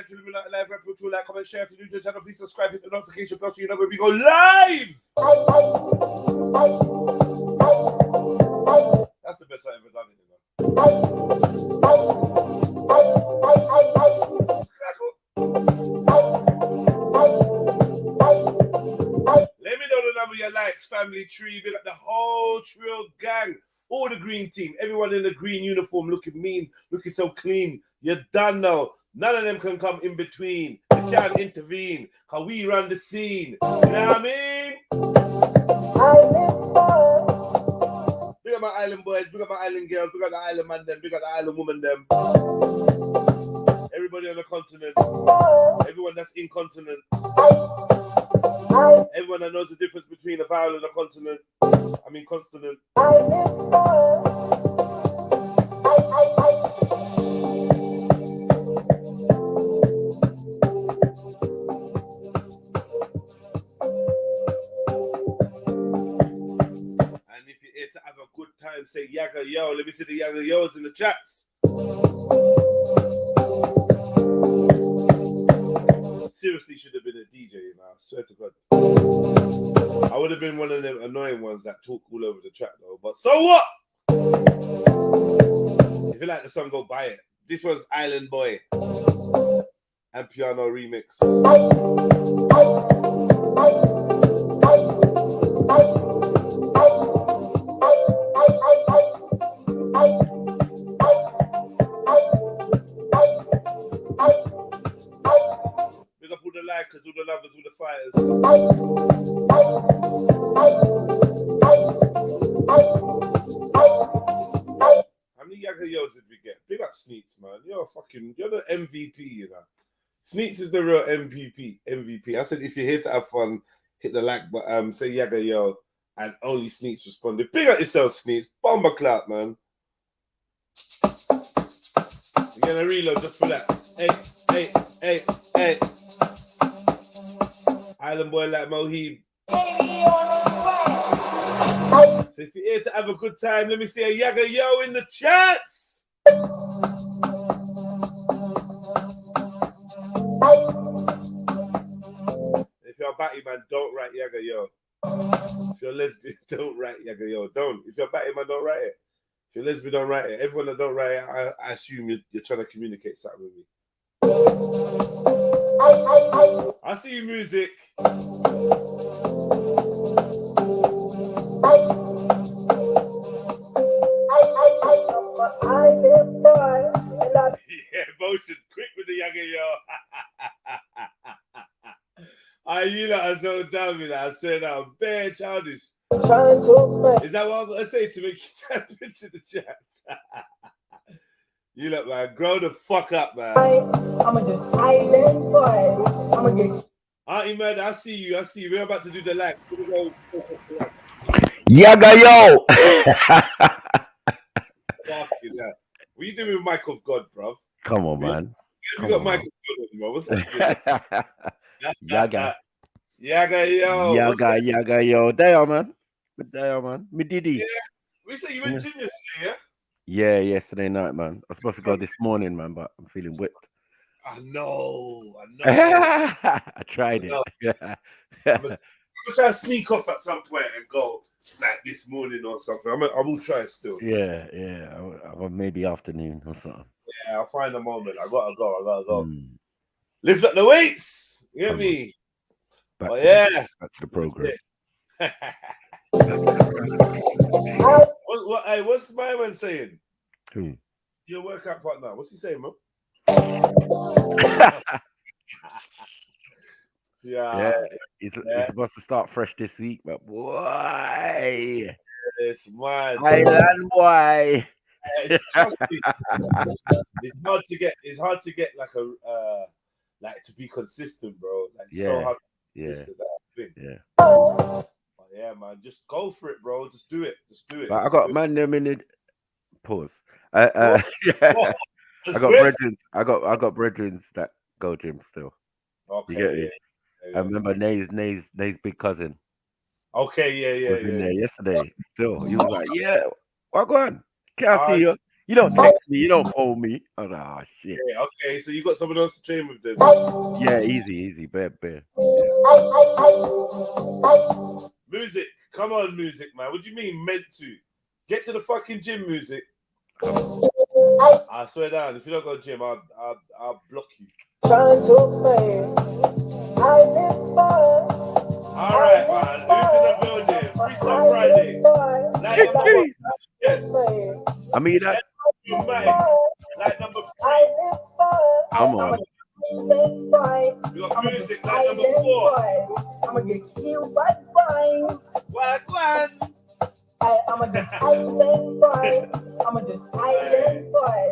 Trilluminati live, REDPILLTRILL, like, comment, share. If you're new to the channel, please subscribe, hit the notification bell so you know when we go live. That's the best I've ever done it, you know. Let me know the number of your likes, family tree. We got the whole Trill gang, all the green team, everyone in the green uniform looking mean, looking so clean. You're done now. None of them can come in between. They can't intervene. How we run the scene. You know what I mean? Big up my island boys, big up my island girls, big up the island man them, big up the island woman them. Everybody on the continent. Everyone that's incontinent. Everyone that knows the difference between a vowel and a consonant. I mean consonant. To have a good time, say yaga yo. Let me see the yaga yos in the chats. Seriously, should have been a DJ, you know. I swear to God. I would have been one of them annoying ones that talk all over the track, though. But so what? If you like the song, go buy it. This was Island Boy and Piano Remix. Big up all the likers, all the lovers, all the fighters. How many yaga yos did we get? Big up Sneaks, man. You're the MVP, you know. Sneaks is the real MVP. I said if you're here to have fun, hit the like button, say yaga yo, and only Sneaks responded. Big up yourself, Sneaks. Bomber clap, man. You're gonna reload just for that. Hey. Island boy like Mohib. So if you're here to have a good time, let me see a yaga yo in the chats. If you're a batty man, don't write yaga yo. If you're lesbian, don't write yaga yo. Don't. If you're a batty man, don't write it. If you're lesbian, don't write it. Everyone that don't write it, I assume you're trying to communicate something with me. I see you, music. Yeah, motion quick with the yaga yo. You lot are so dumb, you know. I said I'm bare childish. Is that what I'm gonna say to make you tap into the chat? You look, man, grow the fuck up, man. I'm a just island boy. I'm a get. Auntie Murder, I see you. We're about to do the like. Yaga yo. Fuck you, yeah. What you doing with Mike of God, bruv? Come on, man. You got Mike of God on, bro. What's that? Yaga. Yaga yo. Yaga yo. There, man. Me diddy. Yeah. We say you went gym yesterday, yeah? Yeah, yesterday night, man. I was supposed to go this morning, man, but I'm feeling whipped. I know. I tried I know. it. I'm gonna try to sneak off at some point and go like this morning or something. I will try still. Yeah. Or maybe afternoon or something. Yeah, I'll find a moment. I gotta go. Mm, Lift up the weights. You get come on. me? Back Oh to yeah. back to the program. What's my man saying? Who? Your workout partner. What's he saying, man? Yeah, Yeah. he's supposed to start fresh this week, but boy, It's mad. Island boy. Trust me. It's hard to get like a like to be consistent, bro. Like it's so Yeah, hard to be yeah, consistent. That's the thing. yeah. But yeah, man. Just go for it, bro. Just do it. But I got man them in the pause. Yeah. That's I got Chris. brethren. I got brethren that go gym still. You get Okay, me? yeah. I remember Nays big cousin Okay, was in yeah. there yesterday. Still, he was like, "Yeah, what going? Can't Ah, see you. You don't text me. You don't phone me." I was like, "Oh shit." yeah, okay, so you got someone else to train with them. Yeah, easy, bear. Yeah. Music, come on, music, man. What do you mean meant to? Get to the fucking gym, music. Come on. I swear down. If you don't go to gym, I'll block you. All right, man. Who's in the building? Freestyle Friday. Night number 1. Yes. I mean that. Night number 3. Come on. We got music. Night number 4. I'ma get killed by fine. What? I'ma just island boy. I'ma just island boy.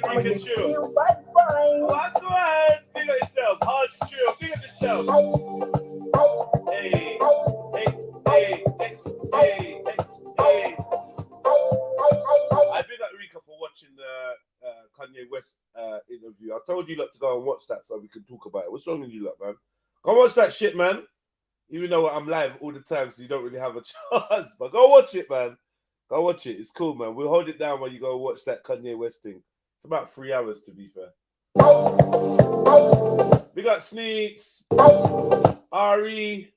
I'ma get killed by fine. What? Big up yourself. Hard chill. Big up yourself. Hey. I big up Rika for watching the Kanye West interview. I told you lot to go and watch that so we can talk about it. What's wrong with you lot, man? Go watch that shit, man. Even though I'm live all the time, so you don't really have a chance. But go watch it, man. Go watch it. It's cool, man. We'll hold it down while you go watch that Kanye West thing. It's about 3 hours, to be fair. We got Sneaks, Ari.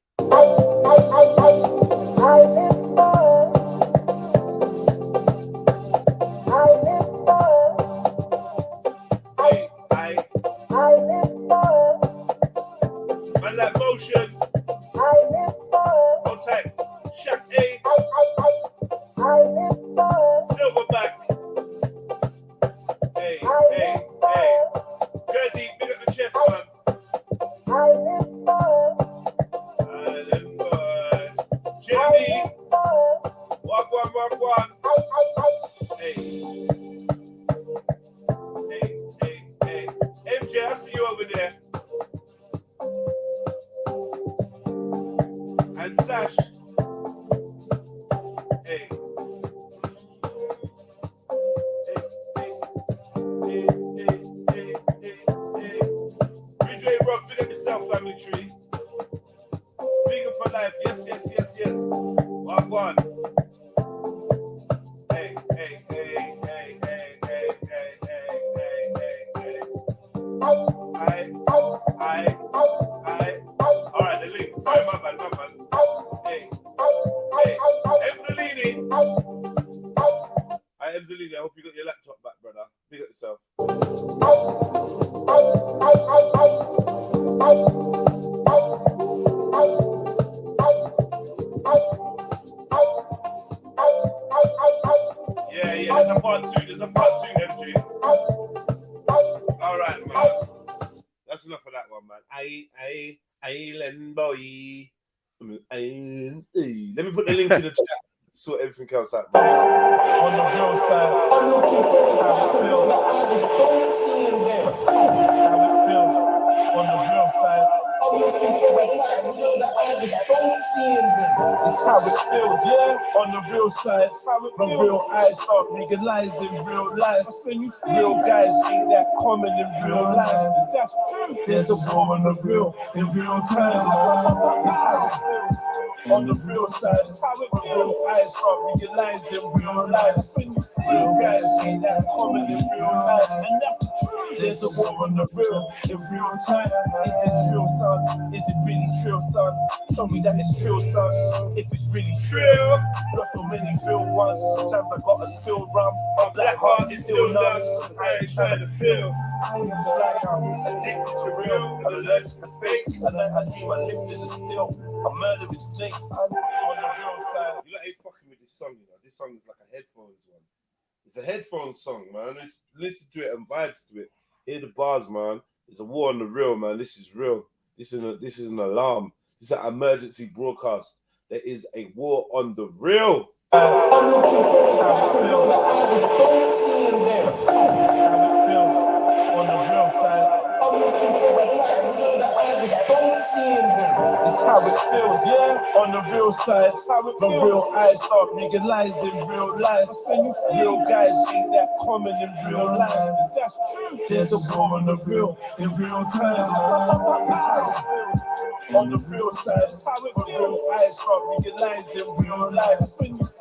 Man, that motion. Contact. Shaq A. Silverback. Hey. Gertie, big up the chest, man. Island boy. Jenny. Walk one. Hey. MJ, I see you over there. And Sash. Hey. Ridgeway Rock, big up yourself, family tree. Vegan for life, yes. Walk one. Hey. Alright, the link. Sorry, my bad. Hey. Emzalini. Hi, Emzalini. I hope you got your laptop back, brother. Big up yourself. Yeah, there's a part 2, MG. Alright, man. That's enough of that one, man. Island boy. Let me put the link in the chat. Sort everything else out, man. On the real side, I'm looking for how it feels. How it feels on the real side. I'm looking for a time to know that I just don't see him. It's how it feels, yeah. On the real side, it's how it feels. Real eyes start legalizing real life. Real guys ain't that common in real life. That's true. There's a war on the real in real time. It's how it feels. On the real side, it's how it feels. Real eyes start legalizing real life. Real guys ain't that common in real life. And that's the truth. There's a war on the real, in real time. Is it trill, son? Is it really trill, son? Show me that it's trill, son. If it's really trill, not so many real ones. Sometimes I gotta spill rum. My black heart is still numb. I ain't trying to feel. I am like I'm addicted to real. I'm allergic to fake. And I dream I lived in the still. I'm murdering snakes. I'm on the real side. You ain't fucking with this song, you know. This song is like a headphones one. It's a headphones song, man. Listen to it and vibes to it. Hear the bars, man. There's a war on the real, man. This is real. This is an alarm. This is an emergency broadcast. There is a war on the real. I'm looking for how it feels. I don't see him there. How it feels on the real side. I'm looking for a time that I don't see him there. It's how it feels, yeah, on the real side. The real eyes start realizing real life. Real guys ain't that common in real life. That's true. There's a war on the real in real time. It's how it feels on the real side. The real eyes start realizing real life.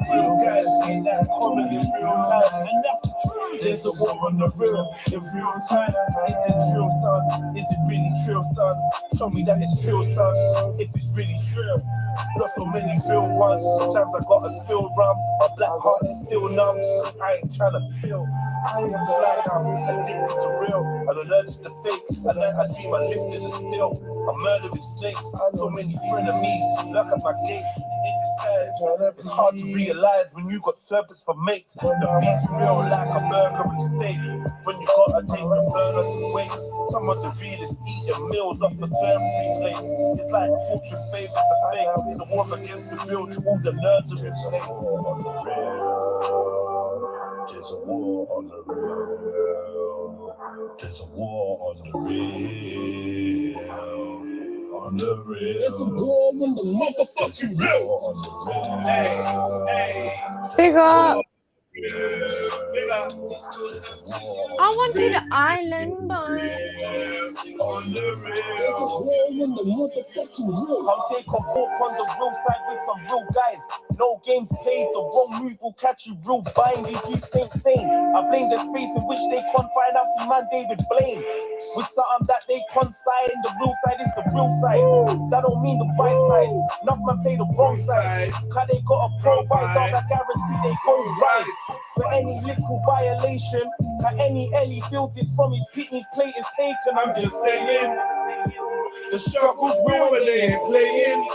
Real guys ain't that common in real life. And that's the truth. There's a war on the real in real time. Is it true, son? Is it really true, son? Show me that it's true, son. If it's really true. Not so many real ones. Sometimes I gotta spill rum. My black heart is still numb. I ain't trying to feel. I am like I'm addicted to real. I'm allergic to fake. And I dream I lived in the still. I'm murdering snakes. So many frenemies. Look at my gates. It's hard to realize when you got serpents for mates. The beast real like a burger and steak. When you gotta take the burger to waste. Some of the realest eating meals off the serving plates. It's like fortune favors the fake. It's a war against the real. All the nerds are in place. There's a war on the real. There's a war on the real. On the real. It's a war on the motherfucking real. On the real. Hey. Big up. Big up. I wanted island boy. On the real. On the motherfucking real. Come take a walk on the real side with some real guys. No games played, the wrong move will catch you real bind. These youths ain't sane. I blame the space in which they confine. I see man David Blaine with something that they consign. The real side is the real side. That don't mean the right side. Enough man play the wrong side. Cause they got a profile dog, I guarantee they go right. For any little violation, cause any filters from his kidneys plate is taken. I'm just saying, the struggle's real when they ain't playing.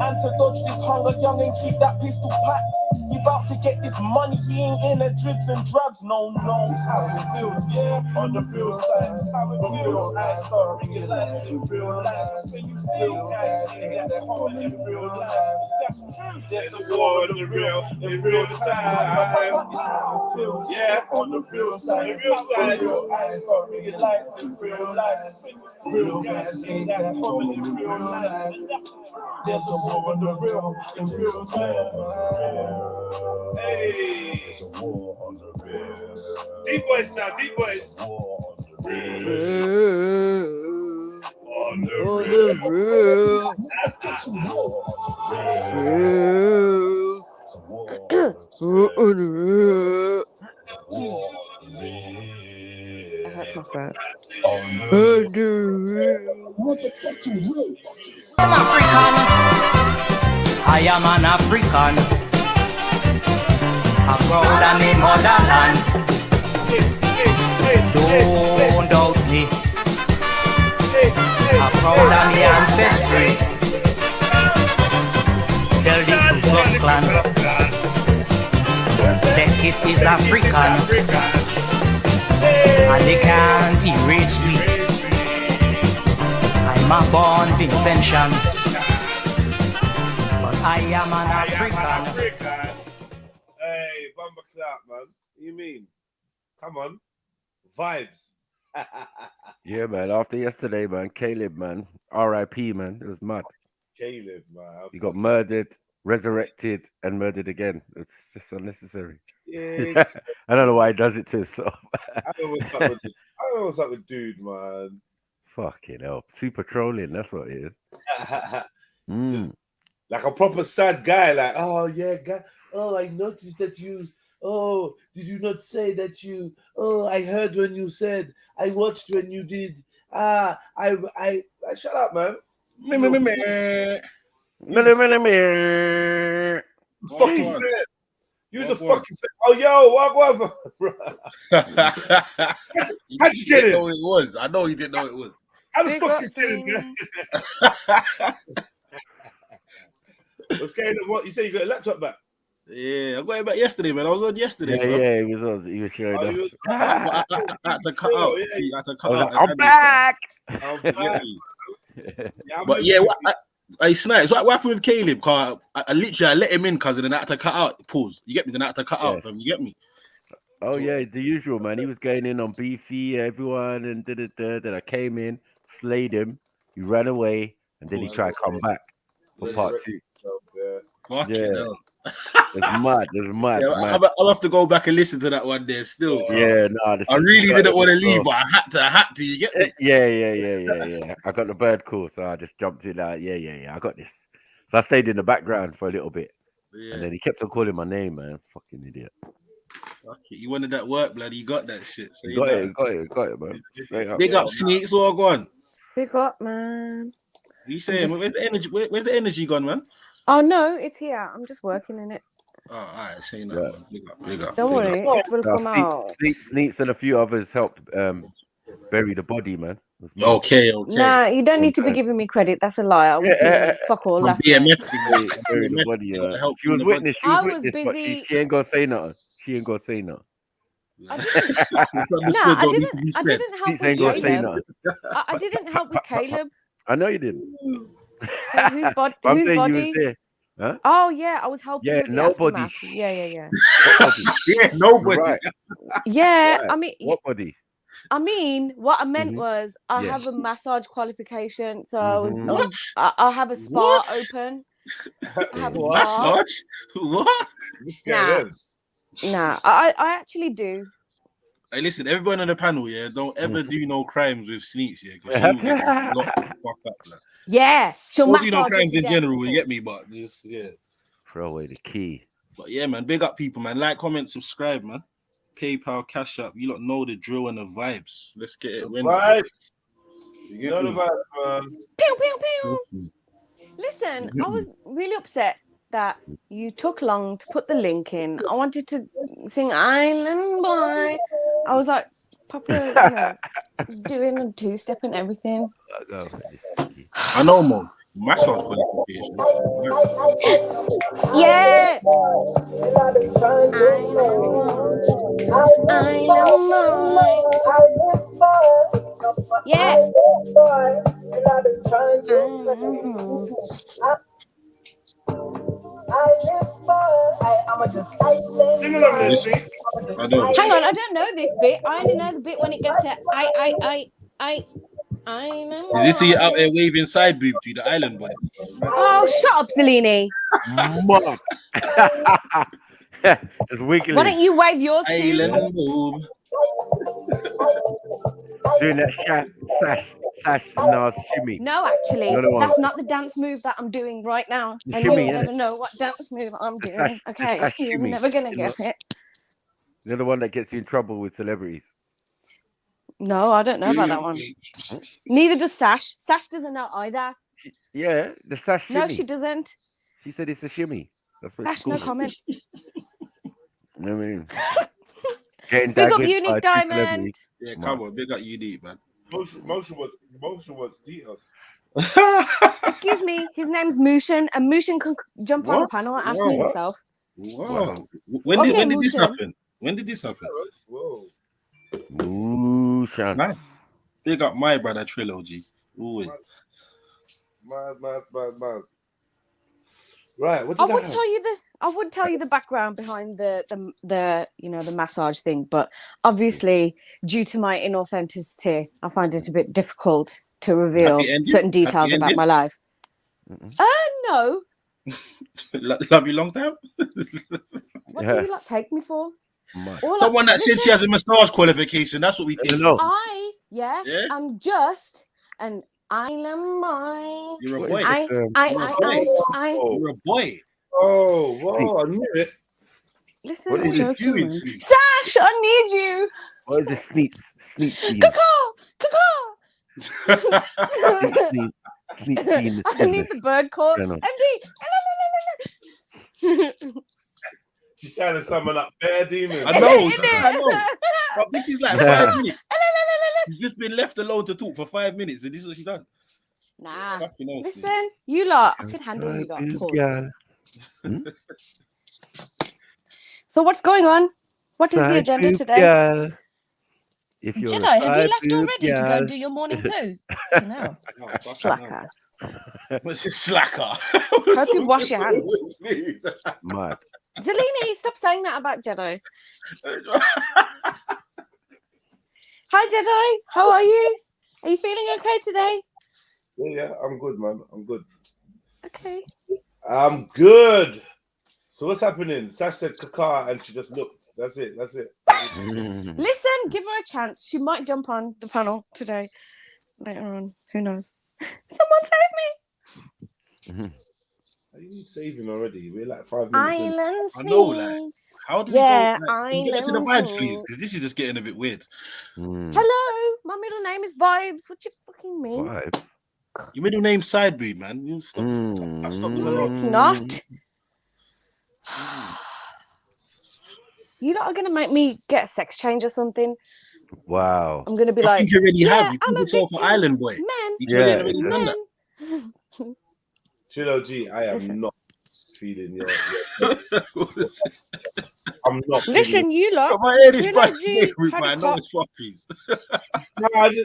And to dodge this hunger, young and keep that pistol packed. He about to get this money, he ain't in a dribs and drabs. No, it's how it feels, yeah. On the real side, it's how it feels. I start realizing real life. When you feel guys ain't that common in real life. That's true. There's a war on the real in real time. It's how it feels, Yeah, on the real side. the real side. Real eyes start realizing real life. Real guys ain't that common in real life. There's a war on the real in real time. Hey, There's a war on the real. deep voice now, deep voice. War on the real. On the Oh, real. the real. Oh, the real. That hurts my throat. Oh, the real. I'm African. I am an African. I'm proud of me motherland. Don't doubt me. I'm proud of me ancestry. Tell the Ku Klux Klan that it is African, and they can't erase me. I'm a born Vincentian, but I am an African. Hey, Bumba Clark, man. What you mean? Come on. Vibes. Yeah, man. After yesterday, man, Caleb, man, R.I.P., man. It was mad. Caleb, man. He got murdered, resurrected, and murdered again. It's just unnecessary. Yeah. I don't know why he does it to himself. I don't know what's up with dude, man. Fucking hell. Super trolling, that's what it is. Just like a proper sad guy, like, oh yeah, guy. Oh, I noticed that you Oh, did you not say that you? Oh, I heard when you said. I watched when you did. I shut up, man. Me, me, me, me. You's a Walk fucking on. fan. You's a Walk on. fucking fan. Oh, yo, what? How'd you get didn't in? know what it was. I know you didn't know what it was. How the Big fuck up, you get in, man? What's going on? What you say? You got a laptop back? Yeah, I got it back yesterday, man. I was on yesterday, Yeah, bro. yeah, he was showing Oh, up. you was- I had to cut Bro, out. yeah. See, I had to I cut was out. like, and I'm add back. I'm this stuff. back. Yeah. Yeah, I'm But listening yeah, to I Snipes, what happened with Caleb? Cause I literally let him in, cause then I had to cut out. Pause. You get me? Then I had to cut Yeah. out, fam. You get me? Oh yeah, the usual, man. He was going in on beefy, everyone, and Then I came in, slayed him. He ran away, and then he tried to come back for part two. yeah. Fucking Yeah. hell. It's mad. It's mad, Yeah, man. I'll have to go back and listen to that one there still. Bro. Yeah, no. I really didn't want to leave, but I had to. You get me? Yeah. I got the bird call, so I just jumped in. Yeah. I got this. So I stayed in the background for a little bit, Yeah. and then he kept on calling my name, man. Fucking idiot. Fuck it. You wanted that work, blood. You got that shit. So You you got know. it, man. Straight up. Big up, Sneaks. All gone. Big up, man. What you saying? Where's the energy? Where's the energy gone, man? Oh no, it's here. I'm just working in it. Oh, all right. Say that, Yeah. man. Big up. Don't worry, it will come out. Sneaks and a few others helped bury the body, man. It was mad. Okay. Nah, you don't need to be giving me credit. That's a lie. I was doing fuck all last night. Bury the body. Help She was in the witness. She I was was witness, but busy- she ain't gonna say nothing. She ain't gonna say nothing. I didn't help Sneaks with ain't gonna say Caleb. nothing. I didn't help with Caleb. I know you didn't. So whose body? I'm Whose saying body? you was there. Huh? Oh yeah, I was helping Yeah, with the nobody. aftermath. Yeah. Yeah, nobody. Right. Yeah, Right. I mean, What body? what I meant Mhm. was I Yeah. have a massage qualification, so Mhm. What? I have a spa What? open. I have a What? spa. Massage? What? What's going on? Nah, I actually do. Hey, listen, everyone on the panel, yeah, don't ever do no crimes with Sneaks, yeah, because she will get locked the fuck up. Like. Yeah, she'll Don't do no massage you crimes to in death, general, of you get course. me? But just, yeah. Throw away the key. But yeah, man, big up people, man. Like, comment, subscribe, man. PayPal, Cash App. You lot know the drill and the vibes. Let's get it. Wednesday. Vibes. You You get know the me? vibes, man. Pew pew pew. Listen, I was really upset that you took long to put the link in. I wanted to sing Island Boy. I was like, proper, doing a two-step and everything. I know, Mo. Massage qualification. Yeah. Island Boy. Yeah. Sing along with this, Sneak. I know. Hang on, I don't know this bit. I only know the bit when it gets to Island Is this you out Boy. there waving side boob to the island boy? Oh, shut up, Zelini. Mom. Just wiggling. Why don't you wave yours too? Island boob. Doing that sash, no, shimmy. No, actually, The other one. that's not the dance move that I'm doing right now. The And shimmy, you'll innit? never know what dance move I'm The doing. sash- the Okay, sash you're shimmy. never gonna guess it. You're the one that gets you in trouble with celebrities. No, I don't know about that one. Neither does Sash. Sash doesn't know either. Yeah, the sash shimmy. No, she doesn't. She said it's a shimmy. That's what Sash, it's no called. comment. You know what I mean? Getting Big up dagged Unique by two Diamond. celebrities. Yeah, come on, big up UD, man. Motion was details. Excuse me, his name's Mushin, and Mushin can jump on the What? panel and ask Wow. me himself. Wow. When Okay, did this Mushin. happen? When did this happen? Whoa. Ooh, Sean. Man. Big up my brother Trilogy. Ooh. Man. Right, what I did would I tell you the background behind the massage thing, but obviously due to my inauthenticity, I find it a bit difficult to reveal Happy ending? certain details Happy about ending? my life. No. Love you long time? What do you like take me for? Mad. Someone that said she has a massage qualification. That's what we take. know. Yeah? I'm just an island boy. You're a What boy. is this, You're a boy. Oh, whoa, I knew it. Listen, What I'm is it joking, doing, man. Sneak? Sash, I need you. What is the sneak scene? Caw. Sneak scene. I need the bird call. Channel. MD. She's trying to summon up bare demons. I know. But this is like 5 minutes. She's just been left alone to talk for 5 minutes, and this is what she's done. Nah. Fucking hell, Sneak. Listen, you lot, I can handle you lot. Pause. Girl. So what's going on? What is the Side agenda boob today? girl. If you're Jedi, a have you side left boob already to go girl. and do your morning poo? Fucking hell. Oh, fucking Slacker. hell. What's this slacker? Hope you wash your hands. Mad. Zelini, stop saying that about Jedi. Hi, Jedi. How are you? Are you feeling okay today? Yeah, I'm good, man. I'm good. Okay. I'm good. So what's happening? Sash said Kaka and she just looked. That's it. Listen, give her a chance. She might jump on the panel today. Later on. Who knows? Someone save me. You need saving already. We're like 5 minutes in. Island I know, like, Snakes. How do Yeah, we go? Like, can you get into the Island vibes, please? Snakes. Because this is just getting a bit weird. Hello, my middle name is Vibes. What you fucking mean? Vibes. Your middle name's Sideboob, man. You stop. Stop No, it's not. You lot are gonna make me get a sex change or something. Wow. I'm gonna be I like, think you already yeah, have. You I'm called a yourself an victim. island boy. Men, You already Yeah, already yeah. done that. men. Trilogy, I am Listen. not feeling your I'm not feeling Listen, you lot. Got my head is Trilogy with had a my cop- nose floppies.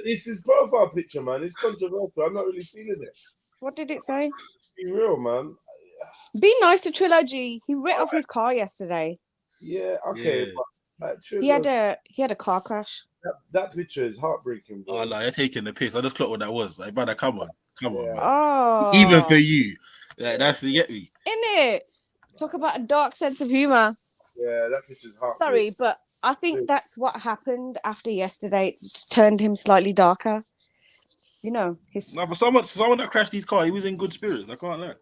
It's his profile picture, man. It's controversial. I'm not really feeling it. What did it say? Be real, man. Be nice to Trilogy. He writ off his car yesterday. Yeah, okay. Yeah. But, He had a car crash. that picture is heartbreaking, bro. Oh, like, you're taking the piss. I just clocked what that was. Like, brother, come on, Yeah. man. Oh, Even for you, like, that's to get me. innit? Talk about a dark sense of humor. Yeah, that picture's heartbreaking. Sorry, but I think that's what happened after yesterday. It's turned him slightly darker. You know, his. No, for someone that crashed his car, he was in good spirits. I can't lie.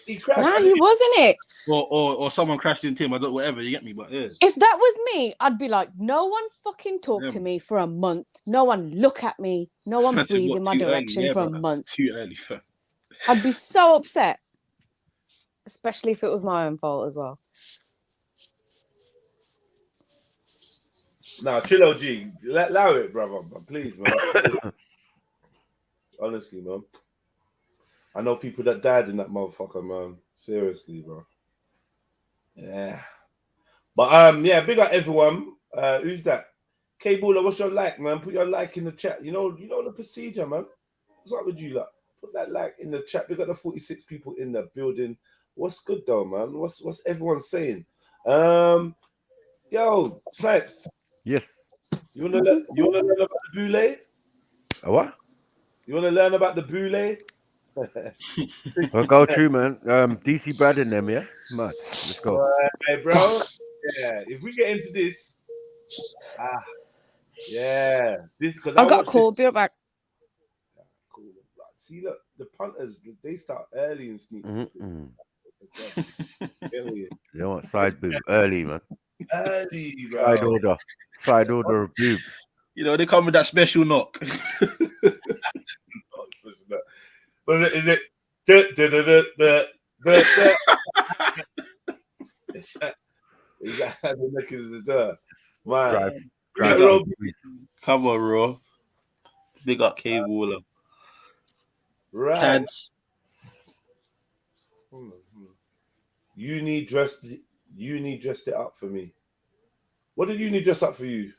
He crashed. Nah, he wasn't it. Or someone crashed into him. I don't whatever. You get me? But yeah. If that was me, I'd be like, no one fucking talk Yeah. to me for a month. No one look at me. No one That's breathe what, in my too early, direction yeah, for brother. a month. Too early, fam. I'd be so upset. Especially if it was my own fault as well. Nah, Trilogy, allow it, brother. Please, man. Honestly, man. I know people that died in that motherfucker, man. Seriously, bro. Yeah. But yeah, big up everyone. Who's that? K-Baller, what's your like, man? Put your like in the chat. You know the procedure, man. What's up with you, like? Put that like in the chat. We got the 46 people in the building. What's good though, man? What's everyone saying? Yo, Snipes. Yes. You wanna learn about the boule? A what? You wanna learn about the boule? Well, go through, man. DC Brad in them, yeah? Mad. Let's go. Hey, bro. Yeah, if we get into this, yeah, this because I've got a call. Be right back. Cool. See, look, the punters they start early in sneaks. You want side boob early, man. Early, bro. Side order of boob. You know, they come with that special knock. But is it? Is that how the neck is the door? Man, Drive. Come on, Raw. Big up K-Baller. right. Cads. Uni dressed it up for me. What did Uni dress up for you,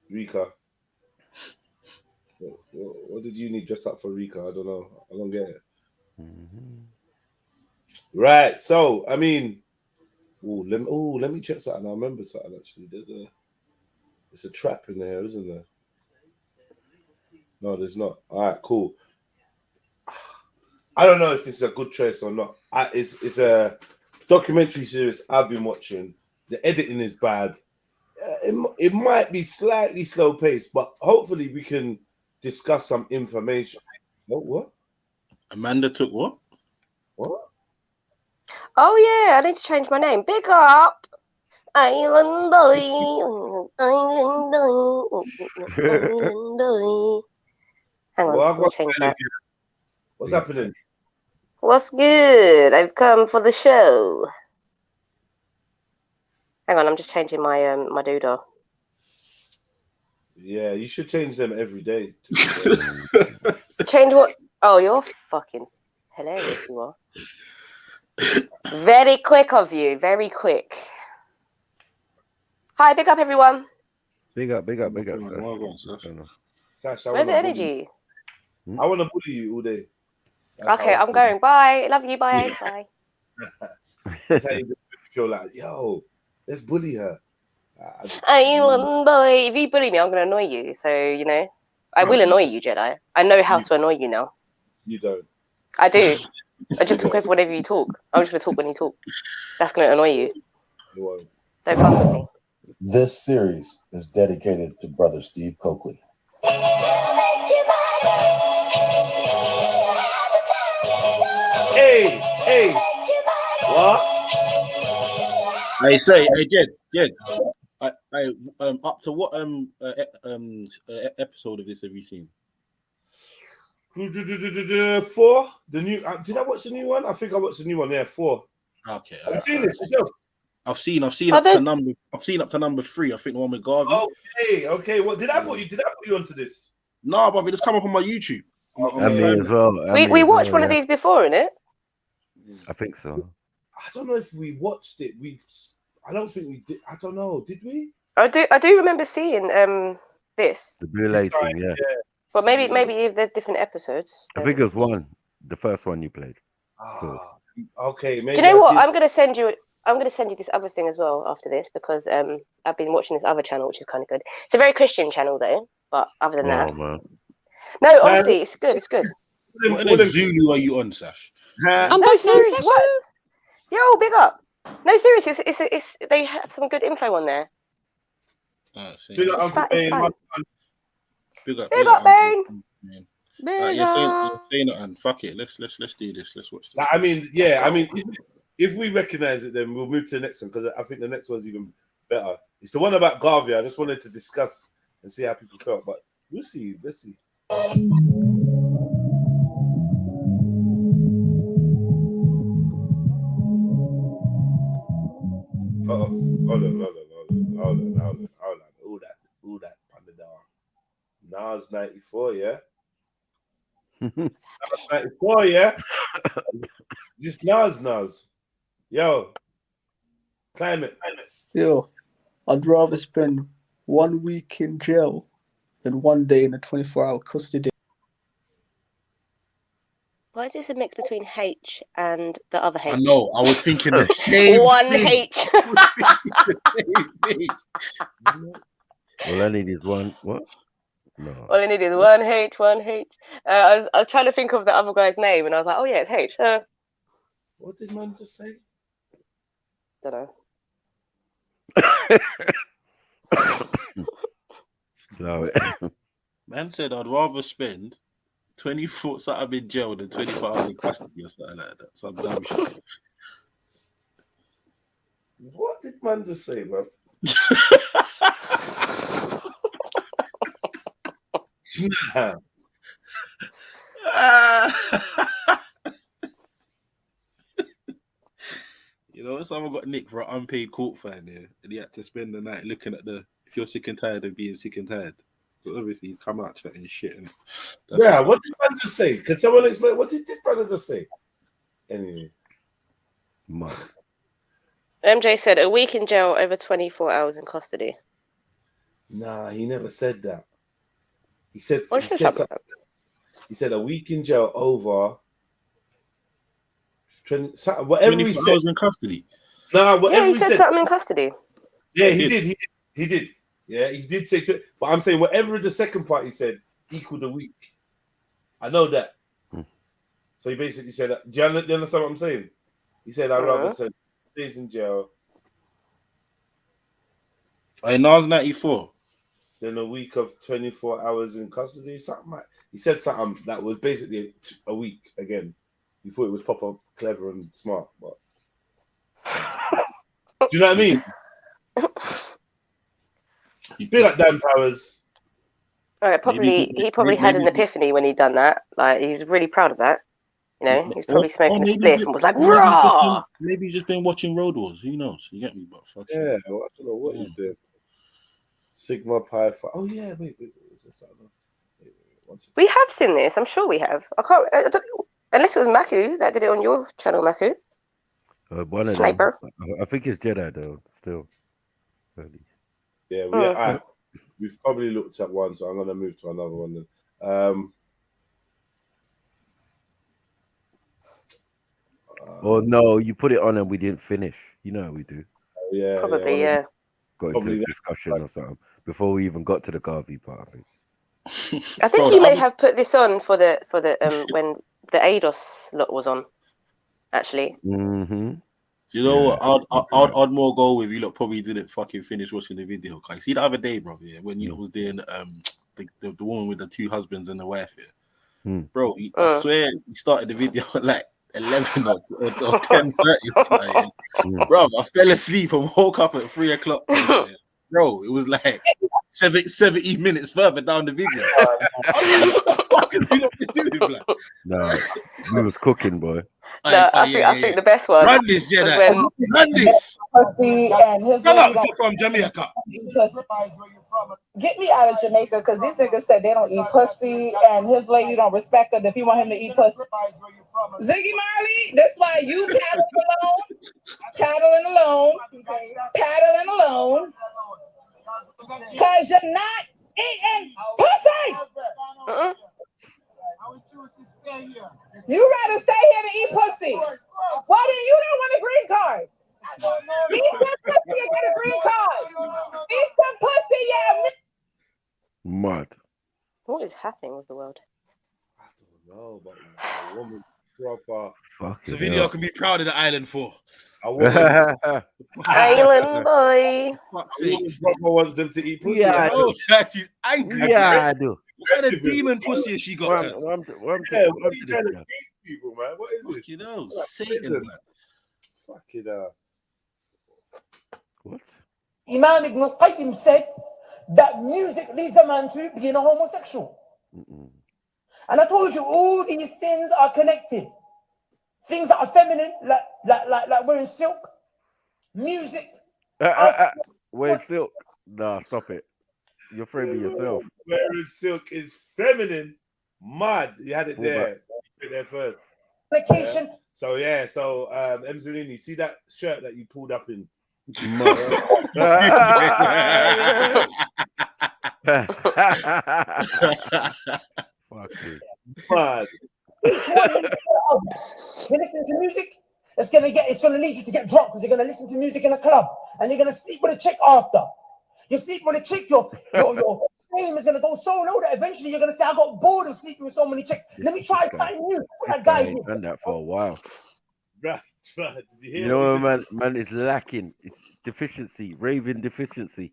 Rika? What did Uni dress up for Rika? I don't know. I don't get it. Right. So I mean, let me check something. I remember something actually. There's a trap in there, isn't there? No, there's not. All right, cool. I don't know if this is a good choice or not. It's a documentary series I've been watching. The editing is bad. It might be slightly slow paced, but hopefully we can discuss some information. What? Amanda took what? What? Oh yeah, I need to change my name. Big up Island boy, island boy, island boy. Hang on, let me change that. What's happening? What's good? I've come for the show. Hang on, I'm just changing my my doodle. Yeah, you should change them every day. Change what? Oh, you're fucking hilarious, you are. Very quick of you, very quick. Hi, big up everyone. Big up, Sash, Where's the energy? I want to bully you all day. Okay, I'm going. Bye. Love you. Bye. Bye. That's how you feel like, yo, let's bully her. Island boy. If you bully me, I'm going to annoy you. So, you know, I will annoy you, Jedi. I know how to annoy you now. You don't. I do. I just talk over whenever you talk. I'm just going to talk when you talk. That's going to annoy you. You won't. Don't fuck with me. This series is dedicated to Brother Steve Coakley. Hey, what? Jed. Up to what episode of this have you seen? 4. The new. Did I watch the new one? I think I watched the new one. Yeah, 4. Okay. Have you seen this yourself? I've seen up to number 3. I think the one with Garvey. Okay. What did I put you? Did I put you onto this? No, but it's come up on my YouTube. And me as well. We watched one of these before, innit? I think so. I don't know if we watched it. I don't think we did. I don't know. Did we? I do remember seeing this. The blue lacing, yeah. But maybe there's different episodes. I think it was one. The first one you played. Okay. Maybe do you know what? I'm gonna send you this other thing as well after this because I've been watching this other channel which is kind of good. It's a very Christian channel though, but other than that, man. no, honestly, it's good. It's good. What Zulu are you on, Sash? No, serious. What? Yo, big up. No, serious. It's they have some good info on there. Big up, Uncle Bane. Big up, Bane. You're saying it, and fuck it. Let's do this. Let's watch this. I mean, if we recognize it, then we'll move to the next one because I think the next one's even better. It's the one about Garvey. I just wanted to discuss and see how people felt, but we'll see. Let's see. Hold on. All that Pandadar. Nas 94, yeah? Nas 94, yeah? Just Nas. Yo. Climate. Yo, I'd rather spend 1 week in jail than 1 day in a 24-hour custody. Why is this a mix between H and the other H? I know. I was thinking the same One thing. H. All I need is one. What? No. All I need is one H. I was trying to think of the other guy's name, and I was like, oh yeah, it's H. What did man just say? Don't know. No. Man said I'd rather spend 24 something in jail than 24 hours in custody or something like that. Some dumb shit. What did man just say, bro? You know, someone got nicked for an unpaid court fine here, and he had to spend the night looking at if you're sick and tired of being sick and tired. So obviously, you come out chatting shit. And what did man just say? Can someone explain? What did this brother just say? Anyway. MJ said a week in jail over 24 hours in custody. Nah, he never said that. He said a week in jail over 20, whatever he said. Hours in custody. Nah, whatever he said something in custody. Yeah, he did. Yeah, he did say, but I'm saying whatever the second part he said equaled a week. I know that. So he basically said, do you understand what I'm saying? He said, I'd rather spend days in jail. Hey, Nas 94. Then a week of 24 hours in custody. Something like he said something that was basically a week again. You thought it was proper clever and smart, but do you know what I mean? Big up Dan Powers. All right, he probably had an epiphany when he done that. Like he's really proud of that. You know, he's probably smoking a spliff and was like, "Raw." Maybe he's just been watching Road Wars. Who knows? You get me? But fuck yeah, well, I don't know what he's doing. Sigma Pi Phi. Oh yeah, wait. We have seen this. I'm sure we have. I don't, unless it was Maku that did it on your channel, Maku. One of Sniper. them. I think it's Jedi though. Still. Yeah, we've probably looked at one, so I'm gonna move to another one then. Oh no, you put it on and we didn't finish. You know how we do. Yeah, probably. Yeah. Got into a discussion or something before we even got to the Garvey part. I think. I think he may have put this on for the when the ADOS lot was on. Actually. Mm-hmm. You know what? I'd more go with you. Look, probably didn't fucking finish watching the video. Cause see the other day, bro. Yeah, when you was doing the woman with the 2 husbands and the wife. Yeah, bro. I swear, you started the video at like 11 or 10:30. Bro, I fell asleep and woke up at 3 o'clock. Bro, it was like 70 minutes further down the video. I was like, what the fuck is he not doing, blood? No, he was cooking, boy. No, I think the best one. Run this, Jedi. Run this. Come up from Jamaica. Get me out of Jamaica because these niggas said they don't eat pussy and his lady don't respect her if you want him to eat pussy. Ziggy Marley, that's why you paddling alone, because you're not eating pussy. You rather stay here to eat pussy. Why do you don't want a green card? Eat some pussy and get a green card. Eat some pussy, yeah. Mad. What is happening with the world? I don't know, but a woman proper. It's a video I can be proud of the island for. A woman. Island boy. Proper wants them to eat pussy. Yeah, she's angry. Yeah, I do. What kind of demon pussy has she got? What are you trying to beat people, man? What is this? You know, Satan, man. Fuck it up. What? Imam Ibn Qayyim said that music leads a man to being a homosexual. And I told you all these things are connected. Things that are feminine, like wearing silk, music. Wearing silk? Nah, stop it. You're framing yourself. Wearing silk is feminine. Mad. You had it there. You put it there first. Vacation. So Emzalini, see that shirt that you pulled up in? Mad. You listen to music, it's gonna lead you to get drunk because you're gonna listen to music in a club and you're gonna sleep with a chick after. You sleep with a chick, your fame is gonna go so low that eventually you're gonna say, I got bored of sleeping with so many chicks. Let me try something new. That guy ain't done that for a while. Right. You know what man is lacking? It's deficiency, raving deficiency.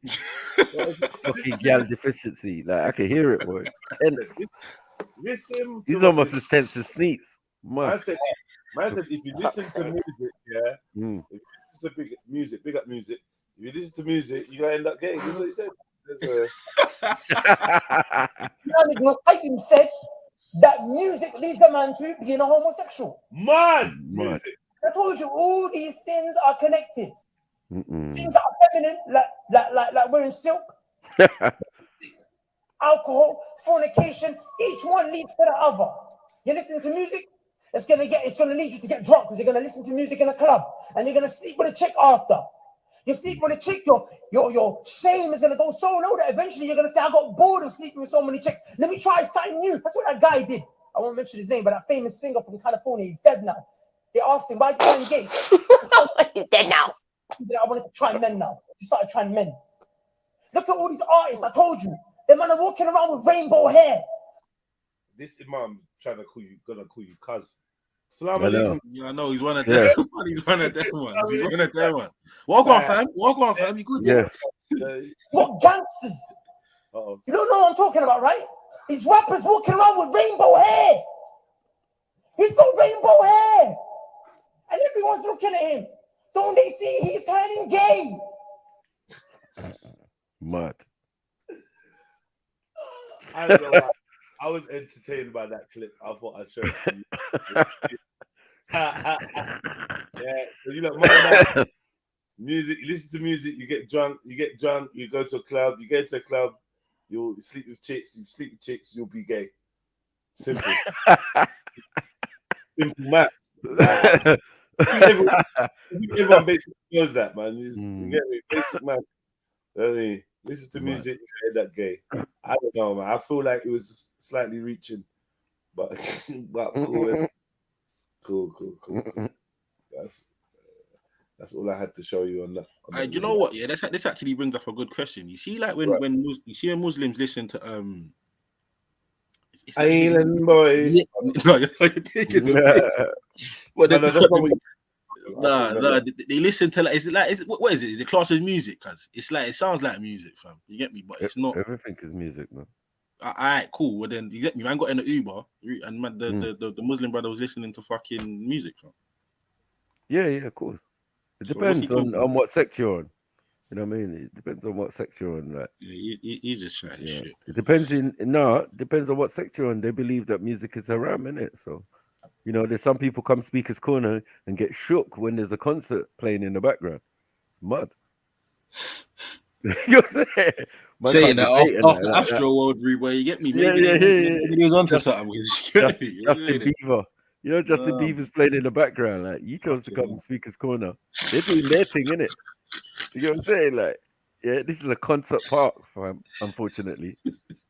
Fucking gal deficiency. Like I can hear it, boy. Tense. Listen. He's almost as tense as Sneaks. I said, if you listen to music, if you listen to big up music. If you listen to music, you're gonna end up getting. That's what he said. Qayyim said that music leads a man to being a homosexual. Man, music. I told you all these things are connected. Things that are feminine, like wearing silk, alcohol, fornication. Each one leads to the other. You listen to music, it's gonna lead you to get drunk because you're gonna listen to music in a club and you're gonna sleep with a chick after. You sleep with a chick, your shame is gonna go so low that eventually you're gonna say, I got bored of sleeping with so many chicks. Let me try something new. That's what that guy did. I won't mention his name, but that famous singer from California, he's dead now. They asked him, why did you turn gay? He's dead now. I wanted to try men now. He started trying men. Look at all these artists, I told you. Them man are walking around with rainbow hair. This Imam gonna call you cuz. Salam alaikum. Yeah, I know he's one of them. He's one of them ones. Walk on, fam. You good? Yeah. What gangsters? You don't know what I'm talking about, right? These rappers walking around with rainbow hair. He's got rainbow hair. And everyone's looking at him. Don't they see he's turning gay? Mad. I don't know why. I was entertained by that clip. I thought I'd show it to you. Yeah, so you look man, music, you listen to music, you get drunk, you go to a club, you go to a club, you'll sleep with chicks, you'll be gay. Simple. Simple maths. Everyone basically knows that, man. You get me? Basic math. I mean, listen to music, you get that gay. I don't know, man. I feel like it was slightly reaching, but cool. Cool. That's all I had to show you on that. Do you know what? Yeah, this actually brings up a good question. You see, like when Muslims listen to Island Boy. No, you're taking the they listen to what is it? Is it class as music? Cause it sounds like music, fam. You get me? But it's not. Everything is music, man. All right, cool. Well then, you get me. Man got in the Uber, and man, the Muslim brother was listening to fucking music, fam. Yeah, of course. It depends on what sect you're on. You know what I mean? It depends on what sect you're on. Like, yeah, he's just trying shit. It depends depends on what sect you're on. They believe that music is haram, innit? So, you know, there's some people come Speaker's Corner and get shook when there's a concert playing in the background. Mud. You're saying that after Astro World where you get me? Maybe he was onto something. Justin Bieber. You know, Justin Bieber's playing in the background. Like, you chose to come Speaker's Corner. They're doing their thing, innit? You know what I'm saying? Like, yeah, this is a concert park, fam, unfortunately.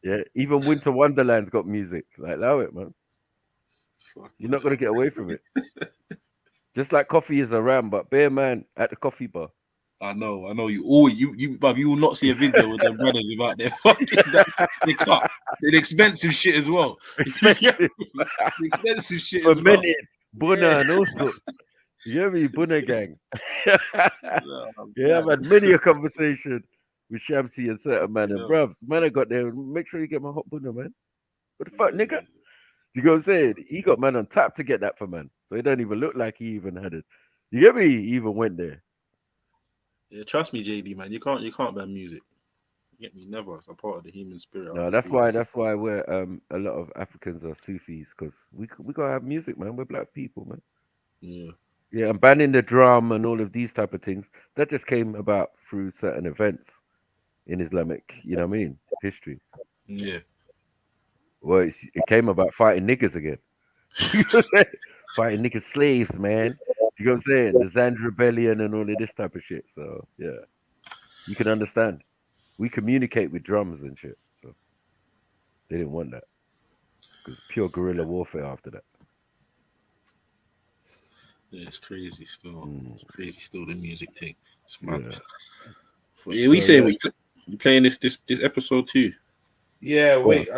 Yeah, even Winter Wonderland's got music. Like, allow it, man. You're not going to get away from it. Just like coffee is around, but bear man at the coffee bar. I know. You always you will not see a video with them brothers about their fucking they cut. They're expensive shit as well. Expensive shit as well. Bunna and all sorts. You hear me? Bunna gang. Yeah, I've had many a conversation with Shamsi and certain man and bruvs. Man, I got there. Make sure you get my hot bunna, man. What the fuck, nigga? You know what I'm saying? He got man on tap to get that for man. So it don't even look like he even had it. You get me? He even went there. Yeah, trust me, JD, man. You can't ban music. You get me? Never. It's a part of the human spirit. No, that's why we're a lot of Africans are Sufis, because we gotta have music, man. We're black people, man. Yeah, and banning the drum and all of these type of things, that just came about through certain events in Islamic, you know what I mean, history. Yeah. Well, it came about fighting niggas again. Fighting niggas slaves, man. You know what I'm saying? The Zand Rebellion and all of this type of shit. So, yeah. You can understand. We communicate with drums and shit. So, they didn't want that. Because pure guerrilla warfare after that. Yeah, it's crazy still. It's crazy still, the music thing. It's mad. We say you playing this episode too? Yeah, wait.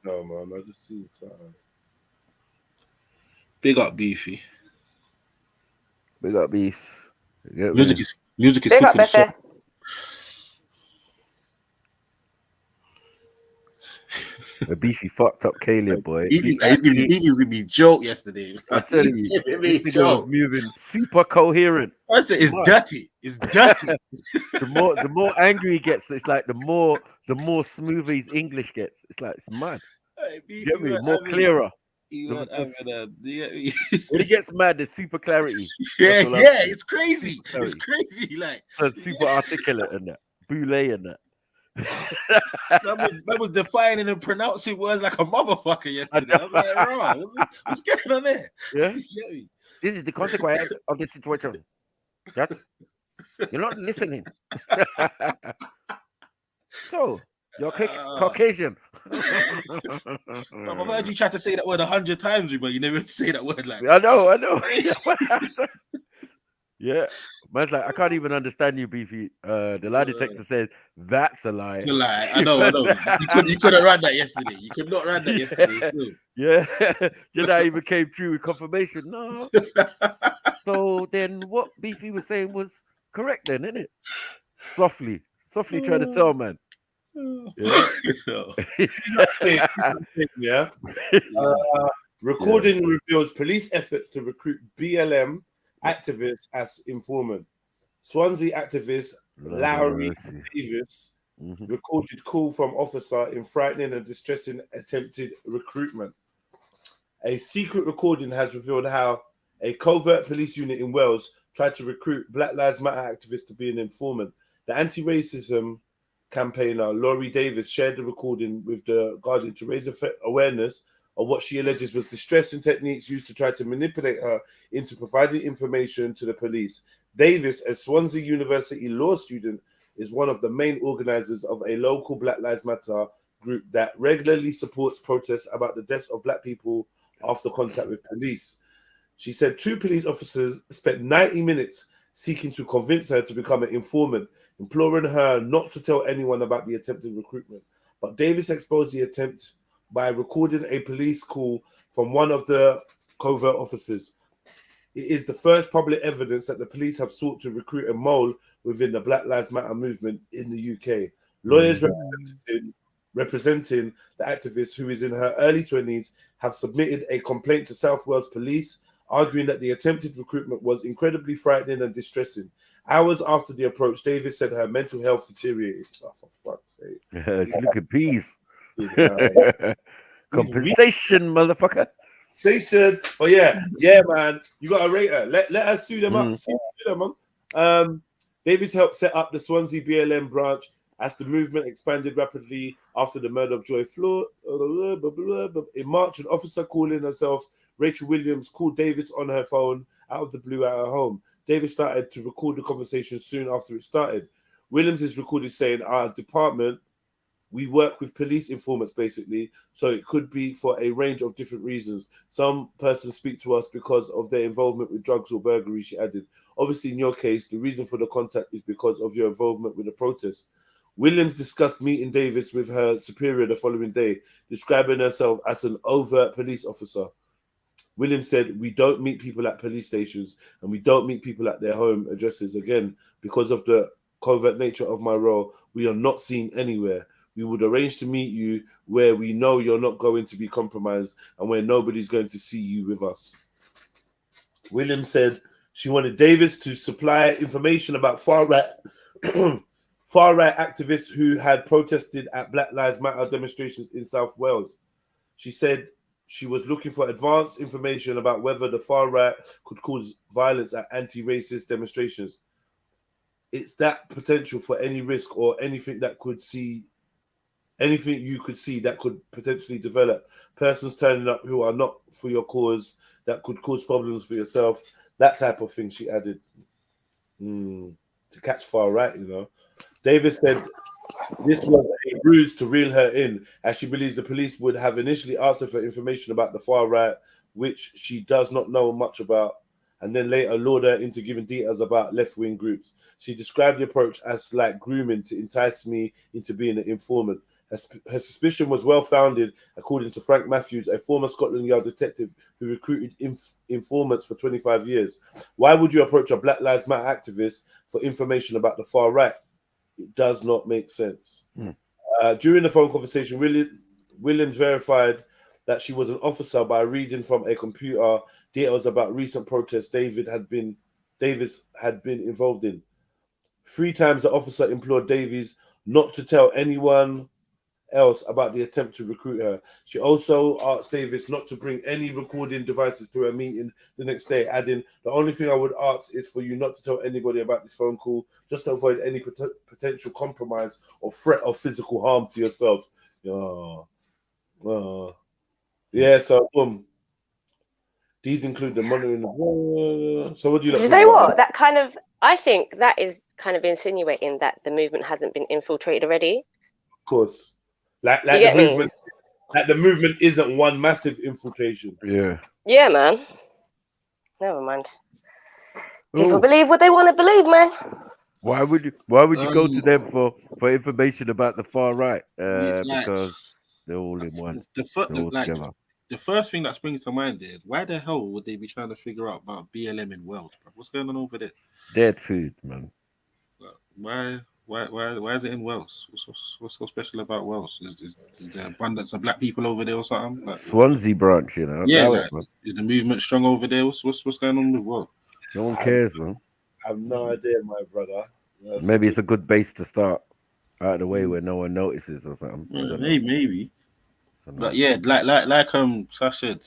No, man. I just see something. Big up Beefy. Big up Beef. Music is Big food up for the soul. The Beefy fucked up Caleb, boy. He was gonna be joke yesterday. I tell you, he was moving super coherent. I said it's dirty. It's dirty. the more angry he gets, it's like the more smoother his English gets. It's like it's mad. Hey, you get me? More clearer. When he gets mad, there's super clarity. Yeah, it's crazy. It's crazy. Like super articulate and that. Boule and that. That was defining and pronouncing words like a motherfucker yesterday. I was like, "Bro, what's going on there?" Yeah, this is the consequence of the situation. Yes, you're not listening. So you're Caucasian. I've heard you try to say that word 100 times, but you never say that word like. I know. Yeah, man's like, I can't even understand you, Beefy. The lie detector says that's a lie. It's a lie. I know. You couldn't run that yesterday. You could not run that yesterday. Yeah, Jedi even came true with confirmation. No. So then, what Beefy was saying was correct, then, isn't it? Softly trying to tell, man. Yeah. Recording reveals police efforts to recruit BLM activists as informant. Swansea activist Larry Davis recorded call from officer in frightening and distressing attempted recruitment. A secret recording has revealed how a covert police unit in Wales tried to recruit Black Lives Matter activists to be an informant. The anti-racism campaigner Laurie Davis shared the recording with the Guardian to raise awareness of what she alleges was distressing techniques used to try to manipulate her into providing information to the police. Davis, a Swansea University law student, is one of the main organizers of a local Black Lives Matter group that regularly supports protests about the deaths of Black people after contact with police. She said 2 police officers spent 90 minutes seeking to convince her to become an informant, imploring her not to tell anyone about the attempted recruitment. But Davis exposed the attempt by recording a police call from one of the covert officers. It is the first public evidence that the police have sought to recruit a mole within the Black Lives Matter movement in the UK. Lawyers representing the activist, who is in her early 20s, have submitted a complaint to South Wales Police, arguing that the attempted recruitment was incredibly frightening and distressing. Hours after the approach, Davis said her mental health deteriorated. Oh, for fuck's sake. She look at peas. Compensation, motherfucker. Compensation. Oh yeah, man. You gotta rate her. Let her sue them up. Sue them up. Davis helped set up the Swansea BLM branch as the movement expanded rapidly after the murder of Joy Floyd. In March, an officer calling herself Rachel Williams called Davis on her phone out of the blue at her home. Davis started to record the conversation soon after it started. Williams is recorded saying, "Our department, we work with police informants basically, so it could be for a range of different reasons. Some persons speak to us because of their involvement with drugs or burglary," she added. "Obviously, in your case, the reason for the contact is because of your involvement with the protest." Williams discussed meeting Davis with her superior the following day, describing herself as an overt police officer. Williams said, "We don't meet people at police stations and we don't meet people at their home addresses. Again, because of the covert nature of my role, we are not seen anywhere. We would arrange to meet you where we know you're not going to be compromised and where nobody's going to see you with us." Williams said she wanted Davis to supply information about far-right activists who had protested at Black Lives Matter demonstrations in South Wales. She said she was looking for advanced information about whether the far right could cause violence at anti-racist demonstrations. It's that potential for any risk or anything you could see that could potentially develop. Persons turning up who are not for your cause, that could cause problems for yourself, that type of thing, she added. To catch far right, you know. Davis said this was a ruse to reel her in, as she believes the police would have initially asked her for information about the far right, which she does not know much about, and then later lured her into giving details about left-wing groups. She described the approach as like grooming to entice me into being an informant. Her suspicion was well-founded, according to Frank Matthews, a former Scotland Yard detective who recruited informants for 25 years. Why would you approach a Black Lives Matter activist for information about the far right? It does not make sense. During the phone conversation, Williams verified that she was an officer by reading from a computer details about recent protests Davis had been involved in. 3 times the officer implored Davies not to tell anyone else about the attempt to recruit her. She also asked Davis not to bring any recording devices to her meeting the next day, adding, "The only thing I would ask is for you not to tell anybody about this phone call, just to avoid any potential compromise or threat of physical harm to yourself." Yeah, so these include the monitoring. So what do you You know what? That kind of, I think that is kind of insinuating that the movement hasn't been infiltrated already. Of course. Like the movement isn't one massive infiltration. Yeah, man. Never mind. People believe what they want to believe, man. Why would you go to them for information about the far right? Because they're all in one. The first thing that springs to mind is, why the hell would they be trying to figure out about BLM in Wales, bro? What's going on over there? Dead food, man. Why is it in Wales? What's so special about Wales? Is there abundance of black people over there or something? Like, Swansea branch, you know. Yeah, is the movement strong over there? What's going on with Wales? No one cares, man. I have no idea, my brother. Maybe it's a good base to start. out of the way where no one notices or something. I Yeah, don't know. maybe. I don't know. But yeah, like Sash said,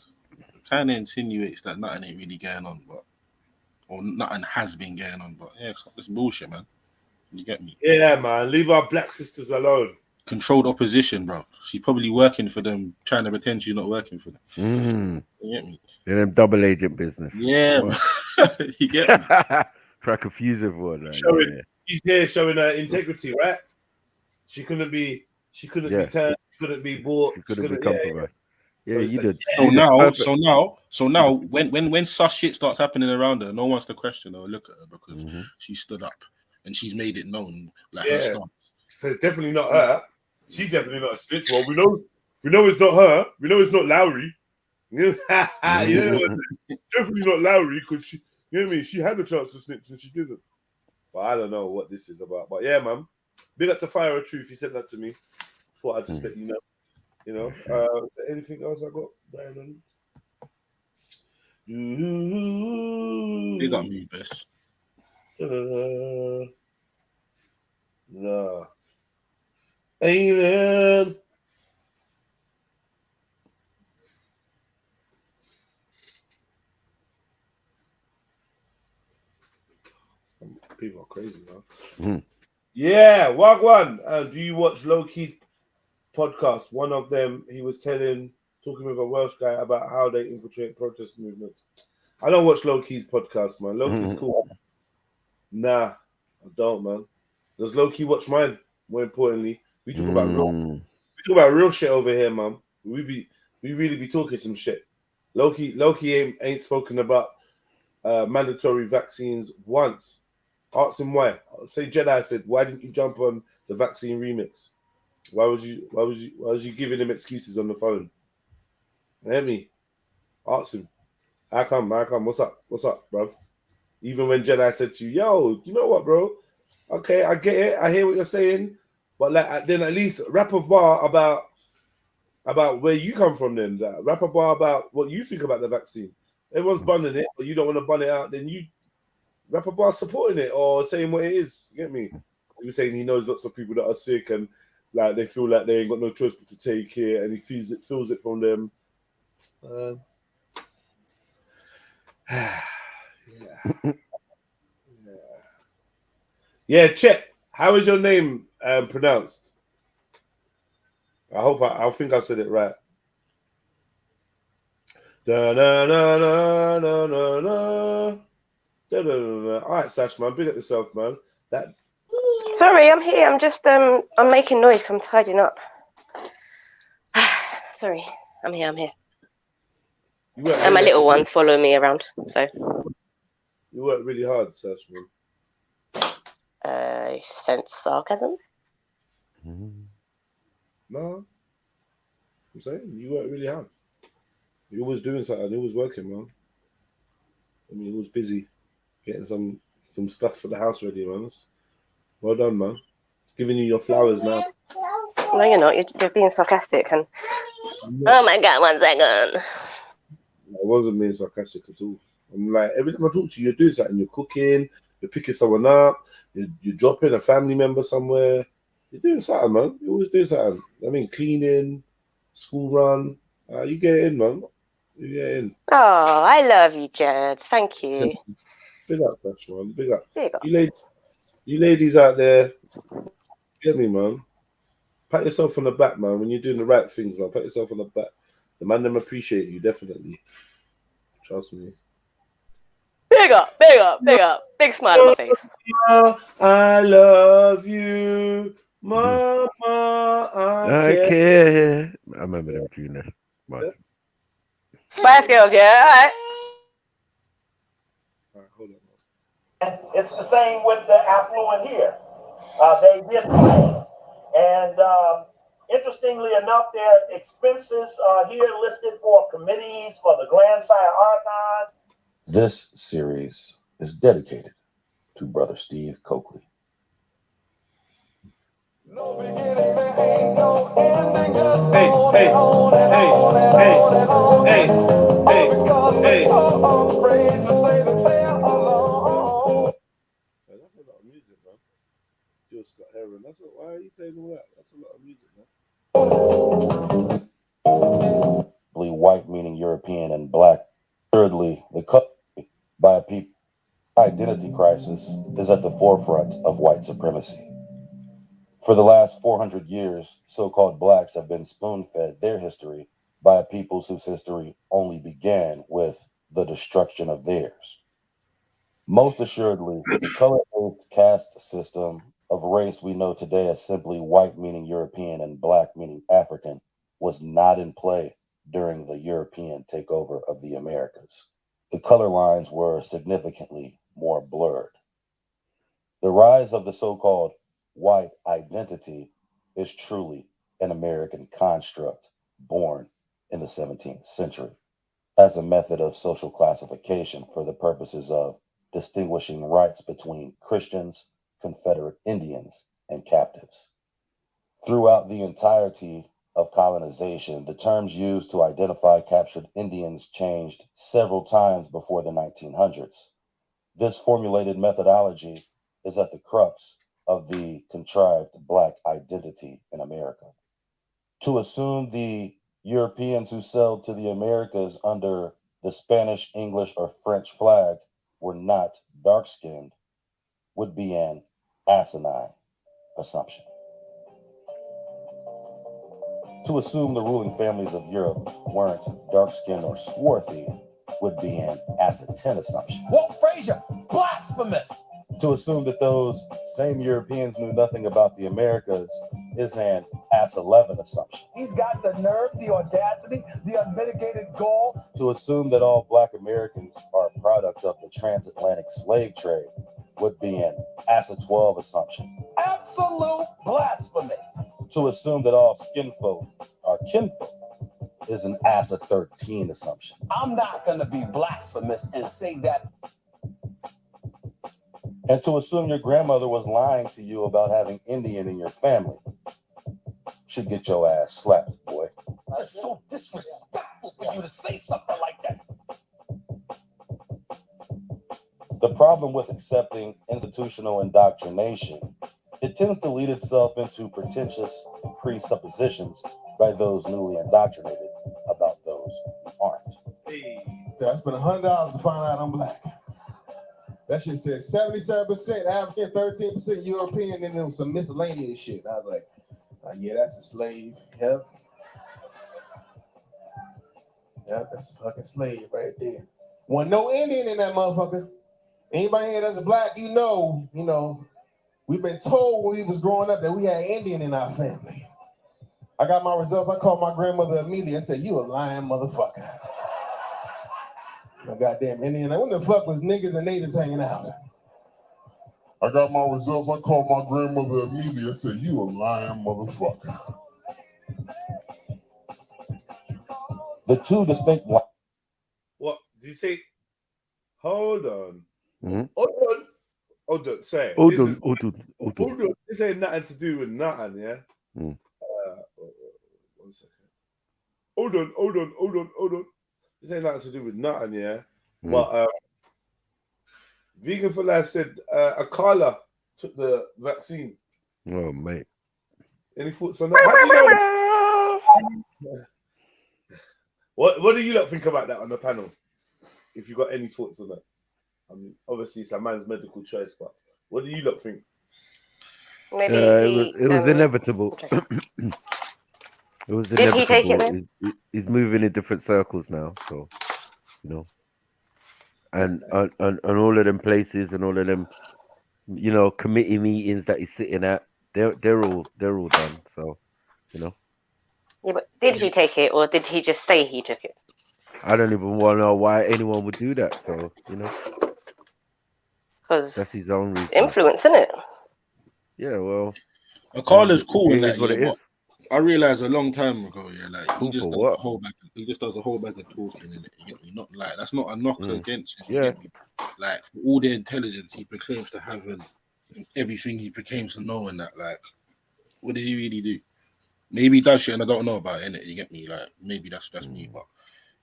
kind of insinuates that nothing ain't really going on, but or nothing has been going on. But yeah, it's bullshit, man. You get me? Yeah, man. Leave our black sisters alone. Controlled opposition, bro. She's probably working for them, trying to pretend she's not working for them. Mm. You get me? Yeah, them double agent business. Yeah, What? man. You get me? Try confuse everyone. Like, Showing, yeah. She's there showing her integrity, right? She couldn't be turned, she couldn't be bought, She couldn't be compromised. Yeah, So it's you like, did. So you did now, perfect. when sus shit starts happening around her, no one wants to question her or look at her because Mhm. she stood up and she's made it known, like Yeah. her stance. So it's definitely not her. She's definitely not a snitch. Well, we know it's not her. We know it's not Lowry. You know, definitely not Lowry because she, you know what I mean? She had a chance to snitch and she didn't. But I don't know what this is about. But yeah, man. Big up to Fire of Truth. He said that to me. Thought I'd just let you know. You know, anything else I got going on? Big up me, best. Nah. Alien. People are crazy, man. Mhm. Yeah, Wagwan. Do you watch Low Key's podcast? One of them, he was talking with a Welsh guy about how they infiltrate protest movements. I don't watch Low Key's podcast, man. Low Key's cool. Nah, I don't, man. Does Low Key watch mine? More importantly, we talk about real shit over here, man. We really be talking some shit. Low Key ain't spoken about mandatory vaccines once. Ask him why. Say Jedi said, why didn't you jump on the vaccine remix? Why was you giving him excuses on the phone? Hear me? Ask him. How come? What's up, bruv? Even when Jedi said to you, yo, you know what, bro? Okay, I get it. I hear what you're saying. But like, then at least rap a bar about where you come from then. Rap a bar about what you think about the vaccine. Everyone's bunning it, but you don't want to bun it out, then you rap a bar supporting it or saying what it is. You get me? He was saying he knows lots of people that are sick and like they feel like they ain't got no choice but to take it, and he feels it from them. Yeah, Chet. How is your name pronounced? I think I said it right. Da da da da da da da. Da, da, da, da. All right, Sash, man, big up yourself, man. Sorry, I'm here. I'm just I'm making noise because I'm tidying up. Sorry, I'm here. And my little ones follow me around. So you work really hard, Sash, man. Sense sarcasm. No, I'm saying you work really hard. You always doing something. You always working, man. I mean, he was busy getting some stuff for the house ready, man. Well done, man. Giving you your flowers now. No, you're not. You're being sarcastic. And oh my god, 1 second. I wasn't being sarcastic at all. I'm like, every time I talk to you, you're doing something. You're cooking. You're picking someone up. You're dropping a family member somewhere. You're doing something, man. You're always doing something. I mean, cleaning, school run. You get in, man. You get in. Oh, I love you, Jed. Thank you. Big up, Sash, man. Big up. Big up. You ladies out there, get me, man. Pat yourself on the back, man. When you're doing the right things, man. Pat yourself on the back. The man them appreciate you, definitely. Trust me. Big up. Big smile on my face. I love you, Mama. I care. I remember them tune there. Spice Girls, yeah. All right, hold on. It's the same with the affluent here. They did plan. And interestingly enough, their expenses are here listed for committees for the Grandsire Archive. This series is dedicated to Brother Steve Coakley. That's a lot of music, man. Just got heroin. Why are you playing That's a lot of music, man. White meaning European and black. Thirdly, the by a people identity crisis is at the forefront of white supremacy. For the last 400 years, so-called blacks have been spoon-fed their history by a peoples whose history only began with the destruction of theirs. Most assuredly, the color-based caste system of race we know today as simply white meaning European and black meaning African was not in play during the European takeover of the Americas. The color lines were significantly more blurred. The rise of the so-called white identity is truly an American construct born in the 17th century as a method of social classification for the purposes of distinguishing rights between Christians, Confederate Indians, and captives. Throughout the entirety of colonization, the terms used to identify captured Indians changed several times before the 1900s. This formulated methodology is at the crux of the contrived black identity in America. To assume the Europeans who sailed to the Americas under the Spanish, English, or French flag were not dark-skinned would be an asinine assumption. To assume the ruling families of Europe weren't dark-skinned or swarthy would be an ass-10 assumption. Walt Frazier, blasphemous. To assume that those same Europeans knew nothing about the Americas is an ass-11 assumption. He's got the nerve, the audacity, the unmitigated gall. To assume that all Black Americans are a product of the transatlantic slave trade would be an ass-12 assumption. Absolute blasphemy. To assume that all skin folk are kinfolk is an ass-13 assumption. I'm not going to be blasphemous and say that. And to assume your grandmother was lying to you about having Indian in your family should get your ass slapped, boy. That's so disrespectful for you to say something like that. The problem with accepting institutional indoctrination, it tends to lead itself into pretentious presuppositions by those newly indoctrinated about those who aren't. Hey, I spent $100 to find out I'm black. That shit said 77% African, 13% European, and then some miscellaneous shit. I was like, oh, yeah, that's a slave. Yep. Yep, that's a fucking slave right there. Wasn't no Indian in that motherfucker. Anybody here that's a black, you know, we've been told when we was growing up that we had Indian in our family. I got my results. I called my grandmother immediately. I said, you a lying motherfucker. No goddamn Indian. When the fuck was niggas and natives hanging out? I got my results. I called my grandmother immediately. I said, you a lying motherfucker. The two distinct... What? Did you say? Hold on. Mm-hmm. Hold on. Say. Hold on. This ain't nothing to do with nothing, yeah? Mm. 1 second. Hold on. This ain't nothing to do with nothing, yeah? Mm. But Vegan for Life said Akala took the vaccine. Oh, mate. Any thoughts on that? How do you know? What do you lot think about that on the panel? If you got any thoughts on that? I mean, obviously it's a man's medical choice, but what do you lot think? Maybe it was inevitable. It was Did inevitable. he take it then? He's moving in different circles now, so you know. And all of them places and all of them, you know, committee meetings that he's sitting at, they're all done. So, you know. Yeah, but did he take it, or did he just say he took it? I don't even want to know why anyone would do that. So, you know, because that's his own reason. Influence, isn't it? Yeah, well, Akala's cool in it that, is what it yeah, is. but I realized a long time ago, yeah, like Cool he just for does what? a whole bag of talking in it. You get me? Not like that's not a knock against him. You Yeah. get me? Like for all the intelligence he proclaims to have and everything he proclaims to know, and that, like, what does he really do? Maybe he does shit and I don't know about it, innit? You get me? Like maybe that's me, but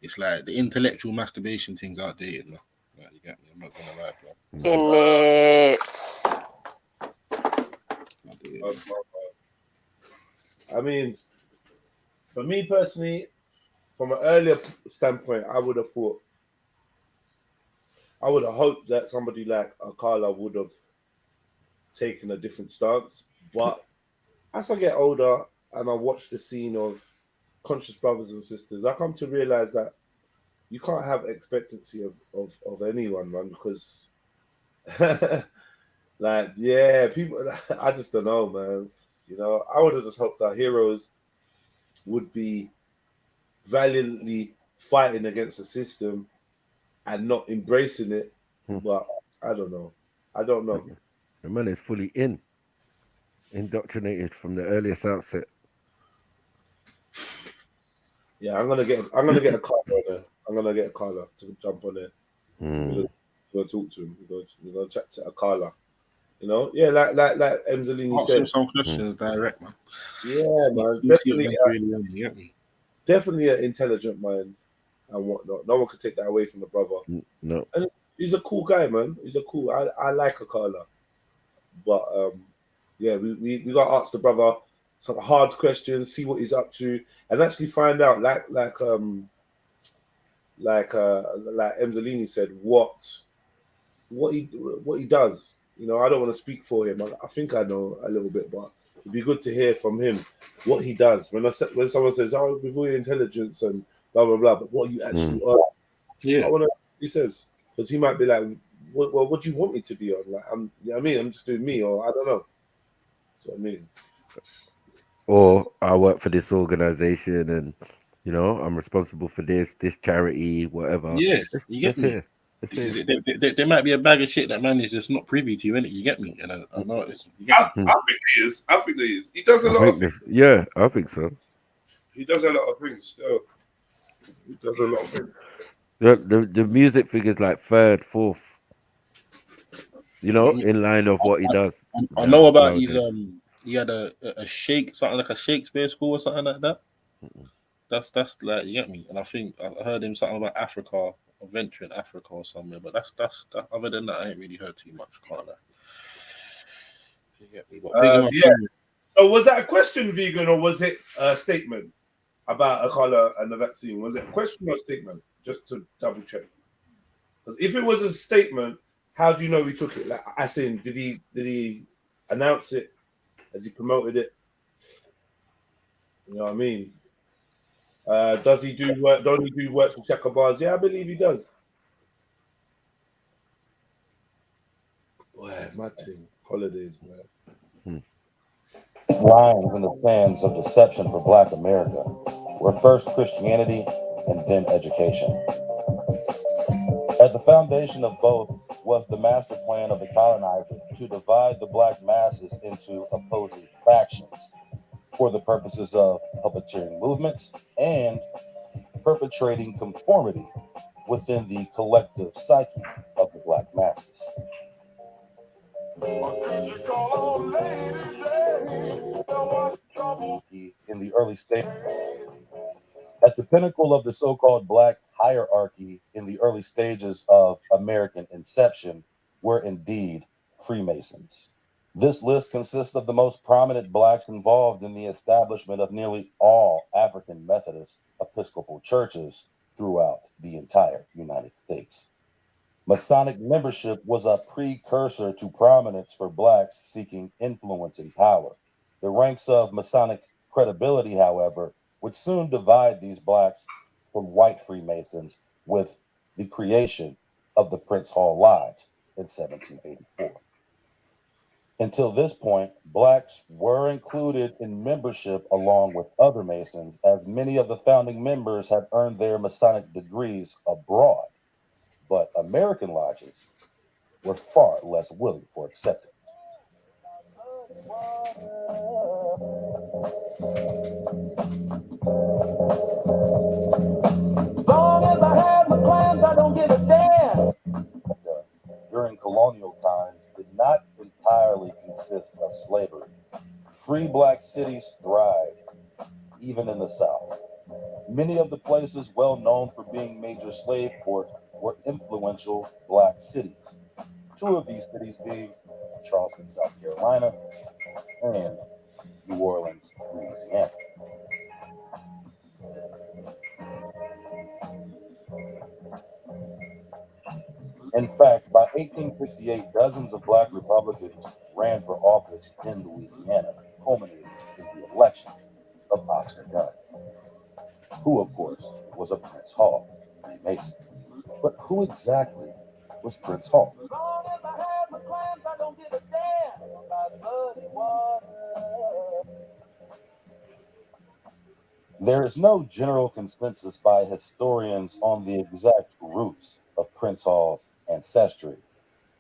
it's like the intellectual masturbation thing's outdated now. Like, you get me? I'm not gonna lie, bro. In it. I mean, for me personally, from an earlier standpoint, I would have hoped that somebody like Akala would have taken a different stance. But as I get older and I watch the scene of conscious brothers and sisters, I come to realize that you can't have expectancy of anyone, man, because like, yeah, people, I just don't know, man. You know, I would have just hoped our heroes would be valiantly fighting against the system and not embracing it. But I don't know. I don't know. The man is fully indoctrinated from the earliest outset. Yeah, I'm gonna get a caller on there. I'm gonna get a caller to jump on there. We're gonna talk to him. We're gonna chat to Akala. You know, yeah, like Emzalini Ask said. him some questions direct, man. Yeah, man. Definitely an intelligent mind and whatnot. No one could take that away from the brother. No. And he's a cool guy, man. I like Akala. But yeah, we got to ask the brother some hard questions, see what he's up to, and actually find out, like Emzalini said, what he does. You know, I don't want to speak for him. I think I know a little bit, but it'd be good to hear from him what he does. When someone says, "Oh, with all your intelligence and blah blah blah," but what you actually are, I want to. He says, because he might be like, "Well, what do you want me to be on?" Like, you know what I mean, I'm just doing me, or I don't know. That's what I mean. Or I work for this organization, and you know, I'm responsible for this charity, whatever. Yeah, you get me. There might be a bag of shit that man is just not privy to, innit? You get me? And I know it's. I think he is. I think he is. He does a lot of things. Yeah, I think so. He does a lot of things still. He does a lot of things. The music thing is like third, fourth. You know, in line of what he does. I know about his he had a something like a Shakespeare school or something like that. That's like, you get me? And I think I heard him something about Africa, or venturing Africa or somewhere. But that's that. Other than that, I ain't really heard too much. Can't I? You get me? But yeah. So was that a question, vegan, or was it a statement about Akala and the vaccine? Was it a question or a statement? Just to double check. Because if it was a statement, how do you know he took it? Like, I seen, did he announce it? Has he promoted it? You know what I mean? Does he do work? Don't he do work for Chaka Bars? Yeah, I believe he does. Boy, my thing, holidays, man. Lines in the sands of deception for Black America were first Christianity and then education. At the foundation of both was the master plan of the colonizer to divide the Black masses into opposing factions for the purposes of puppeteering movements and perpetrating conformity within the collective psyche of the Black masses. In the early stage, at the pinnacle of the so-called Black hierarchy in the early stages of American inception were indeed Freemasons. This list consists of the most prominent Blacks involved in the establishment of nearly all African Methodist Episcopal churches throughout the entire United States. Masonic membership was a precursor to prominence for Blacks seeking influence and power. The ranks of Masonic credibility, however, would soon divide these Blacks from white Freemasons with the creation of the Prince Hall Lodge in 1784. Until this point, Blacks were included in membership along with other Masons, as many of the founding members had earned their Masonic degrees abroad. But American lodges were far less willing for acceptance. Long as I have my plans, I don't give a damn. During colonial times did not entirely consist of slavery. Free Black cities thrived, even in the South. Many of the places well known for being major slave ports were influential Black cities. Two of these cities being Charleston, South Carolina, and New Orleans, Louisiana. In fact, by 1868, dozens of black Republicans ran for office in Louisiana, culminating in the election of Oscar Dunn, who, of course, was a Prince Hall Freemason. But who exactly was Prince Hall? Long as I have my clams, I don't give a damn about muddy water. There is no general consensus by historians on the exact roots of Prince Hall's ancestry,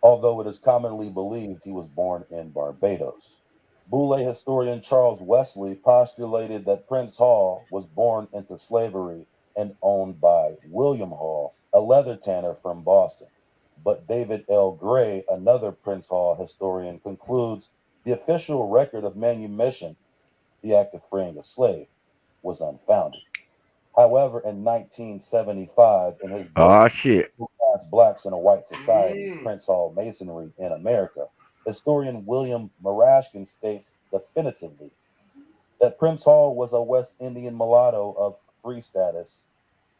although it is commonly believed he was born in Barbados. Boule historian Charles Wesley postulated that Prince Hall was born into slavery and owned by William Hall, a leather tanner from Boston. But David L. Gray, another Prince Hall historian, concludes the official record of manumission, the act of freeing a slave, was unfounded. However, in 1975, in his book, Shit. Blacks in a White Society, Prince Hall Masonry in America, historian William Marashkin states definitively that Prince Hall was a West Indian mulatto of free status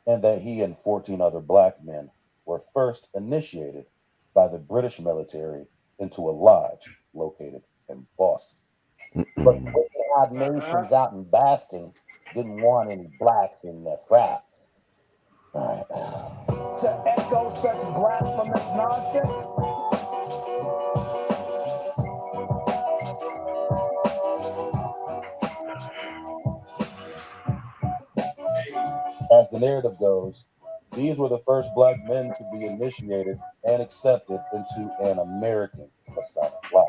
and that he and 14 other black men were first initiated by the British military into a lodge located in Boston. But the Odd Nations out in Boston didn't want any blacks in their frats. All right. To echo such blasphemous nonsense. As the narrative goes, these were the first black men to be initiated and accepted into an American Masonic lodge.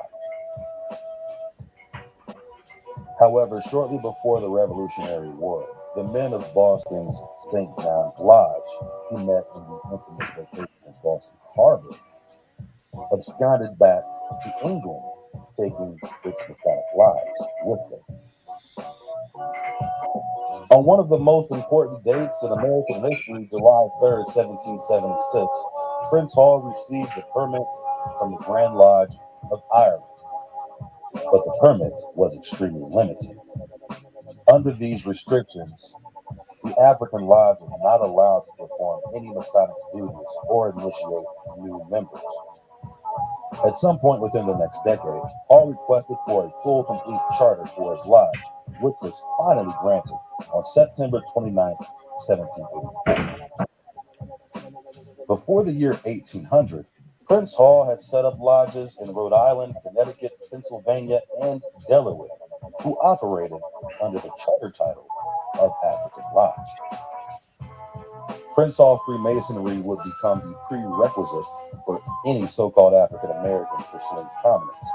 However, shortly before the Revolutionary War, the men of Boston's St. John's Lodge, who met in the infamous location of Boston Harbor, absconded back to England, taking its Masonic lodge with them. On one of the most important dates in American history, July 3rd, 1776, Prince Hall receives a permit from the Grand Lodge of Ireland, but the permit was extremely limited. Under these restrictions, the African Lodge was not allowed to perform any Masonic duties or initiate new members. At some point within the next decade, Hall requested for a full, complete charter for his lodge, which was finally granted on September 29, 1784. Before the year 1800, Prince Hall had set up lodges in Rhode Island, Connecticut, Pennsylvania, and Delaware, who operated under the charter title of African Lodge. Prince Hall Freemasonry would become the prerequisite for any so-called African American pursuing prominence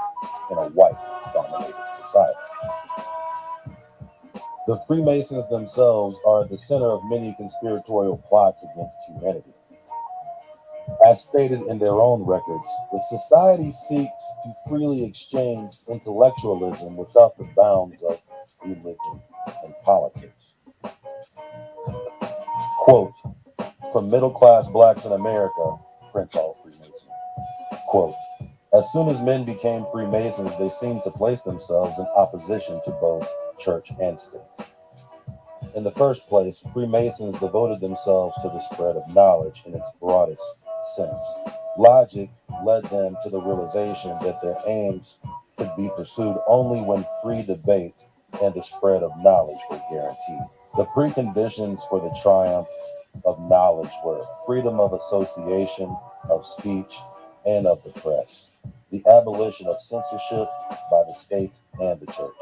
in a white-dominated society. The Freemasons themselves are at the center of many conspiratorial plots against humanity. As stated in their own records, the society seeks to freely exchange intellectualism without the bounds of religion and politics. Quote, from middle-class blacks in America, Prince Hall Freemasonry. Quote, as soon as men became Freemasons, they seemed to place themselves in opposition to both church and state. In the first place, Freemasons devoted themselves to the spread of knowledge in its broadest sense. Logic led them to the realization that their aims could be pursued only when free debate and the spread of knowledge were guaranteed. The preconditions for the triumph of knowledge were freedom of association, of speech, and of the press, the abolition of censorship by the state and the church.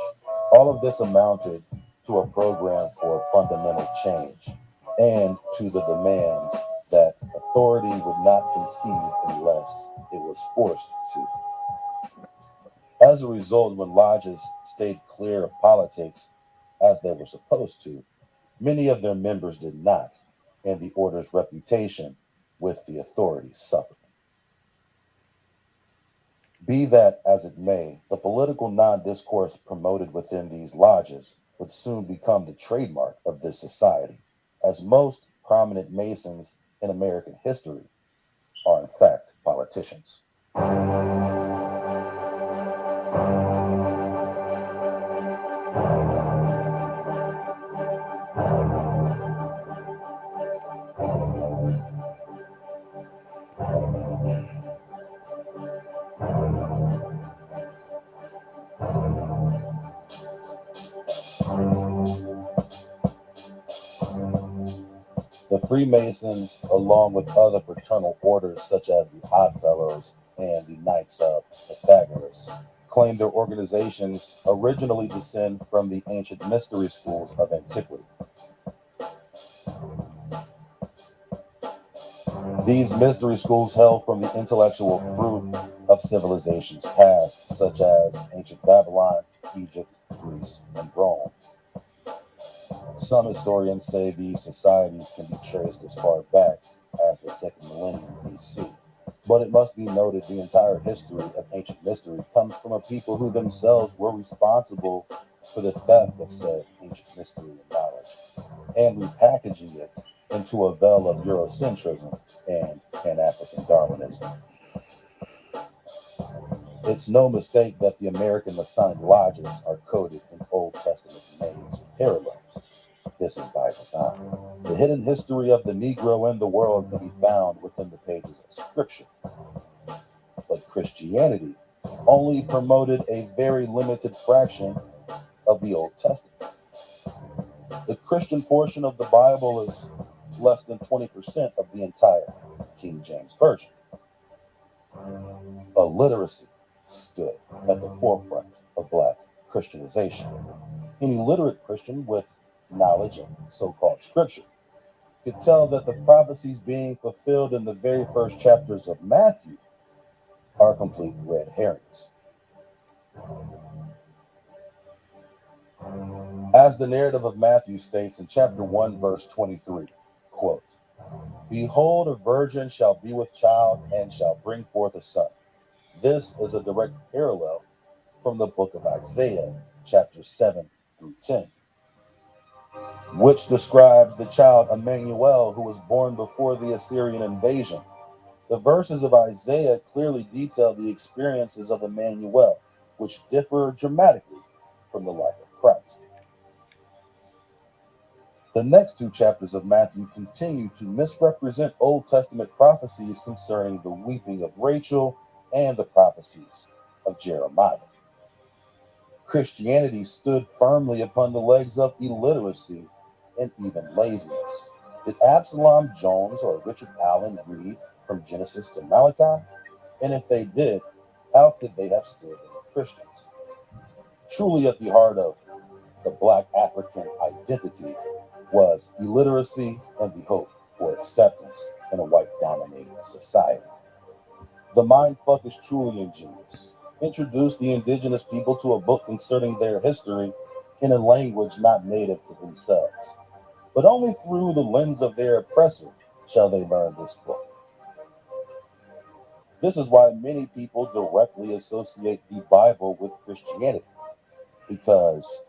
All of this amounted to a program for fundamental change and to the demand that authority would not concede unless it was forced to. As a result, when lodges stayed clear of politics, as they were supposed to, many of their members did not, and the order's reputation with the authorities suffered. Be that as it may, the political non-discourse promoted within these lodges would soon become the trademark of this society, as most prominent Masons in American history are in fact politicians. The Freemasons, along with other fraternal orders such as the Odd Fellows and the Knights of Pythagoras, claim their organizations originally descend from the ancient mystery schools of antiquity. These mystery schools held from the intellectual fruit of civilizations past, such as ancient Babylon, Egypt, Greece, and Rome. Some historians say these societies can be traced as far back as the 2nd millennium BC. But it must be noted the entire history of ancient mystery comes from a people who themselves were responsible for the theft of said ancient mystery and knowledge, and repackaging it into a veil of Eurocentrism and Pan-African Darwinism. It's no mistake that the American Masonic lodges are coded in Old Testament names and parallels. This is by design. The hidden history of the Negro in the world can be found within the pages of Scripture. But Christianity only promoted a very limited fraction of the Old Testament. The Christian portion of the Bible is less than 20% of the entire King James Version. Illiteracy stood at the forefront of Black Christianization. Any literate Christian with knowledge of so-called Scripture could tell that the prophecies being fulfilled in the very first chapters of Matthew are complete red herrings. As the narrative of Matthew states in chapter 1, verse 23, quote, "Behold, a virgin shall be with child and shall bring forth a son." This is a direct parallel from the book of Isaiah, chapter 7 through 10, which describes the child Emmanuel who was born before the Assyrian invasion. The verses of Isaiah clearly detail the experiences of Emmanuel, which differ dramatically from the life of Christ. The next two chapters of Matthew continue to misrepresent Old Testament prophecies concerning the weeping of Rachel and the prophecies of Jeremiah. Christianity stood firmly upon the legs of illiteracy and even laziness. Did Absalom Jones or Richard Allen read from Genesis to Malachi? And if they did, how could they have still been Christians? Truly at the heart of the Black African identity was illiteracy and the hope for acceptance in a white-dominated society. The mindfuck is truly ingenious. Introduce the indigenous people to a book concerning their history in a language not native to themselves. But only through the lens of their oppressor shall they learn this book. This is why many people directly associate the Bible with Christianity, because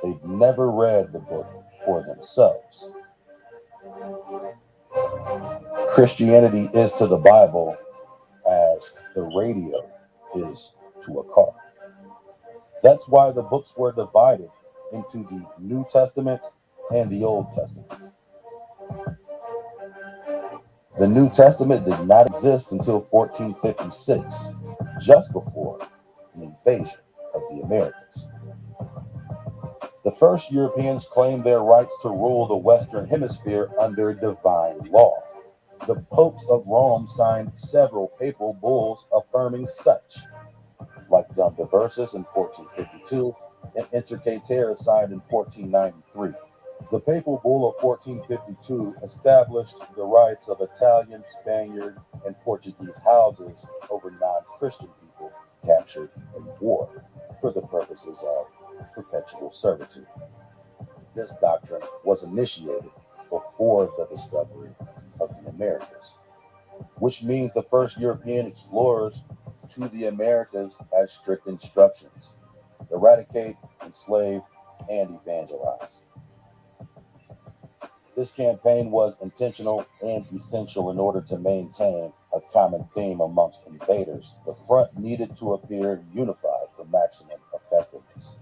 they've never read the book for themselves. Christianity is to the Bible as the radio is to a car. That's why the books were divided into the New Testament and the Old Testament. The New Testament did not exist until 1456, just before the invasion of the Americas. The first Europeans claimed their rights to rule the Western Hemisphere under divine law. The popes of Rome signed several papal bulls affirming such, like Dum Diversas in 1452 and Inter Caetera signed in 1493. The papal bull of 1452 established the rights of Italian, Spaniard, and Portuguese houses over non-Christian people captured in war for the purposes of perpetual servitude. This doctrine was initiated before the discovery of the Americas, which means the first European explorers to the Americas had strict instructions: eradicate, enslave, and evangelize. This campaign was intentional and essential in order to maintain a common theme amongst invaders. The front needed to appear unified for maximum effectiveness.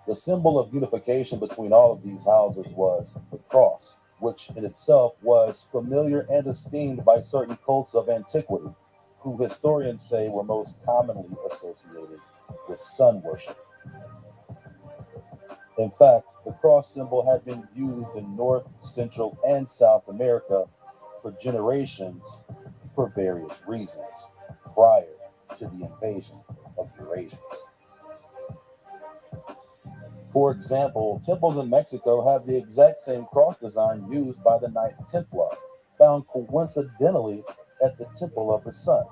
The symbol of unification between all of these houses was the cross, which in itself was familiar and esteemed by certain cults of antiquity, who historians say were most commonly associated with sun worship. In fact, the cross symbol had been used in North, Central, and South America for generations for various reasons prior to the invasion of Eurasia. For example, temples in Mexico have the exact same cross design used by the Knights Templar, found coincidentally at the Temple of the Sun.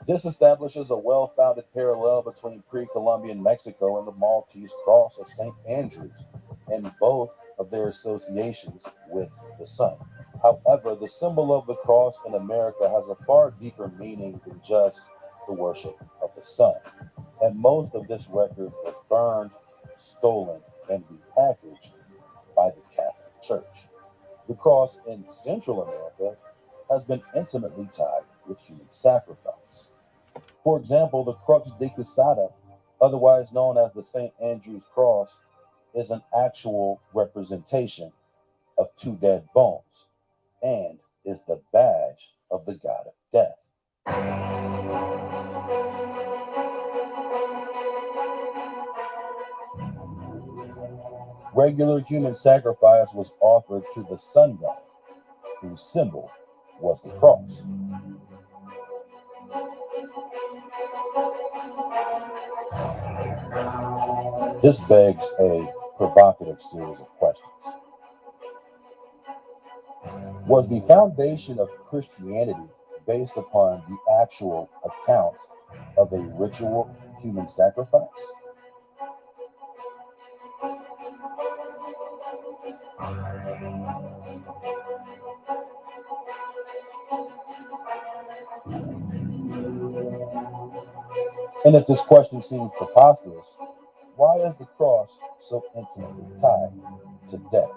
This establishes a well-founded parallel between pre-Columbian Mexico and the Maltese cross of St. Andrews, and both of their associations with the sun. However, the symbol of the cross in America has a far deeper meaning than just the worship of the sun. And most of this record was burned, stolen, and repackaged by the Catholic Church. The cross in Central America has been intimately tied with human sacrifice. For example, the Crux de Quesada, otherwise known as the St. Andrew's Cross, is an actual representation of two dead bones and is the badge of the god of death. Regular human sacrifice was offered to the sun god, whose symbol was the cross. This begs a provocative series of questions. Was the foundation of Christianity based upon the actual account of a ritual human sacrifice? And if this question seems preposterous, why is the cross so intimately tied to death?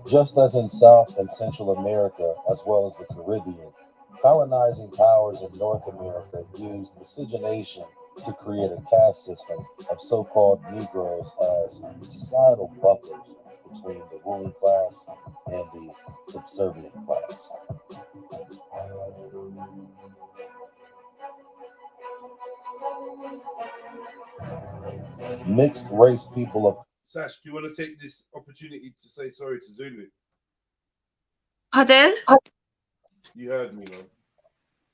Just as in South and Central America, as well as the Caribbean, colonizing powers in North America used miscegenation to create a caste system of so-called Negroes as societal buffers between the ruling class and the subservient class. Mixed race people of Sash, do you want to take this opportunity to say sorry to Zulu? Pardon? You heard me, man.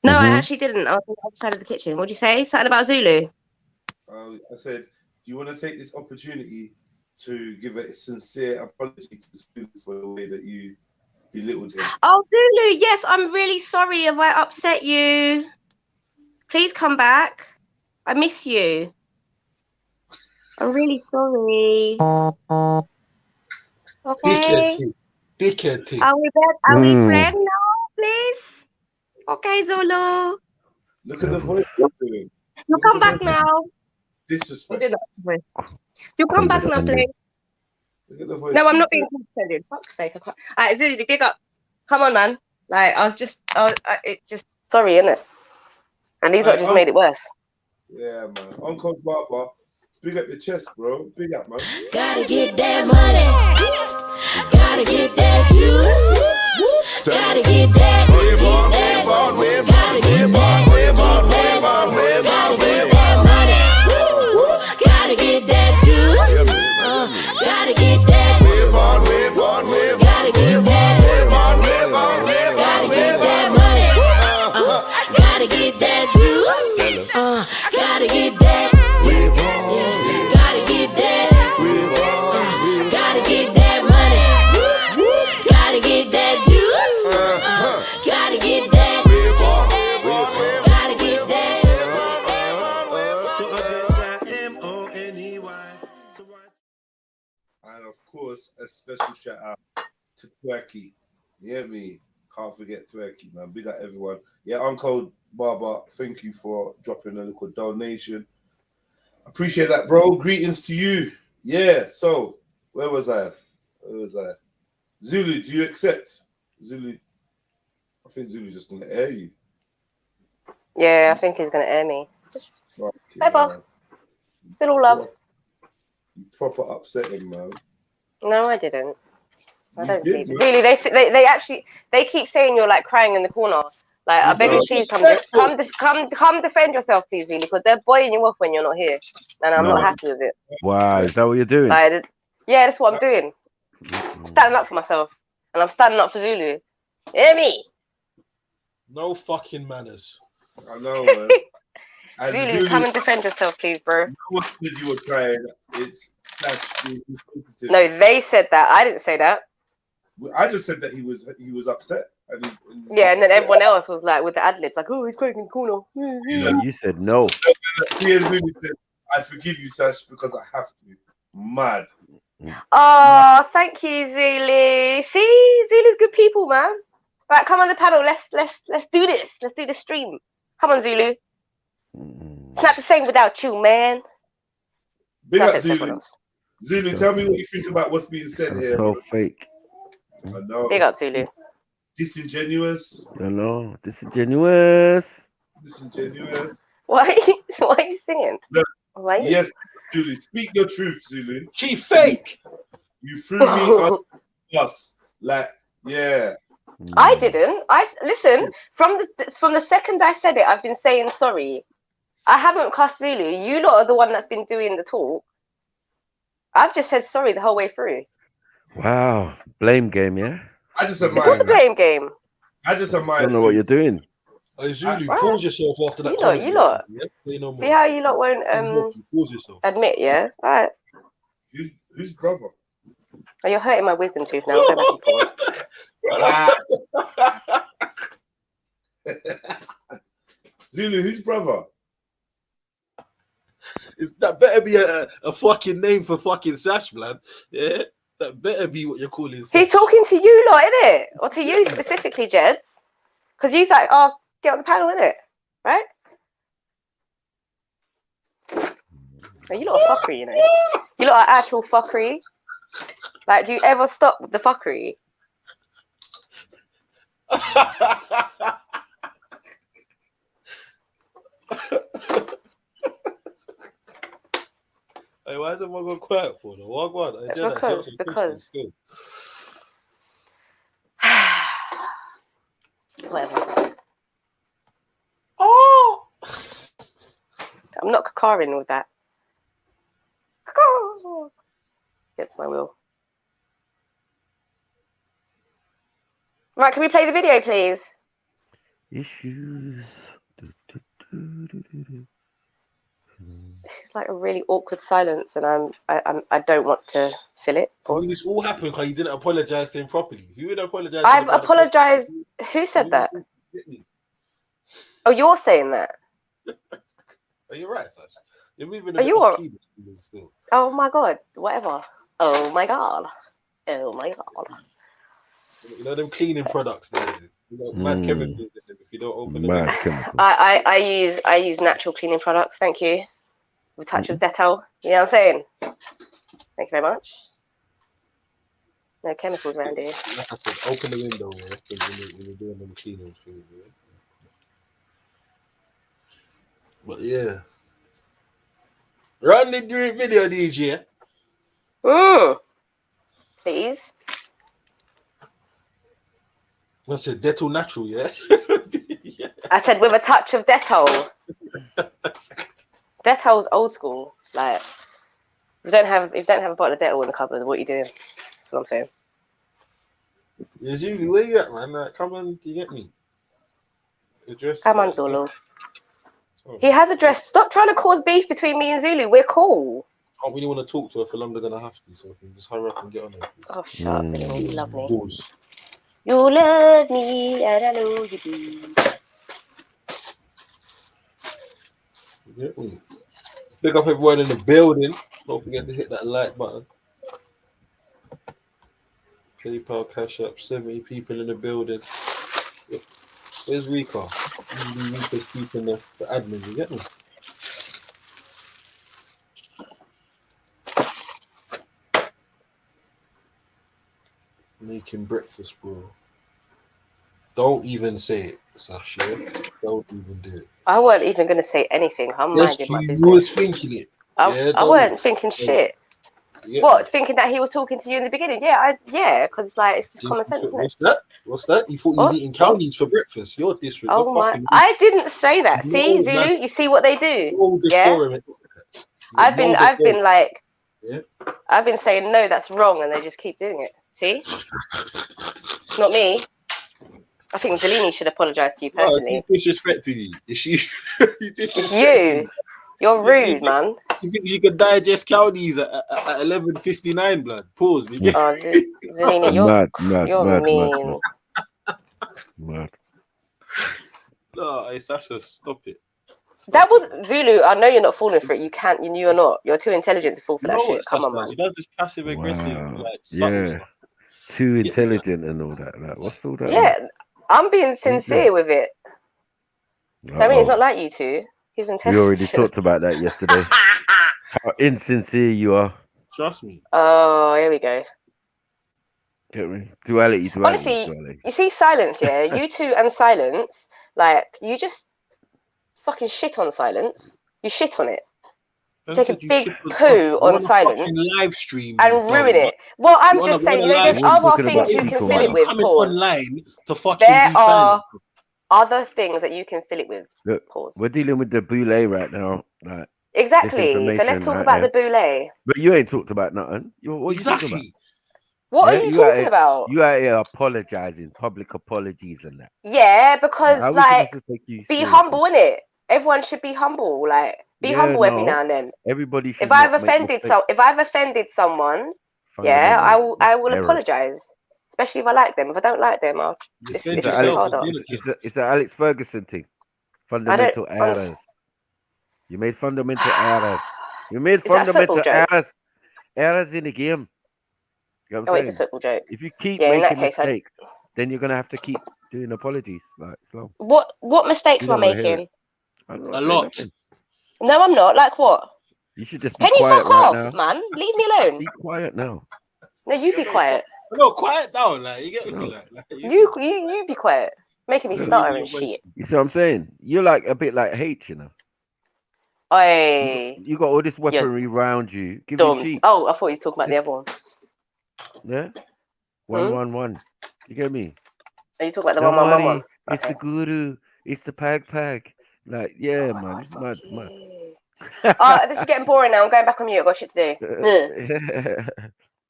No, I actually didn't. I was on the other side of the kitchen. What did you say? Something about Zulu? I said, do you want to take this opportunity to give a sincere apology to Zulu for the way that you belittled him? Oh, Zulu, yes, I'm really sorry if I upset you. Please come back. I miss you. I'm really sorry. Okay. Dickhead thing. Are we friends now, please? Okay, Zulu. Look at the voice. You come back now. Disrespect. You come back now, please. Look at the voice. No, I'm not being condescending. Fuck's sake, I can't. Alright, Zulu, big up. Come on, man. Like, sorry, innit? And these lot just made it worse. Yeah, man. Uncle Baba, big up your chest, bro. Big up, man. Gotta get that money. Gotta get that juice. Gotta get that. Gotta get that. Gotta get that money. Gotta get that juice. Gotta get that. Gotta get that. Gotta get that money. Gotta get that juice. Gotta get that. Gotta get that. Gotta get that money. Gotta get that juice. Gotta get that. Gotta get that. And of course, a special shout out to Twerky. You hear me? Can't forget Twerky, man. Big up everyone. Yeah, Uncle Baba, thank you for dropping a little donation. Appreciate that, bro. Greetings to you. Yeah, so where was I? Zulu, do you accept? Zulu, I think Zulu just gonna air you. Yeah, I think he's gonna air me. Just Fuck bye. Still all love. You proper upset him, man. No, I didn't. I You don't did, see. man. Really, they actually keep saying you're like crying in the corner. Like, I beg you, please come defend yourself, please, Zulu, because they're boying you off when you're not here, and I'm not happy with it. Wow, is that what you're doing? Like, yeah, that's what I'm doing. Standing up for myself, and I'm standing up for Zulu. Hear me? No fucking manners. I know, man. And Zulu, come and defend yourself, please, bro. No one said you were crying. It's No, they said that. I didn't say that. I just said that he was upset. Yeah, and then everyone else was like with the ad libs, like, oh, he's crying in the corner. No, you said no. I forgive you, Sash, because I have to. Mad. Oh, thank you, Zulu. See, Zulu's good people, man. Right, come on the panel. Let's do this. Let's do the stream. Come on, Zulu. It's not the same without you, man. Big up, Zulu. Zulu, tell me what you think about what's being said here. So bro. fake. I know. Big up, Zulu. Disingenuous. I know. Disingenuous. Disingenuous. Why are you singing? Look, why yes, Zulu. Speak your truth, Zulu. She fake. You threw me on the bus. Like, yeah. I didn't. Listen, from the second I said it, I've been saying sorry. I haven't cussed Zulu. You lot are the one that's been doing the talk. I've just said sorry the whole way through. Wow. Blame game, yeah? I just It's not the blame game. I just admire. I don't know what you're doing. Hey, Zulu, pause yourself after that. You lot. See how you lot won't pause yourself. admit, yeah? All right. Who's brother? Oh, you're hurting my wisdom tooth now. Go back and pause. Zulu, who's brother? That better be a fucking name for fucking Sash, man. Yeah, that better be what you're calling Sash. He's talking to you lot, innit? Or to you specifically, Jeds. Because he's like, oh, get on the panel, innit? Right? Oh, you lot are fuckery, you know. You lot are actual fuckery. Like, do you ever stop with the fuckery? Hey, why is everyone going quiet for though? What? Because. Whatever. Oh! I'm not cacaring with that. Gets my will. Right, can we play the video, please? Issues. This is like a really awkward silence, and I don't want to fill it. I mean, this all happened because you didn't apologize to him properly. If you would apologize, I've apologized. Who said that? Oh, you're saying that? Are you right, Sash? You're moving. Are you? Still. Oh my god! Whatever. Oh my god! Oh my god! You know them cleaning products. Mad chemicals. If you don't open them, I use natural cleaning products. Thank you. With a touch of Dettol. You know what I'm saying? Thank you very much. No chemicals around here. Like I said, open the window when you're doing them cleaning things. Yeah? But yeah. Run the great video, DJ. Please. I said Dettol natural, yeah? Yeah. I said with a touch of Dettol. Dettol's old school. Like, if you don't have a bottle of Dettol in the cupboard, what are you doing? That's what I'm saying. Yeah, Zulu, where you at, man? Like, come on, you get me? Come on, Zulu. He has a dress. Stop trying to cause beef between me and Zulu. We're cool. I don't really want to talk to her for longer than I have to, so if you just hurry up and get on it. Oh, shut up, Zulu. You love me. Pause. You love me, and I know you do. Yeah. Pick up everyone in the building. Don't forget to hit that like button. PayPal, Cash App, 70 people in the building. Where's Rika? Rika's keeping the admin, you get me? Making breakfast, bro. Don't even say it, Sasha. Don't even do it. I wasn't even going to say anything. I'm minding my business. You was thinking it. I weren't thinking shit. What, thinking that he was talking to you in the beginning? Yeah, because like it's just common sense, isn't it? What's that? You thought he was eating cownies for breakfast? You're disrespectful. Oh my! I didn't say that. See, Zulu, you see what they do? Yeah. I've been like, I've been saying no, that's wrong, and they just keep doing it. See? Not me. I think Zelini should apologise to you personally. He's disrespecting you. It's you. You're rude, man. You think you could digest cownies at 11:59, blood? Pause. Zelini, you're mean. Mad. No, it's Sasha. Stop it. That was Zulu. I know you're not falling for it. You can't. You're not. You're too intelligent to fall for that shit. Come on, man. She does this passive aggressive, like yeah, too intelligent and all that. Like, what's all that? Yeah, I'm being sincere with it. I mean, it's not like you two. He's intelligent. We already talked about that yesterday. How insincere you are. Trust me. Oh, here we go. Get me? Duality. Honestly, you see Silence, yeah? You two and Silence, like, you just fucking shit on Silence. You shit on it. Take a big poo on Silence live stream and ruin it. Well, I'm just saying, you know, there's other things you can fill it with. Online to fucking there are other things that you can fill it with. Look, we're dealing with the boule right now. Like, exactly. So let's talk about the boule. But you ain't talked about nothing. What are you talking about? What are you talking about? You out here apologizing, public apologies and that. Yeah, because like, be humble, innit? Everyone should be humble. Like, be humble every now and then. Everybody should. If I've offended someone, yeah, I will apologize. Especially if I like them. If I don't like them, I'll it's the Alex Ferguson thing. Fundamental errors. You made fundamental errors. You made fundamental errors in the game. You know what I'm saying? It's a football joke. If you keep making mistakes, then you're gonna have to keep doing apologies. Like slow. What mistakes am I making? A lot. No, I'm not. Like what? You should just be Can you quiet fuck right off, now. man? Leave me alone. Be quiet now. No, you be quiet. No, quiet down. Like you get me. Like you be quiet. Making me stutter and shit. You see what I'm saying? You're like a bit like H, you know. You got all this weaponry around you. Give me cheek. Oh, I thought you were talking about the other one. Yeah? 111. You get me? Are you talking about the 111? It's the guru. It's the pag. Like, yeah, man. It's mad. This is getting boring now. I'm going back on mute. I've got shit to do.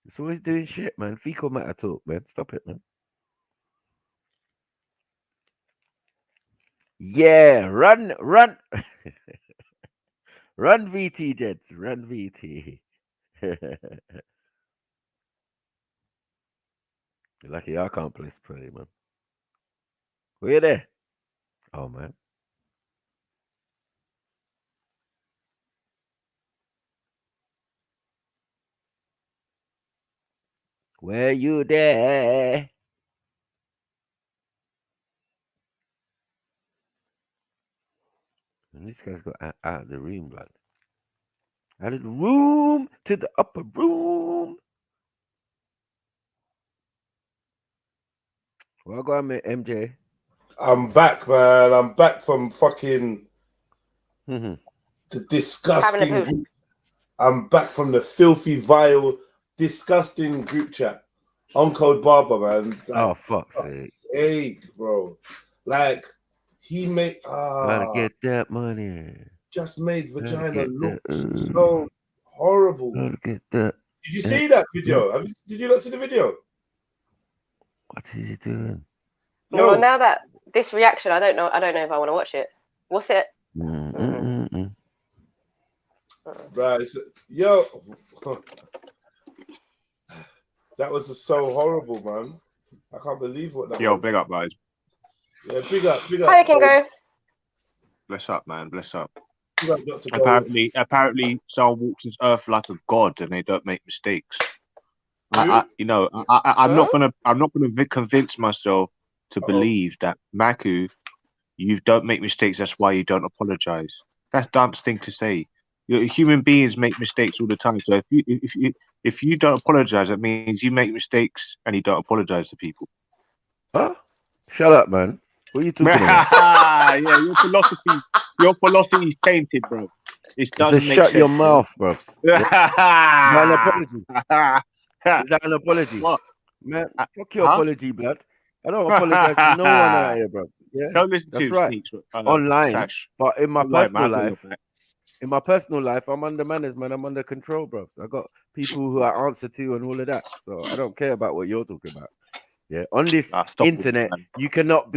It's always doing shit, man. Fecal matter talk, man. Stop it, man. Yeah, run. Run, VT, Jets. Run, VT. You're lucky I can't play, man. Were you there? Oh, man. Were you there? And this guy's got out of the room, blood. Out of the room to the upper room. Well, go on, MJ. I'm back, man. I'm back from fucking the disgusting. I'm back from the filthy, vile, disgusting group chat. Uncode Barber, man. Like, fuck's sake, bro. Like, he made. Gotta get that money. Just made vagina look so horrible. Gotta get that. Did you see that video? Did you not see the video? What is he doing? Well, now that this reaction, I don't know if I want to watch it. What's it? Right, yo, that was just so horrible, man. I can't believe what that was. Yo, big up, guys. Yeah, big up. Hi, Kingo. Bless up, man. Bless up. Apparently, someone walks this earth like a god, and they don't make mistakes. I'm not gonna convince myself to believe that Maku, you don't make mistakes. That's why you don't apologize. That's Dump's thing to say. Human beings make mistakes all the time. So if you don't apologize, that means you make mistakes and you don't apologize to people. Huh? Shut up, man. What are you talking about? Yeah, your philosophy is tainted, bro. It It doesn't says make shut sense. your mouth, bro. Yeah? Is that an apology? Is that an apology? What? Man, fuck your Huh? apology, blood. I don't apologize to no one out here, bro. Yeah, Don't listen to that's him right. speak, Online, Sash. but in my Don't worry, personal man, I got your life, back. I'm under manners, man. I'm under control, bro. I got people who I answer to and all of that. So I don't care about what you're talking about. Yeah, on this Nah, stop all internet, that, man. you cannot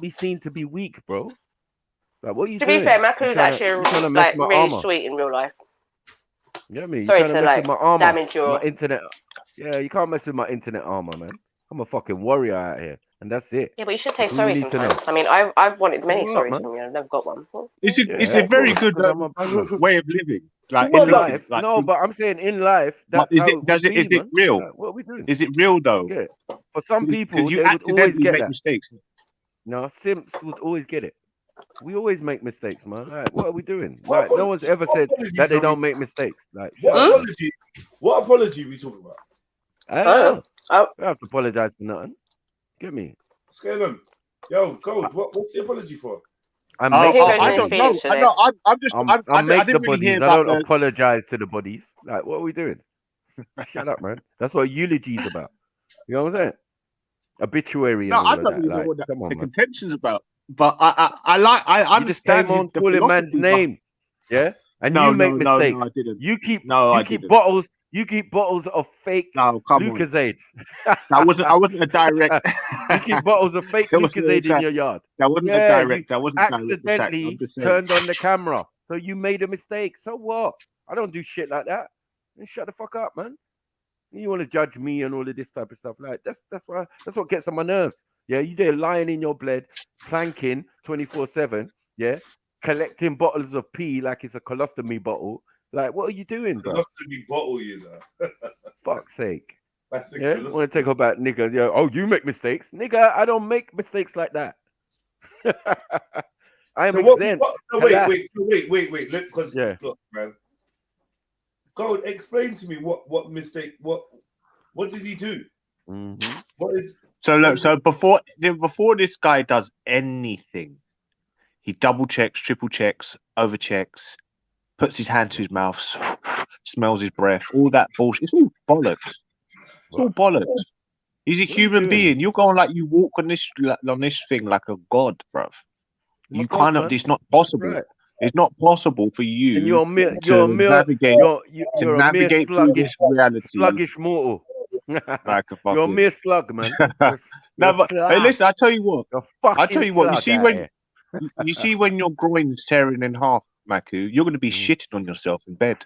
be seen to be weak, bro. Like, what are you To doing? be fair, You Maku's trying actually to mess like my really armor. sweet in real life. You know what I mean? You're Sorry trying to to mess with like my armor, damage my your. internet. Yeah, you can't mess with my internet armor, man. I'm a fucking warrior out here, and that's it. Yeah, but you should say That's all you sorry need to know. sometimes. I mean, I've wanted many What, sorries man? from you. I've never got one. It's Yeah, a of very course, good because I'm a bad man. way of living. Like In look, life, like, no, but I'm saying in life, but that's how it would be, is it man. real? Like, what are we doing? Is it real though? Yeah. For some people, Because you they would always accidentally get make that. mistakes. No, simps would always get it. We always make mistakes, man. Like, what are we doing? What Like, no one's ever said apologies that they are we- don't make mistakes. Like, What shut up, man. apology? What apology are we talking about? I Oh, don't oh, have to apologize for nothing. Get me. What's going on? Yo, Gold, what's the apology for? I So make here the goes in his I don't bodies. know. feelings today. I'm just. I I make the didn't really hear bodies. I about don't the. apologize to the bodies. Like, what are we doing? Shut up, man. That's what eulogy is about. You know what I'm saying? Obituary and No, all I of don't that. even know Like, what come on, the man. contention's about. But I You just understand came on the calling man's philosophy. name, yeah, and No, you make no, mistakes. I didn't. You keep No, I keep didn't. bottles. You keep bottles of fake No, come on. Lucozade. I wasn't a direct. You keep bottles of fake That wasn't a Lucozade in di- your yard. That wasn't a Yeah, you direct. That wasn't a direct attack. I'm accidentally just saying. turned on the camera, so you made a mistake. So what? I don't do shit like that. And shut the fuck up, man. You want to judge me and all of this type of stuff? Like that's what gets on my nerves. Yeah, you there lying in your bed, planking 24/7. Yeah, collecting bottles of pee like it's a colostomy bottle. Like, what are you doing, bro? Colostomy bottle, you know. Fuck's sake. That's a Yeah, colostomy. want to take about nigga? Yeah, oh, you make mistakes, nigga. I don't make mistakes like that. I am So what? exempt. No, wait. Because Yeah. look, man. Gold, explain to me what mistake? What did he do? Mm-hmm. What is? So look, so before this guy does anything, he double checks, triple checks, over checks, puts his hand to his mouth, smells his breath, all that bullshit. It's all bollocks. It's all bollocks. He's a human being. You're going like you walk on this thing like a god, bruv. You kind of. It's not possible. Right. It's not possible for you And you're a mere navigate through this reality. sluggish mortal. Like a You're a fucking... mere slug, man. No, but hey, listen, I tell you what. I tell you what. You see when your groin is tearing in half, Maku, you're going to be shitting on yourself in bed.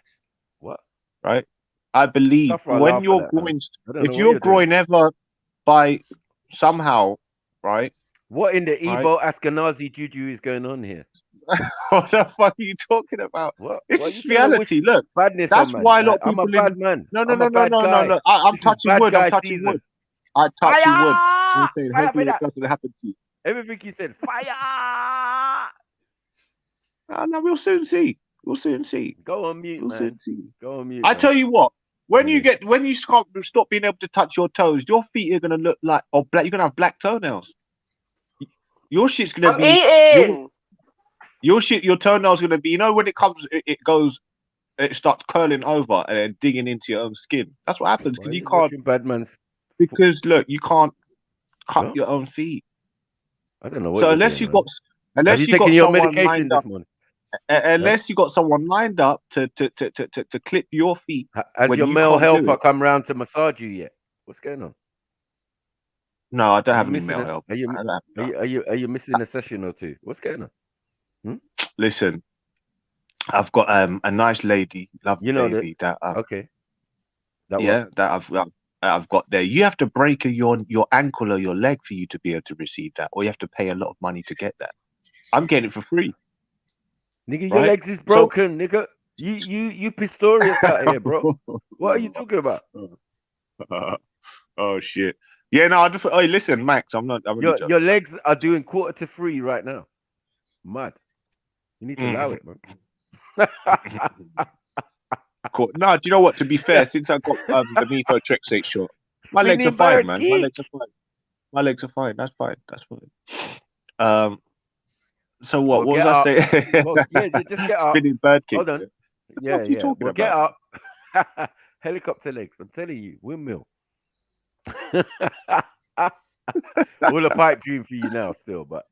What? Right? I believe when your groin, if your groin ever by somehow, right? What in the Igbo Ashkenazi juju is going on here? What the fuck are you talking about? What? This is reality. Look, badness that's why a lot of I'm people a bad man. No. Guy. I'm touching wood. I'm touching wood. I'm touching wood. I'm saying, hopefully it doesn't happen to you. Everything you said, fire. No, we'll soon see. We'll soon see. Go on mute, man. Soon see. Go on mute. I tell you what. When you stop being able to touch your toes, your feet are gonna look like black. You're gonna have black toenails. Your shit's gonna be eating. Your toenails gonna be. You know when it starts curling over and then digging into your own skin. That's what happens because you can't. Badman's. Because look, you can't cut your own feet. I don't know. What so unless you got your medication this morning. Unless you got someone lined up to clip your feet. Has your male helper come round to massage you yet? What's going on? No, I don't have any male help. Are you missing a session or two? What's going on? Listen, I've got a nice lady, lovely lady that I've got there. You have to break your ankle or your leg for you to be able to receive that, or you have to pay a lot of money to get that. I'm getting it for free. Nigga, your legs is broken, nigga. You Pistorius out here, bro. What are you talking about? Oh shit. Yeah, no. Hey, listen, Max. I'm not. Your legs are doing 2:45 right now. Mad. You need to allow it, man. Cool. No, do you know what? To be fair, since I got the Mepo Trexate shot, my legs are fine, man. My legs are fine. That's fine. So what? Well, What was get I up. saying? Well, yeah, just get up. Spinning bird kick. Hold on. What the Yeah, fuck are you yeah. talking Well, get about? up. Helicopter legs. I'm telling you, windmill. All a pipe dream for you now, still. But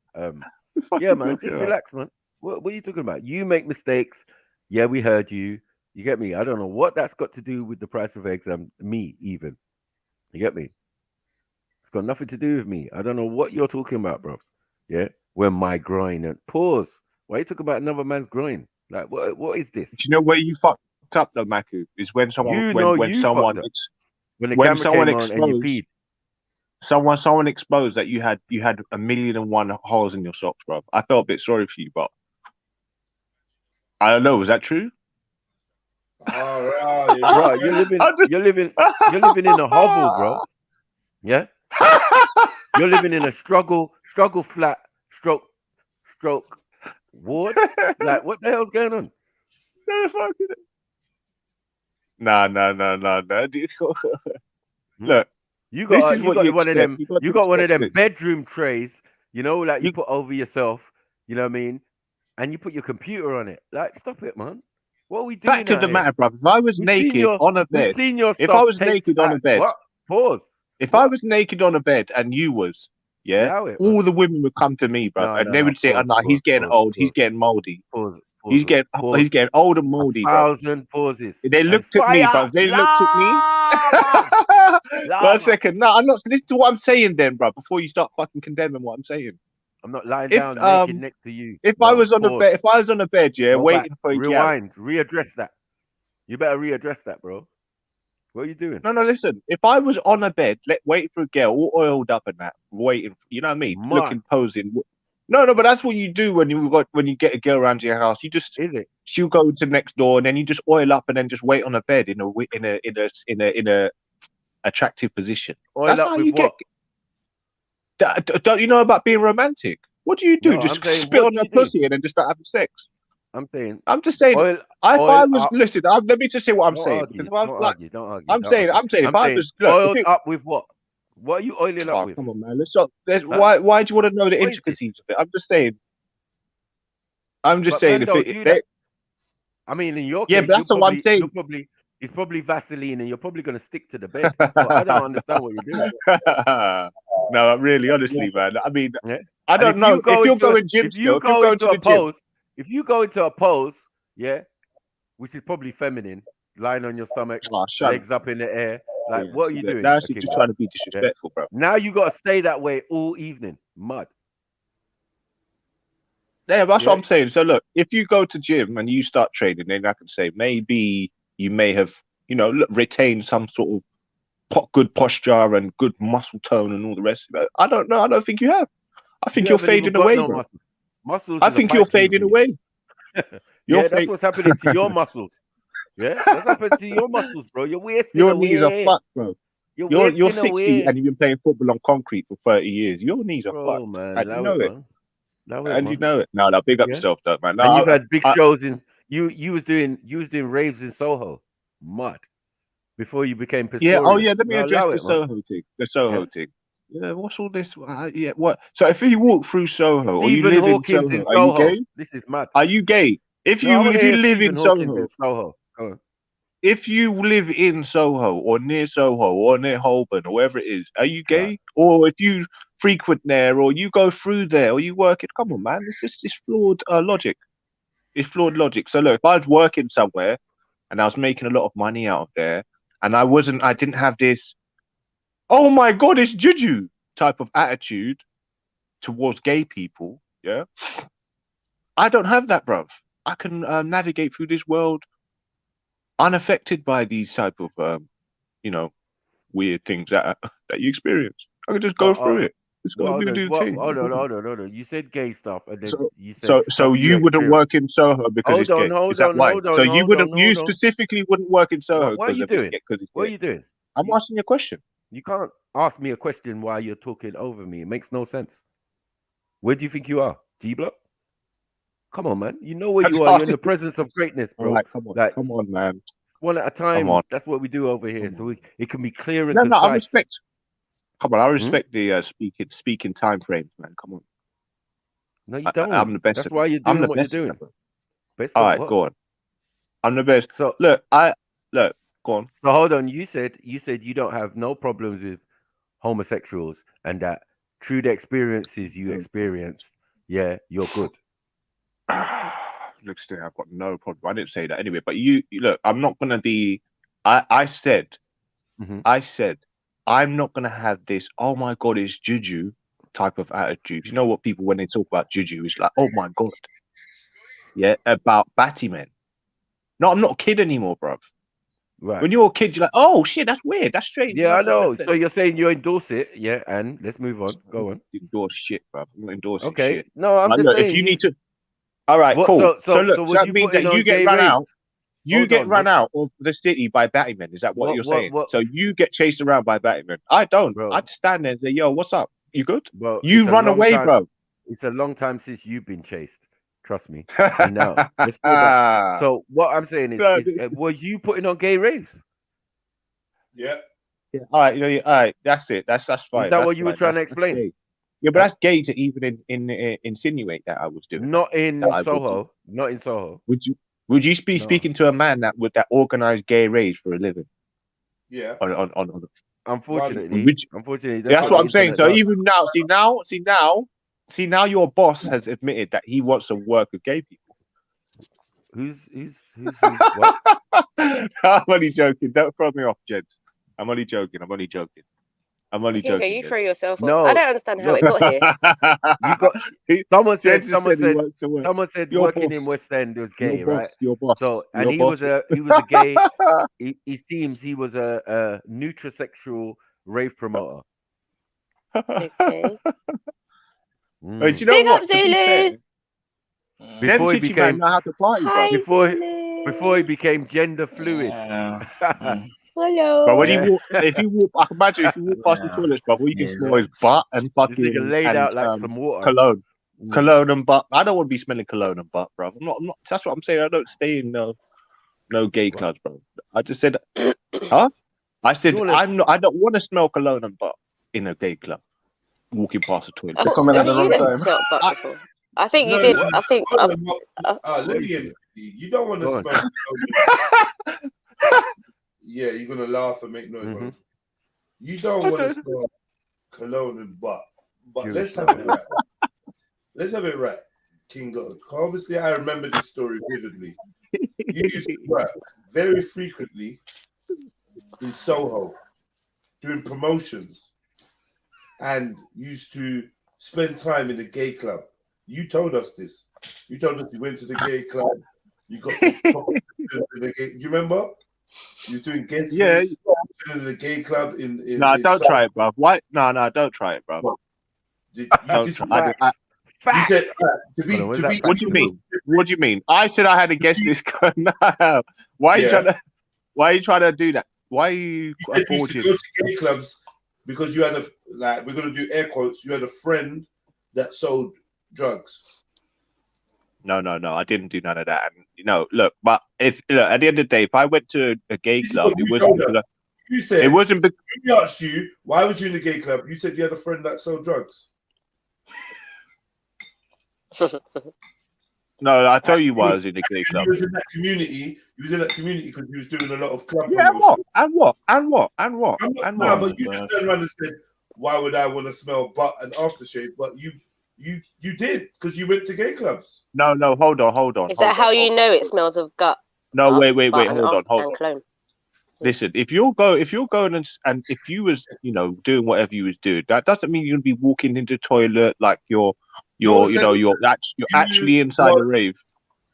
yeah, man, just relax, man. What are you talking about? You make mistakes. Yeah, we heard you. You get me? I don't know what that's got to do with the price of eggs and me, even. You get me? It's got nothing to do with me. I don't know what you're talking about, bro. Yeah, when my groin and pause. Why you talking about another man's groin? Like, what is this? Do you know where you fucked up though, Maku? Is when someone You know when you someone fucked up. When the when camera someone came on and you exposed peed. someone exposed that you had 1,000,001 holes in your socks, bro. I felt a bit sorry for you, but I don't know. Was that true? All right, Bro, you're living in a hovel, bro. Yeah, you're living in a struggle flat stroke ward. Like, what the hell's going on? No, fucking. Nah. Dude. Look, You this got is what you one of expect. them. got You to got one of expect them this. bedroom trays. You know, like you put over yourself. You know what I mean? And you put your computer on it. Like, stop it, man. What are we doing Fact of out the here? matter, brother. If I was naked on a We've bed, seen your if I stuff was taped naked on a at bed, what? Pause. if I was naked on a bed and you was, yeah, Allow it, all the women would come to me, bro, and they would say, "Oh Pause, no, he's getting pause, old. He's pause, getting moldy. pause, He's pause, pause. getting old and moldy, bro." 1,000 pauses. They And looked at me, fire! but they looked at me. Lava! 1 Lava! second, no, I'm not. Listen to what I'm saying, then, bro. Before you start fucking condemning what I'm saying. I'm not lying If down naked next to you. if No, I was on a pause. bed, yeah, Go waiting back. for a gal. Rewind. Readdress that. You better readdress that, bro. What are you doing? No, listen. If I was on a bed, waiting for a girl, all oiled up and that, waiting, you know what I mean, Mad. looking, posing. No, but that's what you do when you get a girl around to your house. You just she'll go to next door and then you just oil up and then just wait on a bed in a attractive position. Oil That's up how with you what? Don't you know about being romantic? What do you do? No, Just I'm saying, spit what on do her you do? pussy and then just start having sex? I'm just saying. Oil If I was up. listen, let me just say what I'm Don't saying. argue. Because if I was like, Don't argue. I'm saying, if I was oiled up with what? What are you oiling up with? Come on, man. Why do you want to know the intricacies of it? I'm just saying. But man, don't do that. I mean, in your case, but that's what I'm saying. It's probably Vaseline, and you're probably going to stick to the bed. So I don't understand what you're doing. No, really, honestly, man. I mean, yeah. I don't know if you're going gym if you go into a pose, yeah, which is probably feminine, lying on your stomach, legs up in the air. Like, what are you doing? Now she's just trying to be disrespectful, bro. Now you got to stay that way all evening. Mud. Yeah, that's what I'm saying. So look, if you go to gym and you start training, then I can say maybe you may have, retained some sort of good posture and good muscle tone and all the rest of it. I don't know. I don't think you have. I think you're fading away, bro. Muscles I think you're fading away. That's what's happening to your muscles. Yeah, that's happening to your muscles, bro. You're wasting your away. Knees are fucked, bro. You're 60 away. and you've been playing football on concrete for 30 years. Your knees are fucked. Man, and you know it. Man. You know it. No, big up yourself, though, man. No, and you've had big shows in you was doing raves in Soho, mud, before you became Pistorius. Let me address the Soho thing. The Soho thing. Yeah, what's all this? What? So if you walk through Soho or you live Hawkins in Soho, are you gay? This is mad. Are you gay? If you live in Soho, if you live in Soho or near Soho or near Holborn or wherever it is, are you gay? Or if you frequent there or you go through there or you work it, come on, man, it's flawed logic. It's flawed logic. So look, if I was working somewhere and I was making a lot of money out of there and I didn't have this, oh my God, it's juju type of attitude towards gay people, yeah, I don't have that, bruv. I can navigate through this world unaffected by these type of, weird things that you experience. I can just go through it. Just go do the thing. Hold on. You said gay stuff, and then you said so you wouldn't work in Soho because it's gay. Is that why? So you wouldn't. You specifically wouldn't work in Soho because it's gay. What are you doing? I'm asking you a question. You can't ask me a question while you're talking over me. It makes no sense. Where do you think you are, G Block? Come on, man. You know where you are. You're in the presence of greatness, bro. Right, come on, man. One at a time. That's what we do over here, so it can be clear and concise. No, I respect. Come on, I respect the speaking time frames, man. Come on. No, you don't. I'm the best. That's at why it. you're I'm doing the what you're best. at doing. it. Best All of right, what? go on. I'm the best. So Look, go on. So hold on. You said you don't have no problems with homosexuals, and that through the experiences you experienced, yeah, you're good. Look, still, I've got no problem. I didn't say that anyway. But you look, I'm not gonna be. I said, I'm not gonna have this. Oh my God, it's juju type of attitude. You know what people when they talk about juju is like, oh my God, yeah, about batty men. No, I'm not a kid anymore, bruv. Right. When you're a kid, you're like, oh shit, that's weird, that's strange. Yeah, I know. So you're saying you endorse it, yeah? And let's move on. Go on. Endorse shit, bruv. I'm not endorsing Okay. shit. No, I'm Like, just look, saying. if you need to, all right, What, cool. so look, was that you means putting that you on get gay run raves? out. You Hold get on, run out of the city by batty men. Is that what you're saying? So you get chased around by batty men. I don't. Bro. I just stand there and say, yo, what's up? You good? Bro, You run away, bro. It's a long time since you've been chased. Trust me. You know. Let's go back. So what I'm saying is were you putting on gay raves? Yeah. Yeah. All right. All right. That's it. That's fine. Is that that's what you were fine. trying to That's explain? gay. Yeah, but that's gay to even insinuate that I was doing. Not in that Soho. Not in Soho. Would you be speaking to a man that organized gay raves for a living? Yeah. On Unfortunately, that's what I'm saying. So even now, see now, your boss has admitted that he wants to work with gay people. Who's what? I'm only joking. Don't throw me off, gents. I'm only joking. Okay, you throw yourself off. No, I don't understand how it got here. You got someone said Your working boss. in West End was gay, Your boss, right? your boss. So and Your he boss. was a gay. He seems he was a nutrasexual rave promoter. Okay. But you know Big what? up, Zulu. Before he became know how to party, Hi, before he became gender fluid. Hello. But when if you walk, I can imagine if you walk past the toilets, bro, all you can smell is butt and fucking This nigga laid out like some water. Cologne and butt. I don't want to be smelling cologne and butt, bro. I'm not. That's what I'm saying. I don't stay in no gay clubs, bro. I just said, huh? I said I don't want to smell cologne and butt in a gay club. Walking past the toilet. You didn't smell butt before. I think you did. I think. Let me in. You don't want to smell. Yeah, you're gonna laugh and make noise. You don't want to smell cologne and butt. But let's have it right. Let's have it right, King God. Obviously, I remember this story vividly. You used to work very frequently in Soho doing promotions and used to spend time in the gay club. You told us this. You told us you went to the gay club. You got the gay. Do you remember? You was doing guest lists in the gay club in don't try it, bro. Why? No, don't try it, bro. You said What do you mean? What do you mean? I said I had a guest list. Why are you trying to do that? Why are you used to go to gay clubs because you had we're gonna do air quotes. You had a friend that sold drugs. No, I didn't do none of that. And look, but at the end of the day, if I went to a gay club, it wasn't. You said it wasn't. We asked you why was you in the gay club. You said you had a friend that sold drugs. No, I tell you why I was in the gay club. You was in that community. You was in that community because you was doing a lot of club promotion. And what? No, but you just turned around and said, "Why would I want to smell butt and aftershave?" But you did because you went to gay clubs. No, hold on. Is that how you know it smells of gut? No, wait, hold on. Cologne. Listen, if you're going and if you was doing whatever you was doing, that doesn't mean you're gonna be walking into the toilet like you're actually inside the rave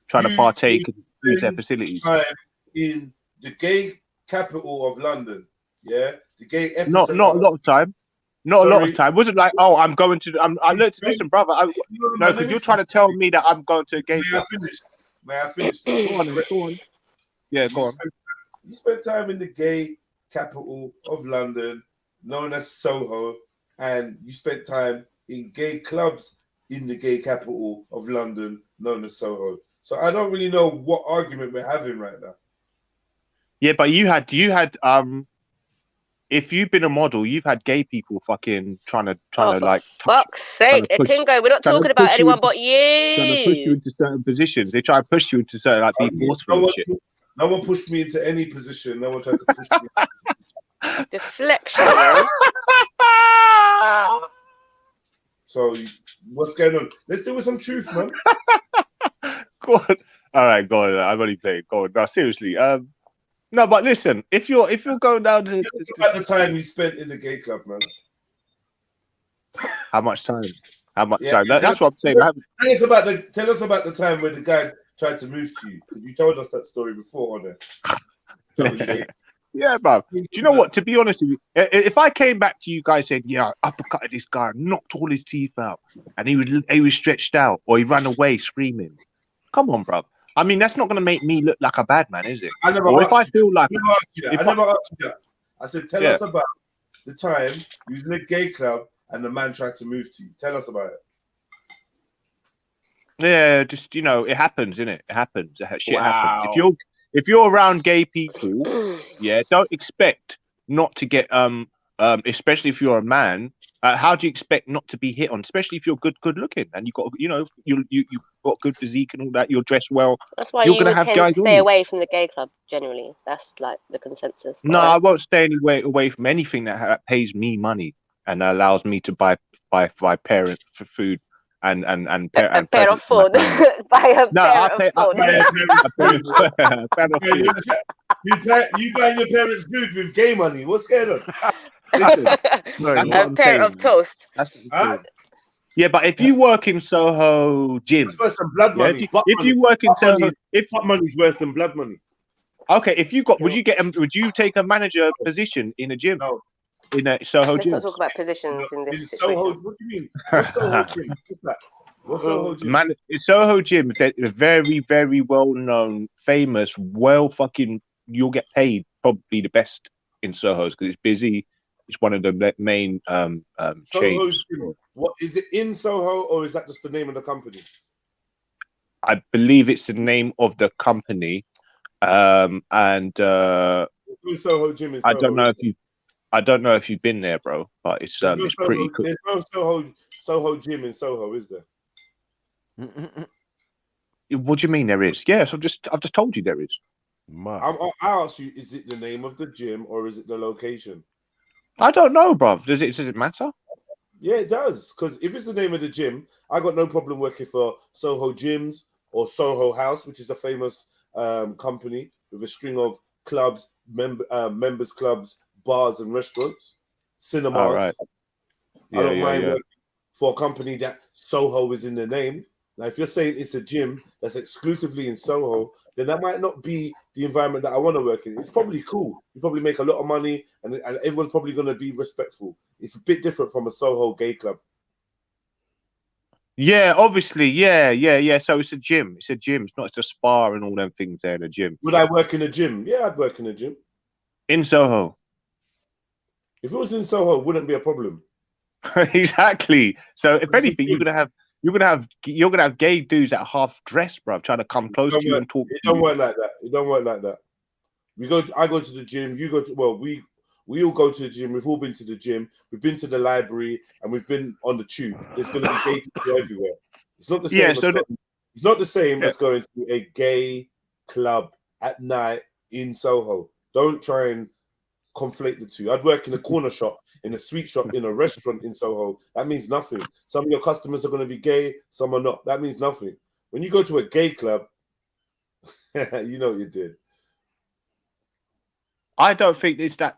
trying to partake and use their facilities. In the gay capital of London, yeah, the gay epicenter. Not a lot of time. Not a lot of time. It wasn't like, oh, I'm going to. I learned to listen, brother. No, because you're trying to tell me that I'm going to a gay club. May I finish? Go on. Yeah, go on. You spent time in the gay capital of London, known as Soho, and you spent time in gay clubs in the gay capital of London, known as Soho. So I don't really know what argument we're having right now. Yeah, but you had if you've been a model, you've had gay people fucking trying to For like fuck's sake, push- Kingo, we're not trying to talking about push you anyone into- but trying to push you you. into certain positions. They try to push you into certain like be forceful and shit. No one pushed me into any position. No one tried to push me. Deflection, man. So what's going on? Let's deal with some truth, man. Go on. All right, go on. I'm only playing. Go on. No, seriously. No, but listen, if you're going down to It's about the time you spent in the gay club, man. how much time? How much Yeah, time? That's what I'm saying. Tell us about the time when the guy tried to move to you. You told us that story before on it. Yeah, bro. Do you know what? To be honest with you, if I came back to you guys saying, "Yeah, I uppercutted this guy, knocked all his teeth out, and he was stretched out, or he ran away screaming," come on, bro. I mean, that's not going to make me look like a bad man, is it? I never or asked if I you feel like I never asked you that. I said, tell us about the time you was in a gay club and the man tried to move to you. Tell us about it. Yeah, just it happens, innit? It happens. Shit happens. If you're around gay people, yeah, don't expect not to get especially if you're a man. How do you expect not to be hit on? Especially if you're good looking and you got you got good physique and all that. You're dressed well. That's why you're you gonna would have tend guys to on stay you. away from the gay club. Generally, that's like the consensus. No, I won't stay away from anything that pays me money and allows me to buy parents for food and a pair of food. Buy a pair of food. You buying your parents' food with gay money? What's going on? Listen, a pair of toast. Yeah, but if you work in Soho gym, it's worse than blood money. If you work in Soho, blood money is worse than blood money. Okay, would you take a manager position in a gym? No. In a Soho Let's gym? not talk about positions in this in situation. Soho, what do you mean? What's Soho gym? What's that? What's Soho gym? Soho gym is a very, very well-known, famous, you'll get paid probably the best in Soho's because it's busy. It's one of the main chains. Gym. What is it in Soho, or is that just the name of the company? I believe it's the name of the company. Soho Gym in Soho. I don't know if you've been there, bro, but it's pretty cool. There's no Soho Gym in Soho, is there? What do you mean there is? Yes, I've just told you there is. I asked you, is it the name of the gym or is it the location? I don't know, bro. Does it matter? Yeah, it does. Because if it's the name of the gym, I got no problem working for Soho Gyms or Soho House, which is a famous company with a string of clubs, members clubs, bars and restaurants, cinemas. All right. I don't mind working for a company that Soho is in the name. Now, if you're saying it's a gym that's exclusively in Soho, then that might not be the environment that I want to work in. It's probably cool. You probably make a lot of money and everyone's probably going to be respectful. It's a bit different from a Soho gay club. Yeah, obviously. Yeah. So it's a gym. It's a gym. It's not just a spa and all them things there in a gym. Would I work in a gym? Yeah, I'd work in a gym. In Soho. If it was in Soho, it wouldn't be a problem. Exactly. So if anything, you're gonna have gay dudes that are half dressed, bro, trying to come close to you and talk. It don't work like that. It don't work like that. I go to the gym. You go to we all go to the gym. We've all been to the gym. We've been to the library, and we've been on the tube. There's going to be gay people everywhere. It's not the same. It's not the same as going to a gay club at night in Soho. Don't try and conflate the two. I'd work in a corner shop, in a sweet shop, in a restaurant in Soho. That means nothing. Some of your customers are going to be gay, some are not. That means nothing. When you go to a gay club, you know what you did. I don't think it's that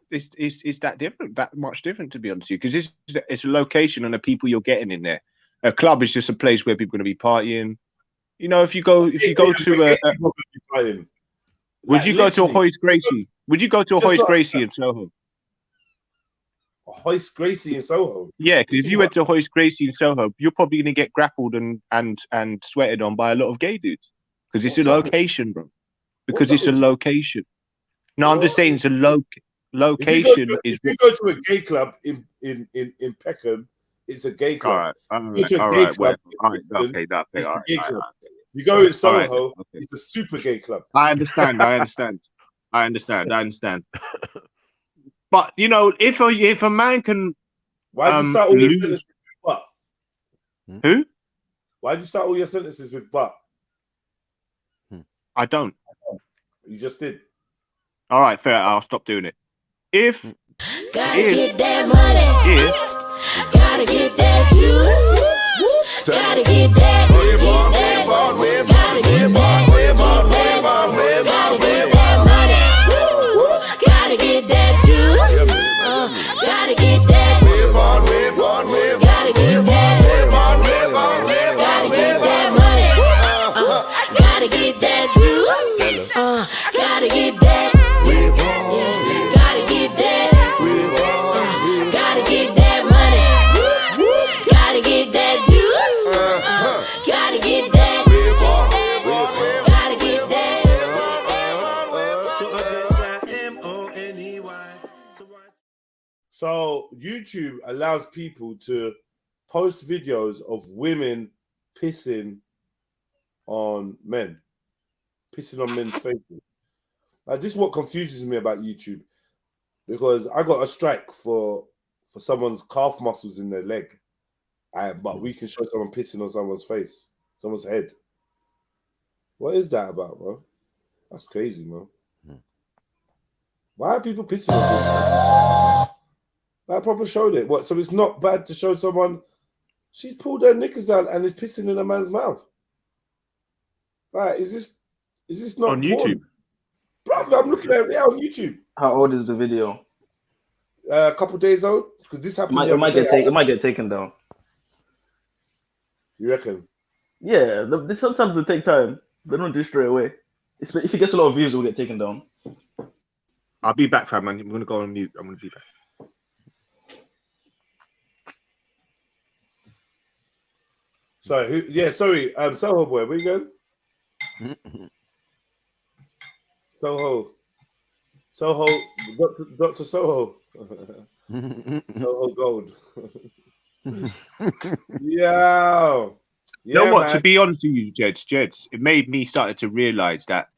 different, that much different, to be honest with you, because it's a location and the people you're getting in there. A club is just a place where people are going to be partying. You know, if you go to would you go to a Hoist Gracie? Would you go to a Hoist Gracie in Soho? A Hoist Gracie in Soho? Yeah, because if you went to Hoist Gracie in Soho, you're probably going to get grappled and sweated on by a lot of gay dudes because it's a location, bro. Because it's a location. No, I'm just saying it's a location. If you go to a gay club in Peckham, it's a gay club. All right. You go in Soho, it's a super gay club. I understand. But you know, if a man can, Why did you start all your lose, sentences with but? who? Why did you start all your sentences with but? I don't. You just did. All right, fair. I'll stop doing it. If Get that money. Gotta get that juice. Gotta get that. Gotta get that. Money. Gotta get that juice. Gotta get that. Gotta get that. Gotta get that money. Gotta get that juice. Gotta get that. Gotta get that. Gotta get that money. Gotta get that juice. Gotta get that. Gotta get that. So YouTube allows people to post videos of women pissing on men, pissing on men's faces. Like, this is what confuses me about YouTube, because I got a strike for someone's calf muscles in their leg, but we can show someone pissing on someone's face, someone's head. What is that about, bro? That's crazy, man. Why are people pissing on this? I proper showed it. What? So it's not bad to show someone she's pulled her knickers down and is pissing in a man's mouth. Right? Is this not on porn? YouTube? Bro, I'm looking at it on YouTube. How old is the video? A couple days old, because this happened. It might get taken down. You reckon? Yeah, sometimes they take time. They don't do it straight away. If it gets a lot of views, it will get taken down. I'll be back, fam. I'm gonna go on mute. I'm gonna be back. Sorry, sorry. Soho boy, where you going? Soho, Dr. Soho. Soho Gold. Yeah. You know what? Man. To be honest with you, Jeds, it made me started to realize that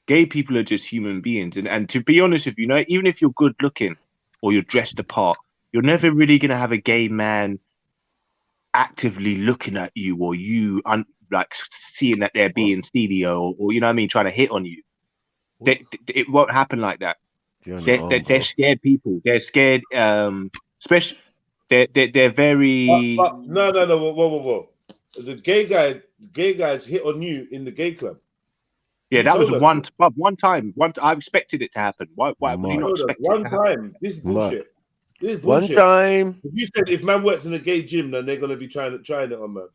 gay people are just human beings. And to be honest with you, even if you're good looking or you're dressed apart, you're never really going to have a gay man actively looking at you, or you like seeing that they're being steely, or you know what I mean, trying to hit on you. It won't happen like that. They're scared people. They're scared, especially they're very. No. Whoa. The gay guys hit on you in the gay club. Yeah, that was one time. I expected it to happen. Why would you not expect one it to time? happen? This is bullshit. This is One bullshit. time. If you said if man works in a gay gym, then they're gonna be trying it on man.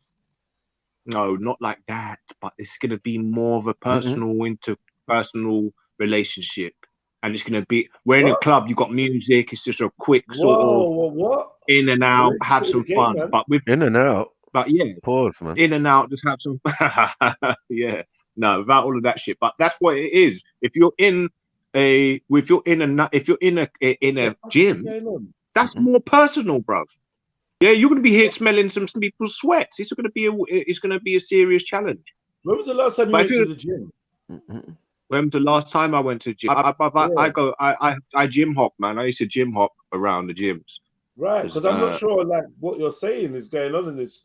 No, not like that. But it's gonna be more of a personal interpersonal relationship, and it's gonna be we're in a club. You got music. It's just a quick sort of in and out, have some fun. Man. But with in and out. But yeah, pause, man. In and out, just have some. Yeah, no, without all of that shit. But that's what it is. If you're in a gym, that's more personal, bro. Yeah, you're gonna be here smelling some people's sweats. It's gonna be a serious challenge. When was the last time you went to the gym? When was the last time I went to the gym? I gym hop, man. I used to gym hop around the gyms. Right, because I'm not sure like what you're saying is going on in this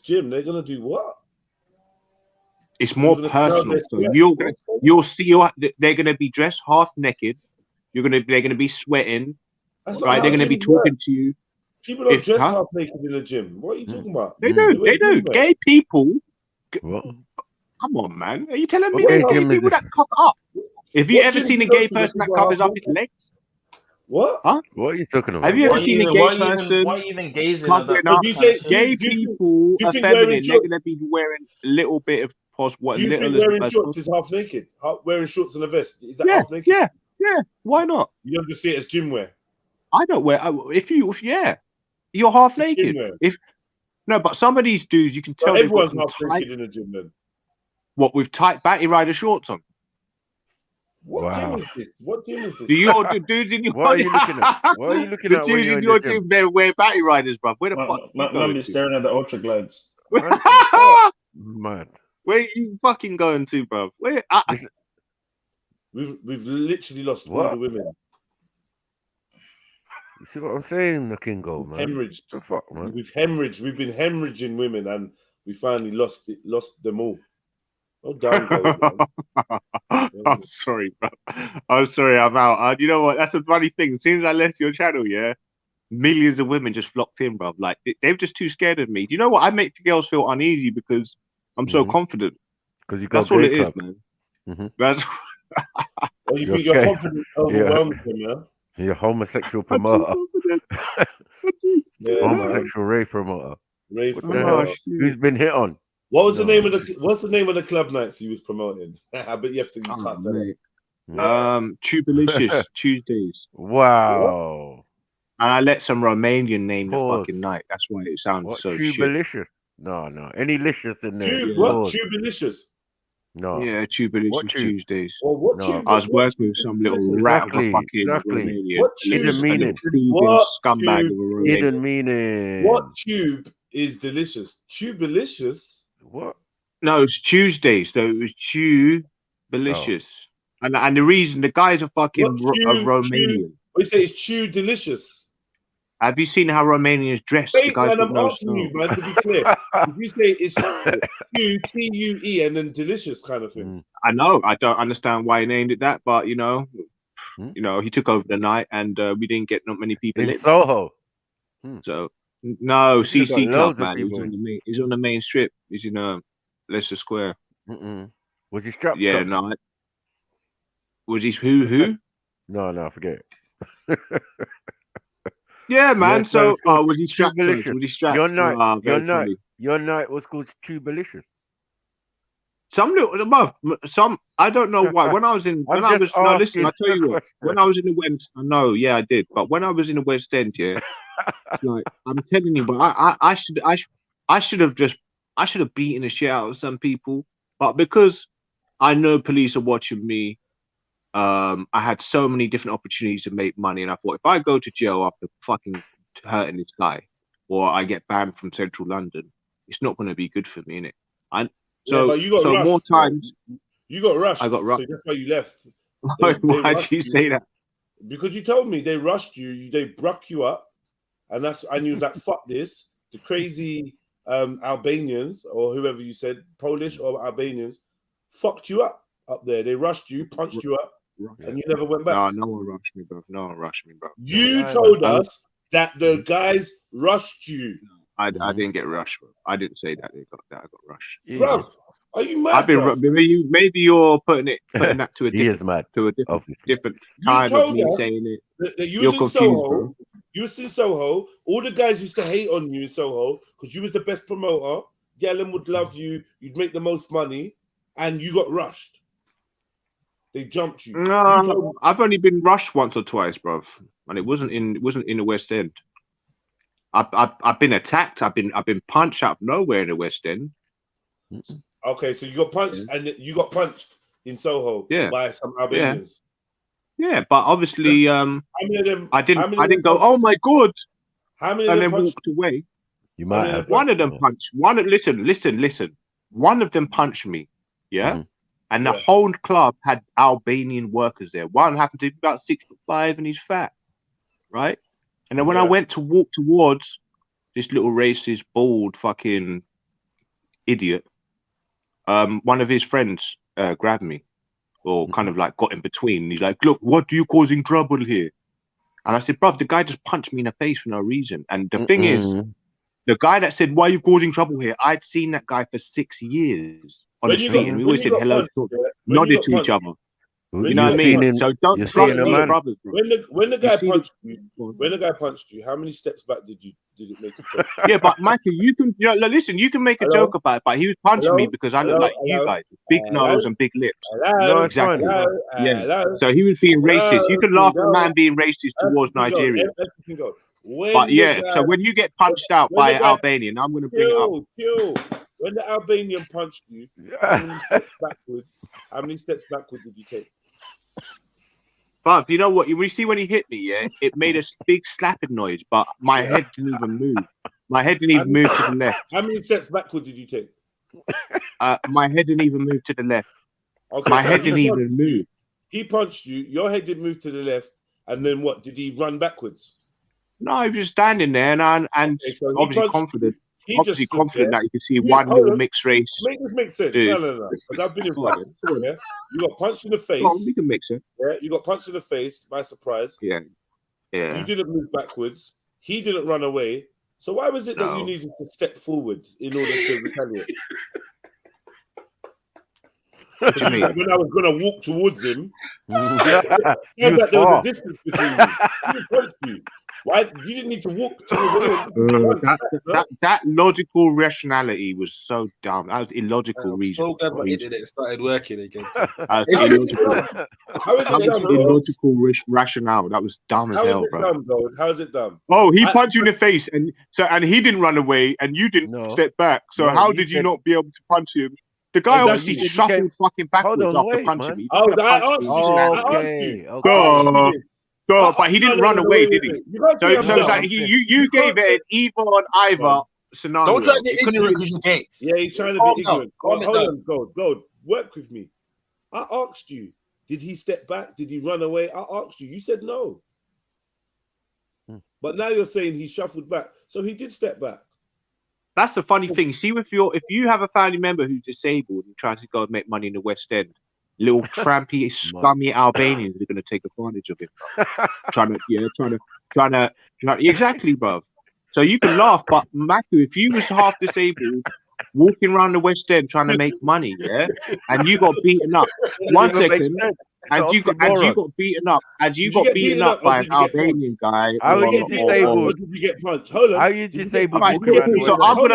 gym. They're gonna do what? It's more personal. So you'll see they're gonna be dressed half naked. They're gonna be sweating. Right, they're gonna be talking to you. People don't dress half naked in the gym. What are you talking about? They do. Gay people. Come on, man. Are you telling me there's gay people that cover up? Have you ever seen a gay person that covers up his legs? What? Huh? What are you talking about? Have you ever seen a gay person? Why even gazing covering at up? You say Gay people are feminine. They're gonna be wearing a little bit of what? Do you think wearing shorts is half naked? Wearing shorts and a vest is that half naked? Yeah. Why not? You don't just see it as gym wear. I don't wear. You're half naked. But some of these dudes, you can tell everyone's half naked in the gym. Then what with tight batty rider shorts on? What gym is this? What gym is this? Do you dudes in your? What are you looking at? What are you looking at? The dudes in your gym wear batty riders, bro. Where the fuck? Man, be staring at the Ultra Glides. Mad. Where you fucking going to, bro? Where? We've literally lost all the women. You see what I'm saying, the Kingo, man? Hemorrhaged. The fuck, man? We've hemorrhaged. We've been hemorrhaging women, and we finally lost them all. Oh, damn, go, I'm sorry, bro. I'm sorry, I'm out. You know what? That's a funny thing. As soon as I left your channel, yeah, millions of women just flocked in, bro. Like they're just too scared of me. Do you know what? I make the girls feel uneasy because I'm so confident. Because you got That's all it gay is, clubs. man. That's Well, you think your confidence overwhelms them, man? You're a homosexual promoter. Yeah, homosexual rave promoter. Rave What the promoter. hell? Who's been hit on? What was the name of the What's the name of the club nights he was promoting? I bet you have to. You can't tell us. Tubelicious Tuesdays. Wow. And I let some Romanian name the Pause. fucking night. That's why it sounds What so shit. Tubelicious? No. Any licious in there? What Pause. Tubelicious? No. Yeah, Tubelicious What tube? Tuesdays. Well, what No. tube? I was working with some little rat of a fucking Romanian. What A little tube? meaning? thieving scumbag of a Romanian. Hidden meaning. What tube is delicious? Tubelicious? What? No, it's Tuesdays, so it was Tubelicious. And the reason the guy's a fucking Romanian. We say it's Chew Delicious. Have you seen how Romanians dress? Wait, The guys man, with I'm no asking snow. you, man, to be clear. If you say it's Chew, T-U-E, and then delicious kind of thing. I know. I don't understand why he named it that, but you know, he took over the night, and we didn't get not many people in in Soho. So no, You should've got CC Club, loads of man. people He's on the main strip. He's in Leicester Square. Was he strapped? Yeah, up? no. Was he who? No, forget it. Yeah, man. Yes, So it's called was he strapped? Was Tubelicious. he strapped? Your night, very funny. your night was called Tubelicious. Some little above some. I don't know why. When I was in, when I was no, listen. I tell you what. When I was in the West, I know. Yeah, I did. But when I was in the West End, yeah, like I'm telling you, but I should have beaten the shit out of some people. But because I know police are watching me, I had so many different opportunities to make money, and I thought if I go to jail after fucking hurting this guy, or I get banned from Central London, it's not going to be good for me, innit? So, but you got rushed, more times. You got rushed. I got rushed. So that's why you left. Why did you say that? Because you told me they rushed you. They bruck you up, and you was like, "Fuck this." The crazy Albanians or whoever you said, Polish or Albanians, fucked you up there. They rushed you, punched you up, and you never went back. No one rushed me, bro. No one rushed me, bro. You told us that the guys rushed you. I didn't get rushed, bro. I didn't say that. I got rushed. Bruv, are you mad? Maybe you're putting that to a different time of me saying it. That you You're was in confused, Soho. bro. You was in Soho. All the guys used to hate on you in Soho because you was the best promoter. Galen would love you. You'd make the most money, and you got rushed. They jumped you. No, I've only been rushed once or twice, bro, and it wasn't in the West End. I've been attacked. I've been punched out of nowhere in the West End. Okay, so you got punched, and you got punched in Soho by some Albanians. Yeah, but obviously, How many of them? I didn't go. Oh my god! How many? And then walked away. You might have. One of them punched. Listen. One of them punched me. Yeah. And the whole club had Albanian workers there. One happened to be about 6'5" and he's fat, right? And then when I went to walk towards this little racist, bald, fucking idiot, one of his friends grabbed me, or kind of like got in between. And he's like, "Look, what are you causing trouble here?" And I said, "Bruv, the guy just punched me in the face for no reason." And the thing is, the guy that said, "Why are you causing trouble here?" I'd seen that guy for 6 years on the street, and we always said hello, nodded to each other. You know what I mean? So don't trust me, brothers. When the guy punched you, how many steps back did it make a joke? Yeah, but Michael, you can listen. You can make a joke about it, but he was punching me because I look like you guys, big nose and big lips. No, exactly. So he was being racist. You can laugh at a man being racist towards Nigeria. But yeah, so when you get punched out by an Albanian, I'm going to bring it up. When the Albanian punched you, how many steps backward did you take? But you know what? You see when he hit me, yeah, it made a big slapping noise, but my head didn't even move. My head didn't even move to the left. How many steps backward did you take? My head didn't even move to the left. Okay, my head didn't even move. He punched you. Your head didn't move to the left, and then what? Did he run backwards? No, he was just standing there and Okay, so he obviously punched confident. you. He just Obviously stood confident there. that you can see You, one hold little on. mixed race. Make this make sense. dude. No. Because I've been in Go on, fights. Yeah. You got punched in the Go on, we face. can mix it. Yeah. You got punched in the face by surprise. Yeah. You didn't move backwards. He didn't run away. So why was it that you No. needed to step forward in order to retaliate? What do you mean? When I was going to walk towards him, You there was was a far. distance between you. He just punched you. Why? You didn't need to walk towards him. That logical rationality was so dumb. That was illogical reason. So glad my internet started working again. How is it dumb, bro? Illogical rationale. That was dumb as How is hell, it bro. dumb, bro? How is it dumb? Oh, he punched you in the face, and he didn't run away, and you didn't step back. So No, how you did you said- not be able to punch him? The guy Exactly. obviously You said you shuffled came- fucking backwards Hold on, after wait, punching man. me. Oh, I asked you this. I asked Okay, you. okay. I asked you this. But he didn't run away, did he? You can't So say it's I'm dumb. like you gave it an either on either scenario. Don't try to get It could've ignorant been- because you're gay. Yeah, he's trying to Calm be down. ignorant. Calm it Hold down. on, go. Work with me. I asked you, did he step back? Did he run away? I asked you. You said no. But now you're saying he shuffled back. So he did step back. That's the funny thing. See, if you have a family member who's disabled and tries to go and make money in the West End, little trampy, scummy Albanians are going to take advantage of him. trying to, exactly, bro. So you can laugh, but Maku, if you was half disabled, walking around the West End trying to make money, yeah, and you got beaten up. One second. And you got beaten up, by an Albanian guy. How are you disabled? Or did you get punched? Hold on. How are you disabled? Right, walking around the so West I'm End?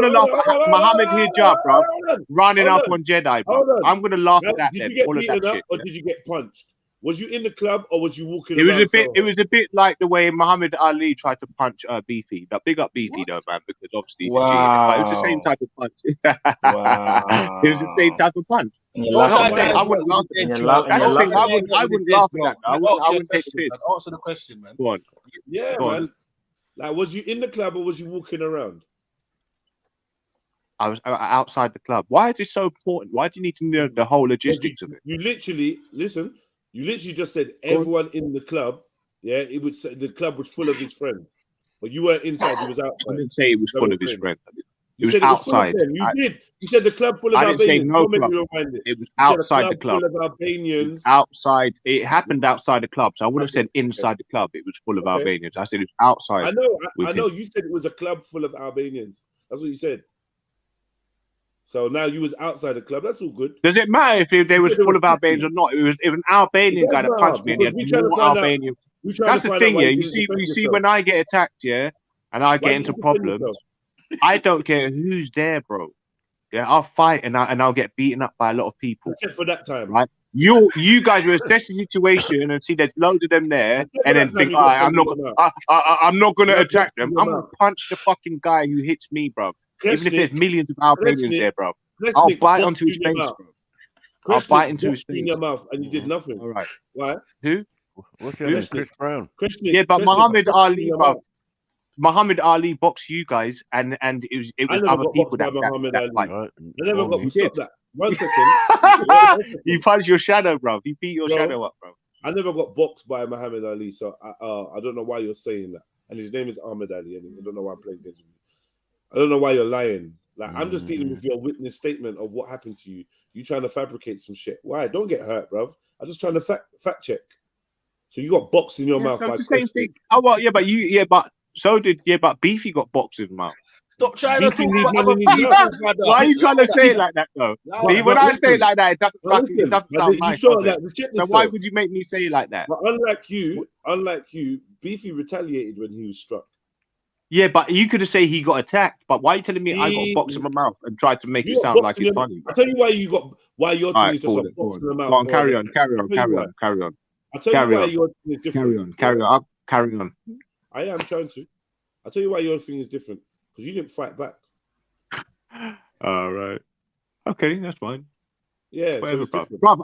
gonna laugh at Muhammad Hijab, bro, running up on Jedi, bro. I'm gonna laugh at that. Did Then you get all of beaten that up shit. or did you get punched? Was you in the club or was you walking It was around? It was a bit like the way Muhammad Ali tried to punch Beefy. But big up Beefy though, man, because obviously he's a G. But it was the same type of punch. It was the same type of punch. I wouldn't laugh at that. I wouldn't laugh at that. I wouldn't take the piss. Answer the question, man. Go on. Yeah, Go man. on. Like, was you in the club or was you walking around? I was outside the club. Why is this so important? Why do you need to know the whole logistics of it? You literally just said everyone in the club. Yeah, it was the club was full of his friends, but you weren't inside. You was outside. I didn't say it was full of his friends. You It said was it was full of outside. them. You did. You said the club full of I didn't say Albanians. no Don't make club. me rewind it. It was You said a outside the club. full of Albanians. Outside. It happened outside the club. So I would have said inside the club. It was full of Okay. Albanians. I said it was outside. I know. You said it was a club full of Albanians. That's what you said. So now you was outside the club. That's all good. Does it matter if they was full of Albanians or not? It was an Albanian guy that punched me, and he had more Albanian. That's the thing, yeah. You see, when I get attacked, yeah, and I get into problems, I don't care who's there, bro. Yeah, I'll fight and I'll get beaten up by a lot of people. Except for that time, right? You guys will assess the situation and see there's loads of them there, and then think, all right, I'm not gonna attack them. I'm gonna punch the fucking guy who hits me, bro. Even if there's millions of Albanians there, bro. I'll bite onto his face, bro. I'll bite into his face in your mouth, and you did nothing. All right. Why? Who? What's your name? Chris Brown. Yeah, but Muhammad Ali, bro. Muhammad Ali boxed you guys, and it was other people that fight. I never got stop that. 1 second. He punched your shadow, bro. He beat your shadow up, bro. I never got boxed by Muhammad Ali, so I don't know why you're saying that. And his name is Ahmed Ali, and I don't know why I'm playing against him. I don't know why you're lying. Like, I'm just dealing with your witness statement of what happened to you. You trying to fabricate some shit. Why? Don't get hurt, bruv. I'm just trying to fact check. So you got boxed in your mouth by the same thing. Oh well, but Beefy got boxed in his mouth. Stop trying to talk about Why are you trying to say it like that, though? See, when I say it like that, it doesn't sound nice. So why would you make me say it like that? But unlike you, Beefy retaliated when he was struck. Yeah, but you could have said he got attacked. But why are you telling me I got boxed in my mouth and tried to make it sound like it's funny? I'll tell you why your thing is just a box in the mouth. Go on, carry on. I'll tell you why your thing is different. Carry on. I am trying to. I'll tell you why your thing is different. Because you didn't fight back. All right. Okay, that's fine. Yeah, whatever, so bruv.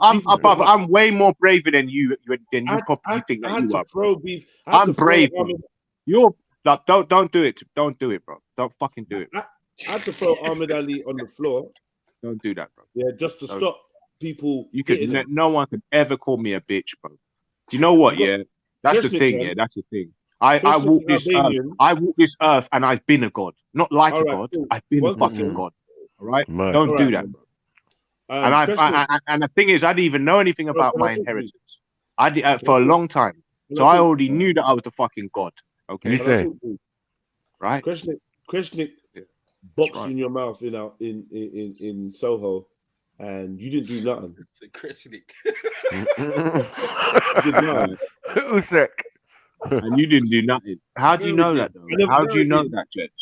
I'm way more braver than you probably think that you are. I'm brave. You're like, don't do it. Don't do it, bro. Don't fucking do it. I had to throw Ahmed Ali on the floor. Don't do that, bro. Yeah, just to stop people. You could. No one could ever call me a bitch, bro. Do you know what? Yeah, that's the thing. Yeah, that's the thing. I Christian walk this earth. Albanian. I walk this earth, and I've been a god, not like All a right, god. cool. I've been a One fucking second. god. All right, Mad. don't All do right, that. man. And Christian, and the thing is, I didn't even know anything bro, about can I my talk to you? inheritance. I did Can I for a talk? long time, Can so I I talk? already knew that I was the fucking god. Okay, You Can I say? talk to you? right? Krishnik Yeah, boxed right. you in your mouth in Soho, and you didn't do nothing. It's a Krishnik. You did nothing. Usek. And you didn't do nothing. How do you know Buried that, it. though? I never How do you buried know it. that, Jets?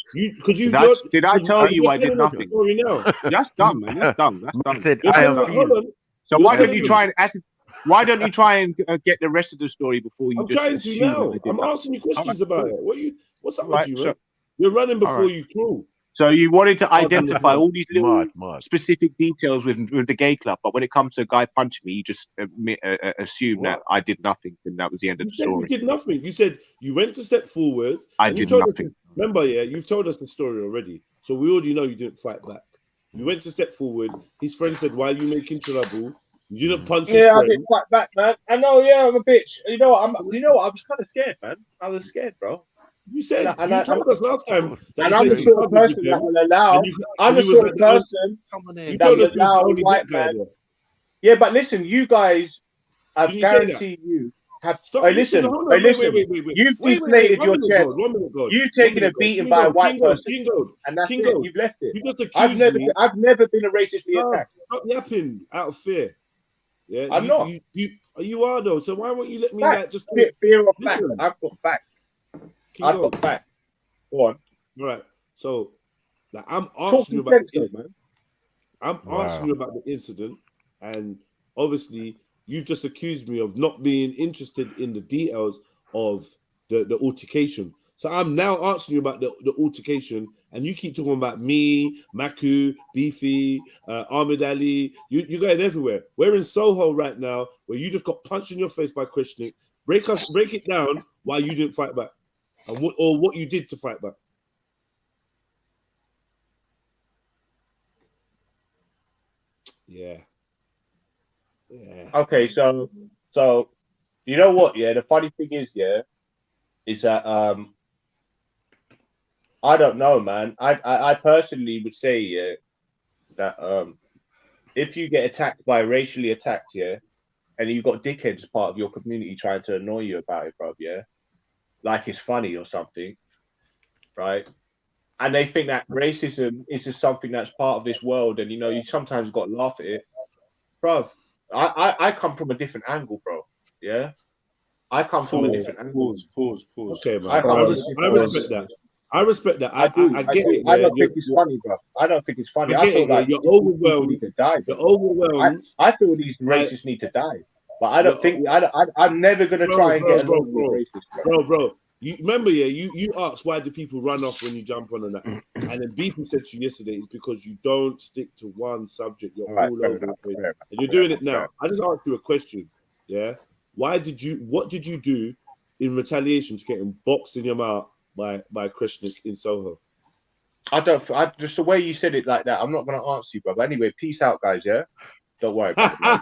Did I tell you I did telling us the nothing? story now. That's dumb, man. That's dumb. That's Man dumb. said, You're I telling am us, hold feeling. on. So You're why don't telling you me. try and why don't you try and get the rest of the story before you I'm just trying to assume that now. I did I'm nothing? asking you All right, questions about cool. it. What's up All with right, you, so man? You're running all before right. you crawl. So you wanted to Mad. identify all these little Mad. specific details with the gay club, but when it comes to a guy punching me, you just assume that What? I did nothing, and that was the end of You the said you story. did nothing. You said you went to step forward I and you did told nothing. us. Remember, yeah, you've told us the story already. So we already know you didn't fight back. You went to step forward. His friend said, "Why are you making trouble?" You didn't punch his Yeah, I friend. didn't fight back, man. I know, yeah, I'm a bitch. You know what? You know what? I was kind of scared, man. I was scared, bro. You said And you told us last time that and the I'm place the was sort of covered with person them, that will allow. and I'm and the you was sort like of the only, person you that told will us you was allow the a only white black guy man. there. Yeah, but listen, you guys, I Didn't you say that? guarantee you have. Stop. Hey, Listen. listen. Hold Hey, on. Wait. listen. You've deflated 1 your minute, chest. God. 1 minute, God. You've 1 taken a minute, God. beating by a white person, King God. and that's King it. God. You've left it. You just I've accused me. never been racistly No, attacked. stop yapping out of fear. Yeah, I'm not. you are though. So why won't you let me Facts. like just Fear of facts. listen? I've got facts. King I've God. got facts. Go on. All right. So like, I'm Talking asking you about sense, though, man. I'm asking you about the incident, and obviously you've just accused me of not being interested in the details of the altercation. So I'm now asking you about the altercation, and you keep talking about me, Maku, Beefy, Ahmed Ali. You're going everywhere. We're in Soho right now, where you just got punched in your face by Krishnik. Break it down why you didn't fight back, and what you did to fight back. Yeah. Okay, so you know what? Yeah, the funny thing is that I don't know, man. I personally would say that if you get attacked by racially attacked, and you've got dickheads as part of your community trying to annoy you about it, bro, like it's funny or something, right? And they think that racism is just something that's part of this world, and you sometimes got to laugh at it, bro. I come from a different angle, bro. Yeah, I come from a different angle. Pause. Okay, man. I respect that. I respect that. I get it. I don't think it's funny, bro. I don't think it's funny. I I get feel it. like You're these people overwhelmed. need to die. You're overwhelmed. I feel these racists need to die. But I don't think I'm never gonna try and get along with racists, bro. You remember, you asked why do people run off when you jump on that, and then Beefy said to you yesterday it's because you don't stick to one subject. You're all over the place, and you're doing it now. I just asked you a question. Yeah, what did you do in retaliation to getting boxed in your mouth by Krishnik in Soho? Just the way you said it like that, I'm not gonna answer you, bro. Anyway, peace out, guys. Yeah, don't worry about it.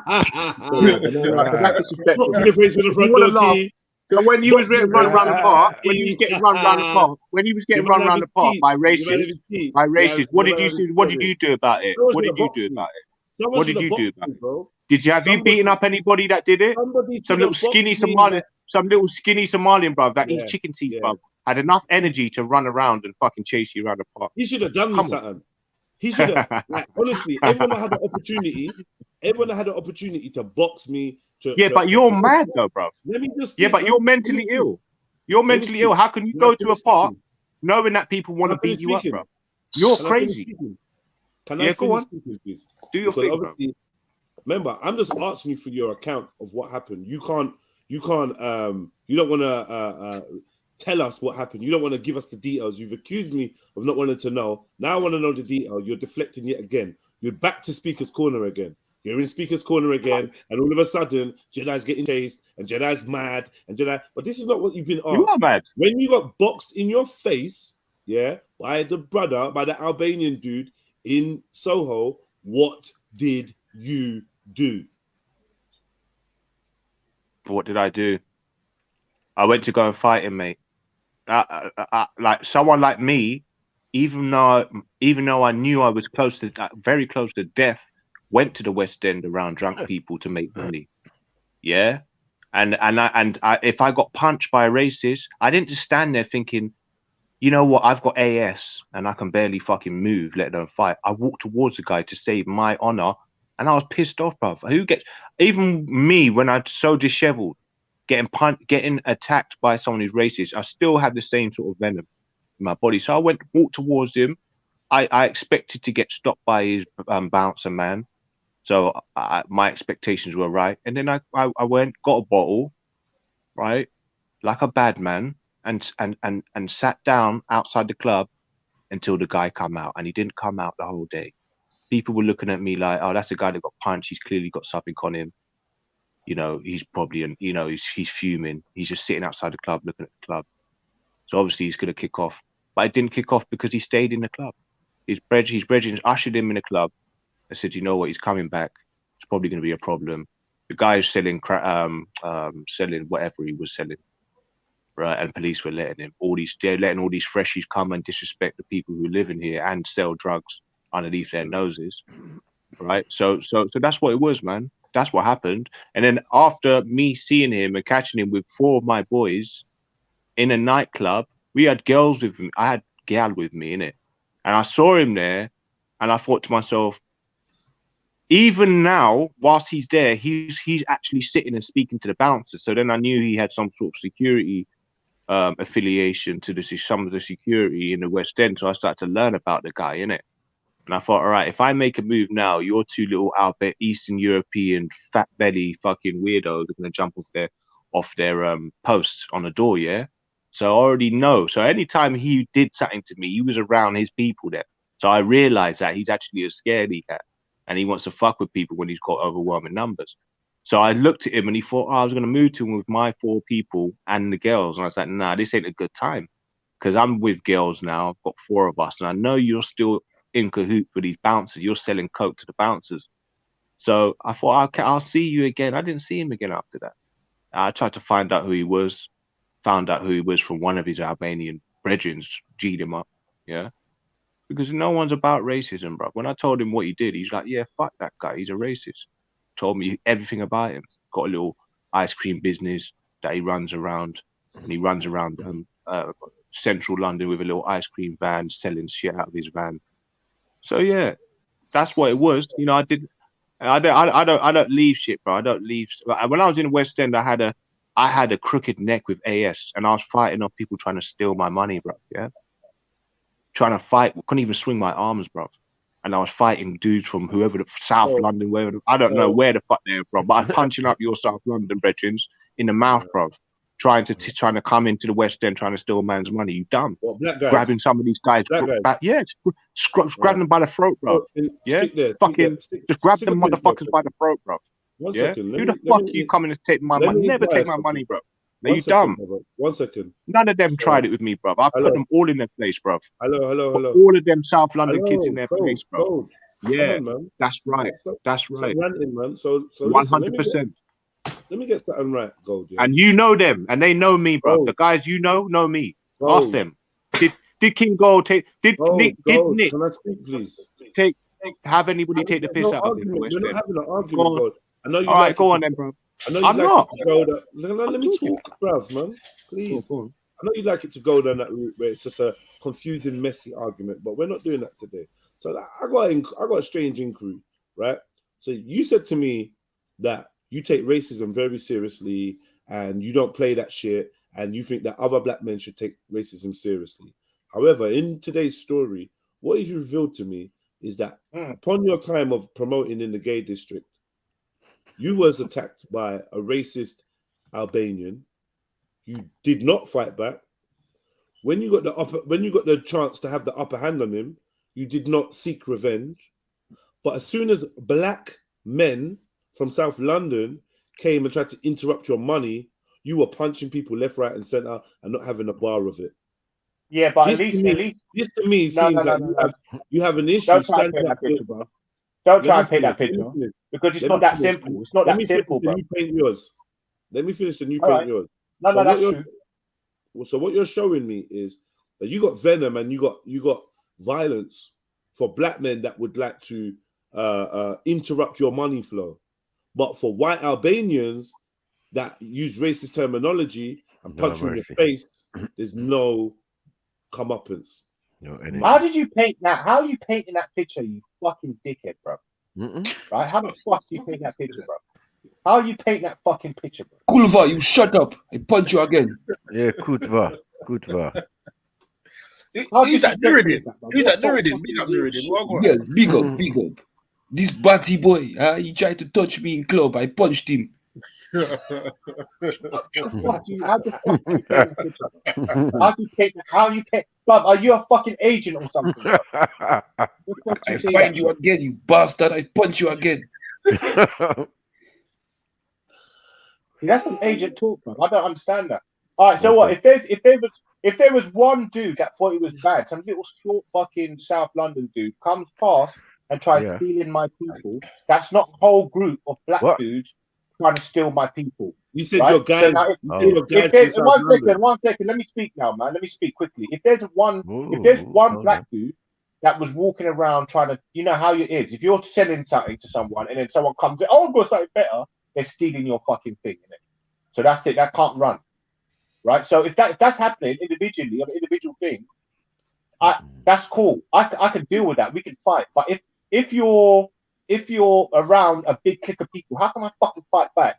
That's disrespectful. Box in the face with the front door key. So when you was getting run around the park, when you was getting run around the park by racists, what did you do? What did you do about it? What did you do about it? What did you do about it? Have you beaten up anybody that did it? Some little skinny Somalian, bruv, that eats chicken teeth, bruv, had enough energy to run around and fucking chase you around the park. He should have done me something. He should have. Like, honestly, everyone that had the opportunity to box me. But you're mad though, bro. Let me just. But you're mentally ill. You're mentally ill. How can you go to a park knowing that people want to beat you up, bro? You're crazy. Can I finish speaking, please? Do your thing, bro. Remember, I'm just asking you for your account of what happened. You don't want to tell us what happened. You don't want to give us the details. You've accused me of not wanting to know. Now I want to know the detail. You're deflecting yet again. You're back to Speaker's Corner again. You're in Speaker's Corner again, and all of a sudden, Jedi's getting chased, and Jedi's mad, but this is not what you've been asked. You are mad. When you got boxed in your face, by the Albanian dude in Soho, what did you do? What did I do? I went to go and fight him, mate. like someone like me, even though I knew I was close to very close to death, went to the West End around drunk people to make money. Yeah, and if I got punched by a racist, I didn't just stand there thinking, you know what, I've got AS and I can barely fucking move, let alone fight. I walked towards the guy to save my honor, and I was pissed off, bruv. Even me when I'm so disheveled, getting attacked by someone who's racist, I still had the same sort of venom in my body. So I walked towards him. I expected to get stopped by his bouncer man. So my expectations were right. And then I went, got a bottle, right, like a bad man, and sat down outside the club until the guy come out. And he didn't come out the whole day. People were looking at me like, oh, that's a guy that got punched. He's clearly got something on him. You know, he's probably, he's fuming. He's just sitting outside the club looking at the club. So obviously he's going to kick off. But it didn't kick off because he stayed in the club. His brethren ushered him in the club. I said, you know what, he's coming back. It's probably going to be a problem. The guy is selling whatever he was selling, right? And police were letting him. They're letting all these freshies come and disrespect the people who live in here and sell drugs underneath their noses, right? So that's what it was, man. That's what happened. And then after me seeing him and catching him with 4 of my boys in a nightclub, we had girls with me. I had gal with me in it, and I saw him there, and I thought to myself, even now, whilst he's there, he's actually sitting and speaking to the bouncers. So then I knew he had some sort of security affiliation to some of the security in the West End. So I started to learn about the guy, innit? And I thought, all right, if I make a move now, you're 2 little Albert Eastern European fat belly fucking weirdos are gonna jump off their posts on the door, yeah? So I already know. So anytime he did something to me, he was around his people there. So I realized that he's actually a scaredy cat. And he wants to fuck with people when he's got overwhelming numbers. So I looked at him and he thought, I was going to move to him with my 4 people and the girls. And I was like, nah, this ain't a good time. Because I'm with girls now. I've got 4 of us. And I know you're still in cahoots with these bouncers. You're selling coke to the bouncers. So I thought, okay, I'll see you again. I didn't see him again after that. I tried to find out who he was. Found out who he was from one of his Albanian brethren. G'd him up. Yeah. Because no one's about racism, bro. When I told him what he did, he's like, yeah, fuck that guy. He's a racist. Told me everything about him. Got a little ice cream business that he runs around. And he runs around central London with a little ice cream van, selling shit out of his van. So, yeah, that's what it was. You know, I don't leave shit, bro. I don't leave. When I was in the West End, I had a crooked neck with AS. And I was fighting off people trying to steal my money, bro. Yeah. Trying to fight, couldn't even swing my arms, bro. And I was fighting dudes from whoever, South London, wherever, I don't know where the fuck they're from, but I was punching up your South London brethren in the mouth, bro. Trying to come into the West End, trying to steal man's money. You dumb. What, black guys? Grabbing some of these guys. Grabbing them by the throat, bro. Yeah, fucking just grab them motherfuckers by the throat, bro. One second. Who the fuck are you coming to take my money? Never take my money, bro. Are you dumb? 1 second. None of them tried it with me, bro. I put them all in their place, bro. Hello. Put all of them South London kids in their place, bro. Yeah, on, man. That's right. That's right. Ranting, man. So 100%. Let me get something right, Gold. Yeah? And you know them, and they know me, bro. The guys you know me. Ask them. Did King Gold take? Did Nick? Can I speak, please? Have anybody take the piss out of him? We're not having an argument, Gold. I know you. All right, go on then, bro. I know you'd like it to go that. Let me talk, bruv, man. Please. Go on. I know you'd like it to go down that route where it's just a confusing, messy argument, but we're not doing that today. So I got a strange inquiry, right? So you said to me that you take racism very seriously and you don't play that shit and you think that other black men should take racism seriously. However, in today's story, what you've revealed to me is that upon your time of promoting in the gay district, you was attacked by a racist Albanian. You did not fight back. When you got the chance to have the upper hand on him, you did not seek revenge. But as soon as black men from South London came and tried to interrupt your money, you were punching people left, right, and center and not having a bar of it. Yeah, but this to me seems like you have an issue. Don't try and paint that picture, bro. Don't try and paint that picture because it's not that simple. It's not that simple, bro. Let me finish the new paint yours. No, that's true. So what you're showing me is that you got venom and you got violence for black men that would like to interrupt your money flow, but for white Albanians that use racist terminology and punch you in the face, there's no comeuppance. How did you paint that? How are you painting that picture, you fucking dickhead, bro? Right? How the fuck do you paint that picture, bro? How are you painting that fucking picture, bro? Kulva, you shut up. I punch you again. Yeah, Kutva. Who's that Nuruddin? Who's that Nuruddin? Big up Nuruddin. Yeah, big up, big up. This batty boy, he tried to touch me in club. I punched him. How you paint? Bruv, are you a fucking agent or something? I find you again, you bastard. I punch you again. That's some agent talk, bro. I don't understand that. All right, so what? If there was one dude that thought it was bad, some little short fucking South London dude comes past and tries stealing my people, that's not a whole group of black dudes trying to steal my people. You said your guys. So one second. Let me speak now, man. Let me speak quickly. If there's one black dude that was walking around trying to, you know how it is. If you're selling something to someone and then someone comes in, oh, I've got something better, they're stealing your fucking thing, innit? So that's it. That can't run, right? So if that's happening individually on an individual thing, that's cool. I can deal with that. We can fight. But if you're around a big clique of people, how can I fucking fight back?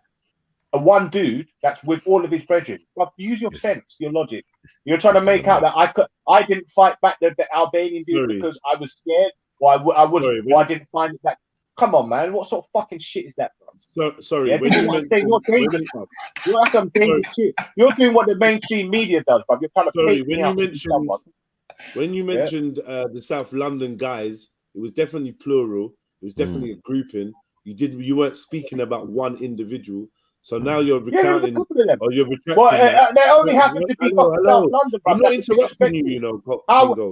A one dude that's with all of his brethren. Well, use your sense, your logic. You're trying to make out that I didn't fight back the Albanian dude because I was scared, or I didn't find it that. Come on, man. What sort of fucking shit is that, bro? Sorry. Yeah, you're dangerous, bro. You're some dangerous shit. You're doing what the mainstream media does, bro. You're trying to when you mentioned the South London guys, it was definitely plural. It was definitely a grouping. You weren't speaking about one individual. So now you're recounting, or you're retracting. Well, they only happen to be South London, bro. I'm not interrupting you, you know.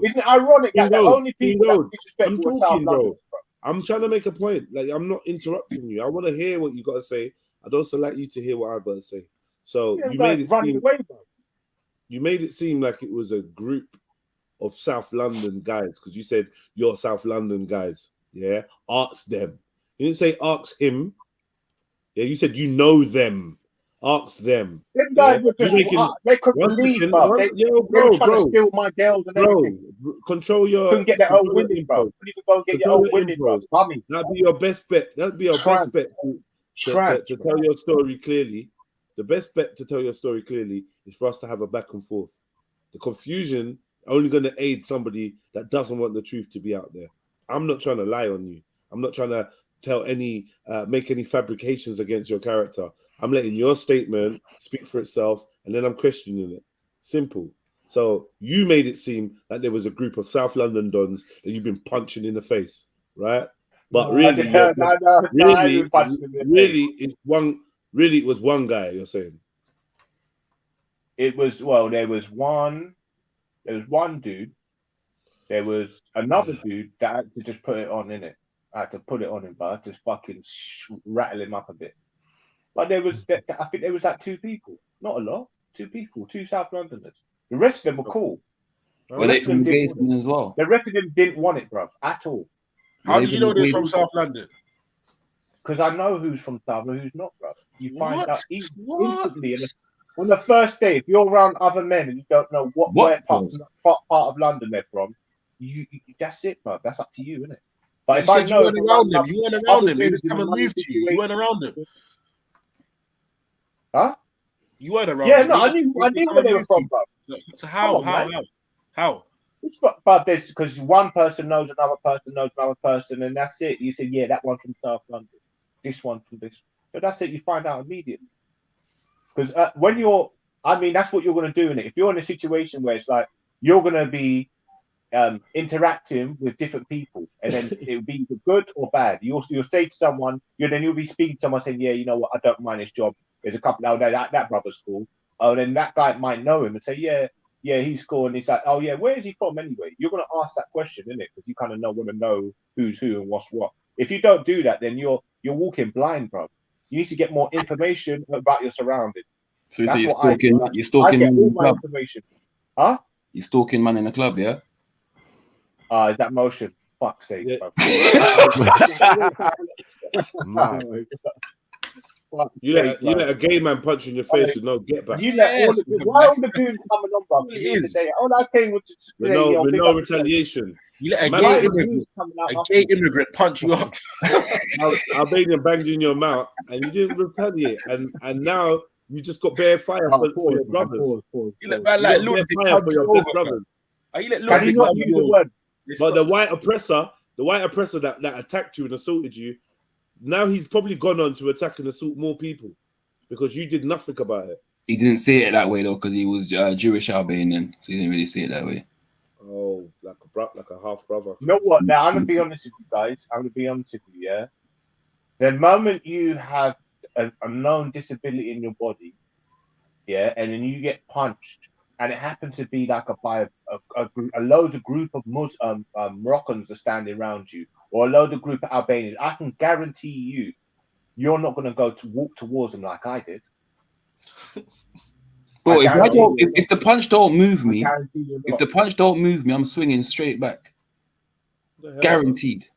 Isn't it ironic that the only people that disrespectful are South London? I'm trying to make a point. Like, I'm not interrupting you. I want to hear what you got to say. I'd also like you to hear what I got to say. So you made it seem like it was a group of South London guys, because you said you're South London guys. Yeah, ask them. You didn't say ask him. Yeah, you said you know them. Ask them. Them guys were just, they couldn't believe, bro. They were trying to steal my girls and everything. Control your. Couldn't get their own women, bro. Couldn't even go and get your own women, bro. That'd be your best bet. That'd be your best bet to tell your story clearly. The best bet to tell your story clearly is for us to have a back and forth. The confusion only going to aid somebody that doesn't want the truth to be out there. I'm not trying to lie on you. I'm not trying to make any fabrications against your character. I'm letting your statement speak for itself, and then I'm questioning it. Simple. So you made it seem like there was a group of South London dons that you've been punching in the face, right? But really, it was one guy. You're saying it was there was one dude. There was another dude that had to just put it on in it. I had to put it on him, but I just fucking rattle him up a bit. But I think there was like two people, not a lot, two South Londoners. The rest of them were cool. Were they from Gayson as well? The rest of them didn't want it, bruv, at all. How did you know they're from South London? Because I know who's from South and who's not, bruv. You find out instantly. On the first day, if you're around other men and you don't know what part of London they're from, you that's it, bruv. That's up to you, isn't it? But if I know you weren't around them, you weren't around them. They just come and move to you. You weren't around them. Huh? You weren't around them. Yeah, no, I knew where they were from, bro. So how? But this because one person knows another person, and that's it. You say, yeah, that one from South London, this one from this. But that's it. You find out immediately. Because when that's what you're going to do in it. If you're in a situation where it's like you're going to be interacting with different people, and then it'll be good or bad. You'll say to someone, you'll be speaking to someone saying, yeah, you know what, I don't mind this job. There's a couple out there that brother's cool. Oh, then that guy might know him and say, yeah, he's cool. And he's like, oh yeah, where is he from anyway? You're gonna ask that question, isn't it? Because you kind of want to know who's who and what's what. If you don't do that, then you're walking blind, bro. You need to get more information about your surroundings. So you say That's you're what I stalking, do. you're I stalking get man all in the my club. information. Huh? You're stalking man in the club, yeah? Is that motion? Fuck's sake, Yeah. bro. Mad. Fuck's You sake, let bro. a gay man punch you in your face with no get back. You let all the why all the goons coming on, bro? It At the end of the is. day, all I came was to With say, no yo, with big no up yourself. retaliation. You let a Man, gay Why the immigrant, goons coming out a after gay you? immigrant punch you up. Albanian banged you in your mouth and you didn't retaliate, and now you just got bare fire for Pause, your man, brothers. pause. You let man You like got bare Ludwig fire punch for you your best over, brothers. fam. You let Can you Ludwig not punch use you the over. word? But the white oppressor that attacked you and assaulted you, now he's probably gone on to attack and assault more people because you did nothing about it. He didn't say it that way though, because he was Jewish Albanian, so he didn't really say it that way. Oh, like a half brother. You know what? Now I'm gonna be honest with you guys. I'm gonna be honest with you. Yeah. The moment you have a known disability in your body, yeah, and then you get punched, and it happens to be like a load of group of Moroccans are standing around you, or a load of group of Albanians, I can guarantee you're not gonna go to walk towards them like I did. Bro, if guarantee the punch don't move me, guarantee you're if not. the punch don't move me, I'm swinging straight back. Guaranteed.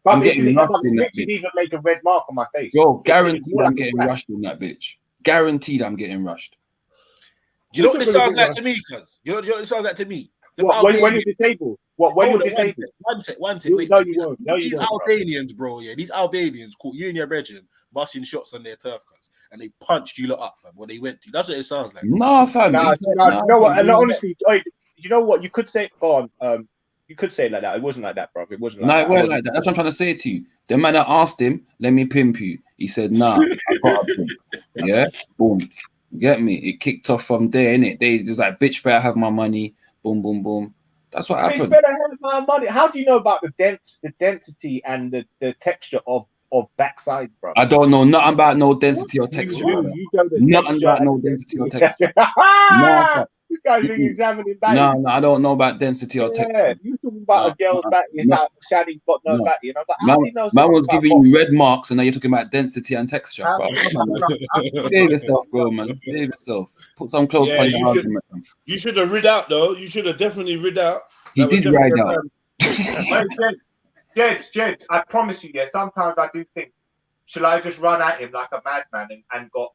But I'm getting rushed but in that Richard bitch. even made a red mark on my face. Bro, It's guaranteed more I'm like a getting flash. rushed in that bitch. Guaranteed I'm getting rushed. You know what this sounds like to me, cuz? You know what it sounds like to me? What, when you're disabled? What, when you're disabled? One sec. Wait, No, you won't. No, you these won't, bro. Albanians, bro, yeah, these Albanians caught you and your brethren busting shots on their turf, cuz, and they punched you lot up, fam, what they went to. That's what it sounds like. Nah, fam. No, you know what? And honestly, you know what? You could say, go on. You could say it like that. It wasn't like that, bro. It wasn't like No, that. it wasn't like that. That's what I'm trying to say to you. The man that asked him, let me pimp you. He said, nah, I got a pimp. Yeah? Boom. Get me? It kicked off from there, innit? They just like, bitch, better have my money. Boom, boom, boom. That's what Bitch happened. better have my money. How do you know about the density and the texture of backside, bro? I don't know nothing about no density or texture. brother. You know the Nothing texture about no and density or texture. No, fam. You guys being examining back. No, I don't know about density or texture. Yeah, you talking about a girl's back. It's like Shaddy's got no back. You know, but how do you know? Man was about giving you red marks, and now you're talking about density and texture, How- bro. Come on, man. Behave yourself, bro, man. Behave yourself. Put some clothes on your argument. You should have rid out though. You should have definitely rid out. He did ride out. Jed, I promise you, yeah. Sometimes I do think, shall I just run at him like a madman and got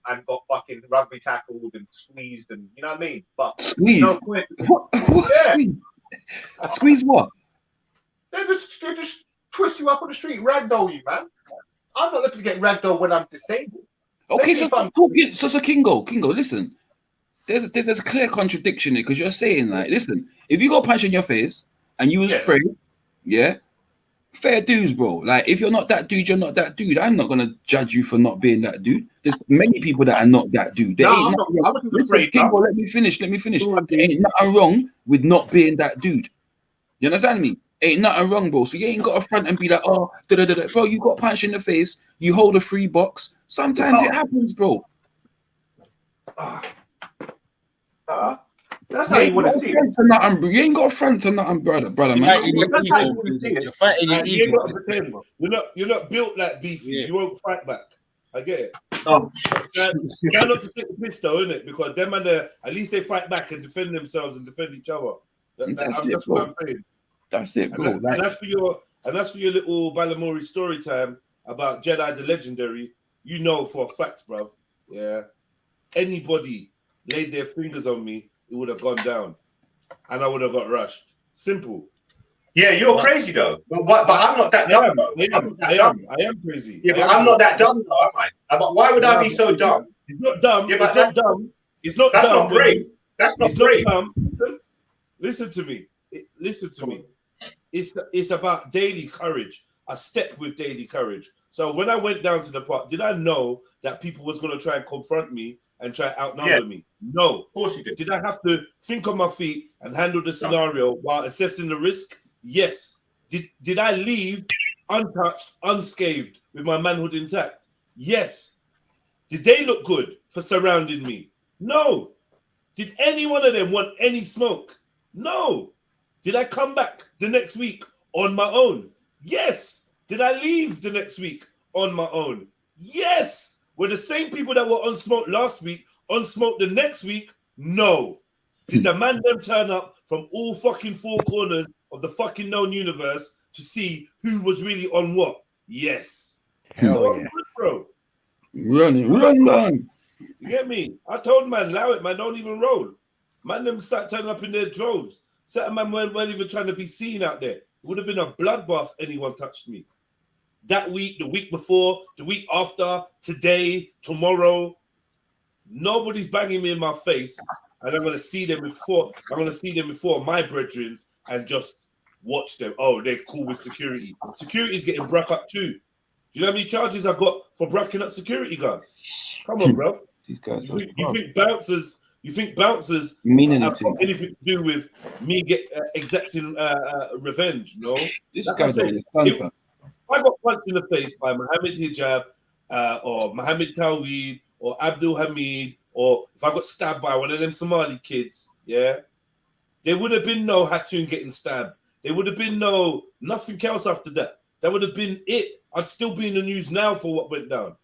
fucking rugby tackled and squeezed and you know what I mean? But Squeeze? no point. What Yeah. squeeze? Squeeze what? They just twist you up on the street, ragdoll you, man. I'm not looking to get ragdoll when I'm disabled. Okay, so Kingo, listen. There's a clear contradiction here because you're saying like, listen, if you got punched in your face and you was free, yeah, fair dues, bro. Like if you're not that dude, you're not that dude. I'm not gonna judge you for not being that dude. There's many people that are not that dude. There ain't nothing wrong. Listen, Kingo, let me finish. There ain't nothing wrong with not being that dude. You understand me? Ain't nothing wrong, bro. So you ain't got to front and be like, oh, bro, you got punched in the face. You hold a free box. Sometimes it happens, bro. That's how you want to see it. You ain't got a front to nothing, brother, man. You're fighting your You ain't ego. got to pretend. You're not built like beefy. You won't fight back. I get it. Oh. Try not to take the piss though, innit? Because them and at least they fight back and defend themselves and defend each other. That's what I'm saying. That's it, bro. And that's for your little Balamory story time about Jedi the Legendary. You know for a fact, bruv. Yeah. Anybody laid their fingers on me, it would have gone down, and I would have got rushed. Simple. Yeah, you're crazy though. But I'm not that dumb. I am crazy. Yeah, but I'm not that dumb though, am I? But why would I be so dumb? It's not dumb. Yeah, It's not dumb. It's not that's dumb. Not brave. That's not it's brave. Not dumb. Listen to me. It's about daily courage. A step with daily courage. So when I went down to the park, did I know that people was going to try and confront me and try outnumber me? No. Of course you did. Did I have to think on my feet and handle the scenario while assessing the risk? Yes. Did I leave untouched, unscathed, with my manhood intact? Yes. Did they look good for surrounding me? No. Did any one of them want any smoke? No. Did I come back the next week on my own? Yes. Did I leave the next week on my own? Yes. Were the same people that were on smoke last week on smoke the next week? No. Did the man them turn up from all fucking four corners of the fucking known universe to see who was really on what? Yes. So I'm good, bro. Run. You get me? I told man, allow it, man. Don't even roll. Man, them start turning up in their droves. Certain man weren't even trying to be seen out there. It would have been a bloodbath anyone touched me. That week, the week before, the week after, today, tomorrow, nobody's banging me in my face, and I'm gonna see them before. I'm gonna see them before my brethren and just watch them. Oh, they're cool with security. Security's getting bruck up too. Do you know how many charges I got for brucking up security guards? Come on, bro. These guys You think bouncers? You think bouncers mean have anything? got anything to do with me exacting revenge? No. This Like guy I said, don't understand, fam. I got punched in the face by Mohammed Hijab or Mohammed Tawheed or Abdul Hamid, or if I got stabbed by one of them Somali kids, yeah, there would have been no Hatun getting stabbed. There would have been nothing else after that. That would have been it. I'd still be in the news now for what went down.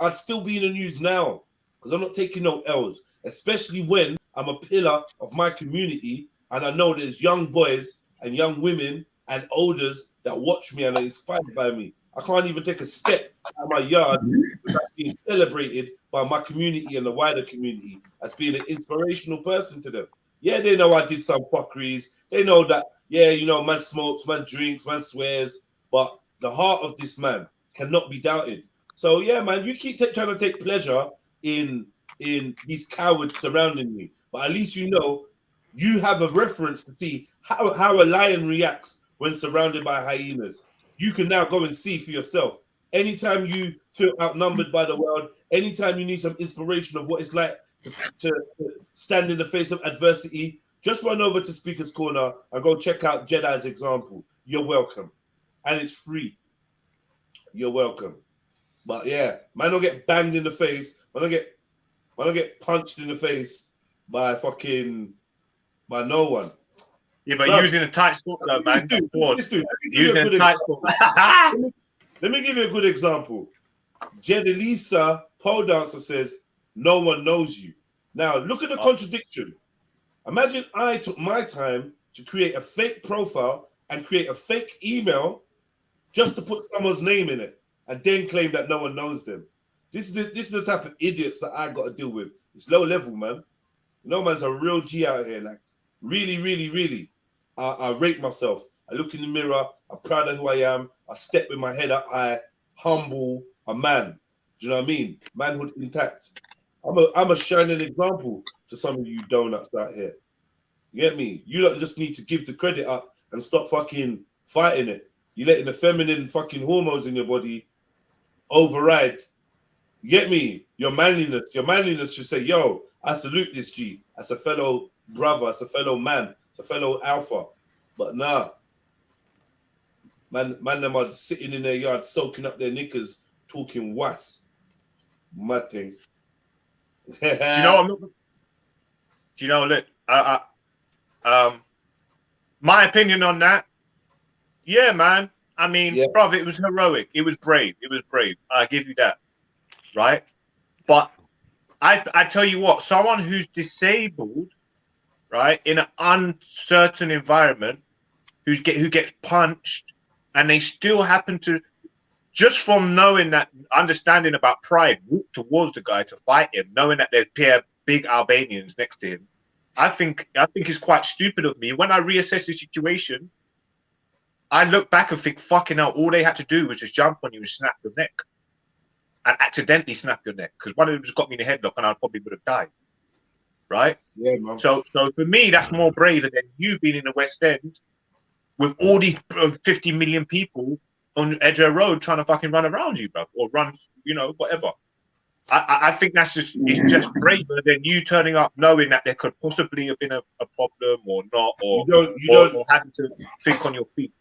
I'd still be in the news now because I'm not taking no L's, especially when I'm a pillar of my community and I know there's young boys and young women and elders that watch me and are inspired by me. I can't even take a step out of my yard without being celebrated by my community and the wider community as being an inspirational person to them. Yeah, they know I did some fuckeries. They know that, yeah, you know, man smokes, man drinks, man swears, but the heart of this man cannot be doubted. So yeah, man, you keep trying to take pleasure in these cowards surrounding me, but at least you know you have a reference to see how a lion reacts when surrounded by hyenas. You can now go and see for yourself. Anytime you feel outnumbered by the world, anytime you need some inspiration of what it's like to stand in the face of adversity, just run over to Speaker's Corner and go check out Jedi's example. You're welcome. And it's free. You're welcome. But yeah, man don't get banged in the face. Man don't get punched in the face by no one. Yeah, but Bro, using a tight spot though, man. Let me give you a good example. Jedalisa, pole dancer, says, no one knows you. Now, look at the contradiction. Imagine I took my time to create a fake profile and create a fake email just to put someone's name in it and then claim that no one knows them. This is the type of idiots that I got to deal with. It's low level, man. No man's a real G out here. Like, really, really, really. I rate myself. I look in the mirror. I'm proud of who I am. I step with my head up high, humble, a man. Do you know what I mean? Manhood intact. I'm a shining example to some of you donuts out here. You get me? You lot just need to give the credit up and stop fucking fighting it. You're letting the feminine fucking hormones in your body override. You get me? Your manliness should say, yo, I salute this G. As a fellow brother, as a fellow man, as a fellow alpha. But nah. Man, them are sitting in their yard soaking up their knickers, talking was. Mad thing. Do you know, look, my opinion on that, yeah, man. I mean, brother, it was heroic. It was brave. I give you that, right? But I tell you what, someone who's disabled, right, in an uncertain environment, who gets punched, and they still happen to, just from knowing that, understanding about pride, walk towards the guy to fight him, knowing that there's big Albanians next to him. I think it's quite stupid of me. When I reassess the situation, I look back and think, fucking hell, all they had to do was just jump on you and snap your neck. And accidentally snap your neck. Because one of them just got me in the headlock and I probably would have died. Right? Yeah, man. So for me, that's more braver than you being in the West End with all these 50 million people on Edgware Road trying to fucking run around you, bro. Or run, you know, whatever. I think it's just braver than you turning up knowing that there could possibly have been a problem or not, or having to think on your feet.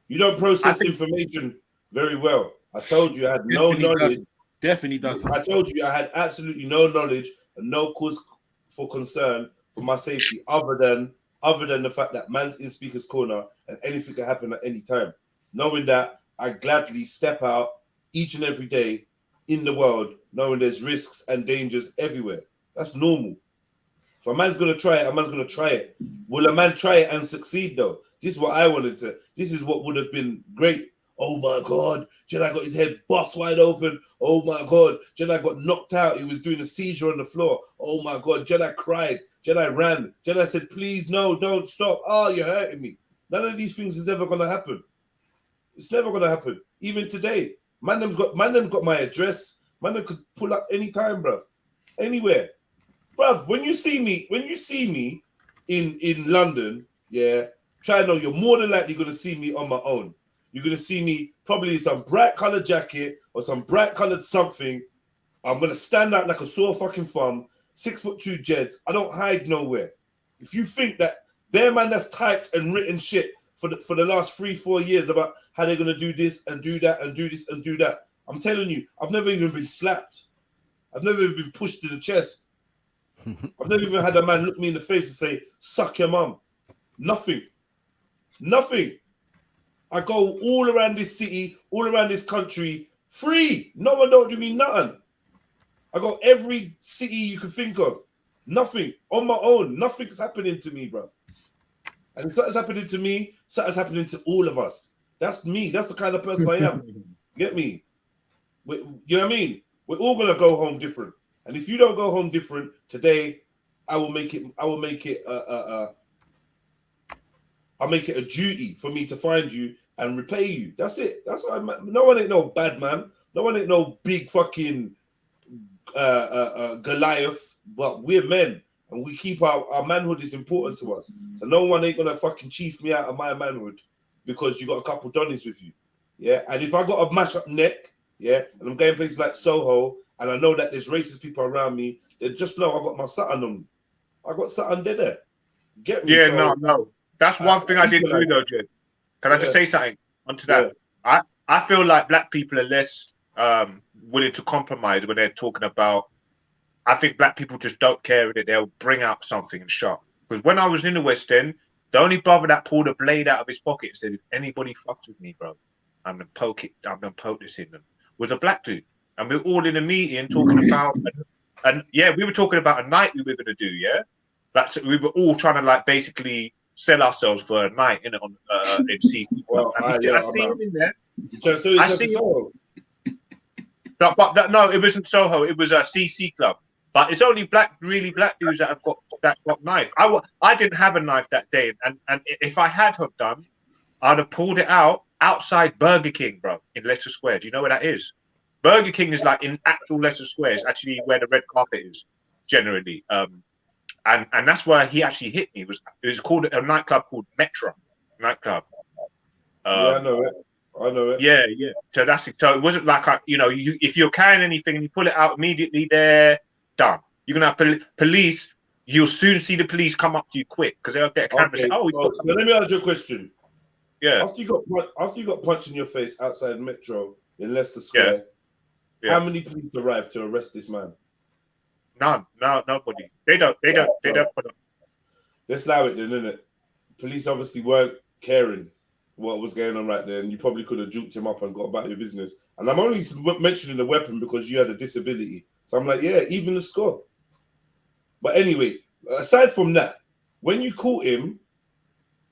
You don't process information very well. I told you I had no knowledge. Definitely doesn't. I told you I had absolutely no knowledge and no cause for concern for my safety other than the fact that man's in Speaker's Corner and anything can happen at any time. Knowing that, I gladly step out each and every day in the world, knowing there's risks and dangers everywhere. That's normal. If a man's gonna try it, a man's gonna try it. Will a man try it and succeed though? This is what I wanted to. This is what would have been great. Oh my God, Jedi got his head bust wide open. Oh my God, Jedi got knocked out. He was doing a seizure on the floor. Oh my God, Jedi cried. Jedi ran. Jedi said, please, no, don't stop. Oh, you're hurting me. None of these things is ever gonna happen. It's never gonna happen. Even today, man them got my address. Man them could pull up anytime, bro. Anywhere. Bruv, when you see me in London, yeah, try to know you're more than likely gonna see me on my own. You're gonna see me probably in some bright colored jacket or some bright colored something. I'm gonna stand out like a sore fucking thumb, 6'2" Jeds. I don't hide nowhere. If you think that their man that's typed and written shit for the last 3-4 years about how they're gonna do this and do that and do this and do that, I'm telling you, I've never even been slapped. I've never even been pushed to the chest. I've never even had a man look me in the face and say, suck your mum. Nothing. Nothing. I go all around this city, all around this country, free. No one don't do me nothing. I go every city you can think of. Nothing. On my own. Nothing's happening to me, bro. And if something's happening to me, something's happening to all of us. That's me. That's the kind of person I am. Get me? You know what I mean? We're all going to go home different. And if you don't go home different today, I'll make it a duty for me to find you and repay you. That's it. That's why no one ain't no bad man. No one ain't no big fucking Goliath. But we're men, and we keep our manhood is important to us. So no one ain't gonna fucking chief me out of my manhood because you got a couple donnies with you. Yeah. And if I got a mash up neck, yeah, and I'm going places like Soho, and I know that there's racist people around me, then just know I got my Saturn on me. I got Saturn there. Get me? Yeah, so, no. That's one thing I did do though, Jed. Can I just say something onto that? Yeah. I feel like black people are less willing to compromise when they're talking about. I think black people just don't care that they'll bring out something and shot. Because when I was in the West End, the only brother that pulled a blade out of his pocket and said, if anybody fucks with me, bro, I'm gonna poke this in them, was a black dude. And we were all in a meeting talking about, and yeah, we were talking about a night we were gonna do, yeah. That's we were all trying to like basically sell ourselves for a night in CC. Well, I see him in there. No, it wasn't Soho. It was a CC club. But it's only really black dudes that have got knife. I didn't have a knife that day, and if I had have done, I'd have pulled it out outside Burger King, bro, in Leicester Square. Do you know where that is? Burger King is like in actual Leicester Square. It's actually where the red carpet is generally. And that's where he actually hit me. It was called a nightclub called Metro nightclub. Yeah, I know it. Yeah. So so it wasn't like if you're carrying anything and you pull it out immediately, there, done. You're gonna have police. You'll soon see the police come up to you quick because they'll get a camera. Okay. And say, so let me ask you a question. Yeah. After you got punched in your face outside Metro in Leicester Square, how many police arrived to arrest this man? None. No, nobody. They don't put up. Let's allow it then, innit? Police obviously weren't caring what was going on right there, and you probably could have juked him up and got about your business. And I'm only mentioning the weapon because you had a disability. So I'm like, yeah, even the score. But anyway, aside from that, when you caught him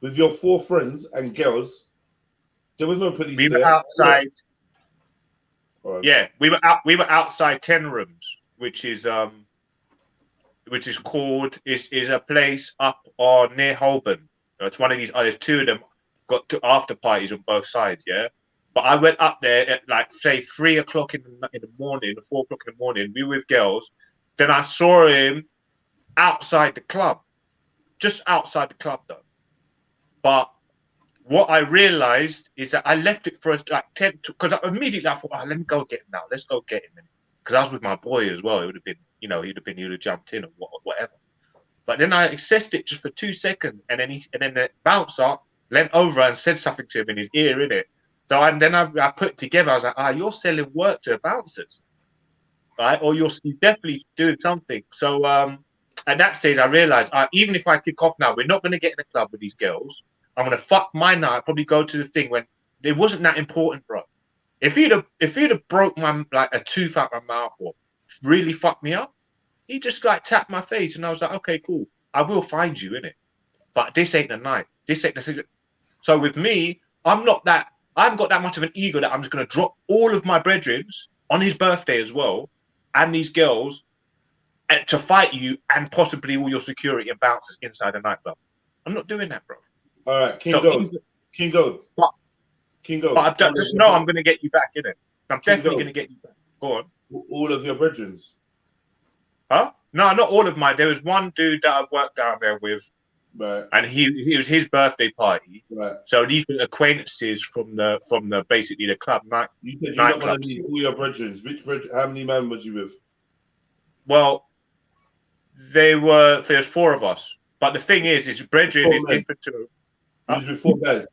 with your 4 friends and girls, there was no police there. We were outside. Yeah, we were outside 10 rooms, which is called is a place up on near Holborn. It's one of these. There's 2 of them. Got to after parties on both sides, yeah. But I went up there at like say 3 o'clock in the morning, 4 o'clock in the morning. We were with girls. Then I saw him outside the club, just outside the club though. But what I realized is that I left it for like 10 because immediately I thought, let me go get him now. Let's go get him. Because I was with my boy as well. It would have been, he would have jumped in or whatever. But then I accessed it just for 2 seconds, and then the bouncer leant over and said something to him in his ear, innit? So then I put it together. I was like, you're selling work to the bouncers, right? Or you're definitely doing something. So at that stage, I realized, even if I kick off now, we're not going to get in the club with these girls. I'm going to fuck my night, probably go to the thing when it wasn't that important, bro. If he'd have broke my like a tooth out my mouth or really fucked me up, he just like tapped my face, and I was like, okay, cool, I will find you in it, but this ain't the night. This ain't the. So with me, I haven't got that much of an ego that I'm just gonna drop all of my brethren on his birthday as well, and these girls, to fight you and possibly all your security and bouncers inside the nightclub. I'm not doing that, bro. All right, King Gold. But I just know I'm gonna get you back in it. I'm definitely gonna get you back. Go on. All of your brethren. Huh? No, not all of mine. There was one dude that I worked down there with, right? And he was his birthday party, right? So these were acquaintances from the basically the club night. You said you're not going to meet all your brethren. Which brethren? How many men was you with? Well, there's 4 of us, but the thing is brethren is different to. You was with 4 guys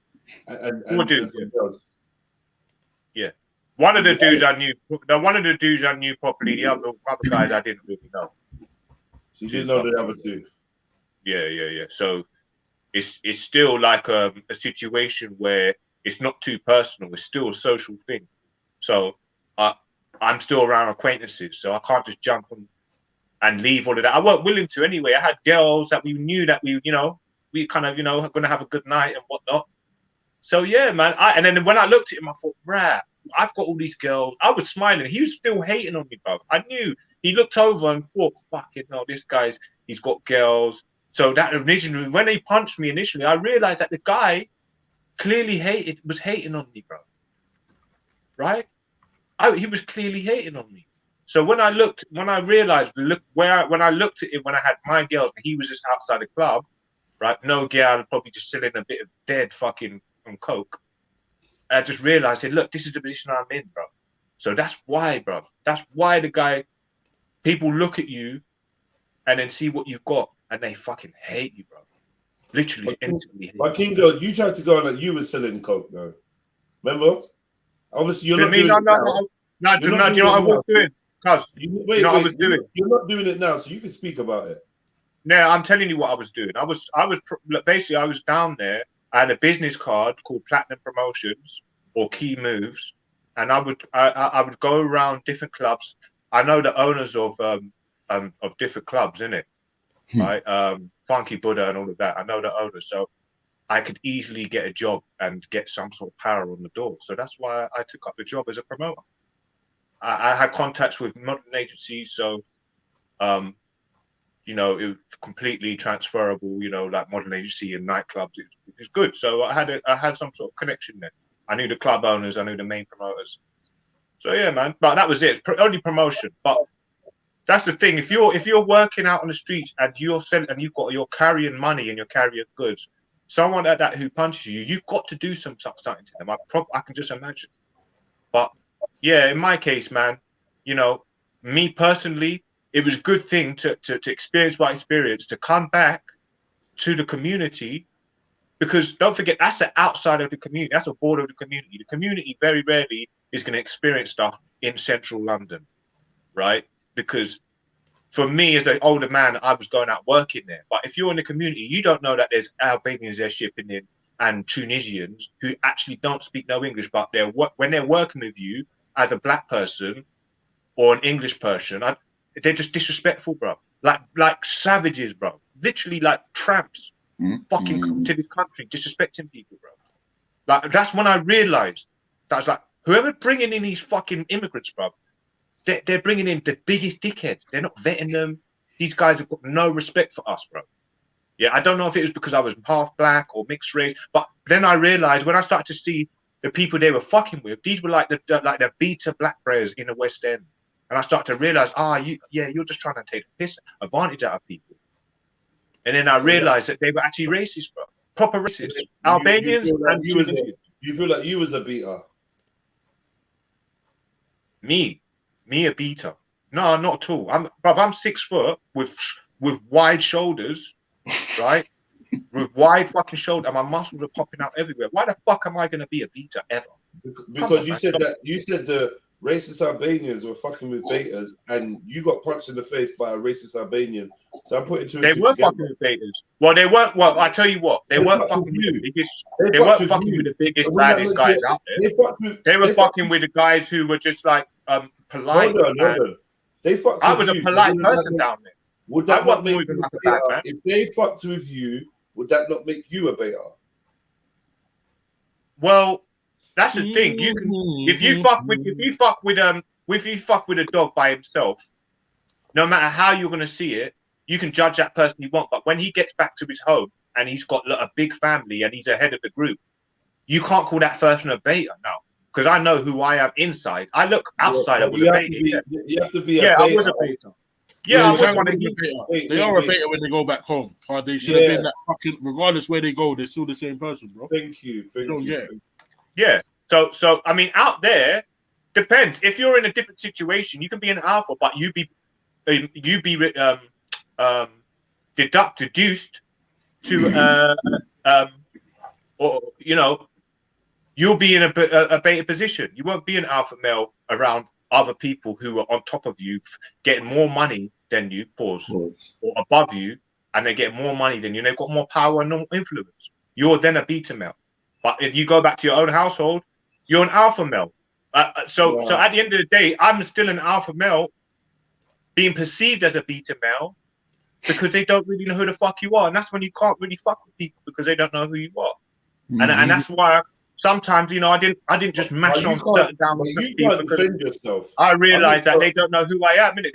and 4 dudes. And girls. Yeah. One of the dudes I knew. One of the dudes I knew properly. The other guys I didn't really know. So you didn't know the other 2. Yeah. So it's still like a situation where it's not too personal. It's still a social thing. So I'm still around acquaintances. So I can't just jump and leave all of that. I weren't willing to anyway. I had girls that we knew that we kind of are going to have a good night and whatnot. So yeah, man. And then when I looked at him, I thought, bruh, I've got all these girls. I was smiling. He was still hating on me, bro. I knew. He looked over and thought, fucking no, this guy's, he's got girls. So that initially, when he punched me initially, I realized that the guy clearly was hating on me, bro. Right? He was clearly hating on me. So when I realized, when I looked at him, when I had my girls, and he was just outside the club, right? No girl, probably just selling a bit of dead fucking coke. I just realized, look, this is the position I'm in, bro. So that's why, bro. That's why people look at you and then see what you've got and they fucking hate you, bro. Literally, instantly hate you. But Kingo, you tried to go on that you were selling coke, though. Remember? Obviously, you're not doing it now. Do you know what I was doing? Wait, I was doing? You're not doing it now, so you can speak about it. No, I'm telling you what I was doing. I was down there. I had a business card called Platinum Promotions or Key Moves, and I would go around different clubs. I know the owners of different clubs, innit? Right? Funky Buddha and all of that. I know the owners, so I could easily get a job and get some sort of power on the door. So that's why I took up the job as a promoter. I had contacts with modeling agencies, so it was completely transferable, like modeling agency and nightclubs. It's good. So I had some sort of connection there. I knew the club owners, I knew the main promoters. So yeah, man. But that was it. Only promotion. But that's the thing. If you're working out on the streets and you're carrying money and you're carrying goods, someone like that who punches you, you've got to do something to them. I can just imagine. But yeah, in my case, man, me personally, it was a good thing to experience what I experienced, to come back to the community, because don't forget, that's the outside of the community. That's a border of the community. The community very rarely is going to experience stuff in central London, right? Because for me, as an older man, I was going out working there. But if you're in the community, you don't know that there's Albanians they're shipping in and Tunisians who actually don't speak no English, but when they're working with you as a black person or an English person, they're just disrespectful, bro. Like savages, bro. Literally like tramps. Fucking come to this country disrespecting people, bro. Like that's when I realized that I was like, whoever bringing in these fucking immigrants, bro, they're bringing in the biggest dickheads. They're not vetting them. These guys have got no respect for us, bro. Yeah, I don't know if it was because I was half black or mixed race, but then I realized when I started to see the people they were fucking with, these were like the beta black players in the West End. And I start to realize, you're just trying to take the piss advantage out of people. And then I realized that they were actually racist, bro. Proper racist. Albanians and Tunisians. You feel like you was a beater? Me a beater? No, not at all. I'm 6 foot with wide shoulders, right? With wide fucking shoulders, and my muscles are popping out everywhere. Why the fuck am I going to be a beater ever? Because you said racist Albanians were fucking with betas, and you got punched in the face by a racist Albanian. So I'm putting two and They two were together. fucking with betas. Well, they weren't. Well, I tell you what, they weren't fucked fucking with with you. the biggest. They They fucked weren't with fucking you. with the biggest, But when that baddest was guys your- out They there. fucked with. They were they fucked fucking with the guys who were just like polite. Hold on, hold and on. They fucked I with was a you. polite Wouldn't that person make- down there. Would I that not wasn't make moving you like a a bad beta? man. If they fucked with you, would that not make you a beta? Well, that's the thing. You can if you fuck with a dog by himself, no matter how you're gonna see it, you can judge that person you want. But when he gets back to his home and he's got a big family and he's ahead of the group, you can't call that person a beta now. Because I know who I am inside. I look outside. I was a beta. You have to be Yeah, a I beta. was a beta. Yeah, I you was can't one call of them a these. beta. They are a beta when they go back home. They should have been that fucking. Regardless where they go, they're still the same person, bro. Thank you. You don't get it. Yeah. So I mean, out there depends. If you're in a different situation, you can be an alpha, but you be deduced to or you know, you'll be in a beta position. You won't be an alpha male around other people who are on top of you, getting more money than you, or above you, and they get more money than you. And they've got more power and influence. You're then a beta male. But if you go back to your own household, you're an alpha male. So at the end of the day, I'm still an alpha male being perceived as a beta male because they don't really know who the fuck you are. And that's when you can't really fuck with people because they don't know who you are. And that's why sometimes, you know, I didn't just mash on certain down with people because defend yourself. I realize that they don't know who I am. Innit?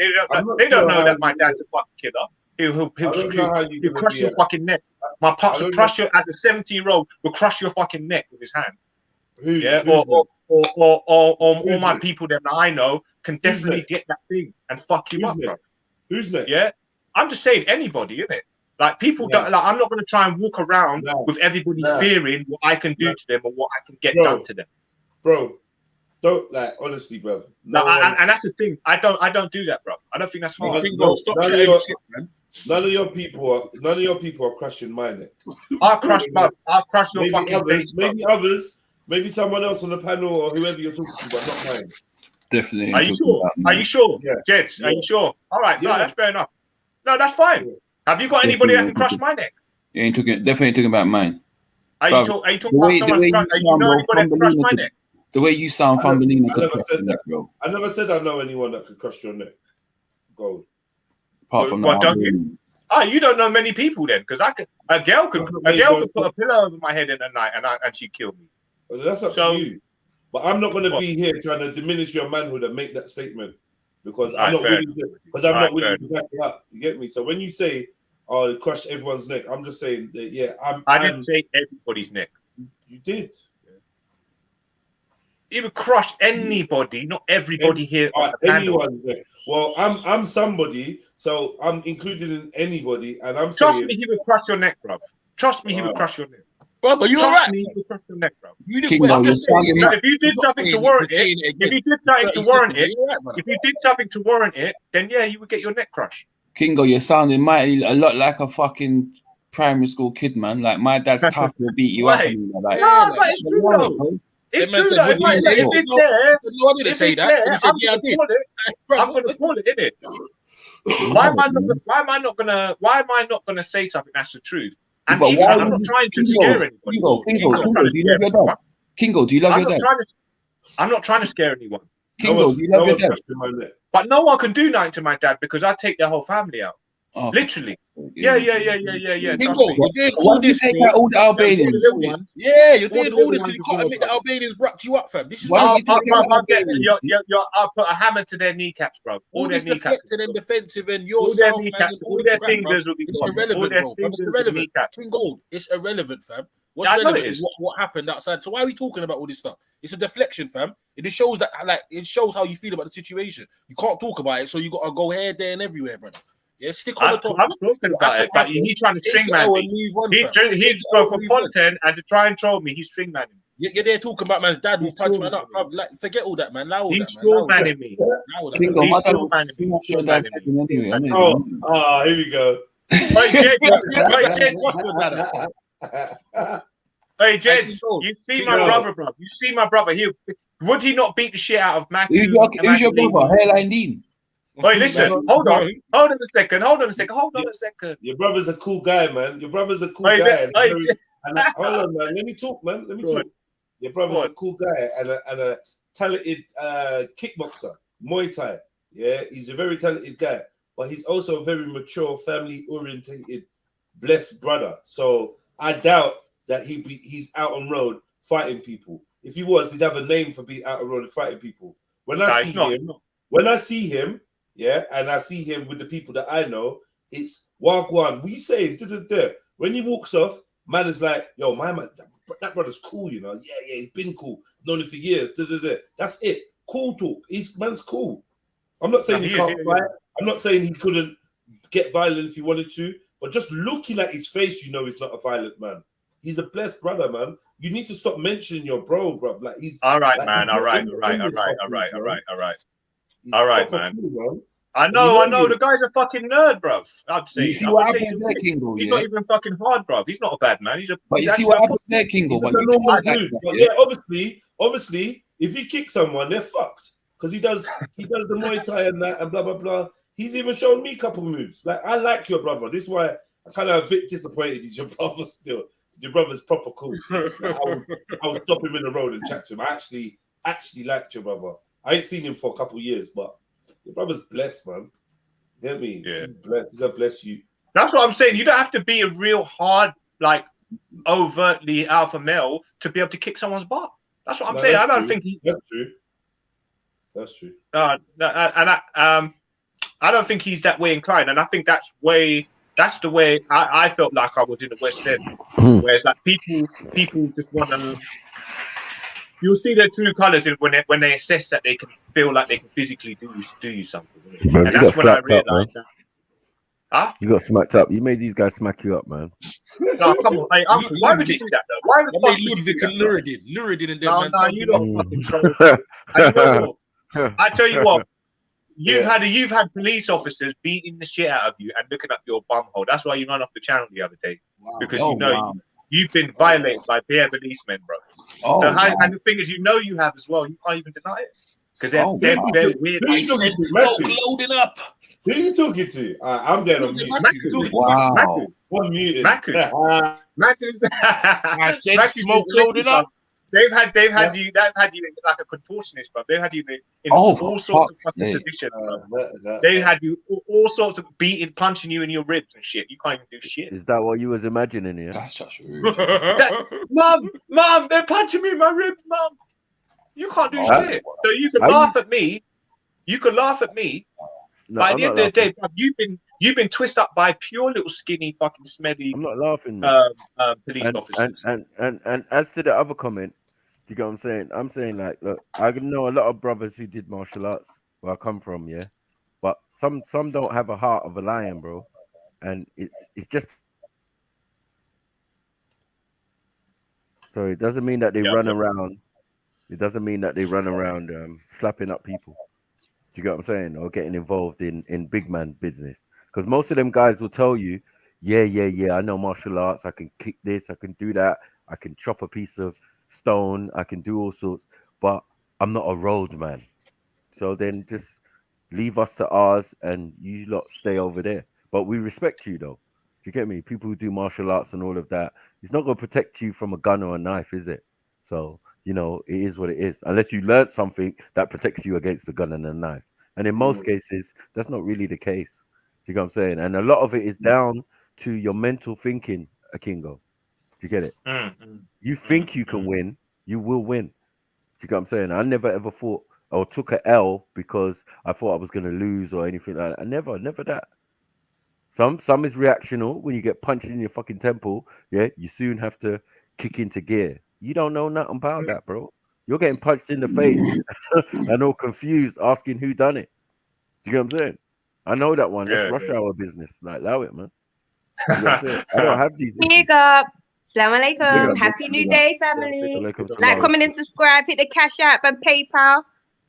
They don't know that my dad's a fucking killer. He'll crush your fucking neck. My pops will crush your, as a 17-year-old, will crush your fucking neck with his hand. Or all my people that I know can definitely get that thing and fuck you up, bro. Who's next? Yeah, I'm just saying anybody, innit? Like people don't like. I'm not going to try and walk around with everybody fearing what I can do to them or what I can get done to them, bro. Don't like honestly, bro. And that's the thing. I don't do that, bro. I don't think that's hard. None of your people are crushing my neck. I'll crush your fucking face. Maybe others. Maybe someone else on the panel or whoever you're talking to, but not mine. Definitely. Are you sure? Are you sure? Yeah. Jets, are you sure? All right, no, that's fair enough. No, that's fine. Have you got anybody that can crush my neck? You ain't definitely talking about mine. Are you talking about someone you know anybody that can crush my neck? The way you sound, Thumbelina could crush your neck, bro. I never said I know anyone that could crush your neck. Gold. Apart from what, don't you? You don't know many people then, because a girl could put a pillow over my head in the night and she'd kill me. Well, that's up to you. But I'm not going to be here trying to diminish your manhood and make that statement because I'm not willing to back it up. You get me? So when you say, "Oh, it crushed everyone's neck," I'm just saying that. I didn't say everybody's neck. You did. It would crush anybody, not everybody here. Anyone's neck. Well, I'm somebody, so I'm included in anybody, and I'm Trust saying. me, he would crush your neck, bro. Trust me, he would crush your neck. Brother, you alright? Me, he would crush your neck, bro. You just if you did something to warrant it, then yeah, you would get your neck crushed. Kingo, you're sounding mighty a lot like a fucking primary school kid, man. Like my dad's tough to beat you up. But it's true though. It's true though. I didn't say that. He said, yeah, I did. I'm gonna call it, innit? Why am I not gonna say something that's the truth? And I'm not trying to scare anybody. Kingo, do you love your dad? I'm not trying to scare anyone. Kingo, do you love your dad? But no one can do nothing to my dad because I take their whole family out. Oh, literally. Yeah. Kingo, you're doing all this. Take out all the Albanians. Yeah, you're doing all this because you can't admit the Albanians rocked you up, fam. This is I'll put a hammer to their kneecaps, bro. All their kneecaps. Deflected and defensive, and your all their kneecaps, all their fingers will be It's irrelevant, bro. It's irrelevant. Kingo, it's irrelevant, fam. What's relevant is what happened outside. So why are we talking about all this stuff? It's a deflection, fam. It just shows that, it shows how you feel about the situation. You can't talk about it, so you got to go here, there, and everywhere, brother. Yeah, stick on the top. I'm talking about it, but he's trying to string man me. He's for content and to try and troll me. He's string manning. You're there talking about man's dad will punch man up. Like, forget all that, man. Now all he's that, man. He's manning me. Kingo, my dad was your dad's anyway. Here we go. Hey, Jed, you see my brother, bro. You see my brother. would he not beat the shit out of Maku? Who's your brother? Hairline Dean. Wait, listen. Hold on a second. Your brother's a cool guy, man. Your brother's a cool Wait, guy. wait. Hold on, man. Let me talk, man. Let me talk. Your brother's a cool guy and a talented kickboxer, Muay Thai. Yeah, he's a very talented guy, but he's also a very mature, family-oriented, blessed brother. So I doubt that he's out on road fighting people. If he was, he'd have a name for being out on road and fighting people. When I see him, yeah, and I see him with the people that I know, it's Wagwan. We saying when he walks off, man is like, yo, my man, that brother's cool, you know. Yeah, he's been cool. Known him for years. That's it. Cool talk. Man's cool. I'm not saying he can't fight. I'm not saying he couldn't get violent if he wanted to, but just looking at his face, you know he's not a violent man. He's a blessed brother, man. You need to stop mentioning your bro, bruv. Like he's all right, like, man. All right, man. Cool, I know. The guy's a fucking nerd, bruv. I'd say. You see what happens there, Kingo? He's not even fucking hard, bruv. He's not a bad man. But you see what happens there, Kingo? But yeah, obviously, if he kicks someone, they're fucked because he does the Muay Thai and that and blah blah blah. He's even shown me a couple moves. Like I like your brother. This is why I'm kind of a bit disappointed. He's your brother still. Your brother's proper cool. I would stop him in the road and chat to him. I actually liked your brother. I ain't seen him for a couple of years, but your brother's blessed, man. You get me? Yeah. He's a bless you. That's what I'm saying. You don't have to be a real hard, like overtly alpha male to be able to kick someone's butt. That's what I'm saying. I don't think That's true. I don't think he's that way inclined, and I think that's the way I felt like I was in the West End, where it's like people just want to. You'll see their true colours when they assess that they can feel like they can physically do you something, Bro, and that's when I realised that. Huh? You got smacked up. You made these guys smack you up, man. No, come on, hey, Uncle, why would you do that though? Why the fuck would you do that? Luridin and them. No, you don't fucking troll. And you know what? I tell you what. You've had police officers beating the shit out of you and looking up your bum hole. That's why you ran off the channel the other day, because you've been violated by bare policemen, bro. And the thing is, you have as well. You can't even deny it because they're weird. I said smoke loading up. Who are you talking to? I'm getting on mute. Wow. One muted. Maku. I said smoke loading up. They've had you like a contortionist, bro. They've had you in all sorts of fucking positions, bro. They had you all sorts of beating, punching you in your ribs and shit. You can't even do shit. Is that what you was imagining here? That's just rude. Mom, they're punching me in my ribs, Mom. You can't do shit. So you can laugh at me. You can laugh at me. No, but at the end of the day, bro, you've been twisted up by pure little skinny, fucking smelly. I'm not laughing. Police officers. And as to the other comment. You get what I'm saying? I'm saying, like, look, I know a lot of brothers who did martial arts where I come from, yeah. But some don't have a heart of a lion, bro. And it's just so it doesn't mean that they run around. It doesn't mean that they run around slapping up people. Do you get what I'm saying? Or getting involved in big man business. Because most of them guys will tell you, yeah, I know martial arts. I can kick this. I can do that. I can chop a piece of stone, I can do all sorts, but I'm not a road man. So then just leave us to ours and you lot stay over there. But we respect you though. Do you get me? People who do martial arts and all of that, it's not going to protect you from a gun or a knife, is it? So, it is what it is. Unless you learned something that protects you against the gun and the knife. And in most cases, that's not really the case. Do you get what I'm saying? And a lot of it is down to your mental thinking, Akingo. You get it? You think you can win, you will win. You get what I'm saying? I never ever thought or took a L because I thought I was going to lose or anything like that. I never that. Some is reactional when you get punched in your fucking temple. Yeah, you soon have to kick into gear. You don't know nothing about that, bro. You're getting punched in the face and all confused, asking who done it. Do you get what I'm saying? I know that one. That's rush hour business. Like, allow it, man. You know what I'm saying? I don't have these. Big up. Assalamu alaikum. Happy New Day, family. Like, comment, and subscribe. Hit the Cash App and PayPal.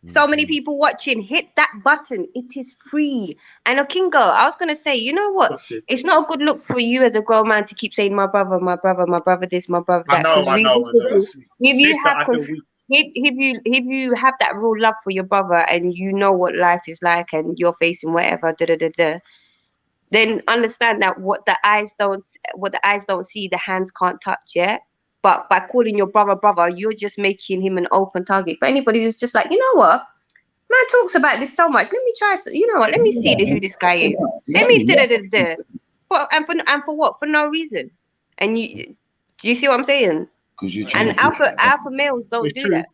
So many people watching. Hit that button. It is free. And Okingo, I was gonna say, you know what? It's not a good look for you as a grown man to keep saying my brother this, my brother that. I know. If you have if you have that real love for your brother and you know what life is like and you're facing whatever, then understand that what the eyes don't see, the hands can't touch. Yeah. But by calling your brother, you're just making him an open target for anybody who's just like, you know what, man talks about this so much. Let me try. You know what? Let me see who this guy is. Let me for what? For no reason. And do you see what I'm saying? Because you're And alpha males don't do that.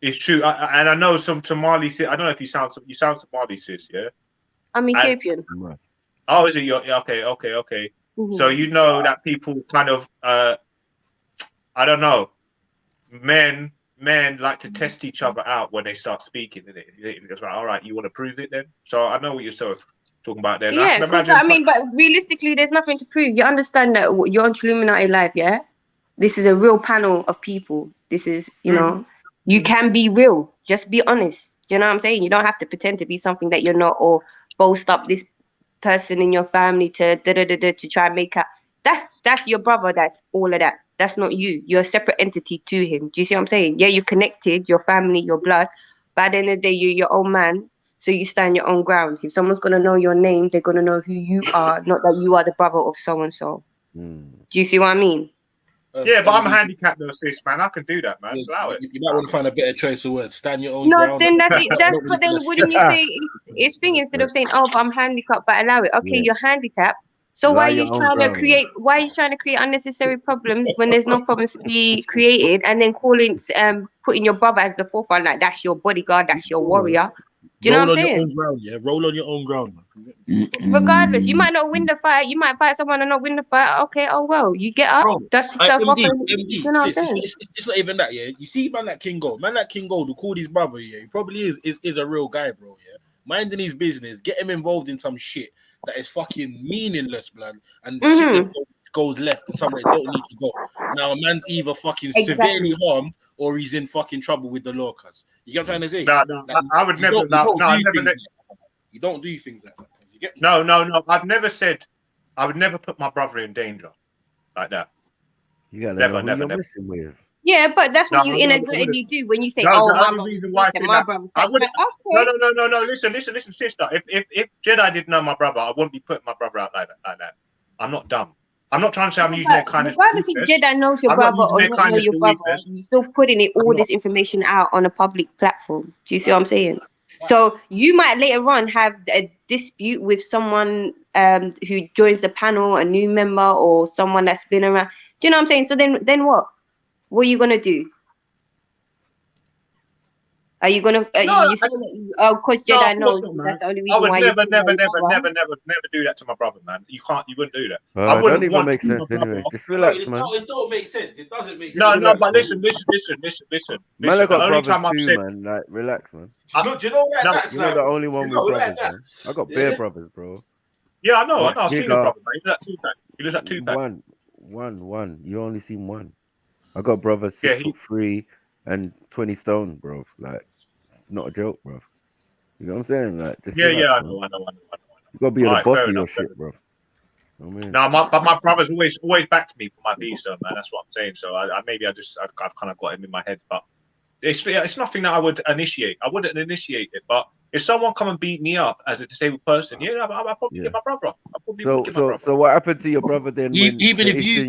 It's true. And I know some Somali sis. I don't know if you sound Somali, sis. Yeah. I'm Ethiopian. Oh, is it? Okay. Mm-hmm. So you know that people kind of, I don't know, men like to test each other out when they start speaking, innit? It's like, all right, you want to prove it then? So I know what you're sort of talking about there. Yeah, because but realistically, there's nothing to prove. You understand that you're on Trilluminati Live, yeah? This is a real panel of people. This is, you know, you can be real. Just be honest. Do you know what I'm saying? You don't have to pretend to be something that you're not, or boast up this person in your family to try and make up. That's your brother. That's all of that. That's not you. You're a separate entity to him. Do you see what I'm saying? Yeah, you're connected, your family, your blood. But at the end of the day, you're your own man. So you stand your own ground. If someone's gonna know your name, they're gonna know who you are, not that you are the brother of so and so. Do you see what I mean? Yeah, but I'm handicapped though, sis, man. I can do that, man. Allow it. You might want to find a better choice of words. Stand your own No, ground. then but then wouldn't you say it's thing instead of saying, oh, but I'm handicapped, but allow it. Okay, you're handicapped. So why are you trying to create unnecessary problems when there's no problems to be created, and then putting your brother as the forefront, like that's your bodyguard, that's your warrior. Do you know what I'm saying? Own ground, yeah. Roll on your own ground, man. Regardless, you might not win the fight. You might fight someone and not win the fight. Okay, oh well, you get up, dust yourself off, and you know what I'm saying? It's not even that, yeah. You see, man, like King Gold, who called his brother, yeah. He probably is a real guy, bro, yeah. Minding his business, get him involved in some shit that is fucking meaningless, blood, and shit that goes left somewhere it don't need to go. Now, a man's either fucking severely harmed or he's in fucking trouble with the law, cuz. You get what I'm trying to say? No, like, I would never. You don't do things like that. You get me? No. I've never said I would never put my brother in danger like that. You gotta know who you're messing with. Yeah, but that's what you inadvertently do when you say, "Oh, my brother's I wouldn't. No. Listen, sister. If Jedi didn't know my brother, I wouldn't be putting my brother out like that. I'm not dumb. I'm not trying to say I'm using their kindness. Regardless if Jedi knows your brother or not know your brother, you're still putting all this information out on a public platform. Do you see what I'm saying? So you might later on have a dispute with someone who joins the panel, a new member or someone that's been around. Do you know what I'm saying? So then what? What are you gonna do? Are you gonna? Because Jedi knows that's the only reason I would why never do that to my brother, man. You wouldn't do that. I wouldn't even make sense anyway. Just relax, man. It don't make sense. It doesn't make sense. No, but listen. Man, I got brothers too, man. Like, relax, man. Do you know that? You're not the only one with brothers, man. I got bare brothers, bro. Yeah, I know. I've seen your brother, man. You look at two pack. One. You only seen one. I got brothers 6'3" and 20 stone, bro. Like, it's not a joke, bro. You know what I'm saying? Like, just relax, I know. You gotta be the boss of your shit, bro. No, my brother's always backed me for my visa, man. That's what I'm saying. So I've kind of got him in my head, but it's nothing that I would initiate. I wouldn't initiate it, but if someone come and beat me up as a disabled person, I'll probably get my brother up. So what happened to your brother then? Even if you,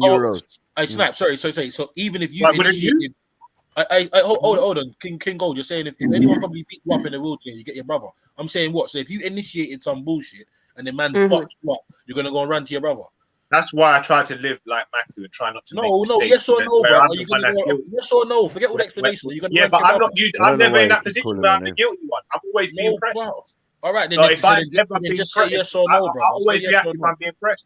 I snap. Sorry. So even if you initiated. Hold on, King Gold. You're saying if anyone can be beat you up in a wheelchair, you get your brother. I'm saying what? So if you initiated some bullshit and the man fucked you up, you're gonna go and run to your brother. That's why I try to live like Maku and try not to. No, yes or no, bro. Are you gonna go, yes or no? Forget all the explanation. Are you gonna but I'm not. I'm never in that position where I'm the guilty one. I'm always being pressed. All right, then just say yes or no, bro. I always react if I'm being pressed.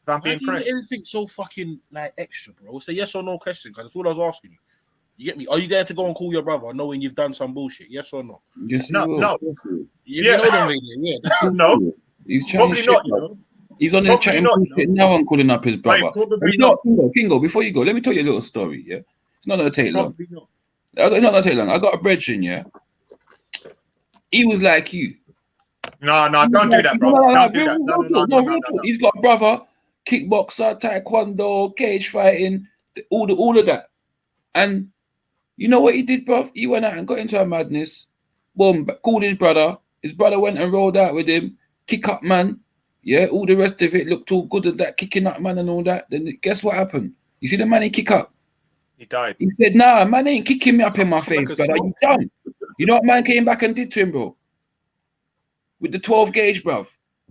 If I'm being pressed. Everything's so fucking like extra, bro. It's a yes or no question because that's all I was asking you. You get me? Are you going to go and call your brother knowing you've done some bullshit? Yes or no? Yes, no. You know them, really? Yeah. No. He's trying to shit, he's on his chatting bullshit now. I'm calling up his brother. You know, Kingo, before you go, let me tell you a little story. Yeah, it's not gonna take long. It's not gonna take long. I got a brethren. Yeah, he was like you. No, don't do that, bro. No. He's got a brother, kickboxer, taekwondo, cage fighting. all of that. And you know what he did, bro? He went out and got into a madness. Boom, called his brother. His brother went and rolled out with him. Kick up, man. Yeah, all the rest of it looked all good at that, kicking up, man, and all that. Then guess what happened? You see the man he kick up? He died. He said, nah, man ain't kicking me up in my face, brother. You done. You know what man came back and did to him, bro? With the 12 gauge, bruv.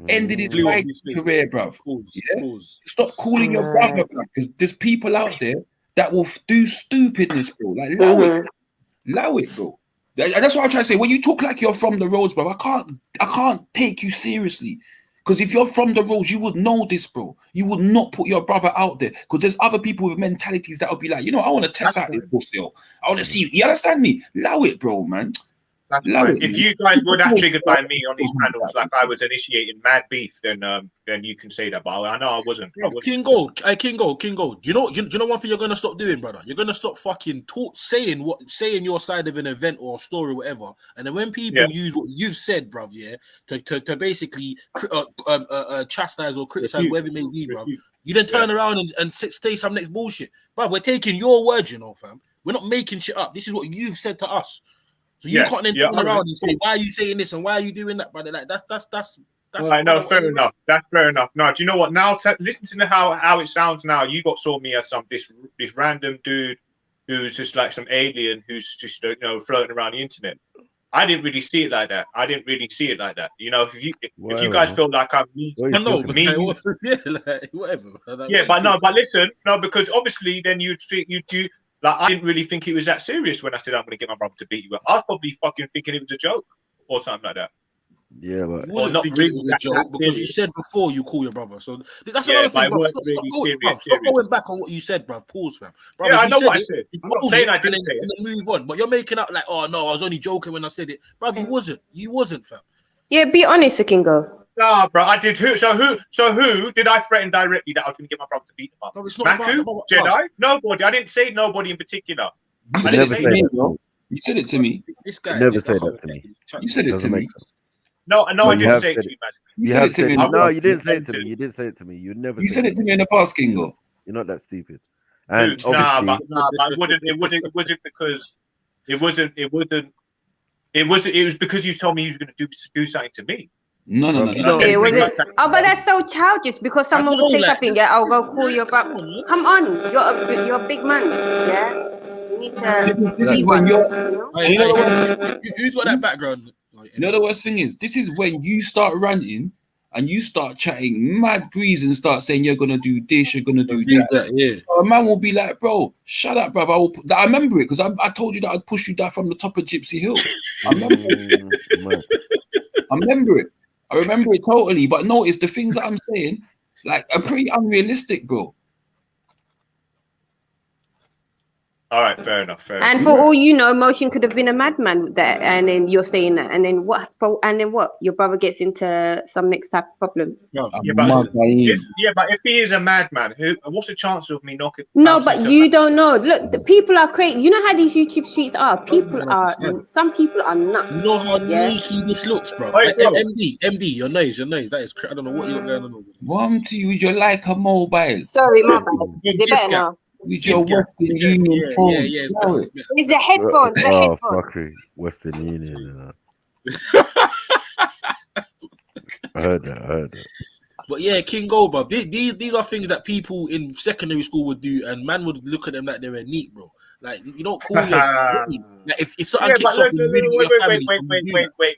Ended his fight career, bruv. Yeah? Stop calling your brother, bruv, because there's people out there that will do stupidness, bro. Like, allow it, bro. That's what I'm trying to say. When you talk like you're from the roads, bro, I can't take you seriously. Because if you're from the roads, you would know this, bro. You would not put your brother out there. Because there's other people with mentalities that will be like, you know, I want to test out this pussy. I want to see. You understand me? Allow it, bro, man. If you guys were that triggered by me on these panels, like I was initiating mad beef, then you can say that. But I know I wasn't. King Gold. You know one thing you're gonna stop doing, brother. You're gonna stop fucking saying your side of an event or a story, or whatever. And then when people use what you've said, bruv, to basically chastise or criticize whatever it may be, bruv, you then turn around and say some next bullshit, bruv. We're taking your words, you know, fam. We're not making shit up. This is what you've said to us. So you can't then turn around and say, why are you saying this and why are you doing that, brother? Like that's all right, no, fair enough. That's fair enough. No, do you know what? Now listen to how it sounds now. You saw me as this random dude who's just like some alien who's just floating around the internet. I didn't really see it like that. You know, if you guys feel like I'm me, whatever. But listen, because obviously then you do. Like, I didn't really think it was that serious when I said I'm going to get my brother to beat you up. I was probably fucking thinking it was a joke or something like that. Yeah, but you wasn't thinking it was a joke because you said before you call your brother. So that's another thing, bro. Stop going back on what you said, bruv. Pause, fam. Bruv, I know what I said. I'm not saying I didn't say it. And then move on. But you're making out like, oh no, I was only joking when I said it. Bruv, you wasn't, fam. Yeah, be honest, Kingo. Nah, bro, I did. Who did I threaten directly that I was going to get my brother to beat them up? No, it's not Maku? Jedi? Nobody. I didn't say nobody in particular. You said it to me, bro. You said it to me. This guy never said that to me. You said it to me. No, I didn't say it to you, man. You said it to me. No, you didn't say it to me. You didn't say it to me. You never. You said it to me in the past, Kingo. You're not that stupid. And Dude, it was because you told me you were going to do something to me. No. But that's so childish because someone will say something. Yeah, I'll go call your brother. Come on, you're a big man. Yeah, you need to. This is when you're. Who's got that background? You know the worst thing is, this is when you start ranting and you start chatting mad breeze and start saying you're gonna do this, you're gonna do that. Yeah. So a man will be like, bro, shut up, bro. I remember it because I told you that I'd push you down from the top of Gypsy Hill. I remember it. I remember it totally. But notice the things that I'm saying, like, are pretty unrealistic, bro. All right, fair enough. And for all you know, Motion could have been a madman with that, and then you're saying that, and then what? Your brother gets into some next type of problem. But if he is a madman, what's the chance of me knocking? No, but you don't know. Look, the people are crazy. You know how these YouTube streets are. Some people are nuts. You know how sneaky this looks, bro. MD, your nose. That is. I don't know what you got going on. One to you, you're like a mobile. Sorry, my bad. Is it better now? With your Western Union phone. It's the headphones. Fuckery. Western Union. I heard that. But yeah, King Gold, bro. These are things that people in secondary school would do, and man would look at them like they were neat, bro. Like, you don't call your like if something kicks off in your family,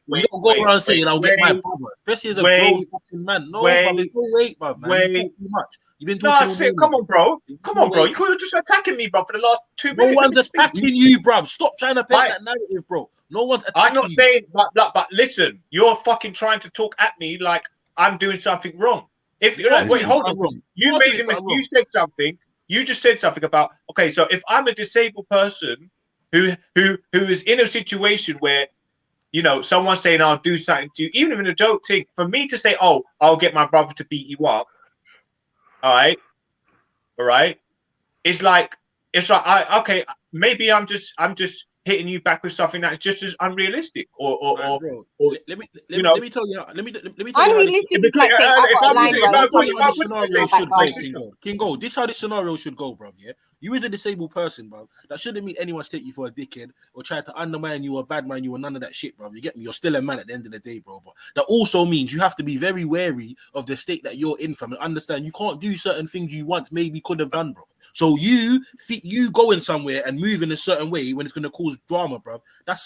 you don't go around saying I'll get my brother, especially as a grown fucking man. No, bro, there's no weight, bro, man. You talk too much. You've been talking. Come on, bro. You could have just attacking me, bro, for the last 2 minutes. No one's attacking you, bro. Stop trying to paint that narrative, bro. No one's attacking you. I'm not saying, but listen, you're fucking trying to talk at me like I'm doing something wrong. If you're like, wait, hold on. You made a mistake. You said something. You just said something about, okay, so if I'm a disabled person who is in a situation where, you know, someone's saying I'll do something to you, even if in a joke thing, for me to say, oh, I'll get my brother to beat you up, all right, it's like maybe I'm just hitting you back with something that's just as unrealistic, or bro, or let me you know, tell you. Let me tell you how this. Unrealistic is like saying I've if got a I'm line, if right? I'm You This can't if get how the I'm anything with in scenario my back should go, garden. Kingo. This how the scenario should go, bruv. Yeah, you as a disabled person, bruv. That shouldn't mean anyone's take you for a dickhead or try to undermine you or bad man you or none of that shit, bruv. You get me? You're still a man at the end of the day, bro. But that also means you have to be very wary of the state that you're in, fam, and understand you can't do certain things you once maybe could have done, bro. So you going somewhere and moving a certain way when it's gonna cause drama, bruv.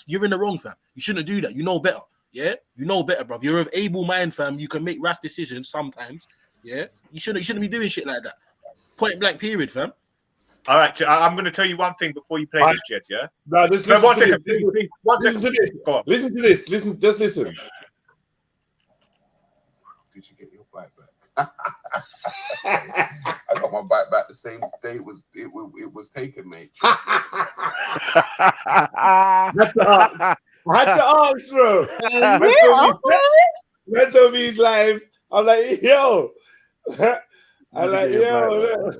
You're in the wrong, fam. You shouldn't do that. You know better. Yeah, you know better, bruv. You're of able mind, fam. You can make rash decisions sometimes. Yeah, you shouldn't be doing shit like that. Point blank, period, fam. all right, I'm going to tell you one thing before you play this, Jet. Yeah. No, just No, listen one to second, this. please. One Listen second. to this. Go on. Listen to this. Just listen. Did you get your bike back? I got my bike back the same day it was taken, mate. I had to ask, bro. Man told me he's live. I'm like, yo. I'm like, yo.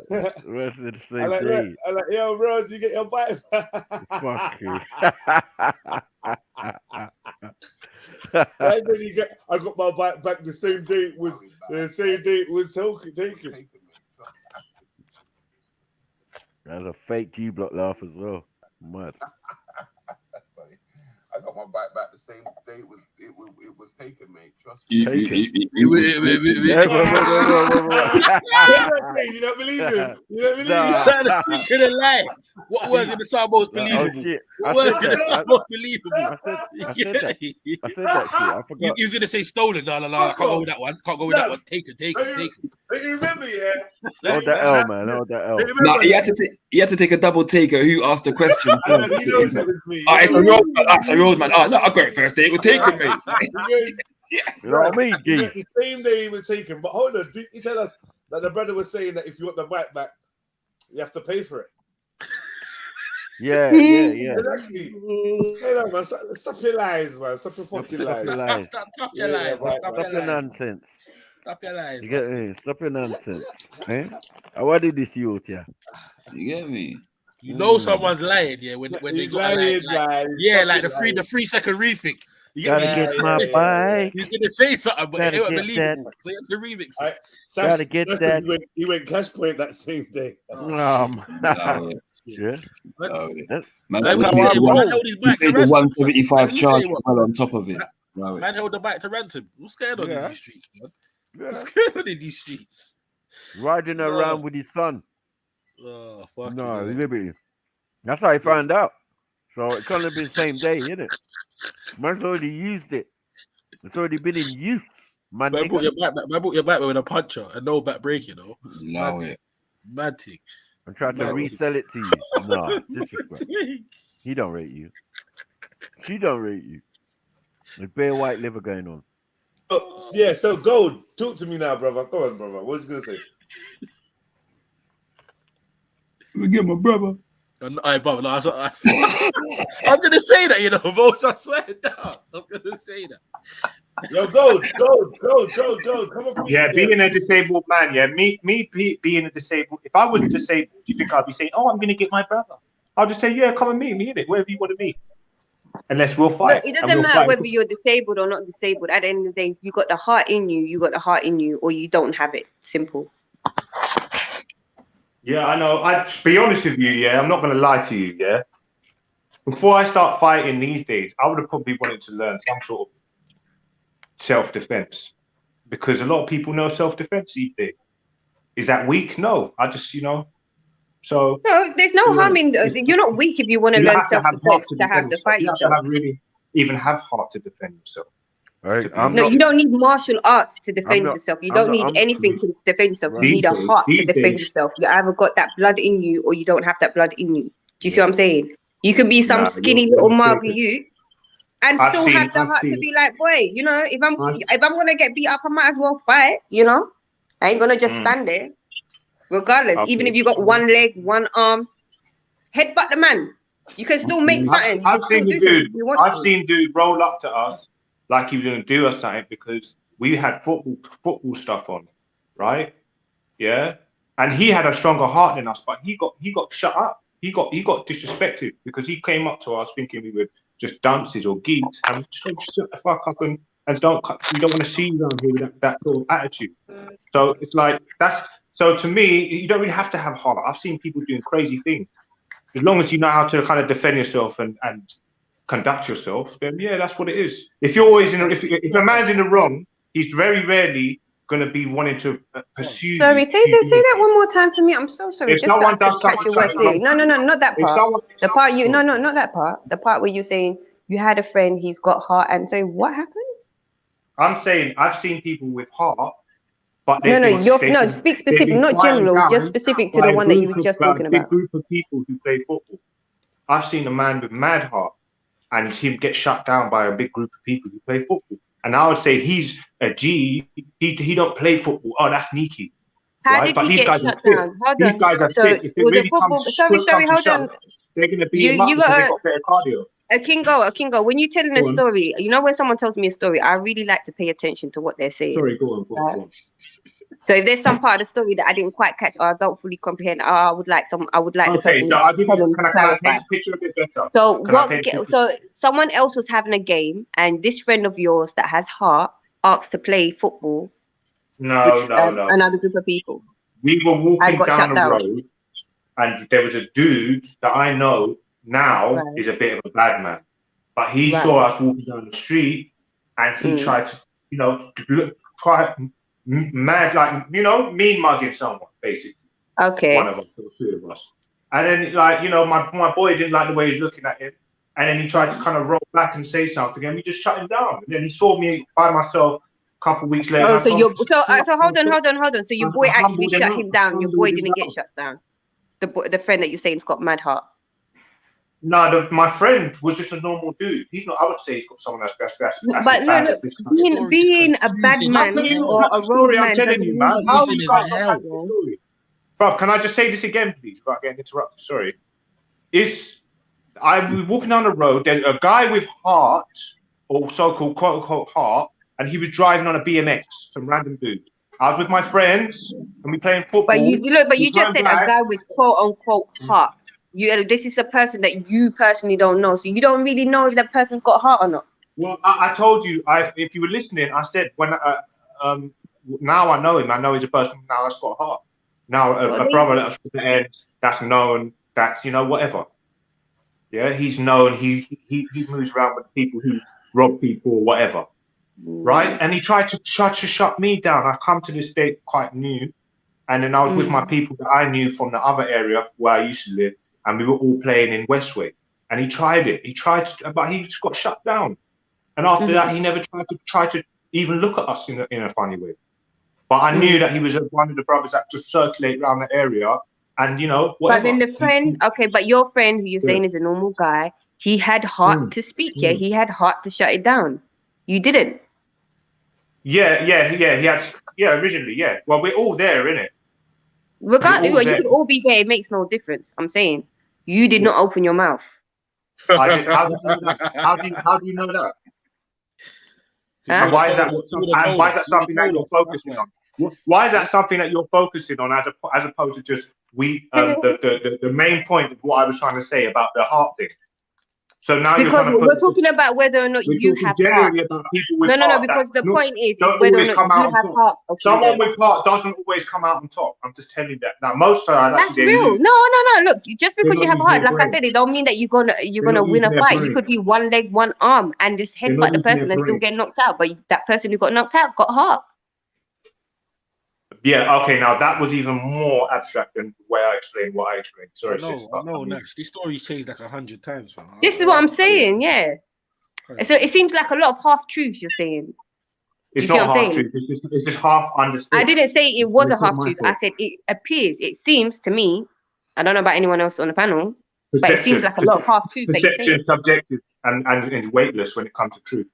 Rest of the same I'm day. like, yo, bro, did you get your bike back? Fuck you. I got my bike back the same day it was taken. That's a fake G Block laugh as well. Mad. That's funny. I got my bike back the same day it was taken, mate. Trust me. You don't believe him? You don't believe him? He's trying to think of the lie. What was in the sound most believable? Oh shit! What was in the sound most believable? I said that shit. I forgot. You was gonna say stolen. No, I can't go with that one. Can't go with that one. Taken. But you remember, yeah? Hold that L, man. Hold that L. No, he had to take a double taker. Who asked the question? He knows it was me. It's a road man. Oh no, I got it first day. It was taken, mate. You know what I mean, G? The same day he was taken. But hold on, he tell us that the brother was saying that if you want the bike back, you have to pay for it. Yeah. Exactly. Hey, man, stop your lies, man. Stop your fucking lies. Stop your lies. Stop your nonsense. Stop your lies. You get me? Stop your nonsense. Eh? What did this youth, yeah? You get me? You know someone's lying, yeah, when they got like the 3 second rethink. You Gotta get my bike. He's gonna say something, but Gotta it won't get believe that. him. So you have to remix it. Gotta get that. He went cash point that same day. Yeah. Man, Man, he held his bike to paid the ransom. 175 charge well on top of it. Man held the bike to ransom. What's going on in these streets, man? Yeah. What's going on in these streets? Riding around with his son. Oh, fuck. No, liberty. That's how he found out. So it can't have been the same day, innit? Man's already used it. It's already been in use. Man, brought your back with a puncher and no back break, you know. Allow it. Mad thing. I'm trying to resell it to you. No, disrespect. He don't rate you. She don't rate you. There's bare white liver going on. Oh, yeah, so Gold, talk to me now, brother. Go on, brother. What's he gonna say? Let me get my brother. I brother, no, I'm gonna say that, you know, folks. I swear down. I'm gonna say that. Yo, Gold. Come on. Yeah, being a disabled man. Yeah, me being a disabled. If I was disabled, do you think I'd be saying, "Oh, I'm gonna get my brother"? I'll just say, "Yeah, come and meet me in it, wherever you want to meet." Unless we'll fight. It doesn't matter whether you're disabled or not disabled. At the end of the day, you got the heart in you. You got the heart in you, or you don't have it. Simple. Yeah, I know. To be honest with you, yeah, I'm not going to lie to you, yeah. Before I start fighting these days, I would have probably wanted to learn some sort of self-defense, because a lot of people know self-defense these days. Is that weak? No, I just, so. No, there's no harm in. You're not weak if you want to learn self-defense to have to fight yourself. You have to really even have heart to defend yourself. Right. You don't need martial arts to defend yourself. You don't need anything to defend yourself. You need a heart to defend yourself. You either got that blood in you or you don't have that blood in you. Do you see what I'm saying? You can be some skinny little Margaret and still have the heart to be like, boy, if I'm gonna get beat up, I might as well fight. I ain't gonna just stand there. Regardless, even if you got one leg, one arm, headbutt the man. You can still make something. I've seen dude roll up to us like he was going to do us something because we had football stuff on, right? Yeah, and he had a stronger heart than us, but he got shut up. he got disrespected because he came up to us thinking we were just dunces or geeks, and we just told him, shut the fuck up and we don't want to see you around here with that sort of attitude. So it's like so to me, you don't really have to have heart. I've seen people doing crazy things. As long as you know how to kind of defend yourself and conduct yourself, then yeah, that's what it is. If you're always if a man's in the wrong, he's very rarely going to be wanting to pursue. Sorry, say that one more time for me. I'm so sorry. If Just so I someone could does catch your word clearly. No, not that If part. someone- The part not that part. The part where you're saying you had a friend, he's got heart, and so what happened? I'm saying I've seen people with heart, but Speak specific, not general, just specific to the one that you were just talking about. A group of people who play football. I've seen a man with mad heart, and him get shut down by a big group of people who play football. And I would say he's a G. He don't play football. Oh, that's sneaky. How right? did he get shut down? Hold These on. guys are So sick. If it was really a football? comes, Sorry, hold on. They're gonna beat him up You because they got got better cardio. a Kingo. When you're telling a Go on. story, you know when someone tells me a story, I really like to pay attention to what they're saying. Sorry, go on. So if there's some part of the story that I didn't quite catch or I don't fully comprehend, I would like the person so to I'll give you, can I clarify. paint the picture a bit better? So so someone else was having a game, and this friend of yours that has heart asked to play football with another group of people. We were walking got down shut the down. road, and there was a dude that I know now is a bit of a bad man, but he saw us walking down the street, and he tried to, mad, like, mean mugging someone, basically. Okay. One of us, or two of us. And then, like, my boy didn't like the way he was looking at him. And then he tried to kind of roll back and say something, and we just shut him down. And then he saw me by myself a couple of weeks later. Oh, so hold on. So your boy actually shut him down. Your boy didn't get shut down. The friend that you're saying's got mad heart. No, my friend was just a normal dude. He's not. I would say he's got someone that's But look, being a bad man or a road man doesn't mean Bro, can I just say this again, please, without getting interrupted? Sorry. I was walking down the road. There's a guy with heart, or so-called quote-unquote heart, and he was driving on a BMX, some random dude. I was with my friends, and we playing football. But you just said a guy with quote-unquote heart. This is a person that you personally don't know, so you don't really know if that person's got heart or not. Well, I told you, if you were listening, I said now I know him. I know he's a person now that's got heart. Now a brother that's at the end, that's known, that's whatever. Yeah, he's known. He moves around with people who rob people or whatever, right? And he tried to shut me down. I come to this state quite new, and then I was with my people that I knew from the other area where I used to live. And we were all playing in Westway, and he tried it. But he just got shut down. And after that, he never tried to even look at us in a funny way. But I knew that he was one of the brothers that just circulate around the area, and whatever. But then the friend, but your friend who you're saying is a normal guy, he had heart to speak. Yeah, he had heart to shut it down. You didn't. Yeah. He had. Yeah, originally, yeah. Well, we're all there, innit? Regardless, you could all be there. It makes no difference. I'm saying. You did not open your mouth. I did. How do you know that? Why is that something that you're focusing on? Why is that something that you're focusing on as opposed to just the main point of what I was trying to say about the heart thing? So now because we're talking about whether or not you have heart. No, because the point is whether or not you have heart. Okay, someone with heart doesn't always come out on top. I'm just telling you that. Now, most times that's real. No. Look, just because you have heart, like I said, it don't mean that you're gonna win a fight. You could be one leg, one arm, and just headbutt the person and still get knocked out. But that person who got knocked out got heart. Yeah, okay, now that was even more abstract than the way I explained what I explained. Sorry, No, Nax. This story's changed like 100 times, man. This is what I'm saying, yeah. So it seems like a lot of half-truths you're saying. It's not half-truth, it's just half understood. I didn't say it was a half-truth. I said it appears, it seems to me, I don't know about anyone else on the panel, but it seems like a lot of half-truths that you're saying. Perception is subjective and weightless when it comes to truth.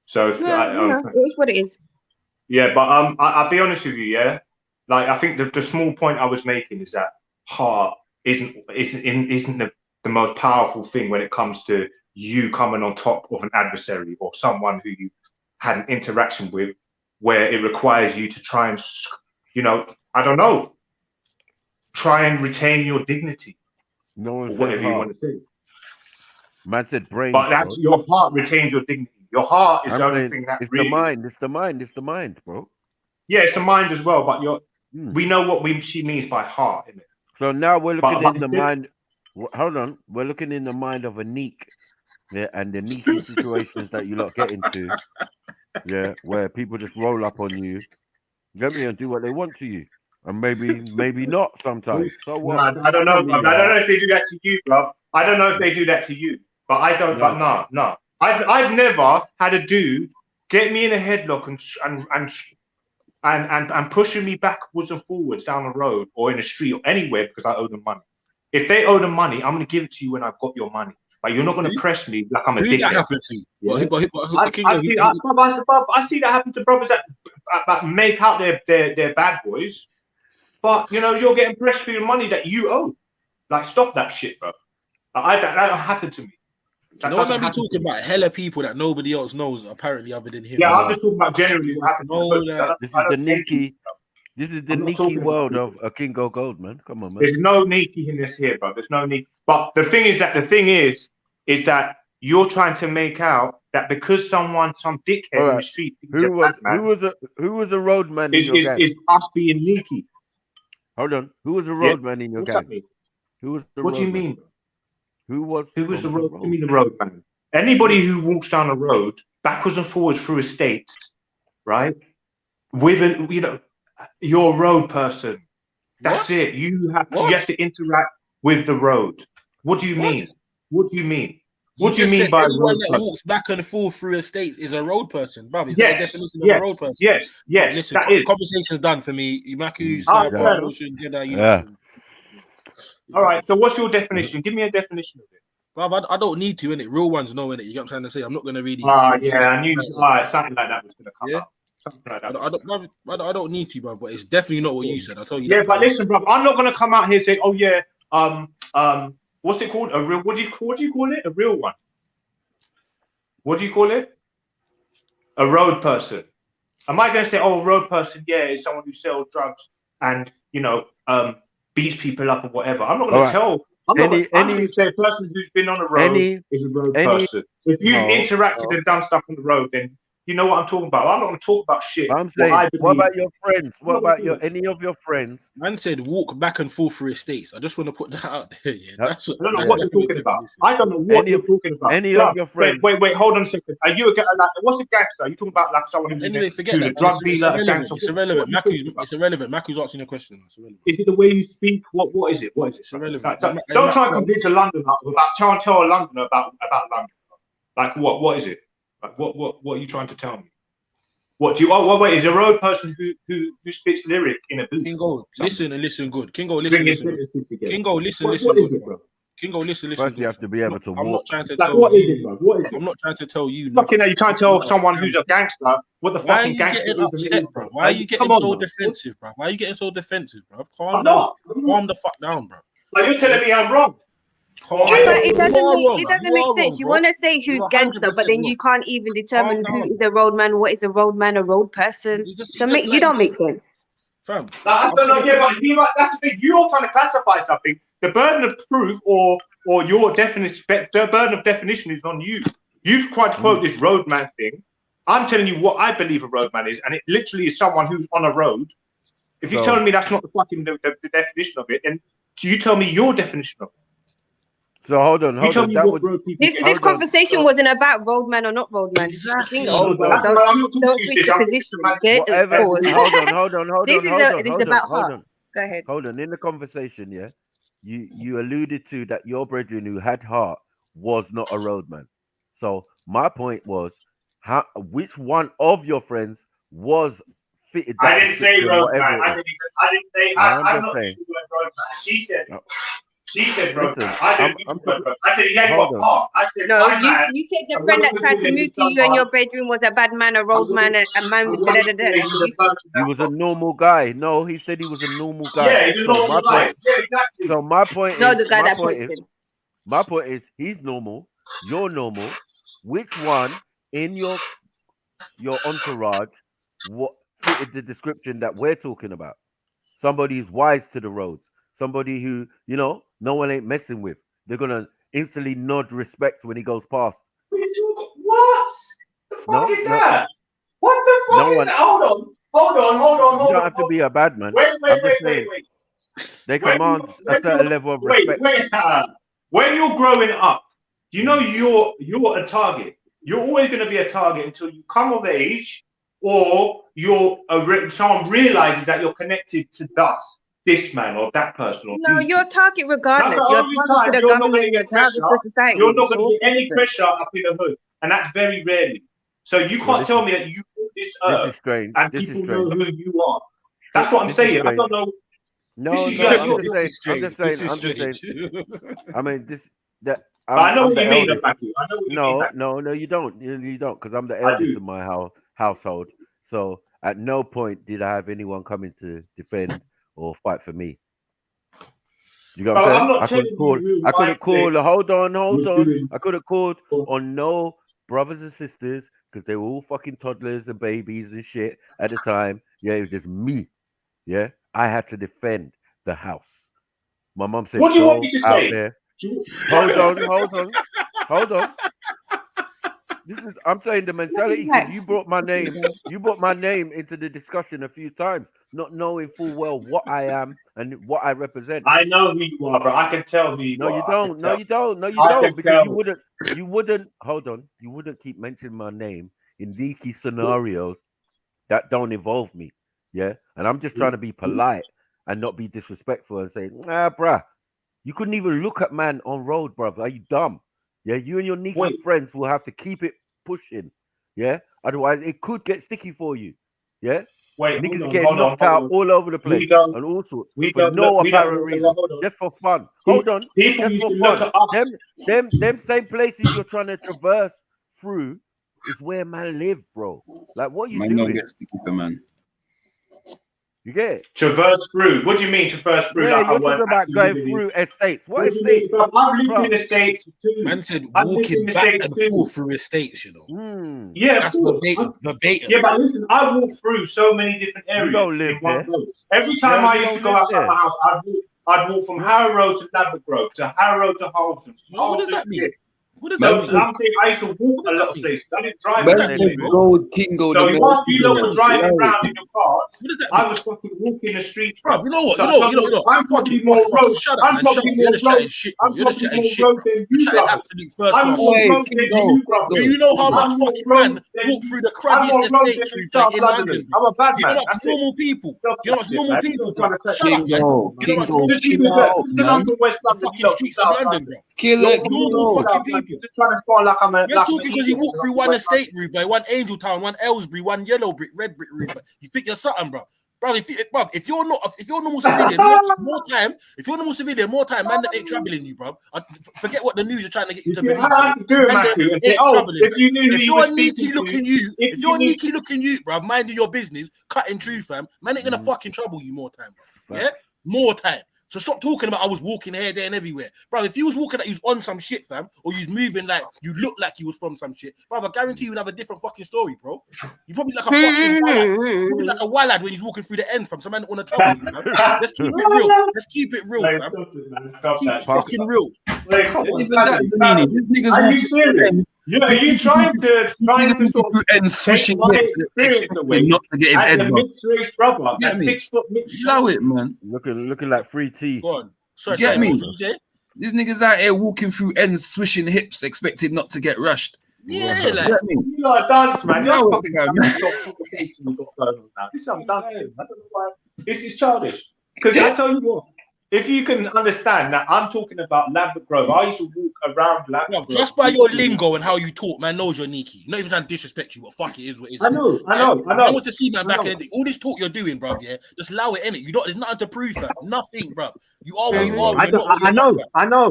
So it is what it is. Yeah, but I'll be honest with you, yeah. Like I think the small point I was making is that heart isn't the most powerful thing when it comes to you coming on top of an adversary or someone who you had an interaction with, where it requires you to try and, try and retain your dignity No one or said whatever you heart. want to say. Man said brains. But that's bro. your heart retains your dignity. Your heart is I'm the only saying thing that it's really. the mind. It's the mind. It's the mind, bro. Yeah, it's a mind as well, but we know what she means by heart, innit? So now we're looking But in the mind. Hold on, we're looking in the mind of a Neek, yeah, and the Neeky situations that you lot get into, yeah, where people just roll up on you, get me, and do what they want to you, and maybe not sometimes. So what? I don't know, bro. I don't know if they do that to you, bro. I don't know if they do that to you, but I don't. No. But no. I've never had a dude get me in a headlock and pushing me backwards and forwards down the road or in the street or anywhere because I owe them money. If they owe them money, I'm gonna give it to you when I've got your money. But you're not gonna press me like I'm a Who dickhead. that happened to? Yeah? I I see that happen to brothers that make out they're bad boys, but you know you're getting pressed for your money that you owe. Like stop that shit, bro. That don't happen to me. You know what I be talking about? Hella people that nobody else knows apparently other than him. Yeah, I'm just talking about generally what happened. This is the Neeky. This is the Neeky world of a Kingo Gold, man. Come on, man. There's no Neeky in this here, bro. There's no Neeky. But the thing is that you're trying to make out that because some dickhead in the street who was a roadman in your gang? Is us being Neeky. Hold on. Who was a roadman in your What's gang? that mean? Who was the What do you roadman? mean? Who was the road? Give me the roadman. Anybody who walks down a road backwards and forwards through estates, right? With you're a road person. That's it. You have to interact with the road. What do you mean? What do you mean? What do you mean by anyone road that person? walks back and forth through estates is a road person, bruv? Is Yes, that a definition yes, of a road person? yes, Listen, that is. conversation's done for me. Maku, Ah, Sniper, fair Motion, Jedi, Yeah. All right. So what's your definition? Give me a definition of it. Bruv, I don't need to, innit? Real ones know, innit? You get what I'm trying to say? I'm not going to really... Yeah, I knew something like that was going to come out. Something like that. I don't need to, bruv, but it's definitely not what you said. I'll tell you Yeah, that. but listen, bro, I'm not going to come out here and say, oh, yeah, what's it called? A real, what do you call it? A real one. What do you call it? A road person. Am I going to say, oh, a road person, yeah, is someone who sells drugs and, beats people up or whatever? I'm not going to tell. I'm going to say a person who's been on the road is a road person. If you've interacted and done stuff on the road, then you know what I'm talking about. I'm not going to talk about shit. I'm saying, what about your friends? What about any of your friends? Man said walk back and forth through estates. I just want to put that out there. Yeah, I don't know what you're talking about. I don't know what you're talking about. Any of your friends? Wait, hold on a second. Are you what's a gangster? Are you talking about like someone who's a drug dealer? It's irrelevant. It's irrelevant. Maku's asking a question. It's irrelevant. Is it the way you speak? What is it? What is it? It's irrelevant. Don't try and convince a Londoner try and tell a Londoner about London. Like what is it? Like what are you trying to tell me? What do you? Oh, wait. Is a road person who spits lyric in a booth? Kingo, listen and listen good. Kingo, listen good. Kingo, listen good. Bro. Kingo, listen. First, you have to be able to walk. I'm not trying to like, tell what you. is it, bro? What is it? I'm not trying to tell you. Fucking hell, you trying to tell someone who's a gangster what the fucking gangster is? Why are you getting upset, bro? Why are you getting so defensive, bro? Why are you getting so defensive, bro? Calm down. Calm the fuck down, bro. Like, you're telling me I'm wrong. But it doesn't make sense. You want to say who's gangster, but then you can't even determine who is a roadman, what is a roadman, a road person. You don't make sense. Fam, I don't know. Yeah, but that's the thing. You're trying to classify something. The burden of proof or your definition, the burden of definition is on you. You've tried to quote this roadman thing. I'm telling you what I believe a roadman is, and it literally is someone who's on a road. If you're telling me that's not the fucking the definition of it, then you tell me your definition of it. So hold on. This conversation wasn't about roadman or not roadman. Exactly. Don't switch the position. Hold on. This is about heart. Go ahead. Hold on. In the conversation, yeah, you alluded to that your brethren who had heart was not a roadman. So my point was, which one of your friends was fitted? I didn't say roadman. I didn't say. I'm not saying roadman. She said it. She said roadman. I said he had got heart. No, you said the friend that tried to move to you and your bedroom was a bad man, a roadman, a man with He was a normal guy. No, he said he was a normal guy. Yeah, he's a normal guy. Yeah, exactly. So my point no, is, the guy that posted. My point is, he's normal. You're normal. Which one in your entourage what fitted the description that we're talking about? Somebody who's wise to the roads. somebody who, you know, no one ain't messing with. They're gonna instantly nod respect when he goes past. What? The fuck No, is no, that? What the fuck no is one. that? Hold on. You don't have to be a bad man. I'm just saying they command a certain level of respect. When you're growing up, you know you're a target. You're always going to be a target until you come of age, or someone realizes that you're connected to this man or that person. Or No, you're a target regardless. That's the You're a only target time to the you're not going government, to you're a get target pressure. to society. You're not going It's to get any all pressure up in the hood, and that's very rarely. So you can't tell me that you put this This earth is strange. and This is people strange. know who you are. That's what I'm This is saying. I strange. don't know. No, This is no, like I'm you're- just saying. I'm just saying. I mean, I know I'm what the you mean, eldest. Matthew. I know what you mean. No, you don't. You don't, because I'm the I eldest do. in my household. So at no point did I have anyone coming to defend or fight for me. You got what I'm I'm saying? not I couldn't telling call. you I couldn't call. Hold on. doing- I couldn't call on no brothers and sisters because they were all fucking toddlers and babies and shit at the time. Yeah, it was just me. Yeah, I had to defend the house. My mom said, What do you want "Go me to out say? there." Hold on. I'm saying the mentality, because you brought my name. You brought my name into the discussion a few times, not knowing full well what I am and what I represent. I know who you are, bro. I can tell who you No, are. you don't. No, you don't. No, you I don't. can Because tell. you wouldn't. Hold on. You wouldn't keep mentioning my name in leaky scenarios that don't involve me. Yeah, and I'm just trying to be polite and not be disrespectful and say, nah, bruh. You couldn't even look at man on road, bruv. Are you dumb? Yeah, you and your Niki friends will have to keep it pushing. Yeah, otherwise it could get sticky for you. Yeah, niggas are getting knocked out all over the place and all sorts for no apparent reason, just for fun. Hold on, just for fun. Them same places you're trying to traverse through is where man live, bro. Like, what you Man, don't doing? get sticky for man. You get it? Traverse through. What do you mean traverse through? Yeah, Like you're talking about going through estates. What estates? I've lived in estates too. Man said walking back and forth through estates, you know. Yeah, that's of course. verbatim. Yeah, but listen, I walk through so many different areas don't live in one there. go. Every time Yeah, I you used to don't go live outside there. my house, I'd walk from Harrow Road to Ladbroke Road, to Harrow Road to Holston. What does that mean? What does So that mean? I'm saying I used to walk a lot of places. I didn't drive Man a lot of said places. gold Kingo. So The whilst you lot were driving Allow around it. in your cars, I was fucking walking the streets, Bro, you know what? So I'm Fucking probably more road. shut up, I'm man. Shut probably up. You're more just chatting road. shit, bro. I'm You're just probably chatting more shit, road bro. than You're you chatting brothers. absolute first I'm class more shit. road than you brothers. Do you know how much I'm more fucking road man than walk through the I'm more cruddiest road estates than you through South in Londoners. London, bro? I'm a bad You know man. what's That's it. normal people? Stop You know that what's shit, normal man. people, Don't bro? try to Shut up, man. You know what's normal just keep people? it just I'm from West The London, fucking you know, streets of South London, London. bro. Killer Normal fucking people. Just trying to fall like I'm Man's talking because he idiot, walked through I'm one West estate route, bro, one Angel Town, one Aylesbury, one Yellow Brick, Red Brick route, bro. You think you're something, bro. Bro, if you're normal civilian, more time. If you're normal civilian, more time, man, that ain't troubling you, bro. Forget what the news are trying to get you to believe. I like to do it, Man, Matthew, and say, ain't oh, troubling, if bro. you knew who If you you're were a speaking neaky to, looking you, if you knew- neaky looking you, bro, minding your business, cutting true, fam, man ain't gonna fucking trouble you more time, bro. Yeah, more time. So stop talking about I was walking here, there, and everywhere, bro. If you was walking like you was on some shit, fam, or you was moving like you looked like you was from some shit, bro, I guarantee you would have a different fucking story, bro. You probably like a fucking wallad. Probably like a wallad when he's walking through the end, fam. Some man want to trouble you, fam. Let's keep it real. Let's keep it real, fam. Keep it fucking real. Are you serious? Are you trying to sort of take swishing my hips, experience away not to get his as head a bumped. mixed race brother? Get That's me? 6 foot mixed. Show it, man. Looking like free tea. Go on. Sorry, Get me? what you say? These niggas out here walking through ends, swishing hips, expected not to get rushed. Yeah, like Get me? You know, a dance, man. You're No, fucking man. conversation we've got going on now. This is I'm dancing. I don't know why. This is childish. Because I tell you what, if you can understand that I'm talking about Ladbroke Grove, I used to walk around Ladbroke Bro, Grove. just by your lingo and how you talk, man knows you're Niki. Not even trying to disrespect you, but fuck it is what it is. I know. I want to see, man, back in the day. All this talk you're doing, bro, yeah, just allow it in it. You don't. There's nothing to prove, fam. Nothing, bro. You are what you are. I know.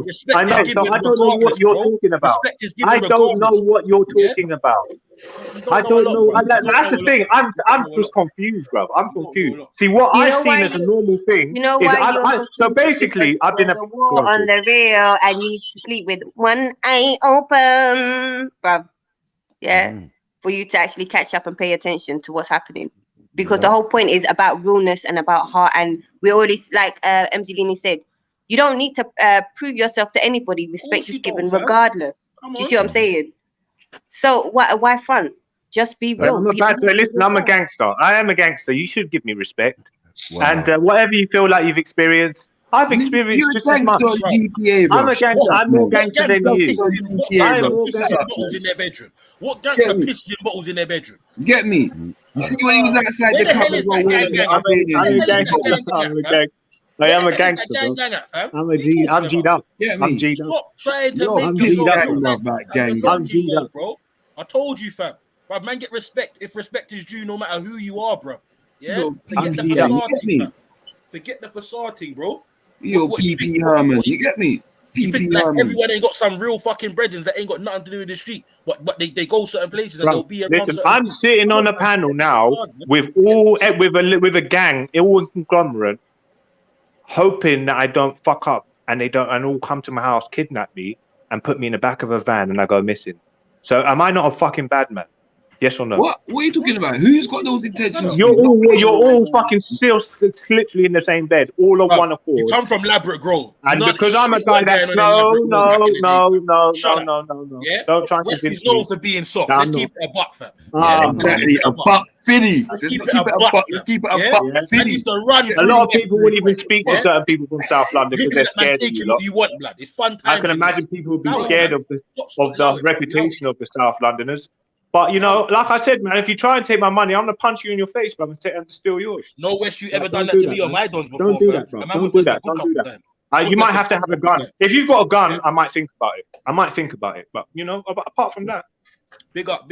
Respect I know. is So given I don't know what regardless, you're bro. talking about. Respect is given I don't know regardless. what you're talking about. I don't know. That's the thing. I'm just confused, bro. I'm confused. See, what You I've know seen why as a you- normal thing You know is why you're so basically I've been there's a war on the real and you need to sleep with one eye open, bruv. Yeah, for you to actually catch up and pay attention to what's happening. because the whole point is about realness and about heart. And we already, like MZ Lini said, you don't need to prove yourself to anybody. Respect is given regardless. Do you see what I'm saying? So why front? Just be real. I'm a bad boy. Listen, I'm a gangster. I am a gangster. You should give me respect. And whatever you feel like you've experienced, I've experienced just as much. I'm a gangster. I'm more gangster than you. I'm more gangster. Bottles in their bedroom. What gangster pisses in bottles in their bedroom? Get me? You see when he was outside the cupboard, I am a gangster, bro. I'm G'd up. I'm G'd up. Stop trying to I'm make G'd up, I'm G'd up, bro. I told you, fam. Bro, man, get respect if respect is due, no matter who you are, bro. Yeah, forget the facade thing, bro. Yo, PP Herman, you get me? You think like everyone ain't got some real fucking brethren that ain't got nothing to do with the street, but they go certain places and they'll be around. Listen, I'm sitting on a panel now with a gang, all conglomerate, hoping that I don't fuck up and they don't and all come to my house, kidnap me, and put me in the back of a van and I go missing. So am I not a fucking bad man? Yes or no? What are you talking about? Who's got those intentions? You're all fucking still literally in the same bed, all on one accord. You come from Labrador Grove, and because I'm a guy that no. Yeah, don't try to West convince is known me. for being soft. No, Let's no. keep it a buck, fam. Exactly, a buck fitty. Let's keep it a buck. Keep it a buck fitty. A lot of people wouldn't even speak to certain people from South London because they're scared of you. You want blood? It's fun. I can imagine people would be scared of the reputation of the South Londoners. But you know, like I said, man, if you try and take my money, I'm gonna punch you in your face, bro, and steal yours. No West, you ever done that to me or my dons before? Don't do that, bro. Don't do that. Don't do that. You might have to have a gun. If you've got a gun, I might think about it. But you know, apart from that, big up,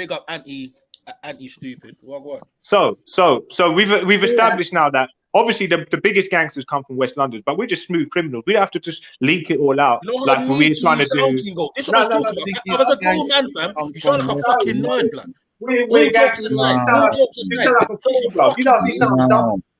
anti-stupid. What? So we've established now that obviously the biggest gangsters come from West London, but we're just smooth criminals. We don't have to just leak it all out like we're trying to do. This is what I was talking about. I was a grown man, fam. You sound like a fucking nerd, blood. We're gangsters. All jokes aside. You know,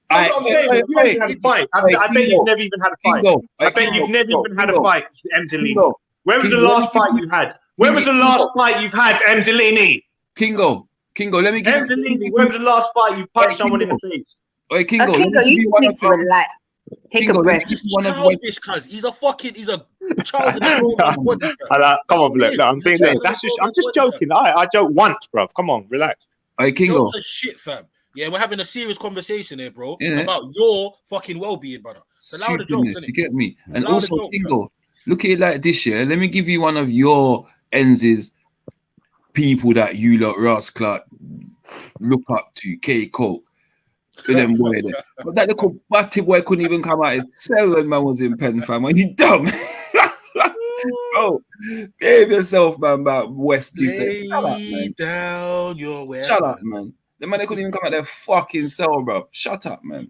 that's what I'm saying. You ain't had a fight. I bet you've never even had a fight. I bet you've never even had a fight, Emzalini. When was the last fight you had? When was the last fight you've had, Emzalini? Kingo, let me give you. Emzalini, when was the last fight you punched someone in the face? Hey, Kingo, Kingo, you need to relax. Take a breath. He's childish, cuz. He's a child in a grown body. Come on, look, I'm being late. I'm just joking. I joke once, bro. Come on, relax. Hey, Kingo. Jokes are shit, fam. Yeah, we're having a serious conversation here, bro, about your fucking well-being, brother. So allow the jokes, innit? You get me? And also, Kingo, look at it like this, yeah. Let me give you one of your Enz's people that you lot, Ross Clark, look up to, K. Coke. Them boy there. But that little batty boy couldn't even come out his cell when man was in pen, fam. Are you dumb? Bro, behave yourself, man, about West. Lay down your weapon. Shut up, man. The man, they couldn't even come out their fucking cell, bro. Shut up, man.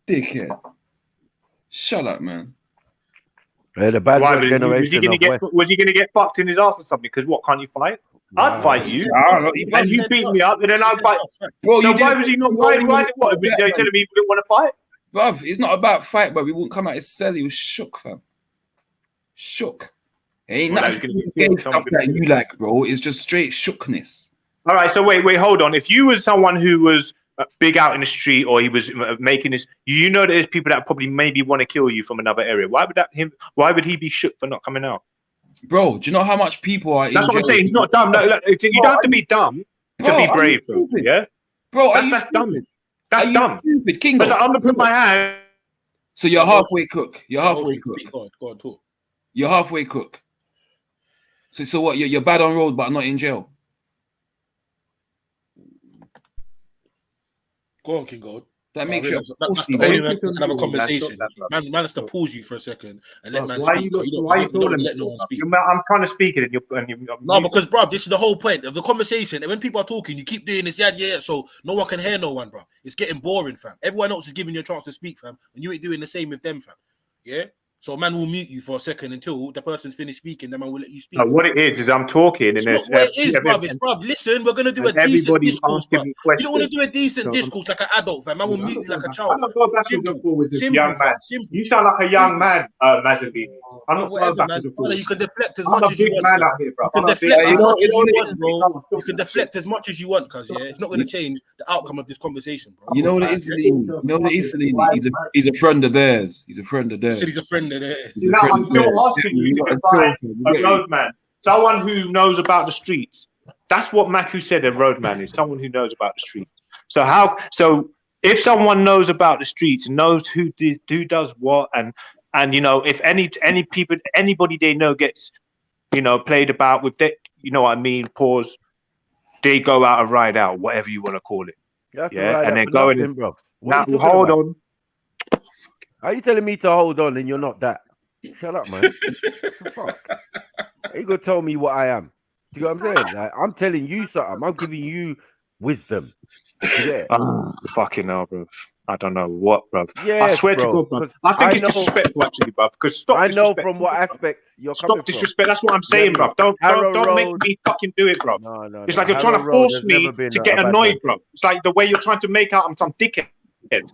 Dickhead. Shut up, man. Yeah, the bad generation was he gonna get fucked in his ass or something? Because what, can't you fight? I'd fight you. And you beat me up, and then I'd fight. Bro, so why was he not fighting? Why was they telling me he didn't want to fight? Bruv, it's not about fight, bro. He wouldn't come out his cell. He was shook, fam. Shook. It ain't nothing gay stuff that you like, bro. It's just straight shookness. All right, so wait, hold on. If you was someone who was big out in the street, or he was making this, you know, that there's people that probably maybe want to kill you from another area. Why would he be shook for not coming out? Bro, do you know how much people are? That's what I'm saying. He's not dumb. You don't have to be dumb to be brave, bro. Yeah, bro. That's dumb. That's dumb. Stupid, Kingo. But I'm gonna put my hand. So you're halfway cook. You're halfway cook. Go on, talk. You're halfway cook. So what? You're bad on road, but not in jail. Go on, Kingo. That makes you have a conversation. Man has to pause you for a second and let man speak. Why are you calling let no one speak? I'm trying to speak it, and you're no, because bruv, this is the whole point of the conversation. And when people are talking, you keep doing this, yeah. So no one can hear no one, bro. It's getting boring, fam. Everyone else is giving you a chance to speak, fam, and you ain't doing the same with them, fam. Yeah. So man will mute you for a second until the person's finished speaking. Then man will let you speak. What it is I'm talking, It's and not what it is, bruv. It's bruv. Listen, we're gonna do a decent everybody's discourse, bruv. asking me You don't want to questions. do a decent So- discourse like an adult, fam. Man will mute you like a I child. don't go backwards and forwards with young man. You sound like a young man, Mazzabi. I'm not going backwards and forwards. You can deflect as I'm much a as you big want. man bro. out here, bro. You can deflect as much as you want, bro. You can deflect as much as you want, cuz yeah, it's not going to change the outcome of this conversation, bro. You know what it is, Salini? You know what it is, Salini? He's a friend of theirs. He's a friend of He theirs. said he's a friend of theirs. You know, I'm still asking you to define a roadman. Someone who knows about the streets. That's what Maku said a roadman is. Someone who knows about the streets. So if someone knows about the streets, knows who does what, and you know, if anybody they know gets, you know, played about with that, you know what I mean, pause, they go out and ride out, whatever you want to call it. Yeah, and they're going in, bro. Now, hold on. Are you telling me to hold on and you're not that? Shut up, man. What the fuck? You gonna tell me what I am? Do you know what I'm saying? Like, I'm telling you something. I'm giving you wisdom. Yeah. Fucking hell, bro. I don't know what, bro. Yes, I swear to God, bro. I think it's disrespectful, actually, bro. Because I know from what aspect you're coming from. Stop disrespect. That's what I'm saying, bro. Don't make me fucking do it, bro. No. It's like you're trying to force me to get annoyed, bro. It's like the way you're trying to make out I'm some dickhead.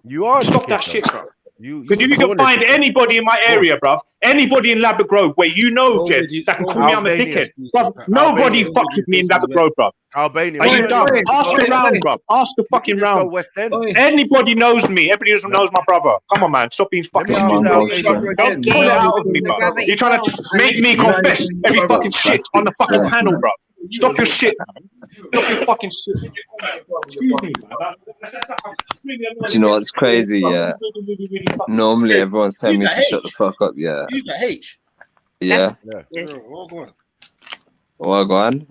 You are. Stop that shit, bro. Because if you can find anybody in my area, bro, anybody in Labrador Grove where you know, Jed, that can call me I'm a dickhead. Bro, nobody fucks with me in Labrador Grove, bro. Albania. Are you dumb? Ask around, bro. Ask the fucking round. Anybody knows me. Everybody knows my brother. Come on, man. Stop being fucking stupid. Don't pull it out of me, bro. You're trying to make me confess every fucking shit on the fucking panel, bro. Stop your shit, man. Stop your fucking shit. Excuse me, man. Do you know what's crazy? Yeah. Normally everyone's telling me to shut the fuck up. Yeah. Use that H. Yeah. Wagwan.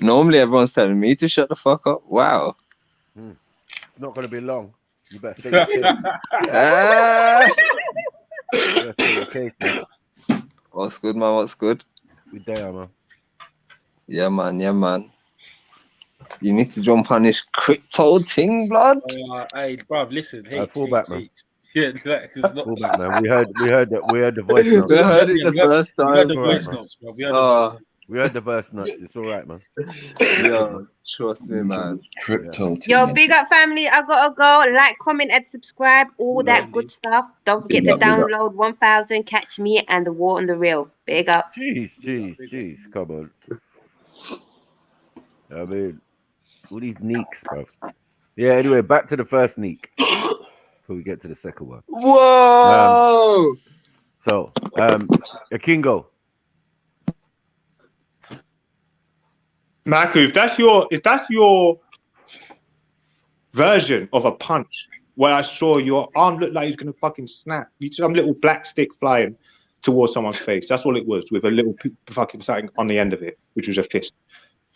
Normally everyone's telling me to shut the fuck up. Wow. It's not going to be long. You better stay safe. What's good, man? What's good? Good day, man. Yeah, man. You need to jump on this crypto thing, blood. Hey, bruv, listen. Hey, fall back, man. Yeah, Fall back, man. We heard the voice notes. We heard it the first time. We heard the voice notes, bruv. We heard the verse notes. It's all right, man. Yo, trust me, man. Crypto. Yo, big up, family. I gotta go. Like, comment, and subscribe. All that good stuff. Don't forget to download 1000. Catch me and the War on the Real. Big up. Jeez. Come on. I mean, all these neeks, bro. Yeah, anyway, back to the first neek before we get to the second one. Whoa! So, Akingo. Maku, if that's your version of a punch, where I saw your arm look like he's gonna fucking snap, you some little black stick flying towards someone's face. That's all it was, with a little fucking something on the end of it, which was a fist.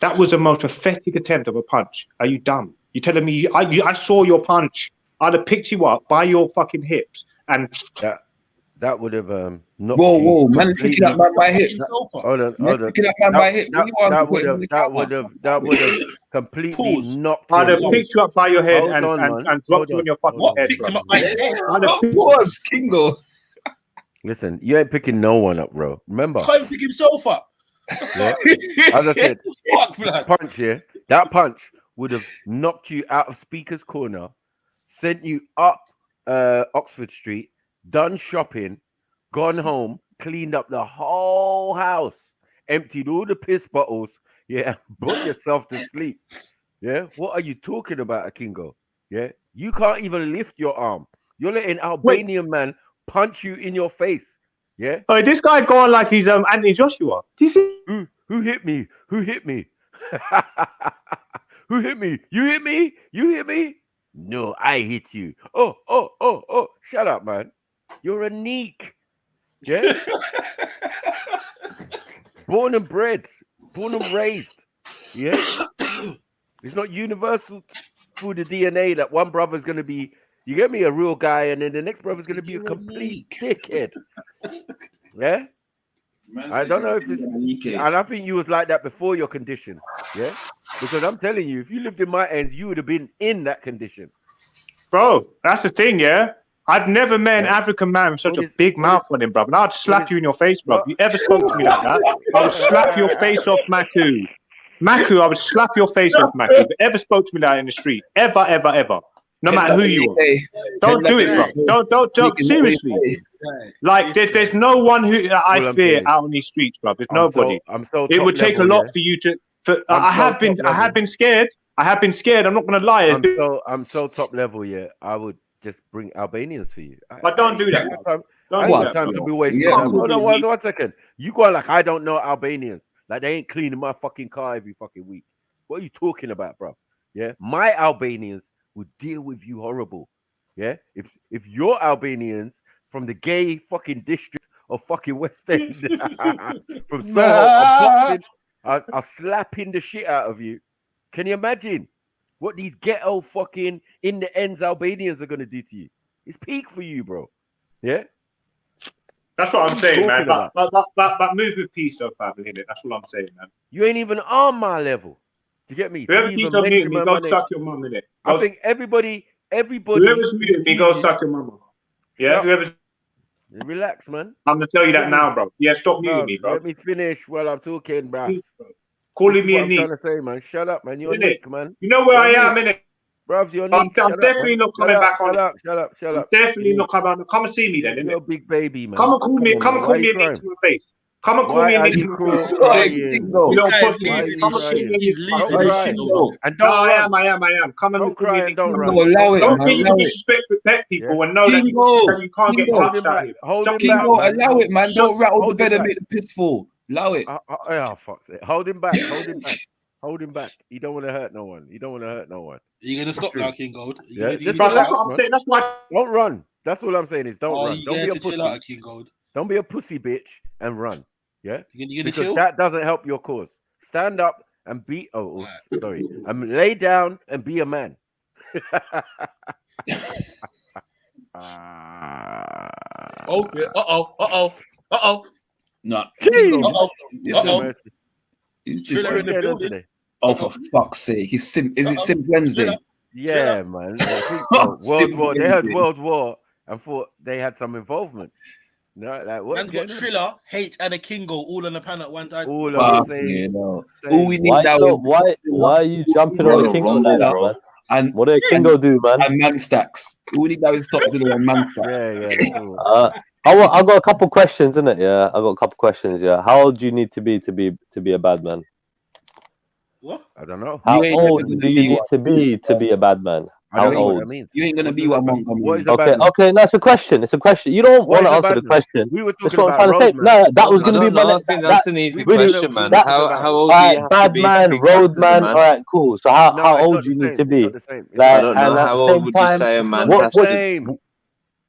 That was the most pathetic attempt of a punch. Are you dumb? You're telling me I saw your punch? I'd have picked you up by your fucking hips and that would have Whoa, man, picking up by hip. Hold on. Picking up by hip. That would have completely knocked. I'd have picked you up by your head and dropped you on your fucking head. Picked him up by his head. What's Kingo? Listen, you ain't picking no one up, bro. Remember? Can't even pick himself up. Yeah. As I said, punch here. That punch would have knocked you out of Speaker's Corner, sent you up Oxford Street, done shopping, gone home, cleaned up the whole house, emptied all the piss bottles, put yourself to sleep. Yeah, what are you talking about, Akingo? Yeah, you can't even lift your arm. You're letting Albanian man punch you in your face. Yeah. Oh, this guy going like he's Anthony Joshua. Who hit me? Who hit me? Who hit me? You hit me? You hit me? No, I hit you. Oh. Shut up, man. You're a neek. Yeah. Born and bred. Born and raised. Yeah. It's not universal through the DNA that one brother's gonna be, you get me, a real guy, and then the next brother's gonna be a complete dickhead. Yeah. I don't know if it's, and I think you was like that before your condition. Yeah. Because I'm telling you, if you lived in my ends, you would have been in that condition. Bro, that's the thing, yeah. I've never met an African man with such a big mouth on him, bruv. And I'd slap you in your face, bruv. You ever spoke to me like that, I would slap your face off, Maku. Maku, I would slap your face off, Maku. If you ever spoke to me like that in the street, ever. No matter who you are. Don't do it, bruv. Don't. Seriously. Like, there's no one who I fear out on these streets, bruv. There's nobody. It would take a lot for you to. I have been scared. I have been scared. I'm not gonna lie. I'm so top level. Yeah, I would just bring Albanians for you. But don't do that. I want time to be wasting. Hold on, one second. You go like I don't know Albanians. Like they ain't cleaning my fucking car every fucking week. What are you talking about, bro? Yeah, my Albanians would deal with you horrible. Yeah, if your Albanians from the gay fucking district of fucking West End from Soho, are slapping the shit out of you. Can you imagine what these ghetto fucking in the ends Albanians are gonna do to you? It's peak for you, bro. Yeah. That's what I'm saying, man. But move with peace, though, family. That's what I'm saying, man. You ain't even on my level. You get me? Whoever keeps on muting me, go suck your mum in it. I think everybody. Whoever's muting me, go suck your mum. Yeah, whoever's. Relax, man. I'm gonna tell you that now, bro. Yeah, stop muting me, bro. Let me finish while I'm talking, bro. Calling me a Nick. Nick. I'm trying to say, man. Shut up, man. You're Nick, man. You know where I am, innit? Bruv, you're I'm Nick. definitely not coming back on. Shut up. Definitely not coming on. Come and see me then, You're a big baby, man. Come and call me a Nick to my face. Come and call me a Nick to my face. He's losing his shit. And don't I am. Come and call me a Nick. Don't be disrespectful pet people and know that you can't get touched out here. Allow it, man. Don't rattle the bed and make the piss fall. Allow it. Oh, fuck it. Hold him back. Hold him back. He don't want to hurt no one. Are you gonna stop now, King Gold? Yeah, that's why. Don't run. That's all I'm saying is don't run. Don't be a pussy. Out, King Gold. Don't be a pussy bitch and run. Yeah, you gonna because chill? That doesn't help your cause. Stand up and be. Sorry. And lay down and be a man. Okay. Uh-oh. No. Triller in the building. Oh, for fuck's sake! Is it Sim Wednesday? Yeah, man. World War. They had World War and thought they had some involvement. No, like what? Man's got Triller, H, and a Kingo all on the panel at one time. All we need now. Why are you jumping on the Kingo like that, man? And what did Kingo do, man? And man stacks. All we need now is top to the man stacks. Yeah. I got a couple questions, innit? Yeah, I got a couple questions. Yeah, how old do you need to be a bad man? What? I don't know. How old do you need to be a bad man? How old? You ain't gonna be one Montgomery. Okay. No, it's a question. You don't want to answer the question. We were talking about I'm trying to say. No, that was gonna be my next. That's an easy question, man. How old do you have bad to be? Man, road man. All right, cool. So how old do you need to be? I don't know. How old would you say a man has to be?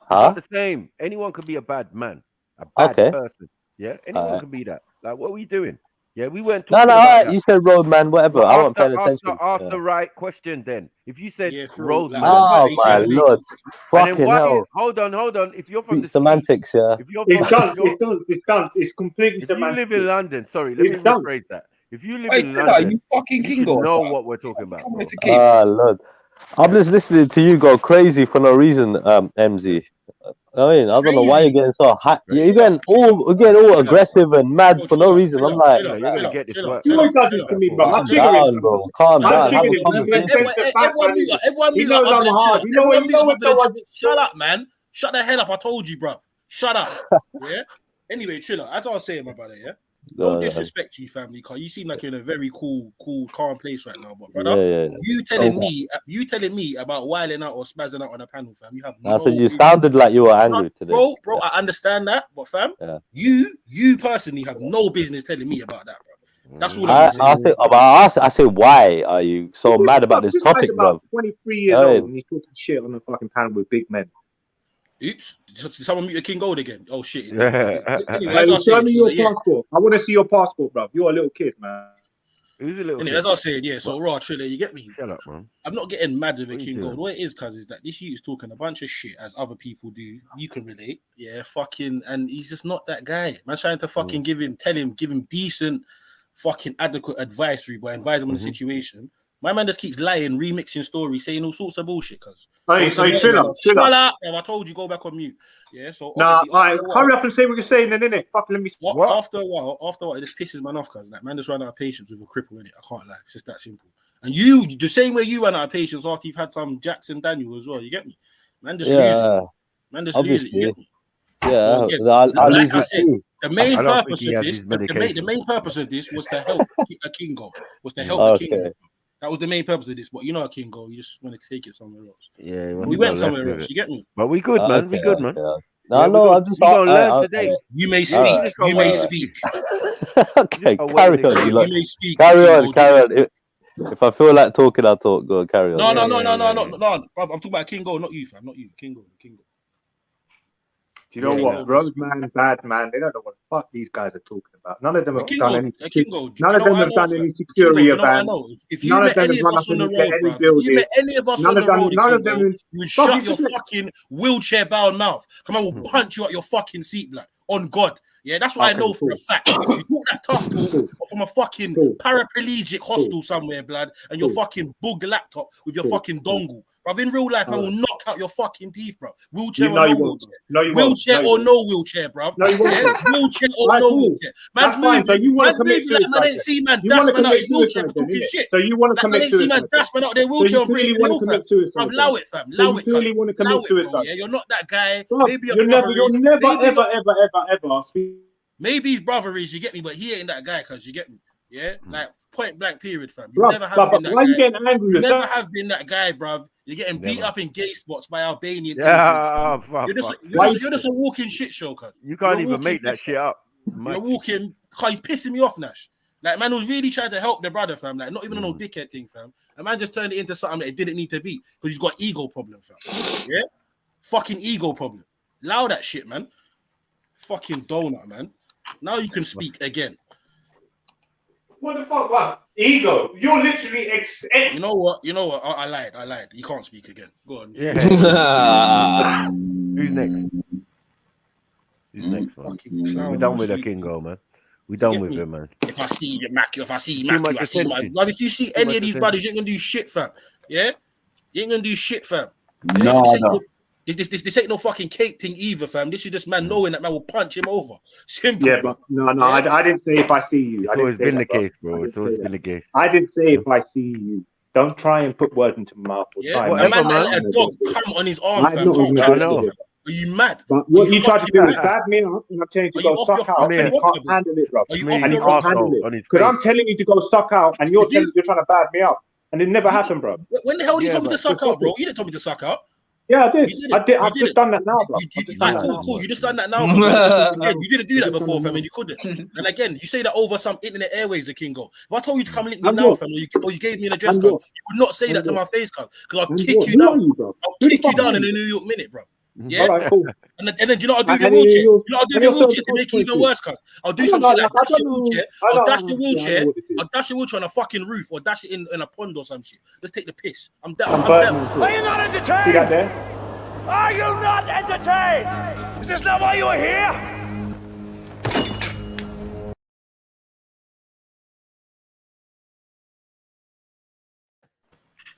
Not the same. Anyone could be a bad man, a bad person. Yeah, anyone can be that. Like, what are we doing? Yeah, we weren't talking about that. You said road man, whatever. I wasn't paying attention. Ask the right question then. If you said road man, oh my lord, fucking hell. Hold on. If you're from the semantics, it's completely if semantics. You live in London. Sorry, let me rephrase that. If you live in London, you fucking Kingo. Know what we're talking about. Lord, I'm just listening to you go crazy for no reason, MZ. I mean, I don't know why you're getting so hot. You're getting all aggressive and mad for no reason. I'm like, you're gonna get this work. Calm down, bro. Calm down. Have a conversation. Shut up, man. Shut the hell up. I told you, bruv. Shut up. Yeah. Anyway, Triller, as I was saying, my brother, yeah. No disrespect to you, family, because you seem like you're in a very cool, calm place right now, but brother, you telling me about wilding out or spazzing out on a panel, fam. You have I said you sounded like you were angry today. Bro, I understand that, but fam, you personally have no business telling me about that, bro. That's all I say, why are you so mad about this topic, bro? 23 years old and he's talking shit on the fucking panel with big men. Oops! Someone mute a King Gold again. Oh shit! Anyway, show me your passport. I want to see your passport, bro. You're a little kid, man. Who's a little kid? As I was saying, yeah. So raw Triller, you get me? Shut up, man. I'm not getting mad with a King Gold. What it is, cuz, is that this youth is talking a bunch of shit as other people do. You can relate, yeah. Fucking, and he's just not that guy. Man, trying to fucking give him decent, fucking adequate advisory, but advise him on the situation. My man just keeps lying, remixing stories, saying all sorts of bullshit, cuz. Hey, So it's a chill no, up, chill shut up. up. I told you go back on mute. Yeah. So Nah, obviously, all right, hurry up and say what you're saying, then, innit? Fuck, let me. After a while, it just pisses man off, cause like man just ran out of patience with a cripple in it. I can't lie, it's just that simple. And you, the same way you ran out of patience after you've had some Jackson Daniel as well. You get me? Man, just lose it. Man, just lose it. You get me? Yeah, So again, I like lose I it said, too. the main I don't think purpose he of has this, his the medication. main purpose of this was to help a Kingo. Was to help a Kingo. Okay. That was the main purpose of this. But you know, a Kingo, you just want to take it somewhere else. Yeah, he wants We to go went left somewhere with else. it. You get me? But we good, man. We good, man. No, Yeah, no, I'm just. we gonna learn today. You may Yeah, speak. just gotta You may wait. speak. Okay, gotta wait carry and on. agree. You lot. You may speak. Carry on, Kingo. carry on. If I feel like talking, I'll talk. Go on, carry on. No, Yeah. bruv, I'm talking about Kingo, not you, fam. Not you. Kingo. Do you know what? Roadman, bad man, they don't know what the fuck these guys are talking about. None of them have done any. None of them have done any security events. If you None of met them any have of run us up on the into road, any bruv, if building. you met any of us on the road, None of Kingo, them. you would shut your fucking wheelchair-bound mouth. Come on, we'll punch you at your fucking seat, blood. On God. Yeah, that's what I know for a fact. You talk that tough talk from a fucking paraplegic hostel somewhere, blood, and your fucking bug laptop with your fucking dongle. Bruv, in real life, man, will knock out your fucking teeth, bro. Wheelchair or no wheelchair. Wheelchair or no wheelchair, bruv. No, you won't. Yeah, wheelchair or no wheelchair. Man's That's fine. So moving. you want Man's to commit moving like man suicide? ain't see man You dash want to man out commit his wheelchair suicide, for talking innit? shit. So you want to Like man commit ain't see man suicide? dash man out their So wheelchair you and British clearly want to Bill, fam. commit suicide? Bruv, allow it, fam. So Allow you it, clearly cuz. want to Allow commit it, bro. suicide? Yeah, you're not that guy. Bruv, Maybe your you'll brother never, is. ever. Maybe his brother is, you get me, but he ain't that guy, cuz, you get me. Yeah, like point blank period, fam. You never have been that why guy. you getting angry? You never have been that guy, bruv. You're getting beat up in gay spots by Albanian Yeah, immigrants, fam. You're just a walking shit show, cuz. You can't You're even make that shit up. You're walking, cuz he's pissing me off, Nash. Like, man was really trying to help the brother, fam. Like, not even on no dickhead thing, fam. A man just turned it into something that it didn't need to be because he's got ego problem, fam. Yeah? Fucking ego problem. Allow that shit, man. Fucking donut, man. Now you can speak again. What the fuck? What? Ego. You're literally You know what? I lied. You can't speak again. Go on. Yeah. Who's next? Who's next, man? We're done with the Kingo, man. We're done with him, man. If I see you, Mac, if I see Too you, much I see my. attention. Like, if you see Too any much of these attention. brothers, you ain't gonna do shit, fam. Yeah? You ain't gonna do shit, fam. Yeah? This ain't no fucking cake thing either, fam. This is just man knowing that man will punch him over. Simple. Yeah, but no, Yeah? I didn't say if I see you. It's I didn't always say been that, the case, bro. It's always been the case. I didn't say if I see you. Don't try and put words into my mouth. Or Yeah, try a and man make that let a dog come on his arm, fam. Are you mad? But what you tried to do is mad? bad me up, and I'm telling you Are to you go off your suck out, and fucking you rocker, can't bro? handle it, bro. Are you And off you your can't rocker? handle on it. his Because I'm face. telling you to go suck out, and you're trying to bad me up. And it never happened, bro. When the hell did you Yeah, tell me to but- suck out, bro? You didn't tell me to suck out. Yeah, I did. You I did. You I've just done that now, bro. Cool. You just done that now, bro. Again, you didn't do that before, fam, and you couldn't. And again, you say that over some internet airways, the Kingo. If I told you to come link me now, fam, or you gave me an address card, you would not say that to my face, card, because I'll kick you down. I'll kick you down in a New York minute, bro. Yeah. All right, cool. And then you know what I'll do with your And wheelchair? you'll- You know what I'll do with and your you'll wheelchair tell to make it even the worse, cuz. I'll do I some don't shit know, like I dash your don't know. wheelchair. I I'll don't- dash your yeah, I know wheelchair. what it is. I'll dash your wheelchair on a fucking roof or dash it in a pond or some shit. Let's take the piss. I'm down. I'm I'm burning down. into it. Are you not entertained? See that there? Are you not entertained? Is this not why you are here?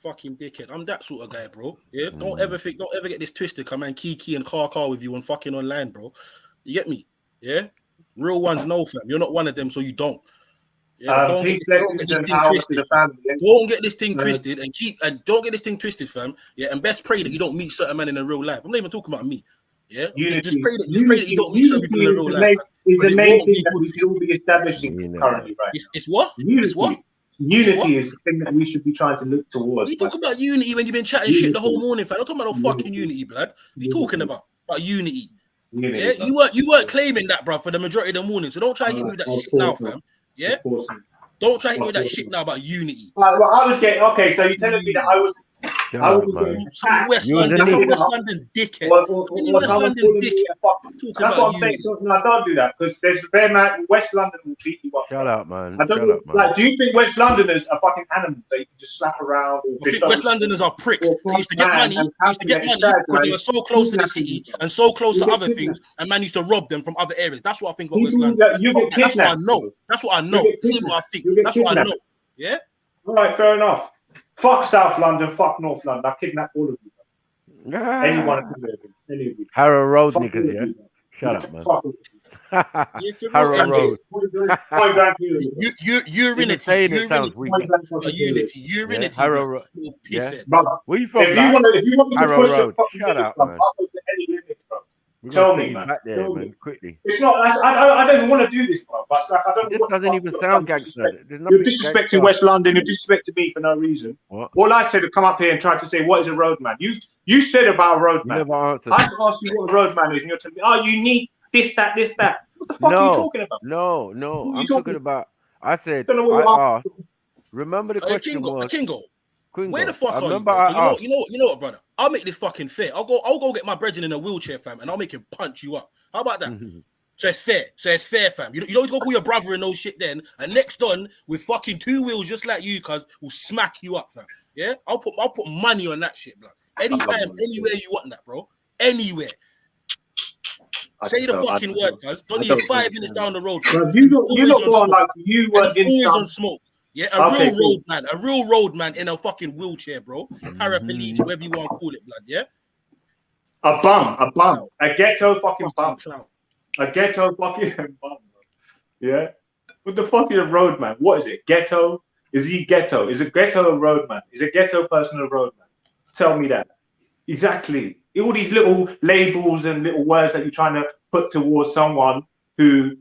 Fucking dickhead. I'm that sort of guy, bro. Yeah. Don't ever get this twisted. Come and kiki and car with you and fucking online, bro. You get me? Yeah. Real ones know, fam. You're not one of them, so you don't. Yeah. Don't get Peace, this blessings, and thing power to twisted. the Fam. family. Don't get this thing twisted and don't get this thing twisted, fam. Yeah. And best pray that you don't meet certain men in the real life. I'm not even talking about me. Yeah. Just pray that you don't meet certain people in the real life. It's Because the it main won't thing be that good we for you. should all be establishing currently, right? It's what? Unity. It's what? Unity is the thing that we should be trying to look towards. You talk about unity when you've been chatting shit the whole morning, fam. I'm talking about no fucking unity, blood. What you talking about? About unity. Yeah, you weren't claiming that, bro, for the majority of the morning. So don't try to hit me with that shit now, fam. Yeah? Don't try to hit me with that shit now about unity. Well, I was getting okay. So you're telling me that I was Some West London dickhead. Any West London dickhead talking That's about what I'm saying. No, don't do that because there's a fair man. West London will treat you up. Shut up, man. I don't know, like, do you think West Londoners are fucking animals that you can just slap around? I think West Londoners are pricks. They used to get money. Because they were so close to the city and so close to other things, and man used to rob them from other areas. That's what I think about West London. That's what I know. That's what I know. This is what I think. That's what I know. Yeah. All right, fair enough. Fuck South London. Fuck North London. I kidnap all of you. Anyone can do it. Any of you. Harrow Road Fuck niggas, all yeah? of you. Shut up, man. Fuck all of Yeah, for real, Harrow MJ. Road. Point blank period. Unity, saying it sounds unity, weak. Point blank fucking period. unity, Yeah, unity, Harrow blood. Road. Little Yeah. pisshead. Brother, Where you from, if lad? you want me to Harrow push Road. the fucking Shut limits, up, bro, man. I'll go to any limits, bro. We're Tell gonna me, send you man. back there, Tell man, me. quickly. It's not. I don't even want to do this, bro. But it's like I don't It know just what the doesn't fuck even you're sound trying to gangster. disrespect. There's You're nothing disrespecting gangster. West London. You're disrespecting me for no reason. What? All I said to come up here and try to say what is a roadman. You said about a You roadman. never answered. I asked you what a roadman is, and you're telling me, oh, you need this, that, this, that. What the fuck are you No, talking about? no. What are you I'm talking talking about. I said Don't know what I you are. asked. Remember the Hey, question was Kingo, where the Quingo. fuck I are you, remember bro? I 'Cause you asked. know what, brother? I'll make this fucking fair. I'll go get my brethren in a wheelchair, fam, and I'll make him punch you up. How about that? So it's fair, fam. You don't go call your brother and no shit then. And next on with fucking 2 wheels just like you, cuz we'll smack you up, fam. Yeah, I'll put money on that shit, blood. Anytime, anywhere you want that, bro. Anywhere. Say the fucking word, cuz. Don't need 5 minutes down the road. Bro, you not go on like you were in always some. on smoke. Yeah, Okay, cool. a real road man in a fucking wheelchair, bro. Paraplegic, whatever you want to call it, blood. Yeah. A bum, a ghetto fucking bum, clown. a ghetto fucking bum. Bro. Yeah. What the fuck is a roadman? What is it? Ghetto? Is he ghetto? Is a ghetto a roadman? Is a ghetto person a roadman? Tell me that. Exactly. All these little labels and little words that you're trying to put towards someone who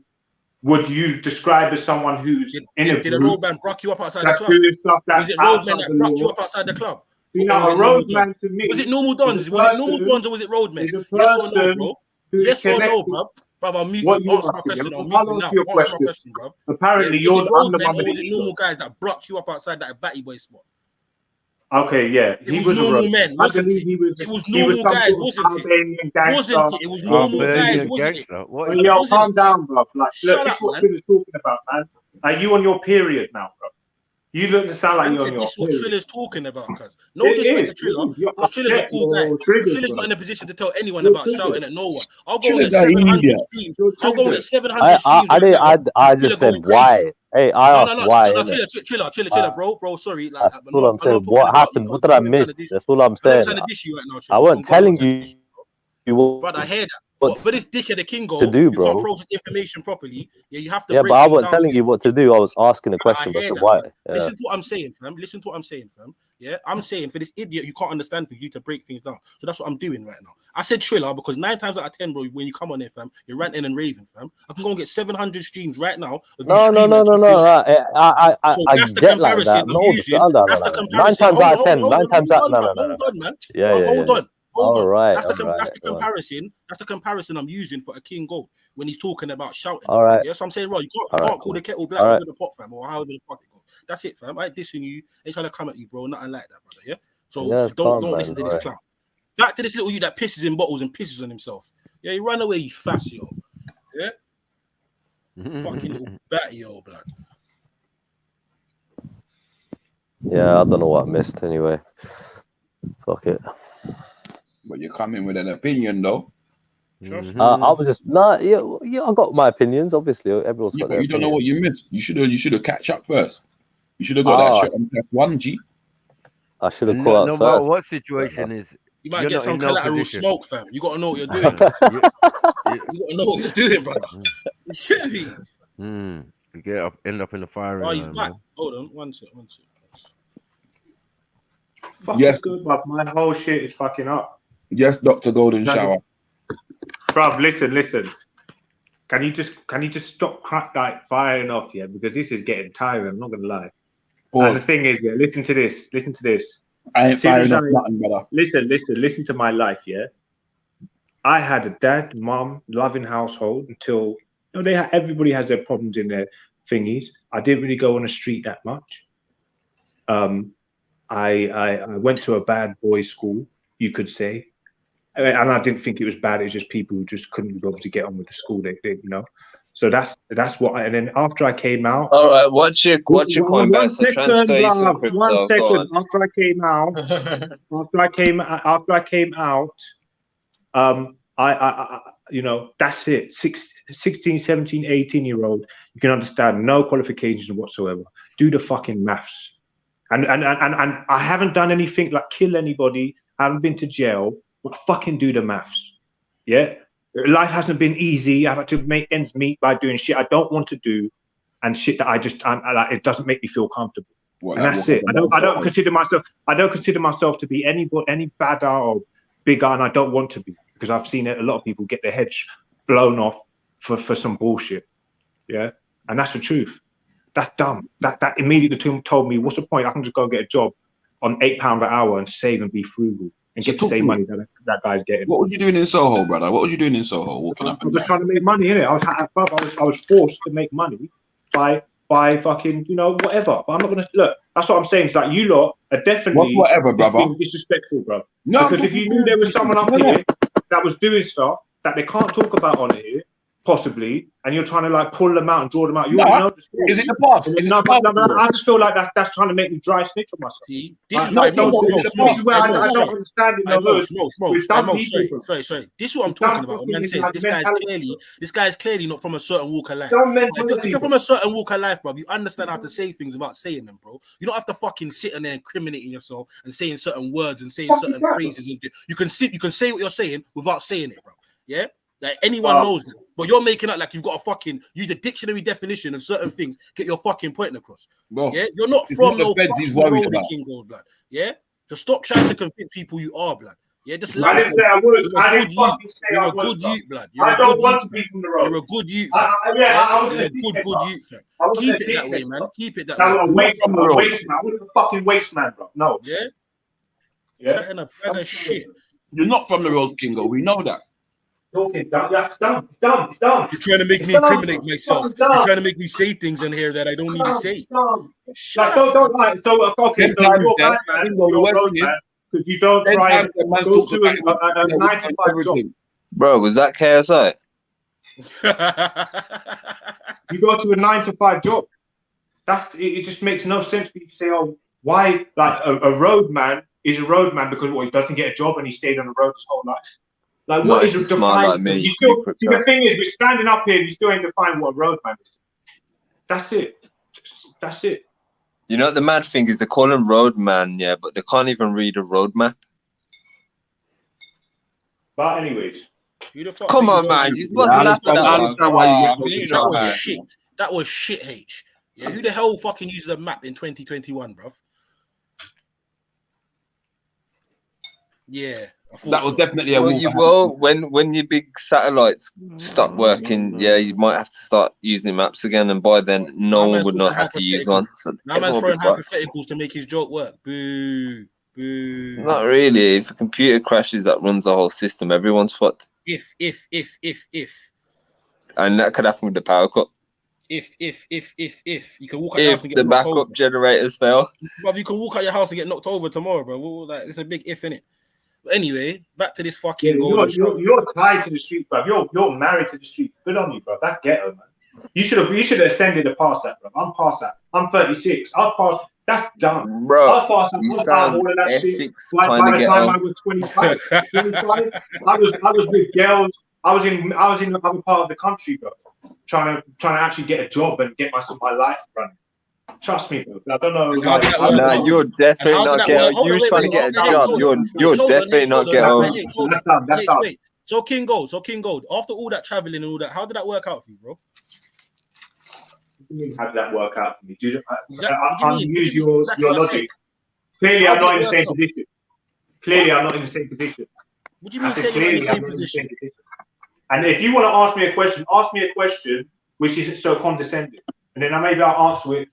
would you describe as someone who's in a Did a group roadman brock you up outside the that's club? doing stuff that's Was it roadman outside that the brocked you law? up outside the club? You Or know, was a it normal roadman dons? to me Was it normal is dons? a Was it normal person- dons or was it roadmen? is a Yes or no, person bro? who's Yes or no, connected- bro? Brother, I'll mute What you. you Answer my asking? question. I'll I'll mute you answer now. your Answer my question. question, bro. Apparently, Was you're it the roadmen or undermining was it normal guys that brocked you up outside that batty boy spot? Okay, yeah, It he was was a normal roadman. men, I wasn't believe it? he was. It was He was normal some guys, sort of wasn't it? Albanian gangster. Wasn't it? It was normal guys, Albanian wasn't it? gangster. What Oh, is yo, that? Wasn't calm it? down, bro. Like, Shut look, this up, is what man. Trilla's talking about, man. Are you on your period now, bro? You don't sound like Man you're on said your this is what period. Triller's talking about, cuz. No It disrespect is. to Triller, You're because Triller's a upset. cool guy. You're But triggered, Triller's bro. not in a position to tell anyone You're about shouting triggered. at no one. I'll go and Triller get guy 700 idiot. streams. You're I'll go and get triggered. 700 streams right now. I Triller just said going crazy. why. Hey, I asked why, No, innit? Triller, bro. Sorry. Like, That's all I'm saying. What happened? What did I miss? That's all I'm I'm not saying. trying to dish you right now, I Triller. wasn't telling you what But I hear that. But for this dickhead the Kingo, to do, who bro. can't process information properly, yeah, you have to Yeah, break but I things wasn't down. telling you what to do. I was asking a I question. I hear said that, why. fam. Yeah. Listen to what I'm saying, fam. Listen to what I'm saying, fam. Yeah, I'm saying for this idiot you can't understand, for you to break things down. So that's what I'm doing right now. I said Triller because 9 times out of 10, bro, when you come on here, fam, you're ranting and raving, fam. I can go and get 700 streams right now of you No. screaming. I That's the get like comparison that. I'm No, using. That's the 9 comparison. times out of 10. Hold 9 times out. on, No. hold on, man. Yeah. Hold on. All right. That's the comparison. That's the comparison I'm using for a King Gold when he's talking about shouting. All right. Yeah, so I'm saying, right, you All right, can't call the kettle black All right. over the pot, fam, or however the fuck it goes. That's it, fam. I ain't dissing you. Ain't trying to come at you, bro. Nothing like that, brother. Yeah. So Yeah, it's don't calm, listen man. to this clown. Back to this little you that pisses in bottles and pisses on himself. Yeah, you run away, you fast, yo. Yeah. Fucking little batty, yo, blood. Yeah, I don't know what I missed anyway. Fuck it. But you come in with an opinion, though. I was just yeah. I got my opinions. Obviously, everyone's Yeah, got but their you don't know what opinions. you missed. You should have catch up first. You should have got that shit on F1, G. I should have No, caught no up matter first. what situation is, You might you're get not some in no collateral position. smoke, fam. You gotta know what you're doing. You gotta know what you're doing, brother. You should be. You end up in the firing Oh, he's line, back. man. Hold on, one sec. Fuck Yes. is good, but my whole shit is fucking up. Yes, Dr. Golden Shower. Bruv, listen. Can you just stop like firing off, yeah? Because this is getting tiring. I'm not gonna lie. Pause. And the thing is, yeah, listen to this. I ain't firing off nothing, brother. Listen to my life, yeah. I had a dad, mom, loving household until everybody has their problems in their thingies. I didn't really go on the street that much. I went to a bad boys' school, you could say, and I didn't think it was bad. It was just people who just couldn't be able to get on with the school. They you know. So that's what. And then after I came out, all right. What's your coin base? So transfer you some crypto. 1 Go second. on. After I came out, I you know, that's it. 16, 17, 18-year-old, you can understand, no qualifications whatsoever. Do the fucking maths. And I haven't done anything like kill anybody. I haven't been to jail. But fucking do the maths. Yeah? Life hasn't been easy. I've had to make ends meet by doing shit I don't want to do and shit that like, it doesn't make me feel comfortable. And that's it. I don't consider myself to be any badder or bigger, and I don't want to be, because I've seen a lot of people get their heads blown off for some bullshit. Yeah? And that's the truth. That's dumb. That immediately told me, what's the point? I can just go and get a job on £8 an hour and save and be frugal and get the same money that guy's getting. What was you doing in Soho, brother? What was you doing in Soho? Walking up I was trying to make money, innit? I was forced to make money by fucking, whatever. But I'm not gonna look. That's what I'm saying. It's like, you lot are definitely whatever, brother. being disrespectful, bro. No, because if you knew there was someone up here that was doing stuff that they can't talk about on here, possibly, and you're trying to like pull them out and draw them out. You already know the story. Is it the past? Is it the past? I just feel like that's trying to make me dry snitch on myself. This is I don't understand in the hood. Sorry. This is what I'm talking about. Man says this guy's clearly not from a certain walk of life. If you're from a certain walk of life, bro, you understand how to say things without saying them, bro. You don't have to fucking sit in there incriminating yourself and saying certain words and saying certain phrases. You can say what you're saying without saying it, bro. Yeah. Like anyone knows that, but you're making up like you've got to fucking use the dictionary definition of certain things, get your fucking point across. Bro, yeah, you're not from no he's worried about. King Gold, blood. Yeah, so stop trying to convince people you are, blood. Yeah, just I didn't say I would. I didn't fucking say I would. You're a good youth, blood. I don't want to be from the road. You're a good youth. I was a good youth, fam. Keep it that way, man. Keep it that way. Away from the waste man. I was a fucking waste man, bro. No. Yeah. Yeah. In a bag of shit. You're not from the roads, Kingo. We know that. Talking done. It's done. You're trying to make me incriminate myself. You're trying to make me say things in here that I don't need to say. Like, don't like. So okay, so you're bad, man. You're road man, because you don't try and go to a 9-to-5 job. Bro, was that KSI? You go to a 9-to-5 job. It just makes no sense for you to say, oh, why? Like a road man is a road man because he doesn't get a job and he stayed on the road his whole life. Like, what is defined? Like me, the thing is, we're standing up here and you still ain't defined what a road man is. That's it. That's it. You know what the mad thing is? They call him road man, yeah, but they can't even read a road map. But anyways. Come on, man. You supposed to laugh at that was shit. That was shit, H. Yeah, who the hell fucking uses a map in 2021, bruv? Yeah. That was definitely a when your big satellites stop working, yeah, you might have to start using maps again, and by then no one would know how to use one. So now man's throwing hypotheticals to make his joke work. Boo. Not really. If a computer crashes, that runs the whole system. Everyone's fucked. If. And that could happen with the power cut. If you can walk out your house and get the knocked backup over. generators fail. Bro, you can walk out your house and get knocked over tomorrow, bro. Like, it's a big if, innit? But anyway, back to this fucking you're tied to the street, bro. You're married to the street. Good on you, bro. That's ghetto, man. You should have ascended to past that, bro. I'm past that. I'm 36. I've passed. That's done. Bro, I've passed you sound all of that Essex shit. By the time ghetto. I was 25, I was with girls. I was in the other part of the country, bro. Trying to actually get a job and get my life running. Trust me, bro. I don't know. Nah, you're definitely not ghetto. You was trying to get a job. You're definitely not ghetto. That's done. Wait. So King Gold. After all that traveling and all that, how did that work out for you, bro? How did that work out for me? I'm use your logic. Clearly, I'm not in the same position. What do you mean clearly in the same position? And if you want to ask me a question which isn't so condescending, and then maybe I'll answer it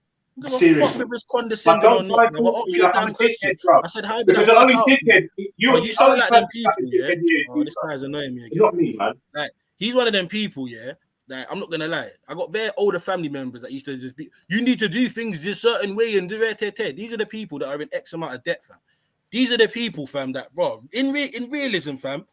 seriously. Fuck if it's condescending or not, bro. I'll ask you a damn question. I said, how did that because work only out? dickhead. You sound like them people, yeah? Oh, this guy's annoying me again. Not me, man. Like, he's one of them people, yeah? Like, I'm not gonna lie. I got very older family members that used to just be, you need to do things this certain way and do it. These are the people that are in X amount of debt, fam. These are the people, fam, that, bro, in realism, fam,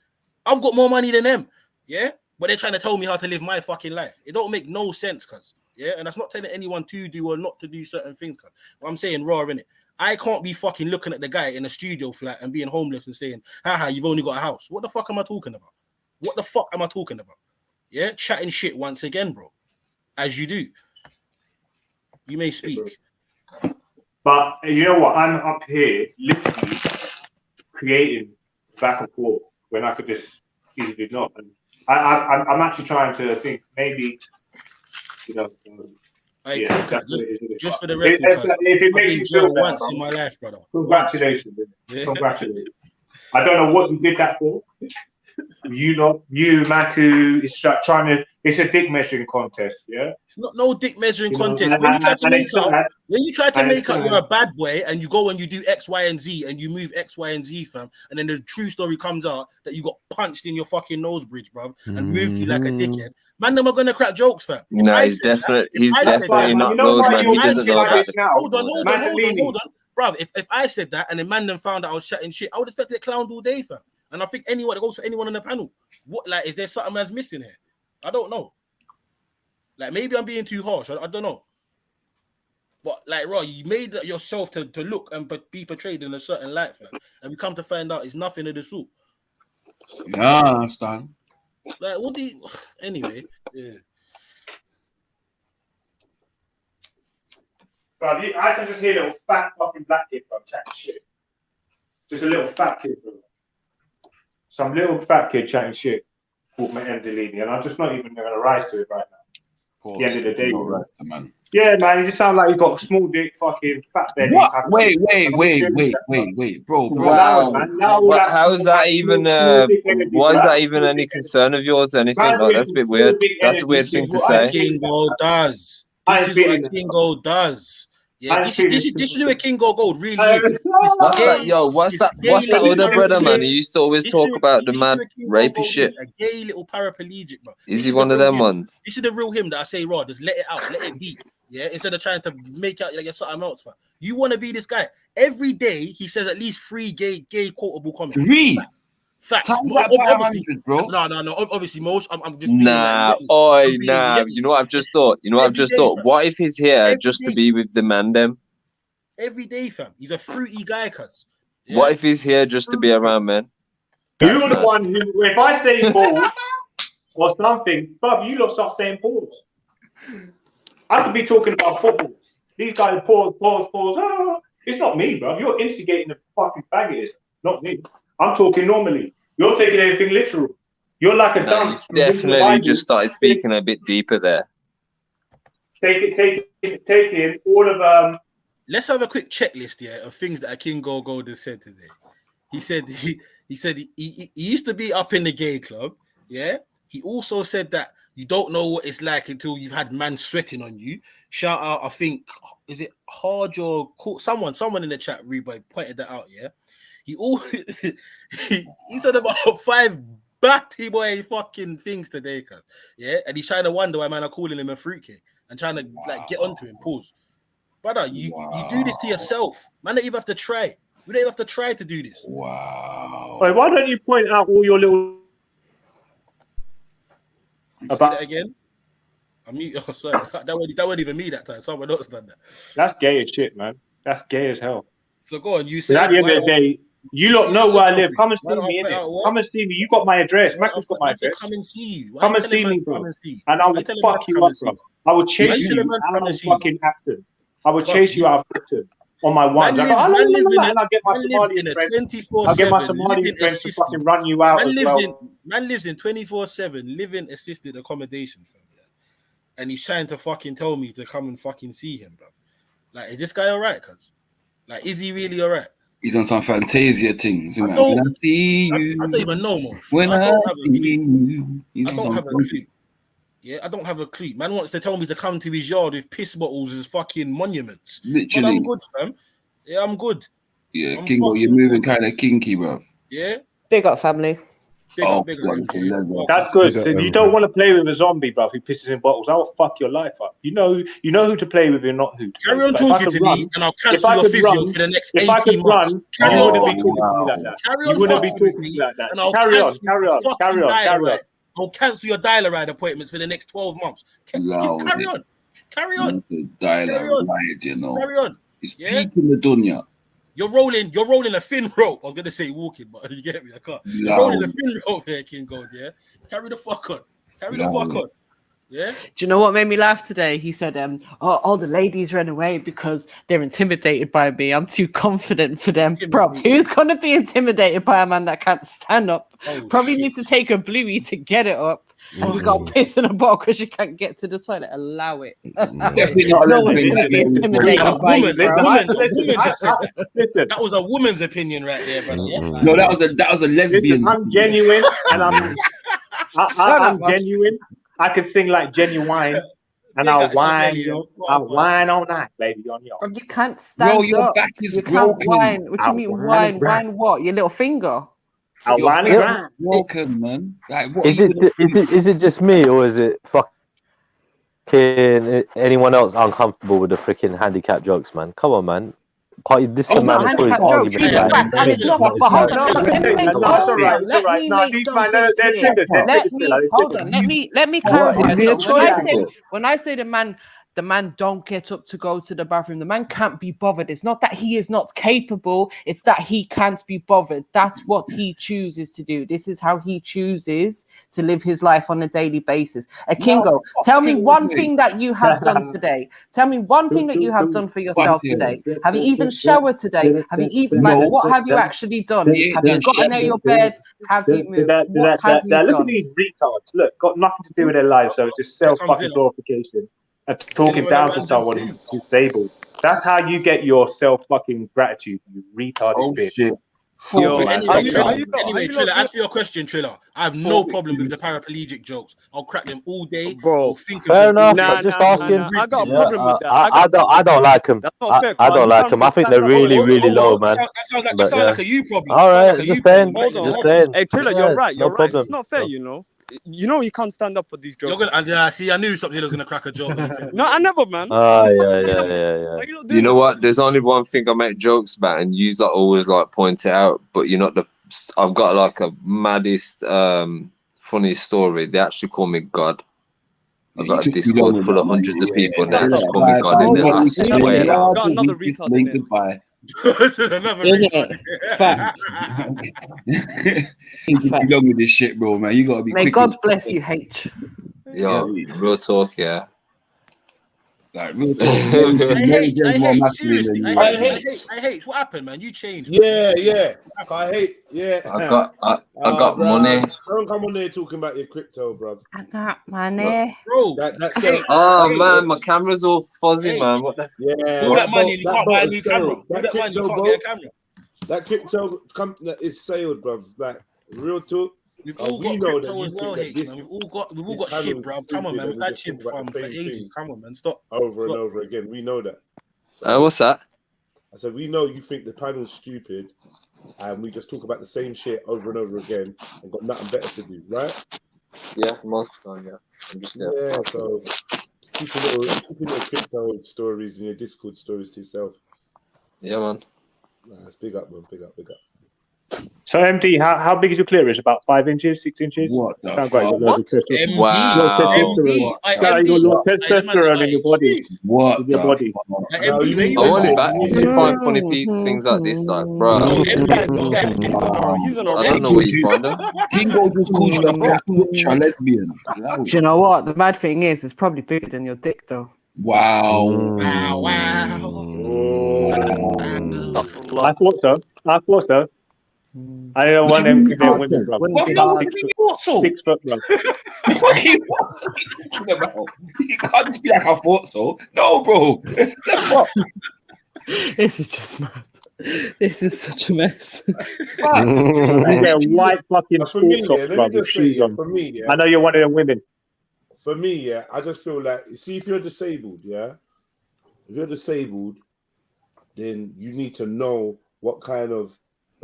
I've got more money than them, yeah? But they're trying to tell me how to live my fucking life. It don't make no sense, cuz. Yeah, and that's not telling anyone to do or not to do certain things, cuz. But I'm saying raw, innit? I can't be fucking looking at the guy in a studio flat and being homeless and saying, haha, you've only got a house. What the fuck am I talking about? What the fuck am I talking about? Yeah, chatting shit once again, bro. As you do. You may speak. But you know what? I'm up here literally creating back and forth when I could just easily not. And I'm actually trying to think maybe, you know. Hey, Yeah, cool, that's what it is. just for the If record, cuz it I've makes been you feel jailed better, once bro, in my life, brother. congratulations. Yeah. Congratulations. I don't know what you did that for. You Maku, it's trying to. It's a dick measuring contest, yeah. It's not no dick measuring You know, contest. When you try to make out, sad. you're a bad boy and you go and you do X, Y, and Z and you move X, Y, and Z, fam, and then the true story comes out that you got punched in your fucking nose bridge, bro, and moved you like a dickhead. Man, them are gonna crack jokes, fam. No, he's definitely not those, man. He doesn't know that. Hold on. Bruv, if I said that and then man them found out I was chatting shit, I would expect it clowned all day, fam. And I think anyone that goes to anyone on the panel, what, like, is there something that's missing here? I don't know. Like, maybe I'm being too harsh. I don't know. But, like, Roy, you made yourself to look and be portrayed in a certain light, fam. And we come to find out it's nothing of the sort. Yeah, I understand. Like, what do you... Anyway, yeah. Bro, I can just hear little fat fucking black kid, bro, chatting shit. Just a little fat kid, bro. Some little fat kid chatting shit called me Emdelini, and I'm just not even going to rise to it right now. At the end of the day, bro. Man. Yeah, man, you just sound like you got a small dick, fucking fat belly. What? Wait, bro. Wow. How is that even? Why is that even any concern of yours or anything? Like, that's a bit weird. That's a weird thing to say. Kingo does. This is what Kingo does. Yeah, this is where Kingo Gold really is. What's that, yo? What's that other brother, man? He used to always talk about the mad rapey shit. A gay little paraplegic, bro. Is he one of them ones? This is the real him that I say, Rod, just let it out, let it be. Yeah, instead of trying to make out like you're something else, fam. You want to be this guy. Every day he says at least 3 gay quotable comments. 3? Facts. Times that by 100, bro. No. Obviously, most. I'm just. Nah, nah. You know what I've just thought? What if he's here just to be with the man, them? Every day, fam. He's a fruity guy, cuz. Yeah? What if he's here just to be around, man? You're the one who, if I say pause or something, bruv, you lot start saying pause. I could be talking about football. These guys pause. Ah, it's not me, bro. You're instigating the fucking faggotism, not me. I'm talking normally. You're taking everything literal. You're like a dumb. Definitely just started speaking a bit deeper there. Take in all of Let's have a quick checklist here of things that Kingo Gold has said today. He said he used to be up in the gay club. Yeah. He also said that you don't know what it's like until you've had man sweating on you. Shout out, I think, is it Hard or someone in the chat, Reba, pointed that out. Yeah. He said about 5 batty boy fucking things today, cuz. Yeah. And he's trying to wonder why man are calling him a fruitcake and trying to like get onto him. Pause. Brother, you do this to yourself. Man, don't even have to try. We don't even have to try to do this. Wow. Wait, why don't you point out all your little... Say that again? Oh, sorry. That wasn't even me that time. Someone else done that. That's gay as shit, man. That's gay as hell. So go on, you say... At the end of the day, you lot know where I live. Come and see me, innit? Come and see me. You got my address. Mack's got my address. Come and see you. Come and see me, bro. And I will fuck you up, bro. I will chase you out of fucking Acton. I would chase you out of Britain on my ones. And I get my Somalian friends. I get my Somalian friends to fucking run you out as well. Man lives in 24/7 living assisted accommodation, fam. And he's trying to fucking tell me to come and fucking see him, bro. Like, is this guy alright, cuz? Like, is he really alright? He's on some Fantasia things. I don't even know more. I don't have a clue. Yeah, I don't have a clue. Man wants to tell me to come to his yard with piss bottles as fucking monuments. Literally. But I'm good, fam. Yeah, I'm good. Yeah, Kingo, you're moving kind of kinky, bro. Yeah. Big up, family. Big up. That's good. You don't want to play with a zombie, bro, who pisses in bottles. I will fuck your life up. You know who to play with and not who to play with. Carry on talking to me and I'll cancel your physio for the next 18 months. You wouldn't be talking to me like that. You wouldn't be talking to me like that. Carry on. I'll cancel your dial-a-ride appointments for the next 12 months. Carry on. Carry on. Dial-a-ride, you know. Carry on. It's peaking the dunya. You're rolling a thin rope. I was gonna say walking, but you get me. I can't. You're rolling a thin rope here, King Gold. Yeah. Carry the fuck on. Carry the fuck on. Yeah. Do you know what made me laugh today? He said, all the ladies ran away because they're intimidated by me. I'm too confident for them. Bro, who's going to be intimidated by a man that can't stand up? Probably needs to take a bluey to get it up. And you got piss in a bottle because you can't get to the toilet. Allow it. Definitely not a No one's lesbian. going to be intimidated by you, bro. That was a woman's opinion right there, brother. Yeah? No, that was a lesbian. Listen, I'm genuine, and I'm genuine. I can sing like genuine, and I'll whine, I'll whine all night, baby, on your. You can't stand your up. back is You can't broken. whine. What do you mean whine? Whine what? Your little finger? I'll Your whine back and is grind. broken, man. Like, what Is it just me, or is it fucking anyone else uncomfortable with the freaking handicap jokes, man? Come on, man. This is the man for his argument. And it's not. But hold on. Let me make. Hold on. Let me clarify. When I say the man don't get up to go to the bathroom. The man can't be bothered. It's not that he is not capable. It's that he can't be bothered. That's what he chooses to do. This is how he chooses to live his life on a daily basis. Kingo, tell me one thing that you have done today. Tell me one thing that you have done for yourself today. Have you even showered today? Have you even what have you actually done? Have you gotten near your bed? Have you moved? What have you done? Look at these retards. Look, got nothing to do with their life, so it's just self-fucking glorification. And talking down to someone who's disabled. That's how you get your self-fucking gratitude, you retarded bitch. Shit. Anyway, Triller, as for your question, Triller, I have no problem with the paraplegic jokes. I'll crack them all day, bro. Fair enough. Just asking. I got a problem with that. I don't like them. I don't like them. I think they're really, really low, man. That sounds like a you problem. All right, just saying. Hold on. Hey, Triller, you're right. You're right. It's not fair, you know. You know he can't stand up for these jokes. See, I knew Stopzilla was gonna crack a joke. No, I never, man. Yeah. You know what? There's only one thing I make jokes about, and you like always like point it out. But you're not the. I've got like a maddest, funny story. They actually call me God. I've got a Discord full of hundreds of people, and they actually call me God in there. I swear. Got another retard in there. Goodbye. Facts. You belong with this shit, bro, man. You gotta be. May God bless you, H. Yo, real talk, yeah. Like real talk. Seriously, I hate. What happened, man? You changed. Yeah. I hate. Yeah. I got money. Don't come on there talking about your crypto, bro. I got money, bro. Man, my camera's all fuzzy, man. What the? Yeah. All that money, you can't buy a new camera. All that money, you can't get a camera. That crypto company is sailed, bro. Like real talk. We've all got crypto as well, H, man. We've all got shit, bro. Come on, man. We've had shit for ages. Come on, man. Stop. Over and over again. We know that. So, what's that? I said, we know you think the panel's stupid, and we just talk about the same shit over and over again and got nothing better to do, right? Yeah, most of the time, yeah. I'm just there. Yeah, so keep your little crypto stories and your Discord stories to yourself. Yeah, man. Nice. Big up, man. Big up. So MD, how big is your clitoris? About 5 inches, 6 inches? What the Sounds fuck? like Wow. You got testosterone in your body. What? In your body. I want it back. You find funny things like this, like, bro. I don't know where you find them. Kingo just called you a lesbian. Do you know what? The mad thing is, it's probably bigger than your dick, though. Wow. I thought so. I don't want them to be women, bro. 6 foot, bro. You can't be like I thought so. No, bro. This is just mad. This is such a mess. You get a white fucking For me, sports top, bro, with shoes on. For me, I know you're one of them women. For me, yeah, I just feel like, see, if you're disabled, yeah, if you're disabled, then you need to know what kind of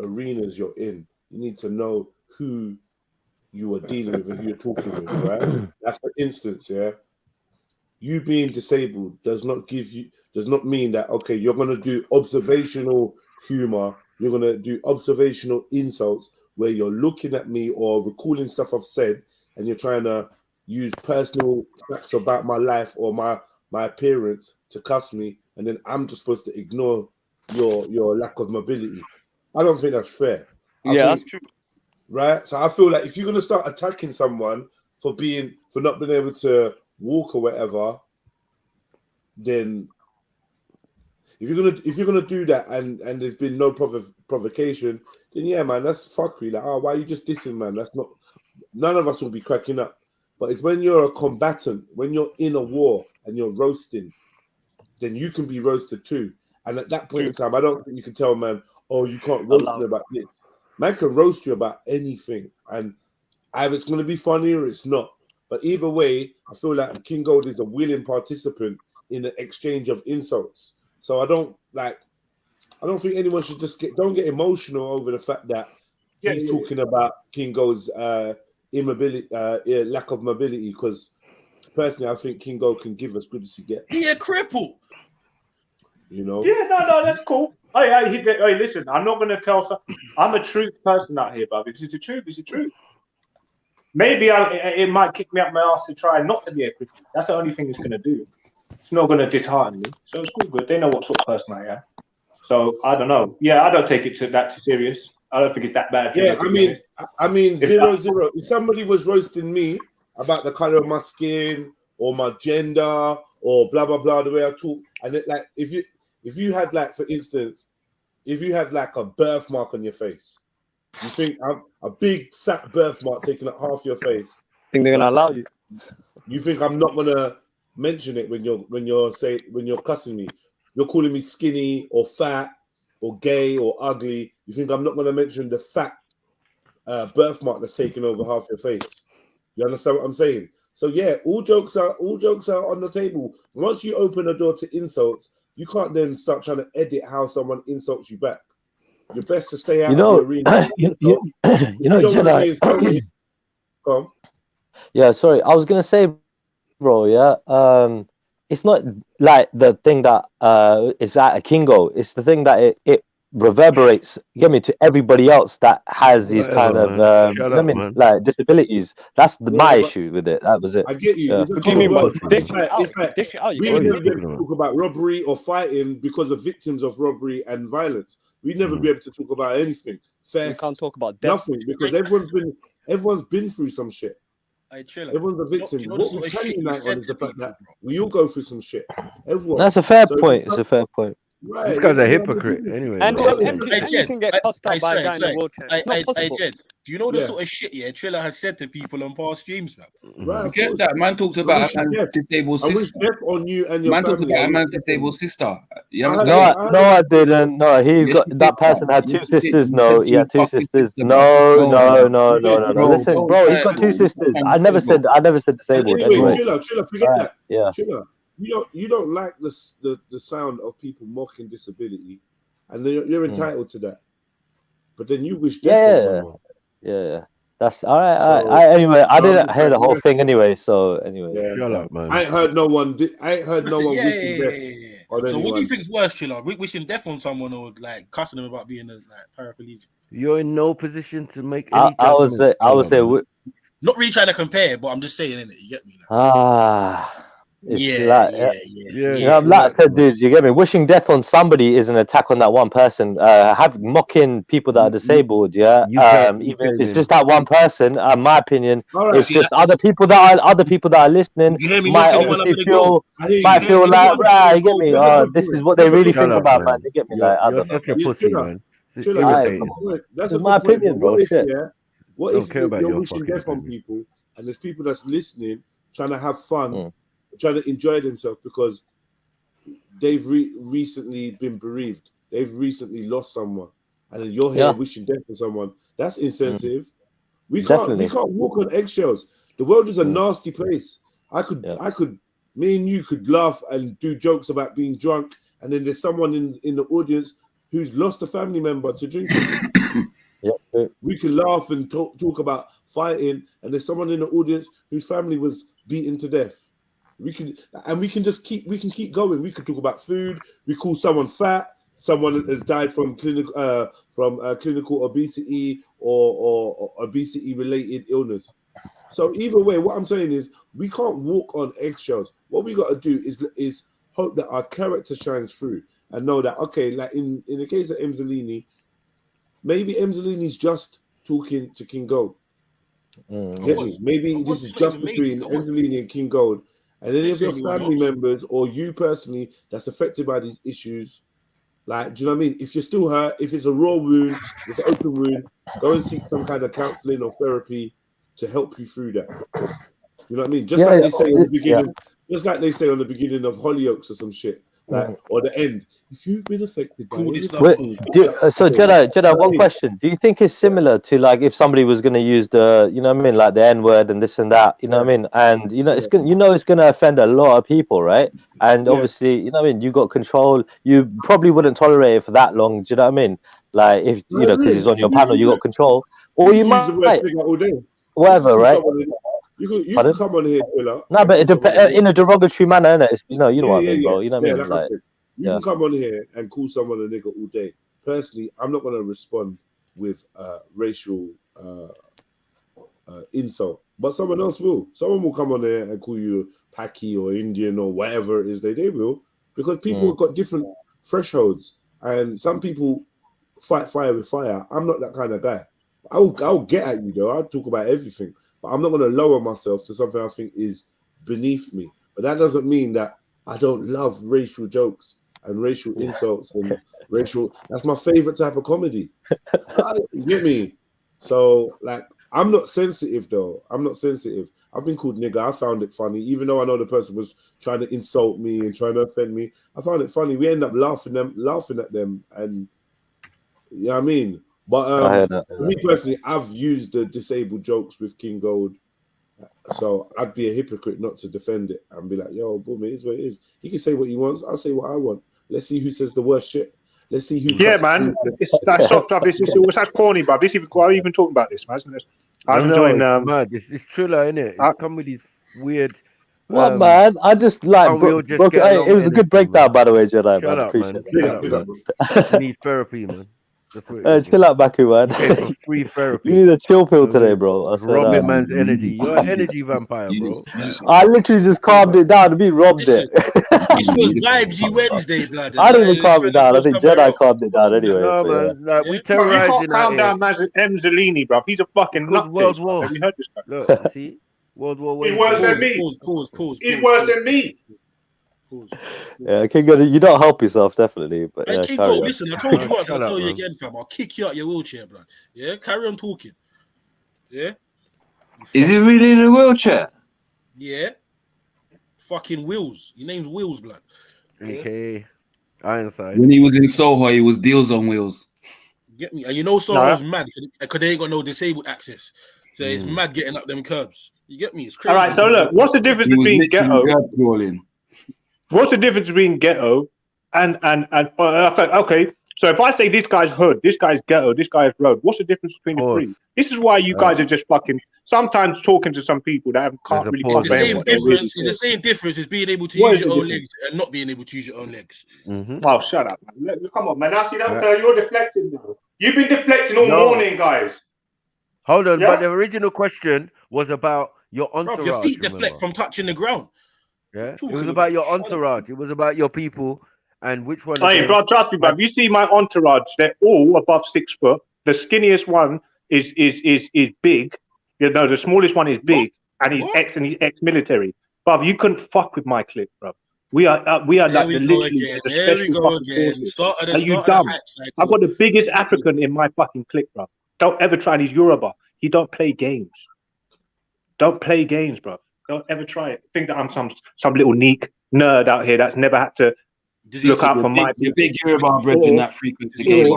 arenas you're in. You need to know who you are dealing with and who you're talking with, right? That's for instance, yeah. You being disabled does not mean that, okay, you're gonna do observational humor, you're gonna do observational insults where you're looking at me or recalling stuff I've said and you're trying to use personal facts about my life or my appearance to cuss me, and then I'm just supposed to ignore your lack of mobility. I don't think that's fair. That's true. Right? So I feel like if you're gonna start attacking someone for not being able to walk or whatever, then if you're gonna do that and there's been no provocation, then yeah, man, that's fuckery. Like, why are you just dissing, man? That's not. None of us will be cracking up. But it's when you're a combatant, when you're in a war and you're roasting, then you can be roasted too. And at that point in time, I don't think you can tell man, oh, you can't roast me about this. Man can roast you about anything, and either it's going to be funny or it's not. But either way, I feel like King Gold is a willing participant in the exchange of insults. So I don't think anyone should just don't get emotional over the fact that he's talking about King Gold's immobility, lack of mobility. Because personally, I think King Gold can give as good as he gets. He a cripple. You know? Yeah, no, that's cool. Hey, listen, I'm not going to tell. I'm a truth person out here, but it's the truth. It's the truth. Maybe it might kick me up my ass to try not to be a cripple. That's the only thing it's going to do. It's not going to dishearten me. So it's all good. They know what sort of person I am. So I don't know. Yeah, I don't take it that too serious. I don't think it's that bad. Yeah, I mean, 0-0. If somebody was roasting me about the color of my skin or my gender or blah blah blah, the way I talk, and it, like if you had like, for instance, if you had like a birthmark on your face, you think a big fat birthmark taking up half your face, think they're gonna allow you? You think I'm not gonna mention it when you're cussing me? You're calling me skinny or fat or gay or ugly. You think I'm not gonna mention the fat birthmark that's taking over half your face? You understand what I'm saying? So yeah, all jokes are on the table. Once you open the door to insults, you can't then start trying to edit how someone insults you back. You're best to stay out of the arena. Go on. Yeah, sorry. I was gonna say, bro. Yeah. It's not like the thing that is at a Kingo. It's the thing that it reverberates. You get me, to everybody else that has these kind of like disabilities. That's my issue with it. That was it. I get you. Yeah. It's like we never be able to talk about robbery or fighting because of victims of robbery and violence. We never be able to talk about anything. We can't talk about death. Nothing, because everyone's been through some shit. Everyone's a victim. What we can unite on is the fact that we all go through some shit. Everyone. That's a fair point. It's a fair point. Right. This guy's a hypocrite anyway. And you can get tossed out by a guy in a wheelchair. It's not possible. Jed, do you know the sort of shit Triller has said to people on past streams, fam? Right, Forget that. Man talks about a man's disabled sister. On you and your man talks family. about a man's disabled sister. No, I didn't. No, that person had two sisters. No, he had two sisters. No. Listen, bro, he's got two sisters. I never said disabled. Anyway, Triller, forget that. Yeah. Triller, you don't like the sound of people mocking disability, and you're entitled to that. But then you wish death on someone. Yeah. That's all right. Anyway, I didn't hear the whole thing anyway. So anyway, shut up, man. I ain't heard no one wishing death on So anyone. what do you think's worse, Triller? Wishing death on someone or like cussing them about being paraplegic? You're in no position to make any. I was there. Not really trying to compare, but I'm just saying, innit? You get me? Like I said, dude, you get me. Wishing death on somebody is an attack on that one person. Mocking people that are disabled, even if it's just that one person. My opinion, it's just other people that are listening might obviously feel like, you get me. This is what they really think about, man. You get me? Like, I don't know. Such a pussy, man. That's my opinion, bro. What if you're wishing death on people, and there's people that's listening, trying to have fun, trying to enjoy themselves because they've recently been bereaved, they've recently lost someone, and then you're here wishing death on someone? That's insensitive. We can't walk on eggshells. The world is a nasty place. Me and you could laugh and do jokes about being drunk, and then there's someone in the audience who's lost a family member to drinking. We can laugh and talk about fighting, and there's someone in the audience whose family was beaten to death. We can keep going. We could talk about food. We call someone fat. Someone has died from clinical obesity or obesity related illness. So either way, what I'm saying is we can't walk on eggshells. What we got to do is hope that our character shines through and know that, okay, like in the case of Emzalini, maybe Emzalini's just talking to King Gold. Get me? Maybe this is just between Emzalini and King Gold, and any of your Anyone family else? members or you personally that's affected by these issues, like, do you know what I mean? If you're still hurt, if it's a raw wound, if it's an open wound, go and seek some kind of counseling or therapy to help you through that. You know what I mean? Just like they say on the beginning, just like they say on the beginning of Hollyoaks or some shit, like, or the end. If you've been affected by anything, So Jedi, one question: do you think it's similar to like if somebody was going to use the, you know what I mean, like the N word and this and that, you know what I mean, and you know it's going to offend a lot of people, right? And obviously, you know what I mean, you got control. You probably wouldn't tolerate it for that long. Do you know what I mean? Like if you know, because it's on your panel, you got control, or you use the word might nigger all day. whatever, right? You can come on here, Thriller. No, but it depends in a derogatory manner, innit? It's, you know what I mean, bro. You know what I Yeah, mean? like I said, you can come on here and call someone a nigger all day. Personally, I'm not going to respond with racial insult, but someone else will. Someone will come on there and call you Paki or Indian or whatever it is they will, because people have got different thresholds, and some people fight fire with fire. I'm not that kind of guy. I'll get at you though. I'll talk about everything, but I'm not going to lower myself to something I think is beneath me. But that doesn't mean that I don't love racial jokes and racial insults and racial. That's my favorite type of comedy. You get me? So like, I'm not sensitive though. I'm not sensitive. I've been called nigger. I found it funny, even though I know the person was trying to insult me and trying to offend me. I found it funny. We end up laughing at them, and you know what I mean. But for me personally, I've used the disabled jokes with King Gold, so I'd be a hypocrite not to defend it and be like, "Yo, boom, it is what it is. He can say what he wants. I'll say what I want. Let's see who says the worst shit. Let's see who." Yeah, man. That's soft up. That's corny, bro. This even why are we even talking about this, man? I was enjoying. It's mad. It's Triller, innit? It's come with these weird. What man? I just like it was a good breakdown, by the way, Jedi. Shut Man, up, appreciate man. it. You need therapy, man. That's what it is, Chill out, Baku, man. You pay for free therapy. You need a chill pill today, bro. It's robbing man's energy. You're an energy vampire, bro. I literally just calmed it down. Me robbed it. This was Vibesy Wednesday, blood. I didn't even calm it down. I think Jedi calmed it down anyway. No, but man. Like, we You terrorizing can't calm out down M. Zellini, bro. He's a fucking nutcase. World War. Have you heard this guy? Look, see? World War He's worse than me. He's worse than me. Yeah, King Gold, you don't help yourself, definitely. But Hey, yeah, King carry Gold, on. listen, I told you once, Shut I'll up, tell you man. again, fam. I'll kick you out your wheelchair, blood. Yeah, carry on talking. Yeah? Is he really in a wheelchair? Yeah. Fucking Wills. Your name's Wills, blood. AKA Ironside. When he was in Soho, he was deals on wheels. Get me? And you know Soho's mad because they ain't got no disabled access. So it's mad getting up them curbs. You get me? It's crazy. All right, so look, what's the difference between ghetto? What's the difference between ghetto and okay? So if I say this guy's hood, this guy's ghetto, this guy's road, what's the difference between the three? This is why you guys are just fucking sometimes talking to some people that can't really comprehend what they're really It's the same difference as being able to use your own legs and not being able to use your own legs. Oh, shut up, man. Come on, man. Now see that you're deflecting now. You've been deflecting all morning, guys. Hold on, but the original question was about your entourage. Bro, your feet deflect from touching the ground. Yeah, it was about your entourage. It was about your people and which one. Hey, bro, trust me, bro. You see my entourage; they're all above 6 foot. The skinniest one is big. You know, the smallest one is big, and he's ex-military. Bruv, you couldn't fuck with my clique, bro. We are like literally the special fucking forces. Are you dumb? I've got the biggest African in my fucking clique, bro. Don't ever try these Yoruba. He don't play games. Don't play games, bro. Don't ever try it. Think that I'm some little neek nerd out here that's never had to look out for my. Your big Yoruba brethren that frequent the game.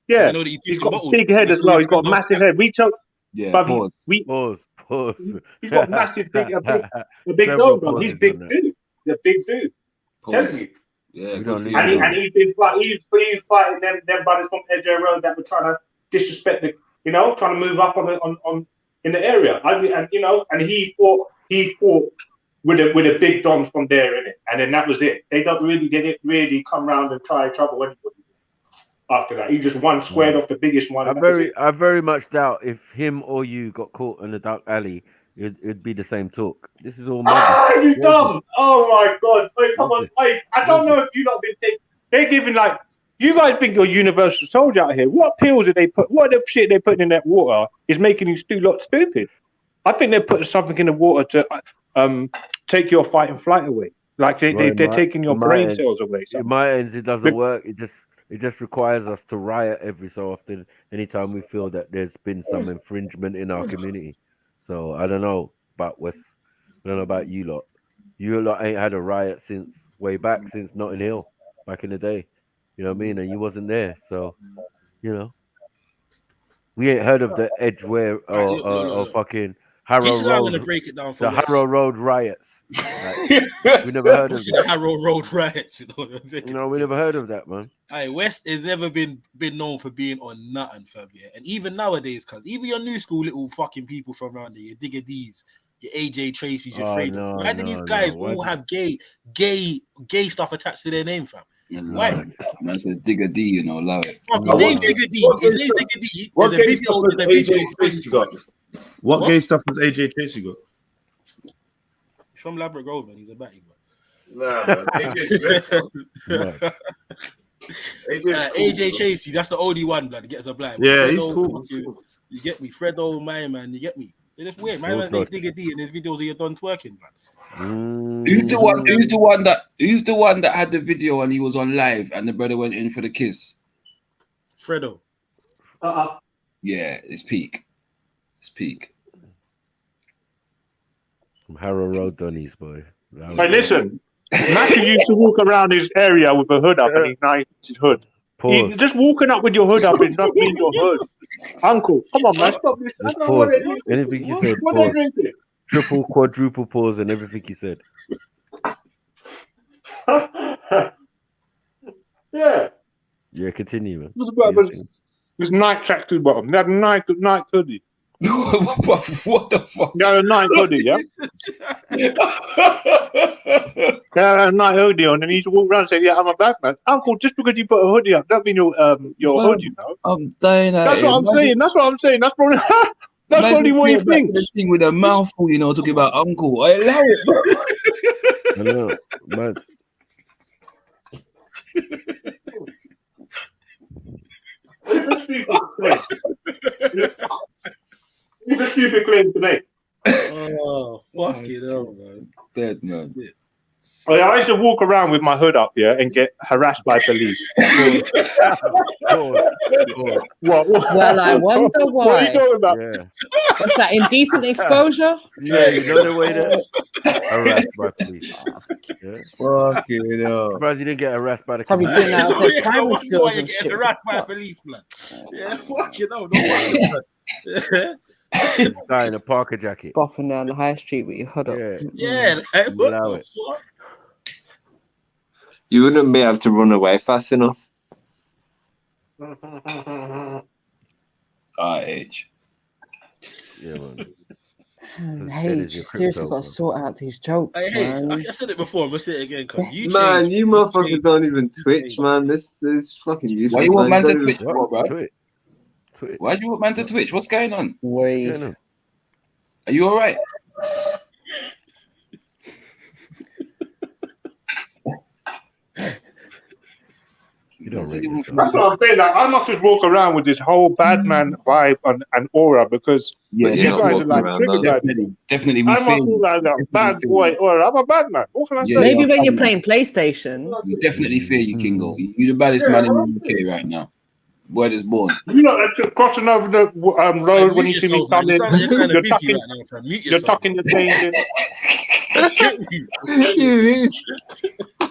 Yeah. You know that he's got a big head as well. He's got a massive head. We told. Yeah. Pause. He's got massive a big dog, bro. He's big dude. He's a big dude. Telling you. Yeah. And he's been fighting them brothers from Edge Road that were trying to disrespect the, trying to move up on in the area. And he fought with the big doms from there, innit? And then that was it. They didn't really come around and try trouble anybody after that. He just squared off the biggest one. I very much doubt if him or you got caught in the dark alley, it'd be the same talk. This is all madness. You dumb! Oh my god! Wait, come on! Wait, I don't know if you lot been taking. They're giving like. You guys think you're universal soldier out here? What pills did they put? What the shit they putting in that water is making you lot stupid? I think they're putting something in the water take your fight and flight away. Like they're taking your brain cells away. In my ends, it doesn't work. It just requires us to riot every so often, anytime we feel that there's been some infringement in our community. So I don't know about West. I don't know about you lot. You lot ain't had a riot since way back, since Notting Hill, back in the day. You know what I mean? And you wasn't there, so you know. We ain't heard of the Edgware or fucking Harrow This is how I'm Road. gonna break it down for The West. Harrow Road riots. Like, we never heard of The that. Harrow Road riots. No, we never heard of that, man. Aye, West has never been known for being on nothing, fam. Yeah, and even nowadays, cause even your new school little fucking people from around there, your Digger D's, your AJ Tracy's, your Fredo. Why do these guys all have gay stuff attached to their name, fam? Why? Man said Digger D, you know, love it. His name's Digger D. His name's Digger D. What There's a gay video. stuff has There's a video. AJ Tracy got? What gay stuff has AJ Tracy got? He's from Labrador Grove, man. He's a batty, bro. Nah, man. AJ Tracy, that's the only one, blood. Gets a blind. Yeah, Fredo, he's cool. You get me, Fredo, my man. You get me. It's just weird. My man's name's Digger D, and his videos are you done twerking, man. Who's the one that had the video and he was on live and the brother went in for the kiss? Fredo. Yeah, it's peak. It's peak. From Harrow Road, Donny's boy. Hey, listen. Matthew used to walk around his area with a hood up, and he's nice his hood. Just walking up with your hood up is not mean your hood. Uncle, come on, man. Stop this. Just pause. Anything you said, pause. Triple, quadruple pause and everything you said. Yeah. Yeah, continue, man. It was Nike tracksuit bottom. They had a Nike hoodie. What the fuck? They had a Nike hoodie, yeah? They had a Nike hoodie on, and he used to walk around and say, yeah, I'm a bad man. Uncle, just because you put a hoodie up, don't mean your hood, you know? I'm dying at That's what I'm saying. That's what I'm saying. That's probably... That's probably what you think. Thing with a mouthful, you know, talking about uncle. I allow it, bro. I know, man. Even stupid claim today. Oh, fuck it up, man. Dead, man. I used to walk around with my hood up here and get harassed by police. What? Well, I wonder why. What are you talking about? Yeah. What's that? Indecent exposure? Yeah, you know the way that harassed by police. Yeah. Fucking hell. Surprised you didn't get harassed by the Probably community. doing that outside primary schools and Get shit. harassed by a police, man. Yeah, fuck you, no worries. Just die in a Parker jacket. Bopping down the high street with your hood up. Yeah, like, what Allow the it. fuck? You wouldn't be able to run away fast enough. RH. Yeah, man. Hey, you seriously got to sort out these jokes, man. I said it before, but say it again. You Man, changed. you motherfuckers don't even Twitch, man. This is fucking useless. Why you want man to Don't Twitch, even- bro? Twitch. Why do you want man to Twitch? What's going on? Wave. Are you all right? That's what I'm saying. Like, I must just walk around with this whole bad man vibe and aura because Yeah, you guys are like triggered by me. Definitely, we I'm feel not you. like that bad boy aura. I'm a bad man. What can I say? Maybe when you're playing PlayStation. We definitely fear you, Kingo. You're the baddest man in the UK right now. Boy that's born. You know, crossing over the road when you see me coming, you're tucking, you're tucking your chains in.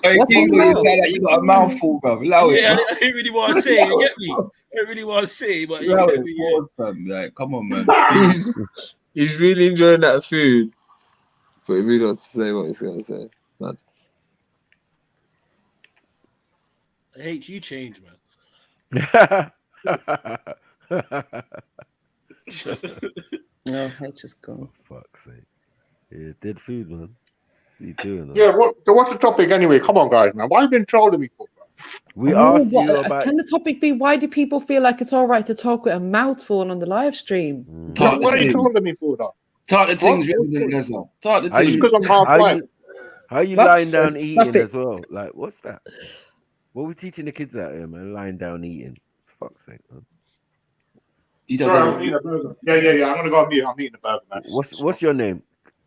Hey, Kingo, you sound like you got a mouthful, bro. Allow it. Yeah, I didn't really want to say it, you get me? I didn't really want to say it, but you Allow get it. me, yeah. Pause, fam. Like, come on, man. He's really enjoying that food. But he really wants to say what he's going to say. Mad. I hate you change, man. No, I just go. Fuck's sake. Yeah, dead food, man. What are you doing? Man? Yeah, what's the topic anyway? Come on, guys, man. Why have you been trolling me for? We Oh, asked you about. Can the topic be why do people feel like it's all right to talk with a mouthful on the live stream? What are you trolling me for, though? Talk the things, Resident Lesnar. Talk the things. Because I'm half white. How you lying down eating as well? Like, what's that? What we teaching the kids out here, man? Lying down eating. Fuck's sake, man. Sorry, I'm eating a burger. Yeah. I'm gonna go on mute. I'm eating a burger, man. What's your name?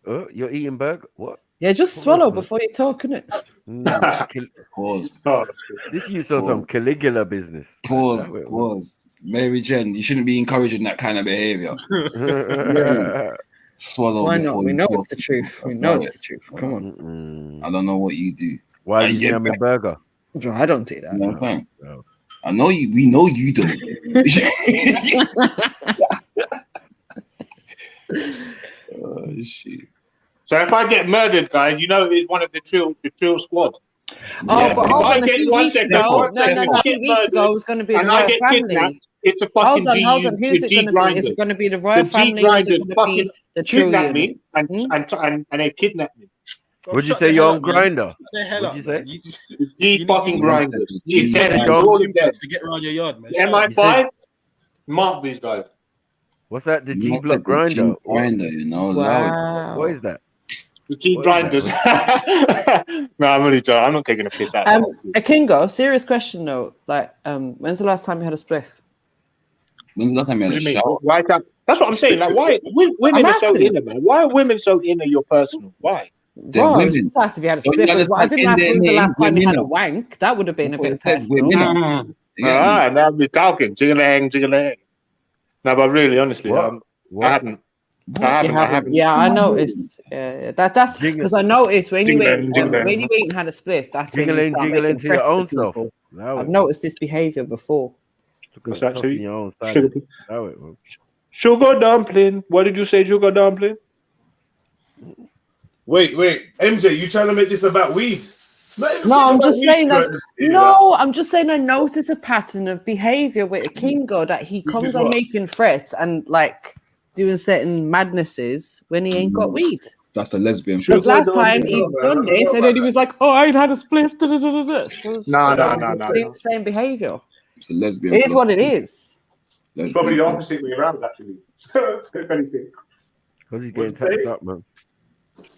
You're eating burger? What? Yeah, just swallow before you talk, innit? Pause. This use of some Caligula business. Pause. Mary Jen, you shouldn't be encouraging that kind of behavior. Swallow Why before not? We you know talk it's the truth. We know about it's it. the truth. Come on. I don't know what you do. Why are you jamming burger? I don't do that. You know what I'm saying? I know you. We know you don't. Oh shit! So if I get murdered, guys, you know it's one of the Trill squad. Oh, but hold on. A few weeks ago, If I a few get weeks ago, murdered it was going to be the and I royal get kidnapped, family. it's a fucking Hold on. Who's it going to be? Is it going to be the royal family? Or is it going to be the Trill kidnap unit? me and they kidnap me. Would you say you're on Grinder? What'd you say? G fucking grinders. You said All John. of them. To get around your yard, man. MI5, mark these guys. What's that? The G Block Grinder? Grinder, you know. Wow. What is that? The G grinders. No, I'm only joking. I'm not taking a piss out. Kingo, serious question though. Like, when's the last time you had a spliff? When's the last time you had a shower? Right up. That's what I'm saying. Like, why women are so inner, man? Why are women so inner? Your personal? Why? They're Bro, women. it's nice if you had a Don't spliff. you But I didn't understand ask their when's the name? last time you had a Women. wank. That would have been a bit personal. Women. Ah, now we're talking. Jiggle-ang. No, but really, honestly, I haven't. Yeah, I noticed. That's because I noticed when you ain't and had a spliff, that's when you start making to your threats own to self. people. I've noticed this behavior before. What's that, Tossing your own side. Sugar dumpling. What did you say, sugar dumpling? Wait, MJ, you trying to make this about weed? No, I'm just saying that. No, I'm just saying I notice a pattern of behavior with Kingo that he comes on making threats and like doing certain madnesses when he ain't got weed. That's a lesbian. Because last time he done this and then he was like, "Oh, I ain't had a spliff." So No. Same behavior. It's a lesbian. It is what it is. It's probably the opposite way around, actually. If anything. Because he's getting touched up, man.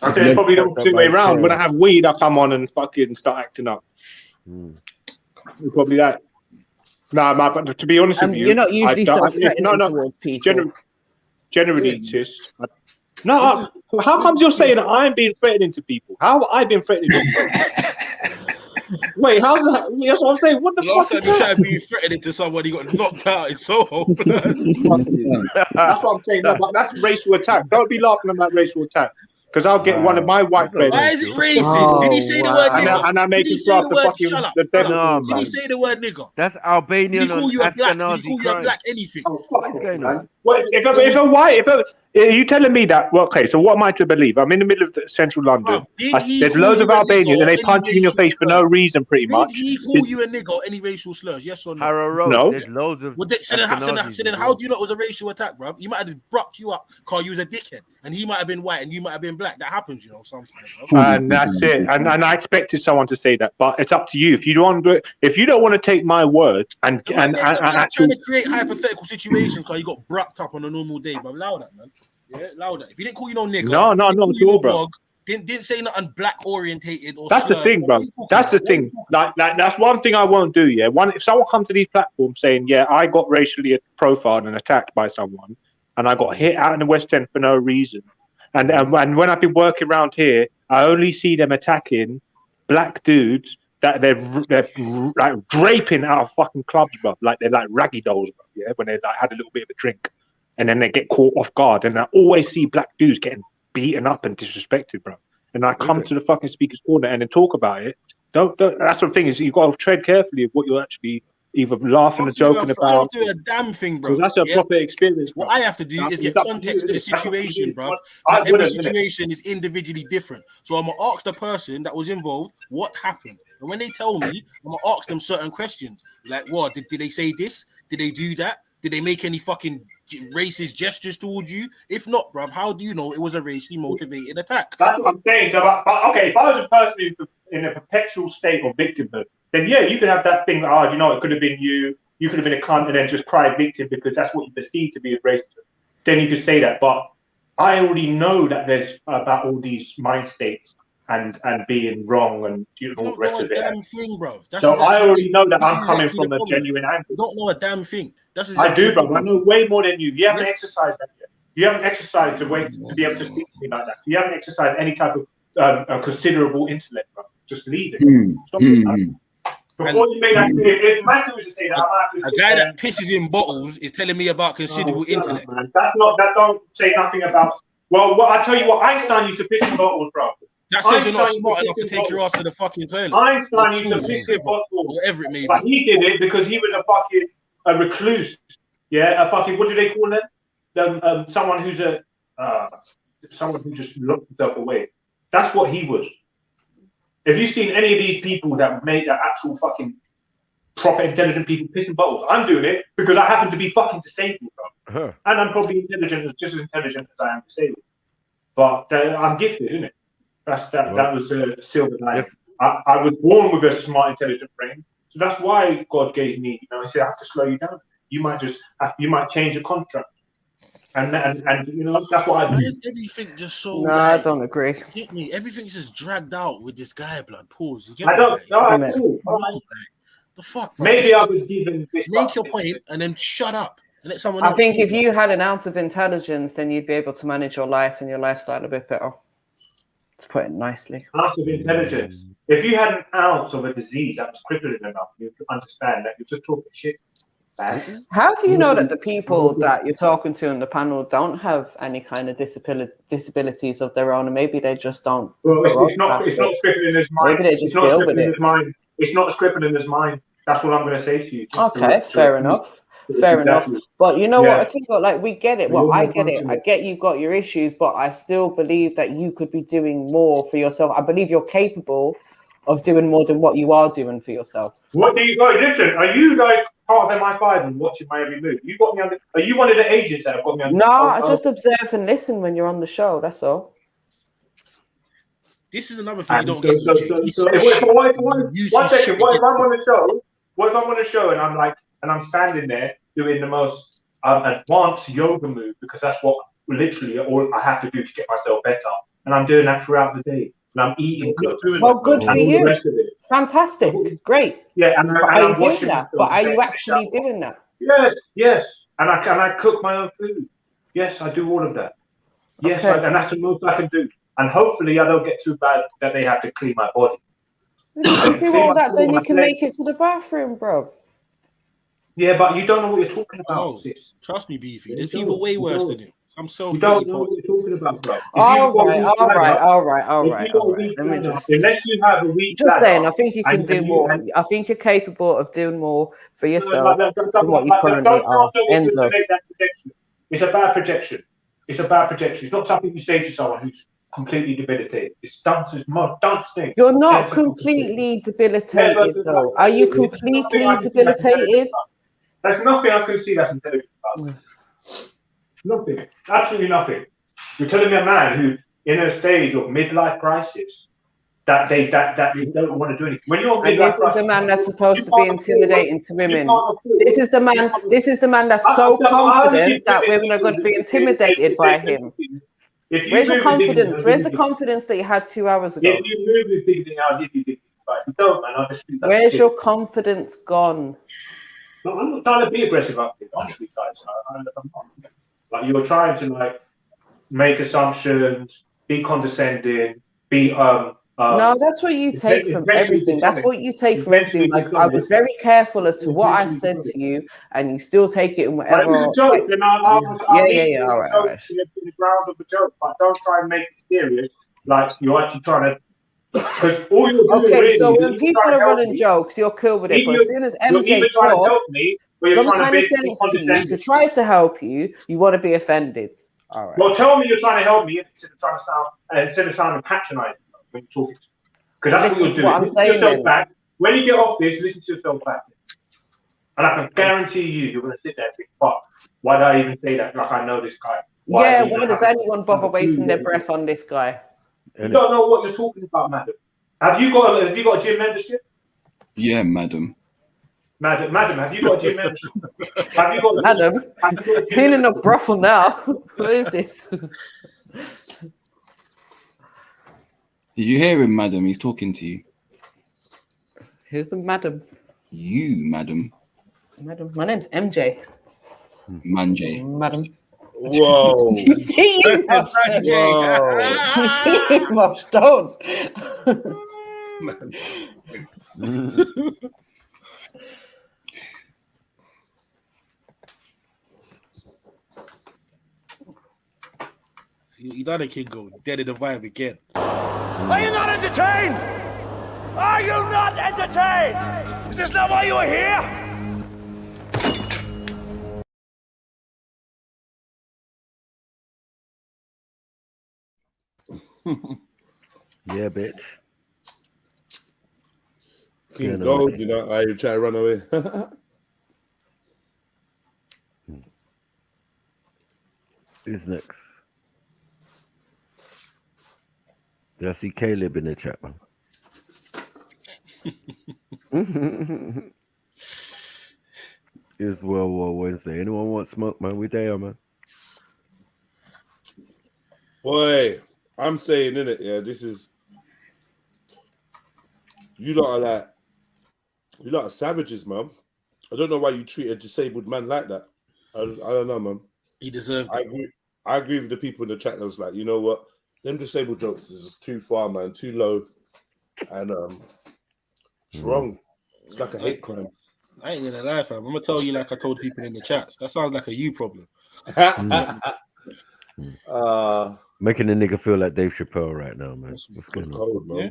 I say it's probably the opposite way around. When I have weed, I come on and fucking start acting up. It's probably that. But to be honest with you, you're not usually so threatening towards people. Generally, sis. How come you're saying that I'm being threatening to people? How have I been threatening to people? Wait, how's that? That's what I'm saying. What the Last fuck? time you tried to be threatening to somebody, got knocked out in Soho. That's what I'm saying. No, but that's racial attack. Don't be laughing at that racial attack. Because I'll get one of my white friends. Why is it racist? Did he say the word nigger? And I make him say the word fucking shut up? the devil. No, Did he say the word nigger? That's Albanian. Did he call you a black? Did Ashkenazi he call you a crime. black anything? What is going on? Well, if a white, are you telling me that? Well, okay, so what am I to believe? I'm in the middle of central London. There's loads of Albanians and they punch you in your face for no reason, pretty much. Did he call you a nigger or any racial slurs? Yes or no? Harrow Road. No. There's loads of. So then how do you know it was a racial attack, bro? He might have just brocked you up because you was a dickhead, and he might have been white and you might have been black. That happens, you know, sometimes. And that's it. And I expected someone to say that, but it's up to you. If you don't want to, if you don't want to take my word and trying to create hypothetical situations because you got brocked up on a normal day, bro. Allow that, man. Yeah, allow that. If he didn't call you no nigger, no, not at all, bro. Didn't say nothing black orientated or. That's the thing, bro. That's the thing. Like that's one thing I won't do. Yeah, if someone comes to these platforms saying, "Yeah, I got racially profiled and attacked by someone, and I got hit out in the West End for no reason," and when I've been working around here, I only see them attacking black dudes that they're like draping out of fucking clubs, bro. Like they're like raggy dolls, bro. Yeah, when they like had a little bit of a drink, and then they get caught off guard, and I always see black dudes getting beaten up and disrespected, bro. And I come to the fucking speaker's corner and then talk about it. Don't. That's the thing is you've got to tread carefully of what you're actually either laughing or joking about. I don't do a damn thing, bro. That's a proper experience, bro. What I have to do is get context to the situation, bro. Every situation is individually different. So I'm gonna ask the person that was involved what happened, and when they tell me, I'm gonna ask them certain questions like, "What did they say? This? Did they do that? Did they make any fucking racist gestures towards you? If not, bruv, how do you know it was a racially motivated attack?" That's what I'm saying. But okay, if I was a person in a perpetual state of victimhood, then yeah, you could have that thing. Oh, you know, it could have been you. You could have been a cunt and then just cry victim because that's what you perceive to be a racist. Then you could say that. But I already know that there's about all these mind states and being wrong and all the rest of it. Damn thing, bro. So I already know that I'm coming from a genuine angle. You don't know a damn thing. I do, bro. I know way more than you. You haven't exercised that yet. You haven't exercised to be able to speak to me like that. You haven't exercised any type of considerable intellect, bro. Just leave it. Stop it, man. Before you make that clear, if Matthew was to say that, a guy that pisses in bottles is telling me about considerable intellect. Man. That don't say nothing about. Well, I tell you what, Einstein used to piss in bottles, bro. That says you're not smart enough to take your ass to the fucking toilet. Einstein used to piss in bottles, whatever it may be. but he did it because he was a recluse. Yeah, a fucking, what do they call them? Someone who's someone who just locked himself away. That's what he was. Have you seen any of these people that made that actual fucking proper intelligent people pissing bottles? I'm doing it because I happen to be fucking disabled, bro. And I'm probably just as intelligent as I am disabled. But I'm gifted, isn't it? That was a silver lining. I was born with a smart, intelligent brain, so that's why God gave me. You know, He said, "I have to slow you down. You might change your contract." And you know, that's what I do. Why is everything just so? No, I don't agree. Get me? Everything's just dragged out with this guy. Blood pause. You get I don't. Me? No, I Like, do. the fuck? Maybe I was given this. Make your point and then shut up and let someone I else. think talk. if you had an ounce of intelligence, then you'd be able to manage your life and your lifestyle a bit better. To put it nicely. Ounce of intelligence. If you had an ounce of a disease that was crippling enough, you could understand that you're just talking shit. How do you know that the people that you're talking to on the panel don't have any kind of disabilities of their own, and maybe they just don't? Well, it's not crippling his mind. Maybe they just it's not deal with crippling it. his mind. It's not crippling his mind. That's what I'm going to say to you. Okay, fair enough. Fair enough. But you know what, I think like we get it. Well, I get it. I get you've got your issues, but I still believe that you could be doing more for yourself. I believe you're capable of doing more than what you are doing for yourself. What do you guys listen? Are you like part of MI5 and watching my every move? You got me under. Are you one of the agents that have got me under? No, I just observe and listen when you're on the show. That's all. This is another thing you don't So get. what if I'm on the show and I'm like, and I'm standing there doing the most advanced yoga move because that's what literally all I have to do to get myself better, and I'm doing that throughout the day, and I'm eating good. Well, good for you. Fantastic, great. Yeah, but are you doing that? But are you actually doing that? Yes, and I cook my own food. Yes, I do all of that. Yes, Okay. and that's the most I can do. And hopefully, I don't get too bad that they have to clean my body. If you do all that, then you can make it to the bathroom, bro. Yeah, but you don't know what you're talking about, sis. Trust me, Beefy. There's people way worse than you. I'm so. You don't know what you're talking about, bro. All right. Let me just. Unless you have a weak Just saying, ladder, I think you can and do you- more. I think you're capable of doing more for yourself than what you currently are. End of. It's a bad projection. It's a bad projection. It's not something you say to someone who's completely debilitated. It's dance thing. You're not completely debilitated, though. Are you completely debilitated? There's nothing I can see that's intelligent about it. Nothing. Absolutely nothing. You're telling me a man who, in a stage of midlife crisis, that they don't want to do anything. When you're And this is the man that's supposed to be intimidating to women. This is the man that's so confident that women are going to be intimidated by him. Where's your confidence? Where's the confidence that you had 2 hours ago? If you move with dignity, I'll give you dignity. But if you don't, man, I'll just Where's your confidence gone? No, I'm not trying to be aggressive up here, honestly, guys. I'm not. Like, you're trying to like make assumptions, be condescending, be No, that's what you take from everything. That's what you take from everything. Like, I was very careful as to what I said to you, and you still take it in But whatever. it was a joke, and I'll Yeah. All right. in the ground of a joke, but don't try and make it serious. Like you're actually trying to. Because all you're doing Okay, really so is when you're people trying are to help running me. jokes, you're cool with it. But as soon as You're MJ either trying to talks, help me, or you're some trying to kind of be sense to you, condescending. to try to help you, you want to be offended. All right. Well, tell me you're trying to help me instead of sounding patronising when you're talking to me. Because that's what Listen you're to doing. what I'm Listen to saying yourself then. back. When you get off this, listen to yourself back. And I can guarantee you're going to sit there and think, fuck, why did I even say that? Like, I know this guy. Why does anyone bother wasting their breath on this guy? You don't know what you're talking about, madam. Have you got a gym membership? Yeah, madam. Madam, have you got a gym membership? Have you got Madam, healing a brothel now. What is this? Did you hear him, madam? He's talking to you. Who's the madam? You, madam. Madam, my name's MJ. Manjay. Madam. Whoa. You see him, That's a bad Jay. You see him, Mosh, don't. See, you done a Kingo. Dead in the vibe again. Are you not entertained? Are you not entertained? Is this not why you are here? Yeah, bitch. King Gold, you know, I try to run away. Who's next? Did I see Caleb in the chat, man? It's World War Wednesday. Anyone want smoke, man? We there, man. Boy, I'm saying, innit, yeah, this is, you lot are savages, man. I don't know why you treat a disabled man like that. I don't know, man. He deserved it. I agree with the people in the chat that was like, you know what? Them disabled jokes is just too far, man, too low. And it's wrong. It's like a hate crime. I ain't gonna lie, fam. I'm gonna tell you like I told people in the chats. That sounds like a you problem. Making a nigga feel like Dave Chappelle right now, man. What's going on? Cold, man. Yeah.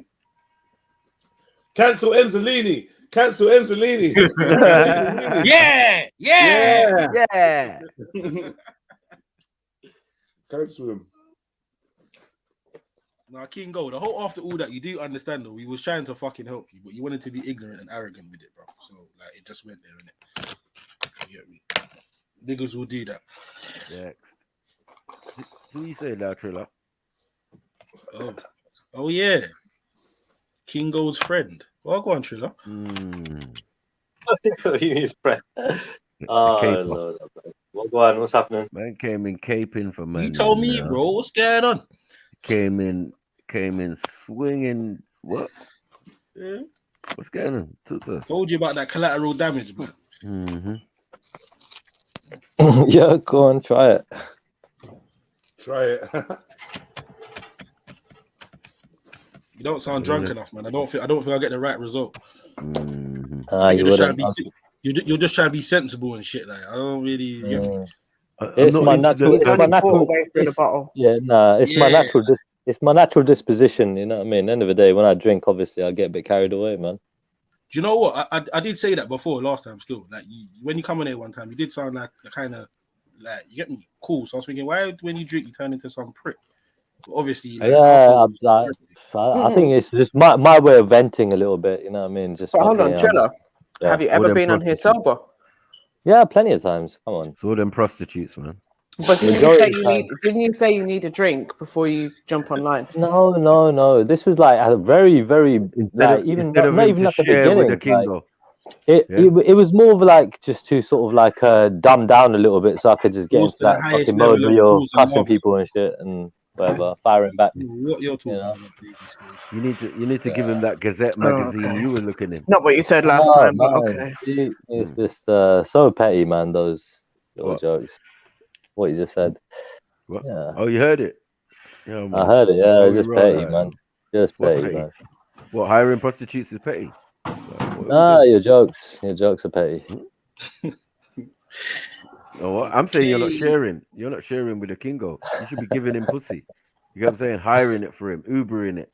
Cancel Enzolini. Cancel Enzolini. Yeah. Cancel him. Nah, King Go. The whole after all that, you do understand though. We was trying to fucking help you, but you wanted to be ignorant and arrogant with it, bro. So like it just went there, innit? You get me? Niggas will do that. Yeah. Who you say now, Triller? Oh yeah. King Go's friend. Well, go on, Triller. His friend. Oh, Lord. What go on? What's happening? Man came in caping for man. You told me, bro. What's going on? Came in swinging. What? Yeah. What's going on? Talk to us. Told you about that collateral damage, man. Yeah, go on, try it. Try it. You don't sound drunk enough, man. I don't think I get the right result. You wouldn't. You're just trying to be sensible and shit. Like I don't really. It's my natural. It's my natural. Yeah, nah. It's my natural. It's my natural disposition. You know what I mean. End of the day, when I drink, obviously, I get a bit carried away, man. Do you know what? I did say that before last time. Still, like when you come on here one time, you did sound like the kind of like you get me cool. So I was thinking, why when you drink, you turn into some prick? But obviously, like, I think it's just my way of venting a little bit. You know what I mean? Just. But hold on, Triller. Have you ever been on here sober? Yeah, plenty of times. Come on. It's all them prostitutes, man. But didn't you say you need a drink before you jump online? No. This was like a very, very like even not even at the beginning. It was more of like just to sort of like dumb down a little bit so I could just get into that fucking mode where you're cussing people and shit and whatever, firing back. What you're talking about? You need to give him that Gazette magazine you were looking in. Not what you said last time, but okay. It's just so petty, man. Those little jokes. What you just said. What? Yeah. Oh, you heard it? Yeah, I heard it. Yeah, just petty, man. Just petty, man. What, hiring prostitutes is petty? Nah, your jokes are petty. Oh, I'm saying you're not sharing. You're not sharing with the Kingo. You should be giving him pussy. You know what I'm saying? Hiring it for him, Ubering it.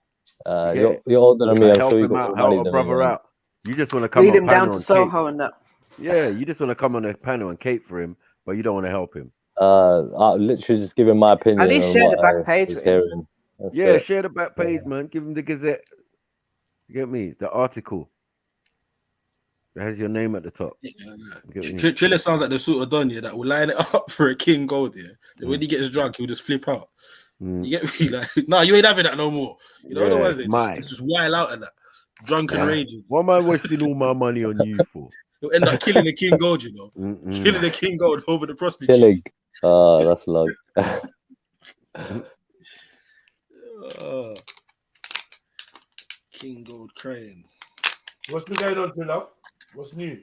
You're older than me. I'm help sure you him got out, more money help a than brother me, out. You just want to come lead on him down panel to and Soho cape. and that. Yeah, you just want to come on a panel and cape for him, but you don't want to help him. I literally just giving my opinion. At least share the back page with him. Yeah, share the back page, man. Give him the Gazette. You get me? The article. It has your name at the top. Triller sounds like the sort of Don that will line it up for a King Gold. Yeah, when he gets drunk, he'll just flip out. You get me? Like, nah, you ain't having that no more. You know, otherwise they just wild out at that, drunk and raging. What am I wasting all my money on you for? He'll end up killing the King Gold, you know, killing the King Gold over the prostitute. Killing. That's love. King Gold crying. What's been going on, Triller? What's new?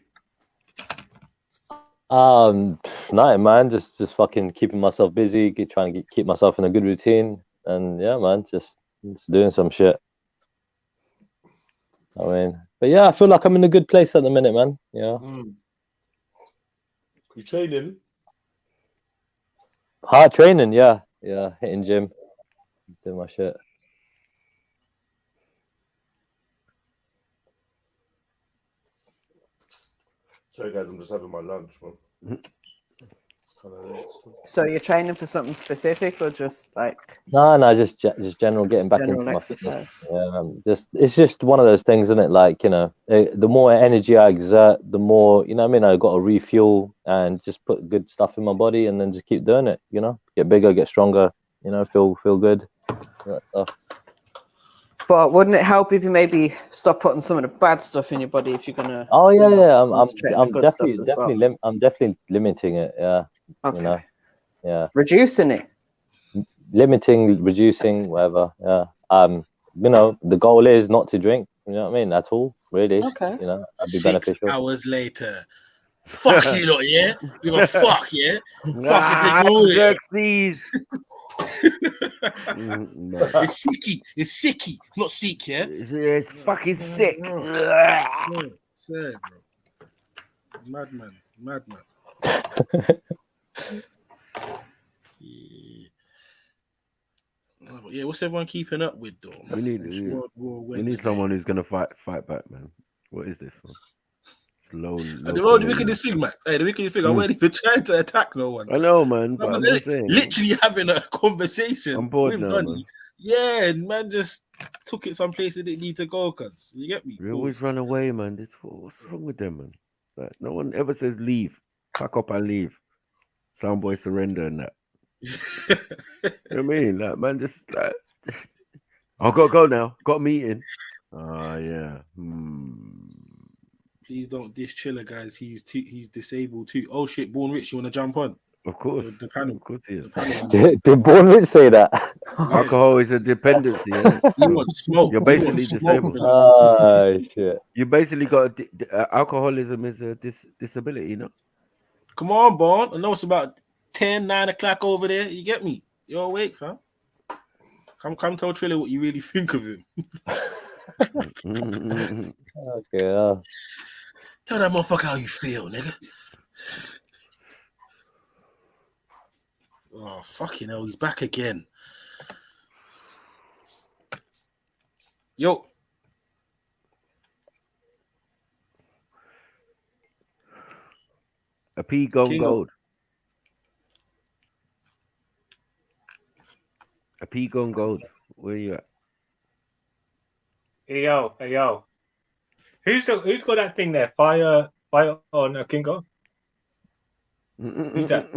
Nothing, man. Just fucking keeping myself busy, trying to keep myself in a good routine, and yeah, man, just doing some shit. I mean, but yeah, I feel like I'm in a good place at the minute, man. Yeah. You training? Hard training, yeah, hitting gym, doing my shit. Sorry, guys, I'm just having my lunch, man. Kind of late. So you're training for something specific, or just like? No, just general getting back general into my exercise. fitness. Yeah, it's just one of those things, isn't it? Like, you know, the more energy I exert, the more, you know what I mean, I got to refuel and just put good stuff in my body, and then just keep doing it. You know, get bigger, get stronger. You know, feel good. That stuff. But wouldn't it help if you maybe stop putting some of the bad stuff in your body if you're gonna? Oh yeah, I'm concentrate on the good stuff as well? I'm definitely limiting it. Yeah. Okay. You know, yeah. Reducing it. Limiting, reducing, whatever. Yeah. You know, the goal is not to drink. You know what I mean? That's all, really. Okay. You know, that'd be 6 beneficial. hours later. Fuck you lot, yeah? You got fuck, yeah? Fucking take all it. It's sicky. It's sicky. It's not sick, yeah? It's fucking sick. Say, bro. Madman. Yeah, what's everyone keeping up with, though? We need someone who's gonna fight back, man. What is this, man? The wickedest thing, Max. Hey, the wickedest thing. I wasn't even trying to attack no one. I know, man. But I'm just saying, literally having a conversation. I'm bored with now, Donny. man. Yeah, and man just took it someplace it didn't need to go, cuz. You get me? We always run away, man. What's wrong with them, man? Like, no one ever says leave. Pack up and leave. Soundboy surrender and that. You know what I mean? Like, man, just like, I've got to go now. Got a meeting. Yeah. Please don't diss Chiller, guys. He's disabled too. Oh shit, Born Rich, you want to jump on? Of course. The panel. Of course he is. Did Born Rich say that? Alcohol is a dependency. Yeah? You want smoke. You're basically disabled. Oh shit. You basically got alcoholism is a disability, you know? Come on, Born. I know it's about 9 o'clock over there. You get me? You're awake, fam. Come tell Trillo what you really think of him. Okay. Tell that motherfucker how you feel, nigga. Oh, fucking hell, he's back again. Yo. A P gone Kingo. gold. A P gone gold. Where you at? Hey yo. Who's got that thing there? Fire on Kingo? Who's that?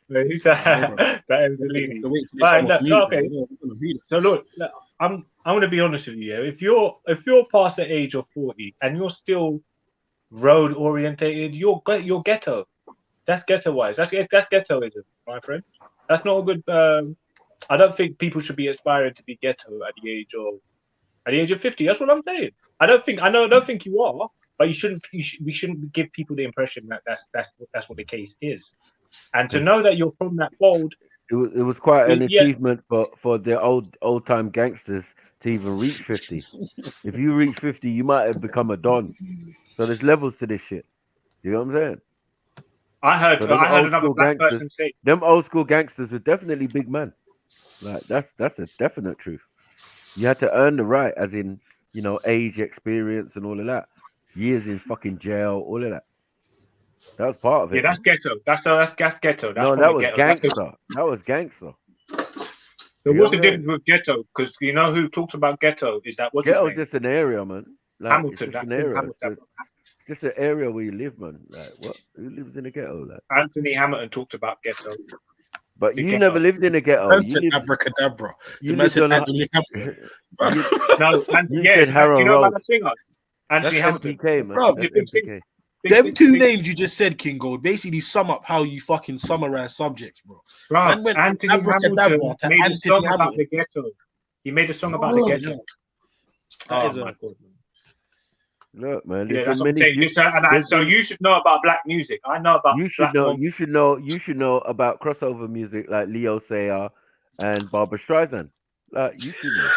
Who's that? That Angelini. Right, no, okay. So look, I'm gonna be honest with you. If you're past the age of 40 and you're still road orientated, you're ghetto. That's ghetto wise. That's ghettoism, my friend. That's not a good. I don't think people should be aspiring to be ghetto at the age of 50. That's what I'm saying. I don't think you are, but we shouldn't give people the impression that that's what the case is. And to know that you're from that fold, it was quite an achievement for the old time gangsters to even reach 50. If you reach 50, you might have become a don. So there's levels to this shit. You know what I'm saying? I heard another black person say them old school gangsters were definitely big men. Like that's a definite truth. You had to earn the right, as in, you know, age, experience, and all of that. Years in fucking jail, all of that. That was part of it. Yeah, that's ghetto. That's ghetto. No, that was gangster. That was gangster. So what's the difference with ghetto? Because you know who talks about ghetto is that what's ghetto is just an area, man. Like, Hamilton. It's just an area. It's just an area where you live, man. Like, what? Who lives in a ghetto? Like Anthony Hamilton talked about ghetto. But you never lived in a ghetto. You lived abracadabra. You lived on Anthony Hamilton. You said Harrow Road. Anthony Hamilton. MPK, man. Bro, That's MPK. Them two names you just said, King Gold, basically sum up how you fucking summarize subjects, bro. Right. Anthony Hamilton made a song about the ghetto. He made a song about the ghetto. Oh my God. Look, man. Yeah, There's that's been what I'm many. saying. So you should know about black music. I know about You should black know. woman. You should know about crossover music like Leo Sayer and Barbara Streisand. You should know.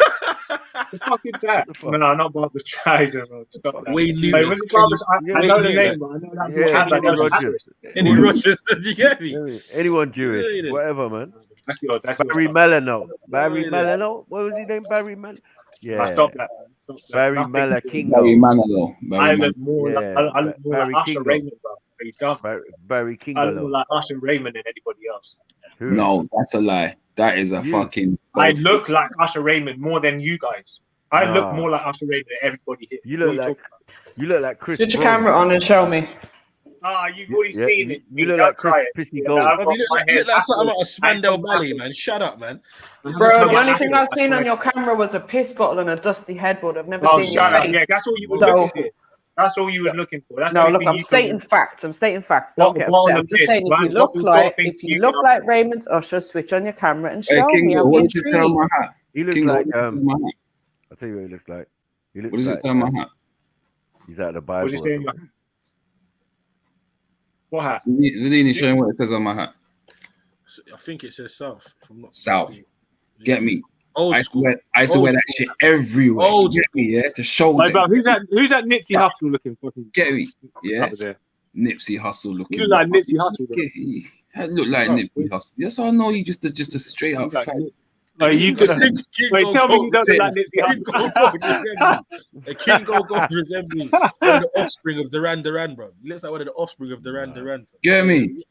The fuck is that? What the fuck? No, not Barbara Streisand, bro. Stop that. Wayne Wait, Newton. was it Barbara? I know the Wayne name, Newton. but I know that Yeah, Amber Kenny Rose Rogers. actress. Kenny Rogers. Did you get me? Anyone Jewish, whatever, man. That's your Barry stuff. Melano. Barry Yeah. Melano. What was his name? Barry Melano. Yeah. Stop that. Stop that. Barry Nothing to do with Barry Malakingo. Manilow. I Barry look Manilow. more like Yeah, I look more Barry like Usher Kingo. Raymond, bro. Are you dumb? Barry I look more Kingalo. like Usher Raymond than anybody else. Who? No, that's a lie. That is a You. fucking. I boast. look like Usher Raymond more than you guys. I look Nah. more like Usher Raymond than everybody here. You What look are you like talking about? you look like Chris. Switch your Brown. camera on and show me. You've already Yeah, seen you- it. you look Don't like Chris cry it. Pissy Yeah, Gold. I've Bruv, got you look my like, hair something out of backwards. Spandau Ballet, man. Shut up, man. Bro, the only thing I've seen on your camera was a piss bottle and a dusty headboard. I've never Oh, seen your shut up. face. Yeah, that's all you were So- looking for. That's all you was looking for. That's the No, only look, thing I'm you stating facts. I'm stating facts. Don't get Go on upset. the I'm just piss, saying, man. if you look We've got like things if you you look can like Raymond's Usher, switch on your camera and Hey, show me. Kingo, I'm what does it say on intrigued. my hat? He looks Kingo, like what does it say on my hat? I'll tell you what he looks like. He looks What does it like say on my hat? he's out of the What's Bible it or saying? something. What hat? Zanini, showing what it says on my hat. I think it says South. If I'm not South. mistaken. Get me. Old school. I used to Old wear that school. shit everywhere. Old Get me, yeah, to show Like, them. bro, who's that Nipsey Hussle looking for? Get me, yeah. Over there. Nipsey Hussle looking. You look like Nipsey Hussle, bro. I look like Nipsey Hussle. Yes, I know you just a straight up like fact. You could have. Wait, tell me you don't look like Nipsey Hussle. A Kingo Gold resembles one of the offspring of Duran Duran, bro. He looks like one of the offspring of Duran Duran. Get me.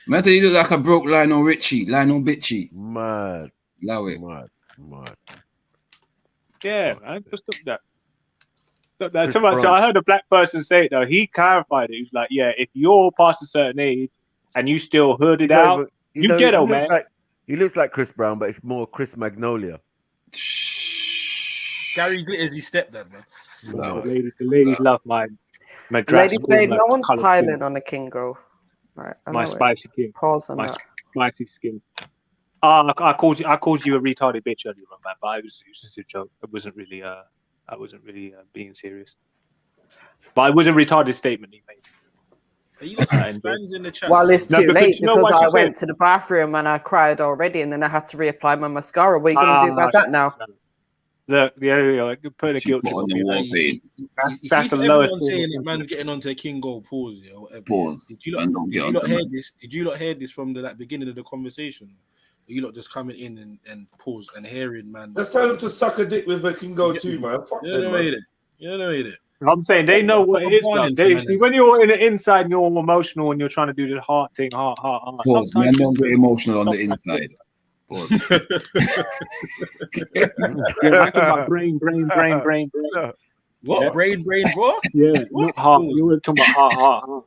Man, you look like a broke Lionel Richie, Lionel Bitchy. Mad. Allow it. Mad. Yeah, man, just look that. So I heard a black person say it though. He clarified it. He was like, "Yeah, if you're past a certain age and you still hooded out, you ghetto, man." He looks like Chris Brown, but it's more Chris Magnolia. Gary Glitter's his stepdad, man. No. The ladies love my Ladies say my no one's colour piling skin. on a Kingo. Right, I My know it. spicy skin. Pause on My that. spicy skin. I called you a retarded bitch earlier, man. But it was just a joke. I wasn't really being serious. But it was a retarded statement he made. Are you listening to fans in the chat? Well, it's too late you know because what I you went said? to the bathroom and I cried already, and then I had to reapply my mascara. What are you going to do about that now? Look, put the guilt trip on me. That's the everyone lowest saying form that of man's getting onto Kingo pause, yeah, or whatever. Pause. Did you not hear this? Did you not hear this from the beginning of the conversation? Are you not just coming in and pause and hearing, man? Let's tell him to suck a dick with a Kingo too, man. Fuck You them, know man. it. You know it. I'm saying they know what it is. See, when you're in the inside and you're emotional and you're trying to do the heart thing, heart. Pause. Man, don't get emotional on the inside. Pause. You're acting about brain. What? Yeah. Brain, bro? Yeah, not heart. You were talking about heart.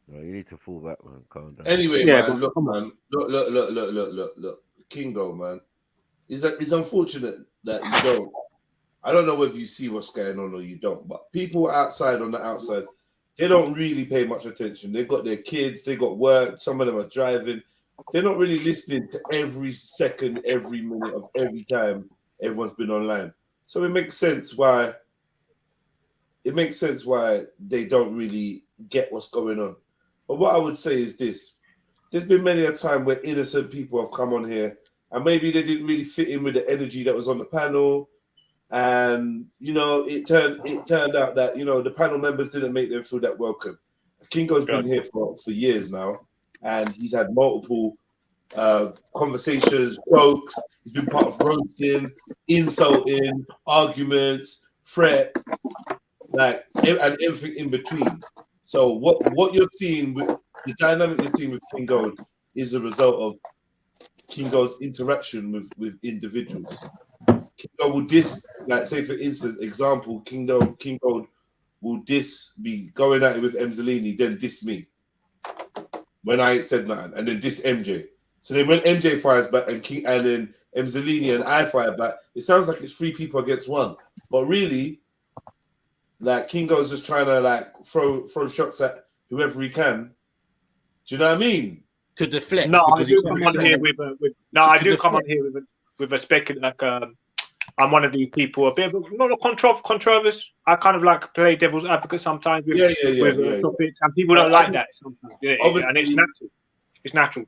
No, you need to fall back, man. Calm down. Anyway, Yeah, man, but look, come man, look, Kingo, man. It's unfortunate that you don't. I don't know whether you see what's going on or you don't, but people outside on the outside, they don't really pay much attention. They got their kids, they got work. Some of them are driving. They're not really listening to every second, every minute of every time everyone's been online. So it makes sense why they don't really get what's going on. But what I would say is this: there's been many a time where innocent people have come on here, and maybe they didn't really fit in with the energy that was on the panel, and it turned out that the panel members didn't make them feel that welcome. Kingo's been here for years now, and he's had multiple conversations, jokes. He's been part of roasting, insulting, arguments, threats, and everything in between. So what you're seeing with the dynamic you're seeing with Kingo is a result of Kingo's interaction with individuals. Kingo will say for instance, example, Kingo will be going at it with Emzalini, then diss me when I ain't said nothing, and then diss MJ. So then when MJ fires back and then Emzalini and I fire back, it sounds like it's 3 people against 1. But really, like, Kingo's just trying to throw shots at whoever he can. Do you know what I mean? To deflect. No, I do come on here with a I'm one of these people, a bit of not a controversial. I kind of like play devil's advocate sometimes with topics, and people don't like that sometimes. Yeah, and it's natural. It's natural.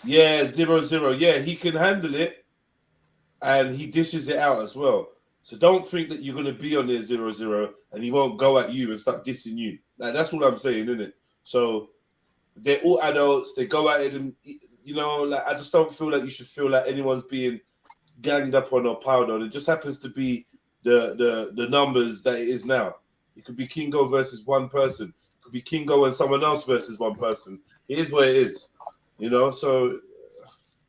Yeah, 0-0. Yeah, he can handle it, and he dishes it out as well. So don't think that you're gonna be on there 0-0, and he won't go at you and start dissing you. Like, that's what I'm saying, isn't it? So they're all adults. They go at it, and like, I just don't feel like you should feel like anyone's being ganged up on or piled on. It just happens to be the numbers that it is now. It could be Kingo versus one person. It could be Kingo and someone else versus one person. It is what it is, So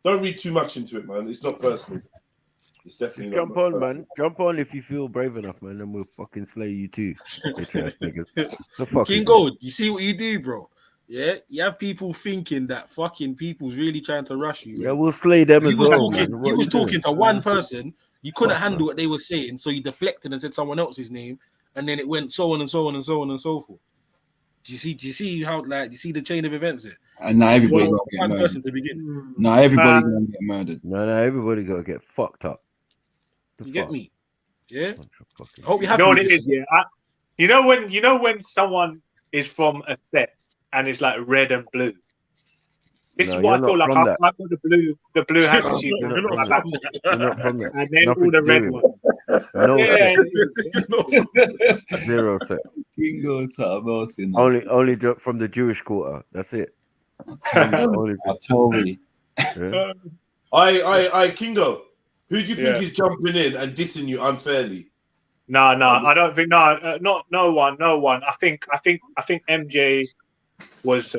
don't read too much into it, man. It's not personal. It's definitely Just not. jump on, man. Jump on if you feel brave enough, man, and we'll fucking slay you too. Bitch ass niggas. The fuck King is Gold, you see what you do, bro? Yeah, you have people thinking that fucking people's really trying to rush you. Yeah, we'll slay them as well, man. You What was you doing? talking to one person, you couldn't Fuck, handle man. what they were saying, so you deflected and said someone else's name, and then it went so on and so on and so on and so forth. Do you see how, like, you see the chain of events here? And now everybody One got to get person murdered. to begin. Now everybody gonna get murdered. No, everybody gotta get fucked up. You get me? Yeah. I hope you You have. know what it is, yeah. You know when someone is from a set and it's like red and blue. This No, is what I you're feel not like. from I've got the blue handkerchief. You're not from that. You're not from that. And then Nothing all the to red do with ones. it. No Yeah. set. Zero set. Kingo something else in Only from the Jewish quarter. That's it. I tell me. Yeah. I Kingo. Who do you think Yeah. is jumping in and dissing you unfairly? No, I don't think no one. I think MJ was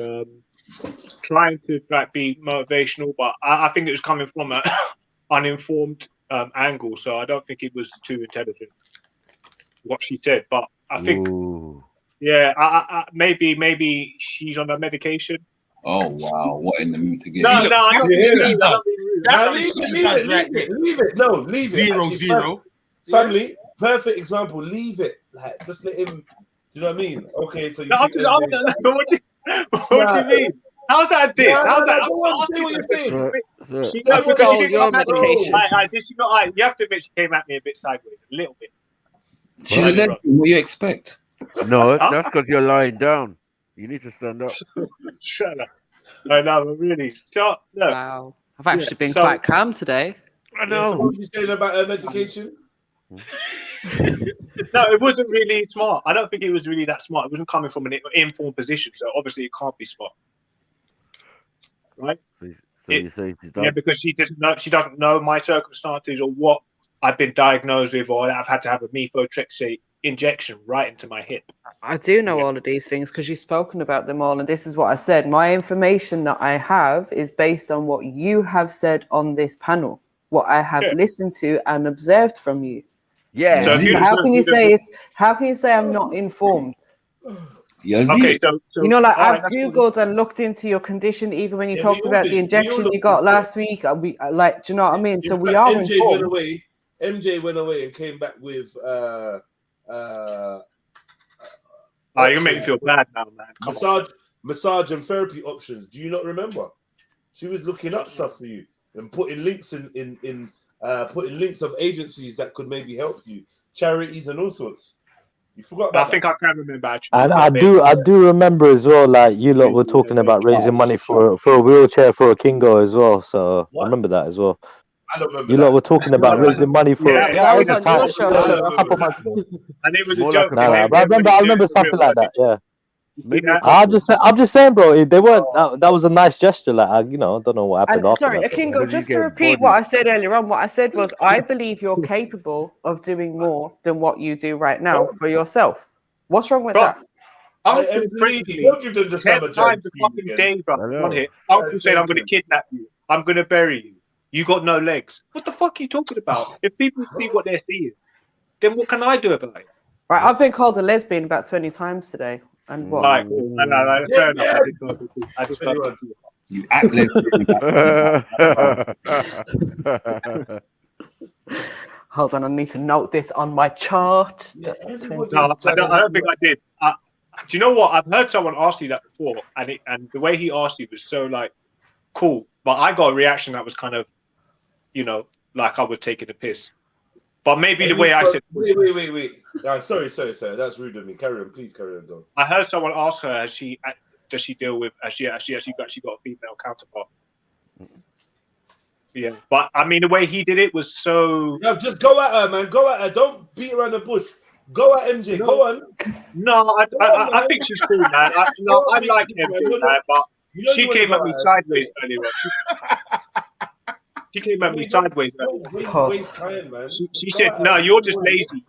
trying to like be motivational, but I think it was coming from an uninformed angle. So I don't think it was too intelligent what she said. But I think, yeah, I maybe she's on a medication. Oh wow, what in the mood to get? No, I'm not being rude. I'm not being rude. Leave it. No, leave it. 0-0. Family, perfect example. Leave it. Like, just let him. Do you know what I mean? Okay, so you No, think what do you mean? How's that this? How's that? Say what you're saying. Your medication. You have to admit she came at me a bit sideways, a little bit. She's a lesbian. What do you expect? No, that's because you're lying down. You need to stand up. Shut up. I know, but really. So, look. Wow. I've actually been quite calm today. I know. What did you say about her medication? No, it wasn't really smart. I don't think it was really that smart. It wasn't coming from an informed position, so obviously it can't be smart, right? So you say she's done? Yeah, because she doesn't know my circumstances or what I've been diagnosed with, or I've had to have a methotrexate injection right into my hip. I do know all of these things because you've spoken about them all, and this is what I said. My information that I have is based on what you have said on this panel, what I have listened to and observed from you. Yeah. So how can you say I'm not informed? Yes. Okay, so I've googled and looked into your condition, even when you talked about the injection you got last week. Do you know what I mean? So we are informed. MJ went away and came back with you make me feel bad now, man. Massage and therapy options. Do you not remember? She was looking up stuff for you and putting links putting links of agencies that could maybe help you, charities and all sorts. You forgot about I think I can remember actually. And I do remember as well, like you lot were talking about raising money for a wheelchair for a Kingo as well. So I remember that as well. I don't remember you lot were talking about raising money for that was on your show. a couple months ago. And it was a More joke. like But I remember something like that. Yeah. I'm just saying, bro. They weren't. That was a nice gesture. Like I don't know what happened after Sorry, that. Akingo, just to repeat what I said earlier on. What I said was, I believe you're capable of doing more than what you do right now for yourself. What's wrong with that? Uncle don't give them the summer times a fucking day, bro. One hit. Uncle said, "I'm going to kidnap you. I'm going to bury you. You got no legs." What the fuck are you talking about? If people see what they're seeing, then what can I do about it? Right, I've been called a lesbian about 20 times today. And what? Right, cool. No, fair enough. I just got you act Hold on, I need to note this on my chart. No, I don't think I did. Do you know what? I've heard someone ask you that before, and the way he asked you was so like cool, but I got a reaction that was kind of, like I was taking a piss. But maybe the way I said. Wait. No, sorry. That's rude of me. Carry on, please. Carry on, Don. I heard someone ask her, does she deal with? Has she actually got a female counterpart? Yeah, but I mean, the way he did it was so. No, just go at her, man. Go at her. Don't beat around the bush. Go at MJ. Go on. No, I think she's cool, man. I like MJ, man, but she came at me sideways earlier. She came at me sideways earlier. Waste time, man. She said, "No, you're just lazy."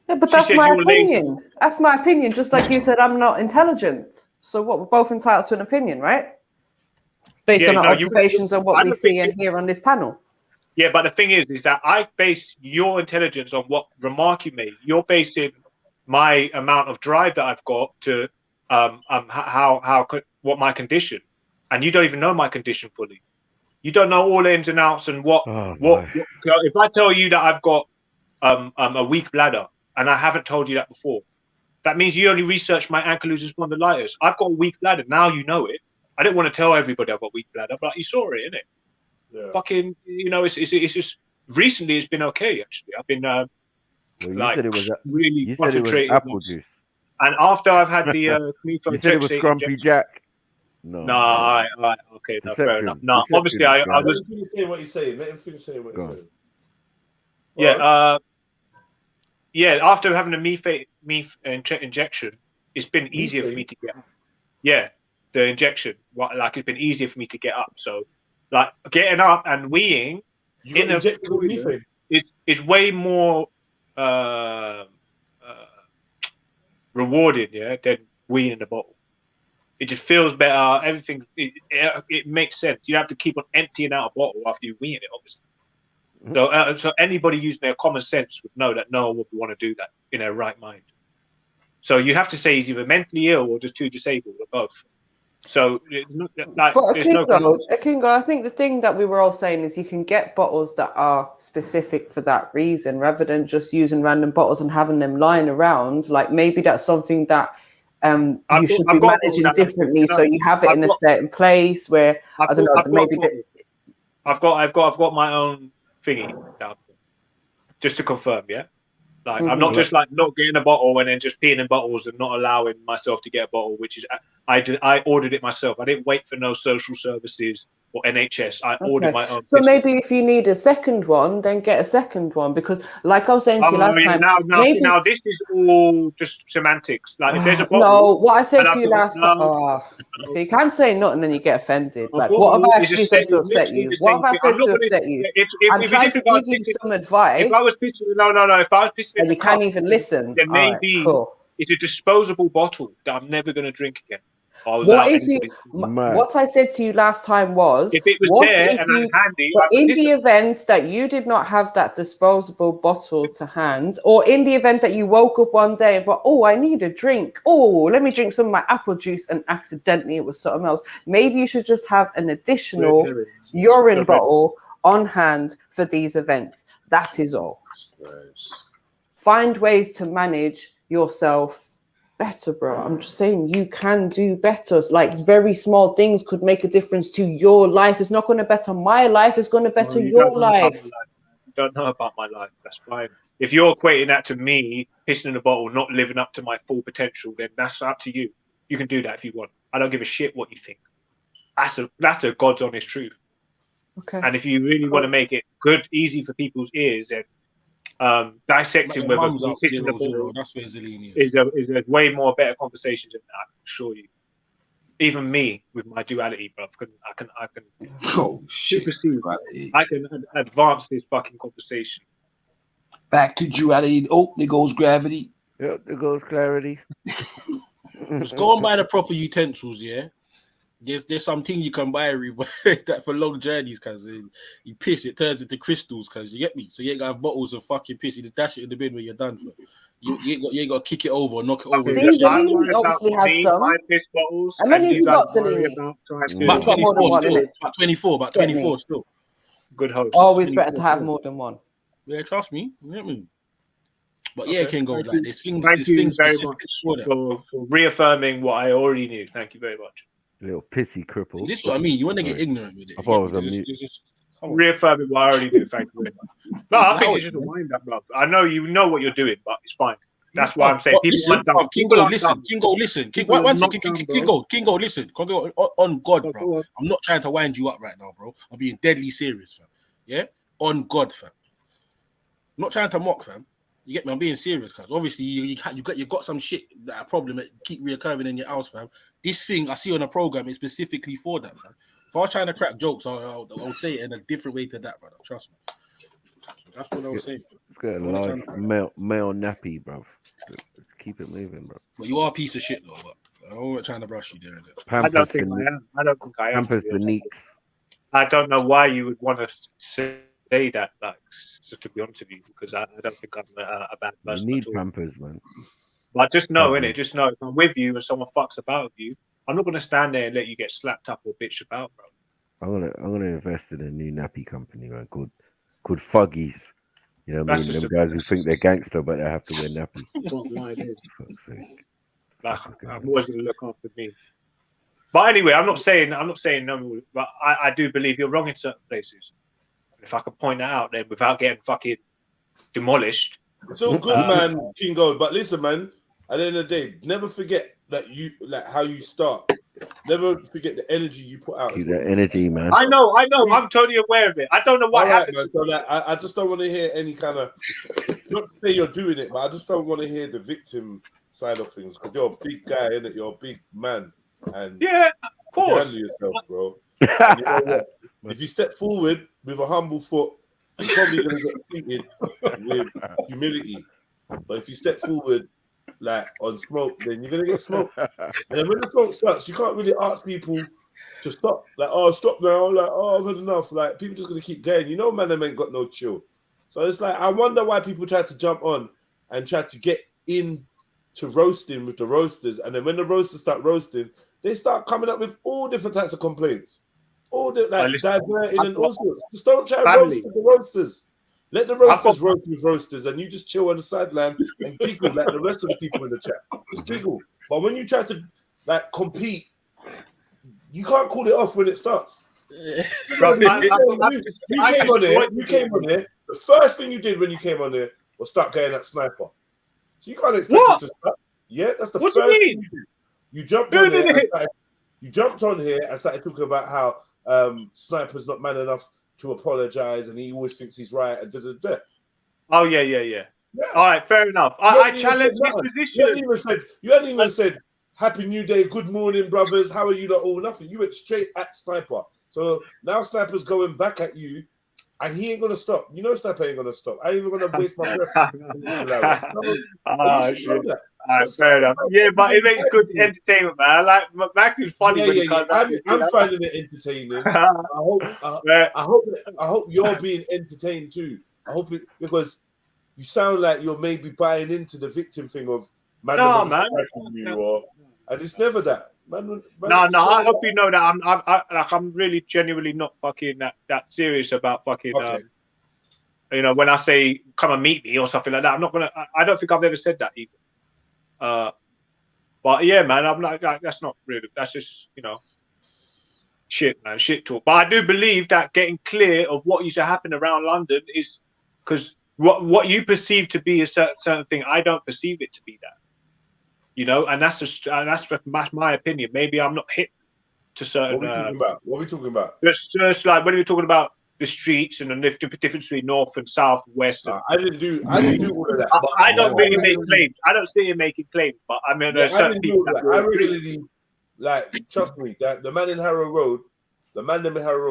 Yeah, but that's my opinion. That's my opinion. Just like you said, I'm not intelligent. So what? We're both entitled to an opinion, right? Based on our observations and what we see and hear on this panel. Yeah, but the thing is that I base your intelligence on what remark you made. You're basing my amount of drive that I've got to what my condition, and you don't even know my condition fully. You don't know all the ins and outs and what. If I tell you that I've got a weak bladder and I haven't told you that before, that means you only researched my ankylosing spondylitis. I've got a weak bladder. Now you know it. I didn't want to tell everybody I've got weak bladder, but you saw it, innit? Yeah. Fucking, it's just recently it's been okay actually. I've been really concentrating. Apple juice. And after I've had the you said it was Grumpy Jack. No. No, all right, okay, no, fair enough. No, obviously I was. Let him finish saying what he's saying. Let him finish saying what he's saying. Yeah, after having a me injection, it's been easier for me to get. Yeah, the injection. It's been easier for me to get up. So, like getting up and weeing in a toilet is way more rewarding, than weeing in a bottle. It just feels better. Everything it makes sense. You have to keep on emptying out a bottle after you wee in it, obviously. So anybody using their common sense would know that no one would want to do that in their right mind. So you have to say he's either mentally ill or just too disabled or both. So but Akingo, I think the thing that we were all saying is you can get bottles that are specific for that reason rather than just using random bottles and having them lying around. Like maybe that's something that you should be managing differently. So you have it in a certain place where I don't know. Maybe I've got my own thingy down there, just to confirm, yeah. Like I'm not just like not getting a bottle and then just peeing in bottles and not allowing myself to get a bottle, which is I ordered it myself. I didn't wait for no social services or NHS. I ordered my own. So maybe if you need a second one, then get a second one because, like I was saying to you last time, now this is all just semantics. Like if there's a bottle. No, what I said to you last time. So you can't say nothing and then you get offended. Like what have I actually said to upset you? What have I said to upset you? I'm trying to give you some advice. If I was pissing, no. If I was pissing, and you can't even listen. Then maybe it's a disposable bottle that I'm never going to drink again. What if you? What I said to you last time was, if it was there and I'm handy, in the event that you did not have that disposable bottle to hand, or in the event that you woke up one day and thought, "Oh, I need a drink. Oh, let me drink some of my apple juice," and accidentally it was something else. Maybe you should just have an additional urine bottle on hand for these events. That is all. Find ways to manage yourself better, bro. I'm just saying you can do better. Like very small things could make a difference to your life. It's not going to better my life. It's going to better your life. You don't know about my life. That's fine. If you're equating that to me pissing in a bottle, not living up to my full potential, then that's up to you. You can do that if you want. I don't give a shit what you think. That's a God's honest truth. Okay. And if you really want to make it good, easy for people's ears, then dissecting whether that's where Zellini is a way more better conversation than that, I can assure you. Even me with my duality, bro, I can supersede. I can advance this fucking conversation. Back to duality. Oh, there goes gravity. Yep, there goes clarity. Just go and buy the proper utensils, yeah. There's something you can buy that for long journeys, cause you piss, it turns into crystals, cause you get me. So you ain't got to have bottles of fucking piss. You just dash it in the bin when you're done for. You ain't got to kick it over, knock it over. See, Zellini obviously has some. How many have you got, Zellini? About 24 still. Good host. Always better to have more than one. Yeah, trust me. You get me. But yeah, it can go like this. Thank you very much for reaffirming what I already knew. Thank you very much. Little pissy cripple. This is what I mean. You want to get ignorant with it. I thought it was a mute. reaffirming what I already do. Thank you very much. No, I think it's just a wind up, bro. I know you know what you're doing, but it's fine. That's why I'm saying people aren't dumb. Kingo, listen. One second, Kingo, listen. Kingo, on God, bro. I'm not trying to wind you up right now, bro. I'm being deadly serious, fam. Yeah? On God, fam. I'm not trying to mock, fam. You get me? I'm being serious, cuz obviously you got some shit that a problem that keep reoccurring in your house, fam. This thing I see on the program is specifically for that, fam. If I was trying to crack jokes, I would say it in a different way to that, brother. Trust me. That's what I was saying. It's got a large male nappy, bro. Let's keep it moving, bro. But you are a piece of shit, though. But I'm not trying to brush you there. I don't think I am. I don't think I am. Pampers for Neeks. I don't know why you would want to say that, like, just to be honest with you, because I don't think I'm a bad person. You need Pampers, man. But just know, innit? Just know, if I'm with you and someone fucks about with you, I'm not gonna stand there and let you get slapped up or bitched about, bro. I'm gonna invest in a new nappy company, man, called Fuggies. You know what I mean? Them guys who think they're gangster, but they have to wear nappy. Fuck's sake. I'm always gonna look after me. But anyway, I'm not saying no, but I do believe you're wrong in certain places. If I could point that out, then without getting fucking demolished. It's all good, man, Kingo. But listen, man. At the end of the day, never forget that you how you start. Never forget the energy you put out. Keep that energy, man. I know. I'm totally aware of it. I don't know what happened. Man, so I just don't want to hear any kind of. Not to say you're doing it, but I just don't want to hear the victim side of things. Because you're a big guy, innit? You're a big man, and yeah, of course. Handle yourself, bro. And you know what? If you step forward with a humble foot, you're probably gonna get treated with humility. But if you step forward like on smoke, then you're gonna get smoked. And then when the smoke starts, you can't really ask people to stop. Like, oh, stop now. Like, oh, I've had enough. Like, people just gonna keep going. You know, man, them ain't got no chill. So it's like, I wonder why people try to jump on and try to get in to roasting with the roasters. And then when the roasters start roasting, they start coming up with all different types of complaints. All the diverting and all sorts. Just don't try to roast the roasters. Let the roasters roast with roasters, and you just chill on the sideline and giggle like the rest of the people in the chat. Just giggle. But when you try to like compete, you can't call it off when it starts. Bro, you came on there. The first thing you did when you came on there was start going at Sniper. So you can't expect it to start. Yeah, that's the first thing you did. You jumped on there. You jumped on here and started talking about how Sniper's not man enough to apologize, and he always thinks he's right. And Oh yeah. All right, fair enough. I challenge his position. You hadn't even said Happy New Day, good morning, brothers. How are you lot all? Nothing. You went straight at Sniper. So now Sniper's going back at you, and he ain't gonna stop. You know Sniper ain't gonna stop. I ain't even gonna waste my breath. Fair enough. Yeah, but it makes good entertainment, man. I like Mac is funny. I'm finding it entertaining. I hope you're being entertained too. I hope it, because you sound like you're maybe buying into the victim thing of man. And it's never that. Man, I hope you know that I'm really genuinely not fucking that serious about fucking. Okay. You know, when I say come and meet me or something like that, I'm not gonna. I don't think I've ever said that either. But yeah, man, I'm like that's not really. That's just shit, man, shit talk. But I do believe that getting clear of what used to happen around London is because what you perceive to be a certain thing, I don't perceive it to be that. And that's my opinion. Maybe I'm not hip to certain. What are we talking about? Just like when we were talking about the streets and the difference between north and south, west. I didn't do all of that. I don't really make claims. I don't see him making claims, but I mean, there's certain people I regularly trust me. That the man in Harrow Road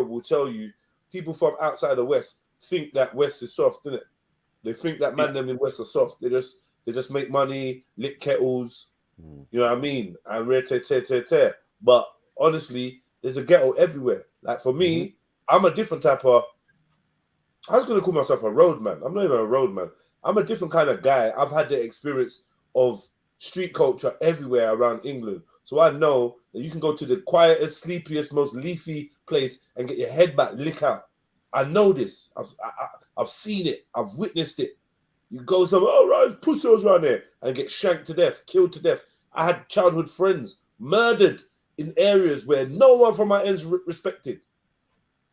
will tell you people from outside the West think that West is soft, isn't it? They think that man them in West are soft. They just make money, lick kettles. You know what I mean? And but honestly, there's a ghetto everywhere. Like for me, I'm a different type of. I was gonna call myself a road man. I'm not even a road man. I'm a different kind of guy. I've had the experience of street culture everywhere around England, so I know that you can go to the quietest, sleepiest, most leafy place and get your head back lick out. I know this. I've seen it. I've witnessed it. You go somewhere, oh right, there's pussies around there, and get shanked to death, killed to death. I had childhood friends murdered in areas where no one from my ends respected.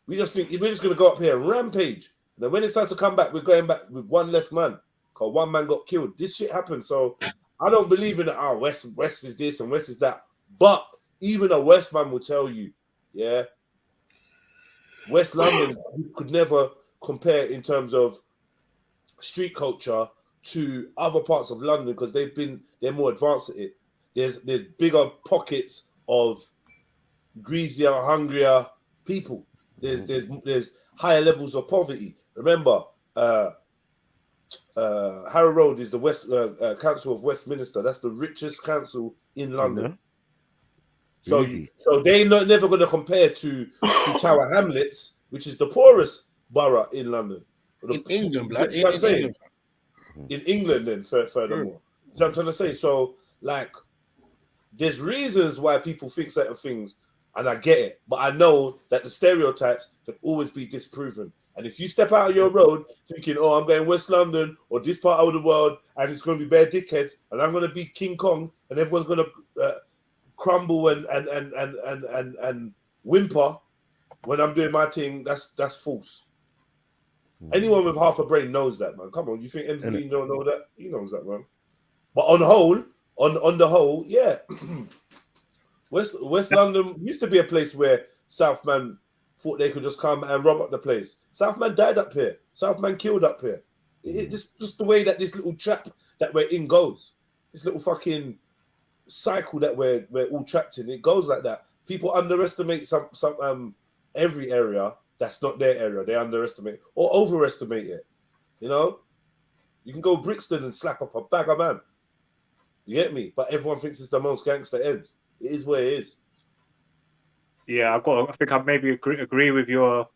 We just think we're just gonna go up here and rampage. Then when it's time to come back, we're going back with one less man. Cause one man got killed. This shit happened. So I don't believe in it. Oh, West is this and West is that. But even a West man will tell you, yeah, West London could never compare in terms of street culture to other parts of London because they're more advanced at it. There's bigger pockets of greasier, hungrier people. There's higher levels of poverty. Remember, Harrow Road is the West Council of Westminster. That's the richest council in London. So they're never going to compare to Tower Hamlets, which is the poorest borough in London. In England, blood. In England, then furthermore. So I'm trying to say. So like, there's reasons why people think certain things, and I get it. But I know that the stereotypes can always be disproven. And if you step out of your road thinking, "Oh, I'm going West London or this part of the world, and it's going to be bare dickheads, and I'm going to be King Kong, and everyone's going to crumble and whimper when I'm doing my thing," that's false. Anyone with half a brain knows that, man. Come on, you think MZ don't know that? He knows that, man. But on the whole, yeah. West London used to be a place where Southman thought they could just come and rob up the place. Southman died up here. Southman killed up here. It just the way that this little trap that we're in goes. This little fucking cycle that we're all trapped in. It goes like that. People underestimate some every area that's not their area. They underestimate or overestimate it. You know? You can go Brixton and slap up a bag of man. You get me? But everyone thinks it's the most gangster ends. It is where it is. Yeah, I think I maybe agree with your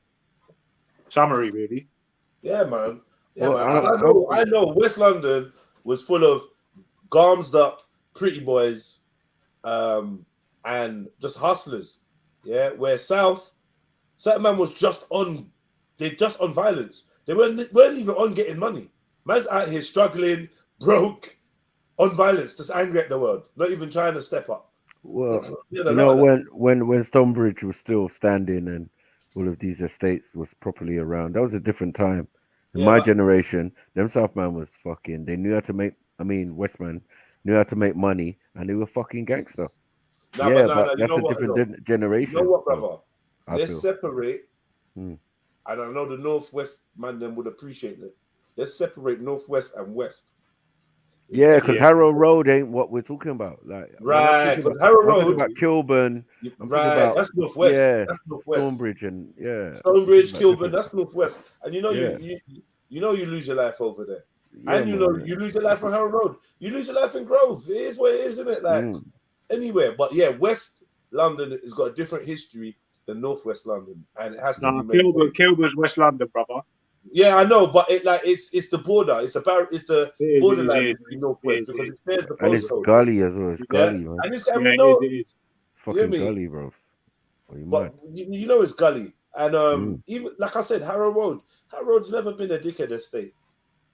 summary, really. Yeah, man. Yeah, man. I know West London was full of garmed up pretty boys and just hustlers. Yeah, where certain man was just on violence. They weren't even on getting money. Man's out here struggling, broke, on violence, just angry at the world, not even trying to step up. Well, you know, when Stonebridge was still standing and all of these estates was properly around, that was a different time. In my generation, them Southman was fucking. They knew how to make. I mean, Westman knew how to make money, and they were fucking gangster. But that's a different generation. You know what, brother? Let's separate. And I know the Northwest man them would appreciate it. Let's separate Northwest and West. Yeah, because Harrow Road ain't what we're talking about. Like, right, because Harrow Road about Kilburn. Right, that's Northwest. Yeah, that's Northwest. Stonebridge and Stonebridge, Kilburn, that's Northwest. And you know you lose your life over there. And you lose your life on Harrow Road. You lose your life in Grove. It is what it is, isn't it? Like anywhere. But yeah, West London has got a different history than Northwest London. And it has to be Kilburn's West London, brother. Yeah, I know, but it's the border. It's the borderline between Northwest because it shares the postcode. And it's gully as well. It's gully, man. And we know fucking gully, bro. But you know it's gully, and even like I said, Harrow Road's never been a dickhead estate.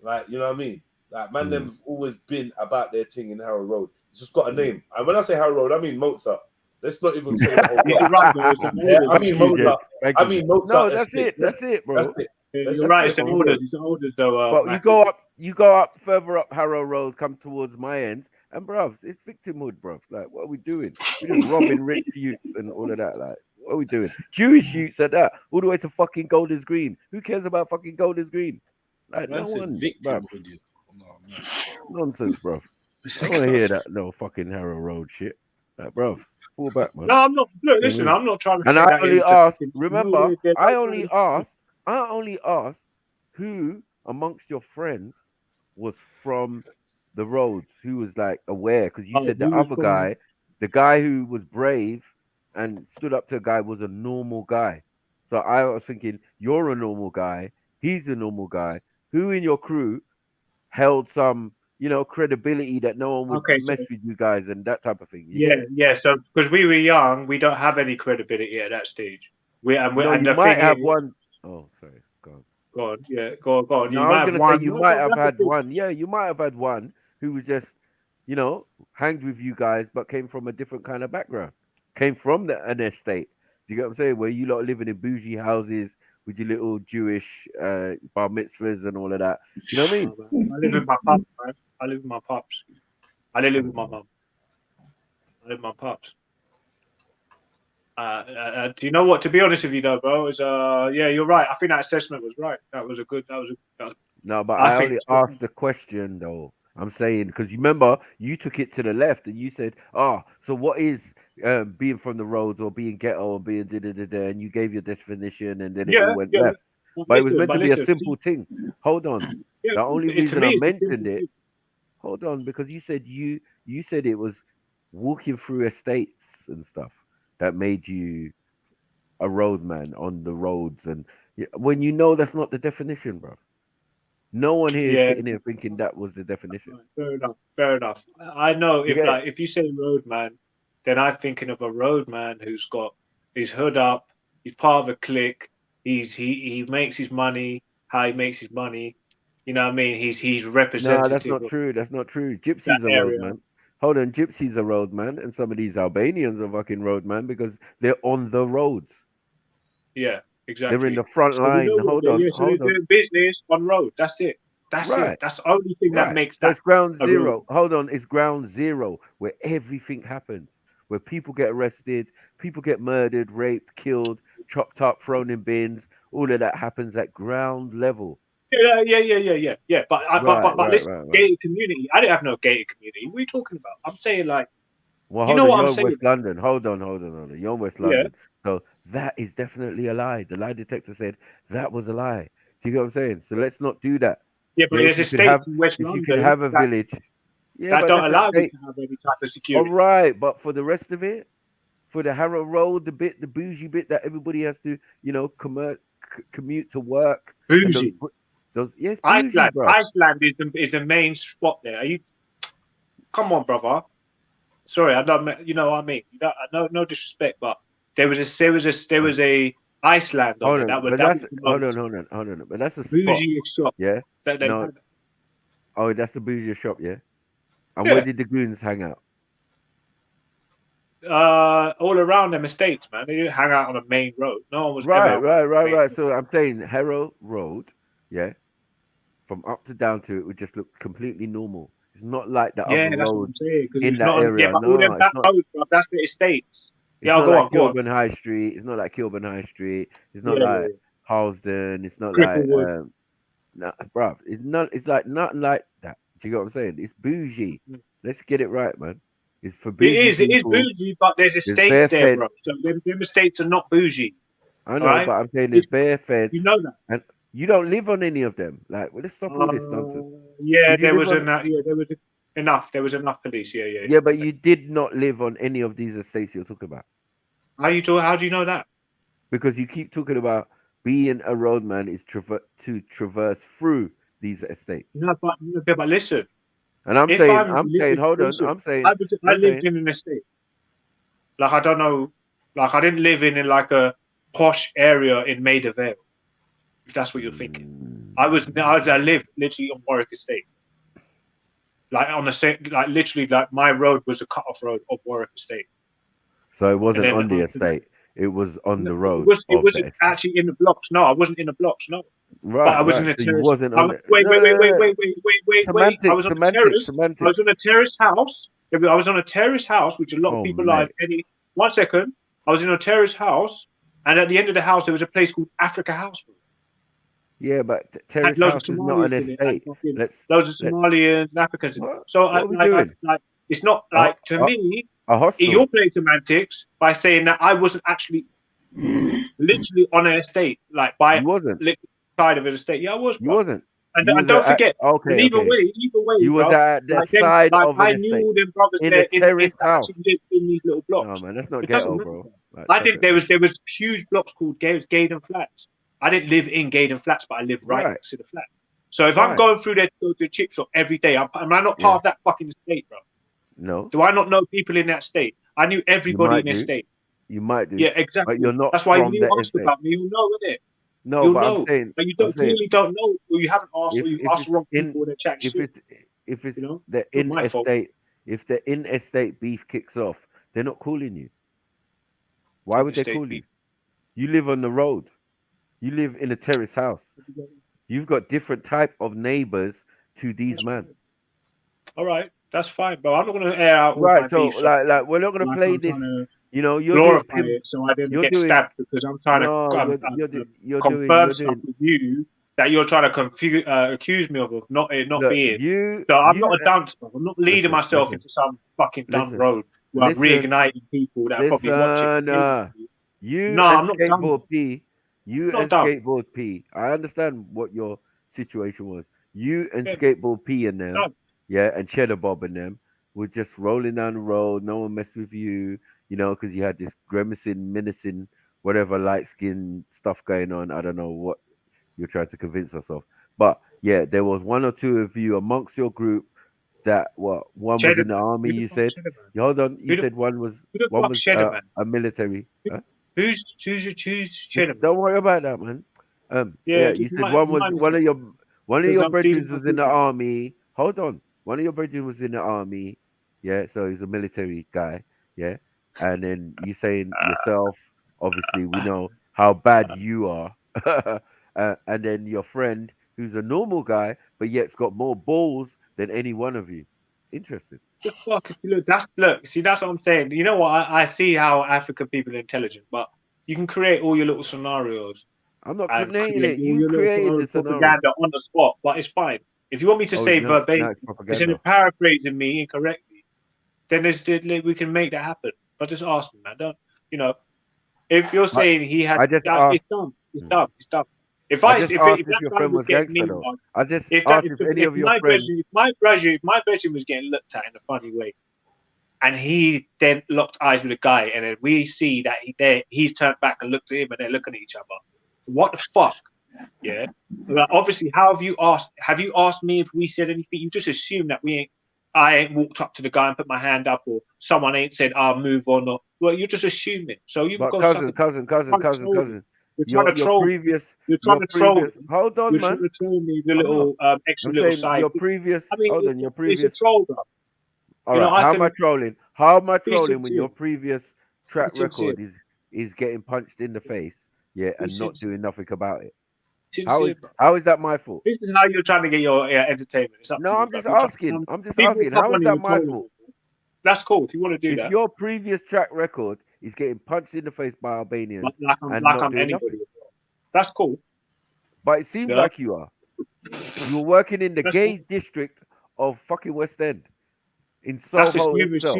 Like, you know what I mean? Like, man, them have always been about their thing in Harrow Road. It's just got a name, and when I say Harrow Road, I mean Mozart. Let's not even say the whole I mean Mozart. I mean Mozart. No, that's it. That's it, bro. That's it. You're right. It's the orders. It's the orders, though. But you go up further up Harrow Road, come towards my ends, and bruv, it's victimhood, bruv. Like, what are we doing? We're just robbing rich youths and all of that. Like, what are we doing? Jewish youths at that, all the way to fucking Golders Green. Who cares about fucking Golders Green? Like, no one. Victimhood. Nonsense, bruv. I don't want to hear that no fucking Harrow Road shit. Like, bruv, fall back, man. No, I'm not. Look, listen, I'm not trying to. And I only asked. Remember, I only asked who amongst your friends was from the roads, who was like aware, because you said the other guy, the guy who was brave and stood up to a guy, was a normal guy. So I was thinking, you're a normal guy, he's a normal guy. Who in your crew held some, credibility that no one would mess with you guys and that type of thing? Yeah. So because we were young, we don't have any credibility at that stage. You might have one. Oh, sorry. Go on. Go on. Yeah, go on. No, I was going to say you might have had one. Yeah, you might have had one who was just, hanged with you guys, but came from a different kind of background. Came from an estate. Do you get what I'm saying? Where you lot living in bougie houses with your little Jewish bar mitzvahs and all of that. You know what I mean? Oh, man. I live with my pops, man. I live with my pops. I didn't live with my mum. I live with my pops. Do you know what? To be honest with you, though, bro, is yeah, you're right. I think that assessment was right. That was a good. No, but I I think only asked the question though. I'm saying because you remember you took it to the left and you said, "Oh, so what is being from the roads or being ghetto or being da da da da?" And you gave your definition, and then it all went left. But it was meant to be a simple thing. Hold on. Yeah, The only to reason me, I it's a simple mentioned it. thing. Hold on, because you said it was walking through estates and stuff that made you a roadman on the roads, and when you know that's not the definition, bro. No one here is Yeah. sitting here thinking that was the definition. Fair enough. Fair enough. I know You get it? if you say roadman, then I'm thinking of a roadman who's got his hood up. He's part of a clique. He makes his money. How he makes his money. You know what I mean? He's No, representative that's not of true. That's not true. that Gypsy's a area. roadman. Hold on, Gypsy's a roadman, and some of these Albanians are fucking roadman because they're on the roads. Yeah, exactly. They're in the front So you line. know what? Hold on, Yeah, so they're doing business on road. That's it. That's it. Right. That's the only thing that makes So that it's ground a zero. road. Hold on, it's ground zero where everything happens, where people get arrested, people get murdered, raped, killed, chopped up, thrown in bins. All of that happens at ground level. Yeah. But Right. listen, gated community. I didn't have no gated community. What are you talking about? I'm saying like, Well, you hold know on, what you're I'm in saying? West London. Hold on. You're in West Yeah. London. So that is definitely a lie. The lie detector said that was a lie. Do you get what I'm saying? So let's not do that. Yeah, but there's estates in West if you London could have a village. Yeah, that but don't that's allow you estate. to have any type of All security. right, but for the rest of it, for the Harrow Road, the bougie bit that everybody has to, commute to work. Bougie. And yes, bougie, Iceland. bro. Iceland is the main spot there. Are you? Come on, brother. Sorry, I don't. You know what I mean. No disrespect, but there was a Iceland on Hold there. on, That was but that that's was the hold most on. But that's a spot. bougie shop. Yeah. That they No. had. Oh, that's the bougie shop. Yeah. And Yeah. where did the goons hang out? All around them estates, man. They didn't hang out on a main road. No one was ever out on a main Right. So I'm saying Harrow Road, yeah, from up to down to it would just look completely normal. It's not like the Yeah, other that's what roads I'm saying. Because in it's that not. area. But all them No, back it's not. roads, bro, that's the estates. It's Yeah, not go like on, go on. Kilburn High Street. It's not like Kilburn High Street. It's not Yeah. like Harlesden. It's not like Cricklewood. nah, bruv. It's like nothing like that. Do you get what I'm saying? It's bougie. Let's get it right, man. It's for bougie It is people. bougie, but there's There's estates bare there, feds. bro. So them estates are not bougie. I know, Alright? but I'm saying there's bare feds. You know that. And you don't live on any of them. Like, well, let's stop all this nonsense. Yeah, Did you there live was on- enough. Yeah, there was enough. There was enough police. Yeah. Yeah, but you did not live on any of these estates you're talking about. How do you know that? Because you keep talking about being a roadman is to traverse through these estates. No, but listen. And I'm if saying, listen, I'm saying, I lived in an estate. Like I don't know, like I didn't live in like a posh area in Maida Vale. If that's what you're thinking, I lived literally on Warwick Estate. Like on the same, like literally, like my road was a cut-off road of Warwick Estate. So it wasn't And then on the after that- estate. It was on the road. It wasn't actually in the blocks. No, I wasn't in the blocks. No. Right, But I was in a so you terrace. wasn't on it. Wait. Semantics, I was on a terrace. semantics. I was on a terrace house. I was on a terrace house, which a lot of people like. mate. 1 second. I was in a terrace house, and at the end of the house, there was a place called Africa House. Yeah, but terrace loads house of is not an Somalians in it, estate. Loads of Somalians and Africans. In it. So What are we doing? it's not like to me. A hostel. You're playing semantics by saying that I wasn't actually literally on an estate, like by side of an estate. Yeah, I was. You wasn't. And, You and was don't at- forget, okay, and either okay. way, You was bro, at the like them, side like of I an knew estate. them brothers In there a terrace that house. actually lived in these little blocks. No, man, that's not It doesn't ghetto, matter. bro. Like, I stop did. it. There was huge blocks called Gaydon Flats. I didn't live in Gaydon Flats, but I lived right next to the flat. So if I'm Right. going through there to go to the chip shop every day, am I not part of that fucking estate, bro? No. Do I not know people in that state? I knew everybody in might the do. state. You might do. Yeah, exactly. But you're not That's why from you the ask estate. about me. You'll know, innit? No, You'll but know. I'm saying, But you don't clearly don't know, or you haven't asked, or you asked it's the wrong in- people that chat shit. if it's You know? the Not my fault. in-estate, if the in-estate beef kicks off, they're not calling you. Why would they In-estate call you? beef. You live on the road. You live in a terrace house. You've got different type of neighbors to these men. All right, that's fine, but I'm not going to air out all Right. my So beef. like we're not gonna Like play I'm this. trying to You know, you're doing glorify it so I didn't you're get doing stabbed because I'm trying no, to confirm stuff with you that you're trying to accuse me of not look, being. you So I'm you not a dunce. I'm not leading myself into some fucking dumb road where I'm reigniting people that are probably watching. You No, and I'm not dumb. skateboard P, you Not and dumb. skateboard P. I understand what your situation was. You and Yeah. skateboard P and them, Dumb. yeah, and Cheddar Bob and them were just rolling down the road. No one messed with you, you know, because you had this grimacing, menacing, whatever light skin stuff going on. I don't know what you're trying to convince us of, but yeah, there was one or two of you amongst your group that one was in the army. You said, hold on, you said one was a military. Huh? Who's Cheddar? Don't worry about that, man. Yeah, you said one of your brethren was in the army. Hold on, one of your brethren was in the army. Yeah, so he's a military guy. Yeah, and then you saying yourself. Obviously, we know how bad you are. And then your friend, who's a normal guy, but yet's got more balls than any one of you. Interesting. Look, see, that's what I'm saying. You know what? I see how African people are intelligent, but you can create all your little scenarios. I'm not and creating it. all You your little created the scenario. propaganda on the spot, but it's fine. If you want me to say verbatim, instead of paraphrasing me incorrectly, then we can make that happen. But just ask me, man. Don't, you know, if you're saying he had, it's dumb. It's dumb. It's dumb. If your friend was gangster, though. I just asked if any of your friends. If my version was getting looked at in a funny way, and he then locked eyes with a guy, and then we see that he's turned back and looked at him, and they're looking at each other. What the fuck? Yeah. Like, obviously, have you asked me if we said anything? You just assume that I ain't walked up to the guy and put my hand up, or someone ain't said, "I'll move on." Or well, you're just assuming. So you go cousin. You're trying to troll. You're trying to troll. Hold on, you're man. trying to troll me with a little extra little side. Your previous. Hold on, your previous. It's a troll, bro. All right. How am I trolling? How am I trolling when your previous track record is getting punched in the face, and not doing nothing about it? How is that my fault? This is how you're trying to get your entertainment. It's up to you, I'm just asking. I'm just asking. How is that my fault? That's cool. If you want to do that. If your previous track record is getting punched in the face by Albanians like I'm anybody, that's cool. But it seems like you are. You were working in the gay district of fucking West End. In Soho itself.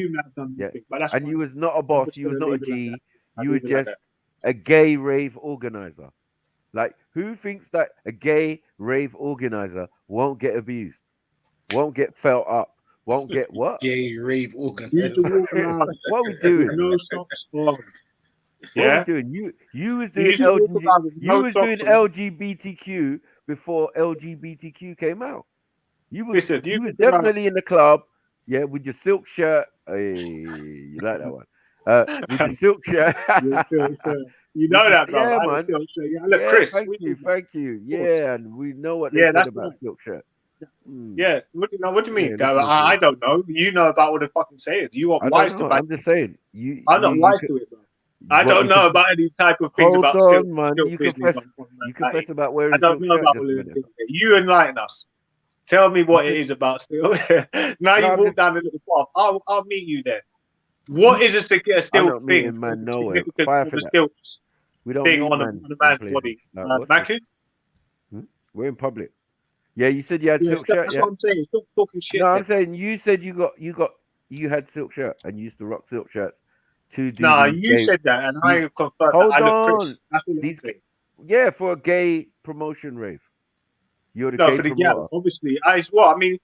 And you was not a boss. You was not a G. You were just a gay rave organizer. Like, who thinks that a gay rave organizer won't get abused? Won't get felt up? Won't get what? Gay rave organizer. What are we doing? No socks on. What are we doing? You was doing LGBTQ before LGBTQ came out. You was definitely in the club, with your silk shirt. Hey, you like that one? With your silk shirt. You know that, bro. Yeah, man. Look, Chris. Thank you. Yeah, and we know what they said about silk shirts. Yeah, what do you mean? I don't know. You know about what the fucking sayings. You want wise to. I'm just saying. I'm not wise to it, bro. I don't know about any type of things about silk. Man. You confess about wearing. I don't know about you enlighten us. Tell me what it is about silk. Now you walk down the little path. I'll meet you there. What is a still thing? Man, nowhere. Fire for that. We don't thing meet on a man's body. Maku? We're in public. Yeah, you said you had silk shirt. That's what I'm saying. Stop talking shit. No, I'm saying you said you had silk shirt and you used to rock silk shirts. You said that, and I confirmed. Hold that. on. Yeah, for a gay promotion rave. You're the gay promoter. Obviously. I mean,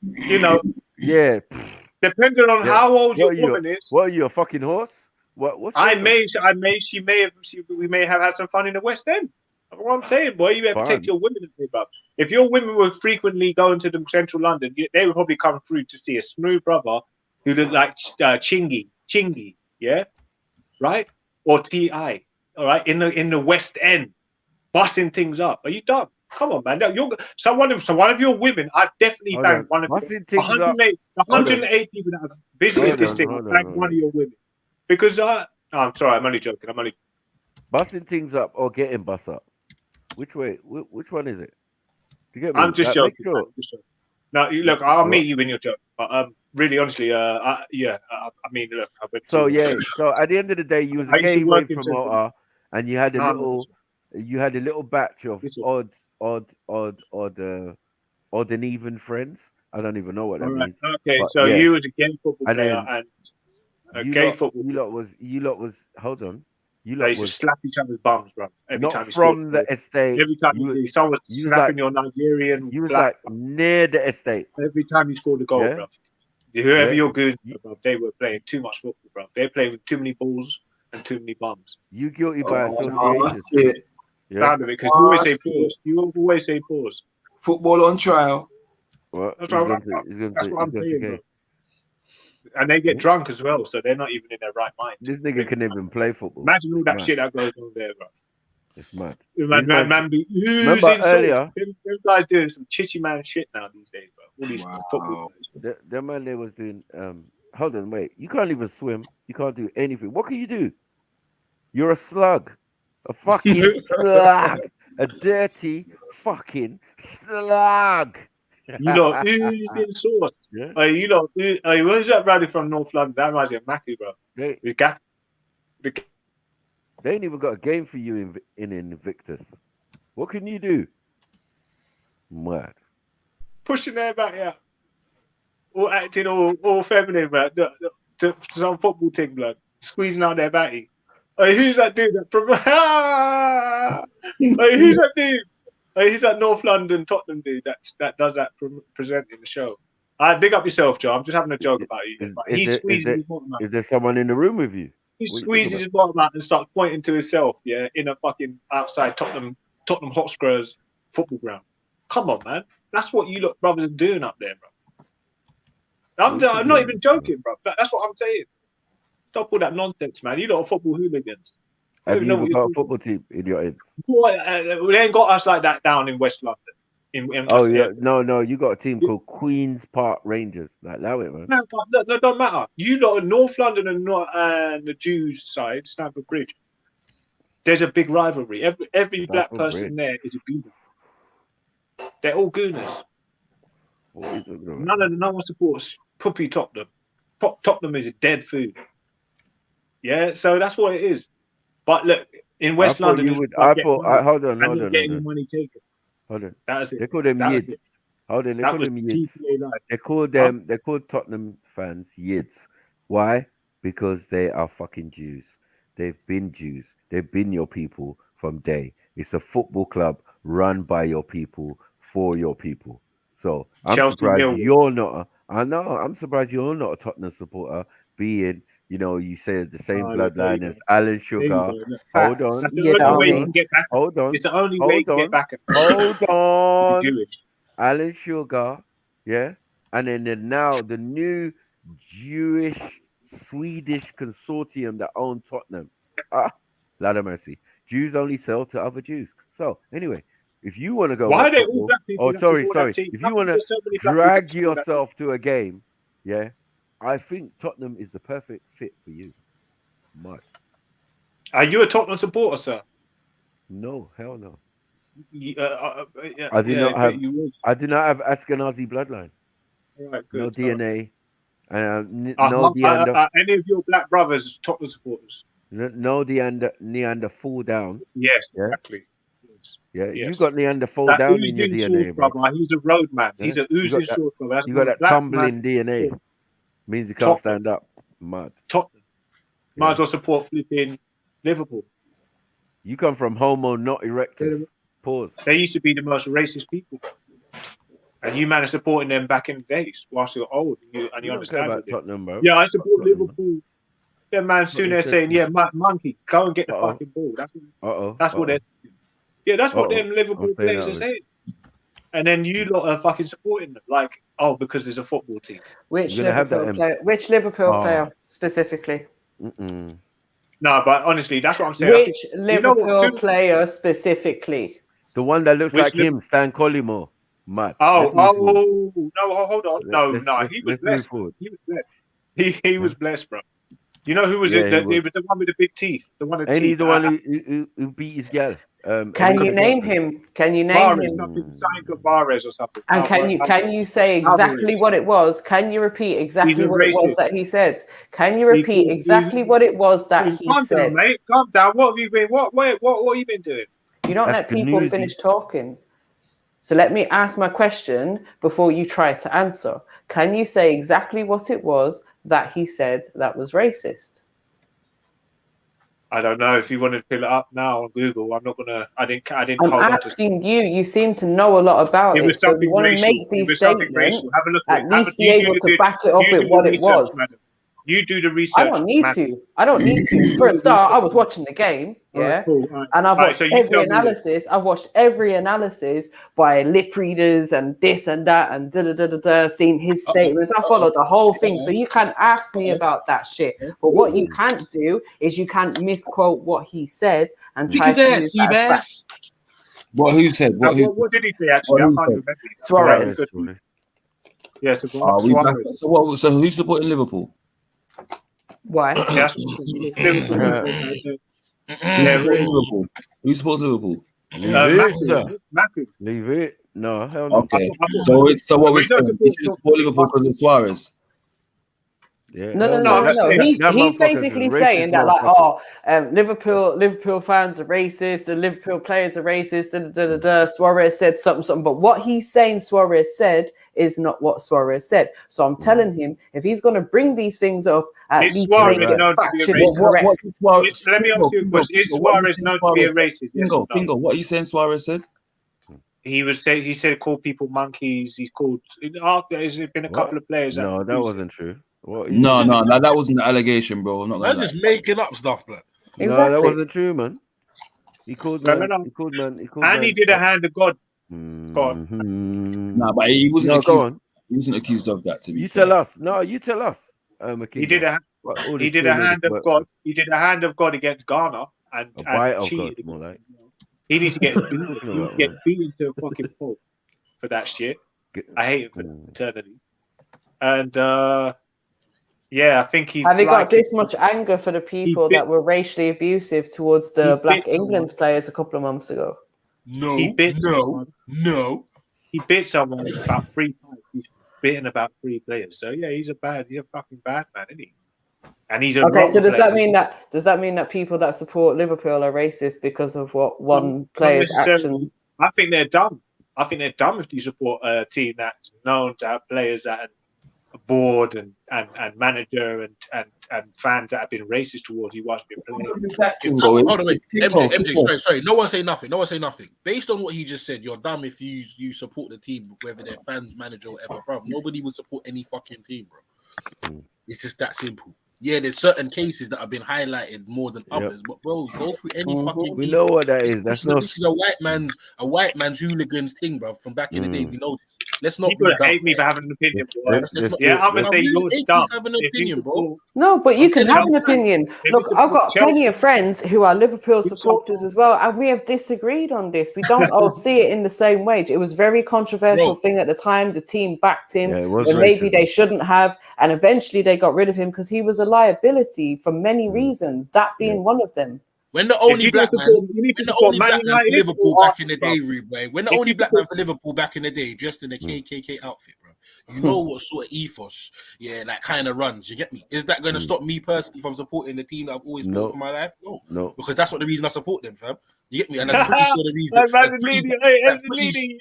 you know. Yeah. Depending on how old your woman is. What are you, a fucking horse? We may have had some fun in the West End. That's what I'm saying, boy. You have to take your women and think about. If your women were frequently going to the central London, they would probably come through to see a smooth brother who looked like Chingy, yeah, right, or Ti, all right, in the West End, busting things up. Are you dumb? Come on, man. One of your women. I've definitely banged one of them. 108 people that have visited this thing. I've banged one of your women because I'm sorry. I'm only joking. Busting things up or getting bust up? Which way? Which one is it? Do you get me? I'm just Like, joking. make sure. I'm just joking. No, look, I'll What? meet you in your joke. But really, honestly, I mean, look, I went So to. yeah. So at the end of the day, you was a I used to gay work wave in Central. promoter, and you had a No, no, little batch of listen. odd and even friends. I don't even know what that All right. means. Okay, But so yeah. you was a gay football And player then and a gay football. you lot was hold on. You They lot used to was slap each other's bums, bro. Every not time you scored. from the estate. Every time You someone you was slapping like your Nigerian you was black. like near the estate. Every time you scored a goal, Yeah. bro. Whoever Yeah. your goons were, bro, they were playing too much football, bro. They playing with too many balls and too many bums. You guilty by Oh, association. shit. Yeah. Found of it because you always say pause. You always say pause. Football on trial. What? That's He's what going to saying, gay. bro. And they get drunk as well, so they're not even in their right mind. This nigga can even play football. Imagine all It's that mad. shit that goes on there, bro. It's mad. Man be remember oozing earlier? Them guys doing some chitty man shit now these days, bro. All these football players. The man there was doing. Hold on, wait. You can't even swim. You can't do anything. What can you do? You're a slug, a fucking slug, a dirty fucking slug. You know, oozing sauce. Yeah. You know, where's that rowdy from North London? That reminds me of Mackie, bro. They ain't even got a game for you in Invictus. What can you do? Mad. Pushing their back, yeah. All acting all feminine, man. To some football team, blood. Squeezing out their batty. Hey, who's that dude that Hey, who's that dude? Hey, who's that North London Tottenham dude that does that presenting the show? Big up yourself, Joe. I'm just having a joke about you. Is there someone in the room with you? He squeezes his bottom out and starts pointing to himself, yeah, in a fucking outside Tottenham Hotspurs football ground. Come on, man. That's what you lot brothers are doing up there, bro. I'm not even joking, bro. That's what I'm saying. Stop all that nonsense, man. You lot are football hooligans. Have you ever got a football team in your heads? They ain't got us like that down in West London. No, you got a team called Queen's Park Rangers. Like that way, man. No, don't matter. You lot in North London and the Jews side, Stamford Bridge. There's a big rivalry. Every black person there is a gooner. They're all gooners. No one supports Puppy Tottenham. Tottenham is a dead food. Yeah, so that's what it is. But look, in West London, hold on. Money taken. Hold on. That is it. They call them yids. Hold on, they call them yids. They call Tottenham fans yids. Why? Because they are fucking Jews. They've been Jews. They've been your people from day. It's a football club run by your people for your people. So I'm surprised you're not. I'm surprised you're not a Tottenham supporter, being, you say the same bloodline as Alan Sugar. Hold on. It's the only way to get back. Hold on. Alan Sugar, yeah. And then now the new Jewish Swedish consortium that own Tottenham. Lord of mercy. Jews only sell to other Jews. So anyway, if you want to go, why are they all black people? Sorry. If you want to drag yourself to a game, yeah, I think Tottenham is the perfect fit for you. Much. Are you a Tottenham supporter, sir? No, hell no. I do not have Ashkenazi bloodline. Right, no DNA. Any of your black brothers Tottenham supporters? No Neanderthal down. Yes, exactly. Yeah, you got Neanderthal down in your DNA, bro. He's a road man. He's a oozing source, brother. You got that tumbling DNA. Means you can't stand up. Mad. Tottenham. Might as well support flipping Liverpool. You come from Homo not erectus. Pause. They used to be the most racist people. And you managed supporting them back in the days whilst you're old and you understand about Tottenham, bro. Yeah, I support Liverpool. Them man soon they're saying, yeah, monkey, go and get the fucking ball. That's what they're. Yeah, that's what them Liverpool players are saying. And then you lot are fucking supporting them, like, because there's a football team. Which Liverpool player specifically? No, but honestly, that's what I'm saying. Which Liverpool player specifically? The one that looks like him, Stan Collymore. Mad. No, hold on. No, he was blessed. He was blessed, bro. You know who was Yeah, it? he It was. was the one with the big teeth. The one with Ain't he teeth. the one who beat his gal? Can you name him? Can you name Barres, him? something Barres or something. And can you say exactly what it was? Can you repeat exactly what it was that he said? Can you repeat exactly what it was that he Calm said? down, mate. Calm down. What have you been? What have you been doing? You don't let people finish talking. So let me ask my question before you try to answer. Can you say exactly what it was that he said that was racist? I don't know. If you want to pull it up now on Google, I'm not gonna. I didn't. I'm hold on to. asking you. You seem to know a lot about It it. was So if something you want to racial. make It these was something statements, racial. Have a look at at it. least be able to back it up with what it was. Madam. You do the research. I don't need madam. to. I don't need to. For a start, I was watching the game, yeah, and I've watched every analysis. I've watched every analysis by lip readers and this and that and da da da da da. Seen his statements. I followed the whole thing. So you can ask me about that shit. But what you can't do is you can't misquote what he said and try to use that as fact. What? Who said? What? Who? What did he say? Actually, I can't remember. Suarez. Yeah, so Are we back? So what? So who's supporting Liverpool? Why? Yeah, Liverpool. Who supports Liverpool? Leave it. No, hell no. Okay. So what we're saying? You should support Liverpool because of Suarez. Yeah. No. He's basically saying that, like, Liverpool fans are racist, the Liverpool players are racist. Da, da, da, da. Suarez said something. But what he's saying Suarez said is not what Suarez said. So I'm telling him if he's going to bring these things up, at least make it factually correct. Let me ask you a question. Is Suarez known to be a racist? Pingo, what are you saying Suarez said? He said call people monkeys. He's called. There's been a couple of players. No, that wasn't true. No, that wasn't an allegation, bro. I'm not gonna I'm just making up stuff, man. No, that wasn't true, man. He called man. He called man. And he did a hand of God. God. Nah, but he wasn't. No, go on. He wasn't accused of that. To be you fair. tell us. No, you tell us. He did a hand of God. He did a hand of God against Ghana and cheated. God, more like. He needs to get beaten to a fucking pulp for that shit. I hate him for eternity. And yeah, I think he. Have you got this much anger for the people that were racially abusive towards the Black England players a couple of months ago? No. He bit someone about 3 times. He's bitten about 3 players. So yeah, he's a fucking bad man, isn't he? And he's a so does that mean that people that support Liverpool are racist because of what one player's action? I think they're dumb. I think they're dumb if you support a team that's known to have players that are board and manager and fans that have been racist towards you whilst been playing. Hold on, wait. MJ, sorry. No one say nothing. Based on what he just said, you're dumb if you support the team, whether they're fans, manager, or whatever, bro. Nobody would support any fucking team, bro. It's just that simple. Yeah, there's certain cases that have been highlighted more than others, but bro, go through any fucking. We know what that is. This is a white man's hooligans thing, bro. From back in the day, we know this. Let's not. People hate me for having an opinion, bro. I'm gonna say you're dumb. Have an opinion, bro. No, but you can have an opinion. Look, I've got plenty of friends who are Liverpool supporters as well, and we have disagreed on this. We don't all see it in the same way. It was a very controversial thing at the time. The team backed him, and maybe they shouldn't have, and eventually they got rid of him because he was a liability for many reasons. That being one of them. When the only black man for Liverpool back in the day, Rude, when the only black man for Liverpool back in the day, dressed in a KKK outfit, bro, you know what sort of ethos, like kind of runs. You get me? Is that going to stop me personally from supporting the team that I've always supported for my life? No, because that's not the reason I support them, fam. You get me? And I'm pretty sure the reason.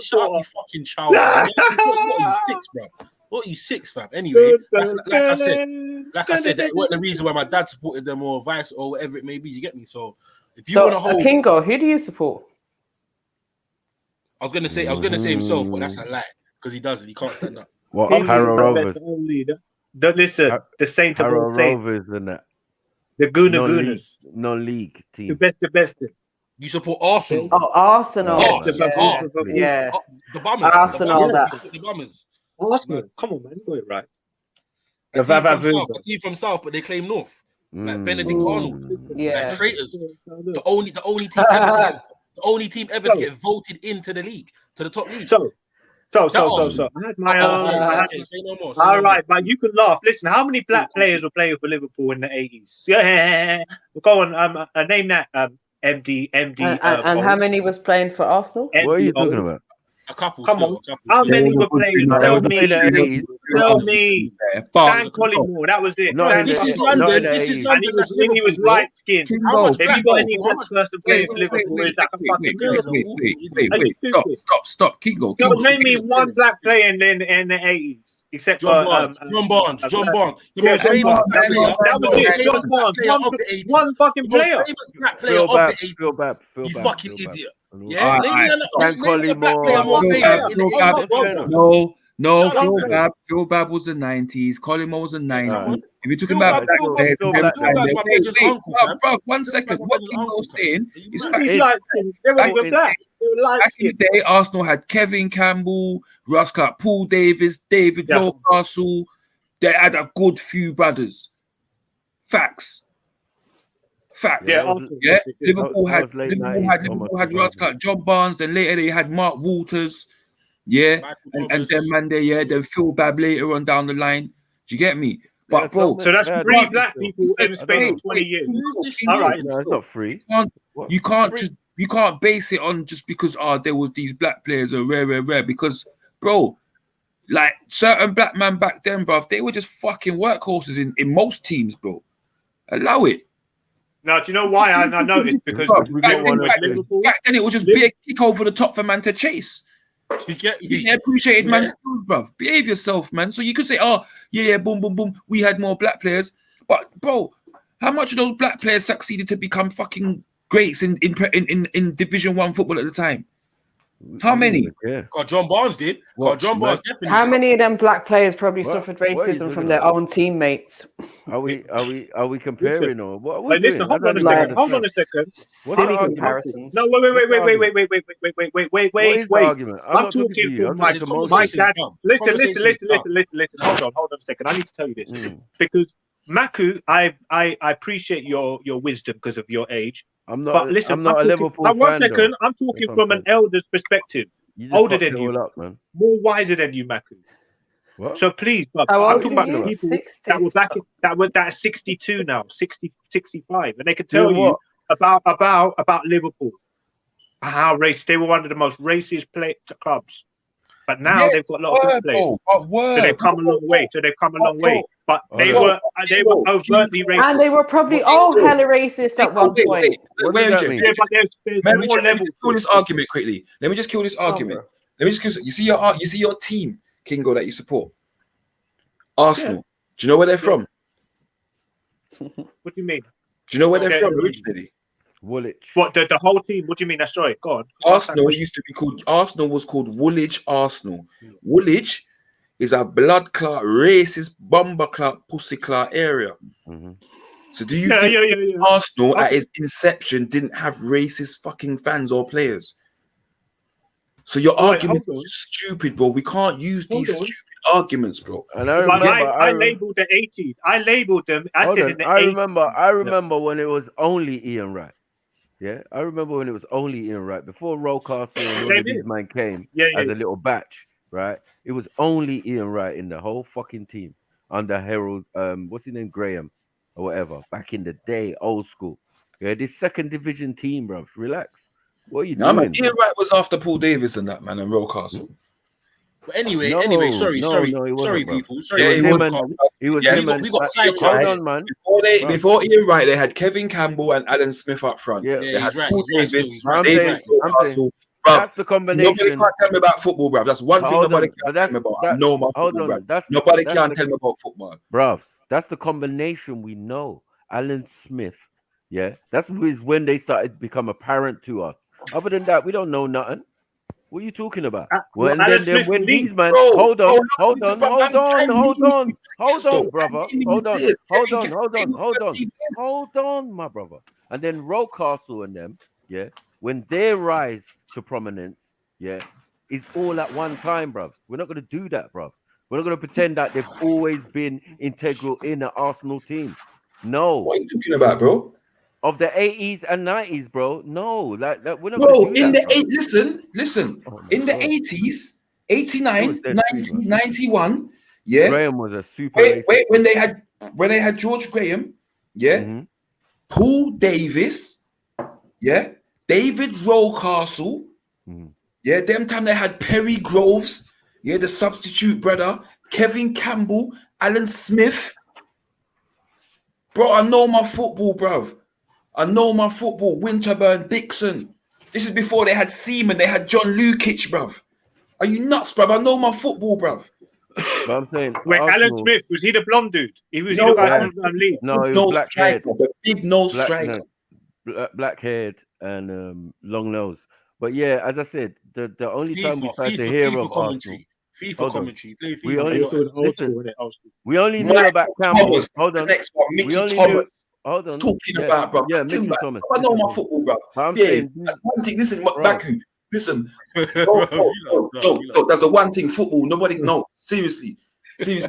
Shut up, you fucking child. Man. What are you 6, bro? What are you 6, fam? Anyway, like I said, that wasn't the reason why my dad supported them or vice or whatever it may be. You get me? So if you want to hold Kingo, who do you support? I was gonna say himself, but that's a lie because he doesn't. He can't stand up. What? Harrow Rovers. Listen, the Saint of all Saints. Rovers and that. The Gunas. Non-league team. The best. You support Arsenal. Oh, Arsenal. Yeah. The Bombers. Arsenal. The Bombers. Arsenal. Come on, man, you got it right. A team from South, but they claim North. Like Benedict Arnold. Yeah. Like traitors. The only team ever to get voted into the league, to the top league. So. I had my own. Say no more. All right, but you can laugh. Listen, how many black players were playing for Liverpool in the 80s? Yeah, go on. Name that. MD. And how many was playing for Arsenal? What are you talking about? A couple. Come still, on. a couple How still. many were playing? Tell me. Tell me. Stan But Collymore. That was it. Not Stan in the This is 80s. London. Not in the This is 80s. London. And That's he was Liverpool, bro. light skinned. How much Have you black got any people? How black much? person playing for Liverpool? Is that a fucking miracle? Are you stupid? Stop. Kingo. No, name me one black player in the 80s. Except John for Barnes. John Barnes. John Barnes. The yeah, most John famous Barnes. black player. That was it. John Barnes. One fucking The most player. famous black player of the 80s. Feel bad. You bad, fucking feel bad. idiot. All Yeah? right, Name me a black player Collymore. more famous in the 80s. No, Shut up, Phil man. Babb. Phil Babb was the 90s. Collymore was the 90s. If you're talking Phil about Babb- black Phil players, Babb- them Phil Babb's time, my wait, brother's uncle, fam. bro, 1 Phil second. Babb's my What brother's Kingo was uncle, saying fam. is You fact. He's light skinned. They weren't even black. They were light Back in the skinned. day, Arsenal had Kevin Campbell, Russ Clark, Paul Davis, David Rocastle. They had a good few brothers. Facts. Yeah, Liverpool had Russ Clark, John Barnes. Then later they had Mark Walters. Yeah, and then man, then Phil Babb later on down the line. Do you get me? But bro, so that's three black people in the space of 20 years. All right, No, it's not free. You can't base it on just because there was these black players are rare because bro, like certain black man back then, bro, they were just fucking workhorses in most teams, bro. Allow it. Now, do you know why I noticed? Because back then it was just be a kick over the top for man to chase. You appreciated man's skills, bro. Behave yourself, man. So you could say, boom, boom, boom. We had more black players, but bro, how much of those black players succeeded to become fucking greats in Division 1 football at the time? How many? God, John Barnes did. God, John Barnes definitely. How many of them black players probably suffered racism from their own teammates? Are we comparing or what? Wait, listen, hold on a second. Silly comparisons. No, wait. Argument? I'm talking from my dad. Listen. Hold on a second. I need to tell you this because Maku, I appreciate your wisdom because of your age. I'm not. But listen, I'm not a Liverpool fan. 1 second. I'm talking from an elder's perspective. Older than you, man. more wiser than you, Maku. What? So please, I'm talking about people that were back that 62 now, 60, 65, and they could tell you about Liverpool, how they were one of the most racist clubs. But now they've got a lot of good players. So they've come a long way. But they were overtly racist. And they were probably all hella racist at one point. Let me just kill this argument quickly. Let me just kill this argument. You see your team, Kingo, that you support. Arsenal. Do you know where they're from? What do you mean? Do you know where they're from originally? Woolwich. What the whole team? What do you mean? That's right. God. Arsenal was called Woolwich Arsenal. Woolwich is a blood clot, racist, bomber clot, pussy clot area. So do you think Arsenal at its inception didn't have racist fucking fans or players? So your argument is stupid, bro. We can't use these stupid arguments, bro. And I labeled the 80s. I labeled them. I said in the 80s. I remember when it was only Ian Wright. Yeah, I remember when it was only Ian Wright before Rocastle and one of these men came as a little batch, right? It was only Ian Wright in the whole fucking team under Harold, what's his name, Graham or whatever. Back in the day, old school. Yeah, this second division team, bro. Relax. What are you doing? Man, Ian Wright was after Paul Davis and that man and Rocastle. But anyway, sorry, people. Sorry, he was him and we got sidetracked. Hold on, man. Before Ian Wright, they had Kevin Campbell and Alan Smith up front. Yeah, they had he's right. Paul Davis, He's David Rocastle. That's the combination. Nobody can tell me about football, bruv. That's one thing nobody can tell me about. I know my football, bruv. Nobody can tell me about football. Bruv, that's the combination we know. Alan Smith. Yeah, that's when they started to become apparent to us. Other than that, we don't know nothing. What are you talking about? When these man, hold on, brother, hold on, my brother. And then Rocastle and them, when they rise to prominence, it's all at one time, bruv. We're not gonna do that, bruv. We're not gonna pretend that they've always been integral in the Arsenal team. No. What are you talking about, bro? Of the 80s and 90s, bro. No, like we're not. Bro, in the 80s, listen. In the 80s, 89, dead 90, free, man. 91. Yeah. Graham was a super Wait, racist. when they had George Graham, yeah, Mm-hmm. Paul Davis, yeah, David Rocastle, Mm-hmm. yeah, them time they had Perry Groves, yeah, the substitute brother, Kevin Campbell, Alan Smith. Bro, I know my football, bruv. I know my football. Winterburn, Dixon. This is before they had Seaman, they had John Lukic, bruv. Are you nuts, bruv? I know my football, bruv. But I'm saying, Wait, Alan Arsenal, Smith, was he the blonde dude? He was No, he the guy yeah. from Leeds? No, he was No black striker, haired, the big nose striker. black haired and long nose. But yeah, as I said, the only time we started to hear of Arsenal. FIFA Hold on. commentary. Play FIFA. We only Old listen. school, innit? Old school. We only knew Mike about Campbell. Thomas, Hold the on. next one, We Mickey only Thomas. knew. Hold on. Talking Yeah, about, bro. yeah, Talking Mickey about, Thomas. I know Mickey my Thomas. football, bro. But I'm Yeah, saying, that's one thing. Listen, bro. Baku. Listen, no, that's the one thing. Football, nobody know. Seriously,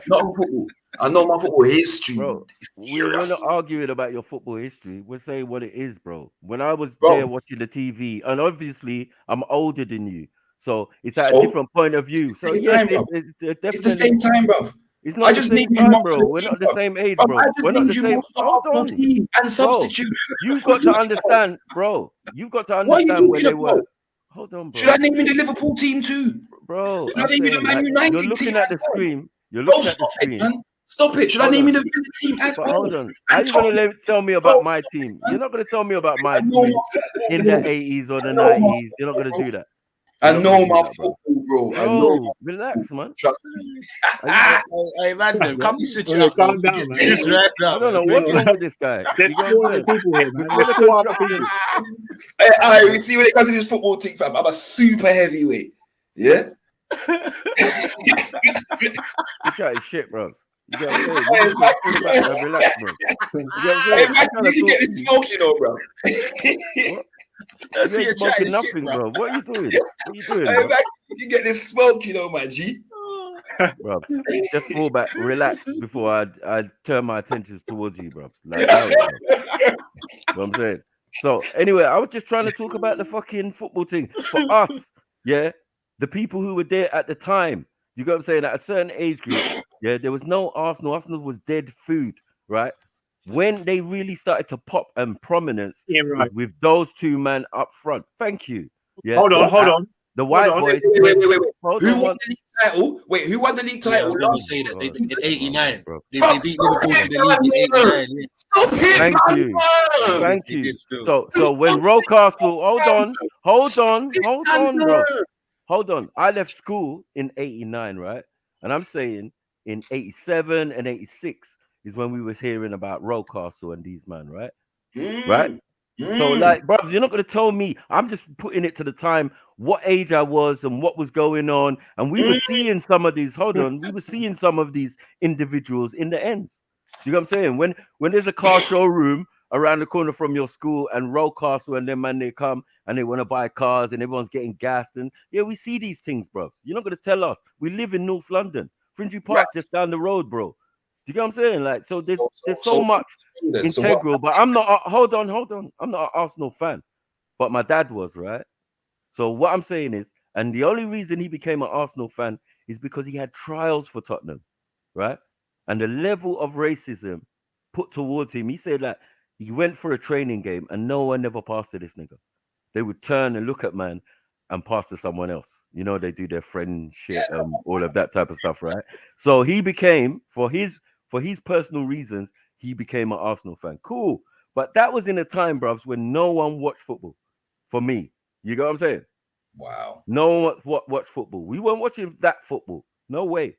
not on football. I know my football history. Bro, It's we're not serious. arguing about your football history. We're saying what it is, bro. When I was Bro. there watching the TV, and obviously I'm older than you, so it's at a So? different point of view. So Same yes, time, bro. it's definitely. It's the same time, bro. It's I not the just same named you time, most bro. of the We're team, not the bro. same age, Bro, bro. I just We're not named the you same. most of the Hold Arsenal on, team and substitute. You've got to understand, bro. You've got to What are you understand where talking they about? were. Hold on, bro. Should I name you the Liverpool team too? Bro, Should I I'm name you the saying, Man like, United you're team looking as at the well? screen. You're Bro, looking at the stop it, screen. man. Stop it. Should I Hold name you on. the Villa team as But well? hold on. Are And you gonna Tottenham. tell me about my team? You're not gonna tell me about my I know team my football, in bro. the 80s or the I know my 90s. You're not gonna football, do that. I You're not gonna know do my that, bro. football, bro. I know Bro, my relax, man. Trust me. Hey, man, them, come and switch it Okay, up, though. calm down, man. This right now, I don't know man. what's wrong with this guy. There's You know what I'm 400 saying? people here, man. Before There's the 400 construction, people. Hey, we see when it comes to this football team, fam. I'm a super heavyweight. Yeah. you chatting shit, bro. You get what I'm saying? Hey, You just pull it back and relax, bro. You get what I'm Hey, saying? man, I'm trying you to can get talk this to you. smoke, you know, bro. What? That's You it, ain't you're chatting smoking shit, nothing, bro. bro. What are you doing? What are you doing, Hey, bro? man, you can get this smoke, you know, my G. Bro, just fall back, relax before I turn my attentions towards you, bro. Like, no, bro. What I'm saying. So anyway, I was just trying to talk about the fucking football thing for us. Yeah, the people who were there at the time. You got what I'm saying? At a certain age group, yeah, there was no Arsenal. Arsenal was dead food, right? When they really started to pop and prominence Yeah, was right. with those two men up front. Thank you. Yeah. Hold on. The white boys. Wait. Hold Who on, won the league title? Wait, who won the league Yeah, I title? was going to say that. In 89. bro. They beat Liverpool to the league in 89. Yeah. Stop it, Thank man. you. Thank They you. did still. So when Rocastle, hold on, bro. Hold on. I left school in 89, right? And I'm saying in 87 and 86 is when we were hearing about Rocastle and these men, right? Right? So, like, bro, you're not gonna tell me. I'm just putting it to the time what age I was and what was going on, and we were seeing some of these. Hold on, we were seeing some of these individuals in the ends. You know what I'm saying? When there's a car showroom around the corner from your school and Rocastle and them man they come and they want to buy cars and everyone's getting gassed and yeah, we see these things, bro. You're not gonna tell us. We live in North London. Fringy Park's just down the road, bro. Do you get what I'm saying? Like, so there's so much integral, but I'm not. Hold on. I'm not an Arsenal fan, but my dad was, right? So what I'm saying is, and the only reason he became an Arsenal fan is because he had trials for Tottenham, right? And the level of racism put towards him, he said that he went for a training game and no one ever passed to this nigga. They would turn and look at man and pass to someone else. You know, they do their friend shit and all of that type of stuff, right? So he became, for his personal reasons, he became an Arsenal fan. Cool. But that was in a time, bruv, when no one watched football. For me. You get what I'm saying? Wow. No one watched football. We weren't watching that football. No way.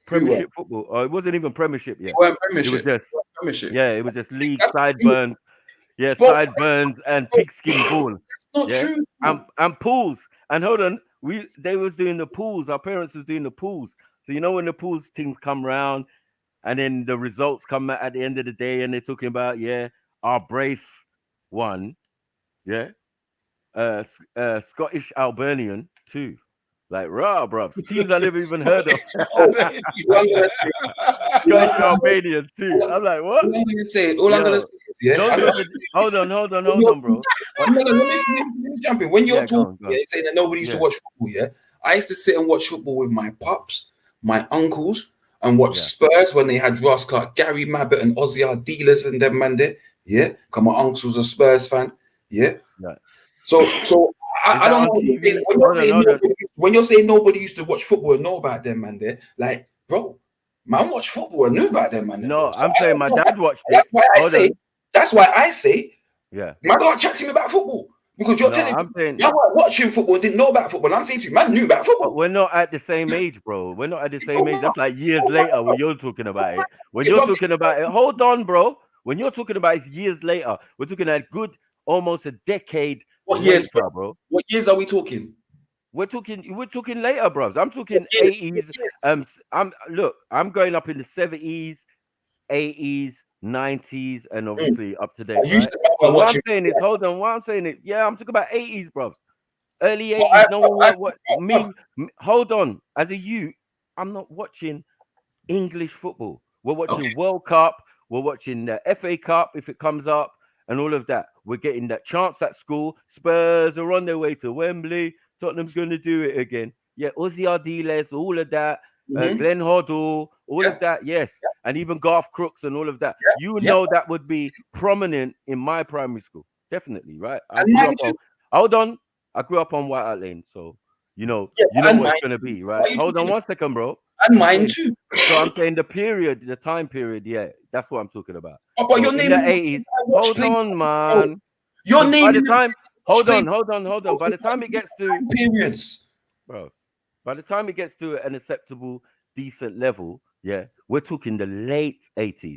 Premiership football. Oh, it wasn't even Premiership yet. It was just Premiership. Yeah, it was just league sideburns. Yeah, sideburns and pigskin ball. Not true. And pools. And hold on, they was doing the pools. Our parents was doing the pools. So you know when the pools things come round, and then the results come at the end of the day, and they're talking about our Brave won, Scottish Albanian too. Like rah, bruv. Teams I never even heard of. Scottish Albanian too. I'm like, what? All I'm gonna say is, Hold on, bro. Let me jump in. When you're talking, saying that nobody used to watch football, I used to sit and watch football with my pops, my uncles, and watch Spurs when they had Ross Clark, Gary Mabbott, and Ozzy Ardiles and them man there. Yeah, because my uncle's a Spurs fan. Yeah. Right. So I don't know when you're saying nobody used to watch football and know about them man there. Like, bro, man watched football and knew about them man. No, bro. I'm saying my dad watched it. That's why I say, yeah, man, don't chat to me about football because you're telling me you weren't watching football and didn't know about football. I'm saying to you, man, knew about football. But we're not at the same age, bro. We're not at the same age. That's like years later when you're talking about it. When you're talking about it, hold on, bro. When you're talking about it years later, we're talking at good almost a decade. What years, later, bro? What years are we talking? We're talking later, bros. I'm talking 80s. I'm going up in the 70s, 80s, 90s, and obviously up to date, right? So what I'm saying is, hold on. What I'm saying is, yeah, I'm talking about 80s, bros. Early 80s. No one hold on. As a youth, I'm not watching English football. We're watching World Cup. We're watching the FA Cup if it comes up, and all of that. We're getting that chance at school. Spurs are on their way to Wembley. Tottenham's going to do it again. Yeah, Ozzy Ardiles, all of that. Glenn Hoddle, all of that. Yes, and even Garth Crooks and all of that. You know that would be prominent in my primary school, definitely, right? Hold on. I grew up on White Hart Lane, so you know what it's going to be, right? Hold on 1 second, bro. And mine too. So I'm saying the time period, yeah, that's what I'm talking about. But your name in the 80s. Hold on, man. Your name. By the time, hold on. By the time it gets to periods, bro. By the time it gets to an acceptable, decent level, yeah, we're talking the late 80s. Do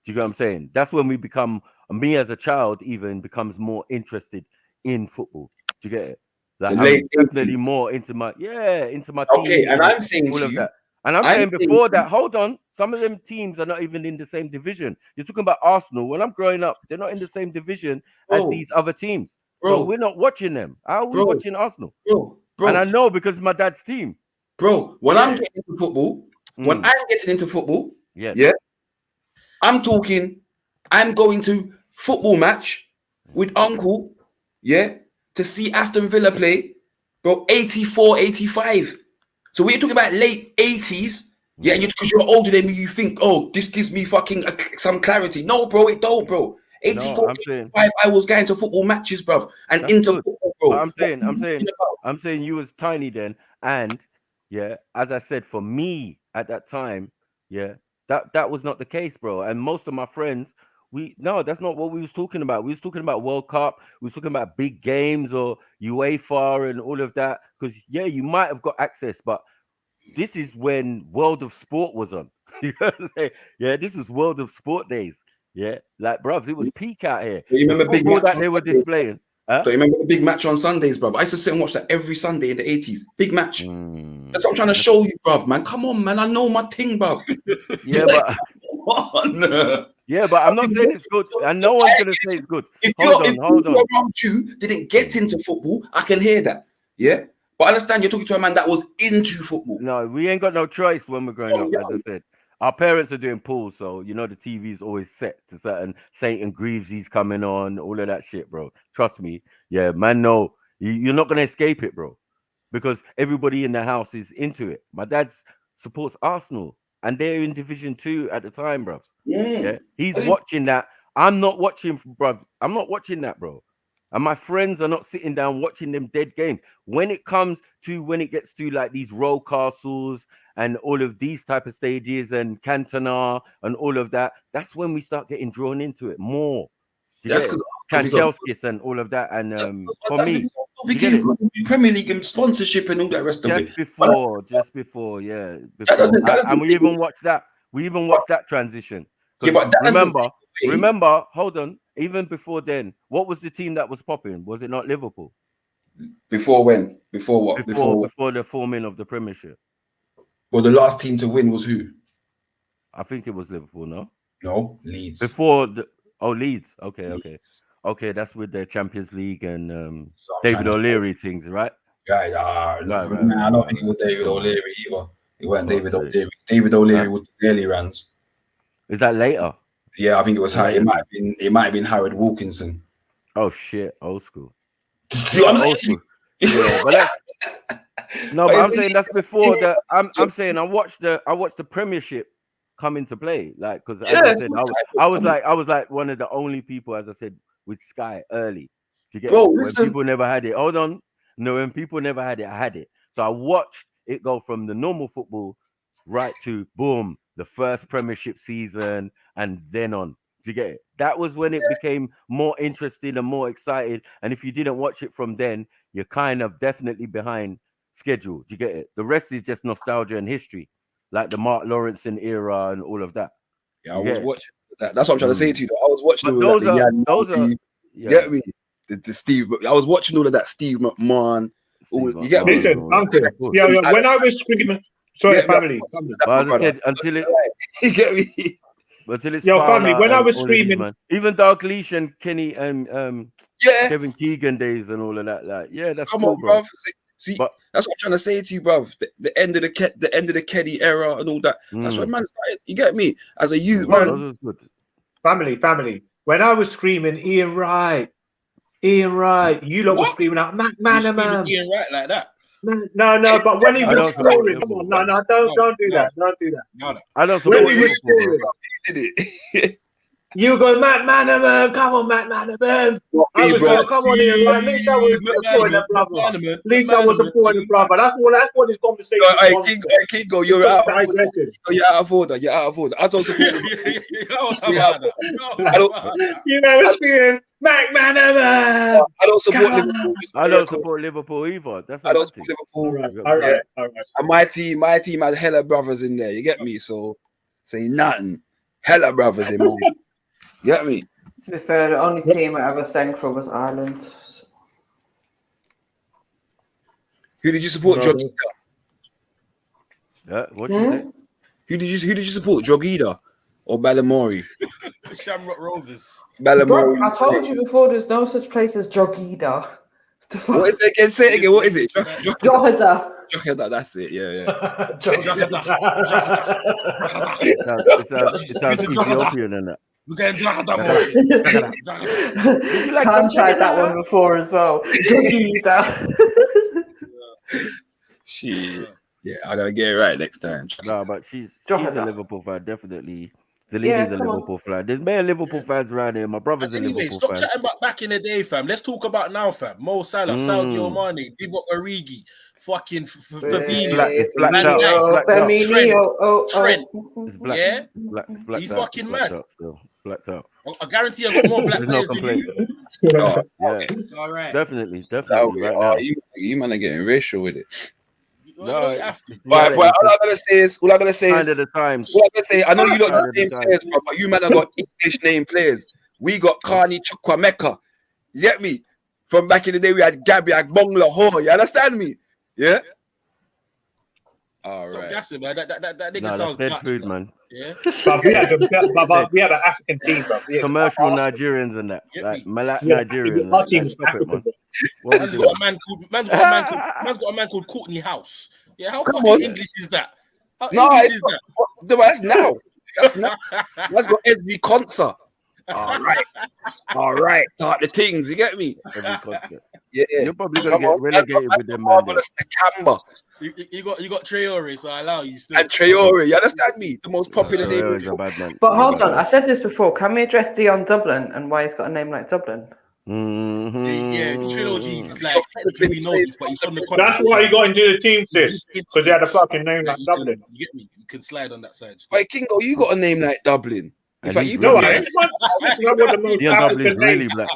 you get what I'm saying? That's when we become, me as a child, even becomes more interested in football. Do you get it? Like I'm definitely more into my Okay, team, and I'm saying all to of you, that. And I'm saying before that, hold on, some of them teams are not even in the same division. You're talking about Arsenal. When I'm growing up, they're not in the same division as these other teams. So we're not watching them. How are we watching Arsenal? Bro. And I know because it's my dad's team. Bro, when I'm getting into football, yeah, I'm talking, I'm going to football match with uncle, yeah, to see Aston Villa play, bro, 84, 85. So we're talking about late 80s, yeah, because you're older than me, you think, oh, this gives me fucking some clarity. No, bro, it don't, bro. 84, 85, I was going to football matches, bro, and That's into good. football, bro. But I'm saying you was tiny then, and yeah, as I said, for me at that time, yeah, that was not the case, bro. And most of my friends, that's not what we was talking about. We was talking about World Cup. We was talking about big games or UEFA and all of that. Because yeah, you might have got access, but this is when World of Sport was on. You know what I'm saying? Yeah, this was World of Sport days. Yeah, like bruv, it was peak out here. You remember big match that they were displaying? Huh? So you remember the big match on Sundays, bruv? I used to sit and watch that every Sunday in the 80s. Big match. That's what I'm trying to show you, bruv, man. Come on, man. I know my thing, bruv. Yeah, but yeah, but I'm not saying it's good, and no one's gonna say it's good. Hold on. Around you didn't get into football, I can hear that. Yeah, but I understand you're talking to a man that was into football. No, we ain't got no choice when we're growing up. As I said, our parents are doing pools, so you know the TV is always set to certain St. Greaves coming on, all of that shit, bro. Trust me, yeah, man. No, you're not gonna escape it, bro, because everybody in the house is into it. My dad supports Arsenal, and they're in Division 2 at the time, bro. Yeah, he's watching that. I'm not watching, bro. I'm not watching that, bro. And my friends are not sitting down watching them dead games. When it gets to like these roll castles and all of these type of stages and Cantona and all of that, that's when we start getting drawn into it more. Kanchelskis and all of that. And for me, Premier League and sponsorship and all that rest of it. Just before, yeah. And we even watched that. We even watched that transition. Yeah, but remember, hold on. Even before then, what was the team that was popping? Was it not Liverpool? Before when? Before what? Before the forming of the Premiership. Well, the last team to win was who? I think it was Liverpool, no? No, Leeds. Leeds. Okay, that's with the Champions League and David O'Leary things, right? Right. I don't think it was David O'Leary either. It wasn't David O'Leary. David O'Leary was the early runs. Is that later? Yeah, I think it was. It might have been Howard Wilkinson. Oh shit, old school. See what I'm saying? Yeah, No, but I'm saying that's before the. I'm saying I watched the Premiership come into play, like, because as I said, I was like one of the only people, as I said, with Sky early to get it. When people never had it. Hold on, no, when people never had it, I had it. So I watched it go from the normal football right to boom, the first Premiership season, and then on. Do you get it? That was when it became more interesting and more excited. And if you didn't watch it from then, you're kind of definitely behind schedule. Do you get it? The rest is just nostalgia and history, like the Mark Lawrenson era and all of that. Yeah, I was watching that. That's what I'm trying to say to you. Though. I was watching all those of that. Those are you get me? The Steve. I was watching all of that. Steve McMahon. You get me? Listen, uncle. Yeah, when I was screaming, sorry, family. But as I said, until it, you get me. Until it's family. When I was all screaming, these, even Dalglish and Kenny and Kevin Keegan days and all of that, like, yeah, that's come cool, on, bro. See, but that's what I'm trying to say to you, bro. The end of the Kenny era and all that. That's what man started. You get me? As a youth, man. Family. When I was screaming, Ian Wright, you lot were screaming out, man. Ian Wright like that. No, but when he was scoring, come on, no, don't do that. No. I don't when he was scoring, did it. You were going, Matt Manaman, come on, Matt Manaman. I was going, come on, Ian Wright. At least I was supporting the brother. At least I was supporting the brother. That's what this conversation was. Kingo, you're out of order. You're out of order. I don't support You know, screaming, Matt Manaman. I don't support Liverpool. I don't support Liverpool either. I don't support Liverpool. All right. And my team has hella brothers in there. You get me? So say nothing. Hella brothers in mine. You get me? To be fair, the only team I ever sang for was Ireland. So. Who did you support, Jogida? Yeah, what did you say? Who did you support, Jogida or Balamory? Shamrock Rovers. Balamory. I told you before, there's no such place as Jogida. What is it again? Say it again. What is it? Jogida. Jogida. That's it. Yeah. It sounds Ethiopian and that. Khan tried that one before as well. Shit. Yeah, I gotta get it right next time. No, but she's a Liverpool fan, definitely. Zalini's a Liverpool fan. There's many Liverpool fans around here. My brother's a Liverpool stop fan. Chatting about back in the day, fam. Let's talk about now, fam. Mo Salah, Sadio Mane, Divock Origi, fucking Fabinho, Trent. It's black. Yeah, it's black. You fucking mad. Blacked out. I guarantee I got more black players than you. Yeah, all right. Definitely. Right now. You man are getting racial with it. No, you have to. But all I gotta say is, kind of the times. All I gotta say, I know you don't got name players, but you man have got English name players. We got Carney Chukwameka. You get me? From back in the day, we had Gabby Agbongla Ho. You understand me? Yeah. All right. That's it, man. That nigga sounds dead Dutch, food, man. Yeah. But we had an African team, bro. Commercial Nigerians and that, like Malak Nigerian. Like, stop it, man. Man's got a man called Courtney House. Yeah, how fucking English is that? How English is that? That's now. That's got every concert. All right. Start the things. You get me? Every concert. Yeah. You're probably gonna get relegated with them, man. You got Traore, so I allow you still. And Traore, you understand me? The most popular name. But hold on, I said this before. Can we address Dion Dublin and why he's got a name like Dublin? Yeah, Trilogy is like technically we know this, but he's on the That's why you got into the team, sis. Because they had a fucking name like Dublin. You get me? You can slide on that side. Wait, Kingo, you got a name like Dublin. In fact, you know Dion Dublin's really black.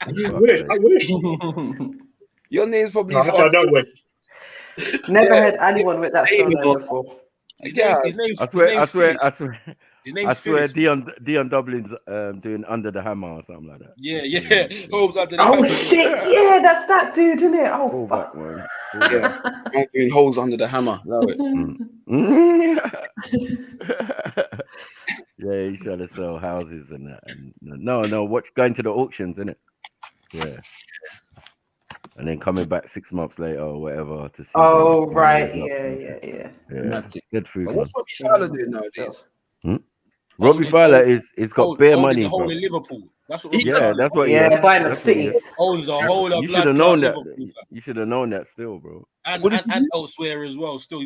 I wish. Your name's probably. I don't wish. Never heard anyone with that surname before. Yeah, I swear, Dion Dublin's doing Under the Hammer or something like that. Yeah. Holmes Under the Oh Hammer. shit! Yeah, that's that dude, isn't it? Oh fuck. Yeah, I'm doing Holes Under the Hammer. Love it. Yeah, he's trying to sell houses and that. And no, watch going to the auctions, isn't it? Yeah. And then coming back 6 months later or whatever to see. Oh right, yeah. It's good food. What's Robbie Fowler doing nowadays? Robbie Fowler is got bare money, the whole bro. in Liverpool. That's what. That's what. Yeah, buying up that's what he is. cities. Whole You of should have blood known clot that. Liverpool, You should have known that still, bro. and elsewhere as well. Still,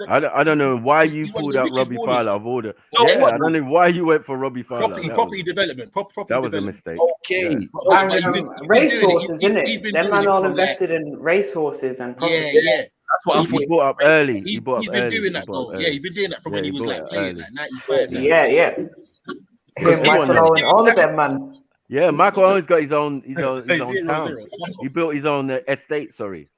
I don't know why you he's one of pulled the out richest Robbie ballers. Fowler of all the. No, Yeah, what? I don't know why you went for Robbie Fowler. Property development. Property That was a development. mistake. Okay. Yeah. And racehorses, isn't it? Them man all invested in racehorses and property. Yeah. That's what I He thought. bought up early. He's He been doing that though. Yeah, he's been doing that from when he was like playing like 95. Yeah. Him, Michael Owen, all of them, man. Yeah, Michael Owen's got his own town. 0-0. He built his own estate. Sorry.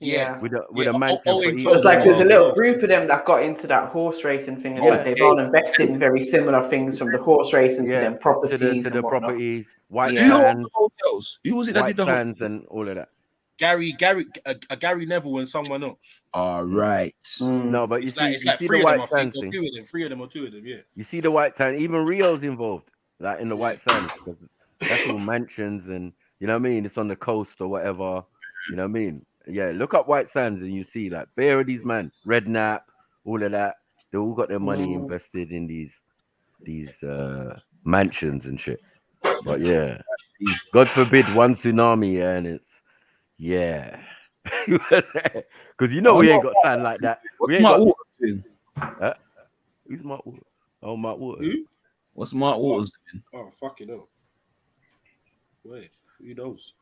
Yeah. With a mansion for each. So it's like there's a little group of them that got into that horse racing thing. It's like they've all invested in very similar things, from the horse racing to them properties to the properties, white Yeah. sands, hotels. Who was it that white did the sands and all of that. Gary Neville and someone else. All right. No, but you It's like see three the of them, white I think, sands thing. three of them or two of them, yeah. You see the white sand. Even Rio's involved, like in the white sands, because that's all mansions and you know what I mean. It's on the coast or whatever. You know what I mean. Yeah, look up white sands and you see like bare of these man, Redknapp, all of that. They all got their money invested in these mansions and shit. But yeah, God forbid one tsunami and it's because you know we ain't got sand like that. We ain't got. Who's Mark Waters? Oh, Mark Waters. Who? What's Mark Waters doing? Oh, fuck it up. Wait, who knows?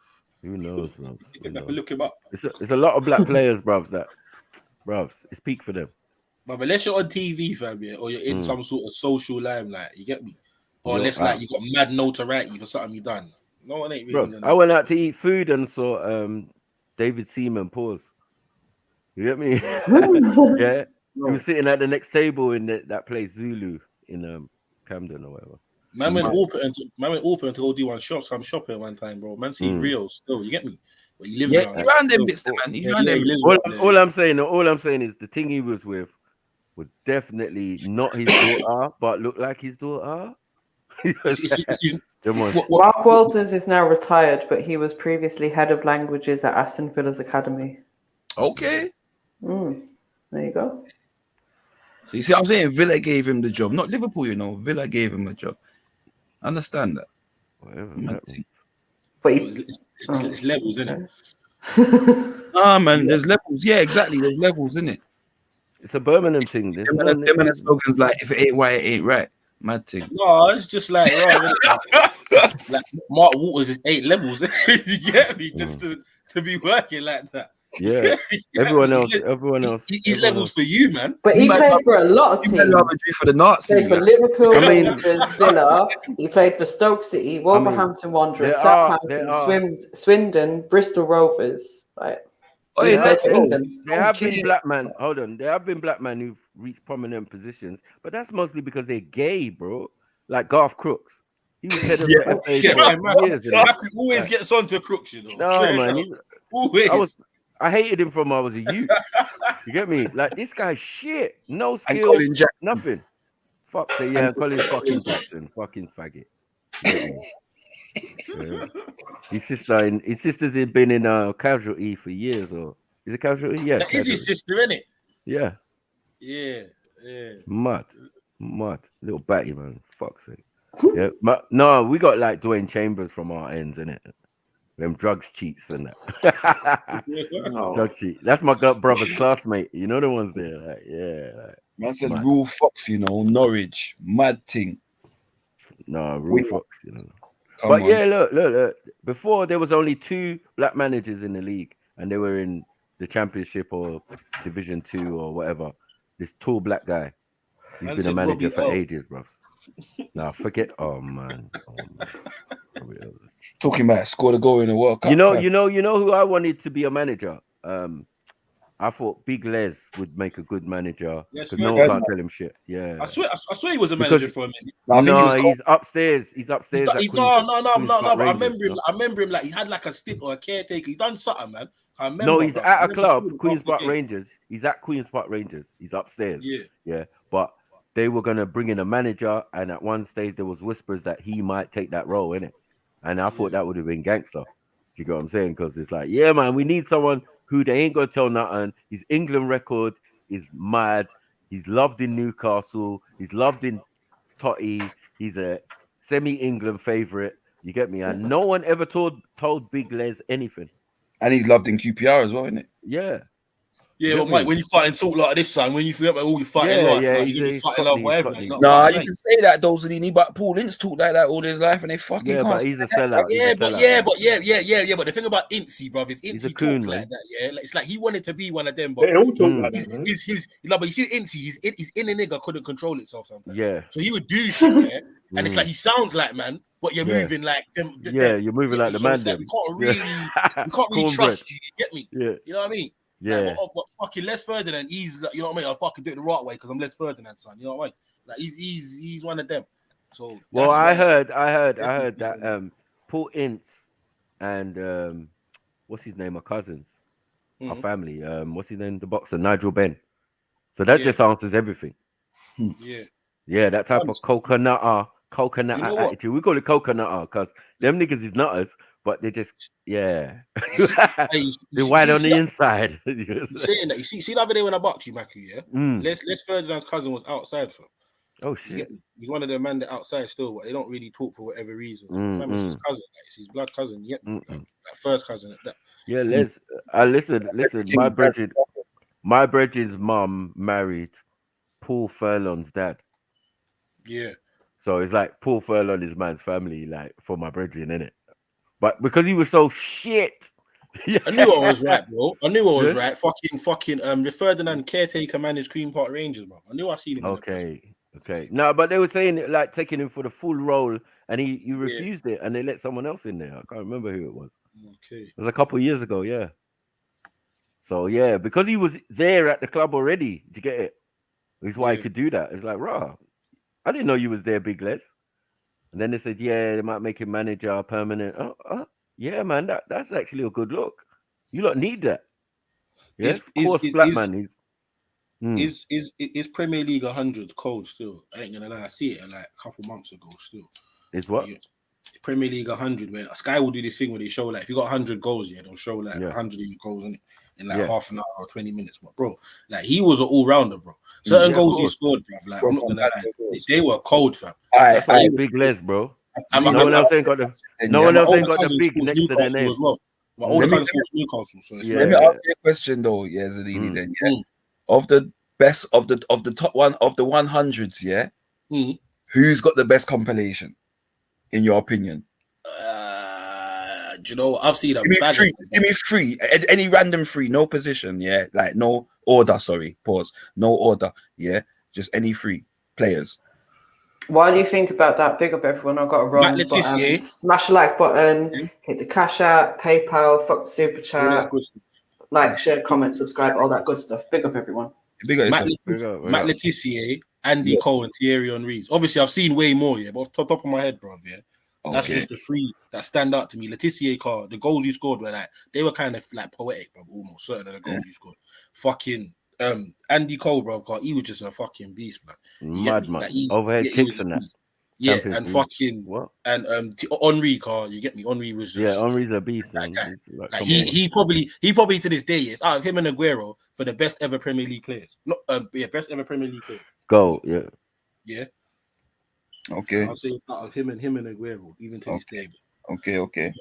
Who knows, bro? You can have to look him up. It's a lot of black players, bros. It's peak for them. But unless you're on TV, fam, yeah, or you're in some sort of social limelight, you get me? Or unless like you got mad notoriety for something you done. No one ain't really. Bro, I went out to eat food and saw David Seaman pause. You get me? Yeah. He was sitting at the next table in that place, Zulu, in Camden or whatever. Man went open to go do some shopping one time, bro. Man see real still, you get me? But he lives around them bits, man. He's around them. All I'm saying is the thing he was with was definitely not his daughter, but looked like his daughter. Mark Walters is now retired, but he was previously head of languages at Aston Villa's academy. Okay. There you go. So you see what I'm saying? Villa gave him the job. Not Liverpool, you know. Villa gave him a job. Understand that. But it's levels, isn't it? Man, there's levels. Yeah, exactly. There's levels, isn't it? It's a Birmingham thing. Them slogans like, if it ain't white, it ain't right. Mad thing. No, it's just like, like Mark Waters is 8 levels. You get me? To be working like that. Yeah. Everyone else. He's levels for you, man. But he played for a lot of teams. For the Nazis. He played for Liverpool, Rangers, Villa. He played for Stoke City, Wolverhampton Wanderers, Southampton, Swindon, Bristol Rovers. Right. There have been black men. Hold on. There have been black men who've reached prominent positions, but that's mostly because they're gay, bro. Like Garth Crooks. He was head of the FA for years. He always gets on to Crooks, you know. No, man. I hated him from when I was a youth. You get me? Like this guy's shit. No skills, nothing. Fuck say yeah, Colin fucking Jackson, fucking faggot. His sister's been in a Casualty for years, or is it Casualty? Yeah, that is his sister, isn't it? Yeah. Yeah. Mud, little batty man. Fuck's sake. Yeah, but no, we got like Dwayne Chambers from our ends, innit? Them drugs cheats and that. Drug cheat. That's my brother's classmate. You know the ones there, like man said Rule Fox, you know, Norwich, mad thing. No, Rule Fox, you know. But yeah, look. Before there was only 2 black managers in the league, and they were in the Championship or Division 2 or whatever. This tall black guy. He's been a manager for ages, bro. Now forget. Oh man. Talking about scored a goal in the World Cup. You know who I wanted to be a manager. I thought Big Les would make a good manager because no one can't tell him shit. Yeah, I swear he was a manager for a minute. No, he's upstairs. He's upstairs. No. But I remember him like he had like a stint or a caretaker. He done something, man. No, he's at a club, Queen's Park Rangers. He's at Queen's Park Rangers. He's upstairs. Yeah. But they were gonna bring in a manager, and at one stage there was whispers that he might take that role, innit? And I thought that would have been gangster. Do you get what I'm saying? Because it's like, yeah, man, we need someone who they ain't gonna tell nothing. His England record is mad. He's loved in Newcastle. He's loved in Totty. He's a semi-England favorite. You get me? And no one ever told Big Les anything. And he's loved in QPR as well, isn't it? Yeah. Yeah, Get but Mike, me? when you fighting talk like this, son, when you feel like all you fighting Yeah, life, yeah, like, he's you a fighting Cockney, love, whatever. Cockney. You're not Nah, fucking you right. can say that, Dozolini, but Paul Ince talk like that all his life, and they fucking Yeah, can't. but he's a sellout. He's Yeah, a but sellout, yeah, man. but yeah. But the thing about Incy, bruv, is He's a Incy coon, talks man. like that. Yeah, like, it's like he wanted to be one of them, but They all talk Mm. like that, man. his no, but you see, Incy, his inner nigga couldn't control itself sometimes. Yeah. So he would do shit, yeah, and it's Mm. like he sounds like man, but you're Yeah. moving like them. Yeah, you're moving like the So man it's like them. we can't really Cornbread. trust you. You get me? Yeah. You know what I mean? Yeah. Like, but fucking Les Ferdinand, he's like, you know what I mean? I'll fucking do it the right way because I'm Les Ferdinand, son. You know what I mean? Like he's one of them. So Well, that's I why heard that Paul Ince and what's his name? Are cousins, our Mhm. family. What's his name? The boxer Nigel Benn. So that just answers everything. Yeah. Yeah, that type of coconut Do you know what? attitude. We call it coconut because them niggas is nutters, but they just they're white on the inside. You saying that? You see the other day when I boxed you, Maku, yeah. Mm. Les Ferdinand's cousin was outside for. Oh You shit. get me? He's one of the men that outside still, but they don't really talk for whatever reason. Mm, It's his cousin, like, it's his blood cousin. You get me? Like first cousin. That. Yeah, Les. Listen. My brethren's mum married Paul Furlong's dad. Yeah. So it's like Paul Furlong is man's family, like for my brethren, innit? But because he was so shit. I knew I was right, bro. I knew I was Yeah. right. Fucking the Ferdinand caretaker managed Queen Park Rangers, bro. I knew I seen him. Okay. No, but they were saying it like taking him for the full role, and he refused it, and they let someone else in there. I can't remember who it was. Okay. It was a couple of years ago, yeah. So yeah, because he was there at the club already, to get it? Is why he could do that. It's like, rah, I didn't know you was there, Big Les. And then they said, yeah, they might make him manager permanent. Yeah, man, that's actually a good look. You lot need that. Yes, of course, black man. Is Premier League 100s cold still? I ain't gonna lie, I see it like a couple months ago still. Is what? Premier League 100, where Sky will do this thing where they show like if you got 100 goals, they'll show like 100 of your goals in like half an hour or 20 minutes. But bro, like he was an all-rounder, bro. Certain goals he scored, bro. Like I'm not gonna lie, they were cold, fam. Hey, Big Les, bro. No one else ain't got the big next to their name. as well. My older cousin was Newcastle, so Let me ask you a question though, yeah, Zalini. Then, yeah, of the best of the top one of the 100s, yeah, who's got the best compilation, in your opinion? Do you know what? I've seen a Give me three, any random three, no position, yeah, like no order. Sorry, pause. No order, yeah, just any three players. While you think about that, big up everyone. I've got to run. But, smash the like button, hit the cash out, PayPal, fuck the super chat, like, share, comment, subscribe, all that good stuff. Big up everyone. Matt Letitia, Andy Cole, and Thierry Henry. Obviously, I've seen way more, yeah, but off the top of my head, bro, yeah. That's just the three that stand out to me. Letitia, the goals you scored were like they were kind of like poetic, bro. Almost certain of the goals you scored. Fucking Andy Cole, bro, he was just a fucking beast, man. Madman, like, overhead kicks and that. Yeah, and fucking what? And Henry, you get me? Henry was just Henry's a beast. Like, he probably to this day is out of him and Aguero for the best ever Premier League players. Not best ever Premier League player. Go, yeah. Okay. I'll say out of him and Aguero, even to this day. Okay.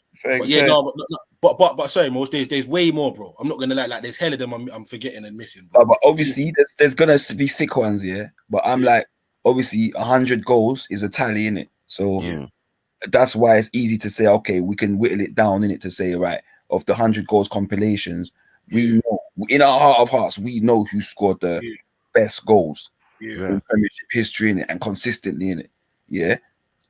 But sorry, most there's way more, bro. I'm not gonna like there's hell of them I'm forgetting and missing. But obviously there's gonna be sick ones, yeah. But I'm like, obviously 100 goals is a tally in it, so that's why it's easy to say, okay, we can whittle it down in it to say, right, of the 100 goals compilations, we know in our heart of hearts we know who scored the best goals in Premiership history in it and consistently in it. Yeah,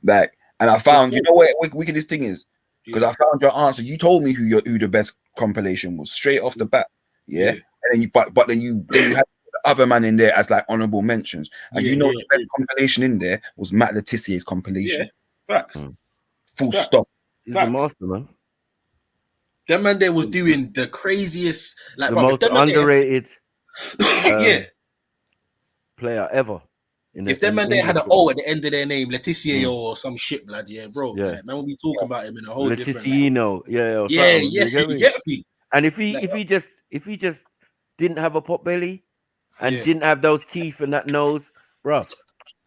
like, and I found, you know what wickedest thing is, because I found your answer. You told me who the best compilation was straight off the bat. Yeah, and then you but then you had the other man in there as like honorable mentions, and the best compilation in there was Matt Letizier's compilation. Facts. Full stop. He's the master, man. That man there was doing the craziest, like the most underrated player ever. If that man there had an O at the end of their name, Letitia or some shit, blood, bro. Like, man, we'll be talking about him in a whole different. You get me. And if he just didn't have a pot belly and didn't have those teeth and that nose, bro,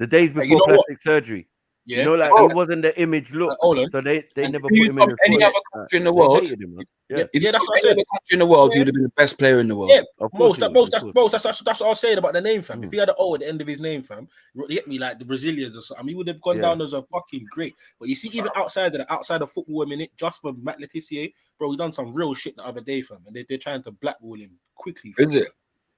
the days before plastic surgery, Yeah. You know, like Oh. he wasn't the image look, so they And never if he put was him in from the any toilet. other country in the They world, hated him, man. Yeah, if yeah, that's from what I any said. other country in the world, Yeah. he would have been the best player in the world. Yeah, Of course most he that would, most of that's course. most that's what I was saying about the name, fam. If he had an O at the end of his name, fam, you get me, like the Brazilians or something, he would have gone Yeah. down as a fucking great. But you see, even outside of football, a minute, just for Matt Letitia, bro, he done some real shit the other day, fam, and they're trying to blackball him quickly. Is it?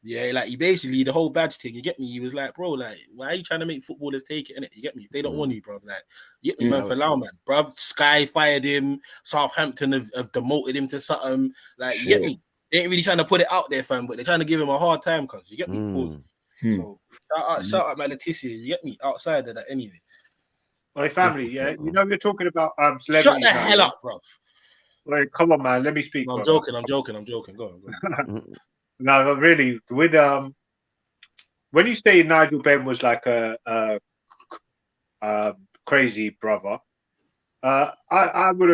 Yeah, like he basically the whole badge thing. You get me? He was like, bro, like, why are you trying to make footballers take it? Innit? You get me? They don't want you, bro. Like, you get me, man, for Lau, man, bro. Sky fired him. Southampton have demoted him to something. Like, you get me? They ain't really trying to put it out there, fam, but they're trying to give him a hard time, cause you get me. Pause. So shout out, my Letitia. You get me? Outside of that, anyway. My family, yeah. You know, we're talking about Shut celebrities. the now, hell yeah? up, bro. Wait, come on, man. Let me speak. No, I'm brother. joking. Go on. No, not really. With when you say Nigel Benn was like a crazy brother, I would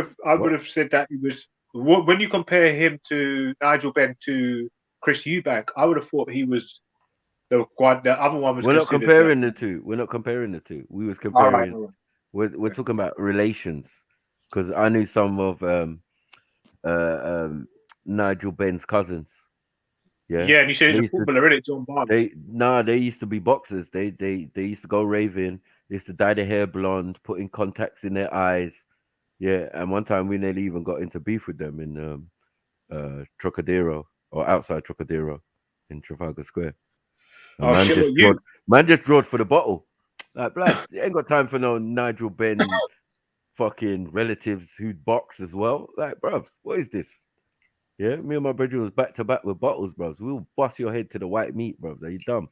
have said that he was. When you compare him to Nigel Benn to Chris Eubank, I would have thought he was the one. The other one was. We're not considered comparing the two. We're not comparing the two. We was comparing. all right. We're talking about relations, because I knew some of Nigel Benn's cousins. Yeah, Yeah, and you said They he's a used to- footballer, innit? John Barnes. they used to be boxers. They used to go raving. They used to dye their hair blonde, putting contacts in their eyes. Yeah, and one time we nearly even got into beef with them in Trocadero, or outside Trocadero in Trafalgar Square. And Oh, man shit, just well, you- drawed for the bottle. Like, blood, you ain't got time for no Nigel Benn fucking relatives who box as well. Like, bruv, what is this? Yeah, me and my brother was back to back with bottles, bros. We'll bust your head to the white meat, bros. Are you dumb?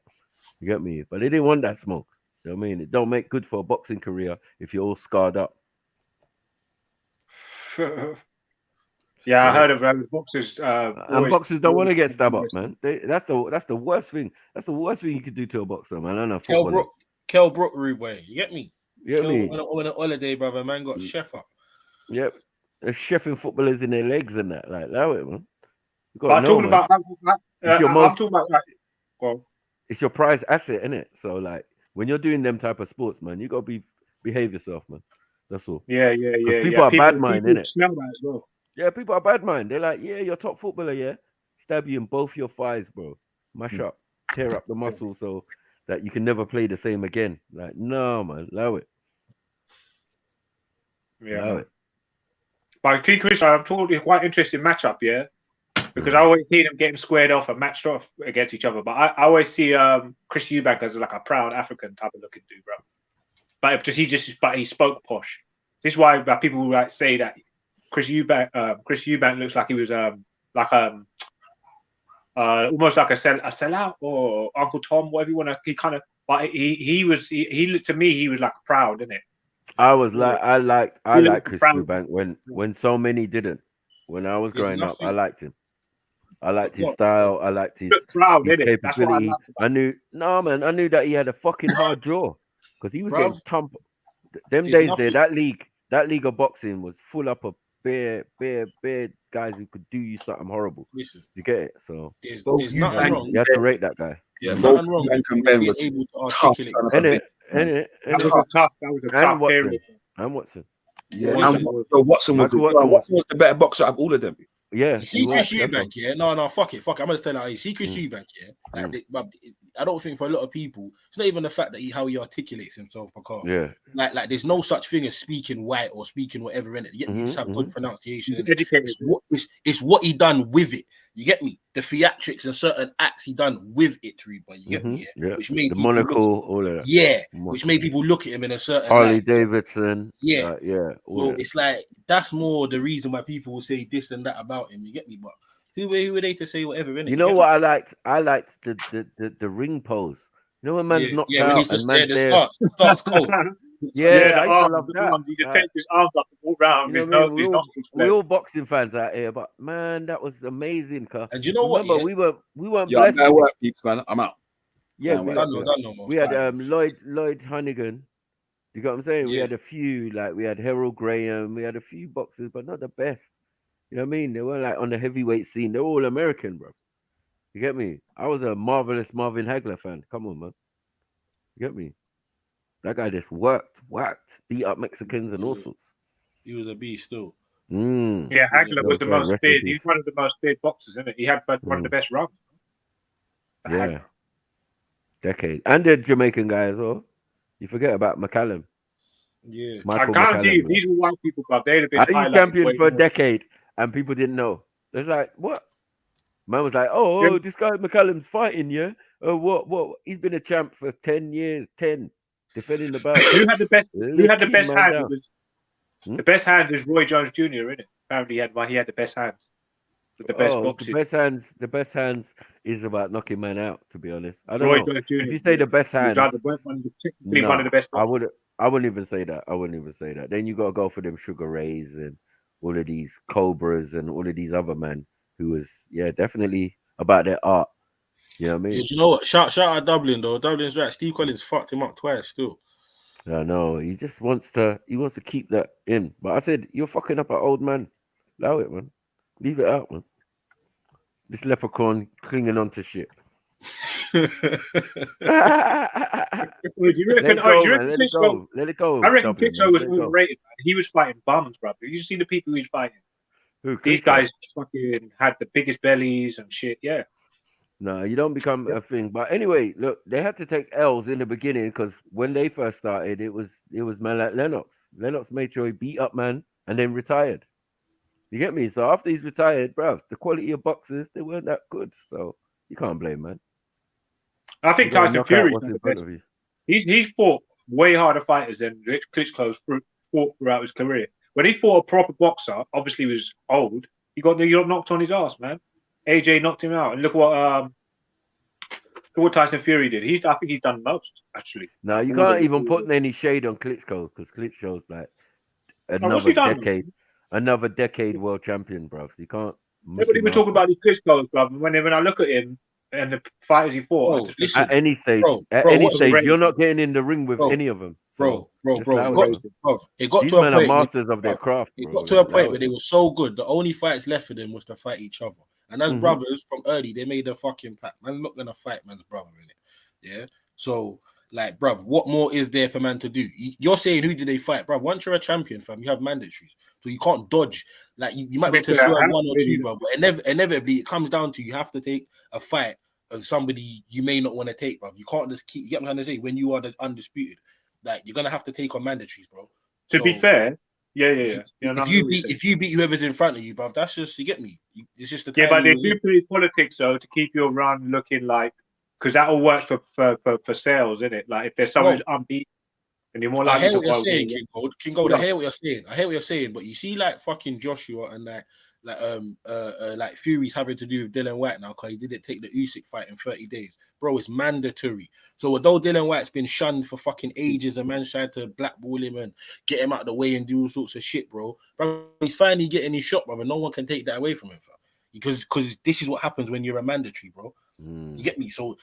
You get me? But they didn't want that smoke. You know what I mean? It don't make good for a boxing career if you're all scarred up. Yeah, I heard of boxers. And boxers don't want to get stabbed up, man. That's the worst thing. That's the worst thing you could do to a boxer, man. I know football. Kel Brook Rubeway, you get me? You get me? On a holiday, brother, man got chef up. Yep. They're chefing footballers in their legs and that. Like, allow it, man. You But got to know, talking man. about, It's your I'm most- talking about. Well, It's your prize asset, isn't it? So, like, when you're doing them type of sports, man, you got to behave yourself, man. That's all. yeah. People are bad mind, people innit? smell that as well. Yeah, people are bad mind. They're like, yeah, you're top footballer, yeah. Stab you in both your thighs, bro. Mash up, tear up the muscle so that you can never play the same again. Like, no, man, allow it. Yeah. Allow it. But King Chris, I'm totally quite interesting matchup, yeah. Because I always see them getting squared off and matched off against each other. But I always see Chris Eubank as like a proud African type of looking dude, bro. But he spoke posh. This is why people like say that Chris Eubank looks like he was almost like a sellout or Uncle Tom, whatever you want to. He kind of, but he to me he was like proud, didn't it? I liked Chris proud. Eubank when so many didn't. When I was There's growing up, I nothing- liked him. I liked his What? style. I liked his proud, his innit? That's what I capability. like I knew that he had a fucking hard draw because he was Bruv, getting thumped. Them there's days nothing- there, that league of boxing was full up of bare guys who could do you something horrible. Listen, You get it? So there's you nothing wrong. have to rate that guy. Yeah, There's both nothing wrong Eubank and with Ben being were able to tough articulate son of a Innit? bitch. That was a tough And Watson. period. And Watson. Yeah, Watson. and Watson was Michael Watson was the better boxer out of all of them. Yeah. You see Chris Eubank, yeah? No, fuck it. I'm gonna tell you, like, you see Chris Eubank, yeah? Like, I don't think for a lot of people, it's not even the fact that how he articulates himself, because Yeah. like there's no such thing as speaking white or speaking whatever in it. You just have good pronunciation. Educated. It's what he done with it. You get me? The theatrics and certain acts he done with it, Reba. You get me? Yeah? Which made the people monocle, look, all of that. yeah, which made people look at him in a certain Harley light. Davidson. Yeah. Yeah. All So that. it's like that's more the reason why people will say this and that about him. You get me? But who were they to say whatever? Innit? You know what I liked? I liked the ring pose. You know when man's knocked when out he's just and man's the there. starts cold. Yeah, I used to arms, love the that. arms. He just takes his arms up and walk round. You His know what I mean? nostrils We're all boxing fans out here, but man, that was amazing. And you know what? Remember, Yeah? we weren't Yeah, I'm blessed. going to work, peeps, man. I'm out. Yeah, we had most Lloyd Hunnigan. You got what I'm saying? We had a few, like we had Harold Graham, we had a few boxers, but not the best. You know what I mean? They were like on the heavyweight scene. They're all American, bro. You get me? I was a marvelous Marvin Hagler fan. Come on, man. You get me? That guy just whacked, beat up Mexicans and all sorts. He was a beast still. Yeah, Hagler was the most feared. He's one of the most feared boxers, isn't it? He had one of the best runs. Yeah. Decade. And the Jamaican guy as well. You forget about McCallum. Yeah. Michael I guarantee you, McCallum. these were white people, but they'd have been How you highlighted champion way for a more. decade and people didn't know? It's like, what? Man was like, oh, this guy McCallum's fighting, yeah? Oh, what? He's been a champ for 10 years, 10, defending the belt. Who had the best? Who had the best hand? down. The best hand is Roy Jones Jr., isn't it? Apparently, he had the best hands. With the best boxing. The best hands is about knocking man out, to be honest. I don't Roy know. Jones Jr. If you say the best hands, one of the best boxers. I wouldn't even say that. Then you got to go for them Sugar Rays and all of these Cobras and all of these other men who was, definitely about their art. You know what I mean? Yeah, do you know what? Shout out Dublin though. Dublin's right. Steve Collins fucked him up twice still. I know. He just wants to keep that in. But I said, you're fucking up an old man. Allow it, man. Leave it out, man. This leprechaun clinging on to shit. Let it go. I reckon Klitschko was overrated, man. He was fighting bums, bro. Did you see the people he was fighting? These guys fucking had the biggest bellies and shit. Yeah. No, you don't become a thing. But anyway, look, they had to take L's in the beginning because when they first started, it was man like Lennox. Lennox made sure he beat up man and then retired. You get me? So after he's retired, bruv, the quality of boxers, they weren't that good. So you can't blame, man. I think Tyson Fury he's fought way harder fighters than Klitschko's fought throughout his career. When he fought a proper boxer, obviously he was old, he got knocked on his ass, man. AJ knocked him out. And look what Tyson Fury did. I think he's done most, actually. No, you can't even put any shade on Klitschko because Klitschko's like another decade world champion, bro. So you can't. Nobody was talking about these Klitschko's, bro. When I look at him and the fighters he fought, at any stage, you're not getting in the ring with any of them. Bro. It got these to a men point. are masters of their craft. It got to a point where they were so good. The only fights left for them was to fight each other. And as brothers from early, they made a fucking pact. Man's not gonna fight man's brother in it. Yeah. So, like, bruv, what more is there for man to do? You're saying who did they fight, bruv? Once you're a champion, fam, you have mandatories, so you can't dodge. Like, you might be able to swear one or two, bruv, but inevitably it comes down to you have to take a fight of somebody you may not want to take, bruv. You can't just keep. You get what I'm trying to say? When you are the undisputed, like, you're gonna have to take on mandatories, bro. To be fair. Yeah. If you beat whoever's in front of you, bruv, that's just, you get me. It's just the time. Yeah, but they do play politics though to keep your run looking like, because that all works for sales, isn't it? Like if there's someone who's unbeaten, and you're more likely. I hear what you're saying, King Gold. I hear what you're saying. But you see, like fucking Joshua and like Fury's having to do with Dylan White now because he didn't take the Usyk fight in 30 days, bro. It's mandatory. So although Dylan White's been shunned for fucking ages, and man tried to blackball him and get him out of the way and do all sorts of shit, bro, he's finally getting his shot, brother. No one can take that away from him, fam. Because this is what happens when you're a mandatory, bro. You get me? So,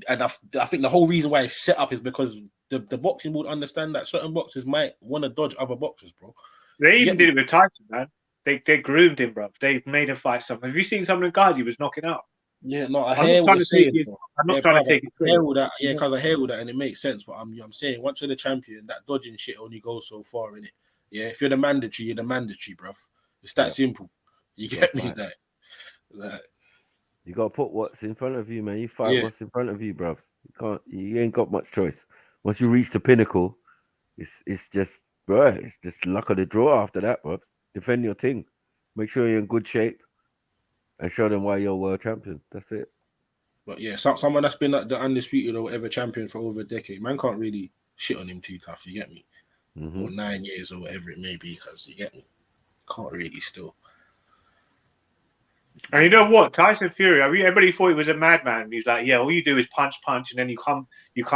and I think the whole reason why it's set up is because the boxing would understand that certain boxers might want to dodge other boxers, bro. They even did it with Tyson, man. They groomed him, bro. They made him fight something. Have you seen some of the guys he was knocking out? Yeah, no, I hear what you're saying. I'm not trying to take it. I hear all that, because I hear all that, and it makes sense. But I'm saying, once you're the champion, that dodging shit only goes so far, innit? Yeah, if you're the mandatory, you're the mandatory, bruv. It's that simple. You get me? Like, you gotta put what's in front of you, man. You fight what's in front of you, bruv. You ain't got much choice. Once you reach the pinnacle, it's just, bro, it's just luck of the draw after that, bruv. Defend your thing. Make sure you're in good shape and show them why you're world champion. That's it. But yeah, someone that's been the undisputed or whatever champion for over a decade, man can't really shit on him too tough, you get me? Or 9 years or whatever it may be, because you get me? Can't really still. And you know what? Tyson Fury, everybody thought he was a madman. He's like, yeah, all you do is punch, and then you come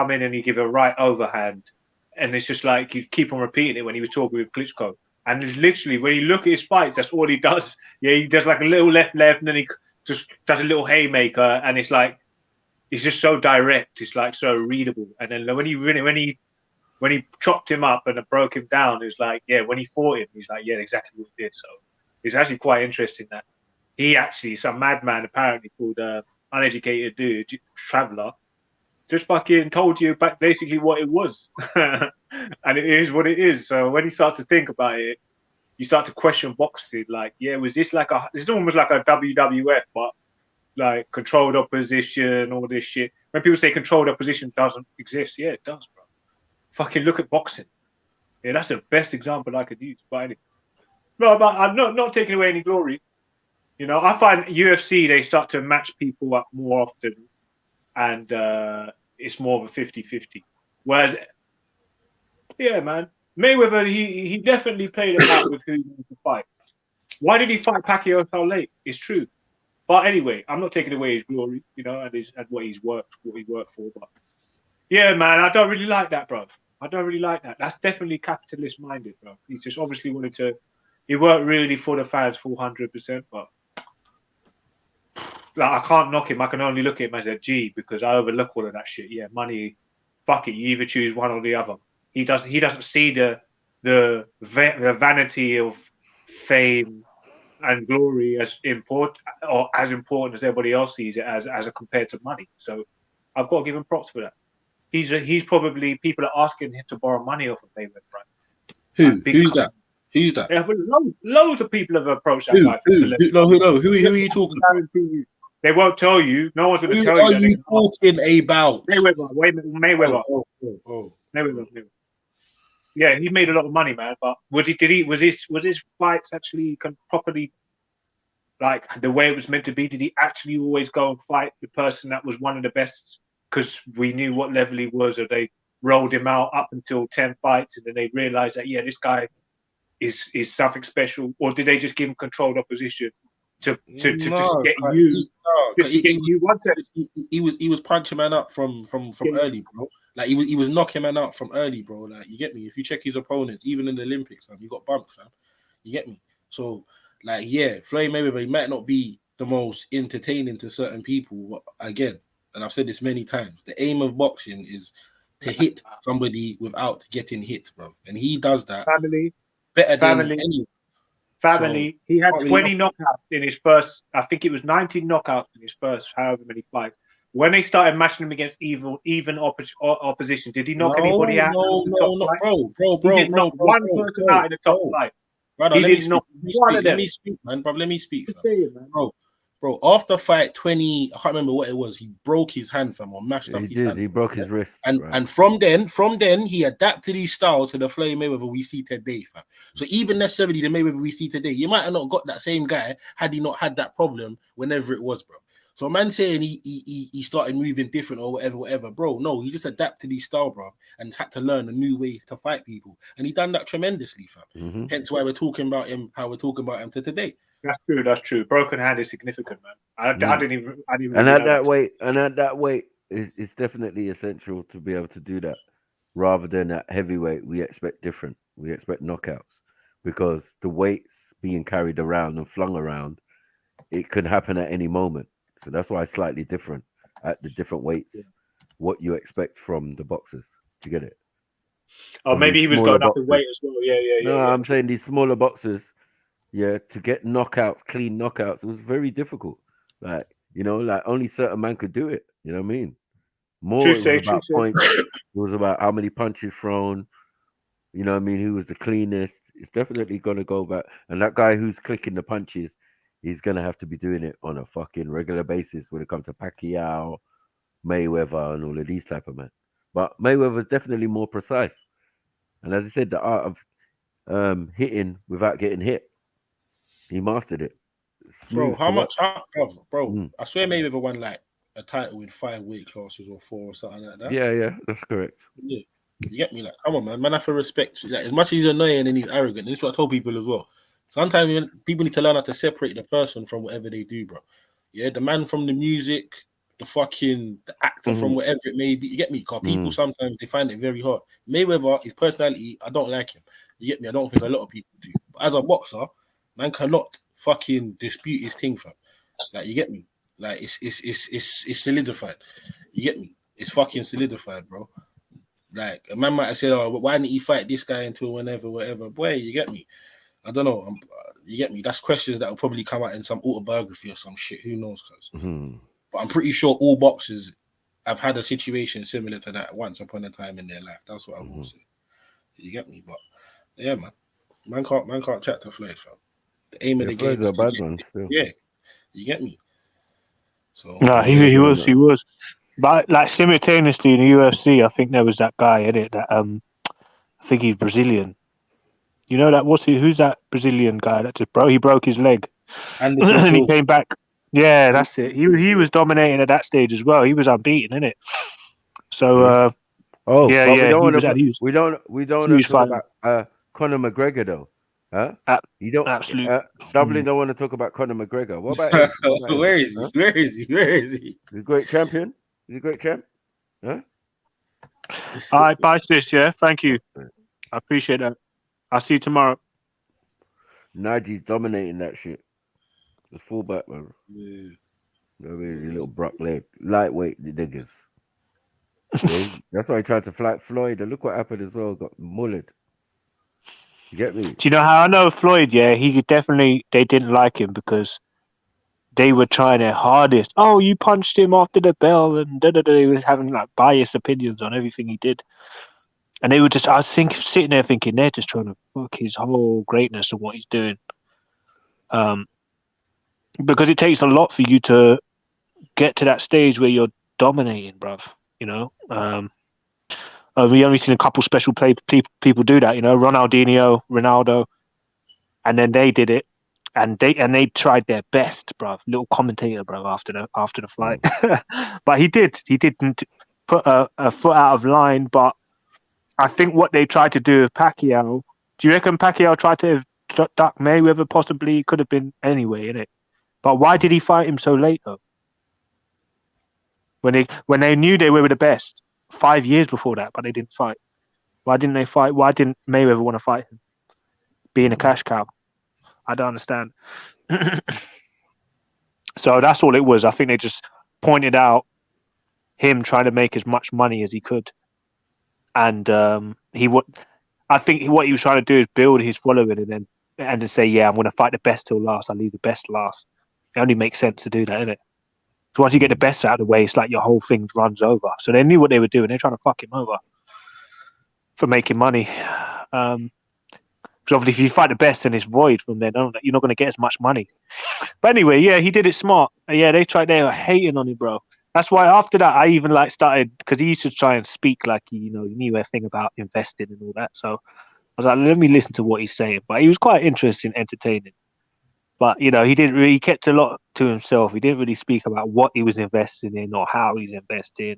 in and you give a right overhand. And it's just like you keep on repeating it when he was talking with Klitschko. And it's literally, when you look at his fights, that's all he does. Yeah, he does like a little left, and then he just does a little haymaker, and it's like, it's just so direct. It's like so readable. And then when he chopped him up and broke him down, it's like, yeah, when he fought him, he's like, yeah, exactly what he did. So it's actually quite interesting that he actually, some madman apparently called uneducated dude, traveler, just fucking told you back basically what it was, and it is what it is. So when you start to think about it, you start to question boxing. Like, yeah, was this like it's almost like a WWF, but like controlled opposition, all this shit. When people say controlled opposition doesn't exist, yeah, it does, bro. Fucking look at boxing. Yeah, that's the best example I could use. But anyway, no, but I'm not taking away any glory. You know, I find UFC, they start to match people up more often, and it's more of a 50-50. Whereas, yeah, man, Mayweather, he definitely played about with who he wanted to fight. Why did he fight Pacquiao so late? It's true. But anyway, I'm not taking away his glory, you know, and what he worked for. But yeah, man, I don't really like that, bro. I don't really like that. That's definitely capitalist minded, bro. He's just obviously wanted to. He weren't really for the fans 400%, but like I can't knock him. I can only look at him as a G because I overlook all of that shit. Yeah, money. Fuck it. You either choose one or the other. He doesn't see the vanity of fame and glory as important as everybody else sees it as compared to money. So I've got to give him props for that. He's probably, people are asking him to borrow money off of Mayweather, right? Who's that? Who's that? Yeah, but loads of people have approached that guy. Who are you talking about? They won't tell you. No one's going to tell you. Who are you talking about? Mayweather. Mayweather. Yeah, he made a lot of money, man. But was his fights actually properly like the way it was meant to be? Did he actually always go and fight the person that was one of the best? Because we knew what level he was, or they rolled him out up until 10 fights, and then they realized that this guy is something special, or did they just give him controlled opposition to just get you? He was punching man up from early, bro. Like he was knocking man out from early, bro. Like, you get me? If you check his opponents, even in the Olympics, fam, you got bumped, fam. You get me? So, like, yeah, Floyd Mayweather, he might not be the most entertaining to certain people, but again, and I've said this many times, the aim of boxing is to hit somebody without getting hit, bro. And he does that better than anyone. Family. So, he had 20 knockouts in his first, I think it was 19 knockouts in his first however many fights. When they started matching him against even opposition, did he knock anybody out? No, bro. He did knock one person out in the top fight. Brother, let me speak, man. Bro, let me speak, Bro, after fight 20, I can't remember what it was. He broke his hand, fam, or mashed up his hand. He broke his wrist. And from then, he adapted his style to the Floyd Mayweather we see today, fam. So even necessarily the Mayweather we see today, you might have not got that same guy had he not had that problem whenever it was, bro. So a man saying he started moving different or whatever, bro. No, he just adapted his style, bro, and had to learn a new way to fight people. And he done that tremendously, fam. Mm-hmm. Hence why we're talking about him, how we're talking about him to today. That's true. Broken hand is significant, man. I didn't even and at that weight, it's definitely essential to be able to do that. Rather than at heavyweight, we expect different. We expect knockouts because the weights being carried around and flung around, it could happen at any moment. So that's why it's slightly different at the different weights. Yeah. What you expect from the boxers to get it. Oh, maybe he was going up in weight as well. Yeah. No, I'm saying these smaller boxers. Yeah, to get knockouts, clean knockouts, it was very difficult. Like, like only certain man could do it. You know what I mean? More it was about points. It was about how many punches thrown. You know what I mean? Who was the cleanest? It's definitely going to go back. And that guy who's clicking the punches, he's going to have to be doing it on a fucking regular basis when it comes to Pacquiao, Mayweather, and all of these type of men. But Mayweather's definitely more precise. And as I said, the art of hitting without getting hit. He mastered it. Bro, how much? Bro, I swear Mayweather won like a title with 5 weight classes or 4 or something like that. Yeah, that's correct. Yeah, you get me? Like, come on, man. Man, I have to respect. Like, as much as he's annoying and he's arrogant, and this is what I told people as well. Sometimes people need to learn how to separate the person from whatever they do, bro. Yeah, the man from the music, the actor from whatever it may be. You get me? Because people sometimes they find it very hard. Mayweather, his personality, I don't like him. You get me? I don't think a lot of people do. But as a boxer, man cannot fucking dispute his thing, fam. Like, you get me? Like, it's solidified. You get me? It's fucking solidified, bro. Like, a man might have said, "Oh, why didn't he fight this guy until whenever, whatever?" Boy, you get me? I don't know. You get me? That's questions that will probably come out in some autobiography or some shit. Who knows, cuz? But I'm pretty sure all boxers have had a situation similar to that once upon a time in their life. That's what I Mm-hmm. will say. You get me? But yeah, man can't chat to Floyd, fam. The aim of the Floyd's game is a to bad get, one still. yeah, you get me. So No, he was. But like simultaneously in the UFC, I think there was that guy in it that I think he's Brazilian. You know that who's that Brazilian guy that just broke his leg Anderson and he Silva. came back. Yeah, that's it. He was dominating at that stage as well. He was unbeaten, innit? So but we don't he want was to. he was, We don't want he to was talk fighting. about Conor McGregor though, huh? You don't. Absolute. Dublin don't want to talk about Conor McGregor. What about him? Where is he? Huh? Where is he? Where is he? He's a great champion. He's a great champ. Huh? All right, bye, sis. Yeah, thank you. I appreciate that. I'll see you tomorrow. Najee's dominating that shit. The fullback, man. Yeah. Really little Brock leg, lightweight the diggers. Yeah, that's why he tried to fight Floyd, and look what happened as well. Got mullered. You get me? Do you know how I know Floyd? Yeah, they didn't like him because they were trying their hardest. Oh, you punched him after the bell, and they were having like biased opinions on everything he did. And they were I was sitting there thinking they're just trying to fuck his whole greatness of what he's doing. Because it takes a lot for you to get to that stage where you're dominating, bruv. You know, we only seen a couple special people do that. You know, Ronaldo, and then they did it, and they tried their best, bruv. Little commentator, bruv, after the fight, but he didn't put a foot out of line. But I think what they tried to do with Pacquiao. Do you reckon Pacquiao tried to duck Mayweather? Possibly, could have been anyway, innit? But why did he fight him so late though? When they knew they were the best 5 years before that, but they didn't fight. Why didn't they fight? Why didn't Mayweather want to fight him? Being a cash cow, I don't understand. So that's all it was. I think they just pointed out him trying to make as much money as he could, and I think what he was trying to do is build his following, and then say, yeah, I'm going to fight the best till last. I leave the best last. It only makes sense to do that, innit? So once you get the best out of the way, it's like your whole thing runs over. So they knew what they were doing. They're trying to fuck him over for making money. Because obviously, if you fight the best and it's void from there, you're not going to get as much money. But anyway, yeah, he did it smart. Yeah, they were hating on him, bro. That's why after that, I even started, because he used to try and speak like he knew everything about investing and all that. So I was like, let me listen to what he's saying. But he was quite interesting, entertaining. But he didn't really. He kept a lot to himself. He didn't really speak about what he was investing in or how he's investing.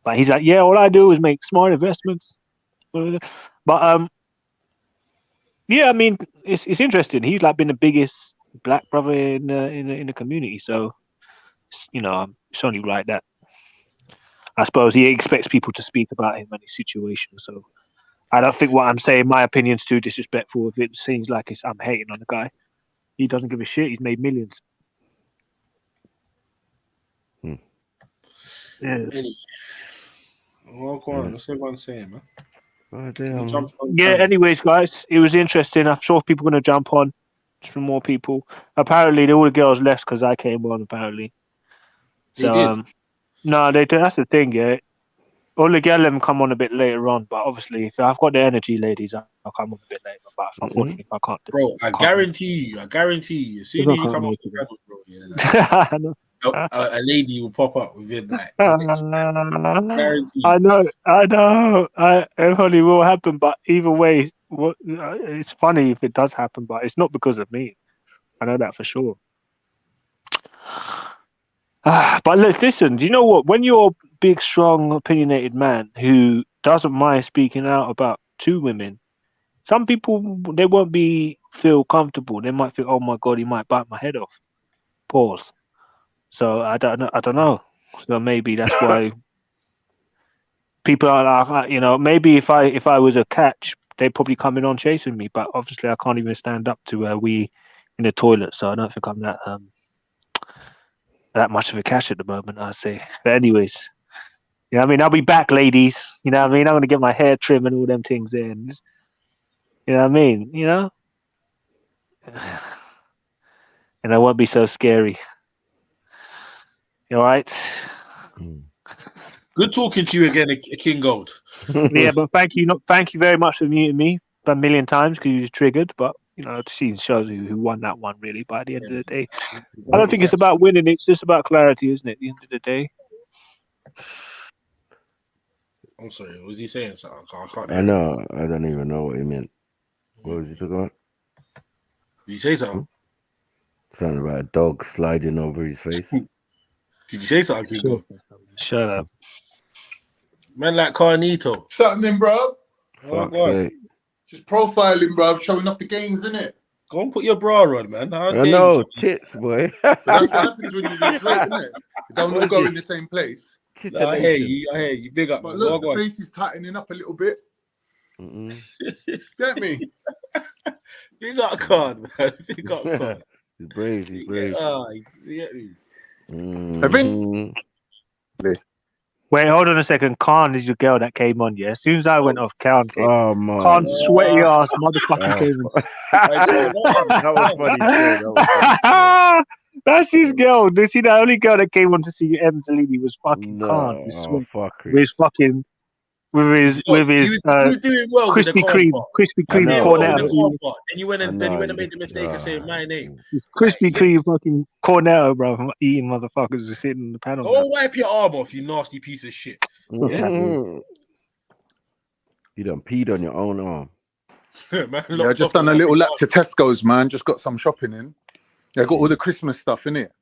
But he's like, yeah, all I do is make smart investments. But yeah, I mean, it's interesting. He's been the biggest black brother in the community. So it's only right that I suppose he expects people to speak about him and his situation. So I don't think what I'm saying, my opinion's too disrespectful. If it seems like I'm hating on the guy. He doesn't give a shit. He's made millions. Yeah. Well, go on. What's everyone saying, man? Yeah. Anyways, guys, it was interesting. I'm sure people are going to jump on. Some more people. Apparently, all the girls left because I came on. Apparently, so did. No, they did. That's the thing. Yeah, all the girls come on a bit later on. But obviously, if I've got the energy, ladies, I'll come on a bit later. But unfortunately, if I can't, bro, I guarantee you. As soon as you come off the panel, bro, yeah, a lady will pop up within like the next guarantee. I know. It probably will happen, but either way, it's funny if it does happen, but it's not because of me. I know that for sure. But listen, do you know what? When you're a big, strong, opinionated man who doesn't mind speaking out about two women, some people, they won't feel comfortable. They might think, oh my God, he might bite my head off. Pause. So I don't know. So maybe that's why people are like, maybe if I was a catch, they'd probably come in on chasing me. But obviously, I can't even stand up to a wee in the toilet, so I don't think I'm that much of a catch at the moment, I'd say. But anyways, I'll be back, ladies. I'm going to get my hair trimmed and all them things in. You know what I mean? And I won't be so scary. You all right? Good talking to you again, King Gold. Yeah, but thank you very much for muting me a million times because you was triggered. But you know, the season shows who won that one really. By the end of the day, I don't think it's about winning. It's just about clarity, isn't it? At the end of the day. I'm sorry. Was he saying something? I can't. I know. I don't even know what he meant. What was he talking about? Did you say something? Something about a dog sliding over his face. Did you say something, King Gold? Shut up. Man like Carnito. Something, bro. Oh, God. Just profiling, bro. Showing off the games, innit? Go and put your bra on, man. I know, tits, boy. But that's what happens when you lose weight, isn't it? You don't all go in the same place. No, I hear you. Big up. But look, the face is tightening up a little bit. Get me? You got a card, man. You got a card. He's brave. He's brave. You get me? I think. Wait, hold on a second. Khan is your girl that came on, yeah? As soon as I went off, Khan came. Oh, man. Khan, sweaty ass motherfucker came in. That was funny. That That's his girl. You see, the only girl that came on to see Emselini was fucking Khan. With his doing well with the Krispy Kreme cornetto. Then you went and made the mistake of saying my name. Krispy Kreme fucking cornetto, bro. From eating motherfuckers who's sitting in the panel. Go wipe your arm off, you nasty piece of shit. Yeah. You done peed on your own arm. I just done a little lap to Tesco's, man. Just got some shopping in. They got all the Christmas stuff in it.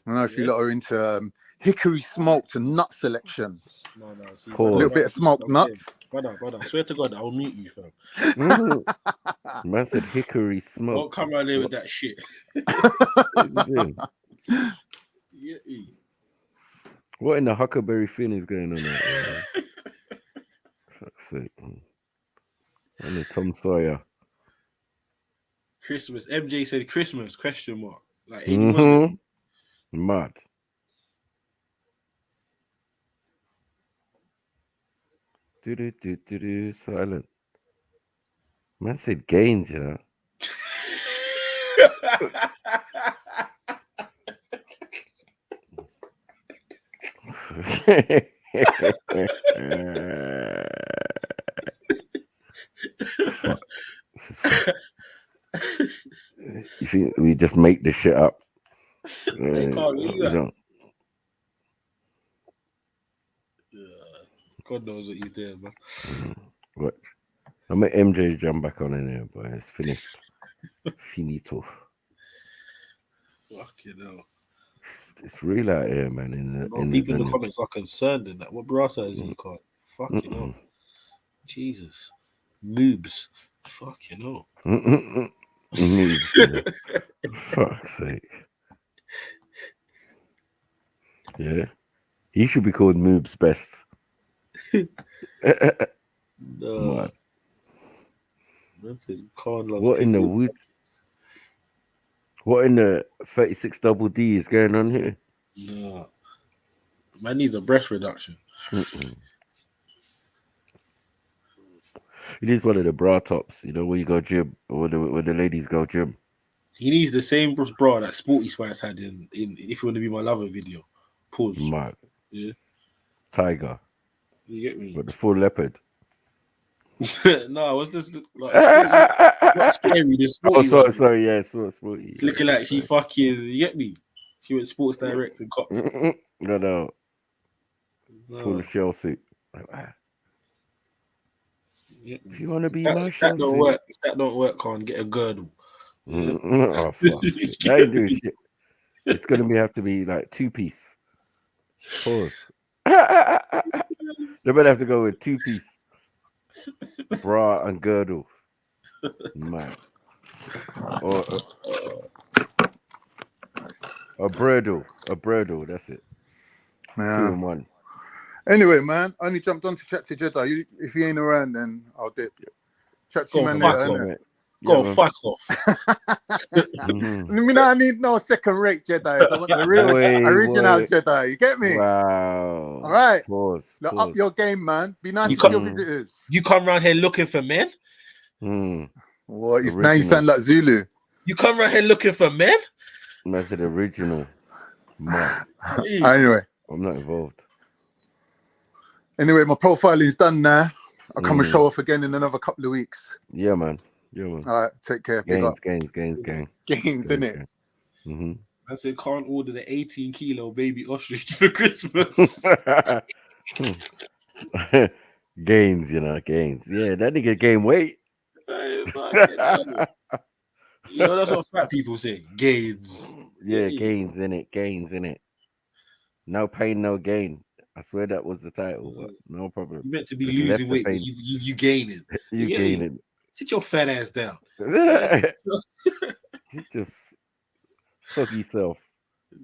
I don't know if you lot are into hickory smoked and nut selection. No. A little bit of smoked nuts. Brother, I swear to God, I'll mute you, fam. Man said hickory smoke. Don't come around here with that shit. What in the Huckleberry Finn is going on there? Fuck's sake. And the Tom Sawyer. Christmas. MJ said Christmas, question mark. Like any Muslim. Mad. Silent. Man said gains, you know. You think we just make this shit up? God knows what he's doing, man. What? I'll make MJ jump back on in here, but it's finished. Finito. Fucking hell. It's real out here, man. People in the comments are concerned in that. What brasa is he called? Fucking hell. Jesus. Moobs. Fucking hell. Moobs. Fuck's sake. Yeah. He should be called Moobs Best. No. What in the wood? What in the 36 double D is going on here? No. Man needs a breast reduction. It is one of the bra tops, you know, where you go gym, or where the ladies go gym. He needs the same bra that Sporty Spice had in If You Want to Be My Lover video. Pause. Mad. Yeah. Tiger. You get me? But the full leopard. No, it was just like not scary. This Sporty sorry, yeah, Sporty. Looking like she fucking, you get me? She went Sports Direct and cop. No. Full of shell suit. Like, if you want to be my shell suit. If that don't work, can't get a girdle. Oh, fuck. That ain't doing shit. It's gonna have to be like 2-piece. Pause. They better have to go with 2-piece. Bra and girdle. Man. Or a bridle, that's it. Yeah. 2 in 1. Anyway, man, I only jumped on to chat to Jedi. If he ain't around, then I'll dip. Chat to you, man. Go fuck off. I need no second-rate Jedi. I want the real original Jedi. You get me? Wow. All right. Pause. Up your game, man. Be nice to your visitors. You come around here looking for men? What? Now you sound like Zulu. You come around here looking for men? That's the original. Man. Anyway. I'm not involved. Anyway, my profiling's done now. I'll come and show off again in another couple of weeks. Yeah, man. Yeah, man. All right, take care. Big up. Gains, innit? Mm-hmm. I said can't order the 18-kilo baby ostrich for Christmas. Gains, you know, gains. Yeah, that nigga gained weight. You know, that's what fat people say. Gains. Yeah, gains in it. No pain, no gain. I swear that was the title, but no problem. You meant to be Just losing left the weight, but pain. you gain it. You gain it. Sit your fat ass down. He just soggy self.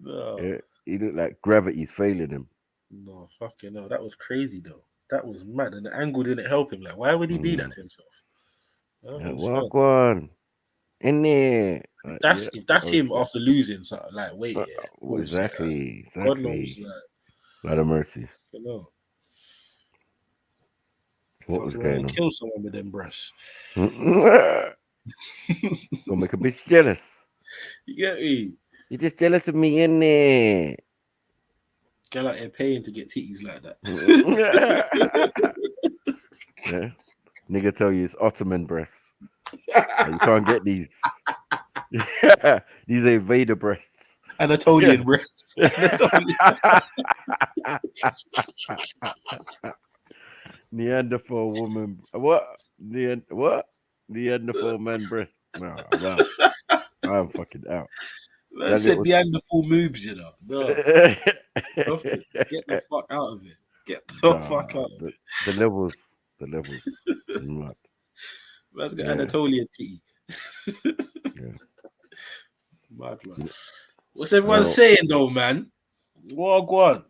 No. Yeah, he looked like gravity's failing him. No, fucking no. That was crazy though. That was mad, and the angle didn't help him. Like, why would he do that to himself? Walk on in there. If that's him after losing, so like, wait, Exactly. God knows, like, Lot of mercy. you know. What was going on? Kill someone with them breasts. Gonna make a bitch jealous. You get me? You're just jealous of me, innit? Girl out here paying to get titties like that. Yeah. Nigga tell you it's Ottoman breasts. You can't get these. These are Vader breasts. Anatolian breasts. Neanderthal woman. What? Neanderthal man breast. No, I'm fucking out. Man said Neanderthal moves, you know. No. Get the fuck out of it. Get the fuck out of it. The levels. Mad. Man's got Anatolian titty. Yeah. Mad, man. What's everyone saying though, man? Go on.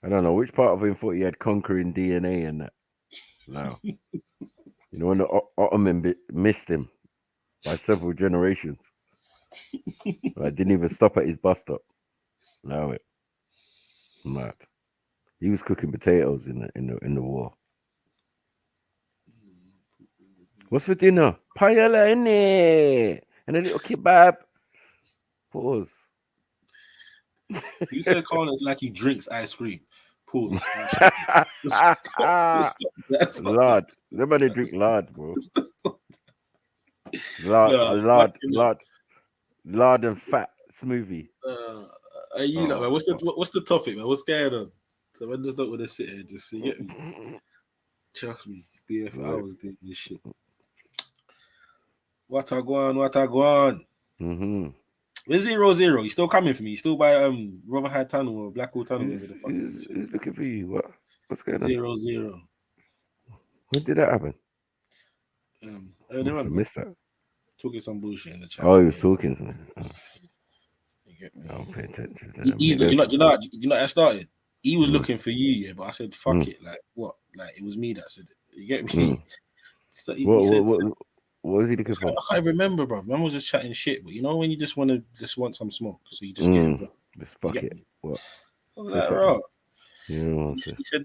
I don't know which part of him thought he had conquering DNA and that. No. You know, when the Ottoman missed him by several generations. I didn't even stop at his bus stop. No, it. Mad. He was cooking potatoes in the war. What's for dinner? Paella innit? And a little kebab. Pause. You said Connor's like he drinks ice cream. Pause. Lard. Nobody drink lard, bro. Lard and fat smoothie. Are you man? What's the topic, man? What's going on? So I just don't want to sit here and just see. Get me? Trust me, be here for hours doing this shit. What I go on? Mm-hmm. Where's 0-0? You still coming for me? You still by Rotherhithe Tunnel or Blackwall Tunnel? Whatever the fuck Who's looking for you? What's going on? 0-0. When did that happen? I missed that. Talking some bullshit in the chat. Oh, he was talking something. Oh, you get me? I don't pay attention. You know that started. He was looking for you, yeah, but I said, fuck it. Like, what? Like, it was me that said it. You get me? What was he looking for? I can't remember, bro. Man was just chatting shit, but you know when you just want some smoke, so you just get it. Just fuck it. What? I was like, bro. Yeah,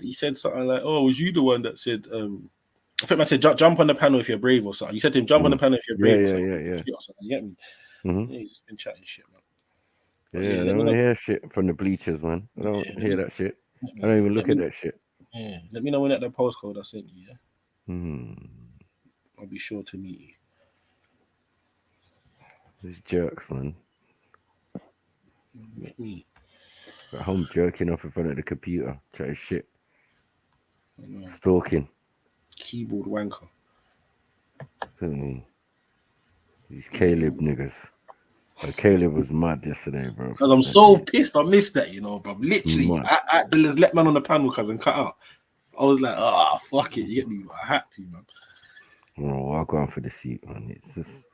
he said something like, "Oh, was you the one that said?" I think I said, "Jump on the panel if you're brave" or something. You said to him, "Jump on the panel if you're brave." Yeah. You get me? Mm-hmm. Yeah, he's just been chatting shit, man. Yeah, I don't hear shit from the bleachers, man. I don't hear that shit. I don't even look at that shit. Yeah, let me know when at the postcode I sent you. Yeah. I'll be sure to meet you. These jerks, man. Meet me. At home jerking off in front of the computer, chatting shit. Stalking. Keyboard wanker. These Caleb niggas. Caleb was mad yesterday, bro. Because I'm so pissed I missed that, you know, bro. Literally, I just let man on the panel because and cut out. I was like, fuck it, you get me? I had to, man. Oh, I'll go on for the seat, man. It's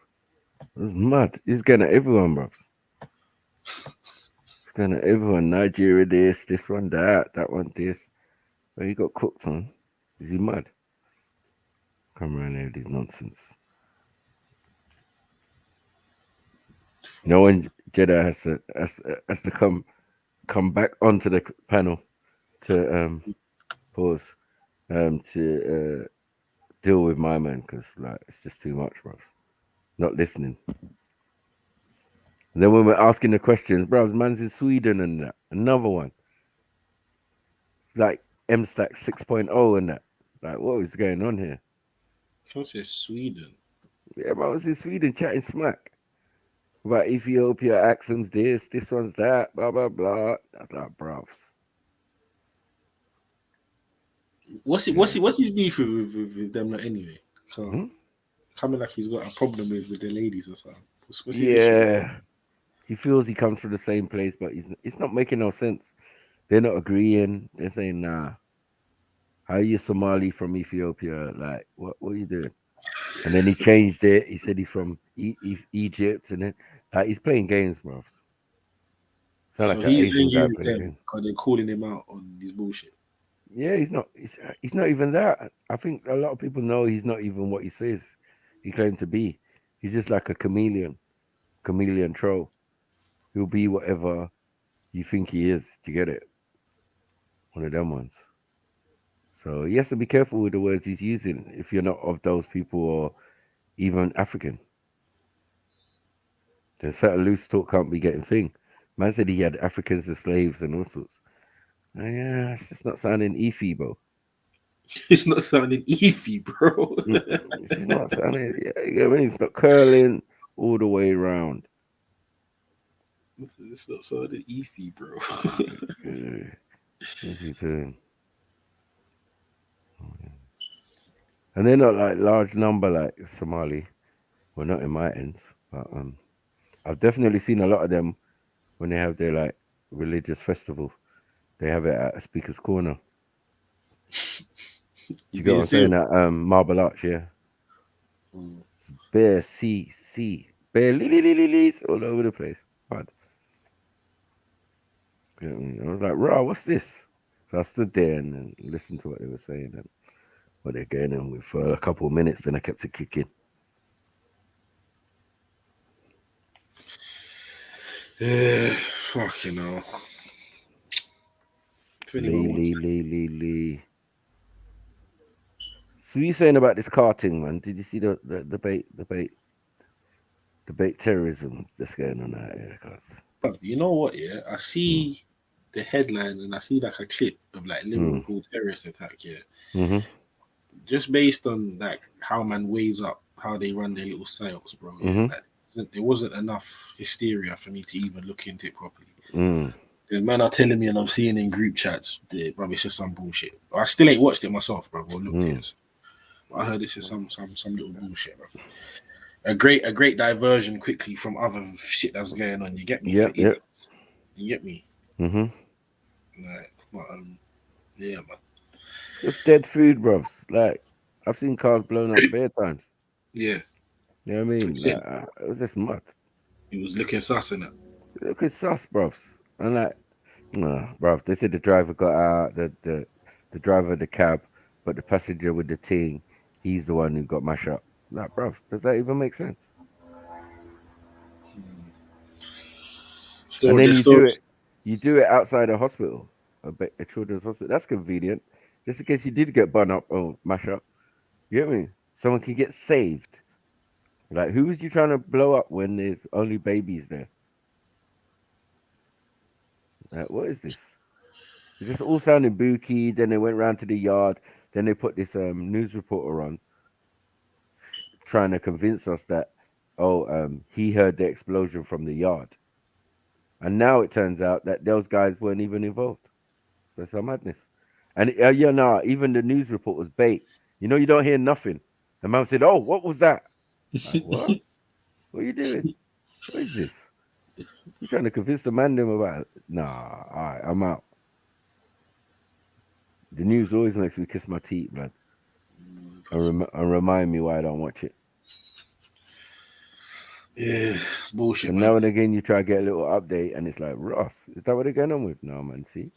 mad. It's going to everyone, bro. It's going to everyone. Nigeria this one that one this. But he got cooked on. Is he mad? Come around here with this nonsense. You know when Jeddah has to come back onto the panel to to deal with my man because like it's just too much, bro. Not listening. And then when we're asking the questions, bro, man's in Sweden and that. Another one. It's like MStack 6.0 and that. Like, what is going on here? What's it, Sweden? Yeah, but I was in Sweden chatting smack about Ethiopia, Axum's this one's that, blah, blah, blah. I was like, bruv. What's his beef with them lot anyway? Coming like he's got a problem with the ladies or something. What's his issue? He feels he comes from the same place, but it's not making no sense. They're not agreeing. They're saying, nah. How are you Somali from Ethiopia? Like, what are you doing? And then he changed it. He said he's from Egypt, and then like he's playing games, bro. Sound So like an he's Asian guy angry with playing them games. because they're calling him out on this bullshit. Yeah, he's not. He's not even that. I think a lot of people know he's not even what he says he claimed to be. He's just like a chameleon troll. He'll be whatever you think he is. Do you get it? One of them ones. So he has to be careful with the words he's using if you're not of those people or even African. Then certain loose talk can't be getting thing. Man said he had Africans as slaves and all sorts. Yeah, it's just not sounding eefy, bro. It's not sounding eefy, bro. It's just not sounding. I mean, it's not curling all the way around. It's not sounding eefy, bro. What's he doing? And they're not like large number like Somali. Well, not in my ends, but I've definitely seen a lot of them when they have their like religious festival. They have it at a Speaker's Corner. You get what I'm saying? At Marble Arch, yeah. It's bare bare lilies all over the place. But you know what I mean? I was like, "Raw, what's this?" So I stood there and listened to what they were saying and what they're going on with for a couple of minutes. Then I kept it kicking. Yeah, fucking hell. Lee. So you saying about this car thing, man? Did you see the debate terrorism that's going on out here? But you know what? Yeah, I see the headline and I see like a clip of like Liverpool terrorist attack. Yeah, just based on like how man weighs up how they run their little psyops, bro. Yeah, like, there wasn't enough hysteria for me to even look into it properly. The man are telling me and I'm seeing in group chats, bro, it's just some bullshit. I still ain't watched it myself, bro, or looked at it. But I heard this is some little bullshit, bro. A great diversion quickly from other shit that's going on. You get me? Yeah. You get me? Like, but, yeah, man. Just dead food, bro. Like I've seen cars blown up bare times. Yeah. You know what I mean? Like, it was just mud. He was looking sus in it. Looking sus, bro. And like, bro, they said the driver got out, the driver of the cab, but the passenger with the thing, he's the one who got mashed up. Like, bro, does that even make sense? And then you do it outside a hospital, a children's hospital. That's convenient. Just in case you did get bun up or mash up. You get me? Someone can get saved. Like, who was you trying to blow up when there's only babies there? Like, what is this? It's just all sounding booky. Then they went round to the yard. Then they put this news reporter on, trying to convince us that, he heard the explosion from the yard. And now it turns out that those guys weren't even involved. So it's a madness. And even the news report was bait. You know, you don't hear nothing. The man said, "Oh, what was that?" Like, what? What are you doing? What is this? You trying to convince the man them about it? Nah, all right, I'm out. The news always makes me kiss my teeth, blood. And remind me why I don't watch it. Yeah, bullshit. And now and again, you try to get a little update, and it's like, Ross, is that what they're going on with? No, man, see?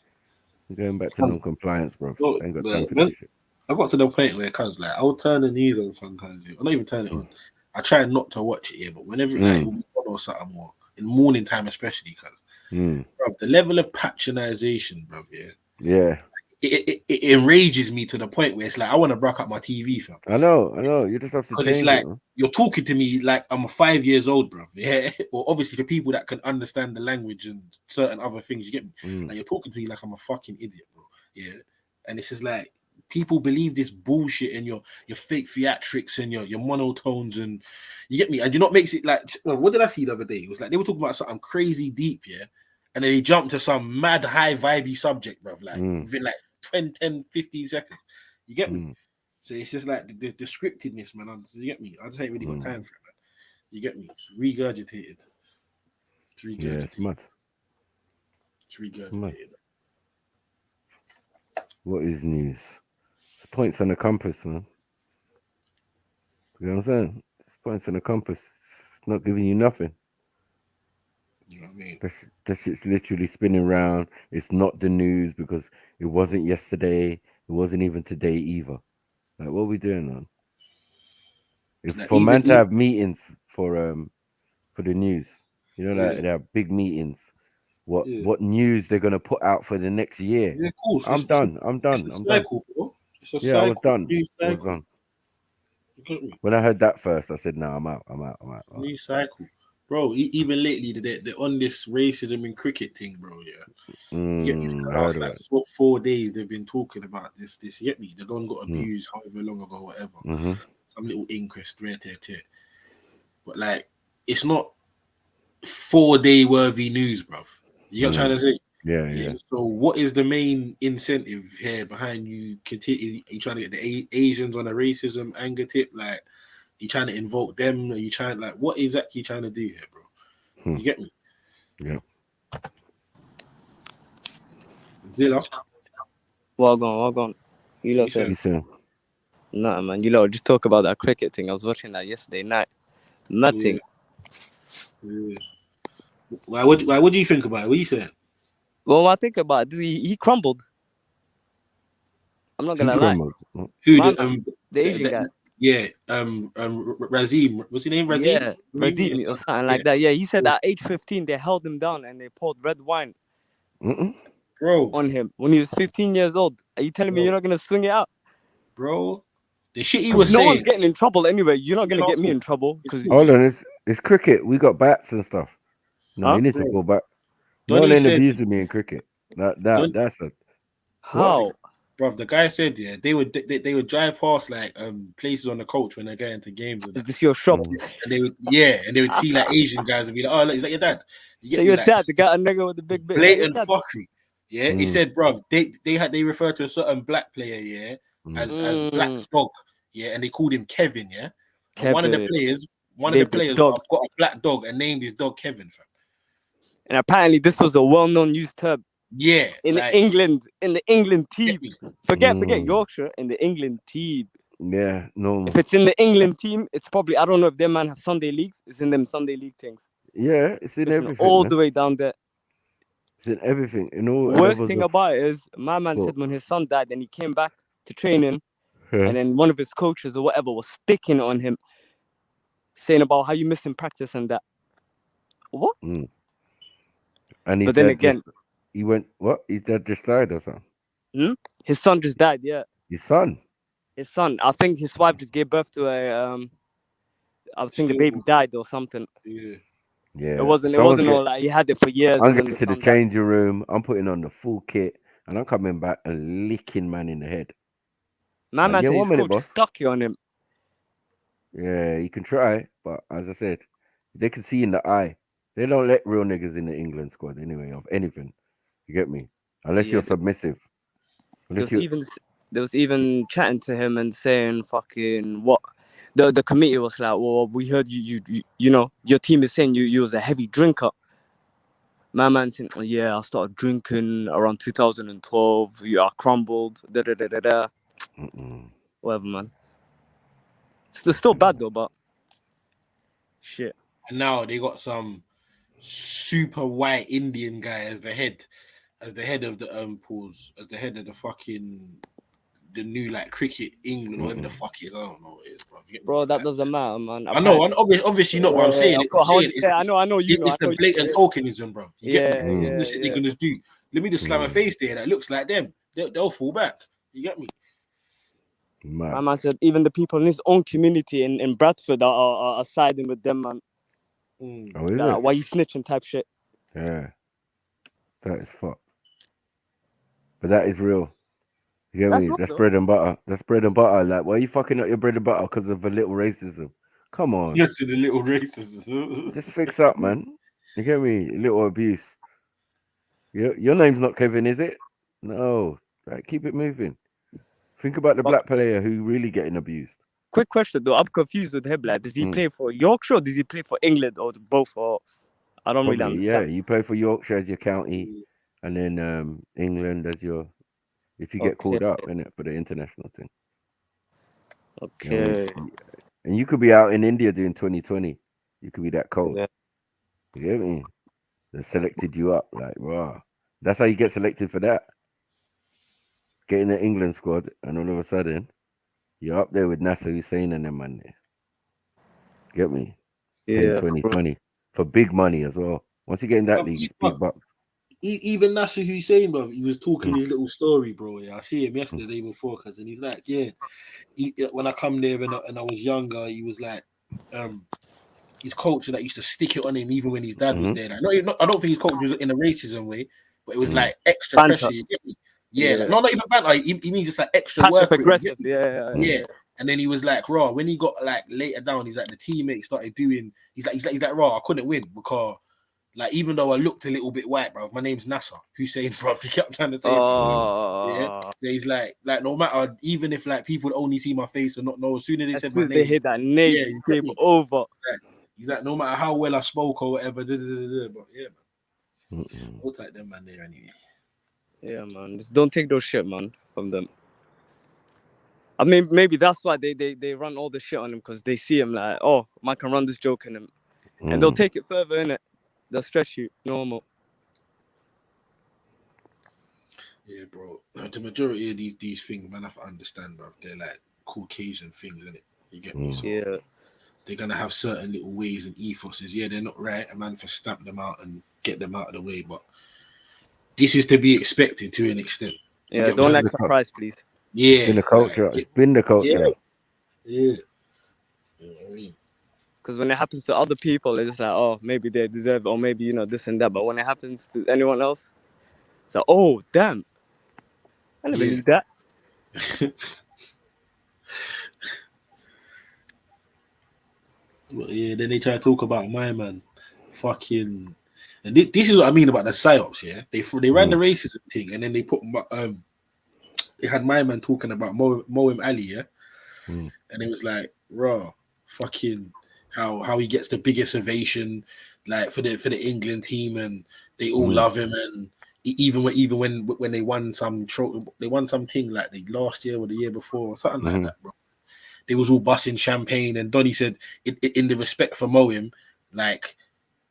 We're going back to non-compliance, bro. I ain't got time for this shit. I got to the point where, cause like I'll turn the news on sometimes. I'll not even turn it on. I try not to watch it, but whenever like it'll be on or something more in morning time, especially, cause the level of patronization, bro. Yeah. It enrages me to the point where it's like I want to break up my TV, fam. I know. You just have to change it's like it, you're talking to me like I'm 5 years old, bro. Yeah. Well, obviously for people that can understand the language and certain other things, you get me. Like you're talking to me like I'm a fucking idiot, bro. Yeah. and it's just like people believe this bullshit and your fake theatrics and your monotones, and you get me. And you know what makes it like, what did I see the other day? It was like they were talking about something crazy deep, yeah, and then they jumped to some mad high vibey subject, bruv, like within like 10, 15 seconds. You get me? So it's just like the scriptedness, man. You get me? I just ain't really got time for it, man. You get me? It's regurgitated. It's regurgitated. Yeah, it's mad. It's regurgitated. Mad. What is news? It's points on the compass, man. You know what I'm saying? It's points on the compass. It's not giving you nothing. You know what I mean? That shit's literally spinning around. It's not the news because it wasn't yesterday. It wasn't even today either. Like, what are we doing, man? If Like, for man to have meetings for the news, you know, like they have big meetings. What news they're gonna put out for the next year? Yeah, cool. So I'm done. I'm done. It's a I'm done. cycle, bro. It's a Yeah, I was cycle. done. New I was cycle. done. You get me? When I heard that first, I said, "No, I'm out. I'm out. I'm out." New cycle, bro. Even lately, they're on this racism in cricket thing, bro. Yeah, you get me? For the I heard last of like it. 4 days, they've been talking about this. You get me? They don't got abused however long ago, whatever. Some little inquest, rare. But like, it's not 4-day worthy news, bruv. You know what I'm trying to say? Yeah. So, what is the main incentive here behind you? Continue? Are you trying to get the Asians on a racism anger tip? Like, you trying to invoke them? Are you trying like what exactly you trying to do here, bro? You get me? Yeah. Zilla. Well gone. You lot said nothing, man. You lot just talk about that cricket thing. I was watching that yesterday night. Nothing. Yeah. Why? What do you think about it? What you saying? Well, I think about it, he crumbled. I'm not gonna lie. Who the Asian guy? Yeah, Razim. What's his name? Razim. Yeah, Razim or something like that. Yeah, he said at age 15 they held him down and they poured red wine on him when he was 15 years old. Are you telling me you're not gonna swing it out, bro? The shit he was no saying. one's getting in trouble anyway. You're not gonna get me in trouble because Hold on, it's cricket. We got bats and stuff. No, you need to go back. No one ain't abusing me in cricket. That's a how, bro. The guy said they would drive past like places on the coach when they're getting to games. Is this your shop? And they would see like Asian guys and be like, oh, look, is that your dad? You get your me? dad, the guy, a nigga with the big bit. Blatant fuckery. Yeah, he said, bro, they refer to a certain black player, as Black Dog, and they called him Kevin, And one of the players got a black dog and named his dog Kevin, fam. And apparently this was a well-known used term. Yeah, in England team. Forget Yorkshire, in the England team. Yeah, no. If it's in the England team, it's probably, I don't know if them man have Sunday leagues. It's in them Sunday league things. Yeah, it's in everything. All the way down there. It's in everything. In all worst thing about it is my man said when his son died and he came back to training and then one of his coaches or whatever was sticking on him, saying about how you missing practice and that. What? And but then again, he went, what? His dad just died or something? His son just died, yeah. His son? His son. I think his wife just gave birth to I think the baby died or something. Yeah. It wasn't all like he had it for years. I'm going to the changing room. I'm putting on the full kit and I'm coming back and licking man in the head. My man said his coach stuck you on him. Yeah, you can try, but as I said, they can see in the eye. They don't let real niggas in the England squad anyway of anything. You get me? Unless you're submissive. There was even chatting to him and saying fucking what the committee was like. Well, we heard you know your team is saying you was a heavy drinker. My man said, yeah, I started drinking around 2012. I crumbled. Whatever, man. It's still bad though, but shit. And now they got some super white Indian guy as the head of the pools, as the head of the fucking the new like cricket England, whatever the fuck it is. I don't know what it is, bro. That doesn't matter, man. I know, and obviously not what I'm saying. I know you know. It's the blatant tokenism, bro. You get me? Yeah, the shit they're gonna do. Let me just slam a face there that looks like them. They'll fall back. You get me? My man said even the people in his own community in Bradford are siding with them, man. Why you snitching type shit. Yeah. That is fucked. But that is real. You get That's me? wrong, That's though. bread and butter. That's bread and butter. Like, why are you fucking up your bread and butter because of a little racism? Come on. Yes, the little racism. Just fix up, man. You get me? Little abuse. Your name's not Kevin, is it? No. Right, keep it moving. Think about the black player who really getting abused. Quick question though, I'm confused with him. Like, does he play for Yorkshire or does he play for England or both? Or I don't really Probably, yeah. understand. You play for Yorkshire as your county, and then England as your. If you get called up, innit, for the international thing. Okay. And you could be out in India doing 2020. You could be that cold. Yeah. You get me? They selected you up, like, wow. That's how you get selected for that. Get in the England squad, and all of a sudden, you're up there with Nasser Hussein and them man there. Get me? Yeah, In 2020 for big money as well. Once you get in that league, it's big bucks. Even Nasser Hussein, bro, he was talking his little story, bro. Yeah, I see him yesterday before, cause and he's like, yeah, when I come there and I was younger, he was like, his coach that used to stick it on him even when his dad was there. Like, I don't think his coach was in a racism way, but it was like extra Banter. pressure. You get me? Yeah, like, not even banter. He means just like extra Passive work. rate, aggressive. you get me? Yeah. Yeah. And then he was like, raw. When he got like later down, he's like the teammates started doing. He's like raw. I couldn't win because. Like, even though I looked a little bit white, bro, my name's Nasser Hussein, bro. He kept trying to say, yeah. So he's like, no matter, even if like people only see my face and not know, as soon as they As said soon my as name, they hit that name, yeah, it's game over. He's like, no matter how well I spoke or whatever, but yeah, man. We'll take them man there anyway. Yeah, man. Just don't take those shit, man, from them. I mean, maybe that's why they run all the shit on him because they see him like, oh, man can run this joke on him, and they'll take it further, innit? They'll stretch you, normal. Yeah, bro. The majority of these things, man, I have to understand, bro. They're like Caucasian things, innit? You get me? So yeah. They're gonna have certain little ways and ethoses. Yeah, they're not right. A man for stamp them out and get them out of the way, but this is to be expected to an extent. Yeah, don't act surprised, please. Yeah, it's been the culture. It's been the culture. Yeah. Because when it happens to other people, it's just like, oh, maybe they deserve it, or maybe, this and that. But when it happens to anyone else, it's like, oh, damn. I never knew that. Well, yeah, then they try to talk about my man. Fucking. And this is what I mean about the psyops, yeah? They ran the racism thing, and then they put, they had my man talking about Moem Ali, yeah? And it was like, raw, fucking how he gets the biggest ovation, like for the England team, and they all love him, and even when they won some thing like the last year or the year before or something like that, bro. They was all busting champagne, and Donny said, in the respect for Moem, like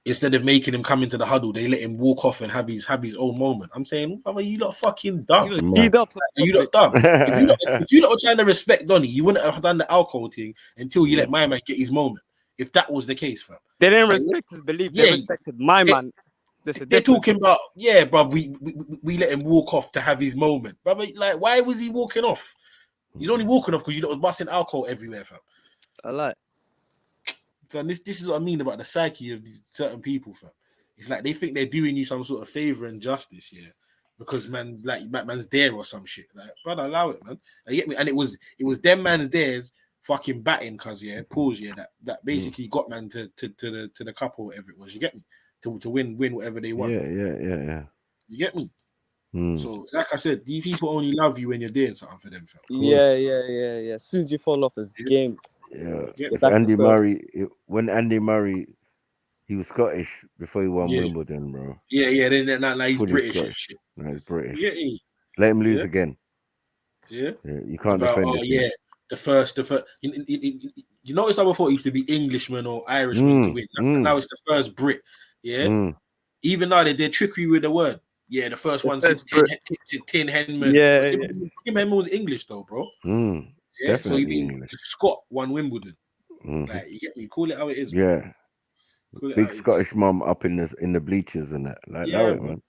instead of making him come into the huddle, they let him walk off and have his own moment. I'm saying, brother, you lot fucking dumb. He was beat up. You lot dumb. If you lot were trying to respect Donny, you wouldn't have done the alcohol thing until you let my man get his moment. If that was the case, fam. They didn't respect his belief. They respected my man. They're talking about, yeah, bruv, we let him walk off to have his moment. Brother, like, why was he walking off? He's only walking off because you lot was busting alcohol everywhere, fam. I like. Fam, this is what I mean about the psyche of these certain people, fam. It's like they think they're doing you some sort of favor and justice, yeah, because man's there or some shit. Like, brother, allow it, man. You get me? And it was them man's theirs fucking batting, cause pause, that basically got man to the cup or whatever it was. You get me? To win whatever they want. Yeah. You get me? So, like I said, these people only love you when you're doing something for them, fam. Yeah. As soon as you fall off, it's game. Yeah. When Andy Murray, he was Scottish before he won Wimbledon, bro. Yeah. Then he's Fully British and Scottish. shit. No, he's British. Yeah. Let him lose again. Yeah. You can't defend it. The first. You notice how before it used to be Englishman or Irishman to win. Now it's the first Brit. Yeah. Even now they're trickery with the word. Yeah, the first one since Tin Henman. Yeah. Tim Henman was English though, bro. Yeah, so you mean Scott won Wimbledon. Like, you get me? Call it how it is. Yeah. Big Scottish mum up in the bleachers and that. Like, yeah, that, man.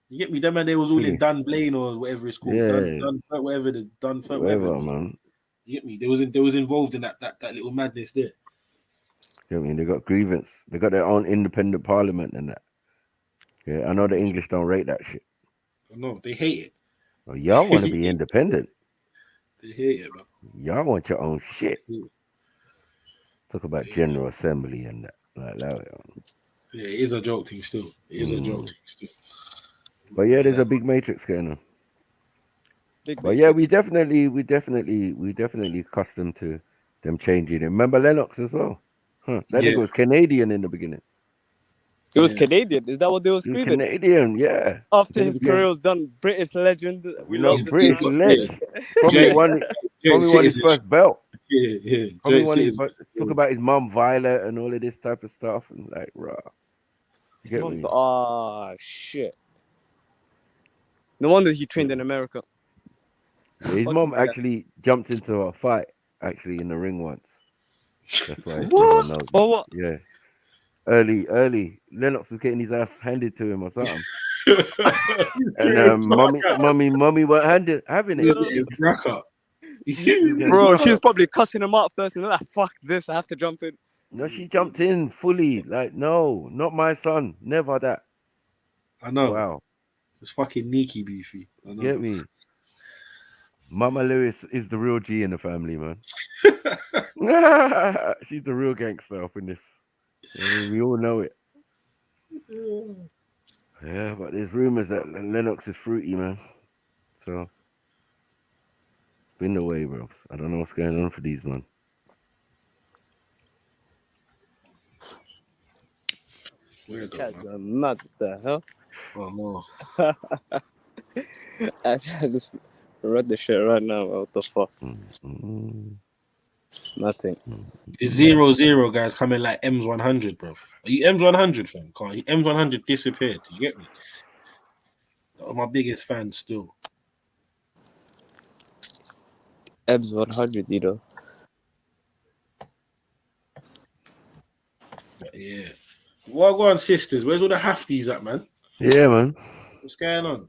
You get me? Them man, they was all in Dunblane or whatever it's called. Yeah. Whatever. Man. You get me? They was involved in that little madness there. You know what I mean? They got grievance. They got their own independent parliament and that. Yeah, I know the English don't rate that shit. No, they hate it. Oh, y'all want to be independent. They hate it, man. Y'all want your own shit. Talk about General Assembly and that. Like that. Yeah, it is a joke thing still. It is a joke thing still. But yeah, there's a big matrix going on. Big But yeah, we matrix. definitely accustomed to them changing it. Remember Lennox as well? Huh. That Yeah. nigga was Canadian in the beginning. It was Canadian. Is that what they were He was screaming? Canadian, yeah. After Then he his became, career was done, British legend. We you know, love to see British him. ledge. Probably won his first belt. Yeah. Probably won his first. Talk about his mum Violet and all of this type of stuff, and like, rah. His mum. Shit. No wonder he trained in America. Yeah, his Fuck mom this guy. actually jumped into a fight in the ring once. That's why What? everyone knows. For what? Yeah. Early. Lennox was getting his ass handed to him or something. And mommy weren't having it. Bro, she was probably cussing him out first and then like, fuck this, I have to jump in. No, she jumped in fully. Like, no, not my son. Never that. I know. Wow. It's fucking Nikki beefy. I know. Get me? Mama Lewis is the real G in the family, man. She's the real gangster up in this. I mean, we all know it. Yeah, but there's rumors that Lennox is fruity, man. So it's been the way, bro. I don't know what's going on for these, man. Cat's going mad. What the hell? Oh no. I just read the shit right now. What the fuck? Nothing. It's 0-0, guys, coming like M's 100, bro. Are you M's 100, fam? Can't M's 100 disappeared? You get me? That my biggest fan still. M's 100, you know. But yeah. Well, go on, sisters. Where's all the hafties at, man? Yeah, man. What's going on?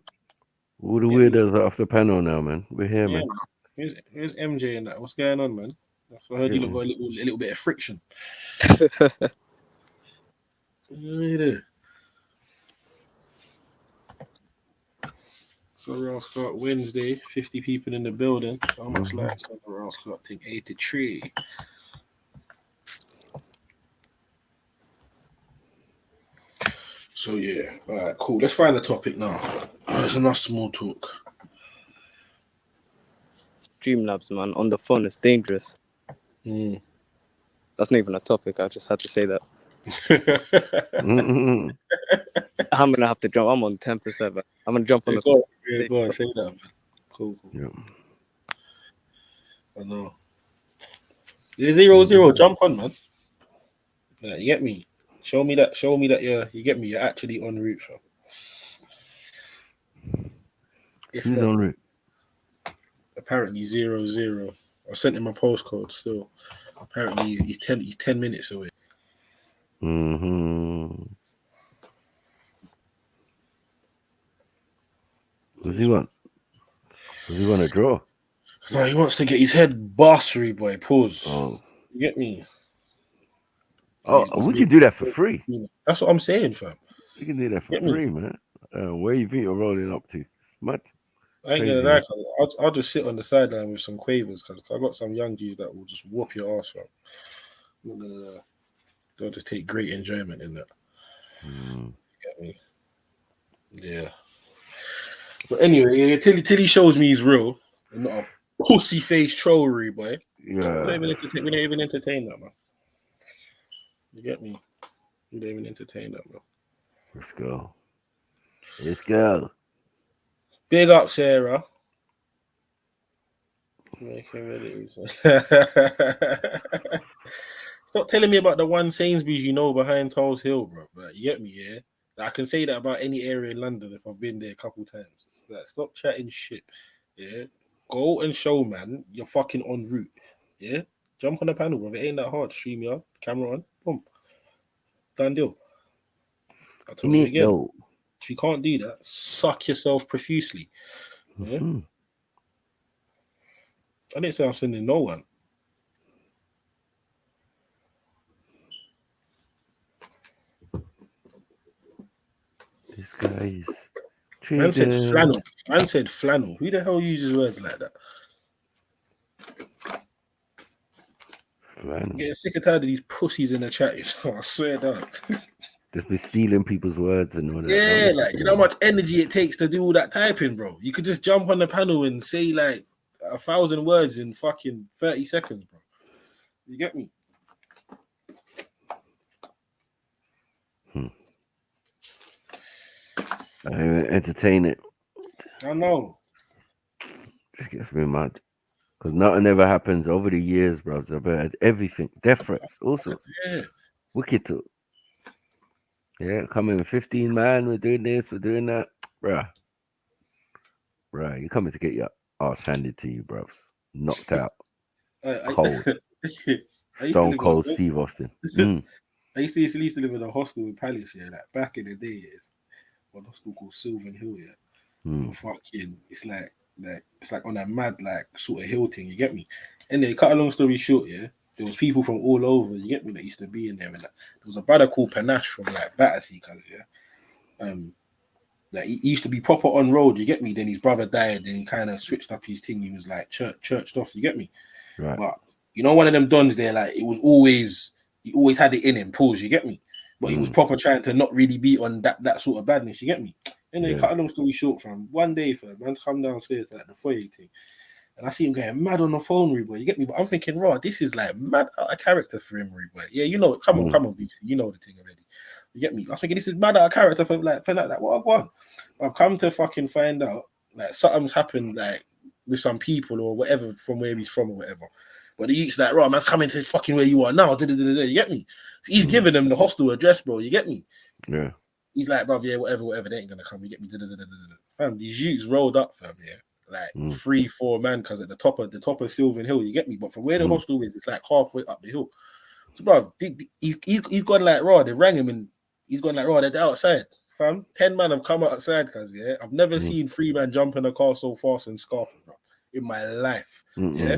All the weirdos are off the panel now, man. We're here, man. Where's MJ and that? What's going on, man? I heard you look got a little bit of friction. So Ross got Wednesday, 50 people in the building. How much likes on the Ross got? Thing 83. So yeah, all right, cool. Let's find the topic now. There's enough small talk. Streamlabs, man, on the phone is dangerous. That's not even a topic. I just had to say that. I'm gonna have to jump. I'm on 10%. I'm gonna jump on the phone. Yeah, go on, say that, man. Cool. Yeah. I know. Yeah, 0-0. Jump on, man. Yeah, you get me. Show me that you get me. You're actually en route, fam. Who's en route? Apparently 0-0. I sent him a postcode still. Apparently he's 10 minutes away. Does he want? Does he want to draw? No, he wants to get his head bassery, boy. Pause. Oh. You get me? Oh, would you do that for free? That's what I'm saying, fam. You can do that for free, man. Where you think you're rolling up to? Mad. I ain't gonna lie, I'll just sit on the sideline with some quavers because I got some young G's that will just whoop your ass, fam. They'll just take great enjoyment in that. You get me? Yeah. But anyway, till he shows me he's real and not a pussy face trollery, boy. Yeah. We don't even entertain that, man. You get me? We don't even entertain that, bro. Let's go. Let's go. Big up, Sarah. Stop telling me about the one Sainsbury's you know behind Tulse Hill, bro. Like, you get me, yeah? Like, I can say that about any area in London if I've been there a couple times. Like, stop chatting shit, yeah? Go and show, man, you're fucking en route, yeah? Jump on the panel, bro. It ain't that hard. Stream your camera on, boom. Done deal. I told you again. If you can't do that, suck yourself profusely. Yeah? I didn't say I'm sending no one. This guy is Man said Freedom. flannel. Man said flannel. Who the hell uses words like that? Flannel. I'm getting sick and tired of these pussies in the chat. I swear down. Just be stealing people's words and all that. Yeah, like, you know how much energy it takes to do all that typing, bro? You could just jump on the panel and say like 1,000 words in fucking 30 seconds, bro. You get me? I entertain it. I know. Just gets me mad. Because nothing ever happens over the years, bro. I've heard everything. Death threats, all sorts. Yeah. Wicked talk. Yeah, coming with 15 man, we're doing this, we're doing that. Bruh. Bruh, you're coming to get your ass handed to you, bros. Knocked out. Cold. I used to Stone live Cold in a, Steve Austin. Mm. I used to live in a hostel in Palace, yeah, like back in the day, yes. One hostel called Sylvan Hill, yeah. Mm. Fucking, it's like on a mad like sort of hill thing, you get me? And then cut a long story short, yeah, there was people from all over, you get me, that used to be in there. And that. There was a brother called Panache from like Battersea, cause yeah, like he used to be proper on road, you get me. Then his brother died, and he kind of switched up his thing. He was like churched off, you get me. Right. But you know, one of them dons there, like he always had it in him, pause, you get me. But he was proper trying to not really be on that sort of badness, you get me. And then cut a long story short, fam. One day, fam, man, come downstairs to like the foyer thing, and I see him getting mad on the phone, boy. You get me? But I'm thinking, raw, this is like mad out of character for him, boy. Yeah, you know, come on, beefy. You know the thing already. You get me? I was thinking this is mad out of character for like what I've won. I've come to fucking find out like something's happened like with some people or whatever from where he's from or whatever. But the youth's like, raw, man's coming to fucking where you are now. You get me? So he's giving them the hostel address, bro. You get me? Yeah. He's like, bro, yeah, whatever, they ain't gonna come. You get me? Fam, these youths rolled up, fam, yeah. Like 3-4 man, cause at the top of Sylvan Hill, you get me? But from where the hostel is, it's like halfway up the hill. So, bro, he's gone like raw. They rang him and he's gone like raw. They're outside, fam. 10 man have come outside, cause yeah, I've never seen 3 man jump in a car so fast and scarping, bro, in my life. Yeah,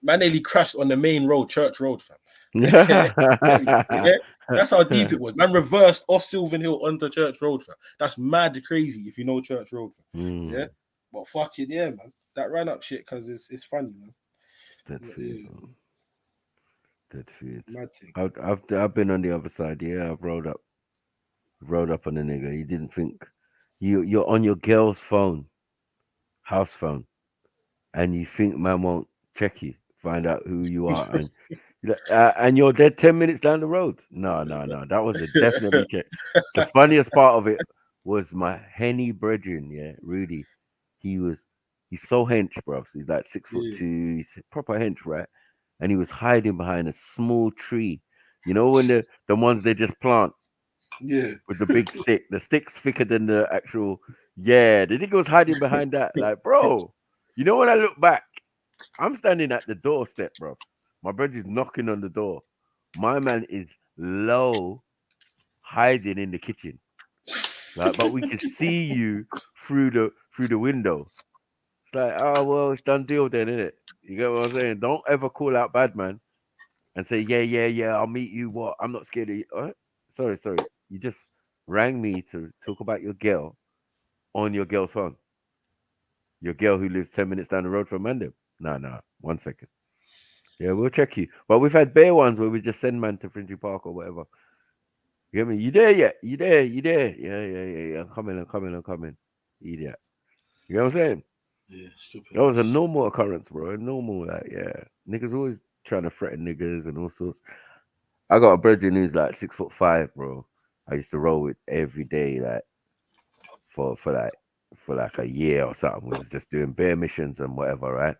man, nearly crashed on the main road, Church Road, fam. Yeah, that's how deep it was. Man reversed off Sylvan Hill onto Church Road, fam. That's mad crazy if you know Church Road, fam. Yeah, but fuck it, yeah, man. That ran up shit because it's funny, man. Dead food. Mad thing. I've been on the other side. Yeah, I've rolled up on a nigga. You didn't think you're on your girl's phone, house phone, and you think man won't check you, find out who you are, and you're dead 10 minutes down the road. No. That was a definitely check. The funniest part of it was my Henny brethren, yeah, Rudy. He's so hench, bro. He's like 6'2". He's proper hench, right? And he was hiding behind a small tree. You know when the ones they just plant, yeah, with the big stick. The stick's thicker than the actual. Yeah, the nigga was hiding behind that. Like, bro, you know when I look back, I'm standing at the doorstep, bro. My brother's knocking on the door. My man is low, hiding in the kitchen. Like, but we can see you through the window. It's like, oh well, it's done deal then, isn't it? You get what I'm saying? Don't ever call out bad man and say, yeah, I'll meet you. What? I'm not scared of you. All right? Sorry. You just rang me to talk about your girl on your girl's phone. Your girl who lives 10 minutes down the road from Mandem. No, 1 second. Yeah, we'll check you. But we've had bare ones where we just send man to Fringy Park or whatever. You get me? You there yet? You there? Yeah. I'm coming. Idiot. You know what I'm saying? Yeah, stupid. That was a normal occurrence, bro. Normal, like, yeah. Niggas always trying to threaten niggas and all sorts. I got a brethren who's like 6'5", bro. I used to roll with every day, like for like a year or something. We was just doing bare missions and whatever, right?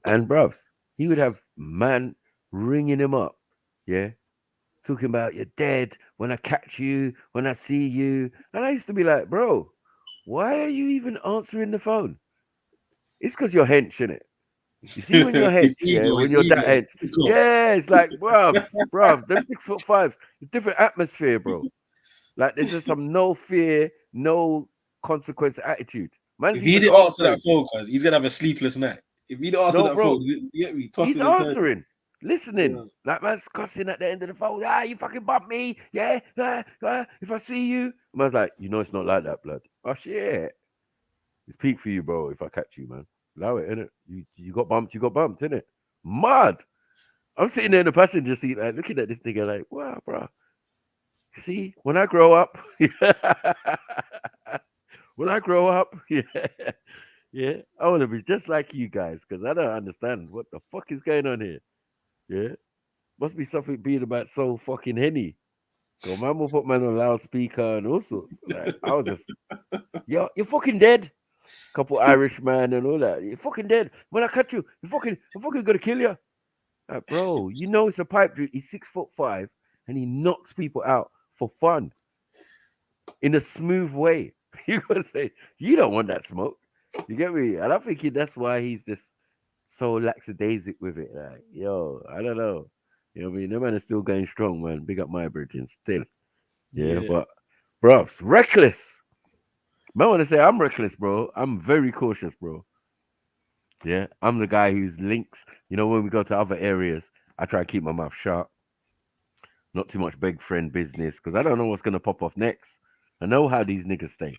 And bros, he would have man ringing him up, yeah, talking about you're dead when I catch you, when I see you. And I used to be like, bro, why are you even answering the phone? It's because you're hench, innit? You see when you're hench, yeah, when you're that hench. Yeah, it's like, bro, them 6'5", it's different atmosphere, bro. Like there's just some no fear, no consequence attitude. If he didn't answer that phone, cause he's gonna have a sleepless night. If he didn't answer that phone, you get me tossing. He's answering, listening. Like man's cussing at the end of the phone. Ah, you fucking bump me, yeah. If I see you, man's like, you know, it's not like that, blood. Oh shit. It's peak for you, bro. If I catch you, man, allow it, innit? You got bumped, innit? Mad. I'm sitting there in the passenger seat, like looking at this nigga, like, wow, bro. See, when I grow up, yeah, I want to be just like you guys, because I don't understand what the fuck is going on here. Yeah, must be something being about so fucking henny. So man will put man on loudspeaker and all sorts. Like, I was just, you're fucking dead. Couple Irish man and all that. You're fucking dead. When I catch you, I'm fucking gonna kill you. Like, bro, you know it's a pipe dream. He's 6'5" and he knocks people out for fun in a smooth way. You gotta say, you don't want that smoke. You get me? And I'm thinking that's why he's just so lackadaisic with it. Like, yo, I don't know. You know what I mean? The man is still going strong, man. Big up my virgin still. Yeah, but bro, reckless. Man, want to say I'm reckless, bro. I'm very cautious, bro. Yeah, I'm the guy who's links. You know, when we go to other areas, I try to keep my mouth sharp. Not too much big friend business, because I don't know what's gonna pop off next. I know how these niggas stay.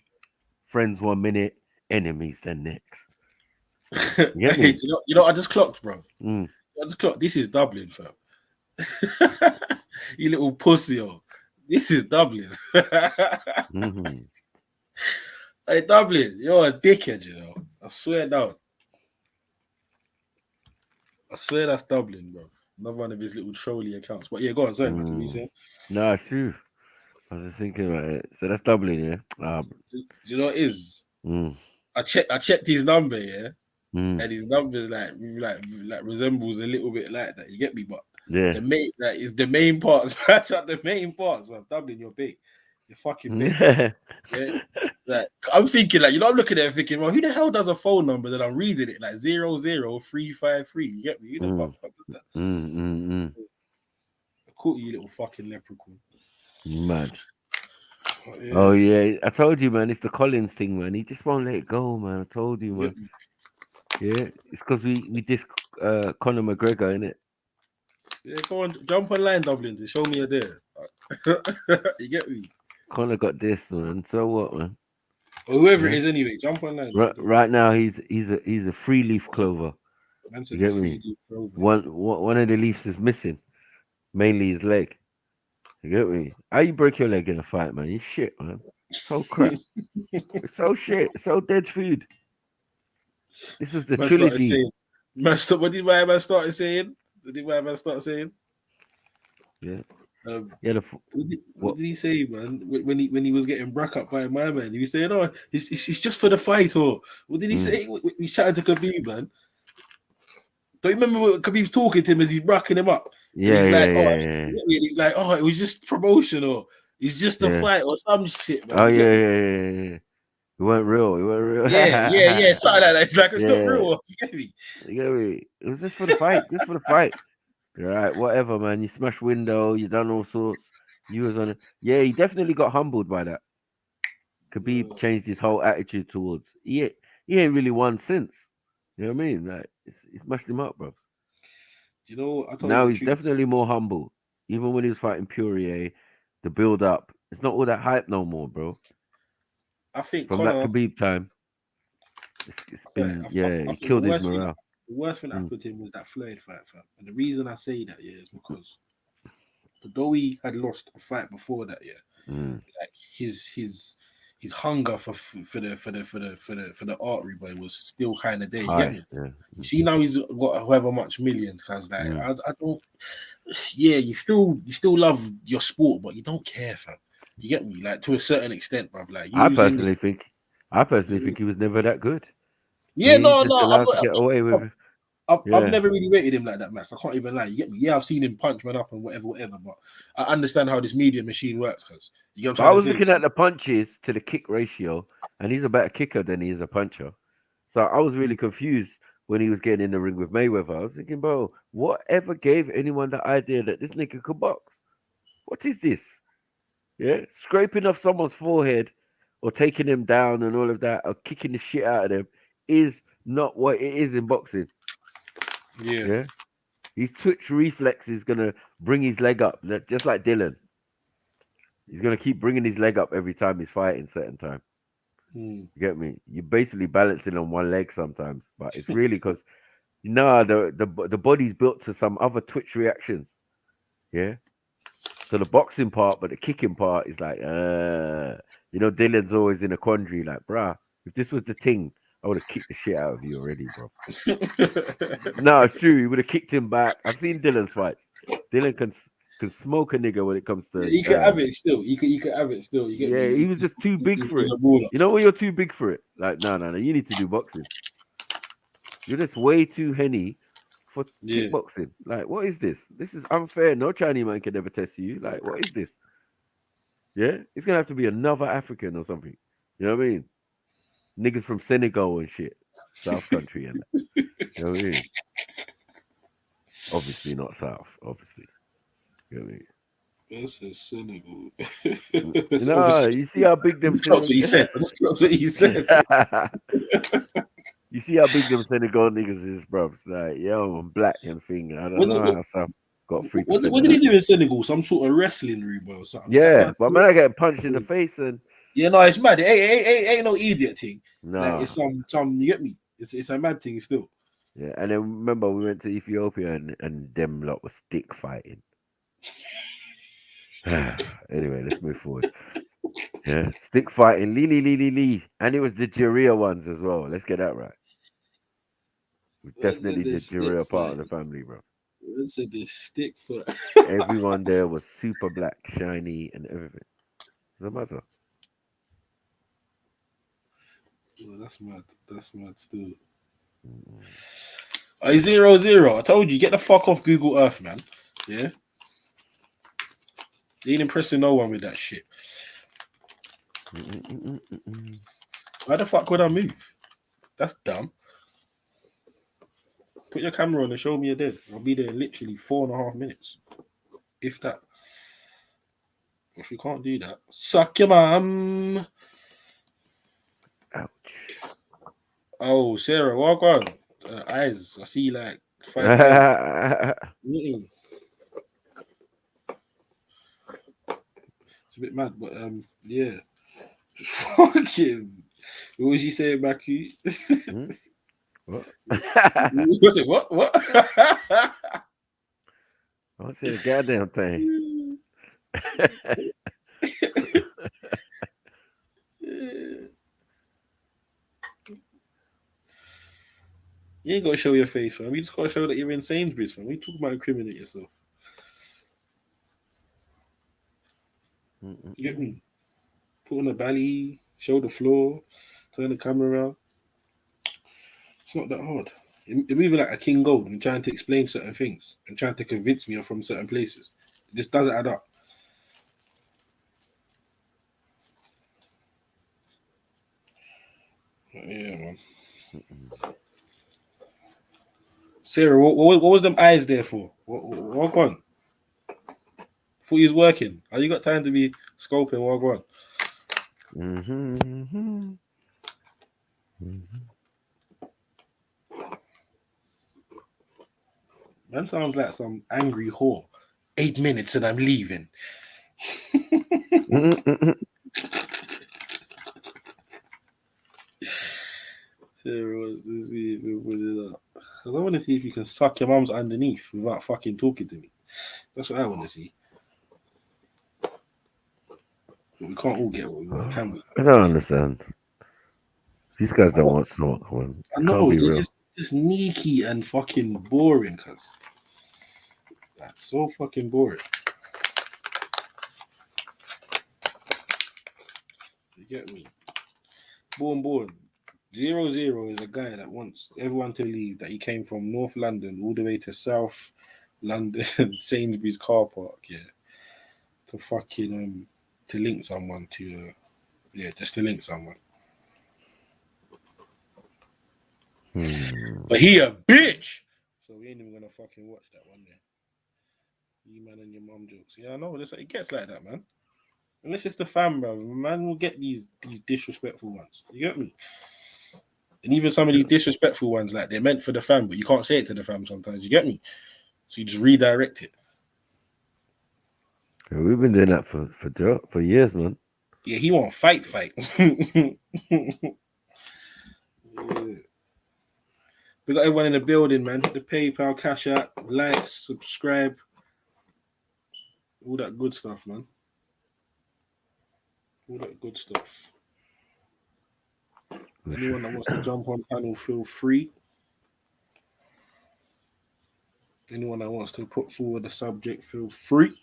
Friends 1 minute, enemies the next. You get me? Hey, you know, I just clocked, bro. Mm. I just clocked. This is Dublin, fam. You little pussy, yo. This is Dublin. Mm-hmm. Hey, Dublin, you're a dickhead, you know. I swear down. I swear that's Dublin, bro. Another one of his little trolley accounts. But yeah, go on, sorry, man. What were you saying? No, it's true. I was just thinking about it. So that's Dublin, yeah. Do you know what it is? Mm. I checked his number, yeah. Mm. And his number like resembles a little bit like that. You get me? But Yeah. the main parts match up the main parts. Man, Dublin, you're big. You're fucking big. Yeah. Like I'm thinking, like, you know, I'm looking at it thinking, well, who the hell does a phone number that I'm reading it like 00353? You get me? Who the fuck does that? I caught you little fucking leprechaun. Mad. Yeah. Oh yeah, I told you, man. It's the Collins thing, man. He just won't let it go, man. I told you, man. Yeah, it's because we dissed Conor McGregor, innit? Yeah, go on, jump online, Dublin, to show me you're there. You get me? Conor got this, man. So what, man? Or whoever it is, anyway, jump online. Right now, he's a free leaf clover. You get me? One of the leaves is missing, mainly his leg. You get me? How you break your leg in a fight, man? You shit, man. So crap. It's so shit. It's so dead food. This is the trilogy. What did my man start saying? Yeah. What did he say, man? When he was getting brack up by my man, he was saying, "Oh, it's just for the fight." Or what did he say? We chatted to Khabib, man. Don't you remember when Khabib's talking to him as he's bracking him up? Yeah, He's like, "Oh, it was just promotion, or it's just a fight, or some shit." Man. Oh yeah. It weren't real. Yeah. Something like that. It's like it's not real. You get me? It was just for the fight. Just for the fight. Right, whatever, man. You smashed window. You done all sorts. You was on it. Yeah, he definitely got humbled by that. Khabib changed his whole attitude towards. He ain't really won since. You know what I mean? Like, he smashed him up, bro. You know, now he's definitely more humble. Even when he was fighting Poirier, the build up, it's not all that hype no more, bro. I think from that Khabib time, it's been he killed his morale. The worst thing that happened to him was that Floyd fight, fam. And the reason I say that, is because although he had lost a fight before that, like his hunger for the artery boy was still kind of there. You get me? You see now he's got however much millions, cause like I don't. Yeah, you still love your sport, but you don't care, fam. You get me? Like to a certain extent, bruv. Like I personally think he was never that good. Yeah, no. I've never really rated him like that, Max. I can't even lie. You get me? Yeah, I've seen him punch man up and whatever. But I understand how this media machine works, cause you get what I'm I was looking at the punches to the kick ratio, and he's a better kicker than he is a puncher. So I was really confused when he was getting in the ring with Mayweather. I was thinking, bro, whatever gave anyone the idea that this nigga could box? What is this? Yeah, scraping off someone's forehead or taking them down and all of that, or kicking the shit out of them is not what it is in boxing. Yeah. His twitch reflex is gonna bring his leg up, just like Dylan. He's gonna keep bringing his leg up every time he's fighting certain time. You get me? You're basically balancing on one leg sometimes, but it's really because the body's built to some other twitch reactions. Yeah. So the boxing part, but the kicking part is like, Dylan's always in a quandary. Like, bruh, if this was the thing, I would have kicked the shit out of you already, bro. No, it's true. He would have kicked him back. I've seen Dylan's fights. Dylan can smoke a nigga when it comes to. He could have it still. He could have it still. You get me? He was just too big for it. a baller. You know when you're too big for it? Like, no. You need to do boxing. You're just way too henny for kickboxing. Like, what is this? This is unfair. No Chinese man can ever test you. Like, what is this? Yeah, it's gonna have to be another African or something. You know what I mean? Niggas from Senegal and shit, South Country and that. You know what I mean? Obviously not South. Obviously, you know what I mean? This is Senegal. No, you see how big them. That's what he said. That's what he said. You see how big them Senegal niggas is, bro. It's like, yo, I'm black and thing. I don't know how South got 3%. What did he do in Senegal? Some sort of wrestling room or something? Yeah, but man, I get punched in the face and. Yeah, no, it's mad. It ain't no idiot thing. No, like, it's some. You get me? It's a mad thing still. Yeah, and then remember we went to Ethiopia and them lot was stick fighting. Anyway, let's move forward. Yeah, stick fighting, Lee, and it was the Jiria ones as well. Let's get that right. We definitely the Jiria part of the family, bro. Let's say the stick fight. Everyone there was super black, shiny, and everything. Doesn't matter. Oh, that's mad. That's mad still. 0-0. I told you, get the fuck off Google Earth, man. Yeah. You ain't impressing no one with that shit. Why the fuck would I move? That's dumb. Put your camera on and show me you're dead. I'll be there in literally 4.5 minutes. If that. If you can't do that, suck your mum. Ouch. Oh, Sarah, walk on. Eyes. I see like 5 eyes. It's a bit mad, but yeah. Fucking. What was you saying, Maki? What? Was it what? What? I said a goddamn thing. You ain't got to show your face, man. We just got to show that you're in Sainsbury's, man. We talk about incriminate yourself. You get me? Put on a belly, show the floor, turn the camera around. It's not that hard. You're moving like a king gold and trying to explain certain things and trying to convince me you're from certain places. It just doesn't add up. Yeah, man. Sarah, what was them eyes there for? What one? Thought he was working. How you got time to be scoping what one? Man sounds like some angry whore. 8 minutes and I'm leaving. Sarah wants to see if you put it up. I want to see if you can suck your mum's underneath without fucking talking to me. That's what I want to see. But we can't all get what we want, can we? I don't understand. These guys don't want smoke, man. I know, they're just sneaky and fucking boring, cuz. That's so fucking boring. You get me? Born. 0-0 is a guy that wants everyone to believe that he came from North London all the way to South London, Sainsbury's car park, yeah, to fucking to link someone to, just to link someone. But he a bitch, so we ain't even gonna fucking watch that one there. You man and your mum jokes. Yeah, I know. It gets like that, man. Unless it's the fam, bro. Man will get these disrespectful ones. You get me? And even some of these disrespectful ones, like they're meant for the fam, but you can't say it to the fam sometimes. You get me? So you just redirect it. Yeah, we've been doing that for years, man. Yeah, he won't fight. Yeah. We got everyone in the building, man. Hit the PayPal, Cash App, like, subscribe, all that good stuff, man. All that good stuff. Anyone that wants to jump on panel, feel free. Anyone that wants to put forward a subject, feel free.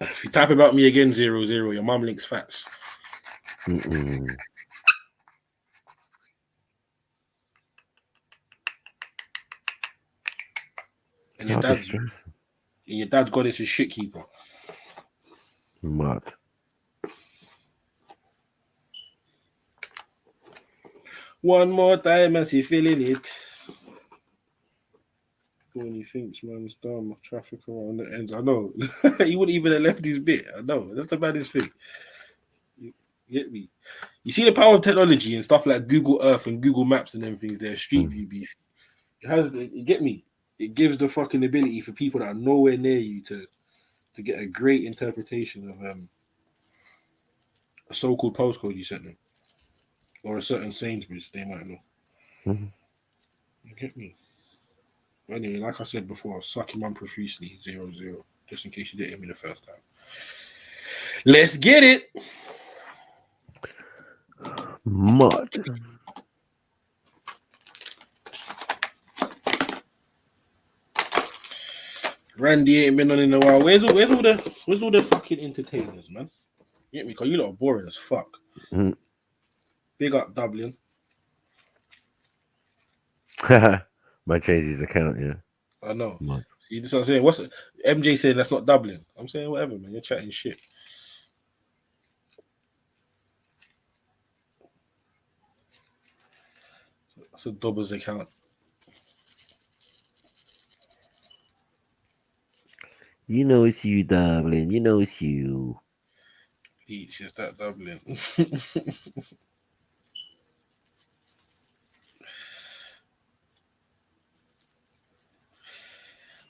If you type about me again, 00, your mum links facts. Mm-mm. And your dad's goddess is shit keeper. Mad. One more time and she feeling it. When he thinks man's dumb, traffic around the ends. I know. He wouldn't even have left his bit. I know. That's the baddest thing. You get me? You see the power of technology and stuff like Google Earth and Google Maps and everything, their Street View beef. You get me? It gives the fucking ability for people that are nowhere near you to get a great interpretation of a so-called postcode you sent them. Or a certain Sainsbury's they might know. You get me? Anyway, like I said before, suck him on profusely, 00, just in case you didn't hear me the first time. Let's get it. Mud. Randy ain't been on in a while. Where's all the fucking entertainers, man? You get me? Cause you lot are boring as fuck. Big up Dublin. Might change his account, yeah. I know. Mud. See, this is what I'm saying. What's it? MJ saying that's not Dublin? I'm saying whatever, man. You're chatting shit. That's a Dobbers account. You know it's you, Dublin. You know it's you. Each is that Dublin.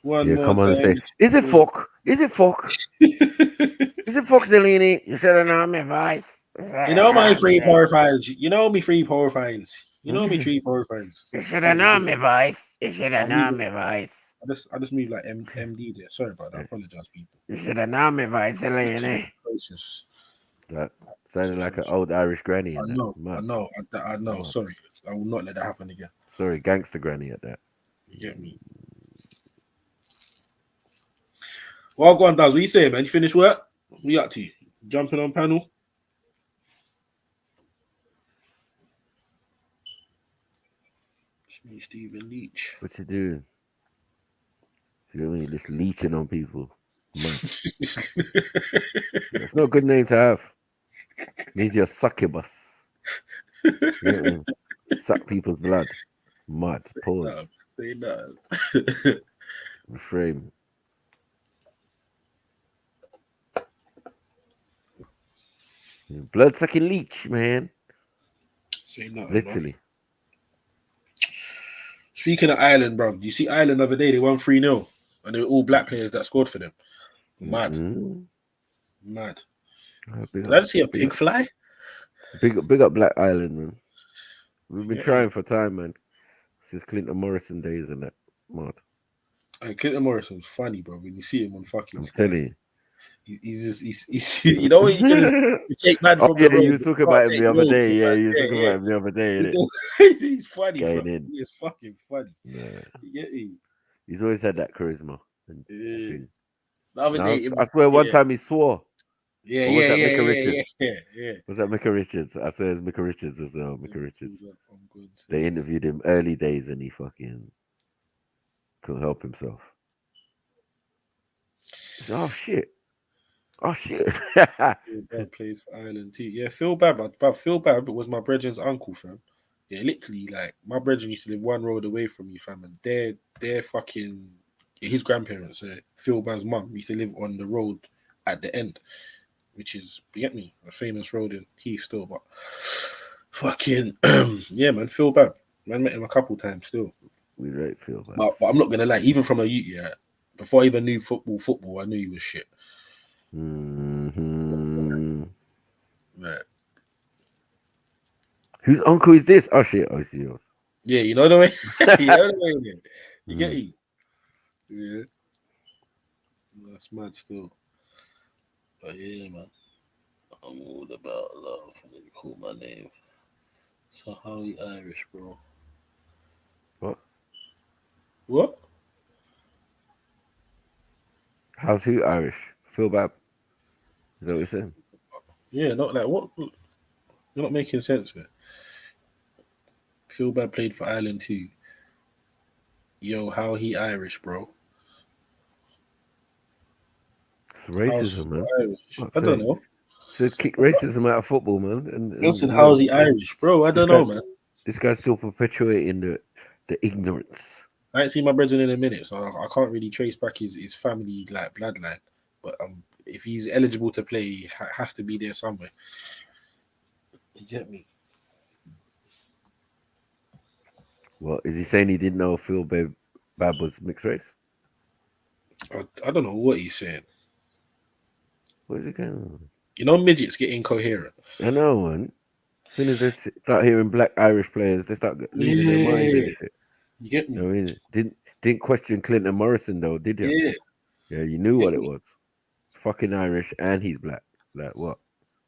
One more come on time. and say, is it fuck? Is it fuck? Is it fuck, Zelini? You should have known my voice. You know my free profiles. You know me free profiles. You know me free profiles. You should have known my voice. You should have known my voice. I just moved like MD there. Sorry about that. I apologize, people. You should have known my voice, Zelini. That sounded like an old Irish granny. I know. Sorry. I will not let that happen again. Sorry, gangster granny at that. You get me? Well, go on, Daz. What you saying, man? You finished work? What you up to? Jumping on panel? Stephen Leach. What you doing? You know, you're just leeching on people. That's not a good name to have. Means you're succubus. You know, suck people's blood. Mud. Pause. Say that. Reframe. Blood sucking leech, man. Say nothing, literally. Bro. Speaking of Ireland, bro, do you see Ireland the other day? They won 3-0, and they were all black players that scored for them. Mad. Mad. Did I see a pig fly? Big up Black Ireland, man. We've been trying for time, man. Since Clinton Morrison days and that. Mad. Hey, Clinton Morrison's funny, bro. When you see him on fucking, I'm telling you. He's you know, you can take man from the road. You were talking about him the other day. Yeah, you were talking about him the other day. He's funny, bro. He is fucking funny. Yeah. You get me? He's always had that charisma. The other day, I swear one time he swore. Yeah. Was that Micah Richards? I swear it was Micah Richards as well. Micah Richards. They interviewed him early days and he fucking couldn't help himself. Oh shit. Played for Ireland too. Yeah, Phil Babb. But Phil Babb was my brethren's uncle, fam. Yeah, literally, like my brethren used to live one road away from me, fam, and they're fucking his grandparents. Phil Babb's mum used to live on the road at the end, which is, you get me, a famous road in Heath still, but fucking yeah, man, Phil Babb. Man, met him a couple times still. We rate Phil, man. But I'm not gonna lie. Even from a youth, yeah, before I even knew football, I knew he was shit. Mm-hmm. Right. Whose uncle is this? Oh shit! Oh, it's yours. Yeah, you know the way. You know the way. Man. You get it. Yeah. That's mad still. But yeah, man. I'm all about love. And then you call my name. So how you Irish, bro? What? What? How's who Irish? Phil Babb. Is that what you're saying? Yeah, not like what? You're not making sense there. Phil Babb played for Ireland too. Yo, how he Irish, bro? It's racism, man. I don't know. Said kick racism out of football, man. And said, how's he Irish, bro? I don't know, man. This guy's still perpetuating the ignorance. I ain't seen my brother in a minute, so I can't really trace back his family like bloodline. But if he's eligible to play, he has to be there somewhere. You get me? Well, is he saying he didn't know Phil Babb was mixed race? I don't know what he's saying. Where's it going? You know, midgets get incoherent. I know, man. As soon as they start hearing black Irish players, they start losing their mind and shit. You get me? You know what I mean? Didn't question Clinton Morrison though, did you? Yeah. Yeah, you knew what it was. Fucking Irish and he's black. Like what?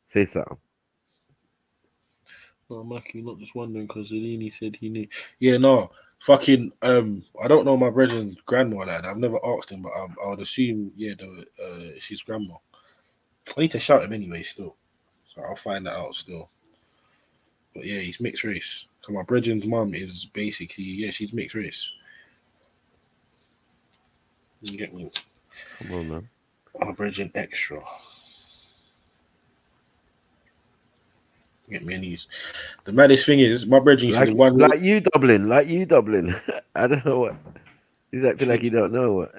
Say something. No, Mackie, not just wondering because Zellini said he knew. Yeah, no. Fucking I don't know my brethren's grandma like that. I've never asked him, but I would assume, yeah, it's his grandma. I need to shout him anyway still. So I'll find that out still. But yeah, he's mixed race. So my brethren's mum is basically, yeah, she's mixed race. You get me? Come on, man. My brethren extra. Get me these. The maddest thing is, my brethren like, one like you Dublin. I don't know what. He's acting like he don't know what.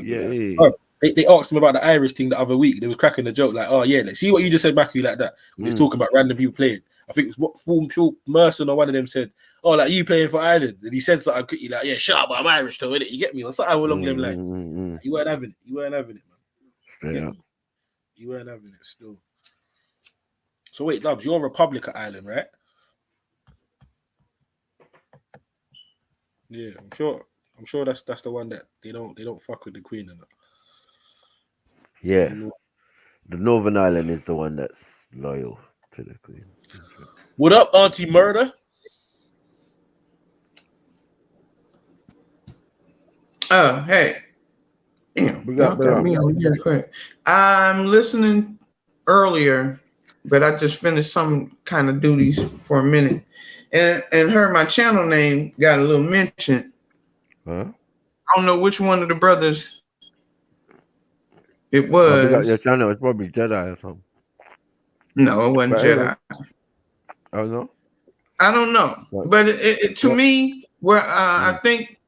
Yeah. Oh, they asked him about the Irish thing the other week. They was cracking the joke like, "Oh yeah, let's see what you just said, Macu, like that." When he's talking about random people playing. I think it was what Merson or one of them said, "Oh, like you playing for Ireland," and he said something quickly like, "Yeah, shut up, but I'm Irish though, innit? You get me?" Or something along them lines. You weren't having it. You weren't having it, man. Straight up. You weren't having it still. So wait, Dubs, you're Republic of Ireland, right? Yeah, I'm sure that's the one that they don't fuck with the Queen and that. Yeah. The Northern Ireland is the one that's loyal to the Queen. What up, Auntie Murder? Oh, hey. Damn, y'all got me on here quick. I'm listening earlier, but I just finished some kind of duties for a minute. And heard my channel name got a little mention. Huh? I don't know which one of the brothers it Oh, we got was. your channel. It's probably Jedi or something. No, it wasn't Jedi. Oh no. I don't know, but to me, where I think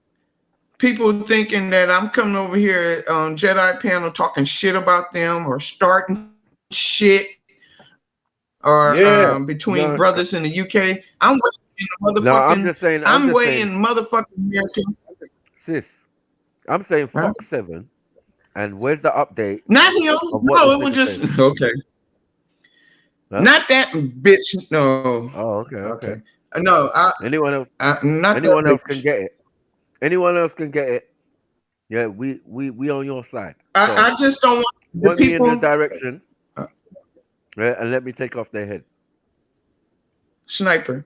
people thinking that I'm coming over here on Jedi panel talking shit about them or starting shit or between brothers in the UK. I'm way in the motherfucking. No, I'm just saying. I'm way in motherfucking America. Sis, I'm saying Fox 7. And where's the update? Not him. No, it was just okay. Huh? Not that bitch. No. Oh, okay. No. Anyone else? Not anyone else can get it. Anyone else can get it. Yeah, we on your side. I just don't want the point people me in the direction. Right, and let me take off their head. Sniper.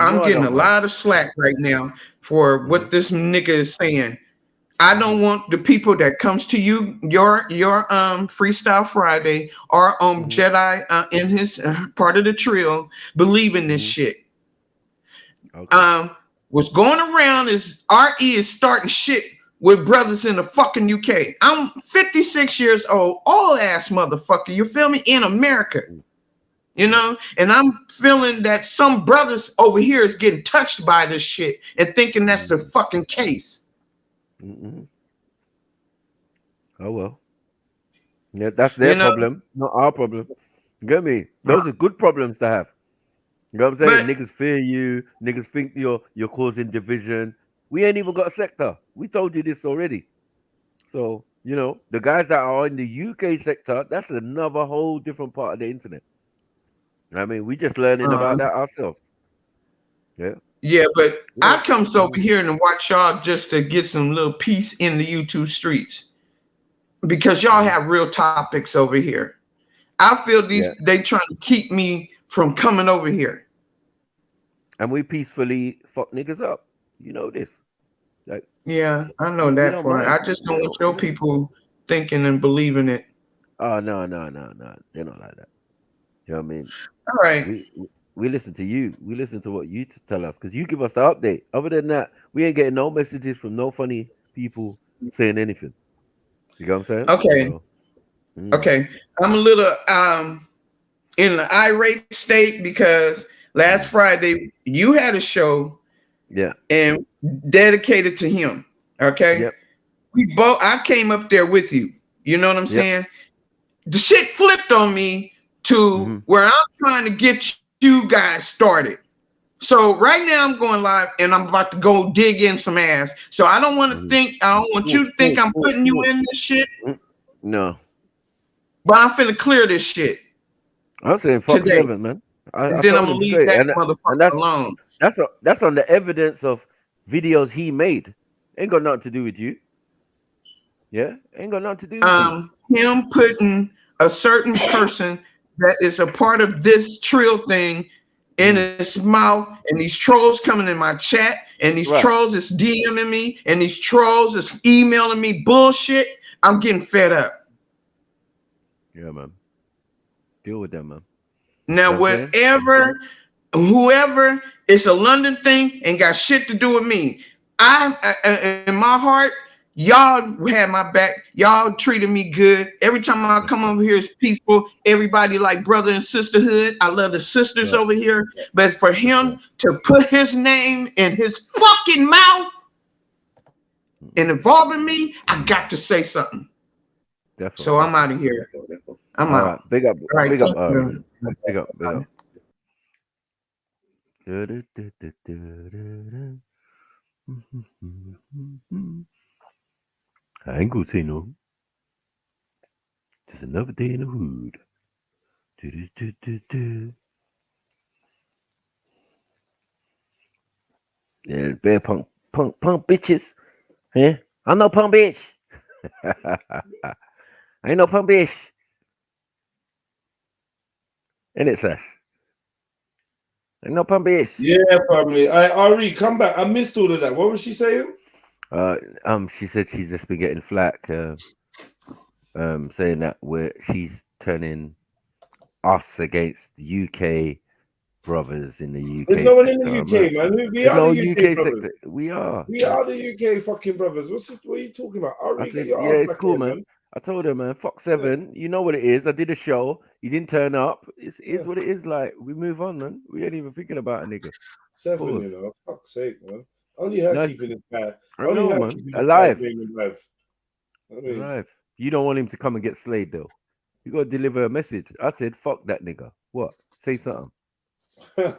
I'm getting a lot of slack right now for what this nigga is saying. I don't want the people that comes to you, your Freestyle Friday or Jedi in his part of the trill believing this shit. Okay. What's going around is RE is starting shit with brothers in the fucking UK. I'm 56 years old, old ass motherfucker. You feel me? In America. You know, and I'm feeling that some brothers over here is getting touched by this shit and thinking that's the fucking case. Oh well. Yeah, that's their problem, not our problem. You get me? Those are good problems to have. You know what I'm saying? Niggas fear you. Niggas think you're causing division. We ain't even got a sector. We told you this already. So, you know, the guys that are in the UK sector, that's another whole different part of the internet. I mean, we just learning about that ourselves. Yeah. Yeah, but I come over here and watch y'all just to get some little peace in the YouTube streets because y'all have real topics over here. I feel they trying to keep me from coming over here. And we peacefully fuck niggas up. You know this. Like, yeah, I know that for it. I just don't want your people thinking and believing it. Oh no. They're not like that. You know what I mean? All right. We listen to you. We listen to what you tell us because you give us the update. Other than that, we ain't getting no messages from no funny people saying anything. You know what I'm saying? Okay. So, Okay. I'm a little in the irate state because last Friday you had a show. Yeah. And dedicated to him. Okay. Yep. I came up there with you. You know what I'm saying? The shit flipped on me to where I'm trying to get you guys started. So right now I'm going live and I'm about to go dig in some ass. So I don't want to think, I don't want you to think I'm putting you in this shit. No. But I'm finna clear this shit. I'm saying fuck today. 7, man. And then I'm gonna leave that motherfucker alone. That's on the evidence of videos he made. Ain't got nothing to do with you. Yeah? Ain't got nothing to do with you. Him putting a certain person that is a part of this trill thing in his mouth, and these trolls coming in my chat, and these trolls is DMing me, and these trolls is emailing me bullshit. I'm getting fed up. Yeah, man. Deal with them, man. Now, whoever, it's a London thing, ain't got shit to do with me. I in my heart, y'all had my back. Y'all treated me good. Every time I come over here, it's peaceful. Everybody like brother and sisterhood. I love the sisters over here. But for him to put his name in his fucking mouth and involving me, I got to say something. Definitely. So I'm out of here. I'm out. Right. Big up. Right. Big up. Big up. Big up. I ain't gonna say no. Just another day in the hood. Yeah, bad punk bitches. Yeah, I'm no punk bitch. I ain't no punk bitch. Ain't it, Sash? Ain't no punk bitch. Yeah, probably. Ari, come back. I missed all of that. What was she saying? She said she's just been getting flack, saying that she's turning us against the UK brothers in the UK. There's no one in the UK, man. We are the UK brothers. Sector. We are the UK fucking brothers. What are you talking about? Ari, get your it's cool, here, man. I told her, man, fuck 7. You know what it is. I did a show. You didn't turn up. It is what it is. Like, we move on, man. We ain't even thinking about a nigga. 7, you know. Fuck's sake, man. Only her keeping his guy. Only her keeping alive. Alive. You don't want him to come and get slayed, though. You got to deliver a message. I said, fuck that nigga. What? Say something. You know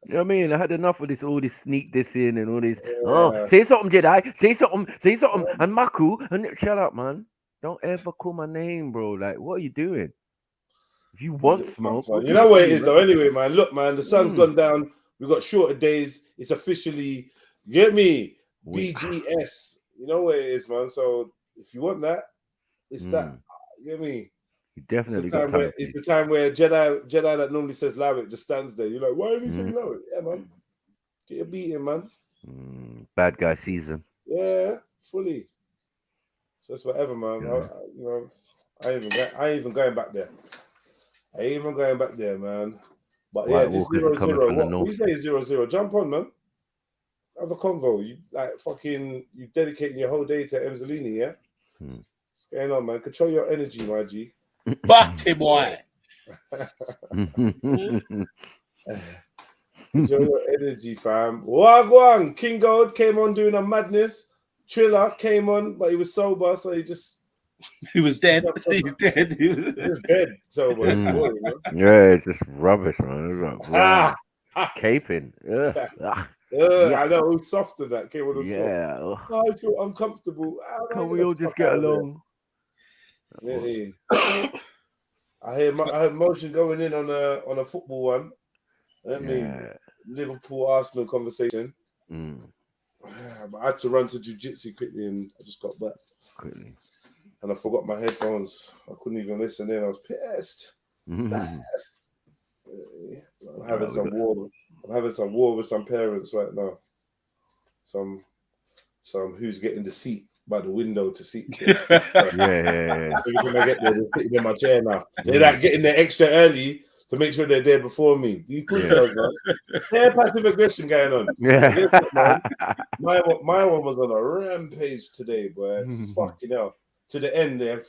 what I mean? I had enough of all this sneak dissing and all this. Oh, say something, Jedi. Say something. And Maku. And shut up, man. Don't ever call my name, bro. Like, what are you doing? If you want smoke, you know what it is, though. Anyway, man. Look, man. The sun's gone down. We've got shorter days. It's officially, you get me? BGS. You know what it is, man. So if you want that, it's that. You get me? You definitely it's the time where Jedi that normally says Lowick just stands there. You're like, why are you saying Lowick? Yeah, man. Get your beating, man. Bad guy season. Yeah, fully. So it's whatever, man. I ain't even going back there. I ain't even going back there, man. But yeah, this 0-0. What you say 0-0? Jump on, man. Have a convo. You you dedicating your whole day to Emzalini, yeah? What's going on, man? Control your energy, my G. Batty boy. Control your energy, fam. Wagwan. King Gold came on doing a madness. Triller came on, but he was sober, so he was dead. He's dead. He was dead sober. Yeah, it's just rubbish, man. Caping. Ugh. I know, it was softer that came with a soft. Yeah. Oh, I feel uncomfortable. Can we all just get along? Yeah. I heard motion going in on a football one. I mean, Liverpool Arsenal conversation. But I had to run to jiu-jitsu quickly and I just got back. And I forgot my headphones. I couldn't even listen in. I was pissed. Pissed. I'm having some war. I'm having some war with some parents right now. Some who's getting the seat by the window to seat. Yeah. Every time I get there, they're sitting in my chair now. They're like getting there extra early to make sure they're there before me. These pussies, man. They're passive aggression going on. Yeah. My one was on a rampage today, boy. Fucking hell. To the end, there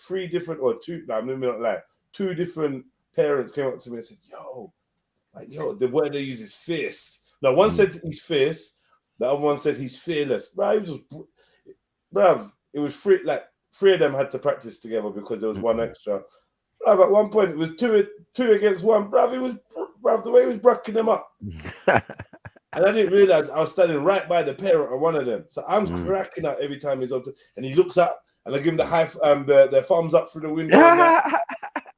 two different parents came up to me and said, the word they use is fierce. Now, one said he's fierce, the other one said he's fearless. It was three of them had to practice together because there was one extra. Bruv, at one point, it was two against one. Bruv, the way he was brucking them up. And I didn't realize I was standing right by the parent of one of them. So I'm cracking out every time he's on, and he looks up, and I give him the thumbs up through the window.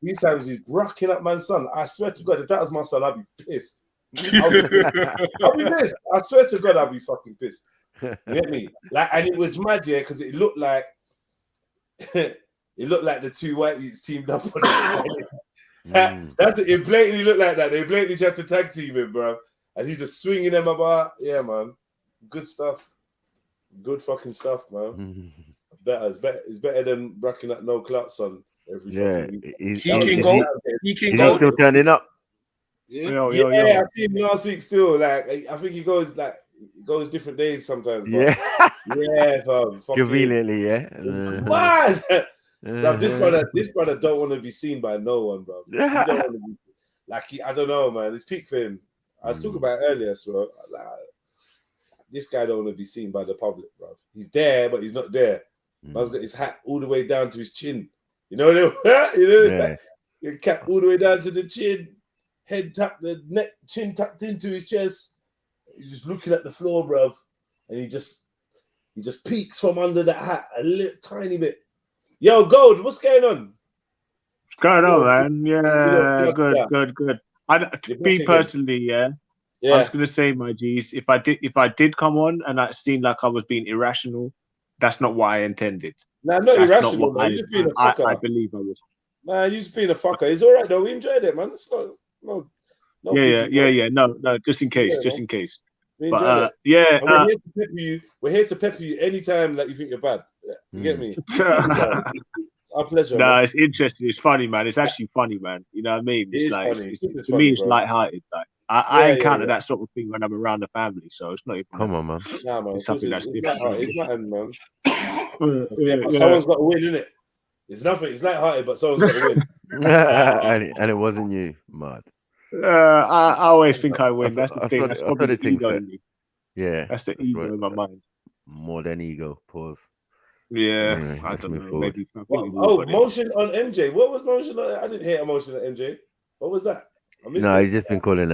These times he's brucking up my son. I swear to God, if that was my son, I'd be pissed. I'll be pissed. I swear to God, I'd be fucking pissed. You get me? And it was mad, yeah, because it looked like the two white youths teamed up on it. That's it. It blatantly looked like that. They blatantly tried to tag team him, bro. And he's just swinging them about. Yeah, man. Good stuff. Good fucking stuff, man. It's better than racking up no clout, son. Every he's still turning up. I see him last week still. I think he goes different days sometimes. But fam. Conveniently, What? Bro, this brother don't want to be seen by no one, bro. He don't want to be, I don't know, man. It's peak for him. I was talking about it earlier, so this guy don't want to be seen by the public, bro. He's there, but he's not there. Man's got his hat all the way down to his chin. You know what I mean? Your cap all the way down to the chin, head tucked, the neck, chin tucked into his chest. He's just looking at the floor, bruv, and he just peeks from under that hat a little tiny bit. Yo, Gold, what's going on? What's going on, man? Yeah, good. Me personally, I was gonna say, my G's, if I did come on and I seemed like I was being irrational, that's not what I intended. Nah, not irrational, man. You're just being a fucker. I believe I was. Man, you're just being a fucker. It's all right though. We enjoyed it, man. It's not no. No, just in case. We But enjoyed it. and we're here to pepper you anytime that you think you're bad. You get me? It's our pleasure. No, man. it's interesting. It's funny, man. It's actually funny, man. You know what I mean? It is like funny. for me, it's lighthearted. Like I encounter that sort of thing when I'm around the family, so it's not even. Come on, man. Nah, man. It's something that's different. It's nothing, man. But someone's got to win, innit? It's nothing. It's lighthearted, but someone's got to win. and it wasn't you, mad. I always think I win. That's the thing. That's probably the thing ego in me. Yeah, that's the ego in my mind. More than ego. Pause. Yeah, Anyway, I let's don't move know. forward. Maybe motion on MJ. What was motion on? I didn't hear a motion on MJ. What was that? I missed No, it. he's just been calling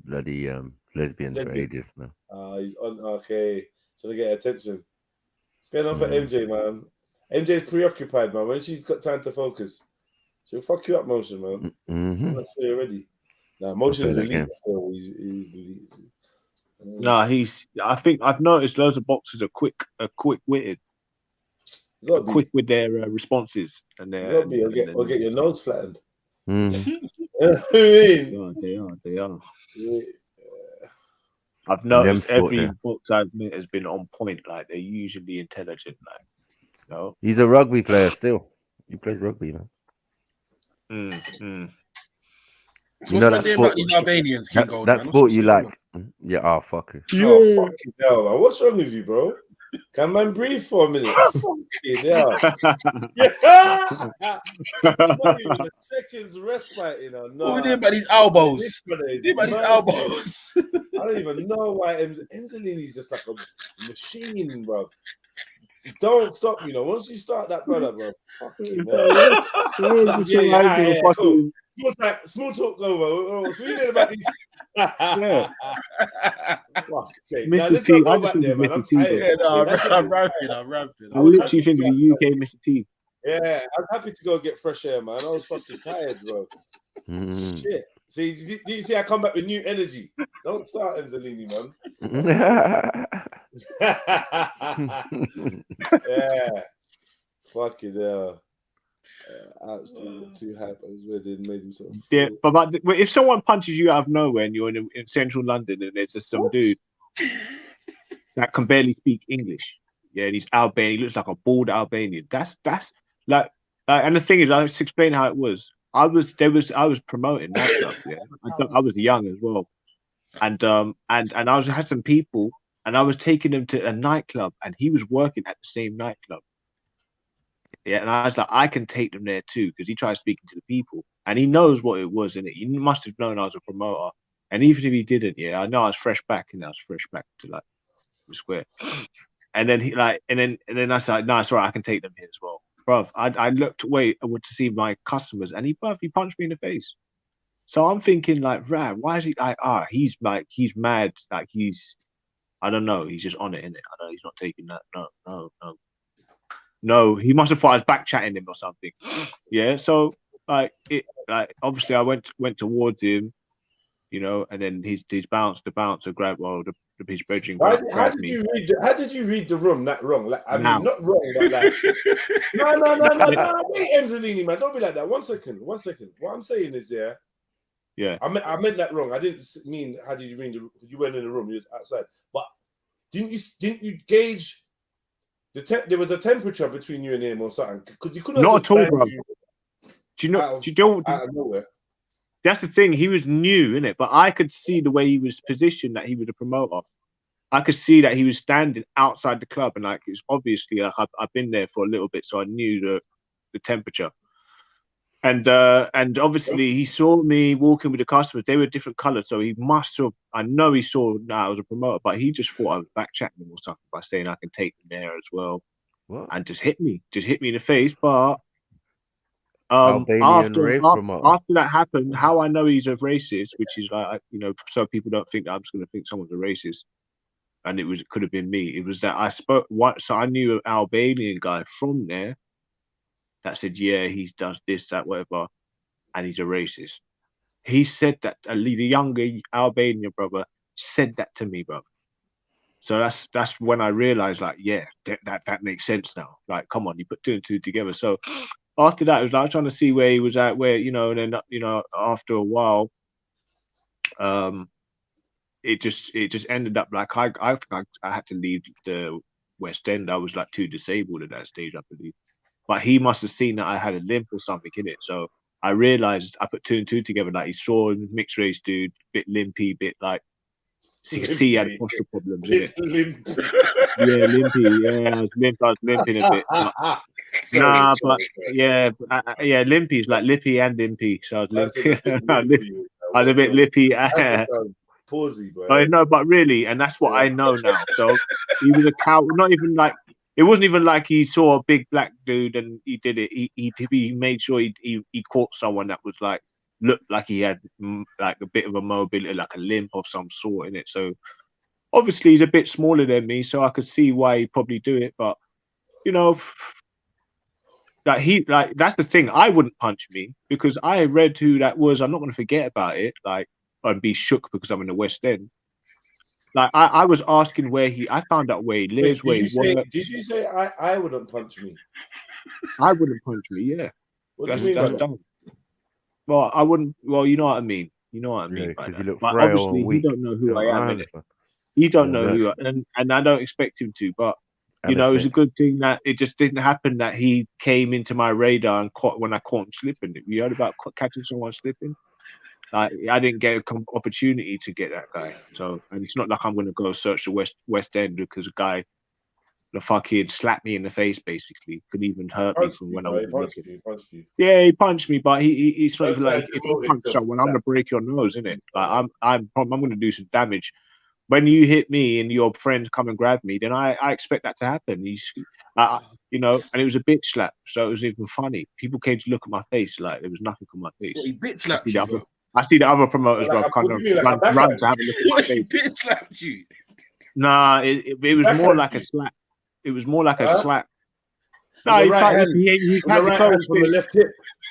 bloody lesbians for ages now. He's on. Okay, so they get attention. What's going on for MJ, man? MJ's preoccupied, man. When she's got time to focus, she'll fuck you up, motion, man. I'm not sure you're ready. Nah, motion's elite. So he's elite. No, I think I've noticed loads of boxers are quick-witted, quick with their responses, and or get your nose flattened. They are. Yeah. I've noticed every box I've met has been on point. Like they're usually intelligent. Like, you know? He's a rugby player still. He plays rugby, man. So what's my name about these Albanians? That sport you like? Yeah. Oh, fuck it. Oh, fucking hell, man. What's wrong with you, bro? Can man breathe for a minute? Yeah. Not even a second's respite, you know. No. What we doing about these elbows? Elbows. I don't even know why Emzalini is just like a machine, bro. Don't stop, you know. Once you start that brother, bro. Fucking hell. Cool. Small talk over. So we did about these. Yeah. Fuck sake. Mr. Now, let's T, not I go just back think there, it's man. Mr. I'm T, tired. bro. Yeah, no, That's it. I'm rapping. I literally think it's the UK Mr. T. Yeah, I'm happy to go get fresh air, man. I was fucking tired, bro. Mm. Shit. See, did you see I come back with new energy? Don't start, Emzalini, man. Yeah. Fucking hell. Absolutely too hype. I was ready and made himself. Yeah, but if someone punches you out of nowhere and you're in central London and there's just some dude that can barely speak English, yeah, and he's Albanian, he looks like a bald Albanian. That's like, and the thing is, I'll just explain how it was. I was promoting nightclub, yeah. I was young as well, and I had some people, and I was taking them to a nightclub, and he was working at the same nightclub. Yeah, and I was like, I can take them there too, because he tried speaking to the people, and he knows what it was, innit? He must have known I was a promoter, and even if he didn't, yeah, I know I was fresh back, and I was fresh back to like the square, and then he like, and then I was like, no, it's all right, I can take them here as well, bruv. I looked away to see my customers, and he punched me in the face. So I'm thinking like, right, why is he like, he's mad, like I don't know, he's just on it, innit? I know he's not taking that, no, he must have thought I was back chatting him or something. Yeah, so obviously I went towards him, you know, and then the bouncer grabbed his brethren How grabbed me. How did you read the room that wrong? Like, I mean, Now. not wrong, but like, no. Wait, Emzalini, man, don't be like that. One second. What I'm saying is, yeah, I meant that wrong. I didn't mean how did you read the? You went in the room, you was outside, but didn't you gauge? There was a temperature between you and him or something, because you couldn't. Not at all, bro. Do you know? Out of nowhere. That's the thing. He was new, innit? But I could see the way he was positioned, that he was a promoter. I could see that he was standing outside the club, and like it's obviously like I've been there for a little bit, so I knew the temperature. And obviously he saw me walking with the customers. They were different colors, so he must have. I know he saw that I was a promoter, but he just thought I was back chatting him or something by saying I can take them there as well, and just hit me in the face. But after that happened, how I know he's a racist, which is like, you know, so people don't think that I'm just going to think someone's a racist, and it could have been me. It was that so I knew an Albanian guy from there that said, yeah, he does this, that, whatever, and he's a racist. He said that, the younger Albanian brother said that to me, bro. So that's when I realized, like, yeah, that makes sense now. Like, come on, you put two and two together. So after that, it was like trying to see where he was at, where, you know, and then, you know, after a while, it just ended up like I had to leave the West End. I was like too disabled at that stage, I believe. But he must have seen that I had a limp or something in it. So I realized, I put two and two together, like he saw a mixed race dude, bit limpy, bit like, so you can see he had posture problems in it. Yeah, limpy. Yeah, I was limping a bit. But limpy is like lippy and limpy. So I was limpy. I was a bit lippy. Pawsy, bro. I know, but really, and that's what I know now. So he was a cow. Not even like, it wasn't even like he saw a big black dude and he did it. He made sure he caught someone that was like, looked like he had like a bit of a mobility, like a limp of some sort in it. So obviously he's a bit smaller than me, so I could see why he'd probably do it. But you know, that's the thing. I wouldn't punch me because I read who that was. I'm not going to forget about it. Like, and be shook because I'm in the West End. Like I was asking where I found out where he lives, where he works. Did you say I wouldn't punch me? I wouldn't punch me, yeah. What do you mean that's by dumb. Well, I wouldn't. Well, you know what I mean. You know what I mean by that. But obviously, he don't know who I am. He don't know who, and I don't expect him to. But you know, it's a good thing that it just didn't happen. That he came into my radar and when I caught him slipping. You heard about catching someone slipping? Like, I didn't get an opportunity to get that guy. So, and it's not like I'm going to go search the West End because a guy, the fucking slapped me in the face, basically. Could even hurt me from when I was looking. Yeah, he punched me, but he's not even like, if you punch someone, I'm going to break your nose, innit? Like, I'm going to do some damage. When you hit me and your friends come and grab me, then I expect that to happen. You know, and it was a bitch slap, so it was even funny. People came to look at my face like there was nothing on my face. He bitch slapped you, bro. I see the other promoters, Like, bro, kind what of do you mean, like a run backhand? to have a look at the He face. bitch slapped you. Nah, it was more Backhand like a you. slap. It was more like a Huh? slap. With No, the it's right like hand. he With had the the right close hand from the fist. left hip.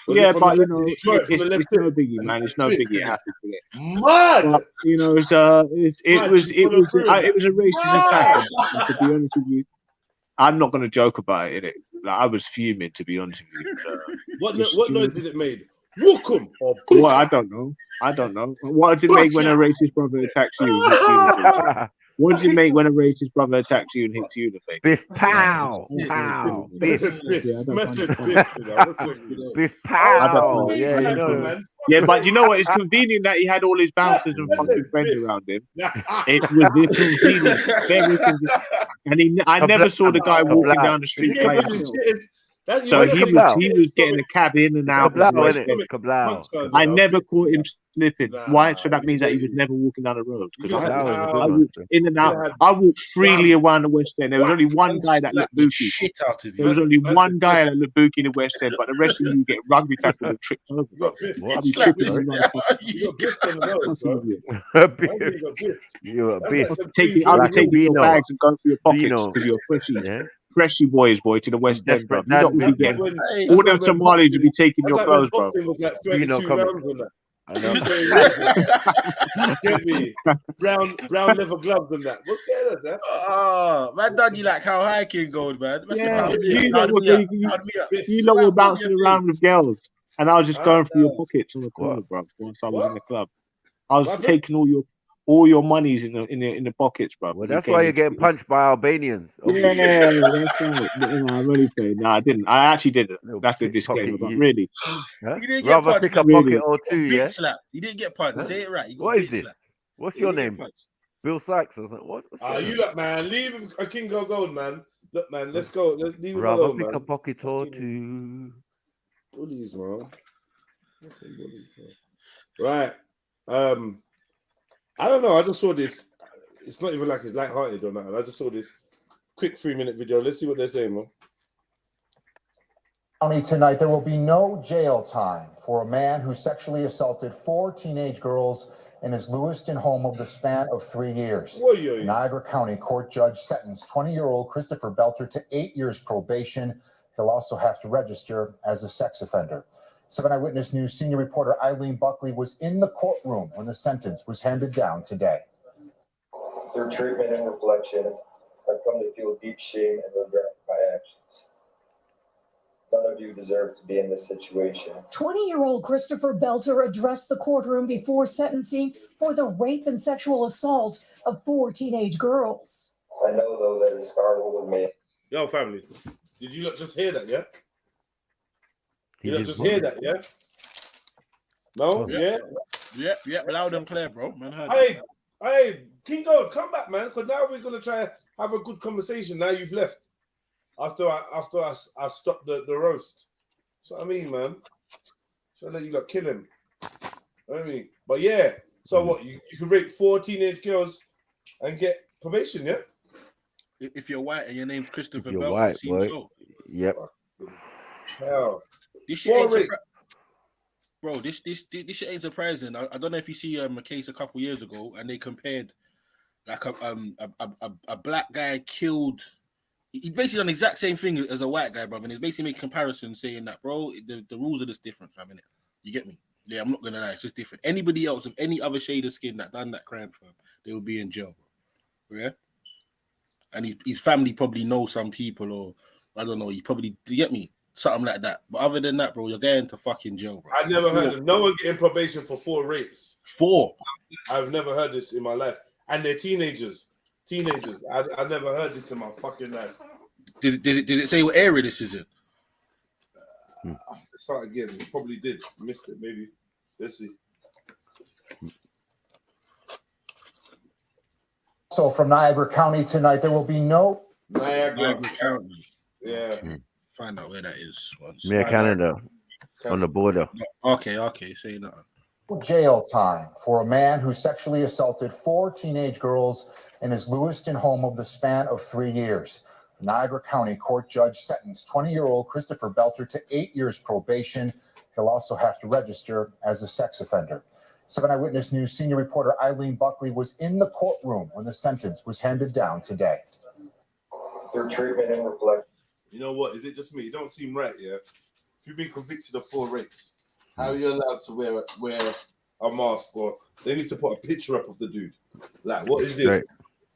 Was Yeah, it from but the you left? know, Did he draw it from the left it's no hip? biggie, And man. he It's no twist biggie. It in it. happens to it. Mad! But you know, it Mad, was you follow through with that. it was a racist attack, and to be honest with you, I'm not gonna joke about it. Innit? Like I was fuming, to be honest with you. What noise did it made? Wookum or Well, boom? I don't know. What does it make when a racist brother attacks you and hits you in the face? What does it make when a racist brother attacks you and hits you in the face? Biff pow, pow, biff, biff pow. Yeah, you know. Yeah, but you know what? It's convenient that he had all his bouncers and fucking friends around him. It was inconvenient, very convenient. And I never saw the guy walking down the street by himself. So he was getting a cab in and out of the West End. I never caught him slipping. Why? So that means that he was never walking down the road. Because I walked in and out. I walked freely around the West End. There was only one guy that looked booky. There was only one guy that looked booky in the West End, but the rest of you get rugby tackled and tripped over. I'll be tripping on You're a biff. I'll be taking your bags and going through your pockets because you're freshy. Yeah. Freshy boys, boy, to the West End, bro. You Dan don't be business. getting all them Somalis will be taking your clothes, bro. Was like You know, 32 come rounds on that. Get me brown leather gloves and that. What's going on there? Oh, man, done you like how high King Gold, man. Yeah, you lot were bouncing around with girls, and I was just going through your pockets on the corner, bro. Once I was in the club, I was taking all your monies in the pockets, bro. Well, that's why you're getting punched by Albanians. Yeah, that's right. I'm only saying. No, I didn't. I actually didn't. That's a disclaimer, but really. Huh? You didn't get Rather punched. pick a Really. pocket or two, yeah? Bitch slapped. You didn't get punched. Huh? Say it right. You got What is bitch this? slapped. What's You your didn't get name? punched. Bill Sykes or something? What's You look, man. Leave a King Go Gold, man. Look, man. Let's go. Let's leave him Rather alone, pick man. a pocket or two. Bullies, man. Right. I don't know. I just saw this. It's not even like it's light-hearted or nothing. I just saw this quick 3-minute video. Let's see what they're saying, man. Tonight, there will be no jail time for a man who sexually assaulted 4 teenage girls in his Lewiston home over the span of 3 years. Niagara County court judge sentenced 20-year-old Christopher Belter to 8 years probation. He'll also have to register as a sex offender. 7 Eyewitness News senior reporter Eileen Buckley was in the courtroom when the sentence was handed down today. Through treatment and reflection, I've come to feel deep shame and regret for my actions. None of you deserve to be in this situation. 20-year-old Christopher Belter addressed the courtroom before sentencing for the rape and sexual assault of 4 teenage girls. I know, though, that is scarred with me. Yo, family. Did you not just hear that, yeah? You not just hear that, yeah? No? Yeah? Yeah, loud and clear, bro. Man, heard Hey, King Gold, come back, man. Because now we're gonna try have a good conversation. Now you've left. After I stopped the roast. So I mean, man. So that you got kill him. I mean, but yeah. So what? You can rape 4 teenage girls and get probation, yeah? If you're white and your name's Christopher You're Belter, white, it seems boy. so. Yep. Hell. This shit ain't bro, this shit ain't surprising. I don't know if you see a case a couple years ago, and they compared like a black guy killed. He basically done the exact same thing as a white guy, brother. And he's basically made comparisons saying that, bro, the rules are just different, fam. Innit? You get me? Yeah, I'm not gonna lie, it's just different. Anybody else of any other shade of skin that done that crime, fam, they will be in jail, bro. Yeah. And his family probably know some people, or I don't know. You get me. Something like that. But other than that, bro, you're going to fucking jail, bro. I never heard of no one getting probation for 4 rapes. 4. I've never heard this in my life. And they're teenagers. I never heard this in my fucking life. Did it say what area this is in? Let's start again. It probably did. Missed it, maybe. Let's see. So from Niagara County tonight, there will be no Niagara County. Yeah. Find out where that is once. Near Canada, on the border. Okay, say that. jail time for a man who sexually assaulted 4 teenage girls in his Lewiston home over the span of 3 years. Niagara County court judge sentenced 20-year-old Christopher Belter to 8 years probation. He'll also have to register as a sex offender. 7 Eyewitness News senior reporter Eileen Buckley was in the courtroom when the sentence was handed down today. Their treatment and reflection. You know what? Is it just me? It don't seem right, yeah? If you've been convicted of 4 rapes, how are you allowed to wear a mask, or they need to put a picture up of the dude? Like, what is this? Right.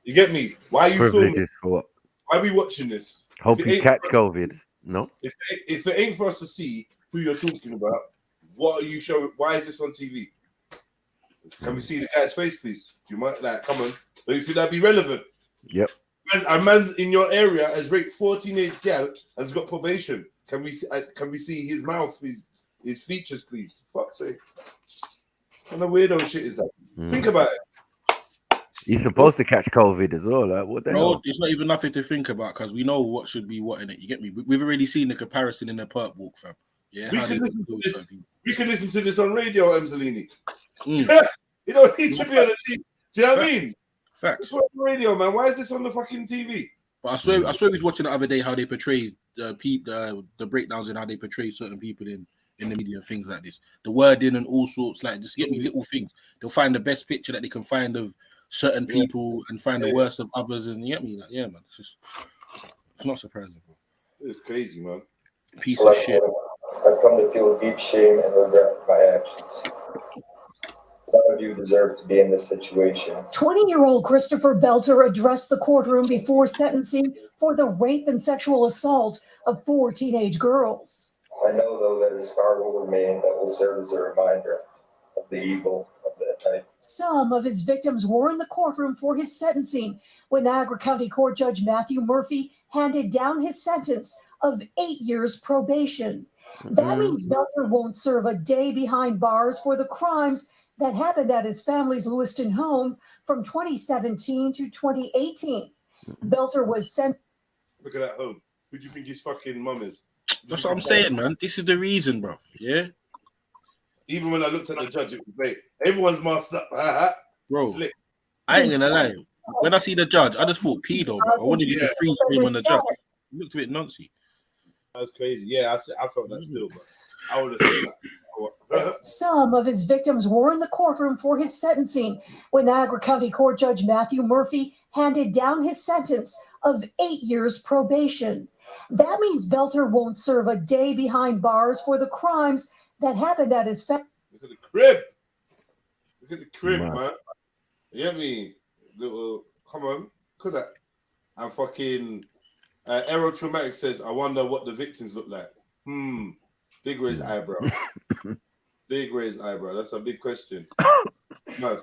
You get me? Why are you filming? Privileges for what? Why are we watching this? Hope you catch COVID. No? If it ain't for us to see who you're talking about, what are you showing? Why is this on TV? Can we see the guy's face, please? Do you mind? Like, come on. Don't you think that'd be relevant? Yep. A man in your area has raped 4 teenage gal and has got probation. Can we see his mouth, his features, please? Fuck's sake. What kind of weirdo shit is that? Think about it. He's supposed to catch COVID as well. Like, what the hell? It's not even nothing to think about because we know what should be what in it. You get me? We've already seen the comparison in the perp walk, fam. Yeah, We can listen to this on radio, Emzalini. You don't need to be on the TV. Do you know what I mean? Facts. It's on the radio, man. Why is this on the fucking TV? But I swear we was watching the other day how they portray the breakdowns and how they portray certain people in the media and things like this. The wording and all sorts, like just get me little things. They'll find the best picture that they can find of certain people and find the worst of others, and you get me? Like, yeah, man. It's not surprising, bro. It's crazy, man. Piece of shit. I've come to feel deep shame and regret for my actions. None of you deserve to be in this situation. 20-year-old Christopher Belter addressed the courtroom before sentencing for the rape and sexual assault of 4 teenage girls. I know, though, that a scar will remain that will serve as a reminder of the evil of that night. Some of his victims were in the courtroom for his sentencing when Niagara County Court Judge Matthew Murphy handed down his sentence of 8 years probation. That means Belter won't serve a day behind bars for the crimes that happened at his family's Lewiston home from 2017 to 2018. Belter was sent. Look at that home. Who do you think his fucking mum is? That's what I'm saying, man. This is the reason, bro. Yeah. Even when I looked at the judge, it was late. Everyone's masked up. Bro, Slick. I ain't gonna lie. When I see the judge, I just thought pedo, bro. I wanted you to freeze frame on the judge. It looked a bit noncy. That's crazy. Yeah, I felt that still, but I would have said that. Some of his victims were in the courtroom for his sentencing when Niagara County Court Judge Matthew Murphy handed down his sentence of 8 years probation. That means Belter won't serve a day behind bars for the crimes that happened at his family. Look at the crib. Look at the crib, man. You get me? Little, come on. Look at that. And fucking Aerotraumatic says, I wonder what the victims look like. Big raised eyebrow. Big raised eyebrow. That's a big question. No.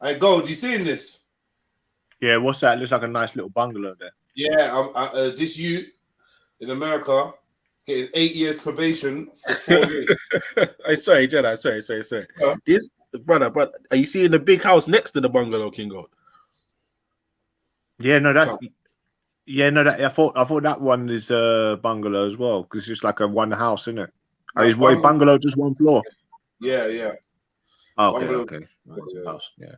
Hey, Gold, you seeing this? Yeah, what's that? Looks like a nice little bungalow there. Yeah, this you in America getting 8 years probation for 4 years. Hey, sorry, Jedi. Sorry. This brother, are you seeing the big house next to the bungalow, King Gold? Yeah, no, that. Yeah, no, that I thought that one is a bungalow as well because it's just like a one house, isn't it? Is bungalow just one floor? Yeah. Oh, Bungalow. Okay. House, yeah.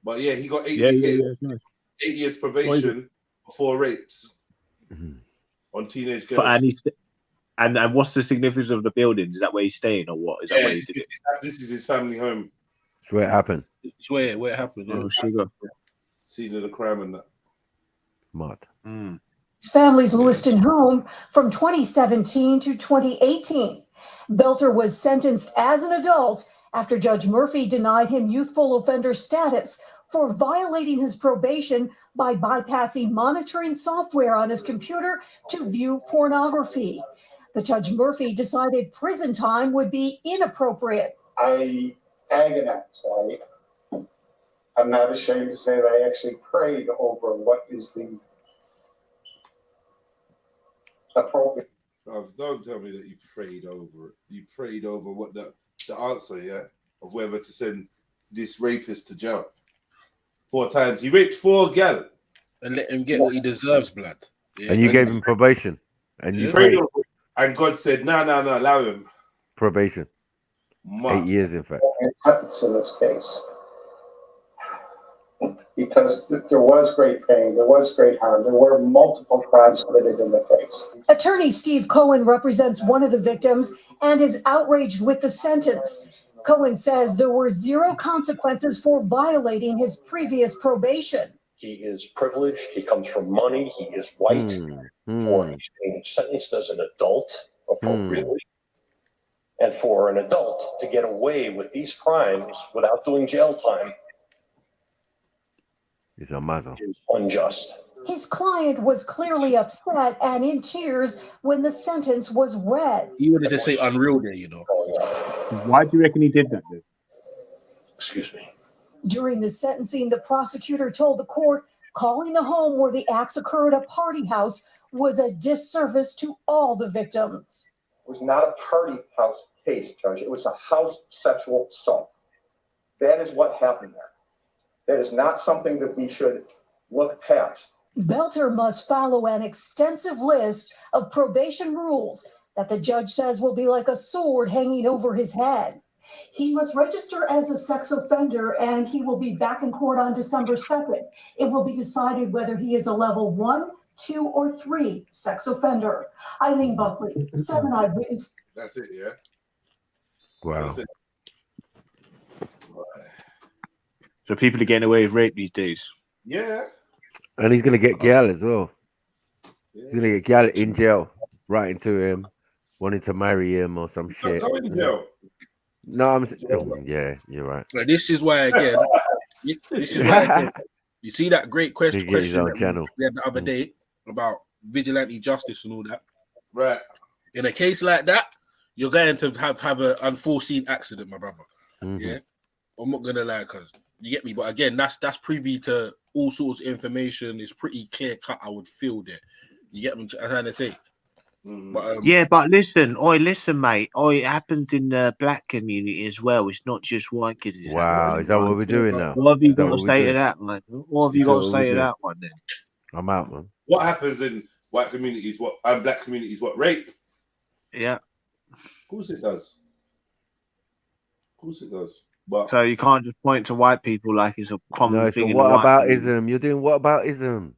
But yeah, he got 8 Yeah, years. nice. 8 years probation for 4 rapes on teenage girls. And what's the significance of the building? Is that where he's staying or what? Is that where this is his family home. It's where it happened. It's where it happened. Yeah. Oh, sugar. Scene of the crime and that. Mad. His family's Lewiston home from 2017 to 2018. Belter was sentenced as an adult after Judge Murphy denied him youthful offender status for violating his probation by bypassing monitoring software on his computer to view pornography. The Judge Murphy decided prison time would be inappropriate. I agonized. I'm not ashamed to say that I actually prayed over what is the appropriate. Don't tell me that you prayed over it. You prayed over what the answer, yeah, of whether to send this rapist to jail 4 times. He raped 4 gal. And let him get what he deserves, blood. Yeah. And you gave him probation. And you prayed over it. And God said, no, allow him. Probation. 8 years, in fact. Sentence in this case. because there was great pain, there was great harm, there were multiple crimes committed in the case. Attorney Steve Cohen represents one of the victims and is outraged with the sentence. Cohen says there were zero consequences for violating his previous probation. He is privileged, he comes from money, he is white, for he's being sentenced as an adult appropriately. And for an adult to get away with these crimes without doing jail time is a muzzle. Is unjust. His client was clearly upset and in tears when the sentence was read. You wanted to say unreal there, you know. Why do you reckon he did that then? Excuse me. During the sentencing, the prosecutor told the court calling the home where the acts occurred a party house was a disservice to all the victims. It was not a party house case, Judge. It was a house sexual assault. That is what happened there. That is not something that we should look past. Belter must follow an extensive list of probation rules that the judge says will be like a sword hanging over his head. He must register as a sex offender and he will be back in court on December 2nd. It will be decided whether he is a level 1, 2, or 3 sex offender. Eileen Buckley, 7 Eyewitness. That's it, yeah? Wow. That's it. So people are getting away with rape these days. Yeah. And he's gonna get gal as well. He's gonna get gal in jail, writing to him, wanting to marry him or some shit. Go in jail. No, I'm yeah, you're right. Like, this is why again. This is why again. You see that great question that we had the other day about vigilante justice and all that. Right. In a case like that, you're going to have an unforeseen accident, my brother. Yeah. I'm not gonna lie, cause you get me. But again, that's privy to all sorts of information. It's pretty clear cut. I would feel that. You get what I'm trying to say. But, yeah, but listen, mate. It happens in the black community as well. It's not just white kids. Wow, is that what we're doing now? What have you got to say to that, man? What have you got to say to that one then? I'm out, man. What happens in white communities? And black communities? What rape? Yeah. Of course it does. Of course it does. But so you can't just point to white people like it's a common thing. So what about ism? You're doing what about ism?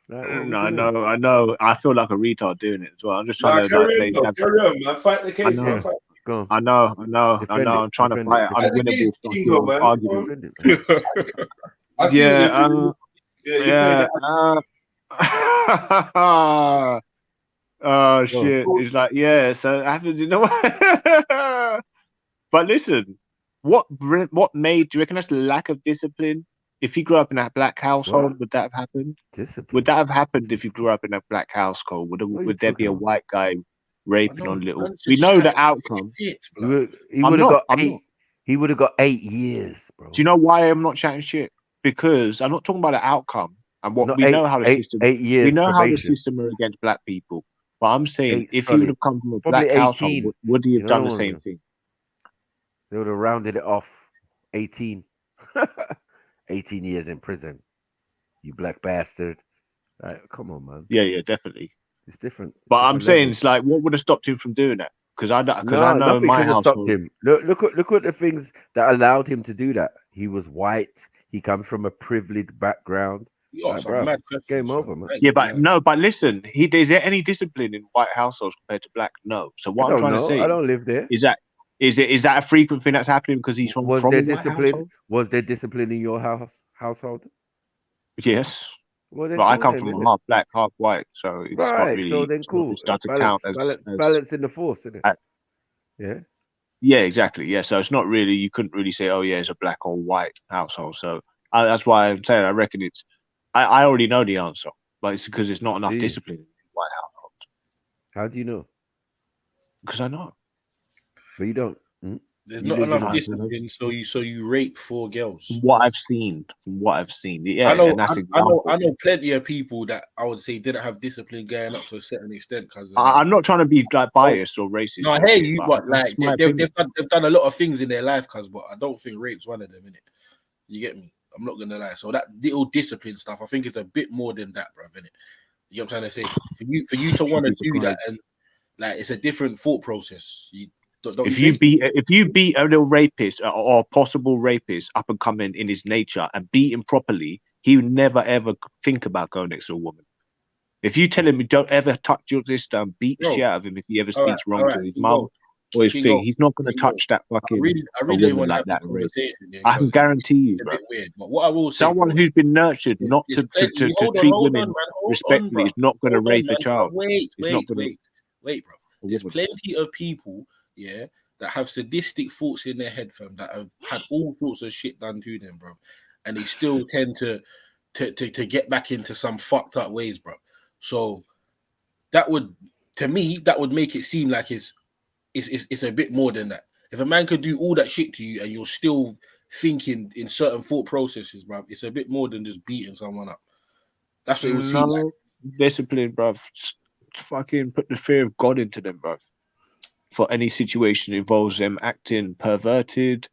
Like, no, I know. I feel like a retard doing it as well. I'm just trying to carry on, man. Fight the case. I know. I'm trying to fight unwinnable argument. Oh shit! It's like so it happens. You know what? But listen. What made, do you reckon that's the lack of discipline? If he grew up in that black household, would that have happened? Discipline. Would that have happened if you grew up in a black household? Would there be a white guy raping on little? We know the outcome. He would have got 8. He would have got 8 years, bro. Do you know why I'm not chatting shit? Because I'm not talking about the outcome and what we know how the system. 8 years. We know how the system are against black people. But I'm saying, if he would have come from a black household, would he have done the same thing? They would have rounded it off 18. 18 years in prison. You black bastard. Right, come on, man. Yeah, definitely. It's different. But I'm saying it's like, what would have stopped him from doing that? Because I know in my house. Stopped him. Look at the things that allowed him to do that. He was white. He comes from a privileged background. Game over, man. Yeah, but listen, is there any discipline in white households compared to black? No. So what I'm trying to say, I don't live there. Is that a frequent thing that's happening because he's from there discipline? Household? Was there discipline in your household? Yes. Well, but I come from half black, half white, so it's not really. So then, cool. Balancing the force, isn't it? Yeah. Yeah, exactly. Yeah, so it's not really. You couldn't really say, oh yeah, it's a black or white household. So that's why I'm saying I reckon it's. I already know the answer, but it's because there's not enough discipline in white households. How do you know? Because I know. But you don't. There's not enough discipline, so you rape 4 girls. From what I've seen, yeah, I know plenty of people that I would say didn't have discipline going up to a certain extent. Because I'm not trying to be like biased or racist. No, I hear you, but like they've done a lot of things in their life, but I don't think rape's one of them, innit? You get me? I'm not gonna lie. So that little discipline stuff, I think it's a bit more than that, bruv, innit? You know what I'm trying to say? For you to want to do that, and like it's a different thought process. If you beat a little rapist or possible rapist up and coming in his nature and beat him properly, he would never ever think about going next to a woman. If you tell him don't ever touch your sister and beat the shit out of him if he ever speaks wrong to his mum or his thing, he's not going to touch that fucking I a really woman want to like have that. this conversation. Yeah, I can guarantee you, it's a bro. bit weird. But what I will say, Someone bro, who's been nurtured not there's to plenty. treat Hold women on, man. Hold respectfully on, is not going to hold on, rape a man. child. Wait, bro. A There's woman. plenty of people, yeah, that have sadistic thoughts in their head, fam, that have had all sorts of shit done to them, bro, and they still tend to get back into some fucked up ways, bro. So that would, to me, that would make it seem like it's a bit more than that. If a man could do all that shit to you and you're still thinking in certain thought processes, bro, it's a bit more than just beating someone up. That's what it would seem like. Discipline, bruv. Fucking put the fear of God into them, bruv. For any situation involves them acting perverted,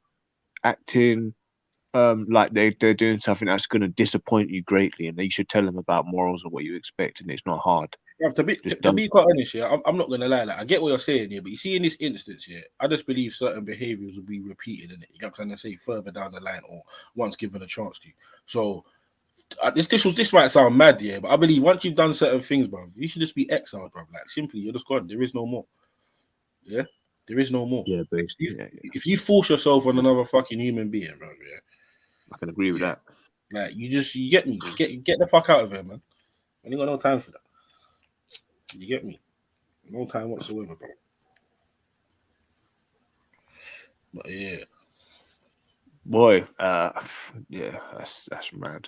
acting like they're doing something that's going to disappoint you greatly, and you should tell them about morals and what you expect, and it's not hard. To be quite honest, yeah, I'm not gonna lie. Like, I get what you're saying here, but you see, in this instance, yeah, I just believe certain behaviors will be repeated in it. You get what I'm trying to say, further down the line, or once given a chance to. So, this might sound mad, yeah, but I believe once you've done certain things, bro, you should just be exiled, bro. Like, simply, you're just gone. There is no more. Yeah, there is no more. Yeah, basically. If you force yourself on another fucking human being, bro, yeah, I can agree with that. Like, you get me, get the fuck out of here, man. I ain't got no time for that. You get me? No time whatsoever, bro. But yeah, boy, yeah, that's mad.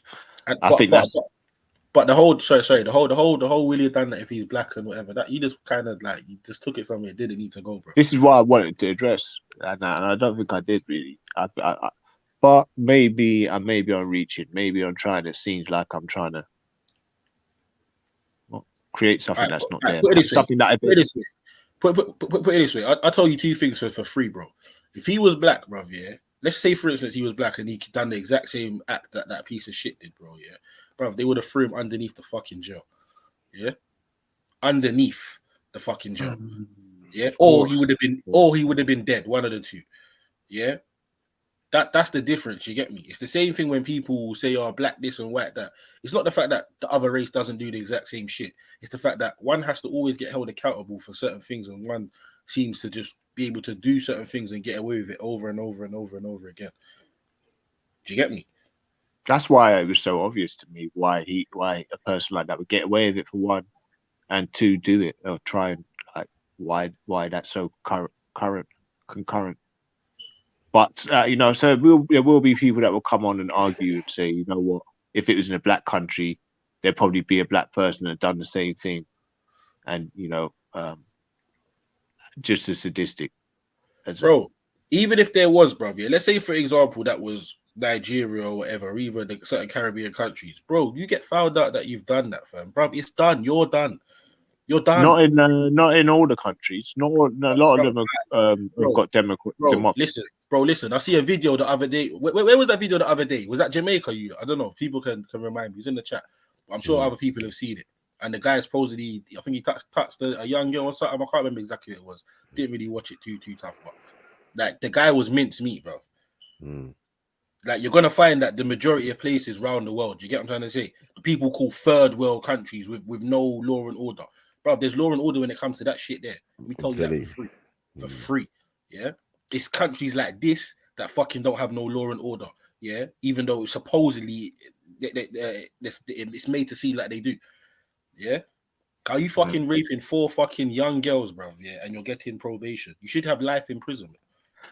But the whole the whole Willie done that if he's black and whatever, that you just kind of like, you just took it somewhere it didn't need to go, bro. This is what I wanted to address, and I don't think I did really. But maybe I'm reaching. Maybe I'm trying. It seems like I'm trying to create something that's not there. Something that I put it this way. Put it this way. I tell you two things for free, bro. If he was black, bro, yeah. Let's say, for instance, he was black and he done the exact same act that piece of shit did, bro. Yeah, bro. They would have threw him underneath the fucking jail. Yeah, underneath the fucking jail. Yeah, or he would have been dead. One of the two. Yeah. That's the difference, you get me? It's the same thing when people say, oh, black this and white that. It's not the fact that the other race doesn't do the exact same shit. It's the fact that one has to always get held accountable for certain things, and one seems to just be able to do certain things and get away with it over and over and over and over again. Do you get me? That's why it was so obvious to me why a person like that would get away with it, for one, and two, do it or try and like why that's so concurrent. But so there will be people that will come on and argue and say, you know what, if it was in a black country, there'd probably be a black person that had done the same thing, and just as sadistic. Bro, even if there was, bro, yeah, let's say for example that was Nigeria or whatever, or even the certain Caribbean countries, bro, you get found out that you've done that, fam, bro, it's done. You're done. You're done. Not in all the countries. A lot of them have got democracy. Listen. I see a video the other day. Where was that video the other day? Was that Jamaica? I don't know if people can remind me. He's in the chat. I'm sure other people have seen it. And the guy supposedly, I think he touched a young girl or something. I can't remember exactly what it was. Didn't really watch it too tough, but like the guy was minced meat, bro. Like, you're gonna find that the majority of places around the world, you get what I'm trying to say? People call third world countries with no law and order. Bro, there's law and order when it comes to that shit there. Let me tell you that for free. For free. Yeah. It's countries like this that fucking don't have no law and order. Yeah. Even though supposedly it's made to seem like they do. Yeah. Are you fucking raping 4 fucking young girls, bro? Yeah. And you're getting probation. You should have life imprisonment.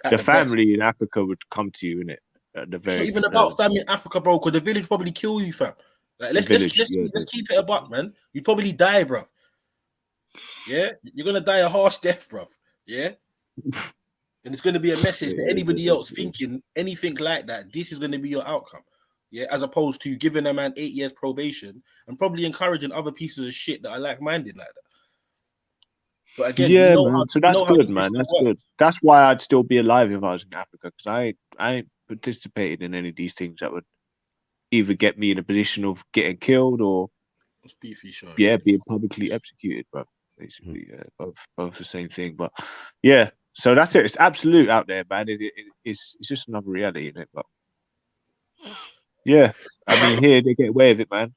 The family in Africa would come to you, innit? It's not even about family in Africa, bro, because the village probably kill you, fam. Like, let's keep it a buck, man. You'd probably die, bro. Yeah, you're gonna die a harsh death, bro. Yeah, and it's gonna be a message to anybody else thinking anything like that. This is gonna be your outcome. Yeah, as opposed to giving a man 8 years probation and probably encouraging other pieces of shit that are like-minded like that. But again, yeah, man. So that's good, man. That's good. That's why I'd still be alive if I was in Africa, because I ain't participated in any of these things that would either get me in a position of getting killed or being publicly executed, bro. Basically, both the same thing. But yeah, so that's it. It's absolute out there, man. It's just another reality, isn't it? But Yeah, I mean, here they get away with it, man.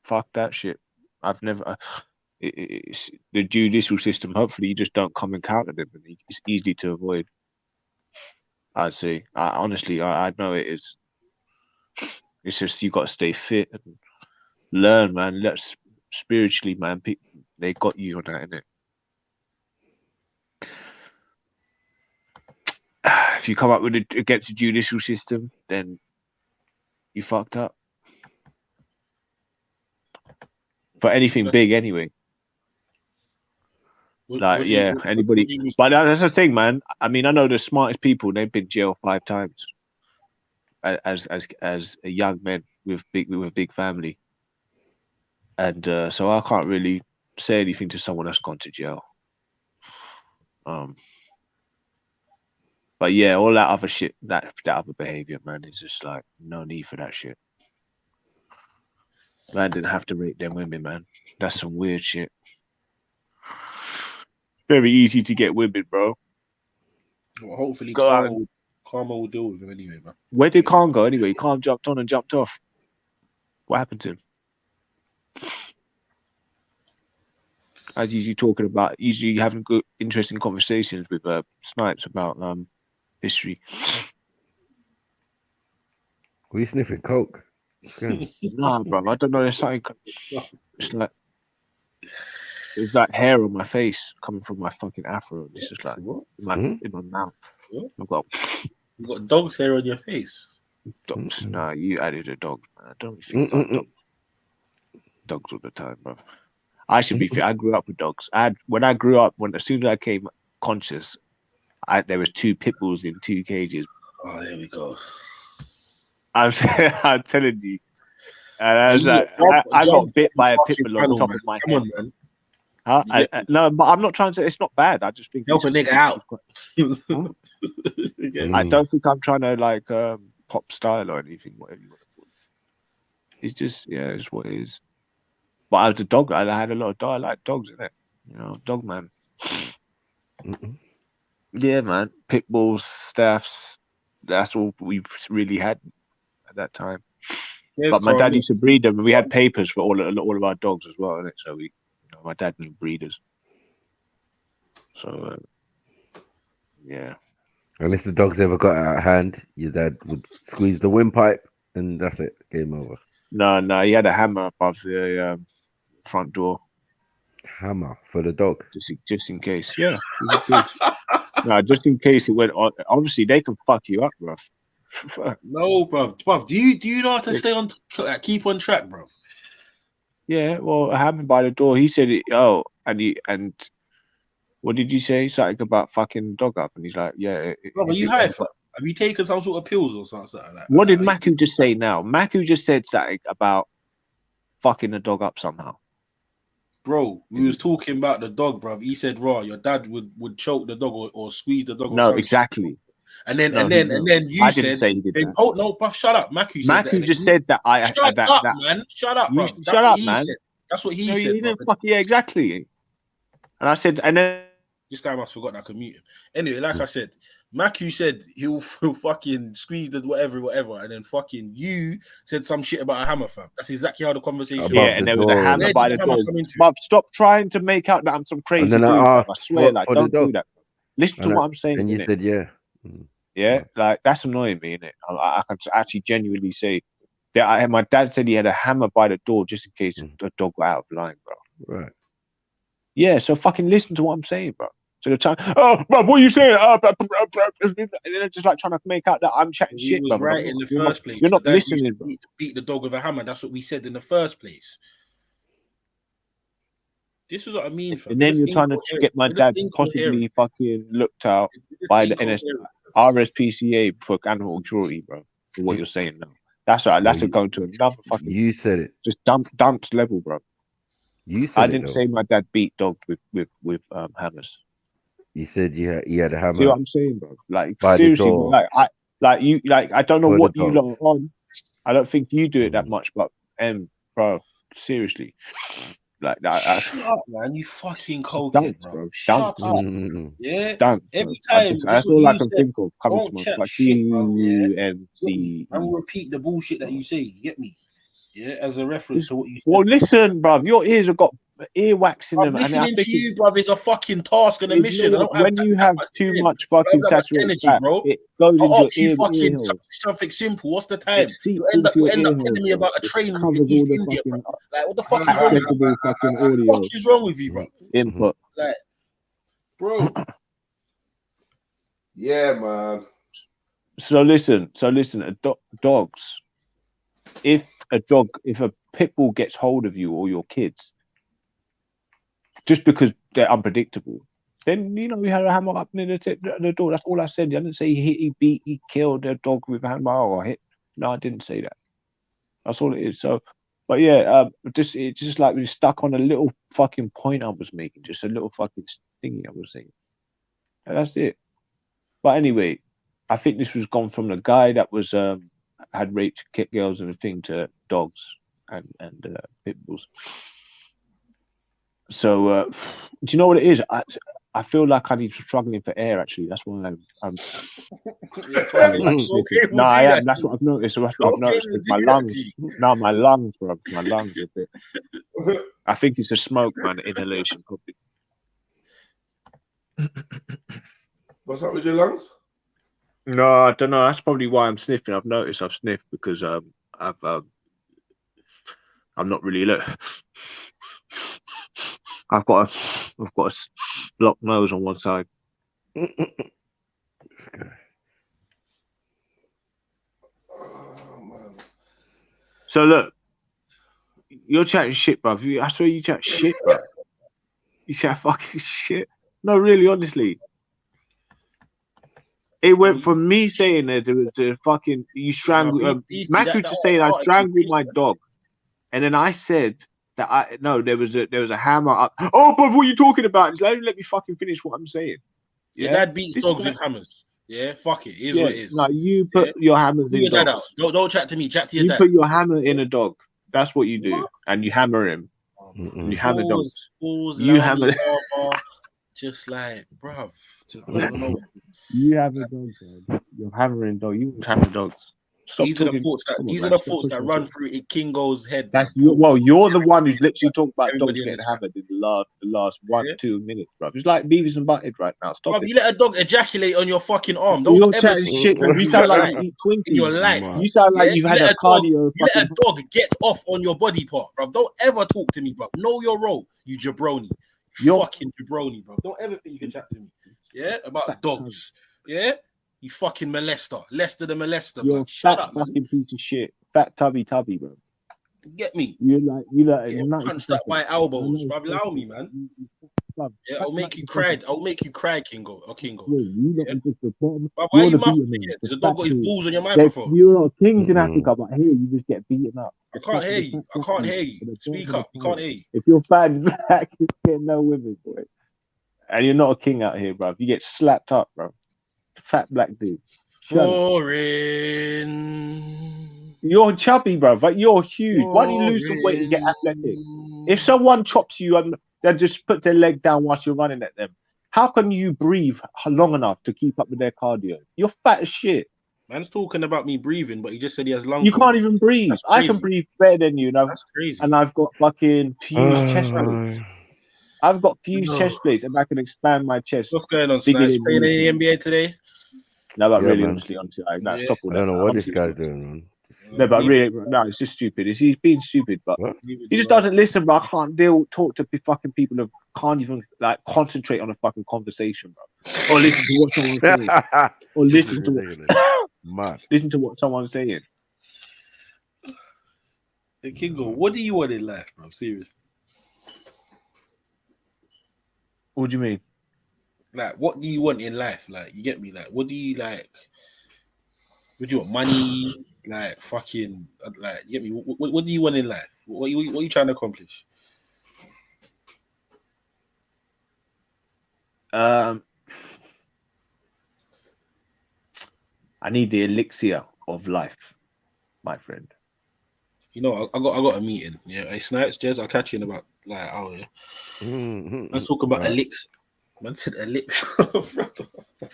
Fuck that shit. I've never. It's the judicial system. Hopefully, you just don't come encounter them, and it's easy to avoid. I'd say. Honestly, I know it is. It's just you got to stay fit and learn, man. Let's spiritually, man. They got you on that, innit? If you come up with against the judicial system, then you fucked up. For anything big, anyway. Like, yeah, anybody. But that's the thing, man. I mean, I know the smartest people. They've been jailed 5 times as a young man with big family, and so I can't really say anything to someone that's gone to jail. But yeah, all that other shit, that other behavior, man, is just like no need for that shit. Man didn't have to rape them women, man. That's some weird shit. Very easy to get women, bro. Well, hopefully Karma will deal with him anyway, man. Where did Khan go anyway? Khan jumped on and jumped off. What happened to him? As usually talking about, usually having good, interesting conversations with Snipes about history. Were you sniffing coke? Nah, bro. I don't know. There's something. It's like hair on my face coming from my fucking afro. This is like in my mouth. You got dog's hair on your face. Dogs. Nah, you added a dog. Man. I don't think about dogs all the time, bro. I should be fair. I grew up with dogs. When I grew up, as soon as I came conscious, there was 2 pit bulls in 2 cages. Oh, there we go. I'm telling you. And I was like, I got bit by a pit bull on top of my head. Come on, man. No, but I'm not trying to. It's not bad. I just think help a nigga out. I don't think I'm trying to like pop style or anything. Whatever you want to call it. It's just it's what it is. But I was a dog. I had a lot of dogs. I like dogs, innit? You know, dog man. Yeah, man. Pit bulls, staffs. That's all we've really had at that time. Yes, but my dad used to breed them, and we had papers for all of our dogs as well, innit? So my dad knew breeders. So yeah. And if the dogs ever got out of hand, your dad would squeeze the windpipe, and that's it. Game over. No, he had a hammer above the front door. Hammer for the dog, just in case. Yeah. No, just in case it went on. Obviously, they can fuck you up, bro. No, bro. Do you know how to stay on keep on track, bro? Yeah. Well, a hammer by the door. He said it. Oh, and what did you say? Something about fucking dog up, and he's like, yeah. Bro, are you high? Have you taken some sort of pills or something like that? What did Maku just say now? Maku just said something about fucking the dog up somehow. Bro, we was talking about the dog, bro. He said, "Raw, your dad would choke the dog or squeeze the dog." No, exactly. And then you said, say he did that. "Oh no, bruv, shut up." Maku just said that I. Shut up, man. Shut up, bro. Shut up, man. That's what he said. Yeah, exactly. And I said, and then this guy must have forgotten I could mute him. Anyway, like I said, Maku said he'll fucking squeeze the whatever, and then fucking you said some shit about a hammer, fam. That's exactly how the conversation. Yeah, and there was a hammer by the door. Bob, stop trying to make out that I'm some crazy dude. I swear, like, don't do that. Listen to what I'm saying. And you said, yeah. Yeah, like that's annoying me, innit? I can actually genuinely say that my dad said he had a hammer by the door just in case the dog got out of line, bro. Right. Yeah, so fucking listen to what I'm saying, bro. So the time, oh, bro, what are you saying? And they're just like trying to make out that I'm chatting shit. He was right in the first place. You're not listening, bro. Beat the dog with a hammer. That's what we said in the first place. This is what I mean. And then you're trying to get my dad possibly fucking looked out by the RSPCA for animal cruelty, bro. For what you're saying now. That's right. That's going to another fucking. You said it. Just dumps level, bro. You said I didn't say my dad beat dogs with hammers. You said he had a hammer. See what I'm saying, bro? Like seriously, like I don't know what you lot are on. I don't think you do it that much, but bro, seriously, Like that. Shut up, man! You fucking cokehead, Dance, bro. bro. Shut Dance. up. Yeah. Dance. Every Bro. time, this That's is what all I you can said. think of coming to Don't my chat like shit, bruv. Yeah. DUNCE. I will repeat the bullshit that you say. You get me? Yeah, as a reference to what you said. Well, listen, bruv. Your ears have got earwax in I'm them, and I listening think to you, bruv, is a fucking task and a mission. I don't have when you have too much fucking that much saturated energy, fat, bro. it goes I'll into your ask you ear fucking hole. something simple. What's the It time? seeps You into your end up ear hole, telling me bro. about a It train route in covers all East the India, bro. fucking Like, what the fuck is wrong with you? accessible fucking What the audio fuck is wrong with you, bro? input. Like, bro. Yeah, man. So listen, dogs. If a pit bull gets hold of you or your kids, just because they're unpredictable, then you had a hammer up near the door. That's all I said. I didn't say he killed a dog with a hammer or hit. No, I didn't say that. That's all it is. So, but yeah, it's just like we stuck on a little fucking point I was making, just a little fucking thingy I was saying. And that's it. But anyway, I think this was gone from the guy that was had raped girls and a thing to dogs and pit bulls. So do you know what it is? I feel like I'm struggling for air. Actually, that's why I'm no, I am. That's what I've noticed. That's what I've noticed with my lungs. No, my lungs, bro. My lungs are a bit. I think it's a smoke, man. Inhalation, probably. What's up with your lungs? No, I don't know. That's probably why I'm sniffing. I've noticed I've sniffed because I'm not really I've got a blocked nose on one side. So look, you're chatting shit, bruv. I swear you chat shit, bruv. You chat fucking shit. No, really, honestly. It went from me saying that to fucking you strangle. Maku to saying I strangled my dog, and then I said that there was a hammer up. Oh, but what are you talking about? Just let me fucking finish what I'm saying. Your dad beats dogs with hammers. Yeah, fuck it. It is what it is. No, you put your hammers in dogs. Out. Don't chat to me. Chat to your dad. You put your hammer in a dog. That's what you do, and you hammer him. And you hammer dogs. You hammer. Just like, bruv. You have a dog, man. You're hammering dog. You hammer dogs. These are the thoughts that run through Kingo's head. That's you're the one who's literally talking about dogs getting hammered in the last 1-2 minutes, bro. It's like Beavis and Butthead right now. Stop it. You let a dog ejaculate on your fucking arm. Don't ever shit. You sound like you eat Twinkies in your life. You sound like you've had a cardio. You let a dog get off on your body part, bro. Don't ever talk to me, bro. Know your role, you jabroni. You're fucking jabroni, bro. Don't ever think you can chat to me. Yeah, about dogs. Yeah. You fucking molester. Lester the molester. You're shut up, fucking piece of shit. Fat tubby, bro. Get me? You like punched at my elbows, bro. Allow me, man. Yeah, I'll make you cry. I'll make you cry, Kingo. Or Kingo. Yeah, just the bottom. Why are you muffling again? There's a dog got his balls on your microphone. You're not kings in Africa, but here you just get beaten up. I can't hear you. I can't hear you. Speak up. I can't hear you. If you're fat black, you get no women, boy. And you're not a king out here, bro. You get slapped up, bro. Fat black dude. Boring. You're chubby, bro. But you're huge. Why don't you lose some weight and get athletic? If someone chops you and they just put their leg down whilst you're running at them, how can you breathe long enough to keep up with their cardio? You're fat as shit. Man's talking about me breathing, but he just said he has lung. You can't even breathe. I can breathe better than you, That's crazy. And I've got fucking fused chest plates. I've got fused chest plates, and I can expand my chest. What's going on, Snipes? Playing in the NBA today? No, but really, man. honestly, stop all that. I don't know what this guy's doing, man. No, but really, no, it's just stupid. He's being stupid, but he just doesn't listen, bro. I can't talk to fucking people who can't even like concentrate on a fucking conversation, bro. Or listen to what someone's saying. Or listen to what someone's saying. Hey, Kingo, what do you want in life, bro? Seriously. What do you mean? Like, what do you want in life? Like, you get me? Like, what do you like? What do you want? Money? Like, fucking, like, you get me? What do you want in life? What are you trying to accomplish? I need the elixir of life, my friend. You know, I got a meeting. Yeah, hey, Snipes, Jez, I'll catch you in about like an hour. Yeah. Let's talk about elixir. Man said elixir.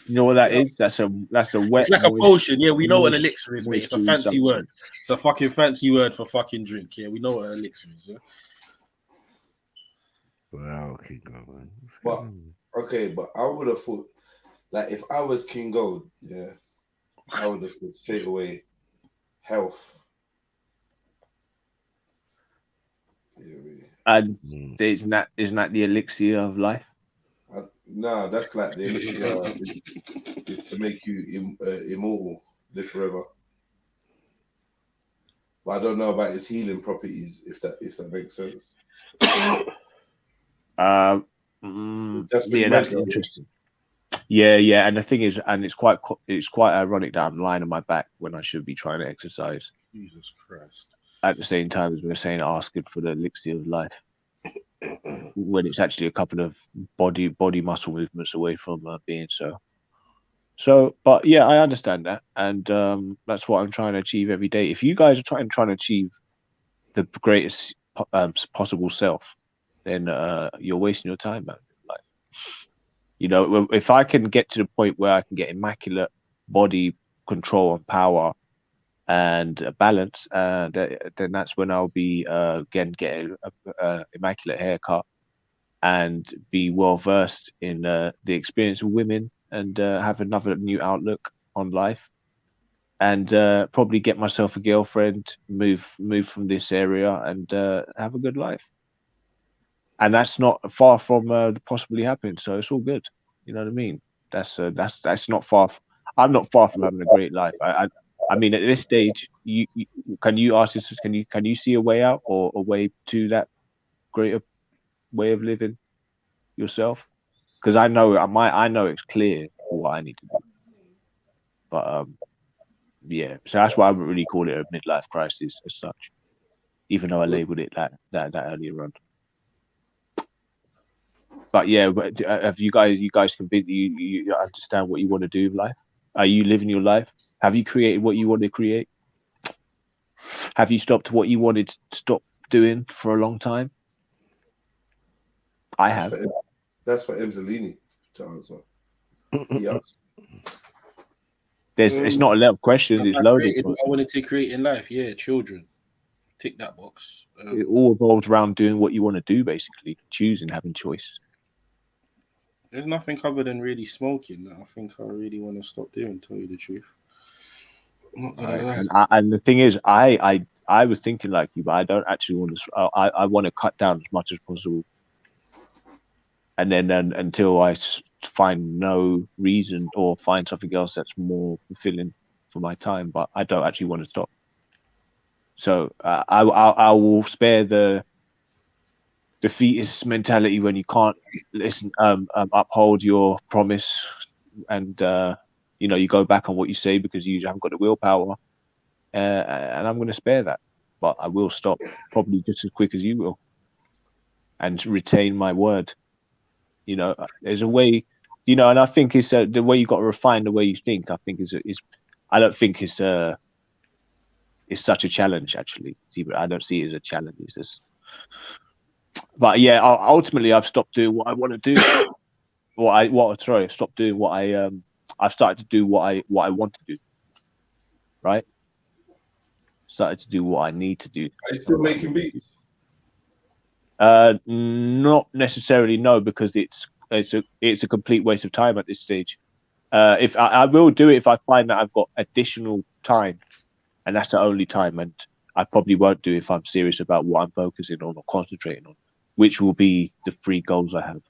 You know what that is? That's a wet. It's like a potion. Yeah, we know what an moist- elixir is, mate. It's a moist fancy something. word. It's a fucking fancy word for fucking drink. Yeah, we know what an elixir is. Yeah. Wow, King Gold, man. But okay, but I would have thought, like, if I was King Gold, yeah, I would have said straight away, health. And isn't that the elixir of life? No, that's like the elixir is to make you immortal, live forever. But I don't know about its healing properties, if that makes sense. That's interesting. Yeah, and the thing is, and it's quite ironic that I'm lying on my back when I should be trying to exercise. Jesus Christ. At the same time as we're saying asking for the elixir of life, when it's actually a couple of body muscle movements away from being so. So, but yeah, I understand that, and that's what I'm trying to achieve every day. If you guys are trying to achieve the greatest possible self, then you're wasting your time, man. Like, you know, if I can get to the point where I can get immaculate body control and power and balance, then that's when I'll be again get a immaculate haircut and be well versed in the experience of women and have another new outlook on life, and probably get myself a girlfriend, move from this area, and have a good life. And that's not far from possibly happening. So it's all good. You know what I mean? That's not far. I'm not far from having a great life. I mean, at this stage, can you see a way out or a way to that greater way of living yourself? Because I know it's clear what I need to do. But yeah, so that's why I wouldn't really call it a midlife crisis as such, even though I labeled it that earlier on. But yeah, have you guys convinced you understand what you want to do in life? Are you living your life? Have you created what you want to create? Have you stopped what you wanted to stop doing for a long time? I have. That's for Emzalini to answer. Yeah. It's not a lot of questions, it's loaded. I wanted to create in life, yeah, children. Tick that box. It all revolves around doing what you want to do, basically. Choosing, having choice. There's nothing other than really smoking that I think I really want to stop doing, to tell you the truth. And the thing is, I was thinking like you, but I don't actually want to. I want to cut down as much as possible, and then until I find no reason or find something else that's more fulfilling for my time. But I don't actually want to stop. So I will spare the defeatist mentality when you can't listen, uphold your promise, and you go back on what you say because you haven't got the willpower, and I'm going to spare that, but I will stop probably just as quick as you will, and retain my word. There's a way, and I think it's the way you got to refine the way you think. I think I don't think it's such a challenge actually. I don't see it as a challenge. It's just. But yeah, ultimately, I've stopped doing what I want to do. Stop doing what I've started to do what I want to do. Right? Started to do what I need to do. Are you still making beats? Not necessarily, no, because it's a complete waste of time at this stage. If I will do it if I find that I've got additional time, and that's the only time, and I probably won't do if I'm serious about what I'm focusing on or concentrating on, which will be the 3 goals I have,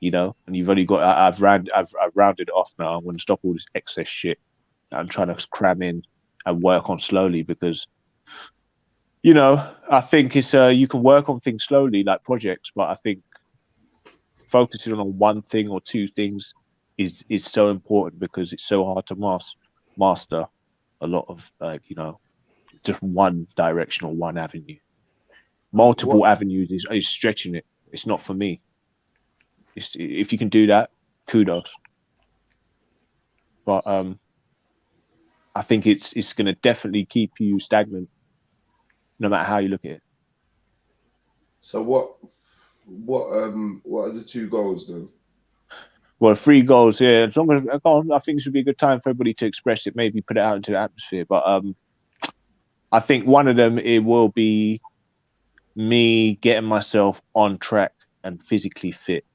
and you've only got, I've rounded it off now. I'm going to stop all this excess shit that I'm trying to cram in and work on slowly because, I think it's, you can work on things slowly like projects, but I think focusing on one thing or 2 things is so important because it's so hard to master a lot of, just one direction or one avenue. Multiple avenues is stretching it. It's not for me. If you can do that, kudos. But I think it's going to definitely keep you stagnant no matter how you look at it. So what are the 2 goals then? Well, 3 goals, yeah. As long as I think it should be a good time for everybody to express it, maybe put it out into the atmosphere. But I think one of them, it will be me getting myself on track and physically fit.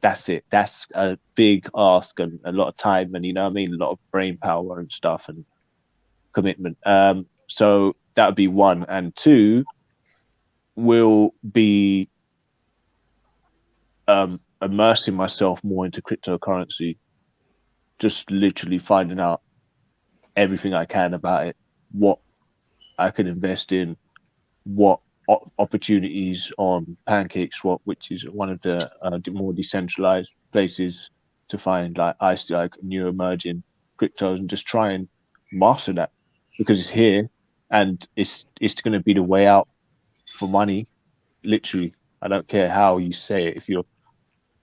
That's it. That's a big ask and a lot of time, and you know what I mean, a lot of brain power and stuff and commitment. So that would be 1, and 2 will be immersing myself more into cryptocurrency, just literally finding out everything I can about it, what I can invest in, what opportunities on PancakeSwap, which is one of the more decentralized places to find like new emerging cryptos, and just try and master that, because it's here and it's going to be the way out for money. Literally, I don't care how you say it.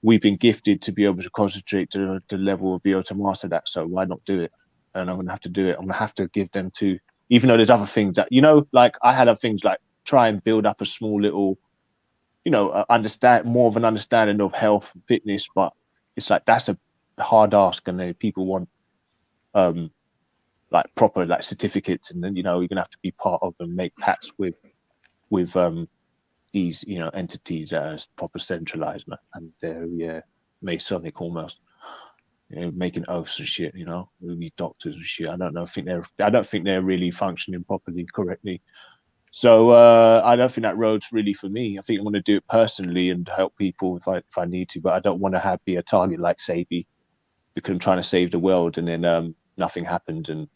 We've been gifted to be able to concentrate to the level of be able to master that. So why not do it? And I'm gonna have to do it. I'm gonna have to give them to, even though there's other things that, you know, like I had other things like try and build up a small little, you know, understand more of an understanding of health and fitness, but it's like that's a hard ask, and then people want like proper like certificates, and then you know you're gonna have to be part of and make pacts with these, you know, entities that are proper centralized, man, and they're Masonic almost, you know, making oaths and shit, you know, these doctors and shit. I don't think they're really functioning properly, correctly. So I don't think that road's really for me. I think I'm going to do it personally and help people if I need to, but I don't want to be a target like Sabi, because I'm trying to save the world and then nothing happened. And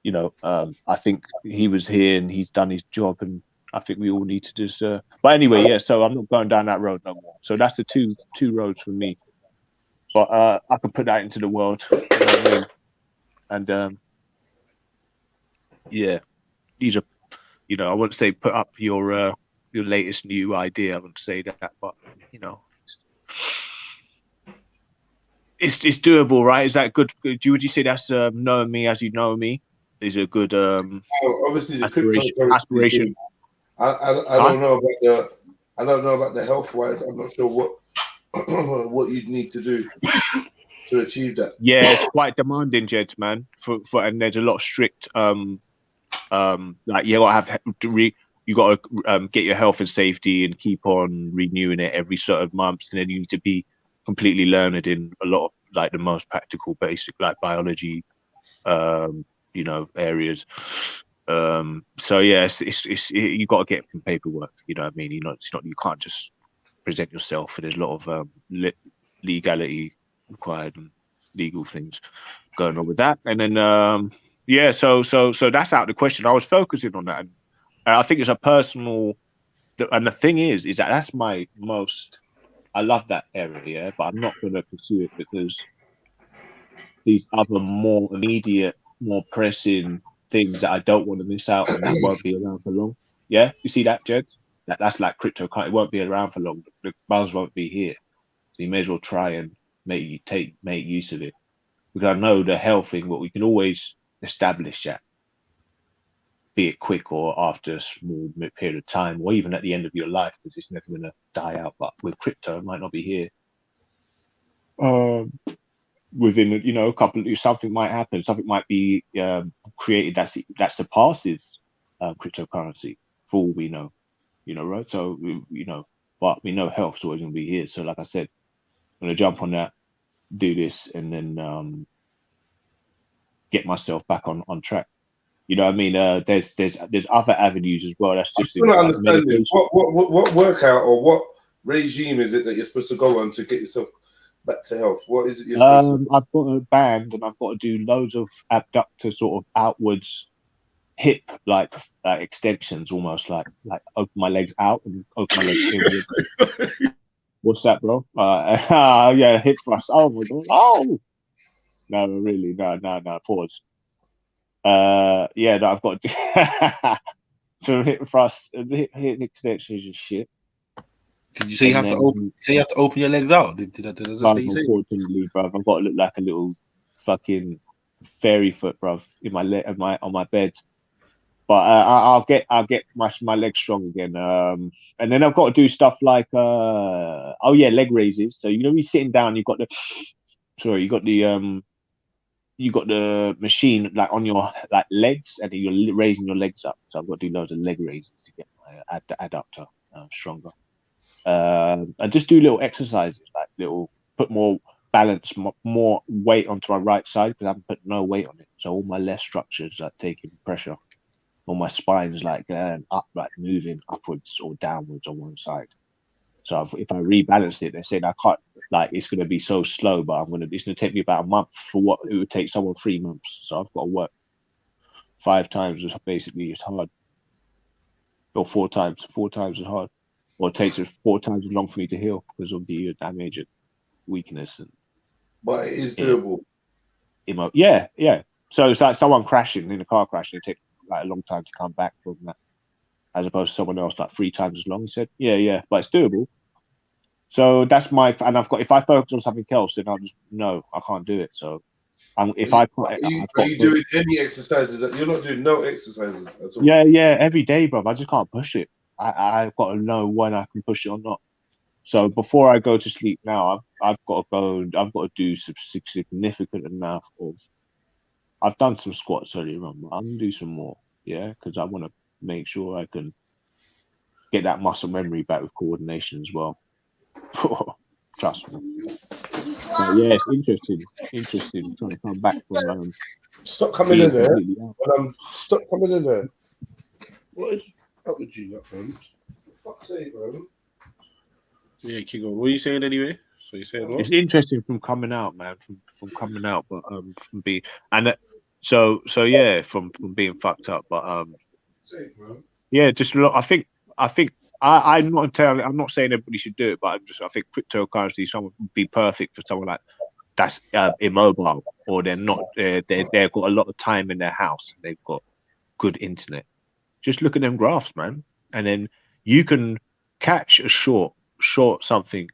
you know, I think he was here and he's done his job, and I think we all need to just. But anyway, yeah. So I'm not going down that road no more. So that's the two roads for me. But I can put that into the world, you know what I mean? And yeah, these are, you know, I wouldn't say put up your latest new idea. I wouldn't say that, but you know, it's doable, right? Is that good? Would you say that's knowing me as you know me? Is a good obviously the aspiration. I don't know about the health wise. I'm not sure what you'd need to do to achieve that. Yeah, it's quite demanding, Jeds, man. For and there's a lot of strict like you gotta you gotta get your health and safety and keep on renewing it every sort of months, and then you need to be completely learned in a lot of like the most practical basic like biology you know, areas. So yeah, it's you got to get some paperwork. You know what I mean? You know, it's not, you can't just present yourself. And there's a lot of legality required and legal things going on with that. And then yeah, so that's out of the question. I was focusing on that, and I think it's a personal. And the thing is that that's my most. I love that area, but I'm not going to pursue it because these other more immediate, more pressing things that I don't want to miss out on that won't be around for long. Yeah, you see that, Jed? That's like crypto. It won't be around for long. The buzz won't be here. So you may as well try and make use of it. Because I know the health thing, but we can always establish that, be it quick or after a small period of time, or even at the end of your life, because it's never going to die out. But with crypto, it might not be here. Within, you know, a couple, something might happen. Something might be created that surpasses cryptocurrency, for all we know. You know, right? So you know, but we know health's always going to be here. So, like I said, I'm going to jump on that, do this, and then get myself back on track. You know what I mean? There's other avenues as well. That's just understanding what workout or what regime is it that you're supposed to go on to get yourself back to health? What is it you're supposed to do? I've got a band and I've got to do loads of abductor sort of outwards hip like extensions, almost like open my legs out and open my legs inward. What's that, bro? Yeah, hip thrust. Oh my god. Oh no, really, no. Pause. Yeah, no, I've got so hip thrust and hip extensions and shit. Did you say you have to open? Say you have to open your legs out. Did I just say you say? Unfortunately, bruv, I've got to look like a little fucking fairy foot, bruv, in my on my bed. But I'll get my legs strong again. And then I've got to do stuff like leg raises. So you know, you're sitting down, you got the machine like on your like legs, and then you're raising your legs up. So I've got to do loads of leg raises to get my adductor stronger. And just do little exercises, like put more balance, more weight onto my right side, because I haven't put no weight on it. So all my left structures are taking pressure. All my spine's like moving upwards or downwards on one side. So if I rebalance it, they said I can't, like, it's going to be so slow, but it's going to take me about a month for what it would take someone 3 months. So I've got to work 5 times as basically as hard, or 4 times as hard, or it takes it 4 times as long for me to heal because of the damage and weakness. But it is doable. Yeah. So it's like someone crashing in a car crash. It takes like a long time to come back from that, as opposed to someone else like 3 times as long. He said, yeah, but it's doable. So that's and if I focus on something else, then I can't do it. So Are you doing any exercises? You're not doing no exercises at all? Yeah, every day, bro. I just can't push it. I've got to know when I can push it or not. So before I go to sleep now, I've got to do some significant enough of. I've done some squats earlier on, but I'm gonna do some more, because I want to make sure I can get that muscle memory back with coordination as well. Trust me. But yeah, it's interesting trying to come back from. Stop coming in there. Stop coming in there. What is up with you, man? Fuck's sake, man. Yeah, Kingo, what are you saying anyway? So you saying what? It's interesting from coming out, man. From coming out, but from being so from being fucked up, but just look. I think I'm not saying everybody should do it, but I think cryptocurrency would be perfect for someone like that's immobile, or they're not. They've got a lot of time in their house. They've got good internet. Just look at them graphs, man, and then you can catch a short something,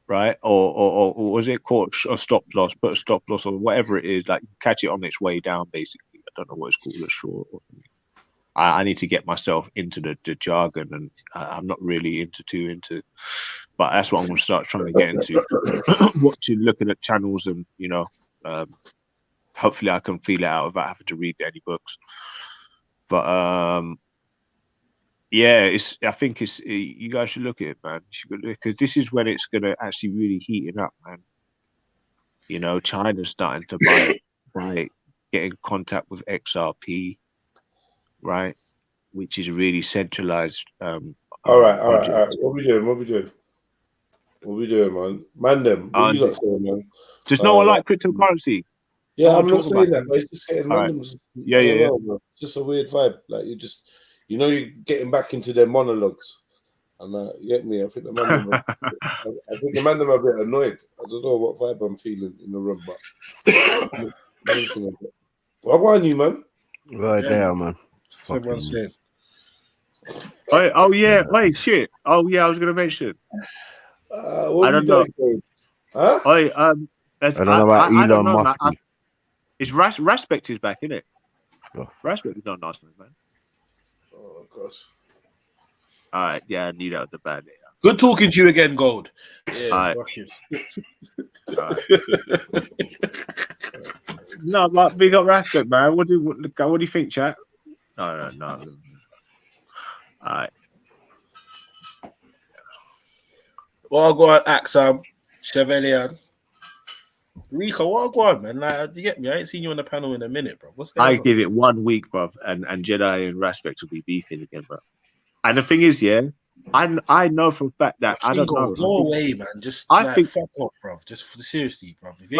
right? Or was it caught a stop loss? Put a stop loss or whatever it is. Like catch it on its way down, basically. I don't know what it's called, a short or something. I need to get myself into the jargon, and I'm not really into, but that's what I'm going to start trying to get into. Looking at channels, and hopefully I can feel it out without having to read any books. But I think you guys should look at it, man, because this is when it's going to actually really heat it up, man. China's starting to buy get in contact with XRP. Right, which is really centralized. All right. What we doing, man? Man, them. What you got saying, man? Does no one like cryptocurrency? Yeah, I'm not saying that, but it's just getting random. Yeah. It's just a weird vibe. Like you're getting back into their monologues, and you get me. I think the man them are a bit annoyed. I don't know what vibe I'm feeling in the room, but what on you, man? Right there, man. Everyone said. Wait, shit. Oh yeah, I was gonna mention. I don't know. Huh? I don't know about Elon Musk. It's Respect is back, isn't it? Respect is not nice, man. Oh gosh. All right, yeah, I knew that was a bad day. Good talking to you again, Gold. Yeah, all right. No, but we got Respect, man. What do you think, chat? No. All right. Well, go on, Axam, Chevalier, Rico. What go on, man? Like, you get me? I ain't seen you on the panel in a minute, bro. What's going on? I give it 1 week, bro, and Jedi and Respect will be beefing again, bro. And the thing is, I know for a fact that I don't know. Go away, man. Just think fuck off, bro. Just seriously, bro. If you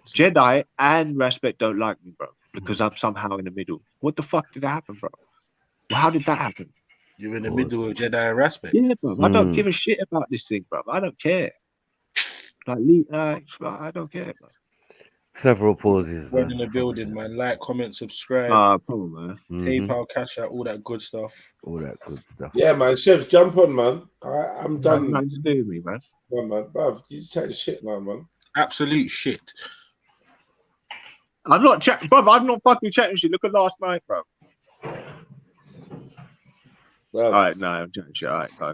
Jedi and Respect don't like me, bro, because I'm somehow in the middle. What the fuck did that happen, bro? Well, how did that happen? You're in the middle of Jedi and Respect. Yeah, bro. I don't give a shit about this thing, bro. I don't care. I don't care, bro. Several pauses. We're in the building, man. Like, comment, subscribe. Probably, man. PayPal, Cash Out, all that good stuff. Yeah, man. Chefs, jump on, man. I'm done. Nothing to do with me, man. Man, bruv, you chatting shit now, man. Absolute shit. I'm not chatting, bro. I'm not fucking chatting shit. Look at last night, bro. All right, no, I'm chatting shit. All right, cool.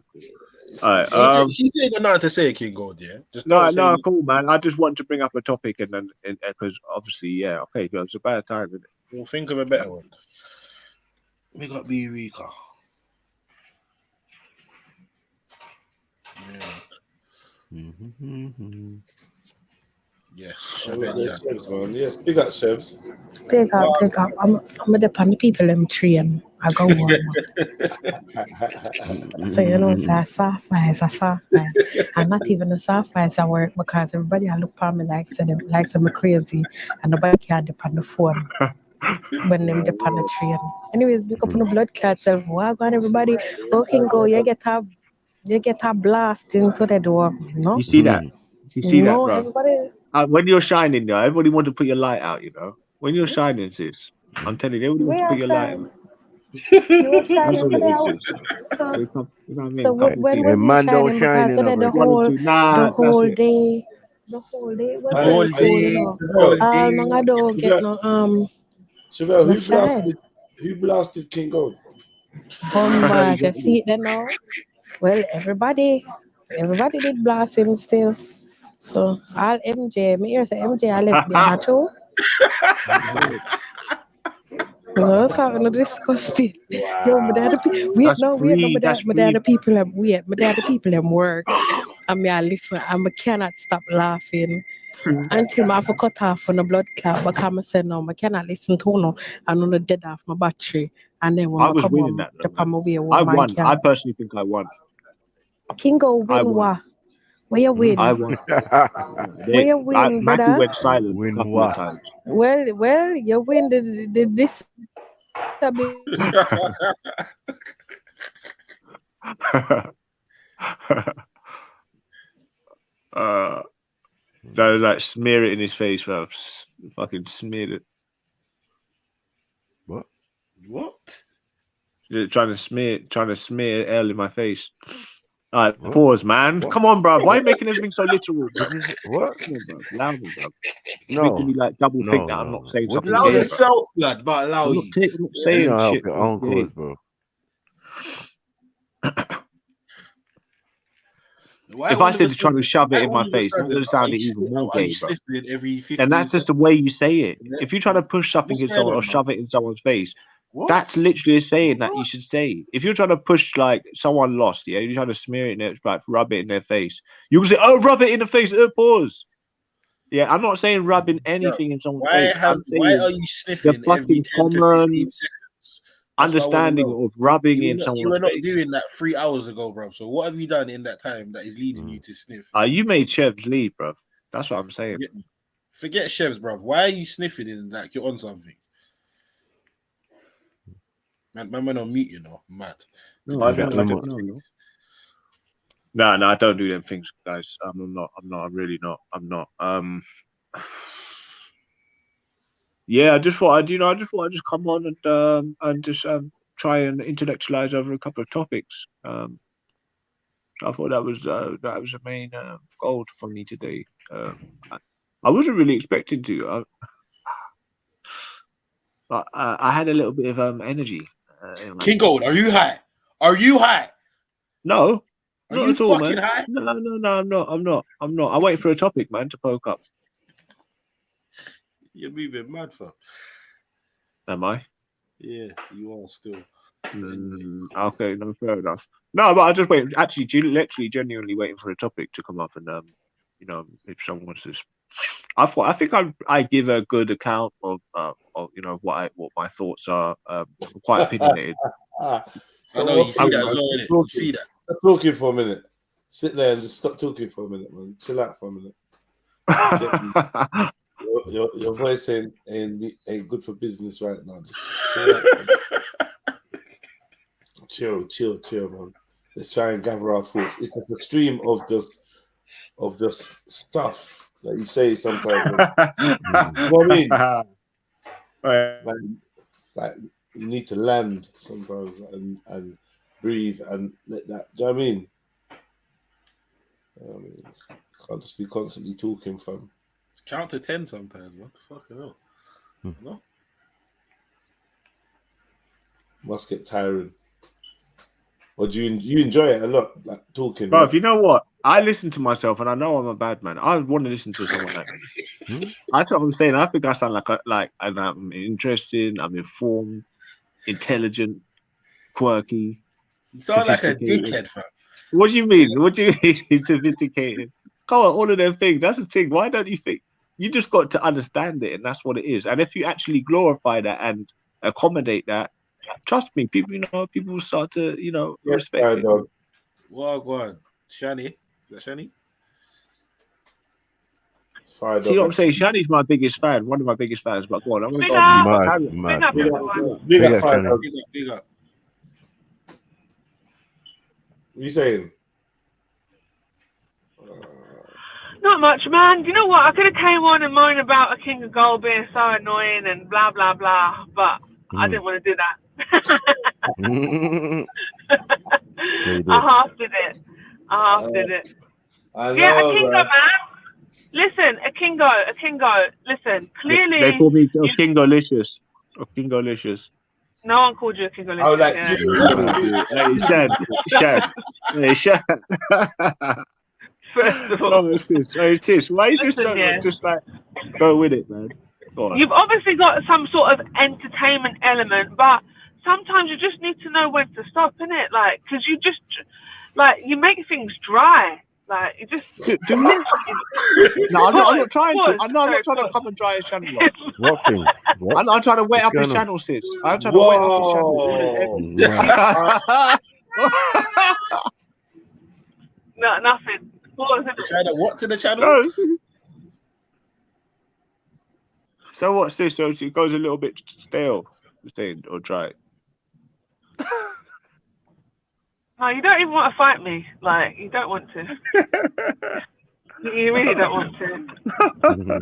All right. She said the nothing to say, King Gold. Yeah, just No, don't say no, cool, man. I just wanted to bring up a topic, and then because obviously, yeah, okay, it's a bad time, isn't it? We'll think of a better one. We got B Rika. Yeah. Yes, Shebs, man. Yes, big up, Shebs. Big up, big up. I'm depend the people in train. I go warm. So you know, it's a soft vibes. And not even the soft vibes at work because everybody I look at me like say them like I'm crazy and nobody can depend the phone when them depend the train. Anyways, big up on the blood clot self. Walk on everybody. Fucking go, you get a blast into the door. No? You see that? You see that, bro? Everybody. When you're shining, though, everybody wants to put your light out, you know? When you're shining, sis, I'm telling you, everybody wants to put your light out. You were shining today. So when was you shining? Because today the whole day. The whole day was very cool, you know. No, I don't get no Chevelle, who blasted King Gold? Bombard, you see it there now? Well, everybody did blast him still. So all MJ, me here say MJ a lesbian too. No, something no disgusting. Yo, my dad, wait, no, my dad, people them work. And me I listen, and I cannot stop laughing until I have to cut off on the blood clot. Because I said no, I cannot listen to no, and on the dead off my battery. And then when I I was come winning home, that. I won. I personally think I won. Kingo win what? Where you win? I won. Where you win, brother? Matthew went silent a couple of times. Well, you win this. That was like smear it in his face, bro. Fucking smeared it. What? Trying to smear L in my face. All right, pause, man. What? Come on, bro. Why are you making everything so literal? What? Come on, bro. Allow me, bro. No. Making me like double think that I'm not saying something. Allow yourself, blood, but allow you. I'm not saying shit. Your own cause, bro. If I said trying to shove it in my face, that would sound even more gay, bro. And that's just the way you say it. If you try to push something in someone or shove it in someone's face, that's literally saying that you should say. If you're trying to push like someone lost, yeah, you're trying to smear it in it, like rub it in their face. You can say, "Oh, rub it in the face." Pause. Yeah, I'm not saying rubbing anything in someone's face. Why are you sniffing the every 10 to 15 seconds? Understanding of rubbing in someone's face. You were not doing that 3 hours ago, bro. So what have you done in that time that is leading you to sniff? You made Chevs leave, bro. That's what I'm saying. Forget Chevs, bro. Why are you sniffing in like you're on something? Man, on mute, you know, mad. No, I don't do them things, guys. I'm not. I'm really not. I'm not. Yeah, I just thought I'd just come on and just try and intellectualize over a couple of topics. I thought that was the main goal for me today. I wasn't really expecting to. But I had a little bit of energy. King Gold, are you high? Are you high? No. Are you fucking high? No, I'm not. I'm waiting for a topic, man, to poke up. You're moving mad, fam. Am I? Yeah, you are still. Okay, no, fair enough. No, but I just wait. Actually, literally, genuinely waiting for a topic to come up, and if someone wants to. I think I give a good account of what my thoughts are. Quite opinionated. So I know you see that as well, innit? You see that. Stop talking for a minute. Sit there and just stop talking for a minute, man. Chill out for a minute. Your voice ain't good for business right now. Just chill, man. Let's try and gather our thoughts. It's just a stream of just stuff that you say sometimes. You know what I mean? Like you need to land sometimes and breathe and let that. Do you know what I mean? Can't just be constantly talking, fam. Count to 10 sometimes, man. Fucking hell. No? Must get tiring. Or do you enjoy it a lot, like talking? Bro, Right? if you know what, I listen to myself, and I know I'm a bad man. I want to listen to someone like me. That's what I'm saying. I think I sound like I'm interesting. I'm informed, intelligent, quirky. You sound like a sophisticated. dickhead, fam. What do you mean? What do you mean sophisticated? Come on, all of them things. That's the thing. Why don't you think? You just got to understand it, and that's what it is. And if you actually glorify that and accommodate that, trust me, people will start to respect it. Well, go on, Shani. Is that Shani? See what I'm saying? Shani's my biggest fan, one of my biggest fans. But go on, I'm going to go. Big up, Big up. What are you saying? Not much, man. Do you know what? I could have came on and moaned about a King of Gold being so annoying and blah, blah, blah, but I didn't want to do that. I half did it. I know, yeah, a Kingo, man. Listen, a Kingo. Listen, clearly... They call me Kingolicious. Kingolicious. No one called you a Kingo. Oh, like... Hey, Shad. First of all... Tish, why you just like go with it, man? Go on. You've obviously got some sort of entertainment element, but sometimes you just need to know when to stop, innit? Like, because you just, like, you make things dry. Like, you just... No, I'm not trying to. I'm not trying to come and dry his channel. What thing? What? I'm not trying to wet up his channel, sis. I'm trying to wet up his channel. No, nothing. What to the channel? No. So what's this? So it goes a little bit stale, or dry. No, you don't even want to fight me. Like, you don't want to. You really don't want to. I'm not.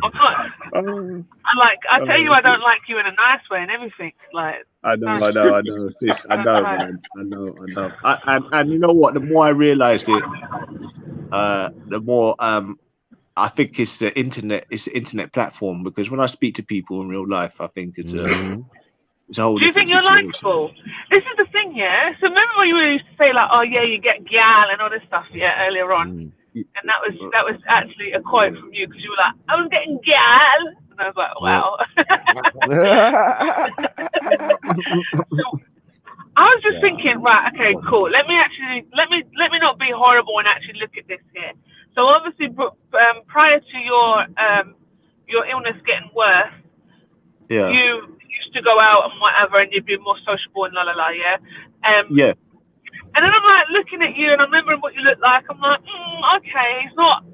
I tell you, I don't like you in a nice way and everything. Like. I know, sis. I know, man. I know. And you know what? The more I realised it, the more I think it's the internet. It's the internet platform, because when I speak to people in real life, I think it's a whole. Do you think you're likable? This is the thing, yeah. So remember when you used to say like, "Oh yeah, you get gal" and all this stuff, yeah, earlier on, and that was actually a quote from you, because you were like, "I was getting gal," and I was like, "Wow." So, I was just thinking, right, okay, cool. Let me not be horrible and actually look at this here. So obviously, prior to your illness getting worse, you used to go out and whatever, and you'd be more sociable and yeah. Yeah. And then I'm like looking at you, and I'm remembering what you look like. I'm like, okay, he's not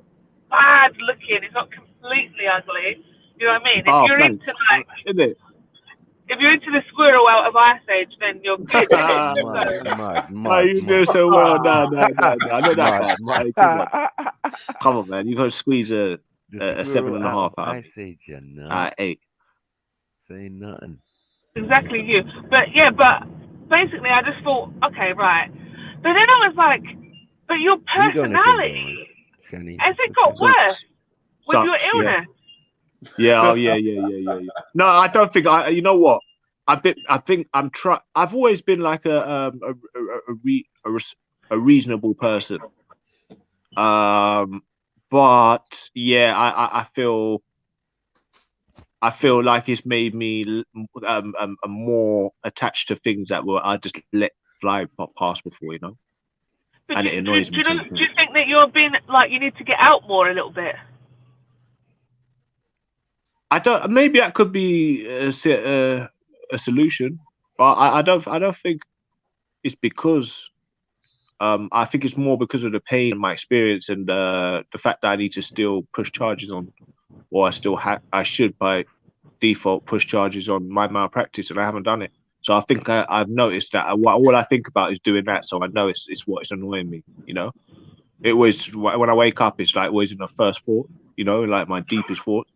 bad looking. He's not completely ugly. You know what I mean? If you're into like, if you're into the squirrel out of Ice Age, then you're good. You do so well. No. I know that. Come on, man. You got to squeeze a 7.5 out. I say you know. 8. Say nothing. Exactly you. But basically, I just thought, okay, right. But then I was like, but your personality, has it got worse with your illness? Yeah. No, I don't think you know what? I've always been like a reasonable person. But yeah, I feel like it's made me more attached to things that I just let fly past before, But and it annoys me. Do you think that you're being like, you need to get out more a little bit? I don't. Maybe that could be a solution, but I don't think it's because. I think it's more because of the pain and my experience, and the fact that I need to still push charges on, or I should by default push charges on my malpractice, and I haven't done it. So I think I've noticed that all I think about is doing that. So I know it's what's annoying me. It was when I wake up, it's like always in the first thought. Like my deepest thought.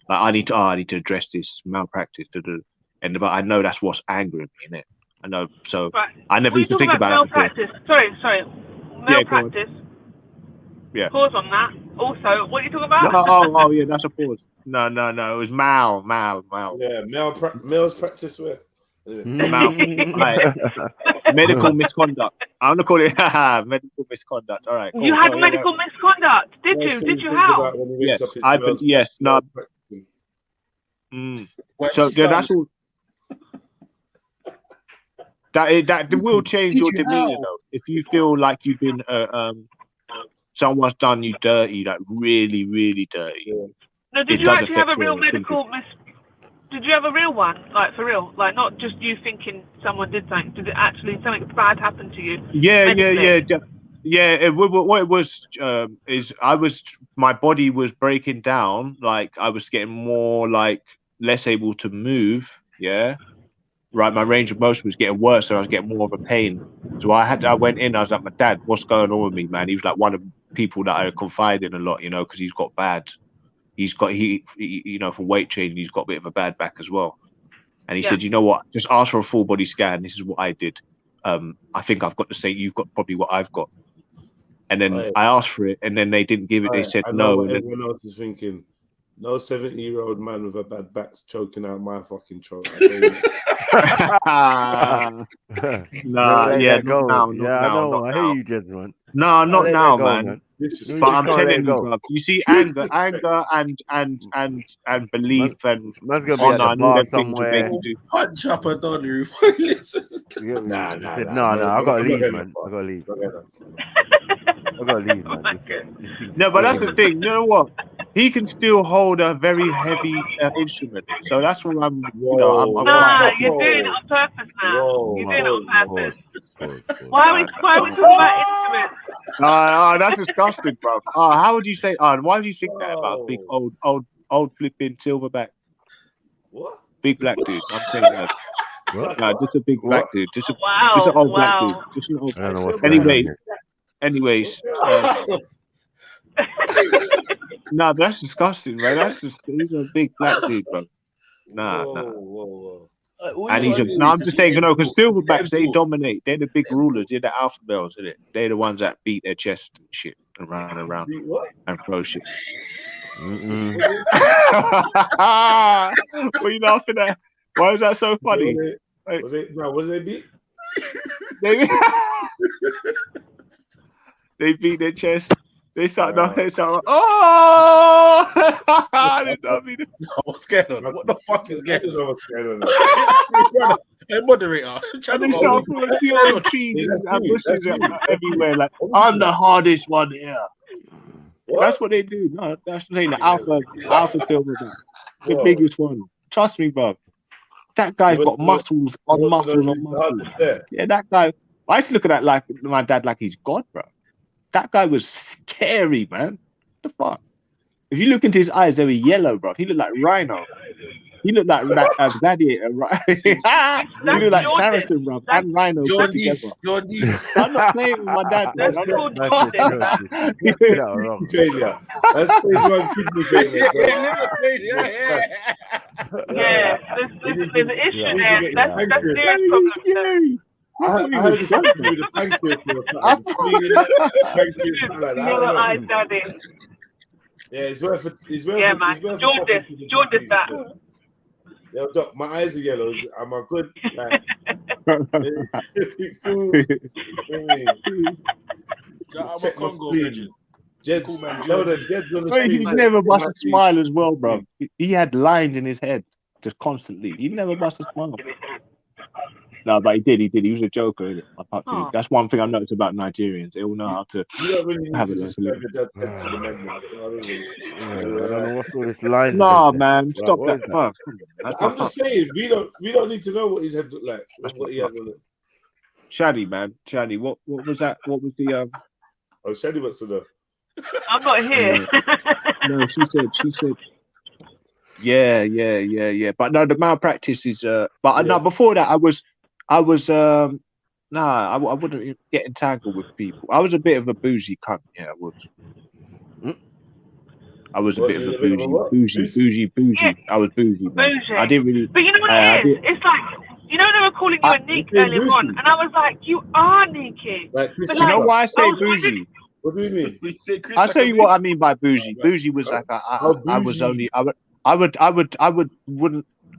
Like I need to address this malpractice, but I know that's what's angering me, innit? I know, so right. I never used to think about malpractice. Sorry, malpractice. Yeah. Pause on that. Also, what are you talking about? Oh, yeah, that's a pause. No. It was Mal. Yeah, Mel's practice wear. Mal. Right. Medical misconduct. I'm gonna call it medical misconduct. All right. Cool. You had medical misconduct, did you? Did you? How? Yes, yes. No. So that's all. That will change your demeanor though. If you feel like you've been someone's done you dirty, like really, really dirty. No, did you actually have a real medical Did you have a real one, like for real, like not just you thinking someone did something? Did it actually something bad happen to you? Yeah. What it was is my body was breaking down. Like I was getting more like less able to move. Yeah. Right, my range of motion was getting worse, so I was getting more of a pain. So I went in. I was like, "My dad, what's going on with me, man?" He was like one of the people that I confide in a lot, you know, because he's got you know, from weight training, he's got a bit of a bad back as well. And he said, "You know what? Just ask for a full body scan. This is what I did. I think I've got to say you've got probably what I've got." And then I asked for it, and then they didn't give it. They said no. And everyone else is thinking, no 70-year-old man with a bad back's choking out my fucking throat. Nah, yeah, not now. I know. I hear you, gentlemen. No, not now, man. But I'm telling you, bro. You see, anger, and belief and man's gonna be at the bar somewhere. Punch up a donner. Nah. I gotta leave, man. I gotta leave, man. No, but that's the thing. You know what? He can still hold a very heavy instrument. So that's what I'm. You know, you're doing it on purpose now. You're doing it on purpose. Why are we talking about instruments? That's disgusting, bro. How would you say? Why would you think that about a big old flipping silverback? What? Big black dude. I'm saying that. No, just a big black dude. Just an old black dude. Just an old. I don't know what's Anyways. No, that's disgusting, man. He's a big black dude, bro. Nah. Whoa. And I'm just saying, you know, because silverbacks, they dominate. They're the big rulers. They're the alpha males, isn't it? They're the ones that beat their chest and shit and run around and throw shit. What are you laughing at? Why is that so funny? What did they beat? They beat their chest. They start knocking. Oh! What's going on? What the fuck is going on? Hey, moderator. Everywhere. Like, I'm the hardest one here. That's what they do. No, that's saying the alpha silver, the biggest one. Trust me, bro. That guy's got muscles on muscles. Yeah, that guy. I used to look at that like my dad, like he's God, bro. That guy was scary, man. What the fuck? If you look into his eyes, they were yellow, bro. He looked like Rhino. He looked like Gladiator, right? He looked like Saracen, bro. And Rhino put together. I'm not playing with my dad. That's called failure. That's one kidney failure. Yeah, there's an issue there. That's serious problem. I heard this with the pancreas or something. Yeah, it's worth yeah, man. Jaundice that. Yo, Doc, my eyes are yellow. Am I good? Like, Jed's on the screen. He never must a smile as well, bro. He had lines in his head just constantly. He never must a smile. No, but he did. He was a joker. That's one thing I noticed about Nigerians. They all know how to have a I don't know what's all this line. No, man, stop that fuck. I'm just saying, we don't need to know what his head looked like. What he had on it. Shaddy, man, Shaddy. What was that? What was the Oh, Shaddy wants to know. I'm not here. No, she said. Yeah. But no, the malpractice is. But no, before that, I wouldn't get entangled with people. I was a bit of a bougie cunt. Yeah, I was. I was a bit of a bougie. Yeah. I was bougie, man. Bougie. I didn't really. But you know what it is? It's like, you know, they were calling you a Nick earlier on, and I was like, you are Nicky. Like, you know why I say bougie? What do you mean? I'll tell you what I mean by bougie. Bougie was like I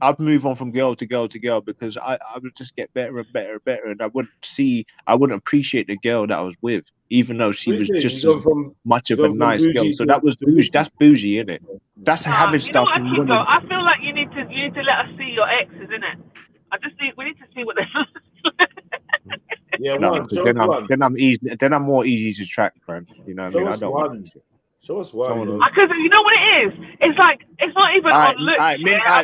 I'd move on from girl to girl to girl because I would just get better and better and better, and I wouldn't appreciate the girl that I was with, even though she was just as much of a nice girl. So that was bougie. That's bougie, isn't it? That's having You know stuff. what, Kingo? I feel like you need to let us see your exes, innit? We need to see what they're. Yeah, No, one. Show then us one. I'm more easy to track, man. You know what I mean? I don't want to. Show us one. Because you know what it is? It's like it's not even on looks.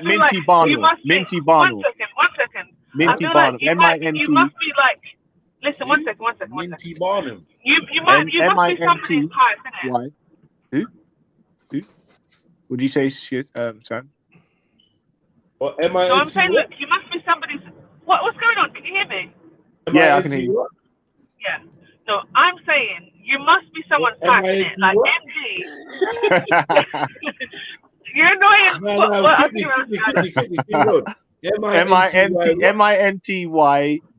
Minty Barnum. Minty Barnum. One second. Minty I feel Barnum. like you must be like. Listen, one second. Minty Barnum. You must be somebody's type, innit? Why? Who? Would you say shit, Sam? Or No, I'm saying, look, you must be somebody's. What's going on? Can you hear me? Yeah, I can hear you. Yeah. No, I'm saying you must be someone's type, innit? Like MG. You're annoying.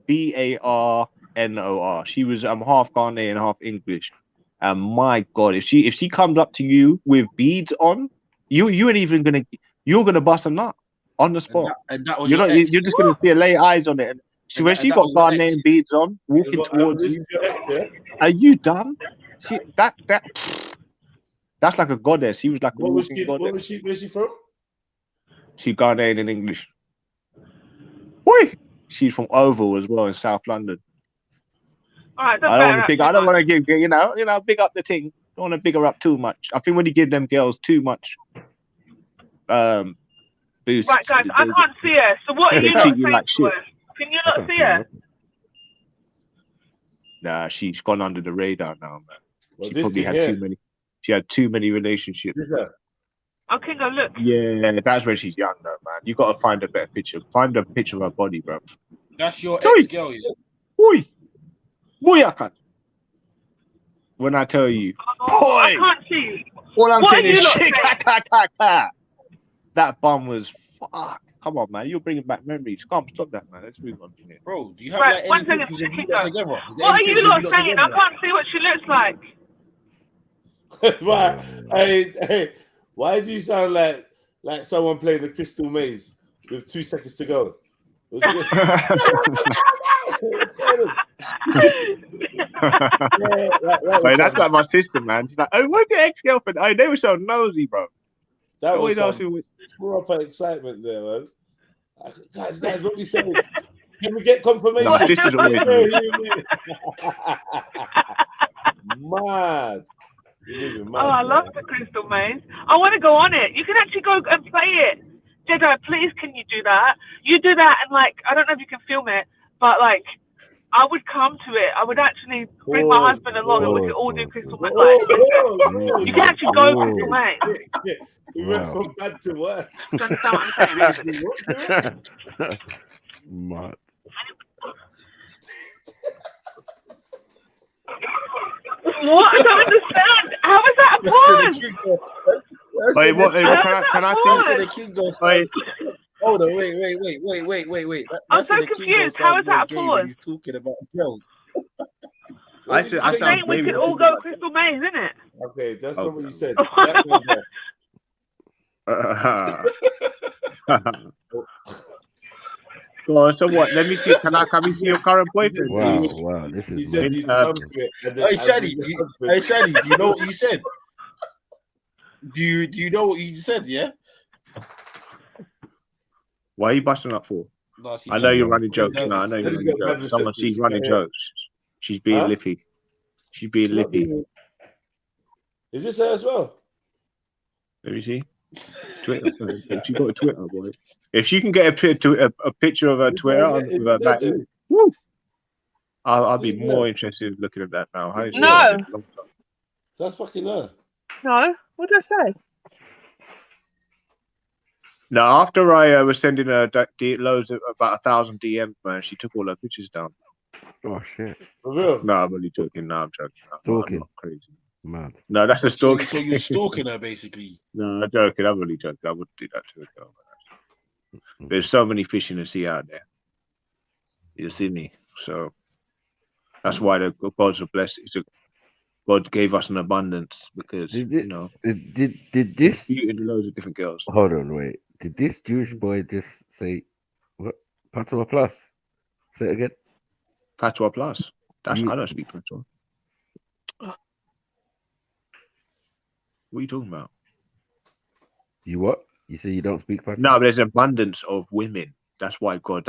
MINTYBARNOR. She was half Ghanaian, half English. And my God, if she comes up to you with beads on, you're gonna bust a nut on the spot. And that was you're just gonna see her lay eyes on it. And when she got Ghanaian beads on, walking towards you, are you dumb? That's like a goddess. She was like a walking goddess. Where's she from? She Ghanaian in English. Oi! She's from Oval as well in South London. All right, I don't want to give big up the thing. Don't want to big her up too much. I think when you give them girls too much boost. Right, guys, I can't see her. So what are you not saying to her? Can you not see her? Nah, she's gone under the radar now, man. Well, she probably had too many. She had too many relationships. Okay, go look. Yeah, that's when she's young, though, man. You got to find a better picture. Find a picture of her body, bro. That's your ex-girl, yeah? Boy, I can't. When I tell you, boy, I can't see. All I'm What saying are you is not shit. saying? That bum was fuck. Come on, man. You're bringing back memories. Come stop that, man. Let's move on from here. Bro, do you have Right, like one any second, pictures of you Kingo. lot together? Is there What any are you pictures of not you lot saying? I together? can't see what she looks like. Right. Hey, why do you sound like someone playing the Crystal Maze with 2 seconds to go? Wait, that's like my sister, man. She's like, oh, where's your ex-girlfriend? Oh, they were so nosy, bro. That was some proper excitement there, man. Guys, what we saying? Can we get confirmation? No, this is always mad. Oh, I love the Crystal Maze. I want to go on it. You can actually go and play it. Jedi, please, can you do that? You do that, and I don't know if you can film it, but I would come to it. I would actually bring my husband along, and we could all do Crystal Maze. You can actually go Crystal Maze. We went from bad to worse. Do you understand what I'm saying? Mad. What? I don't understand. How is that a porn? Wait, what? Can I see the Kingo? Hold on, wait. I'm so confused. How is that a porn? He's talking about girls. I think we could all go Crystal Maze, isn't it? Okay, that's not what you said. So what? Let me see. Can we see your current boyfriend? Wow, this is. Hey, Shadi, do you know what you said? Do you know what you said? Yeah. Why are you busting up for? No, I know you're running jokes. No, I know you're running jokes. Someone sees running jokes. She's being lippy. She's being lippy. Is this her as well? Let me see. Twitter. She got a Twitter, boy. If she can get a picture of her Twitter with her back, woo, I'll be more interested in looking at that now. No. That's fucking her. No. What did I say? Now, after I was sending her loads of about 1,000 DMs, man, she took all her pictures down. Oh shit! For real? No, I'm only joking. No, I'm joking. I'm not crazy. Mad. No, that's a stalking. So you're stalking her, basically. No, I'm joking. I'm only joking. I wouldn't do that to a girl. There's so many fish in the sea out there. You see me? So that's why the gods are blessed. God gave us an abundance because Did you know did this? beauty loads of different girls. Hold on, wait. Did this Jewish boy just say what? Patois plus? Say it again. Patois plus. That's I don't speak Patois. What are you talking about? You what? You say you don't speak Patois? No, there's abundance of women. That's why God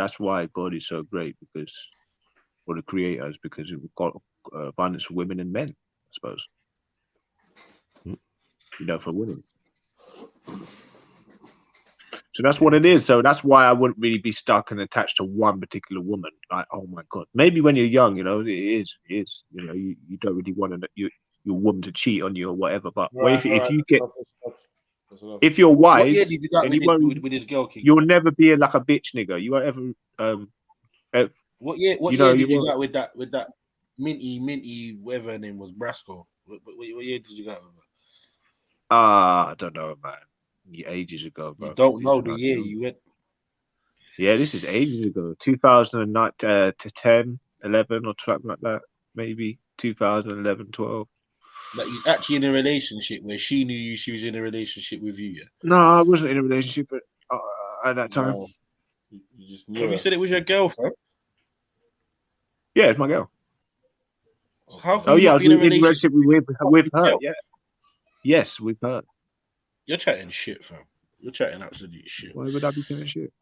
is so great because for the creators because we've got abundance of women and men, I suppose. You know, for women. So that's what it is. So that's why I wouldn't really be stuck and attached to one particular woman. Like, oh my God. Maybe when you're young, you know, it is. You know, you don't really want your woman to cheat on you or whatever. But if you get, if you're wise, What year did you go with his girl, King? you'll never be like a bitch nigga. You won't ever. What year? What year did you go with that minty whatever her name was, Brasco? What year did you go with her? I don't know, man. Ages ago, bro. You don't know the year you went. Yeah, this is ages ago. 2009 to 10, 11 or something like that. Maybe 2011, 12. Like he's actually in a relationship where she knew you, she was in a relationship with you, yeah? No, I wasn't in a relationship at that time. No. You just knew. Have you said it was your girlfriend? Yeah, it's my girl. So how can Oh you yeah, I not was be in a in a relationship relationship with her. girl? Yeah. Yes, with her. You're chatting shit, fam. You're chatting absolute shit. Why would I be doing shit?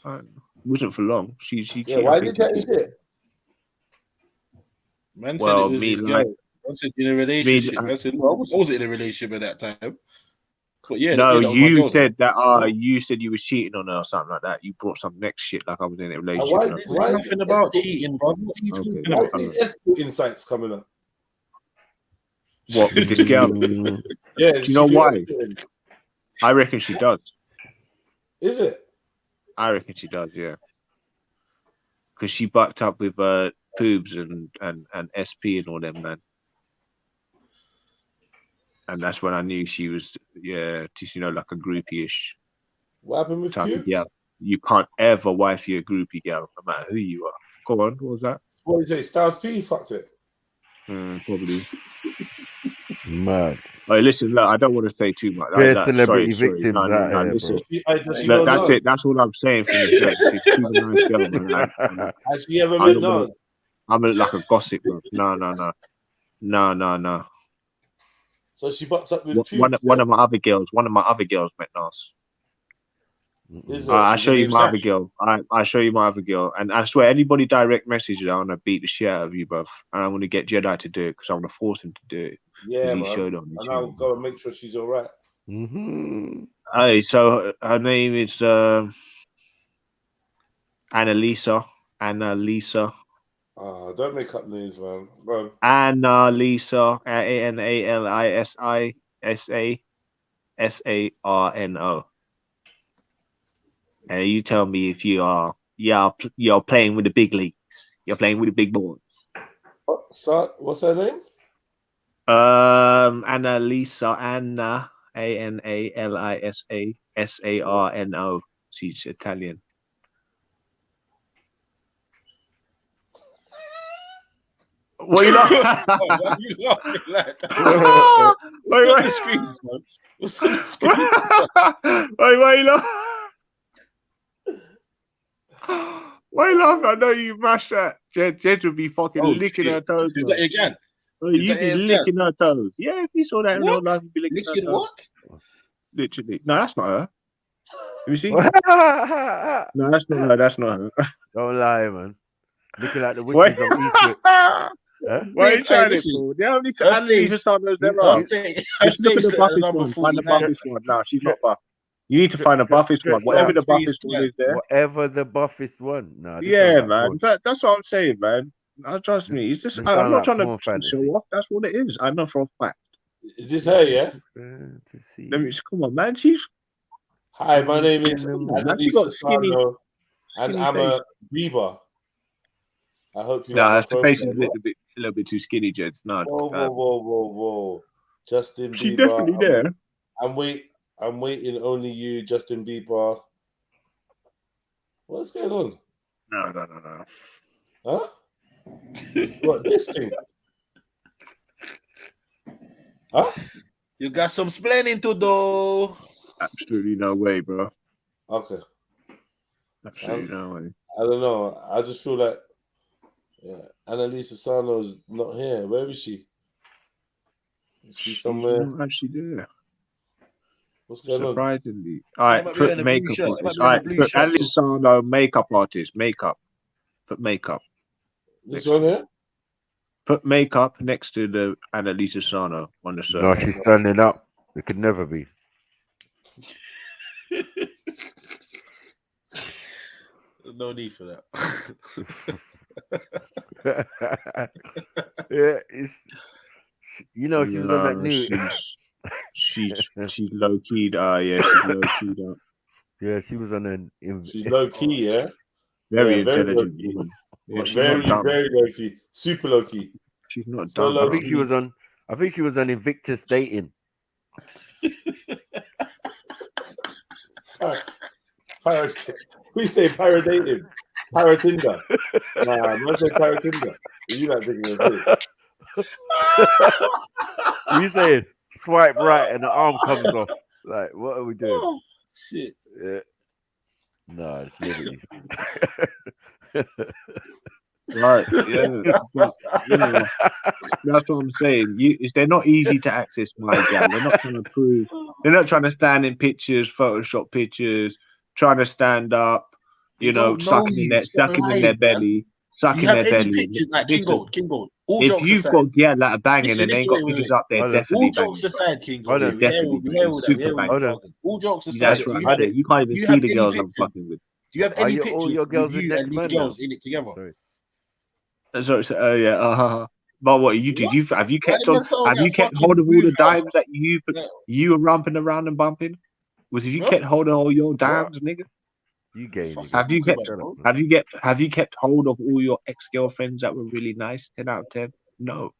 It wasn't for long. She Yeah, why did you chat shit? Man Well, said it was me his like girl. Man said in a relationship. Man said, well, I wasn't in a relationship at that time. But yeah, no, that was my you girl, said though. that. You said you was cheating on her or something like that. You brought some next shit like I was in a relationship. Why with her. is Nothing about cheating, bro. What are you talking Why about? is these escort insights coming up? What with this girl? Yeah, do you know she do why? escorting. I reckon she does. Is it? I reckon she does, yeah. Because she bucked up with Poobs and SP and all them, man. And that's when I knew she was, just, you know, like a groupie-ish. What happened with type of Cubes? girl. You can't ever wifey a groupie girl, no matter who you are. Go on, what was that? What did you say? Styles P fucked it. Probably. Mad. Oh, listen, look, I don't want to say too much. Bare Sorry. celebrity victims No, out here, listen. bro. Does she Look, know that's Nas? it. That's all I'm saying from the judge. She's a nice girl, man. Has she ever I'm met not gonna- Nas? I'm like a gossip, bro. No. So she bucked up with One Cubes. of my other girls met Nas. Is it? I'll Is show her you name my Sash? other girl. I'll show you my other girl. And I swear, anybody direct message her, I'm gonna beat the shit out of you, bruv. And I'm gonna get Jedi to do it because I'm gonna force him to do it. Yeah, he man. showed on. And I'll go and make sure she's all right. Hey, so her name is Annalisa. Don't make up names, man. Go on. Annalisa. ANALISISASARNO. And you tell me if you're playing with the big leagues. You're playing with the big boys. What's her name? Annalisa. Anna. ANALISASARNO. She's Italian. What are you laughing? Why are you laughing like that? Wait, on the screen, man? What's on the screen? Wait, why are you laughing? Why are you laughing? I know you mashed that. Jed would be fucking licking her toes. Is that again? You'd be licking her toes. Yeah, if you saw that in real life, you'd be licking her Licking toes. what? Literally. No, that's not her. Let me see. No, that's not her. That's not her. Don't lie, man. Looking like the witches of Egypt. Huh? Why are you trying it, bro? They only to Annalisa Sanders there are. Just look at the buffest one. Find the buffest one. No, she's not buff. You need to find the buffest one. Whatever the buffest one is there. Whatever the buffest one. Nah, Yeah, man. That's what I'm saying, man. Trust me. It's just I'm not trying to show off. That's what it is. I know for a fact. Is this her, yeah? Let me come on, man. She's Hi, my name is she Annalisa got skinny, Sano, and skinny I'm face. a Bieber. I hope you Nah, like the my face is profile. a little bit too skinny, Jeds. No, Whoa. Justin she's Bieber. definitely there. I'm waiting. Only you, Justin Bieber. What's going on? No. Huh? What, this thing? Huh? You got some splaining to do. Absolutely no way, bro. Okay. Absolutely no way. I don't know. I just feel like, Annalisa Sano's not here. Where is she? Is she somewhere? She's not actually there. What's going Surprisingly. on? All right, put makeup artist. All right, put Annalisa Sano, makeup artist, makeup. Put makeup. This one here? Put makeup next to the Annalisa Sano on the search. No, she's standing up. It could never be. No need for that. Yeah, it's she was on that new. She's low keyed. Yeah, she's low keyed up. Yeah, she was on an. She's low key, yeah. Very Yeah, intelligent woman. Yeah, she's very, not dumb. very low key. Super low key. She's not So dumb. low I think she was on. I think she was on Invictus dating. We say paradating. Paratinder. Nah, man say paratinder. You not thinking of it. We saying swipe right and the arm comes off. Like, what are we doing? Oh, shit. Yeah. No, it's literally. Right, yeah, but, that's what I'm saying. They're not easy to access, my gal. They're not trying to prove. They're not trying to stand in pictures, Photoshop pictures, trying to stand up. Sucking in their belly, sucking their belly. Pictures, like King Gold. All if jokes you've aside. got gal that are banging and they ain't got pictures up there, definitely all jokes banging. aside, King Bro. Gold. They're definitely banging. All jokes aside. That's right. You can't even see the girls I'm fucking with. Do you have any pictures all your girls of you and these girls in it together? Sorry. Yeah. But what you did? Have you kept hold of all the dimes that you were ramping around and bumping? Have you kept hold of all your dimes, nigga? You gay. Have you kept hold of all your ex-girlfriends that were really nice? 10 out of 10? No.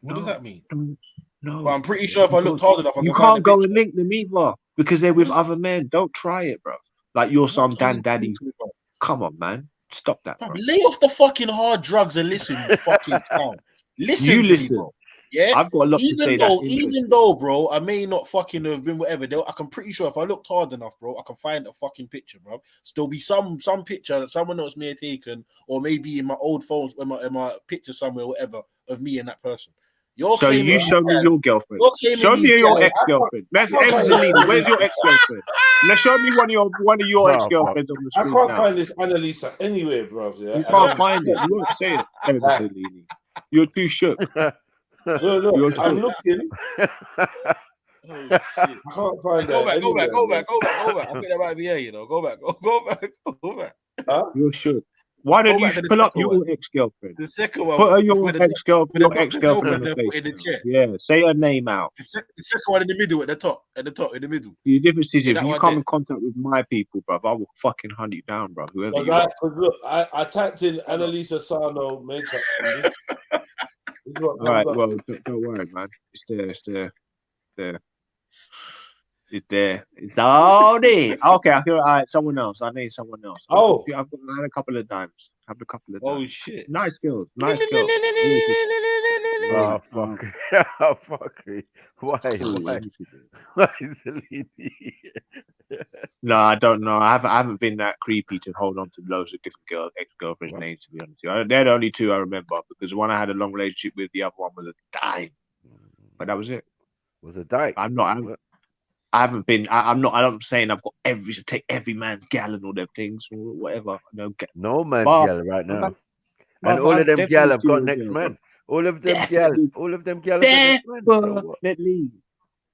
What does that mean? No. But I'm pretty sure if I looked hard enough, you can't go and link them either because they're with other men. Don't try it, bro. Like you're some Dan Daddy. Come on, man. Stop that. Bro. Lay off the fucking hard drugs and listen, you fucking clown. Listen to me, bro. Yeah, I've got a lot to say. Even though, bro, I may not fucking have been whatever. I'm pretty sure if I looked hard enough, bro, I can find a fucking picture, bro. Still be some picture that someone else may have taken, or maybe in my old phones, in my picture somewhere, whatever, of me and that person. So you show me your girlfriend. Show me your ex-girlfriend. Where's your ex-girlfriend? Let's show me one of your ex-girlfriends on the screen. I can't find this Annalisa anywhere, bro. Yeah? You can't find it. You won't say it. You're too shook. Look, I'm looking. I can't find that. Go back. I think that might be here, Go back. Huh? You're shook. Why don't you pull up your ex-girlfriend? The second one. Put her your ex-girlfriend in the chair. Yeah, say her name out. The second one in the middle, at the top, in the middle. The difference is if you come in contact with my people, bro, I will fucking hunt you down, bro. Whoever you are. Look, I typed in Annalisa Sano makeup. All right, well, don't worry, man. It's there. It's there. It's all there. Okay, I feel all right. Someone else. I need someone else. Oh, I had a couple of dimes. Oh shit! Nice girls. Oh fuck! Oh fuck! Why is it? No, I don't know. I haven't been that creepy to hold on to loads of different ex-girlfriends' names. To be honest, they're the only two I remember because the one I had a long relationship with, the other one was a dime. But that was it. Was a dyke. I'm not saying I've got take every man's gal and all them things or whatever. No man's gal right now. And all of them gal have got next man. All of them gal have got next man. Definitely.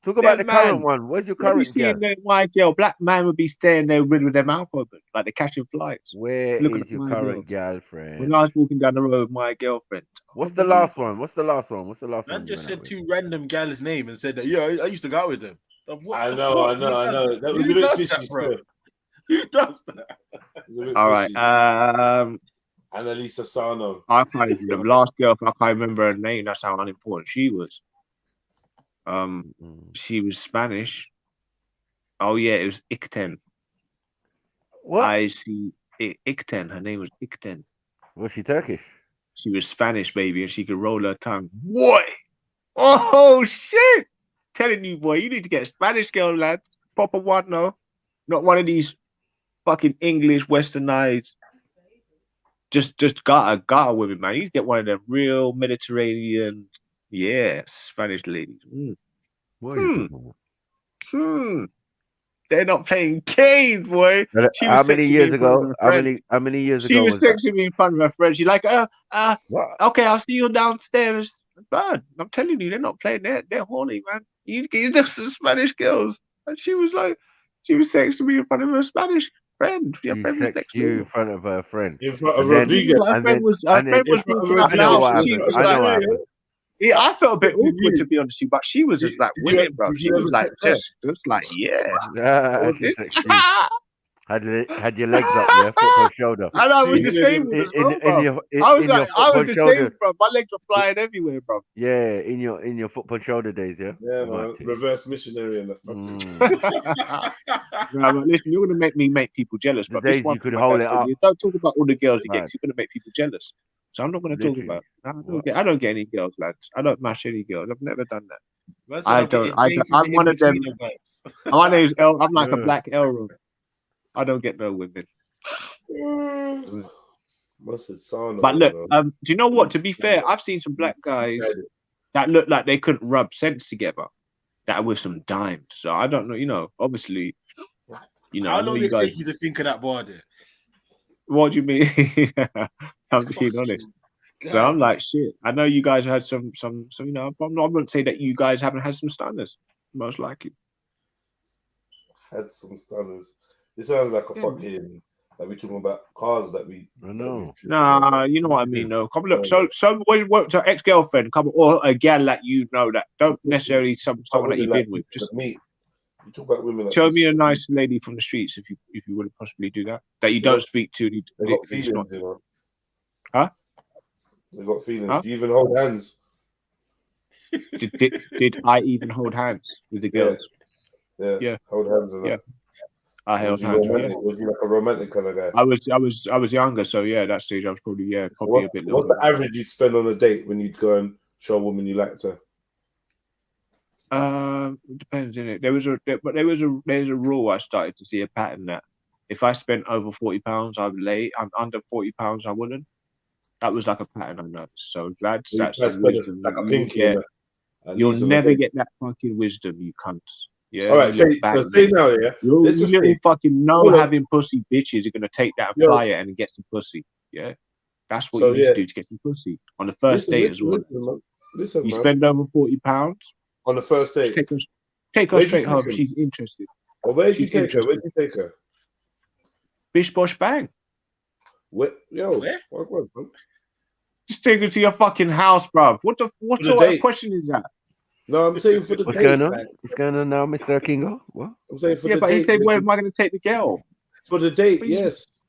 Talk about the current one. Where's your current gal? White girl, black man would be staying there with their mouth open, like they're catching flights. Where is your current girlfriend? When I was walking down the road with my girlfriend. What's the last one? Man just said two random gals' name and said that, yeah, I used to go out with them. I know. That was a bit fishy, bro. Who does that? All right. Annalisa Sano. The last girl, I can't remember her name. That's how unimportant she was. She was Spanish. Oh yeah, it was Ikten. What? I see Ikten. Her name was Ikten. Was she Turkish? She was Spanish, baby, and she could roll her tongue. What? Oh shit! Telling you, boy, you need to get a Spanish girl, lad. Proper one, no, not one of these fucking English westernized. Just gutter women, man. You need to get one of them real Mediterranean, Spanish ladies. What are you talking about? They're not playing games, boy. She was How many sexting years me in front of ago? her friend. How many years She ago was was that? texting me in front of her friend. She's like, What? okay, I'll see you downstairs. Bud, I'm telling you, they're not playing. They're horny, man. You just some Spanish girls. And she was texting me in front of her Spanish friend. Your She friend was sexted next you in door. front of her friend. In front of And then, Rodriguez. Her friend was walking out I the know house. what She happened. was I know like, what happened. yeah, I felt a bit Did awkward you? to be honest with you, but she was just like Did winning, bro. you She was ever like text her? just like yeah. She sexted you. Had your legs up, yeah, foot on shoulder. And I was She disabled as well, In bro. your I was foot on shoulder. disabled, bro. My legs were flying everywhere, bro. Yeah, in your foot on shoulder days, yeah. Yeah, man. Reverse missionary and that. No, but listen, you're gonna make people jealous, The but this days one you could thing my hold dad it said, up. you don't talk about all the girls you get, Man. 'cause you're gonna make people jealous. So I'm not gonna talk Literally. about it. I don't get any girls, lads. I don't mash any girls. I've never done that. That's I I'm don't. getting James I'm one of them. in-betweener vibes. My name's El. I'm like a black Elro. I don't get no women. Must have sound. But look, do you know what? To be fair, I've seen some black guys that look like they couldn't rub sense together, that are with some dimes. So I don't know. You know, obviously, you know. How I know long you did it guys. take you to think of that bar there? What do you mean? I'm being honest. So I'm like, shit. I know you guys had some. You know, I'm not going to say that you guys haven't had some stunners. Most likely. Had some stunners. It sounds like a fucking. Like we talking about cars that we. I know. Nah, you know what I mean, though. Come look, so ex-girlfriend, come or a gal like you know that don't necessarily someone that you've been with. Just me. You talk about women. Like show this. me a nice lady from the streets if you would possibly do that. That you don't speak to. They got feelings, you know. Huh? They got feelings. Huh? Do you even hold hands? Did I even hold hands with the girls? Yeah. Hold hands and that. Yeah. I held hands. Was you like a romantic kind of guy? I was younger, so yeah, that stage I was probably a bit. What's the average you'd spend on a date when you'd go and show a woman you liked her? It depends, innit? There's a rule I started to see a pattern that if I spent over £40, I'm late. I'm under £40, I wouldn't. That was like a pattern I noticed. So lads, that's the wisdom. Like a pinky. You'll never get that fucking wisdom, you cunts. Yeah. All right. Say now, yeah. You Let's just little say, fucking having pussy bitches are gonna take that and apply it and get some pussy. Yeah. That's what you need to do to get some pussy on the first date as well. Listen, you man. spend over £40 on the first date. Take her straight home. She's interested. Well, where did you take her? Where did you take her? Bish bosh bang. Where? What? Just take her to your fucking house, bruv. What sort of question is that? No, I'm saying for the What's date. going on? What's going on now, Mr. Kingo? What? I'm saying for the but date. he said, where am I going to take the girl? For the date, yes.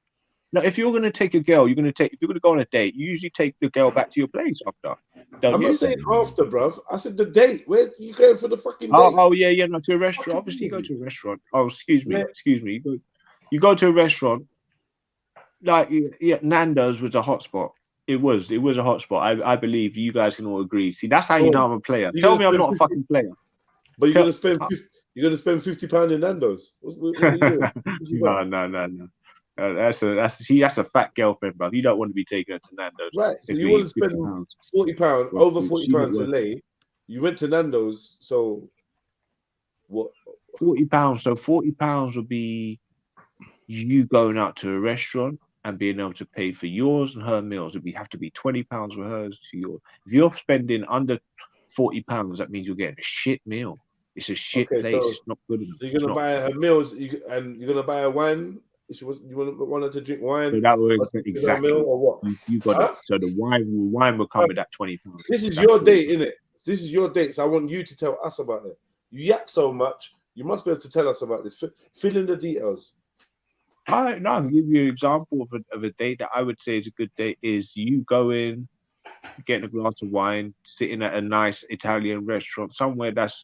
No, if you're going to take a girl, if you're going to go on a date, you usually take the girl back to your place after. I'm not saying after, bruv. I said the date. Where you going for the fucking date? Oh yeah, no, to a restaurant. Obviously, you go to a restaurant. Oh, excuse me. You go to a restaurant. Like Nando's was a hotspot. It was a hotspot. I believe you guys can all agree. See, that's how you know I'm a player. Tell me I'm not a fucking player. But you're gonna spend £50 in Nando's. What are you doing? No. That's a fat girlfriend, bro. You don't want to be taking her to Nando's. Right. So you want to spend £40, over £40 to lay. You went to Nando's, so what? £40. So £40 would be you going out to a restaurant and being able to pay for yours and her meals. It would have to be £20 for hers to yours. If you're spending under £40, that means you're getting a shit meal. It's a shit place. So it's not good enough. So you're gonna buy her meals, and you're gonna buy her wine. You want her to drink wine. So that was exactly or what? You got it. So the wine will come with that £20. This is your date, innit? This is your date. So I want you to tell us about it. You yap so much, you must be able to tell us about this. Fill in the details. I can give you an example of a date that I would say is a good date. Is you go in, getting a glass of wine, sitting at a nice Italian restaurant, somewhere that's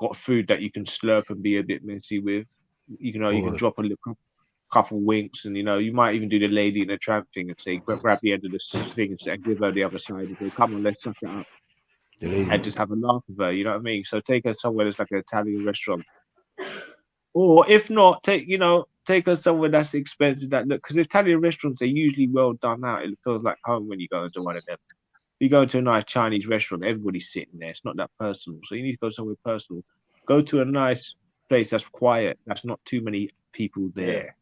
got food that you can slurp and be a bit messy with. You can drop a little couple winks, and you might even do the lady in a tramp thing and say, grab the end of the thing and give her the other side and say, come on, let's suck it up. and just have a laugh with her. You know what I mean? So take her somewhere that's like an Italian restaurant, or if not, take her somewhere that's expensive. That look, because Italian restaurants are usually well done out. It feels like home when you go into one of them. You go to a nice Chinese restaurant, everybody's sitting there. It's not that personal. So you need to go somewhere personal. Go to a nice place that's quiet. That's not too many people there.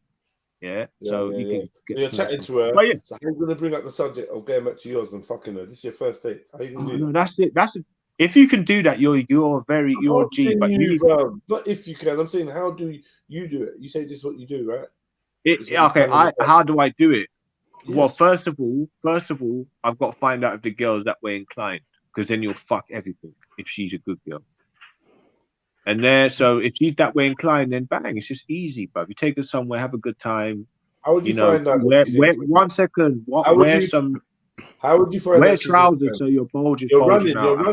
Yeah. So you can. So you're chatting to her. But yeah. So how are you gonna bring up the subject of going back to yours and fucking her? This is your first date. How you gonna do that? No, that's it. That's it. If you can do that, you're a G. But you, bro. Not if you can. I'm saying, how do you do it? You say this is what you do, right? Okay. How do I do it? Yes. Well, first of all, I've got to find out if the girl's that way inclined, because then you'll fuck everything if she's a good girl. And then, so if she's that way inclined, then bang, it's just easy, bro. You take her somewhere, have a good time. How would you find out? Wear 1 second. How would you find wear out? Trousers so your bulge is You're bulging running.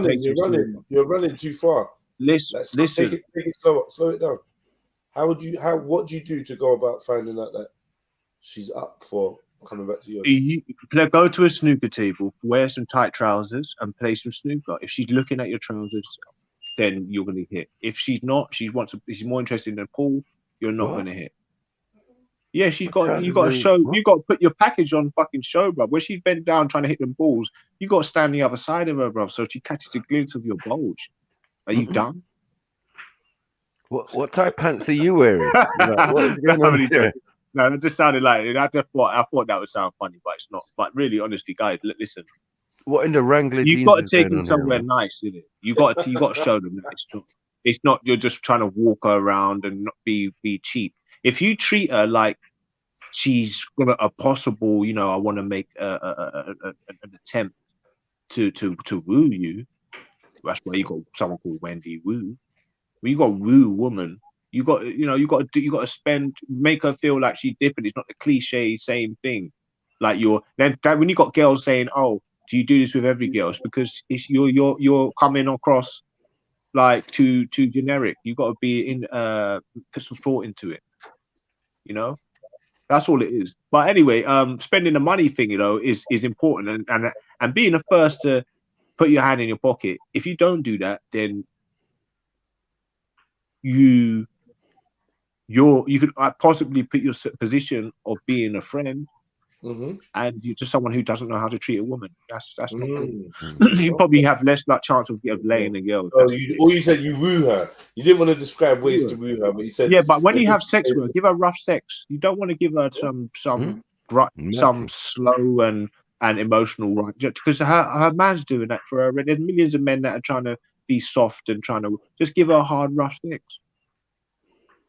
out. You're running too far. Listen. Take it slow it down. What do you do to go about finding out that she's up for coming back to yours? You go to a snooker table, wear some tight trousers, and play some snooker. If she's looking at your trousers, then you're gonna hit. If she's not, she's more interested in the pool, you're not gonna hit. Yeah, you got to put your package on fucking show, bro. When she's bent down trying to hit them balls, you got to stand the other side of her, bro, so she catches a glimpse of your bulge. Are you done? What type of pants are you wearing? What is going on here? No, it just sounded like it. I thought that would sound funny, but it's not. But really, honestly, guys, listen. What in the Wrangler jeans? You've got to is take going them on somewhere here, nice, isn't it? You got to show them that it's not you're just trying to walk her around and not be cheap. If you treat her like she's got a possible, I want to make an attempt to woo you. That's why you got someone called Wendy Woo. When you got woo woman, you got to make her feel like she's different. It's not the cliche same thing. Like when you got girls saying, "Oh, do you do this with every girl?" It's because you're coming across like too generic. You got to put some thought into it. That's all it is. But anyway, spending the money thing, is important, and being the first to put your hand in your pocket. If you don't do that, then you could possibly put your position of being a friend, and you're just someone who doesn't know how to treat a woman. That's not good. You probably have less chance of laying a girl. You said you woo her. You didn't want to describe ways to woo her, but you said but when you have sex with her, give her rough sex. You don't want to give her some slow and emotional right, because her man's doing that for her. There's millions of men that are trying to be soft and trying to just give her a hard rough sex.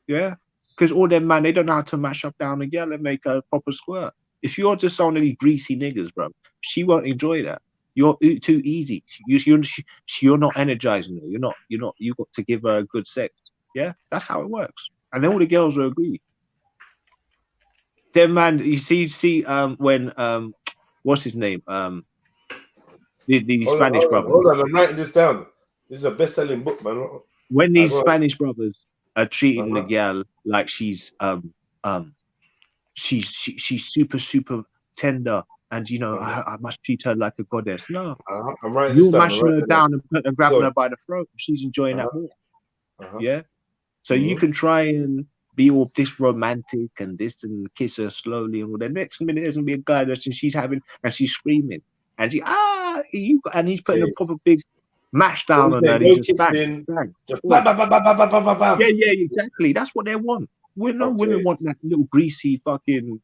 Yeah, because all them man, they don't know how to mash up down a girl and make her a proper squirt. If you're just one of these greasy niggas, bro, she won't enjoy that. You're too easy. You're not energizing her. You're not. You got to give her a good sex. Yeah, that's how it works. And then all the girls will agree. Then man, you see when what's his name? The Spanish brother. Hold on, I'm writing this down. This is a best-selling book, man. When these Spanish brothers are treating the girl like she's super tender, and I must treat her like a goddess. No, I'm writing this down. You're mashing her down and grabbing her by the throat. She's enjoying that more. Yeah. So you can try and be all this romantic and this and kiss her slowly, and the next minute there's gonna be a guy that she's having and she's screaming and he's putting a proper big mash down on her. And he's just bang. Yeah, exactly. That's what they want. Women want that little greasy fucking.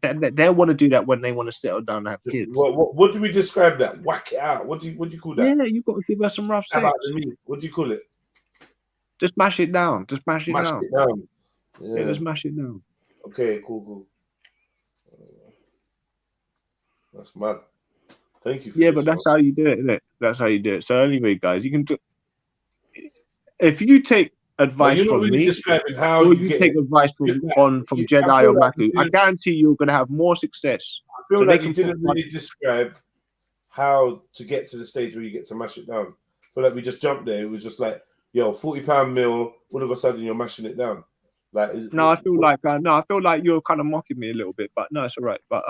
They want to do that when they want to settle down and have kids. What do we describe that? Whack it out. What do you call that? Yeah, you got to give her some rough sex. What do you call it? Just mash it down. Just mash it down. Yeah, just mash it down. Okay, cool. That's mad. Thank you. But that's how you do it, isn't it? That's how you do it. So anyway, guys, you can do. If you take advice from me, how or you take advice from Jedi or Maku, I guarantee you're going to have more success. I feel like you didn't really describe how to get to the stage where you get to mash it down. I feel like we just jumped there. It was just like, yo, £40 meal. All of a sudden, you're mashing it down. I feel like you're kind of mocking me a little bit, but no, it's all right. But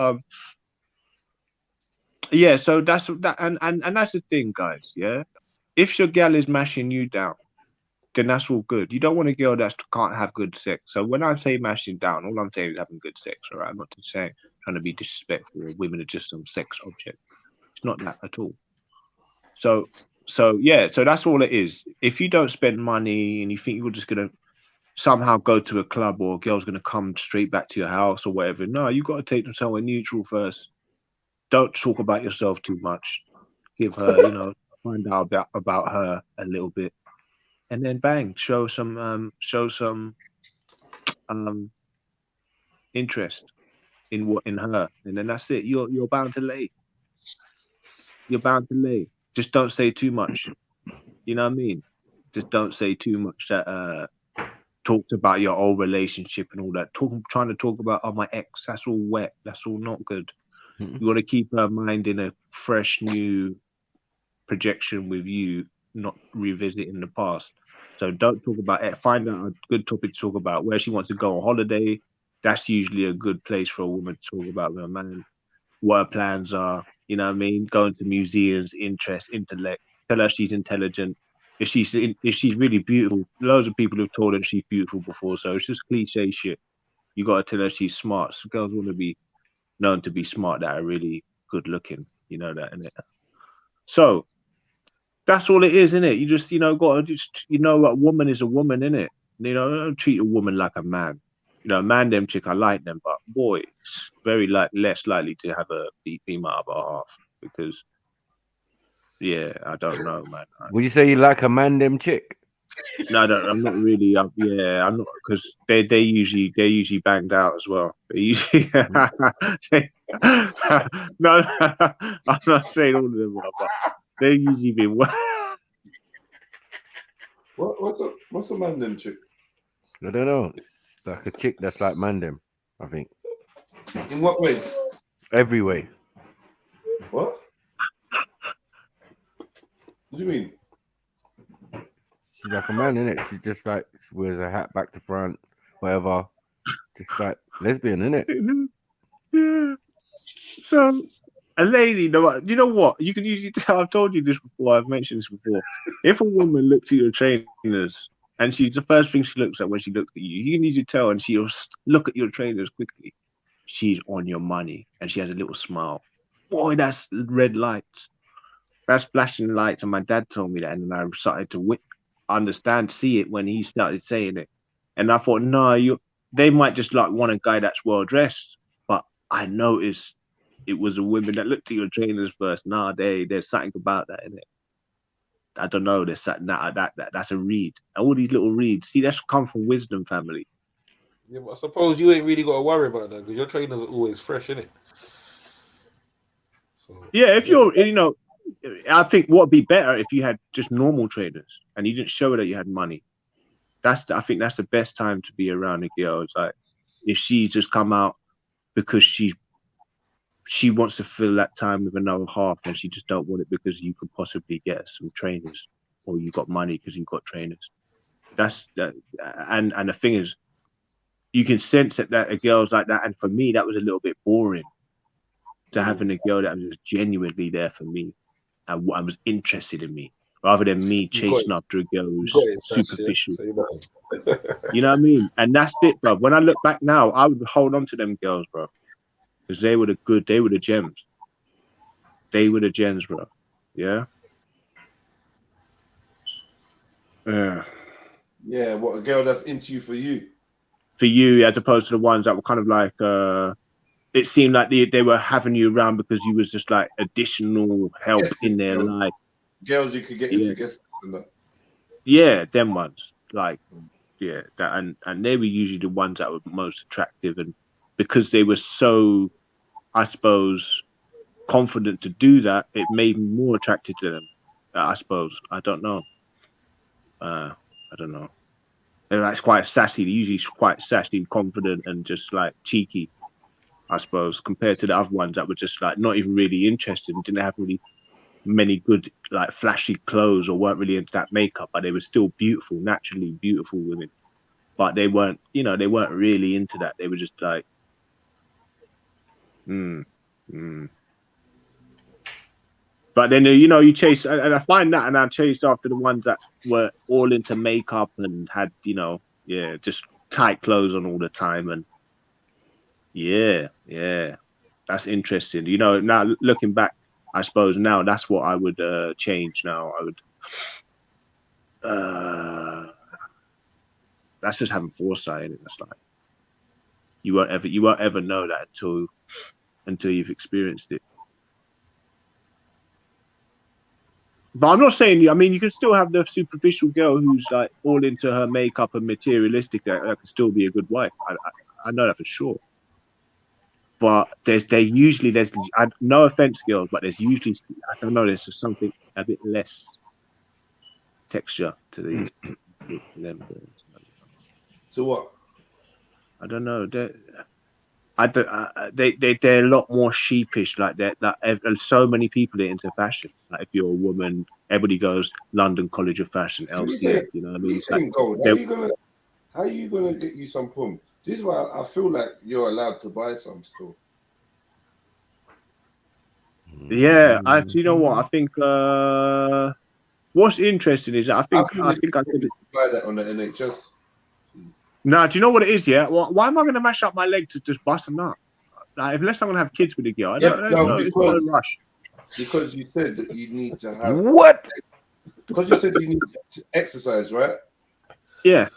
Yeah, so that's that, and that's the thing, guys. Yeah, if your gal is mashing you down, then that's all good. You don't want a girl that can't have good sex. So when I say mashing down, all I'm saying is having good sex. All right, I'm not saying trying to be disrespectful or women are just some sex object. It's not that at all. So yeah, so that's all it is. If you don't spend money and you think you're just gonna somehow go to a club or a girl's gonna come straight back to your house or whatever, no, you got to take them somewhere neutral first. Don't talk about yourself too much. Give her, find out about her a little bit, and then bang, show some interest in her, and then that's it. You're bound to lay. You're bound to lay. Just don't say too much. You know what I mean? Just don't say too much that talked about your old relationship and all that. Trying to talk about my ex. That's all wet. That's all not good. You got to keep her mind in a fresh new projection with you, not revisiting the past. So don't talk about it. Find out a good topic to talk about. Where she wants to go on holiday. That's usually a good place for a woman to talk about with a man. What her plans are. You know what I mean? Going to museums, interest, intellect. Tell her she's intelligent. If she's really beautiful, loads of people have told her she's beautiful before. So it's just cliche shit. You got to tell her she's smart. So girls want to be known to be smart that are really good looking. You know that, innit? So that's all it is, innit? You just, got to just, a woman is a woman, innit? Don't treat a woman like a man. Man, them chick, I like them, but boy, it's very less likely to have a female other half because, yeah, I don't know, man. Would you say you like a man, them chick? No, I'm not really. Yeah, I'm not because they usually banged out as well. They usually no, I'm not saying all of them, but they usually been. What's a man them chick? I don't know. It's like a chick that's like man them, I think. In what way? Every way. What? What do you mean? She's like a man, innit? She just like she wears a hat back to front, whatever. Just like lesbian, innit? Yeah. So a lady, you know what? You can usually tell. I've told you this before. I've mentioned this before. If a woman looks at your trainers and she's the first thing she looks at when she looks at you, you can usually tell, and she'll look at your trainers quickly. She's on your money, and she has a little smile. Boy, that's red lights. That's flashing lights, and my dad told me that, and then I started to see it when he started saying it, and I thought, no, they might just like want a guy that's well dressed, but I noticed it was a woman that looked at your trainers first. Nah, there's something about that in it. I don't know. There's something that's a read. And all these little reads, see, that's come from wisdom family. Yeah, but I suppose you ain't really got to worry about that because your trainers are always fresh, innit? So yeah, if you're, I think what would be better if you had just normal trainers and you didn't show her that you had money. I think that's the best time to be around a girl. It's like if she just come out because she wants to fill that time with another half and she just don't want it because you could possibly get some trainers or you got money because you got trainers. That's that, and the thing is, you can sense that a girl's like that. And for me, that was a little bit boring to having a girl that was just genuinely there for me and what I was interested in me, rather than me chasing after a girl who's superficial. You know what I mean? And that's it, bro. When I look back now, I would hold on to them girls, bro, because they were the gems. They were the gems, bro. Yeah. Yeah, what a girl that's into you for you. For you, as opposed to the ones that were kind of like, it seemed like they were having you around because you was just like additional help in their life. Girls you could get into guests and that. Yeah, them ones. Like, yeah, that and they were usually the ones that were most attractive, and because they were so, I suppose, confident to do that, it made me more attracted to them. I suppose. I don't know. I don't know. They're like quite sassy. They're usually quite sassy, confident, and just like cheeky, I suppose, compared to the other ones that were just like not even really interested and didn't have really many good like flashy clothes or weren't really into that makeup, but they were still beautiful, naturally beautiful women. But they weren't, they weren't really into that. They were just like, But then you chase, and I find that, and I chased after the ones that were all into makeup and had just tight clothes on all the time, and that's interesting. Now looking back, I suppose now that's what I would change. Now I would. That's just having foresight in it. That's like you won't ever know that until you've experienced it. But I'm not saying I mean, you can still have the superficial girl who's like all into her makeup and materialistic. That can still be a good wife. I know that for sure. But there's no offense, girls, but there's usually, I don't know, there's something a bit less texture to these them girls. So what? I don't know. They're a lot more sheepish. Like that. So many people are into fashion. Like if you're a woman, everybody goes London College of Fashion, LCF. You know what I mean? How are you gonna get you some pum? This is why I feel like you're allowed to buy some still. Yeah, you know what? I think what's interesting is that I think I could buy that on the NHS. Nah, do you know what it is? Yeah, well, why am I going to mash up my leg to just bust them up? Like, unless I'm going to have kids with a girl, I don't know. It's no rush. Because you said that you need to have what? Because you said you need to exercise, right? Yeah.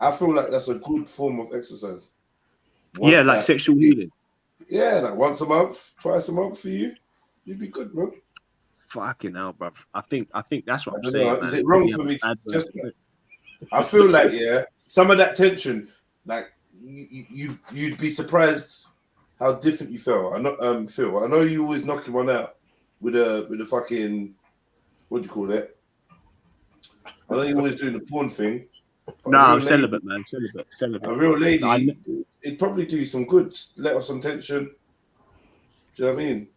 I feel like that's a good form of exercise. Like sexual healing. Yeah, like once a month, twice a month for you, you'd be good, bro. Fucking hell, bro. I think that's what I'm saying. Is it wrong for me to just? I feel like some of that tension, like you'd be surprised how different you felt. I know you always knocking one out with a fucking, what do you call it? I know you're always doing the porn thing. No, I'm celibate, man. Celibate. A real lady, it'd probably do you some good. Let off some tension. Do you know what I mean?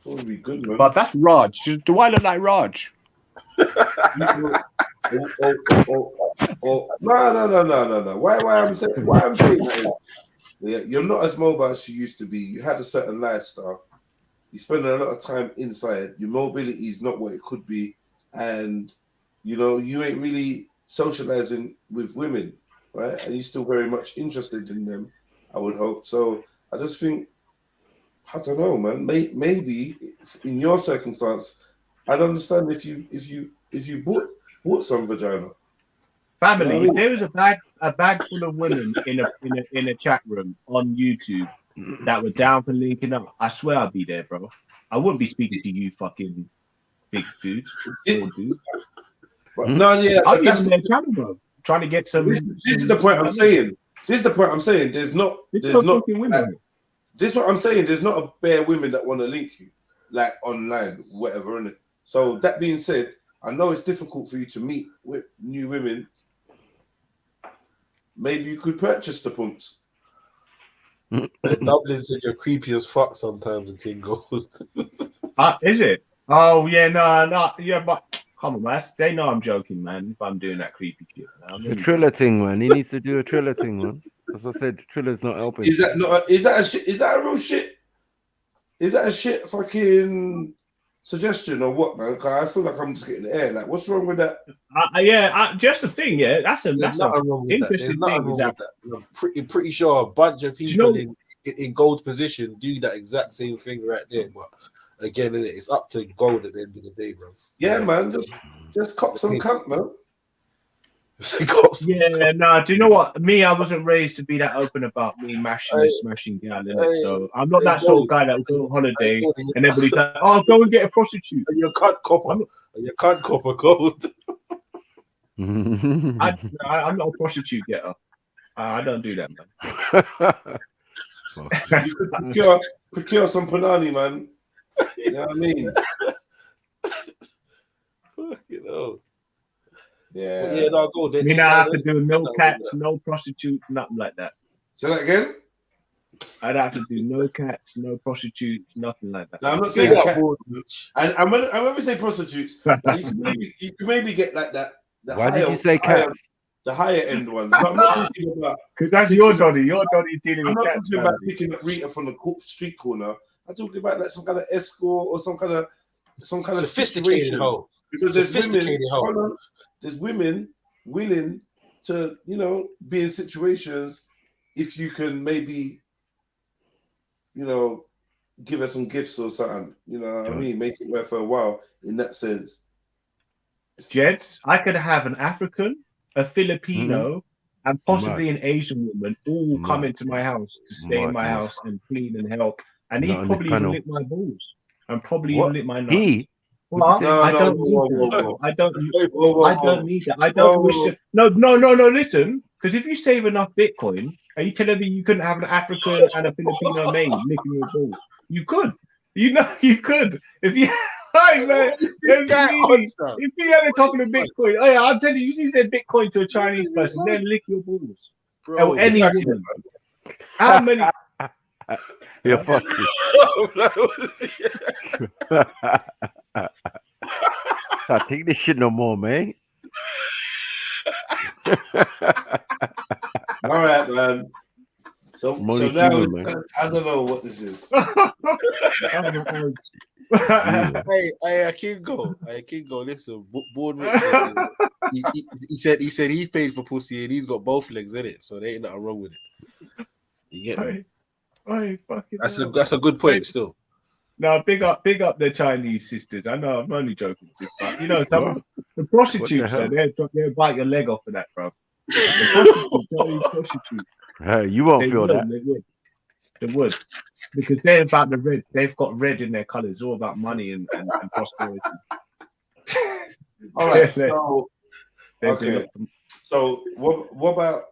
Probably be good, man. But that's Raj. Do I look like Raj? No. Why I'm saying that? Yeah, you're not as mobile as you used to be. You had a certain lifestyle. You spend a lot of time inside. Your mobility is not what it could be, and you ain't really socializing with women, right? And you're still very much interested in them, I would hope. So I just think, I don't know, man. Maybe in your circumstance, I'd understand if you bought some vagina. Family, if there was a bag full of women in a chat room on YouTube that were down for linking up, I swear I'd be there, bro. I wouldn't be speaking to you fucking big dudes. No, yeah, I'll give them their channel, bro. Trying to get some. This is the point I'm saying. There's not women. This is what I'm saying. There's not a bare women that want to link you, like online, whatever, innit? So that being said, I know it's difficult for you to meet with new women. Maybe you could purchase the pumps. Dublin said you're creepy as fuck sometimes in King Ghost. Is it? Oh yeah, no, yeah, but come on, man. They know I'm joking, man. If I'm doing that creepy shit, it's a Triller thing, man. He needs to do a Triller thing, man. As I said, Triller's not helping. Is that a real shit? Is that a shit fucking suggestion or what, man? Cause I feel like I'm just getting the air. Like, what's wrong with that? Just the thing, yeah. That's nothing wrong with that. Interesting thing. I'm pretty sure a bunch of people in Gold's position do that exact same thing right there. But again, it's up to Gold at the end of the day, bro. Yeah, man. Just cop some cunt, man. Yeah, no. Do you know what? Me, I wasn't raised to be that open about me smashing gal, so I'm not that sort of guy that will go on holiday and everybody's like, "Oh, go and get a prostitute." And you can't cop a Gold. I'm not a prostitute getter. I don't do that, man. You could procure some panani, man. You know what I mean? Fucking hell. Yeah. Yeah, no, go. I have to do no cats, no prostitutes, nothing like that. Say that again? I'd have to do no cats, no prostitutes, nothing like that. No, I'm not saying cat. And when we say prostitutes, you can maybe get like that. Why did you say cats? The higher end ones. But I'm not talking about. Because that's your Donny. Your Donny dealing with cats. I'm not talking about picking up Rita from the street corner I'm talking about like some kind of escort or some kind of sophisticated situation. hoe. Because there's women, Sophisticated hoe. hold on, there's women willing to, you know, be in situations if you can maybe, you know, give her some gifts or something. You know what I mean? Make it worth her while in that sense. Jeds, I could have an African, a Filipino, and possibly an Asian woman all come into my house to stay in my house and clean and help. And he'd probably even lick my balls and probably even lick my nuts. He? Well, I don't need that. I don't need that. I don't wish to. No, listen. Because if you save enough Bitcoin, are you telling me you couldn't have an African and a Filipino maid licking your balls? You could. You know, you could. If you. Hi, man. If you had a couple of Bitcoin, oh yeah, I'm telling you, you said Bitcoin to a Chinese person, then lick your balls. Bro, or any woman. How many? You're fucking. Can't take this shit no more, man. All right, man. So now I don't know what this is. Hey, Kingo, listen, Born Rich. He said he's paid for pussy and he's got both legs in it, so there ain't nothing wrong with it. You get me? That's a good point still. No, big up the Chinese sisters. I know I'm only joking, but you know, some the prostitutes, they'll bite your leg off for that, bro. The prostitutes, you won't feel that. They would. Because they're about the red. They've got red in their colors, all about money and prosperity. All right. So, okay. So what about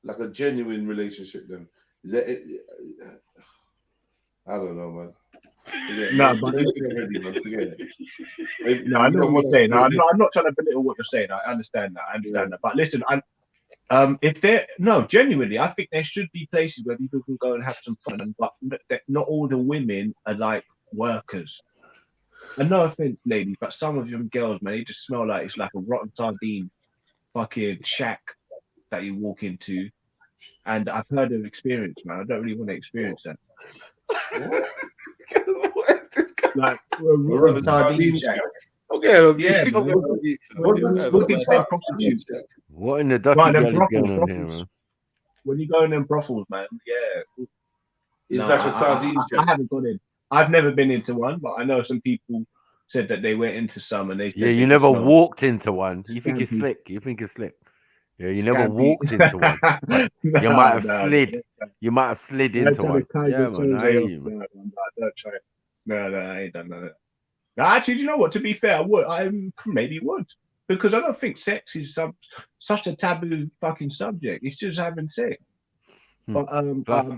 like a genuine relationship then? Is that I don't know, man. No, but no, I know what you're saying. I'm not trying to belittle what you're saying. I understand that. But listen, if they're genuinely, I think there should be places where people can go and have some fun, but not all the women are like workers. And no offense, ladies, but some of them girls, man, they just smell like it's like a rotten sardine fucking shack that you walk into. And I've heard of experience, man. I don't really want to experience that. Like a rotten sardine shack. Okay, what in the dirty girl is going on here, man? When you go in them brothels, man, yeah. It's like a sardine shack. I haven't gone in. I've never been into one, but I know some people said that they went into some and they said you never walked into one. You think it's slick. Yeah, you never walked into one. You might have slid. You might have slid into one. Yeah, man. I hear you, man. Don't try it. No, I ain't done that. No, actually, you know what? To be fair, I maybe would, because I don't think sex is such a taboo fucking subject. It's just having sex. But plus,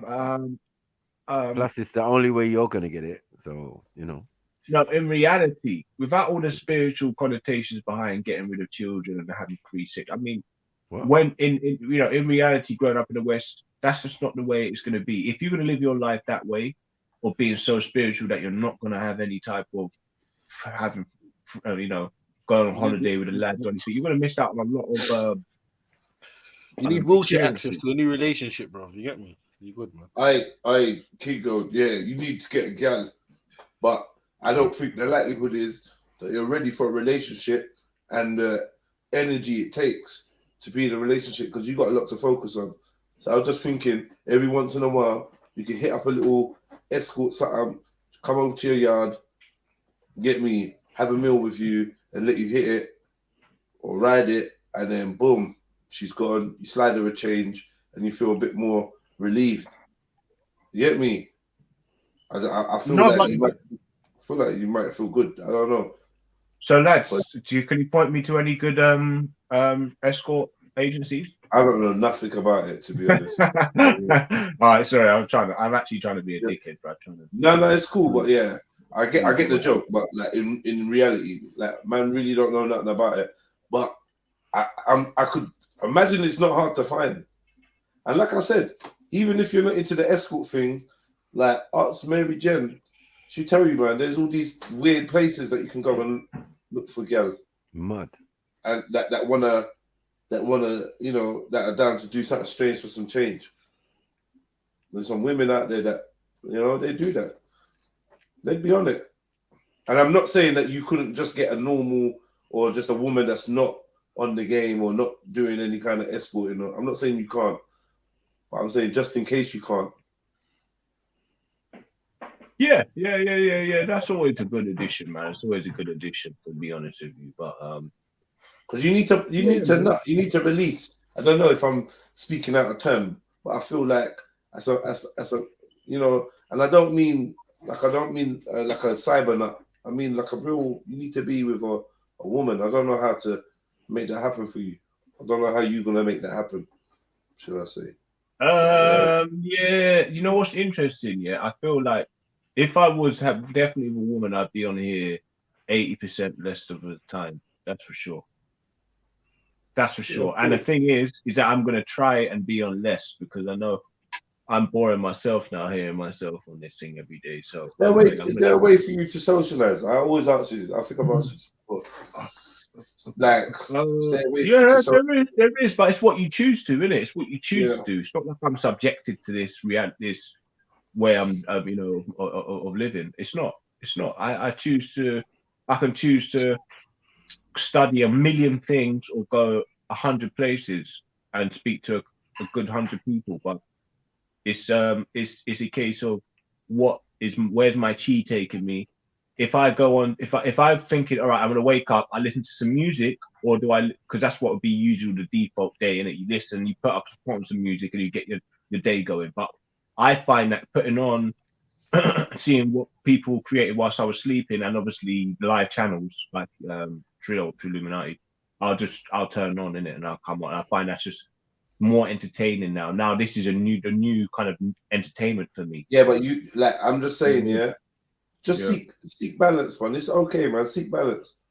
it's the only way you're gonna get it. So you know. No, in reality, without all the spiritual connotations behind getting rid of children and having pre-sex, I mean, when in reality, growing up in the West, that's just not the way it's going to be. If you're going to live your life that way, or being so spiritual that you're not going to have any type of having, going on holiday with the lads or anything, you're going to miss out on a lot of. You need wheelchair access to a new relationship, bro. You get me? You good, man? I Kingo, yeah, you need to get a gal, but I don't think the likelihood is that you're ready for a relationship and the energy it takes to be in a relationship, because you got a lot to focus on. So I was just thinking, every once in a while, you can hit up a little escort something, come over to your yard, get me, have a meal with you, and let you hit it or ride it, and then boom, she's gone. You slide her a change, and you feel a bit more relieved. You get me? I feel like you might feel good. I don't know. So lads, can you point me to any good escort agencies? I don't know nothing about it, to be honest. All right, sorry, I'm actually trying to be a dickhead, bro. No, it's cool, but yeah, I get the joke, but like in reality, like man really don't know nothing about it. But I could imagine it's not hard to find. And like I said, even if you're not into the escort thing, like ask Mary Jen, she'll tell you, man, there's all these weird places that you can go and look for girl. Mud. And that wanna, that are down to do something strange for some change. There's some women out there that You know, they do that. They'd be on it. And I'm not saying that you couldn't just get a normal or just a woman that's not on the game or not doing any kind of escorting. I'm not saying you can't, but I'm saying just in case you can't. Yeah. That's always a good addition, man. It's always a good addition, to be honest with you. But because you need to release. I don't know if I'm speaking out of turn, but I feel like as a you know, and I don't mean like a cyber nut. I mean like a real. You need to be with a woman. I don't know how to make that happen for you. I don't know how you're gonna make that happen. Should I say? Yeah. You know what's interesting? Yeah, I feel like if I was definitely a woman, I'd be on here 80% less of the time. That's for sure. That's for sure. And the thing is that I'm gonna try and be on less because I know I'm boring myself now, hearing myself on this thing every day. So Is there a way for you to socialize? I always ask you. I think I've asked you before. Like, there is, but it's what you choose to, isn't it? It's what you choose to do. It's not like I'm subjected to this way I'm, you know, of living. It's not. I choose to. I can choose to study a million things or go 100 places and speak to a good 100 people, but it's a case of where's my chi taking me. If I go on, if I'm thinking, all right, I'm gonna wake up, I listen to some music, or do I? Because that's what would be usually the default day, innit? You listen, you put on some music, and you get your day going. But I find that putting on, seeing what people created whilst I was sleeping, and obviously live channels like Trilluminati, I'll turn on in it, and I'll come on. I find that's just more entertaining now. Now this is a new kind of entertainment for me. Yeah, but you like I'm just saying, just seek balance, man. It's okay, man. Seek balance.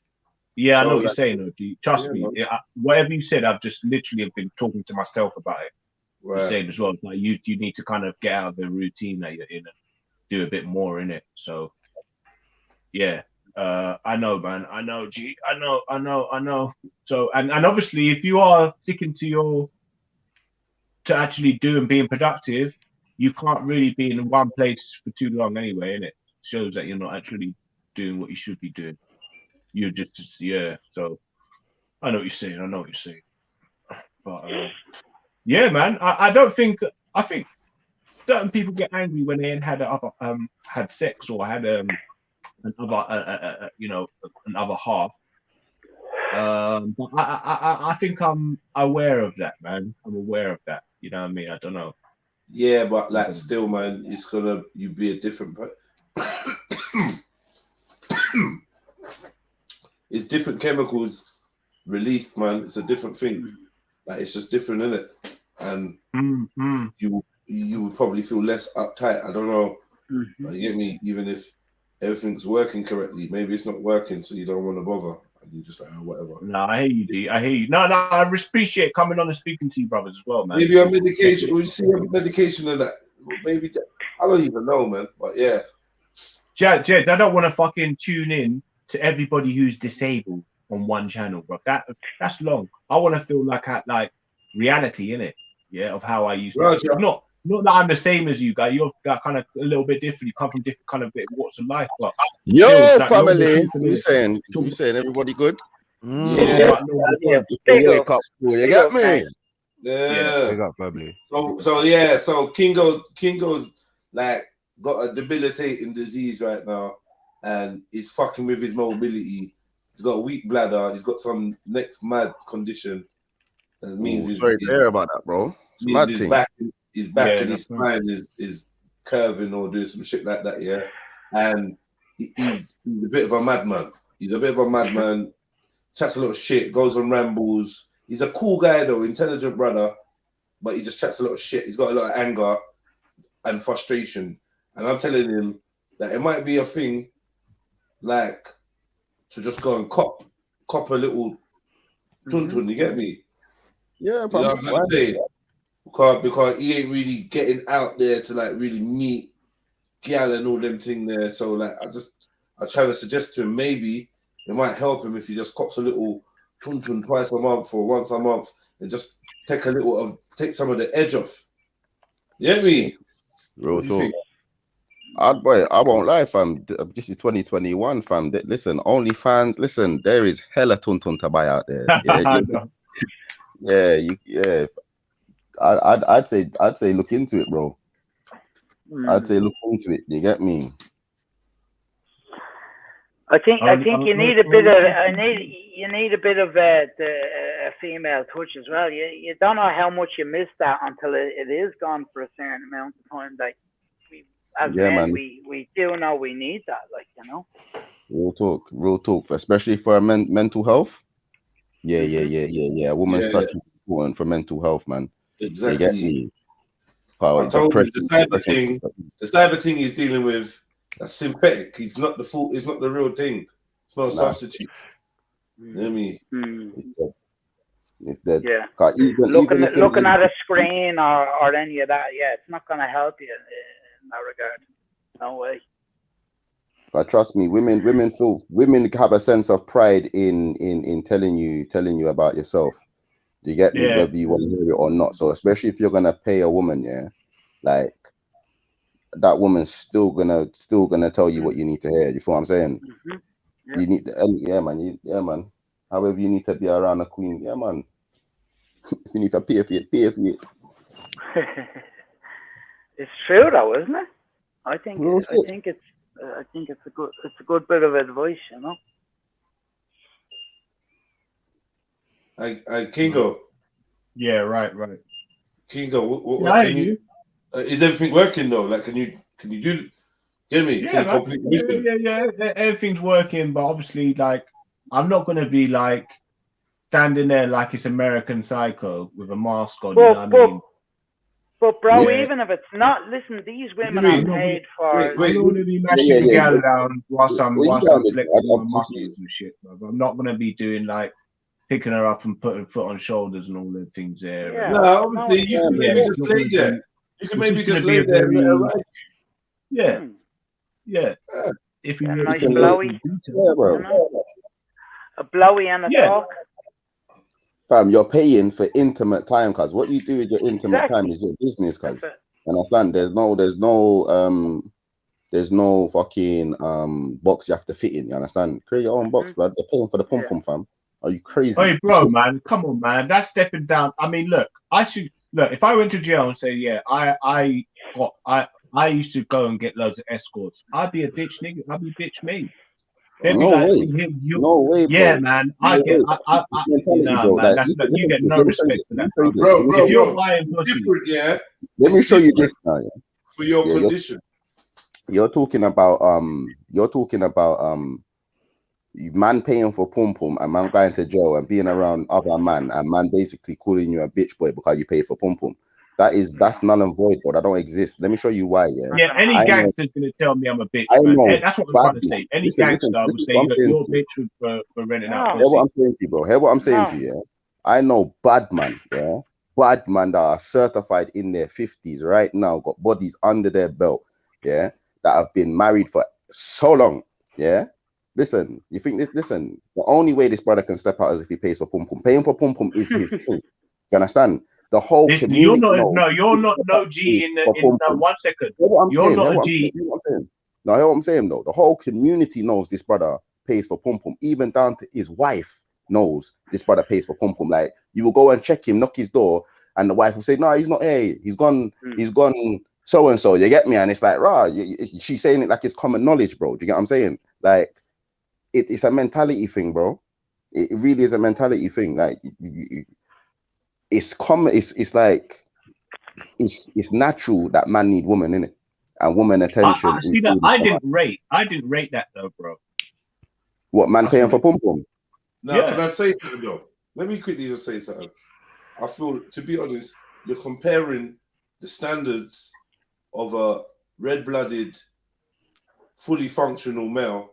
Yeah, I know what you're saying, OG. Trust me. Whatever you said, I've just literally been talking to myself about it. Right. The same as well. Like you need to kind of get out of the routine that you're in and do a bit more in it. So yeah. I know, man. I know, G. I know. So and obviously if you are sticking to actually do and being productive, you can't really be in one place for too long anyway, innit? Shows that you're not actually doing what you should be doing. You're just so I know what you're saying. But yeah, man, I think certain people get angry when they ain't had had sex or had another another half. But I think I'm aware of that, man. I'm aware of that. You know what I mean? I don't know. Yeah, but like still, man, it's you be a different. It's different chemicals released, man. It's a different thing. Like it's just different, isn't it? And you would probably feel less uptight. I don't know. Like, you get me? Even if everything's working correctly, maybe it's not working, so you don't want to bother. And you just like, oh, whatever. No, I hear you, D. I hear you. No, I appreciate coming on and speaking to you, brothers, as well, man. Maybe on medication. We see on medication and that. Maybe I don't even know, man. But yeah. Jed, I don't want to fucking tune in to everybody who's disabled on one channel, bro. That's long. I want to feel like reality, innit? Yeah, of how I used to. Not that I'm the same as you guys. You're kind of a little bit different. You come from different kind of walks of life. But yo, family, you saying everybody good? Yeah. Wake up, you get me? Yeah. Wake up, family. So Kingo's like got a debilitating disease right now, and he's fucking with his mobility. He's got a weak bladder. He's got some next mad condition. That means sorry to hear about that, bro. His back and his spine is curving or doing some shit like that, yeah. And he's a bit of a madman. Chats a lot of shit, goes on rambles. He's a cool guy though, intelligent brother, but he just chats a lot of shit. He's got a lot of anger and frustration. And I'm telling him that it might be a thing like to just go and cop a little tuntun, you get me? Yeah, you know what I'm saying? Because he ain't really getting out there to like really meet gal and all them thing there. So like I try to suggest to him maybe it might help him if he just cops a little tuntun twice a month or once a month and just take some of the edge off. You get me? Real talk. Boy, I won't lie, fam. This is 2021, fam. Listen, OnlyFans. Listen, there is hella tuntun to buy out there. Yeah, No. yeah. I'd say look into it, bro. I'd say look into it. You get me? I think you need a bit of you need a bit of the female touch as well. You don't know how much you miss that until it is gone for a certain amount of time. Like as men, man. we do know we need that. Like Real talk, especially for mental health. Yeah. A woman's touch is important for mental health, man. Exactly. You get me? I told you the cyber thing he's dealing with, that's synthetic. It's not the full. It's not the real thing. It's not a substitute. You know what I mean? It's dead. Yeah. Even looking at a screen or any of that, it's not going to help you in that regard. No way. But trust me, women have a sense of pride in telling you about yourself. Do you get me? Yeah. Whether you want to hear it or not. So especially if you're gonna pay a woman, like that woman's still gonna tell you what you need to hear. You feel what I'm saying? Yeah. You need man. However, you need to be around a queen, man. If you need to pay for it. It's true though, isn't it? I think it's a good bit of advice, you know. I Kingo. Yeah, right. Kingo, what can you? Is everything working though? Like, can you do? Get me? Yeah, can you complete yeah. Everything's working, but obviously, like, I'm not gonna be like standing there like it's American Psycho with a mask on. You know what I mean? But bro, even if it's not, listen, these women are paid for. I'm not gonna be mashing gal down whilst I'm flexing my muscles and shit, bro. I'm not gonna be doing like picking her up and putting foot on shoulders and all the things there. Yeah. No, obviously you can maybe just lay there. You can maybe just lay there and let her ride. Yeah. If you nice blowy, a blowy and a talk. Fam, you're paying for intimate time, cuz what you do with your intimate time is your business, cuz. Understand? There's no fucking box you have to fit in. You understand? Create your own box, blood. They're paying for the pom pom, fam. Are you crazy? Hey, bro, man, come on, man. That's stepping down. I mean, look, if I went to jail and say, I used to go and get loads of escorts, I'd be a bitch nigga. I'd be bitch me. No way, bro. Yeah, man. No way. Mentality, bro. Man, Like, you get no respect for that, bro. If you're buying pussy, different, let me show you this now. For your condition. You're talking about man paying for pom pom and man going to jail and being around other man and man basically calling you a bitch boy because you paid for pom pom. That's null and void, bro. That don't exist. Let me show you why. Yeah, any gangster's gonna tell me I'm a bitch. I know. Man. That's what I'm trying to say. Any gangster would say you're a bitch for renting out. Hear what I'm saying to you, bro. Hear what I'm saying to you. Yeah, I know bad man. Yeah, bad man that are certified in their 50s right now, got bodies under their belt. Yeah, that have been married for so long. Yeah. Listen, you think this? Listen, the only way this brother can step out is if he pays for pom pom. Paying for pom pom is his thing. You understand? The whole community. You're not no G in 1 second. You're not a G. Hear what I'm saying? No, hear what I'm saying though. The whole community knows this brother pays for pom pom. Even down to his wife knows this brother pays for pom pom. Like, you will go and check him, knock his door, and the wife will say, "No, he's not here. He's gone. He's gone. So and so." You get me? And it's like, rah. She's saying it like it's common knowledge, bro. Do you get what I'm saying? Like, it's a mentality thing, bro. It really is a mentality thing. Like, it's common. It's like it's natural that man need woman, innit? And woman attention. I didn't rate that though, bro. What, man paying for pom pom? Now, can I say something though? Let me quickly just say something. I feel, to be honest, you're comparing the standards of a red-blooded, fully functional male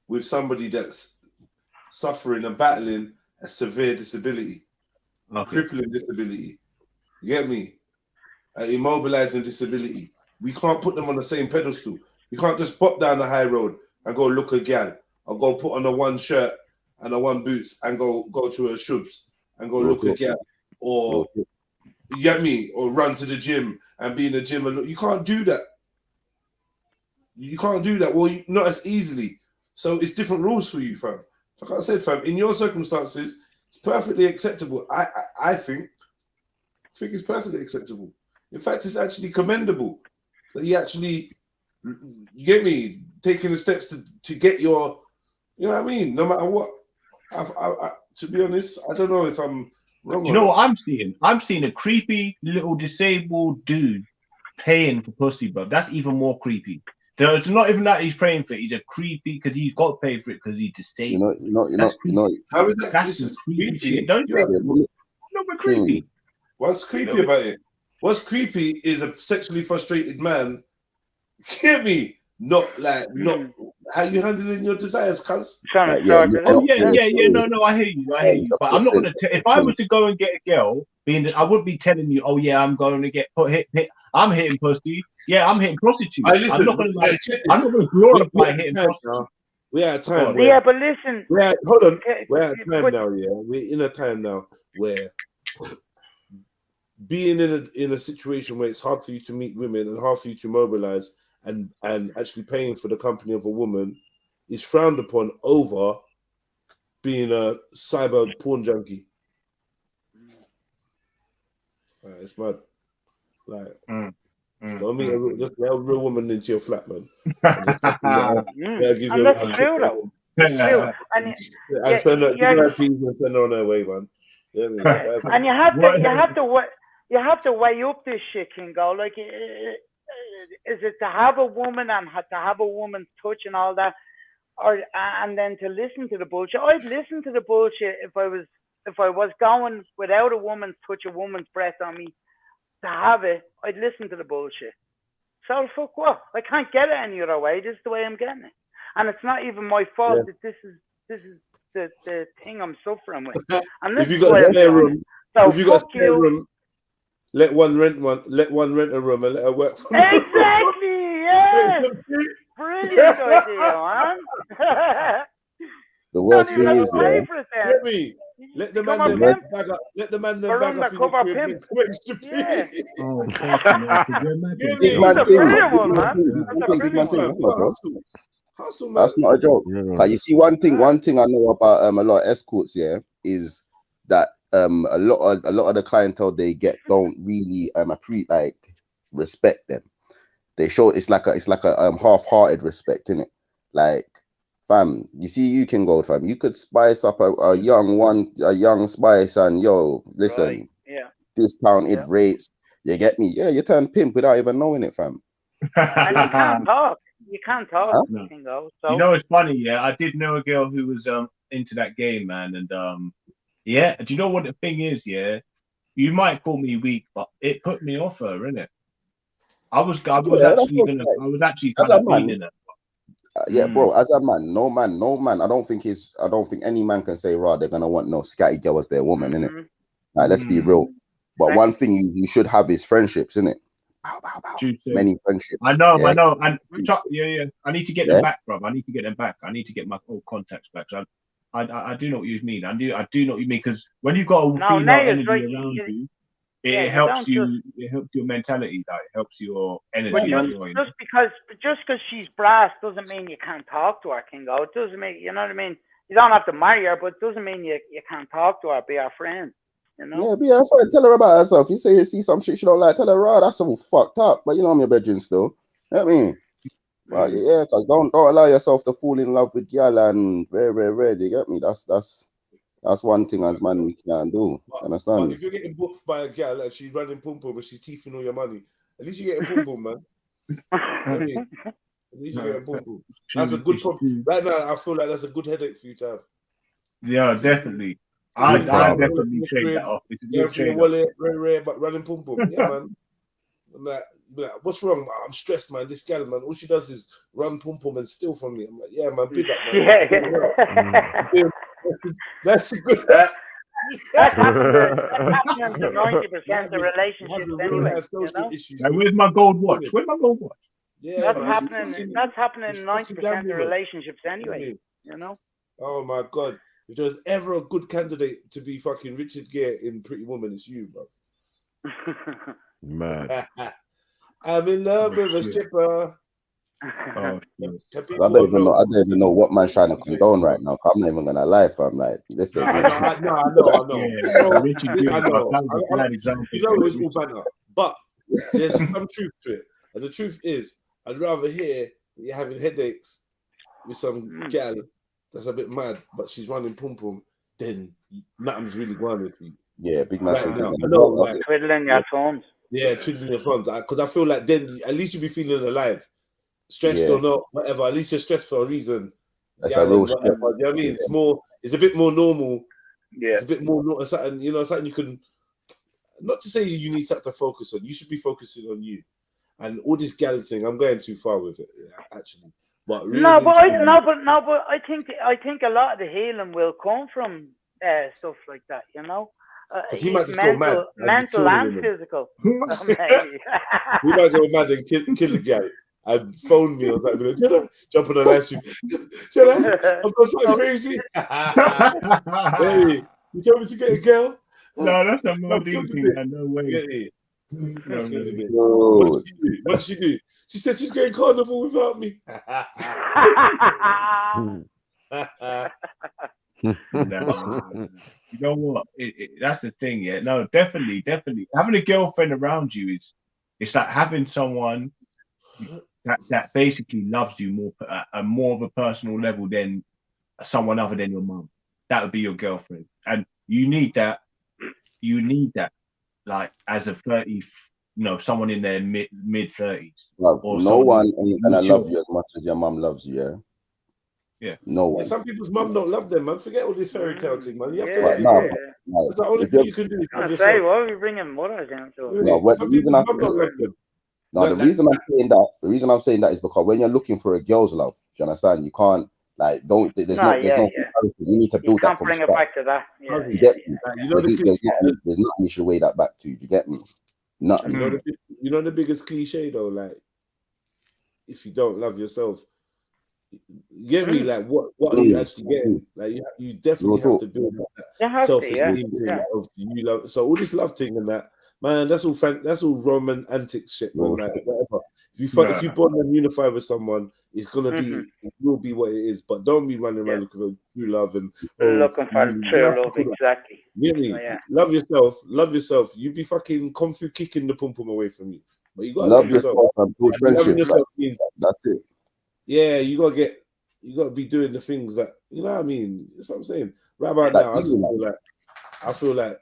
with somebody that's suffering and battling a severe disability, a crippling disability. You get me? An immobilizing disability. We can't put them on the same pedestal. We can't just pop down the high road and go look a gal, or go put on a one shirt and a one boots and go to a shubs and go look a gal, or you get me, or run to the gym and be in the gym and look. You can't do that. You can't do that. Well, not as easily. So it's different rules for you, fam. Like I said, fam, in your circumstances, it's perfectly acceptable. I think it's perfectly acceptable. In fact, it's actually commendable that you actually, you get me, taking the steps to get your, you know what I mean? No matter what. To be honest, I don't know if I'm wrong. Do you know what I'm seeing? I'm seeing a creepy little disabled dude paying for pussy, bro. That's even more creepy. It's not even that he's praying for it. He's a creepy because he's got to pay for it because he's disabled. How is that? That's This is creepy. creepy. Don't you? No, but creepy. What's creepy about it? What's creepy is a sexually frustrated man. Get me? Not how you handling your desires, cuz. No, I hear you. But I'm not gonna. If I was to go and get a girl, I wouldn't be telling you, oh yeah, I'm going to get hit. I'm hitting pussy. Yeah, I'm hitting prostitutes. I'm not gonna I'm not gonna glorify hitting prostitutes. We're at a time. Yeah, but listen. Hold on. We're at a time now. Yeah, we're in a time now where being in a situation where it's hard for you to meet women and hard for you to mobilize and actually paying for the company of a woman is frowned upon over being a cyber porn junkie. It's mad. Like, don't meet just a real woman into your flat, man. And that's true, though. It's true. And send her on her way, man. Yeah, and you have to weigh up this shit, Kingo. Like, is it to have a woman and to have a woman's touch and all that, and then to listen to the bullshit? I'd listen to the bullshit if I was going without a woman's touch, a woman's breath on me. To have it, I'd listen to the bullshit. So fuck what? I can't get it any other way. This is the way I'm getting it, and it's not even my fault that this is the thing I'm suffering with. And if you got a spare room, let one rent a room and let her work for exactly. Yes, brilliant idea, man. The worst thing is, let the man then bag up. Let the man then bag up. That's not a joke. Like, you see, one thing I know about a lot of escorts, is that a lot of the clientele they get don't really respect them. They show it's like a half-hearted respect, innit? Like, fam, you see, you can go, fam. You could spice up a young spice and listen, discounted rates. You get me? Yeah, you turn pimp without even knowing it, fam. And you can't talk. You can't talk. Huh? You can go. So. You know, it's funny. Yeah, I did know a girl who was into that game, man, and do you know what the thing is? Yeah, you might call me weak, but it put me off her, innit? I was actually kind of feeling it. Bro, as a man, no man. I don't think any man can say, right, they're gonna want no scatty girl as their woman, innit? Like, let's be real. But one thing you should have is friendships, innit? Many friendships. I know. And I need to get them back, bro. I need to get them back. I need to get my old contacts back. So I do know what you mean. I do know what you mean, because when you've got a female energy around you, it helps you. It helps your mentality. That it helps your energy. Just because she's brass doesn't mean you can't talk to her, Kingo. It doesn't mean, you know what I mean. You don't have to marry her, but it doesn't mean you can't talk to her, be her friend. You know? Yeah, be her friend. Tell her about herself. You say you see some shit she don't like, tell her, right, that's all fucked up. But you know I'm your bedroom still. You know what I mean? But yeah, because don't allow yourself to fall in love with y'all and rare. You get me? That's one thing as man we can't do. Understand? But if you're getting booked by a girl and she's running pum pum and she's teething all your money, at least you're getting pum pum, man. You know what I mean? At least you're getting pum pum. That's a good problem. Right now, I feel like that's a good headache for you to have. Yeah, definitely. I definitely trade that off. It's a good trade. Wallet, rare, but running pum pum. Yeah, man. I'm like, what's wrong? I'm stressed, man. This gal, man, all she does is run pum pum and steal from me. I'm like, yeah, man, big up, man. Yeah. That's good. That's happening to 90% of relationships anyway. You know? Where's my gold watch? Yeah, that's happening in 90% of relationships anyway. You know. Oh my God! If there was ever a good candidate to be fucking Richard Gere in Pretty Woman, it's you, bro. Man. I'm in love with a stripper. Oh, I don't even know what man's trying to condone right now. I'm not even gonna lie, fam. Like, listen. I know. Yeah, I know. that was a bad example. You know, it's all banter, but there's some truth to it. And the truth is, I'd rather hear you're having headaches with some gal that's a bit mad, but she's running pum pum, than nothing's really going with you. Yeah, big man. Right now, I know, like, twiddling your thumbs. Yeah, twiddling your thumbs. Because I feel like then at least you'll be feeling alive, stressed or not, whatever. At least you're stressed for a reason. That's a real whatever. You know what I mean? It's more. It's a bit more normal. Yeah, it's a bit more something. You know, something you can. Not to say you need something to focus on. You should be focusing on you. And all this gal thing, I'm going too far with it, actually. But really, but I think a lot of the healing will come from stuff like that. You know, he might just go mad, mental and physical. He might go mad and kill the gal and phone me or something. Jenna, jump on the live stream. Jenna, I've got something crazy. Hey, you told me to get a girl. No, that's a Modine thing. No way. What did she do? She said she's going carnival without me. You know what? That's the thing, yeah. No, definitely. Having a girlfriend around you it's like having someone that basically loves you more of a personal level than someone other than your mum. That would be your girlfriend, and you need that. Like as a 30, someone in their mid 30s. No one ain't gonna love you as much as your mum loves you, yeah. Yeah. No one. Some people's mum don't love them, man. Forget all this fairy tale thing, man. You have to love your mum. It's the only thing you can do is love yourself. Why are we bringing mothers into it? The reason I'm saying that is because when you're looking for a girl's love, do you understand? You can't there's no comparison. You need to build that from scratch. Bring it back to that. You get me? There's nothing you should weigh that back to. Do you get me? Nothing. You know the biggest cliche though, like if you don't love yourself, you get me? Like what are you actually getting? Like you definitely have to build that self-esteem thing of you love. So all this love thing and that, man, that's all Roman antics shit, man. Like whatever. If you bond and unify with someone, it's gonna be it will be what it is. But don't be running around looking for true love and looking for true love, exactly. You get me? Love yourself. You be fucking kung fu kicking the pum pum away from you. But you gotta love yourself. And loving yourself means that's it. Yeah, you gotta be doing the things that you know what I mean. That's what I'm saying. Right about now, I feel like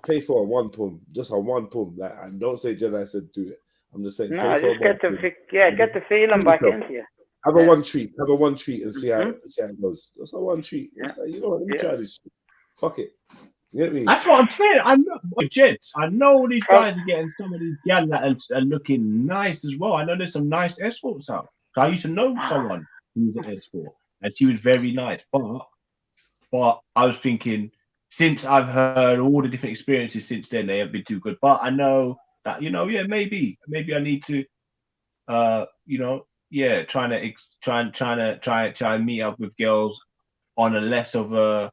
pay for a one pum, just a one pum. Like, and don't say Jedi said do it. I'm just saying. No, just get the feeling back into you. Have a one treat and see how it goes. That's a one treat. Like, you know what? Let me try this shit. Fuck it. You get me? That's what I'm saying. I know, gents. I know all these guys are getting some of these gal and looking nice as well. I know there's some nice escorts out. So I used to know someone who was an escort, and she was very nice. But I was thinking, since I've heard all the different experiences since then, they have been too good. But I know that maybe I need to, try and meet up with girls on a less of a.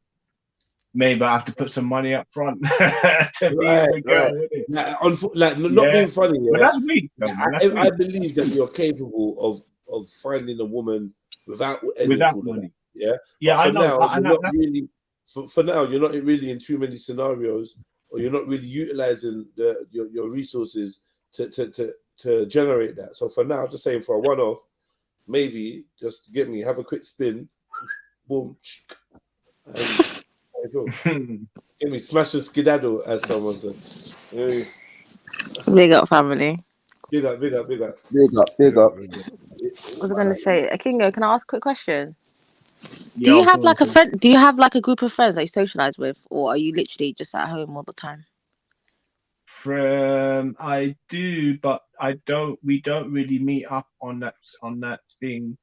Maybe I have to put some money up front to be with a girl. Not being funny. But that's weak. I believe that you're capable of finding a woman without money. Yeah. Yeah, For now, you're not really in too many scenarios, or you're not really utilizing your resources to generate that. So for now, just saying for a one-off, maybe just have a quick spin, boom, and get me smash a skedaddle, as someone said. Big up, family. Big up. Big up. What was I going to say? Kingo, can I ask a quick question? Do you have like a friend? Do you have like a group of friends that you socialize with, or are you literally just at home all the time? I do, but we don't really meet up on that thing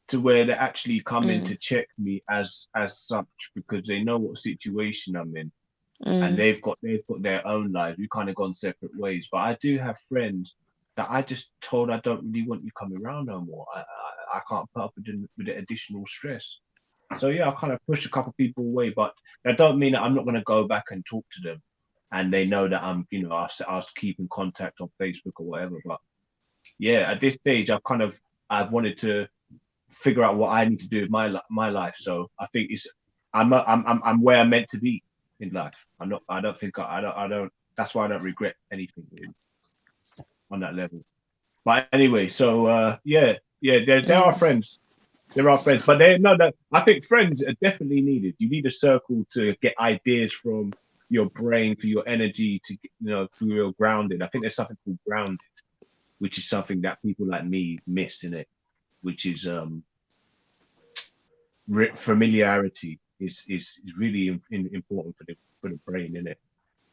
to where they actually come in to check me as such, because they know what situation I'm in, and they've got their own lives. We've kind of gone separate ways. But I do have friends that I just told I don't really want you coming around no more. I can't put up with the additional stress. So yeah, I kind of push a couple people away, but that don't mean that I'm not going to go back and talk to them, and they know that I'm, I'll keep in contact on Facebook or whatever. But yeah, at this stage, I've wanted to figure out what I need to do with my life. So I think I'm where I'm meant to be in life. I don't. That's why I don't regret anything on that level. But anyway, so yeah, there are friends. There are friends, but I think friends are definitely needed. You need a circle to get ideas from, your brain, for your energy, to feel grounded. I think there's something called grounded, which is something that people like me miss in it, which is familiarity is really important for the brain, in it.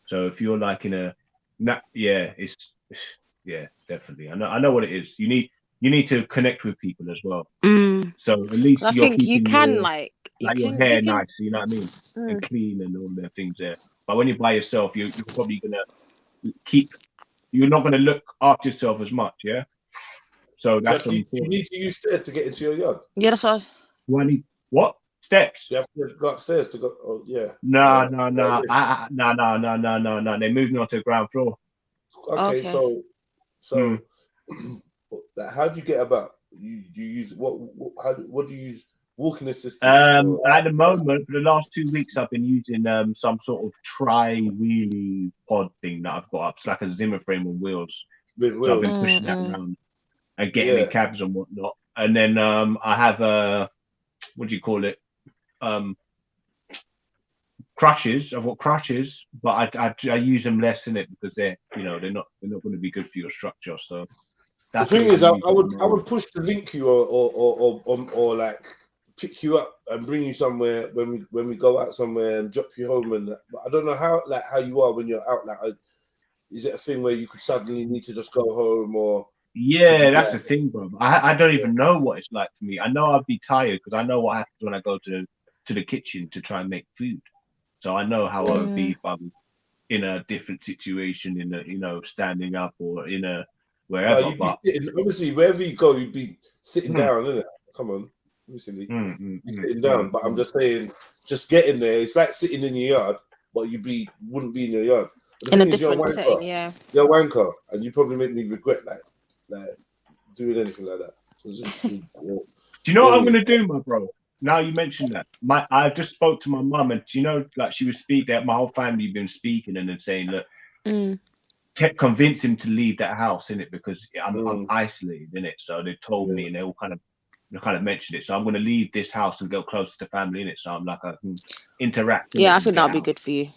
So if you're like in a yeah, definitely. I know what it is. You need to connect with people as well. So at least I you're think you keeping can your hair nice, you know what I mean, and clean and all the things there. But when you're by yourself, you're probably gonna you're not gonna look after yourself as much, yeah. So that's you important. need to use stairs to get into your yard. Yeah, that's what. Do I need what steps? You have to go upstairs to go. Oh yeah. No. They moved me onto the ground floor. Okay. So how do you get about? You use what do you use? Walking assistance? At the moment, for the last 2 weeks, I've been using some sort of tri-wheelie pod thing that I've got up. It's like a Zimmer frame on wheels. With wheels. So I've been pushing that around and getting in cabs and whatnot. And then I have what do you call it? Crutches. I've got crutches, but I use them less in it because they're not going to be good for your structure. So the thing is, I would push to link you or like pick you up and bring you somewhere when we go out somewhere and drop you home and that. But I don't know how you are when you're out. Like, is it a thing where you could suddenly need to just go home or? Yeah, that's the thing, bro. I don't even know what it's like for me. I know I'd be tired because I know what happens when I go to the kitchen to try and make food. So I know how I would be if I'm in a different situation, in a standing up or in a wherever. You'd be sitting, obviously, wherever you go, you'd be sitting down, isn't it? Come on, obviously, sitting down. But I'm just saying, just getting there. It's like sitting in your yard, but wouldn't be in your yard. In a different setting, yeah. You're a wanker, and you probably make me regret like doing anything like that. Do you know what I'm gonna do, my bro? Now you mentioned that, I just spoke to my mum, and like she was speaking. My whole family been speaking and then saying, look, kept convince him to leave that house, in it, because I'm isolated, in it. So they told me, and they all kind of mentioned it. So I'm gonna leave this house and go closer to family, in it. So I'm like, I can interact. Yeah, I think that'll be good for you.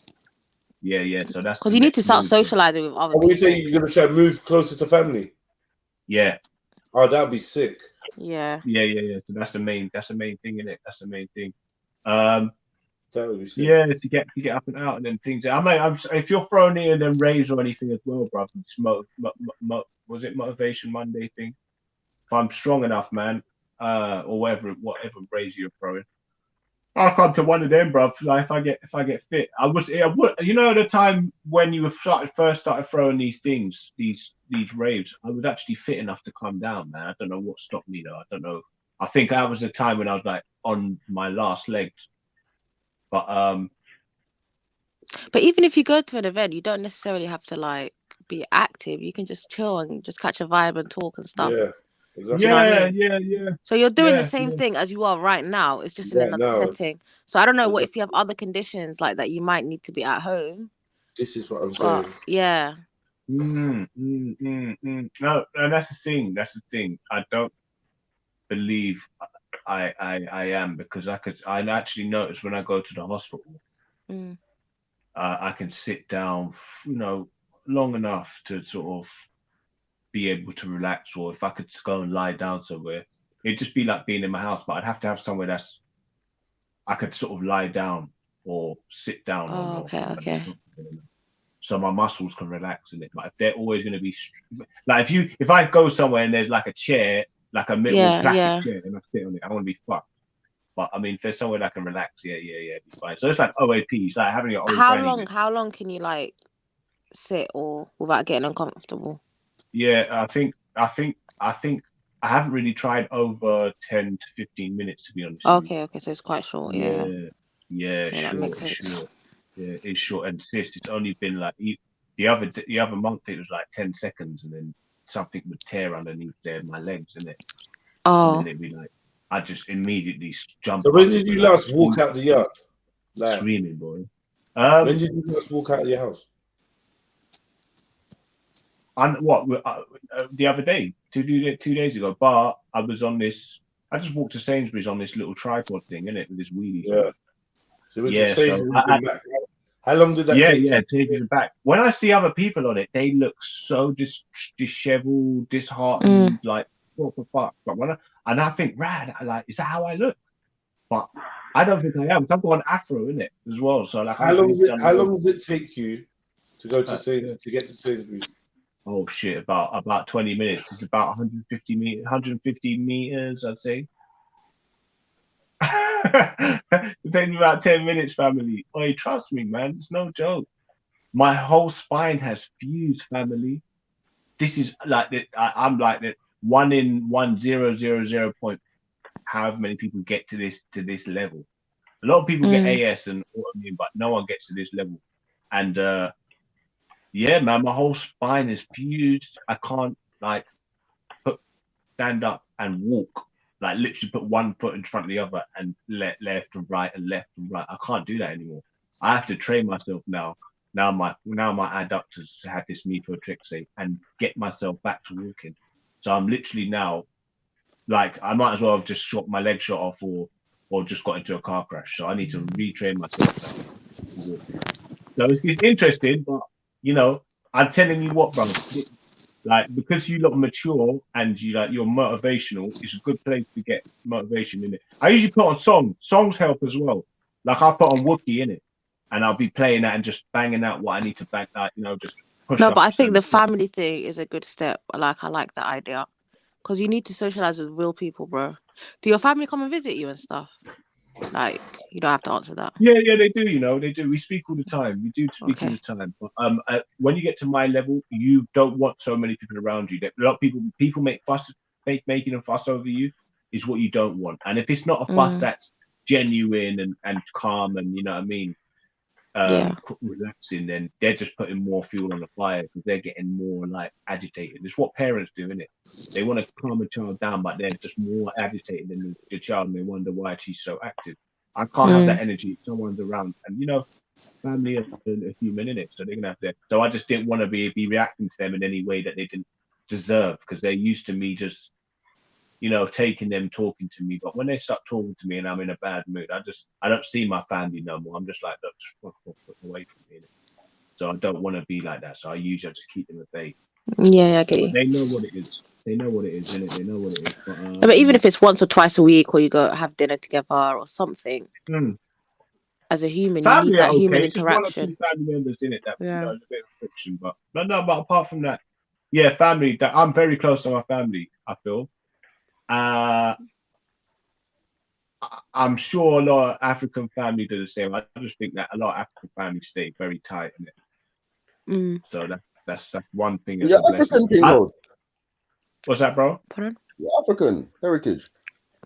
Yeah. So that's because you need to start socializing with other people. You say you're gonna try and move closer to family? Yeah. Oh, that'd be sick. Yeah. So that's the main thing, in it. That's the main thing. That would be sick. Yeah, to get up and out and then things. If you're thrown in and then raise or anything as well, bro. Was it Motivation Monday thing? If I'm strong enough, man, or whatever raise you're throwing, I'll come to one of them, bro. Like if I get fit, I would. The time when you first started throwing these things, these raves, I was actually fit enough to come down, man. I don't know what stopped me though. I don't know. I think that was the time when I was like on my last legs. But even if you go to an event, you don't necessarily have to like be active. You can just chill and just catch a vibe and talk and stuff. Yeah. Exactly. You know what I mean? Yeah. So you're doing the same thing as you are right now. It's just in another setting. So I don't know what if you have other conditions like that, you might need to be at home. This is what I'm saying. Yeah. No, and that's the thing. That's the thing. I don't believe I am, because I actually notice when I go to the hospital, I can sit down, long enough to sort of be able to relax, or if I could go and lie down somewhere, it'd just be like being in my house, but I'd have to have somewhere I could sort of lie down or sit down on. Okay. So my muscles can relax in it. But if they're always going to be like, if I go somewhere and there's like a chair, like a middle plastic chair, and I sit on it, I want to be fucked. But I mean, if there's somewhere that I can relax, it'd be fine. So it's like OAP. It's like having your own. How long can you like sit or without getting uncomfortable? Yeah, I think I haven't really tried over 10 to 15 minutes, to be honest. Okay, so it's quite short. Yeah, short. Yeah, it's short, and it's only been like the other month it was like 10 seconds, and then something would tear underneath there, my legs, innit? Oh. And then it'd be like, I just immediately jump. So when did you last walk out the yard? Like, screaming, boy. When did you last walk out of your house? And what the other day, two days ago, but I was on this. I just walked to Sainsbury's on this little tripod thing, innit, with this wheelie. Yeah. So we Yeah. can say So how long did that take? Yeah, taking it back. When I see other people on it, they look so disheveled, disheartened, like what the fuck. But I think, rad, is that how I look? But I don't think I am. I've got an afro in it as well. So like, how long does it take you to go to get to Sainsbury's? Oh shit, about 20 minutes. It's about 150 meters, I'd say. It takes me about 10 minutes, family. Oh, trust me, man. It's no joke. My whole spine has fused, family. This is like that. I'm like that. 1 in 1,000 point. However many people get to this level. A lot of people get AS and autoimmune, but no one gets to this level. And yeah, man, my whole spine is fused. I can't like stand up and walk. Like literally put one foot in front of the other and left and right and left and right. I can't do that anymore. I have to train myself now. Now my adductors have this methotrexate and get myself back to walking. So I'm literally now like I might as well have just shot my leg shot off or just got into a car crash. So I need to retrain myself. So it's interesting, but you know, I'm telling you what, bro. Like because you look mature and you're motivational, it's a good place to get motivation in it. I usually put on songs. Songs help as well. Like I put on Wookie in it, and I'll be playing that and just banging out what I need to bang. Like just push. No, but I think the family thing is a good step. Like I like that idea, because you need to socialize with real people, bro. Do your family come and visit you and stuff? Like you don't have to answer that. Yeah, they do. They do. We speak all the time. We do speak all the time. But when you get to my level, you don't want so many people around you. A lot of people making a fuss over you is what you don't want. And if it's not a fuss that's genuine and calm and you know what I mean, relaxing, then they're just putting more fuel on the fire because they're getting more like agitated. It's what parents do, isn't it? They want to calm a child down, but they're just more agitated than the child, and they wonder why she's so active. I can't have that energy if someone's around, and family are a human in it, so they're gonna have to. So I just didn't want to be reacting to them in any way that they didn't deserve because they're used to me just taking them talking to me. But when they start talking to me and I'm in a bad mood, I don't see my family no more. I'm just like, look, fuck away from me. So I don't want to be like that. So I usually just keep them at bay. Yeah, I get you. They know what it is. They know what it is, innit? They know what it is. But even if it's once or twice a week, or you go have dinner together or something, as a human, family you need that human It's just one or two interaction. family members in it that there's a bit of friction, but no. But apart from that, yeah, family. That I'm very close to my family. I feel. I'm sure a lot of African families do the same. I just think that a lot of African families stay very tight in it. So that's one thing. Yeah, African thing, though. What's that, bro? Pardon? Yeah, African heritage.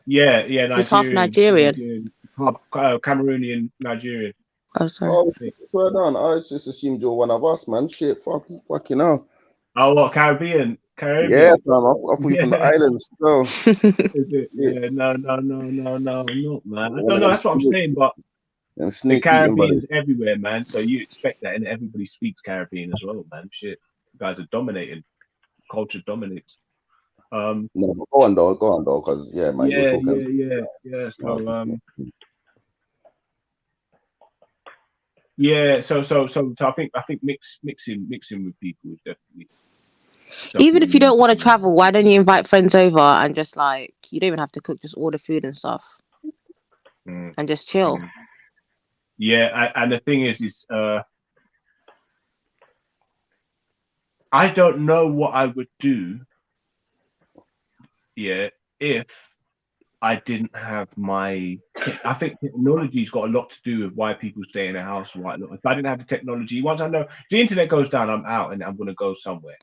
Yeah, He's half Nigerian. Cameroonian, Nigerian. Oh, sorry. Oh, swear down. I just assumed you're one of us, man. Shit, fucking hell. Oh, what, Caribbean? Yeah, fam. I thought you from the islands. No. Yeah, no, I'm not, man. I don't know. That's what I'm saying, but the Caribbean's everywhere, man. So you expect that, and everybody speaks Caribbean as well, man. Shit, you guys are dominating. Culture dominates. No, but go on though, because man, you're talking. Yeah. So yeah, so I think mixing with people is definitely. Even if you don't want to travel, why don't you invite friends over and just like you don't even have to cook, just order food and stuff, and just chill. Yeah, and the thing is I don't know what I would do. Yeah, if I didn't have I think technology's got a lot to do with why people stay in a house and whatnot. If I didn't have the technology, once I know if the internet goes down, I'm out and I'm going to go somewhere.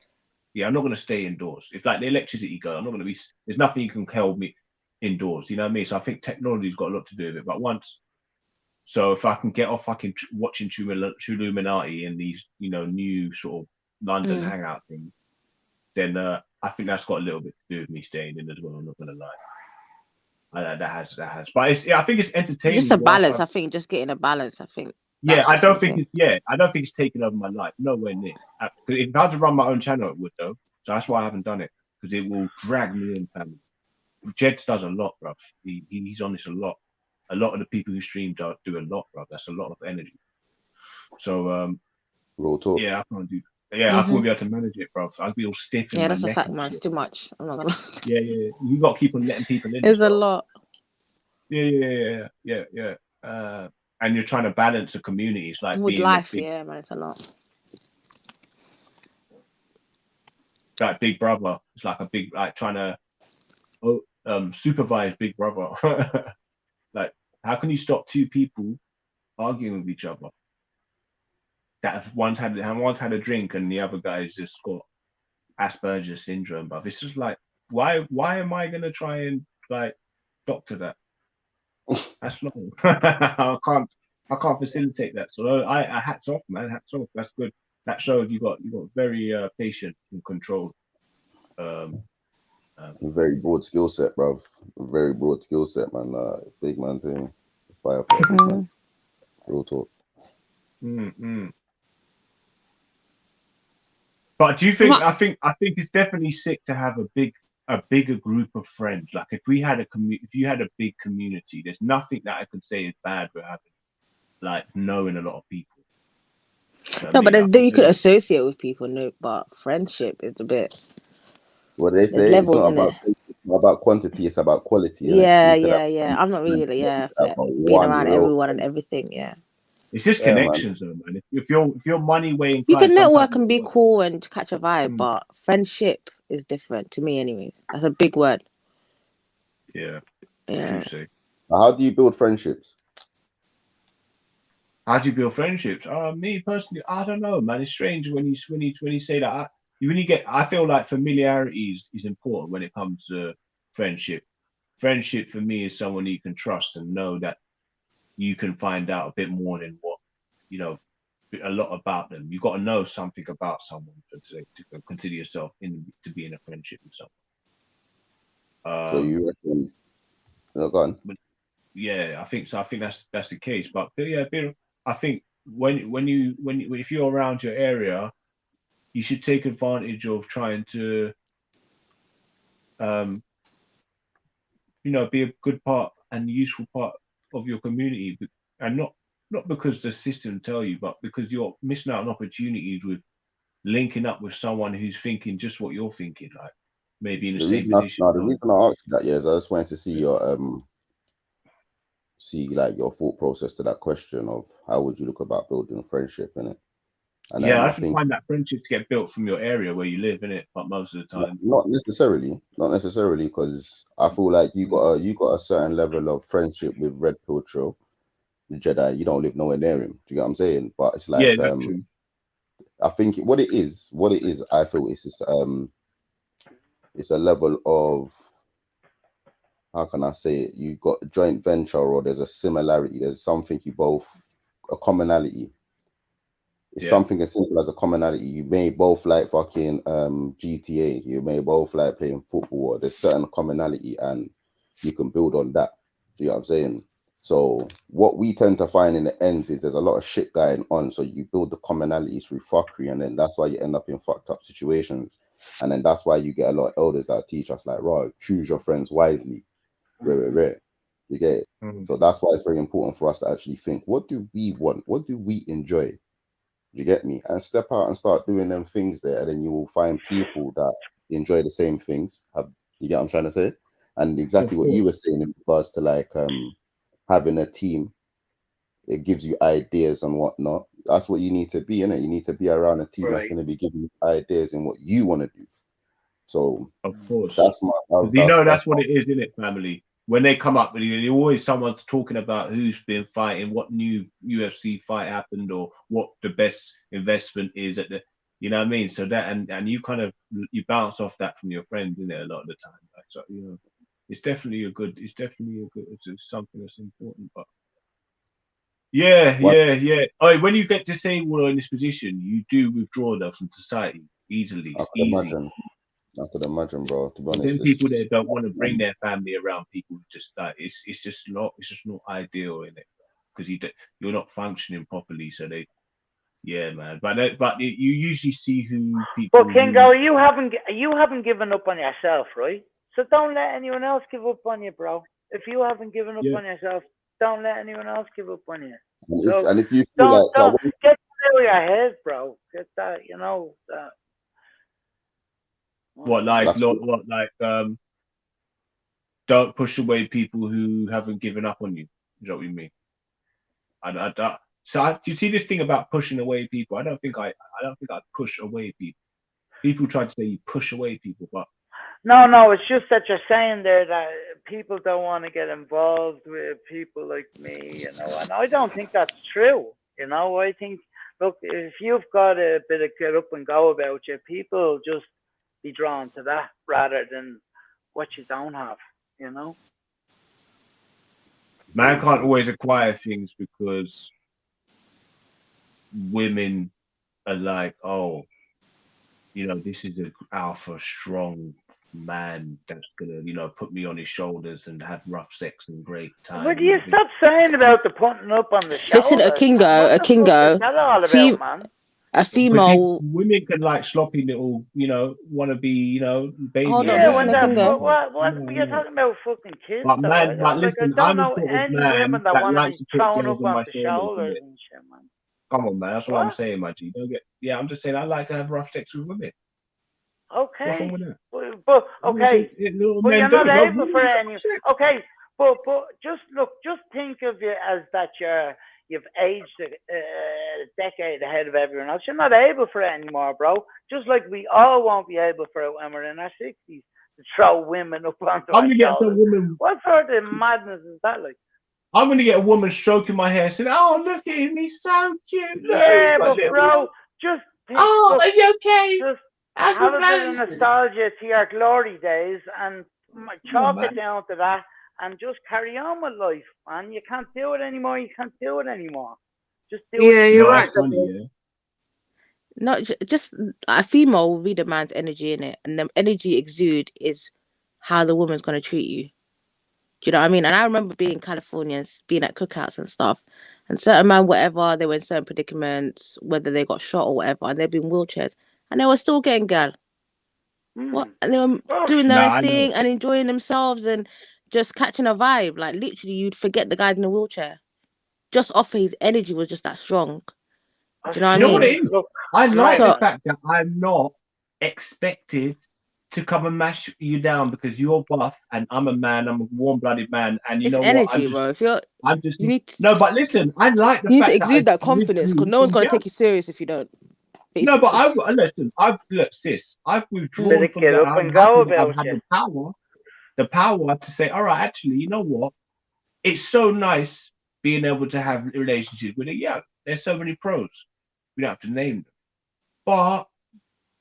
Yeah, I'm not going to stay indoors. If like the electricity goes, I'm not going to be. There's nothing you can hold me indoors. You know what I mean? So I think technology's got a lot to do with it. But so if I can get off fucking watching Trilluminati and these, new sort of London hangout things, then I think that's got a little bit to do with me staying in as well. I'm not gonna lie. That has. But I think it's entertaining. Just a balance. I think just getting a balance. I think. Yeah, I don't think it's taken over my life. Nowhere near. If I had to run my own channel, it would though. So that's why I haven't done it, because it will drag me in, family. Jeds does a lot, bro. He's on this a lot. A lot of the people who stream do a lot, bro. That's a lot of energy. So real talk. Yeah, I can't do. Yeah, I wouldn't be able to manage it, bro. I'd be all stiff in Yeah, my that's a neck. fact, man. It's too much. I'm not gonna. Yeah. You got to keep on letting people in. It's a lot. Yeah. And you're trying to balance a community. It's like With being life, yeah, man, it's a lot. Like Big Brother. It's like a big, like trying to supervise Big Brother. Like, how can you stop two people arguing with each other? That one's had a drink and the other guy's just got Asperger's syndrome. But it's just like, why am I gonna try and like doctor that? That's not. I can't facilitate that. So I hats off, man. Hats off. That's good. That showed you got very patient and controlled. Very broad skill set, bruv. Very broad skill set, man. Big man thing. Firefighter, big man. Real talk. But do you think? I think it's definitely sick to have a bigger group of friends. Like if you had a big community, there's nothing that I could say is bad with having like knowing a lot of people. No, but then you could associate with people, no, but friendship is a bit. What do they say? It's not about quantity, it's about quality. Yeah. I'm not really being around everyone and everything. Yeah. It's just connections, though, man. If you're money weighing, you can network and be cool and catch a vibe, but friendship is different to me, anyways. That's a big word. Yeah. How do you build friendships? How do you build friendships? Me personally, I don't know, man. It's strange when you say that. I feel like familiarity is important when it comes to friendship. Friendship for me is someone you can trust and know that you can find out a bit more than what a lot about them. You've got to know something about someone to consider yourself to be in a friendship with someone. So you reckon? No, go on. Yeah, I think so. I think that's the case. But yeah, I think if you're around your area, you should take advantage of trying to, be a good part and useful part of your community, and not because the system tell you, but because you're missing out on opportunities with linking up with someone who's thinking just what you're thinking, like maybe in the same position. The reason I asked you that, is I just wanted to see your your thought process to that question of how would you look about building friendship in it. And I just find that friendships get built from your area where you live, innit? But most of the time, not necessarily, because I feel like you got a certain level of friendship with REDPILLTRILL, the Jedi. You don't live nowhere near him. Do you get what I'm saying? But it's like, I think what it is, I feel it's a level of, how can I say it? You got a joint venture, or there's a similarity. There's something a commonality. It's something as simple as a commonality. You may both like fucking GTA. You may both like playing football. Or there's certain commonality, and you can build on that. Do you know what I'm saying? So what we tend to find in the ends is there's a lot of shit going on. So you build the commonalities through fuckery, and then that's why you end up in fucked up situations. And then that's why you get a lot of elders that teach us like, right, choose your friends wisely. Rare. You get it? So that's why it's very important for us to actually think, what do we want? What do we enjoy? You get me? And step out and start doing them things there, and then you will find people that enjoy the same things. You get what I'm trying to say? And exactly what you were saying in regards to like having a team, it gives you ideas and whatnot. That's what you need to be, innit? You need to be around a team that's going to be giving you ideas in what you want to do. So of course, that's what it is, innit, family? When they come up with you, always someone's talking about who's been fighting, what new UFC fight happened, or what the best investment is at the, you know what I mean? So that and you kind of you bounce off that from your friends, innit, a lot of the time. Like, so it's definitely it's something that's important. But yeah. Oh, when you get disabled or in this position, you do withdraw though from society easily. I can imagine. I could imagine, bro. To be honest, Then people that don't want to bring their family around people, just like it's just not ideal in it, because you're not functioning properly. So they, yeah, man. But you usually see who people. But Kingo, you haven't given up on yourself, right? So don't let anyone else give up on you, bro. If you haven't given up on yourself, don't let anyone else give up on you. And if you feel don't get out of your head, bro. Get that, you know. Don't push away people who haven't given up on you. You know what you mean? Do you see this thing about pushing away people? I don't think I push away people. People try to say you push away people, but no, it's just that you're saying there that people don't want to get involved with people like me, you know, and I don't think that's true. You know, I think, look, if you've got a bit of get up and go about you, people just be drawn to that rather than what you don't have, you know. Man can't always acquire things because women are like, oh, you know, this is an alpha, strong man that's gonna, you know, put me on his shoulders and have rough sex and great time. Would you stop saying about the putting up on the shoulders? Listen, a kingo. That all about, man? A female. Women can like sloppy little, you know, want to be, you know, baby. Hold on, Yeah, listen, when a kingo. what you're talking about fucking kids? But man, though. listen, I I'm don't the know sort of any man women that that want to likes be to put thrown girls up on my on the shoulders. shoulders and shit, man. Come on, man. That's what I'm What? saying, man. G. Don't get. Yeah, I'm just saying. I like to have rough sex with women. Okay. What's wrong with that? But okay. But Men you're do, not no, able for any. Okay. But just look. Just think of you as that you've aged a decade ahead of everyone else. You're not able for it anymore, bro. Just like we all won't be able for it when we're in our 60s to throw women up onto I'm our gonna get some shoulders. woman. What sort of madness is that like? I'm gonna get a woman stroking my hair, saying, "Oh, look at him, he's so cute." Yeah, but bro, just think, look, are you okay? Just have a bit of nostalgia to your glory days and chalk it down to that, and just carry on with life, man. You can't do it anymore. You can't do it anymore. Just do it. Yeah, you're right. No, just a female will read a man's energy in it, and the energy exude is how the woman's gonna treat you. Do you know what I mean? And I remember being in California and being at cookouts and stuff, and certain man, whatever, they were in certain predicaments, whether they got shot or whatever, and they'd be in wheelchairs, and they were still getting gal. What? And they were doing their own thing and enjoying themselves and just catching a vibe. Like literally, you'd forget the guy's in a wheelchair, just off his energy was just that strong. Do you know what I You know mean? what it is? I like So- the fact that I'm not expected to come and mash you down because you're buff and I'm a man. I'm a warm-blooded man, and you It's know energy, what? bro. If you're, I'm just you need to, no. But listen, I like the you need fact to exude that I've lived confidence because through no one's some- gonna yeah. take you serious if you don't. No, but basically. look, sis. I've withdrawn Better from get that. up I'm and go happy that I've about had it. the power to say, all right, actually, you know what? It's so nice being able to have relationships with it. Yeah, there's so many pros. We don't have to name them, but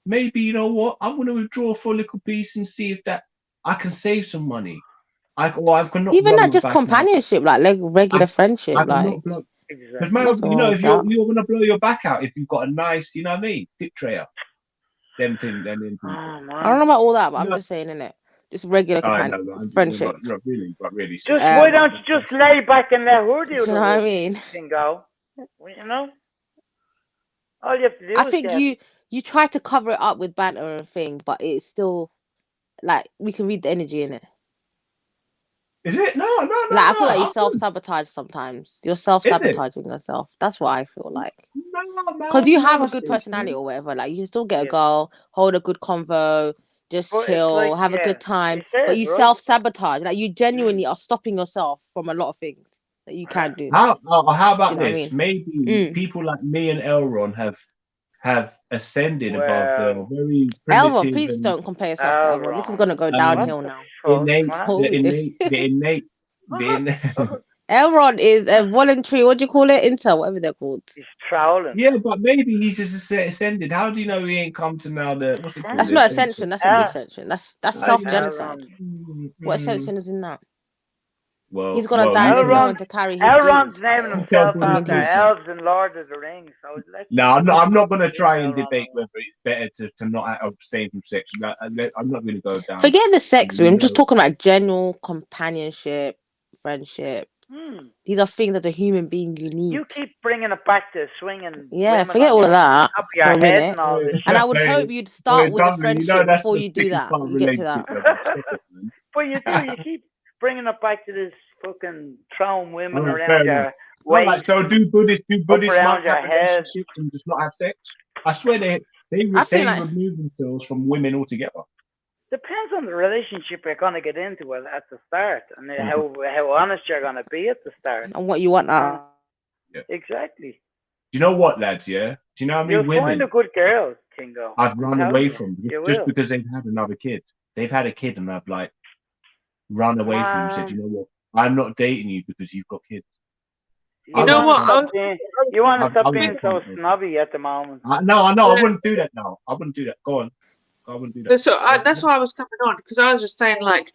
maybe you know what? I'm going to withdraw for a little piece and see if that I can save some money. I cannot Even blow not your just back out. companionship, like regular friendship, I like cannot blow. Because nothing you know, wrong if with you're that. going to blow your back out, if you've got a nice, you know what I mean, tip tray up, them things. I don't know about all that, but I'm No. just saying, innit? Just regular friendship. Not really. Just why don't you just lay back and let her do You the know what I work? mean? Can go. You know. All you have to do I is think get. you try to cover it up with banter and thing, but it's still like we can read the energy in it. Is it? No. Like I feel like you I'm good. self-sabotage sometimes. You're self-sabotaging yourself. That's what I feel like. Because No, you have a no, good sis, personality no. or whatever. Like you can still get a girl, hold a good convo, just But it's chill, like, have a yeah, good time. it is, But you right? self-sabotage. Like you genuinely are stopping yourself from a lot of things that you can do. How Do about you know what I this? mean? Maybe people like me and Elron have ascended above the very Elron, primitive please and don't compare yourself to Elron. This is gonna go downhill now. Elron is a voluntary, what do you call it? Intel, whatever they're called. He's trolling. Yeah, but maybe he's just ascended. How do you know he ain't come to now the what's it called? That's not ascension, that's a descension. That's How do you know? self-genocide. What ascension is in that? Well, He's gonna die. There's no one to carry his Elrond's guilt. naming I'll tell himself Billy after Goose. elves and Lord of the Rings. So let's No, I'm not going to try and debate whether it's better to not abstain from sex. I'm not going to go down. Forget the sex room. I'm just talking about general companionship, friendship. These are things that a human being you need. You keep bringing it back to swinging. Yeah, women forget on all of that up for your a head minute. and all this. And I would hope you'd start with the friendship that's before the you do sickest that. part of You get to that. relationship, Stop it, man. But you do. You keep bringing it back to this fucking throwing women All right, around fair your enough. waist. All right, so do Buddhists around not your have head. relationships and just not have sex? I swear they remove themselves from women altogether. Depends on the relationship you're going to get into at the start, and how honest you're going to be at the start. And what you want now. Exactly. Do you know what, lads? Yeah. Do you know how many You'll women find a good girl, Kingo. I've run I'm away telling from you. You just will. because they've had another kid? They've had a kid and I've like run away from them. Said, you know what? I'm not dating you because you've got kids. You know what? You want to stop I've being done so that. snobby at the moment. No, I know. I wouldn't do that now. I wouldn't do that. Go on. I wouldn't do that. So that's why I was coming on, because I was just saying, like,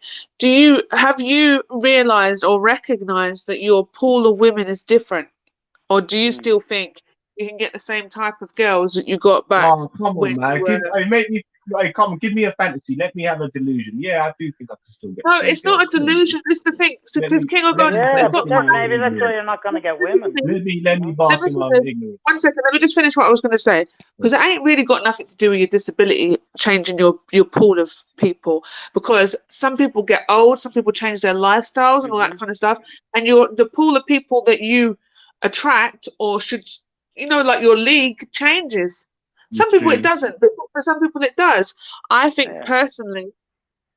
have you realized or recognized that your pool of women is different, or do you still think you can get the same type of girls that you got back? Oh, come on, man. Come on, give me a fantasy. Let me have a delusion. Yeah, I do think I can still get. No, it's not a delusion. It's the thing. Because King of God, Yeah, but maybe that's why you're not going to get women. Let me bask in my ignorance. 1 second, let me just finish what I was going to say, because it ain't really got nothing to do with your disability changing your pool of people, because some people get old, some people change their lifestyles and all that kind of stuff, and the pool of people that you attract or should, like your league changes. Some people it doesn't, but for some people it does. I think personally,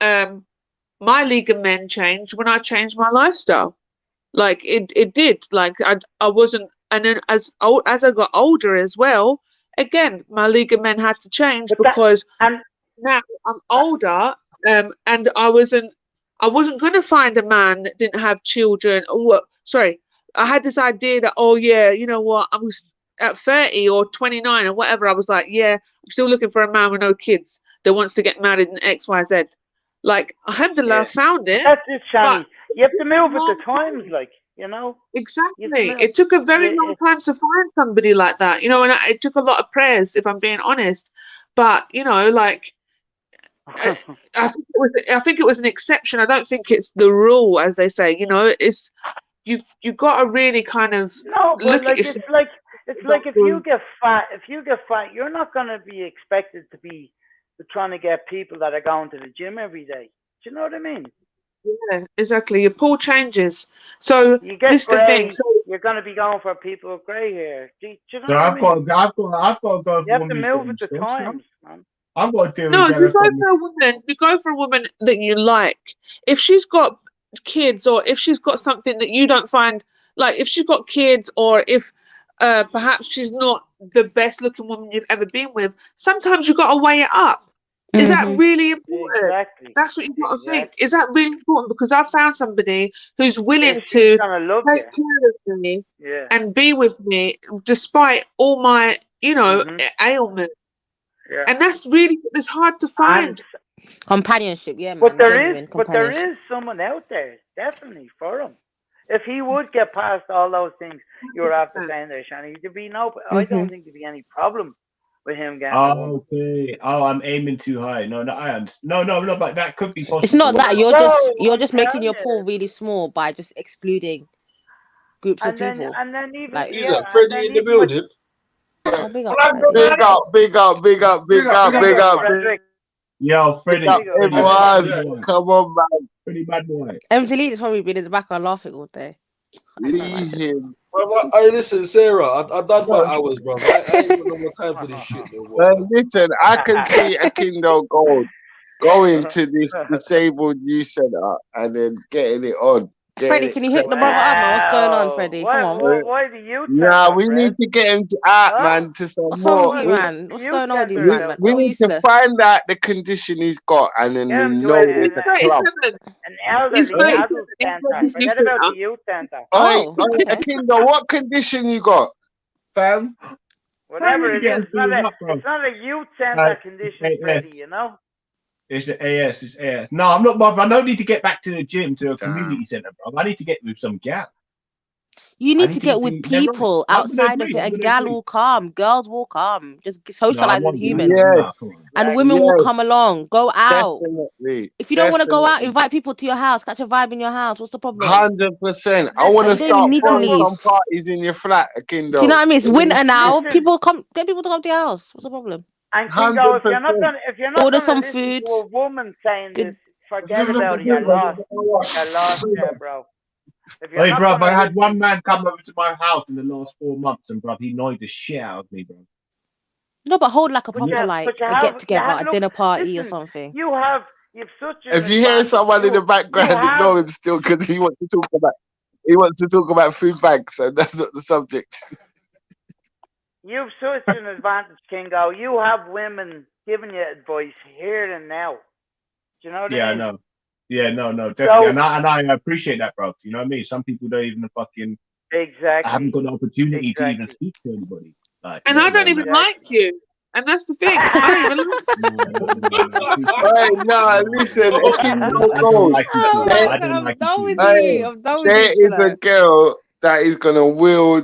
my league of men changed when I changed my lifestyle. Like it did. Like I wasn't, and then as I got older as well, again my league of men had to change because now I'm older, and I wasn't gonna find a man that didn't have children. Sorry, I had this idea that you know what, I was at 30 or 29 or whatever. I was like, yeah, I'm still looking for a man with no kids that wants to get married and XYZ. Like, alhamdulillah, I found it. That's it, Shani. You have to move with the times, like, Exactly. It took a very long time to find somebody like that, and it took a lot of prayers, if I'm being honest. But like, I think it was an exception. I don't think it's the rule, as they say. It's you got to really kind of look at yourself. It's like if you get fat, you're not going to be expected to be trying to get people that are going to the gym every day. Do you know what I mean? Yeah, exactly. Your pool changes. So you get this gray, the thing. So, you're going to be going for people with grey hair. Do you know so what I've I mean? got to go. You have to move with the times, man. I've got to deal no, with you go for a woman. You go for a woman that you like. If she's got kids, or if she's got something that you don't find, like if she's got kids, or if perhaps she's not the best looking woman you've ever been with, sometimes you got to weigh it up. Is that really important? Exactly. That's what you've got to think. Is that really important? Because I found somebody who's willing to take care of me and be with me despite all my, ailments. Yeah. And that's hard to find. Companionship, yeah, man. But there is someone out there, definitely, for him. If he would get past all those things you're after saying there, Shani, there'd be I don't think there'd be any problem with him getting. Okay. Oh, I'm aiming too high. No, but that could be possible. It's not that you're just making your pool really small by just excluding groups of people. And then even Freddie in the building. Oh, big up, big up. Yo, Freddie. Everyone, come on, man. Freddie, bad boy. MTL has probably been in the background laughing all day. Him. Hey, listen, Sarah, I done my hours, bro. I ain't got no more time for this shit, though. Listen, I can see a Kindle Gold going to this disabled youth center and then getting it on. Freddie, can you hit the brother up, man? What's going on, Freddie? Come on. Why do you? Nah, we need to get him man, to some What's more. wrong with you, man? What's going on with you, man? We need to find out the condition he's got, and then we know it's a club. An elderly adult center. Forget about the youth center. Oh, Akindo, what condition you got, fam? Whatever it is, it's not a youth center condition, Freddie. It's AS. It's AS. No, I'm not bothered. I don't need to get back to the gym, to a community centre, bro. I need to get with some gal. You I need to need get with they're right. people I'm gonna outside of agree. it. I'm A gonna gal agree. will come, girls will come. Just No, I socialize with want humans. Nah, come on. And women will come along. Go out. Definitely. If you don't want to go out, invite people to your house. Catch a vibe in your house. What's the problem? 100%. I want to You don't even start need to throwing leave. some parties in your flat, Akindo. Do you know what I mean? It's winter now. Listen. People come. Get people to come to your house. What's the problem? And Kingo, if you're not 100%. gonna Order some listen food. to a woman saying this, forget about it. You're lost. You're lost there, bro. If you're Hey, not bro, I gonna had listen, one man come over to my house in the last 4 months, and bro, he annoyed the shit out of me, bro. No, but hold like a but proper a get together, a dinner party or something. you've such an If you hear advantage. someone in the background, ignore him still because he wants to talk about food banks, so that's not the subject. You've such an advantage, Kingo. You have women giving you advice here and now. Do you know what I Yeah, I mean? know. Yeah, no, definitely. So- and I appreciate that, bro. You know what I mean? Some people don't even fucking haven't got the opportunity to even speak to anybody. Like, And I don't even like you. And that's the thing. I don't even like Hey, no, listen, I'm done with there is a girl that is gonna will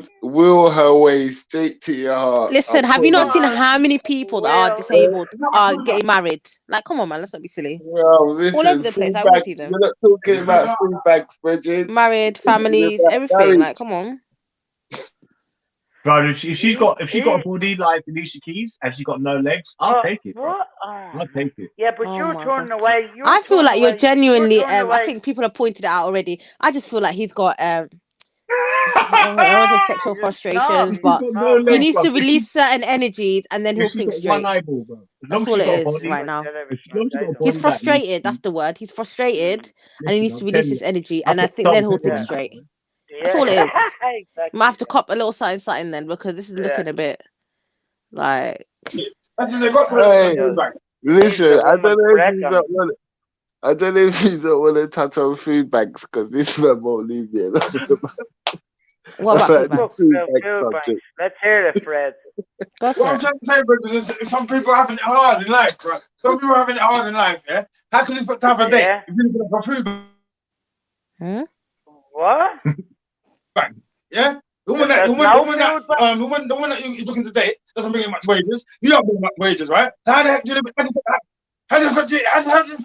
her way straight to your heart. Listen, have you not seen how many people that are disabled are getting married? Like, come on, man, let's not be silly. Yo, listen, all over the place. I will see them. We're not talking about food bags, Bridget. Married, families, everything. Like, come on. Bro, if she's got a body like Alicia Keys and she's got no legs, I'll take it. Bro. I'll take it. Yeah, but you're turning away. I feel like you're genuinely. I think people have pointed it out already. I just feel like he's got. I don't want to say sexual frustrations, but he needs to release certain energies, and then he'll think straight. One eyeball, bro. That's all it is right now. He's frustrated. That's the word. He's frustrated, and he needs to release his energy, and I think then he'll think straight. That's all it is. Might have to cop a little something then, because this is looking a bit like. Listen, I don't know if you don't want to touch on food banks because this man won't leave me alone. What about food banks? Let's hear it, Fred. What I'm trying to say, brother, is some people are having it hard in life, right? Some people are having it hard in life, yeah? How can you put time for a date if you're looking for food bank? What? Bank, yeah? The one that you're looking to date doesn't bring in much wages. You don't bring much wages, right? How the heck do you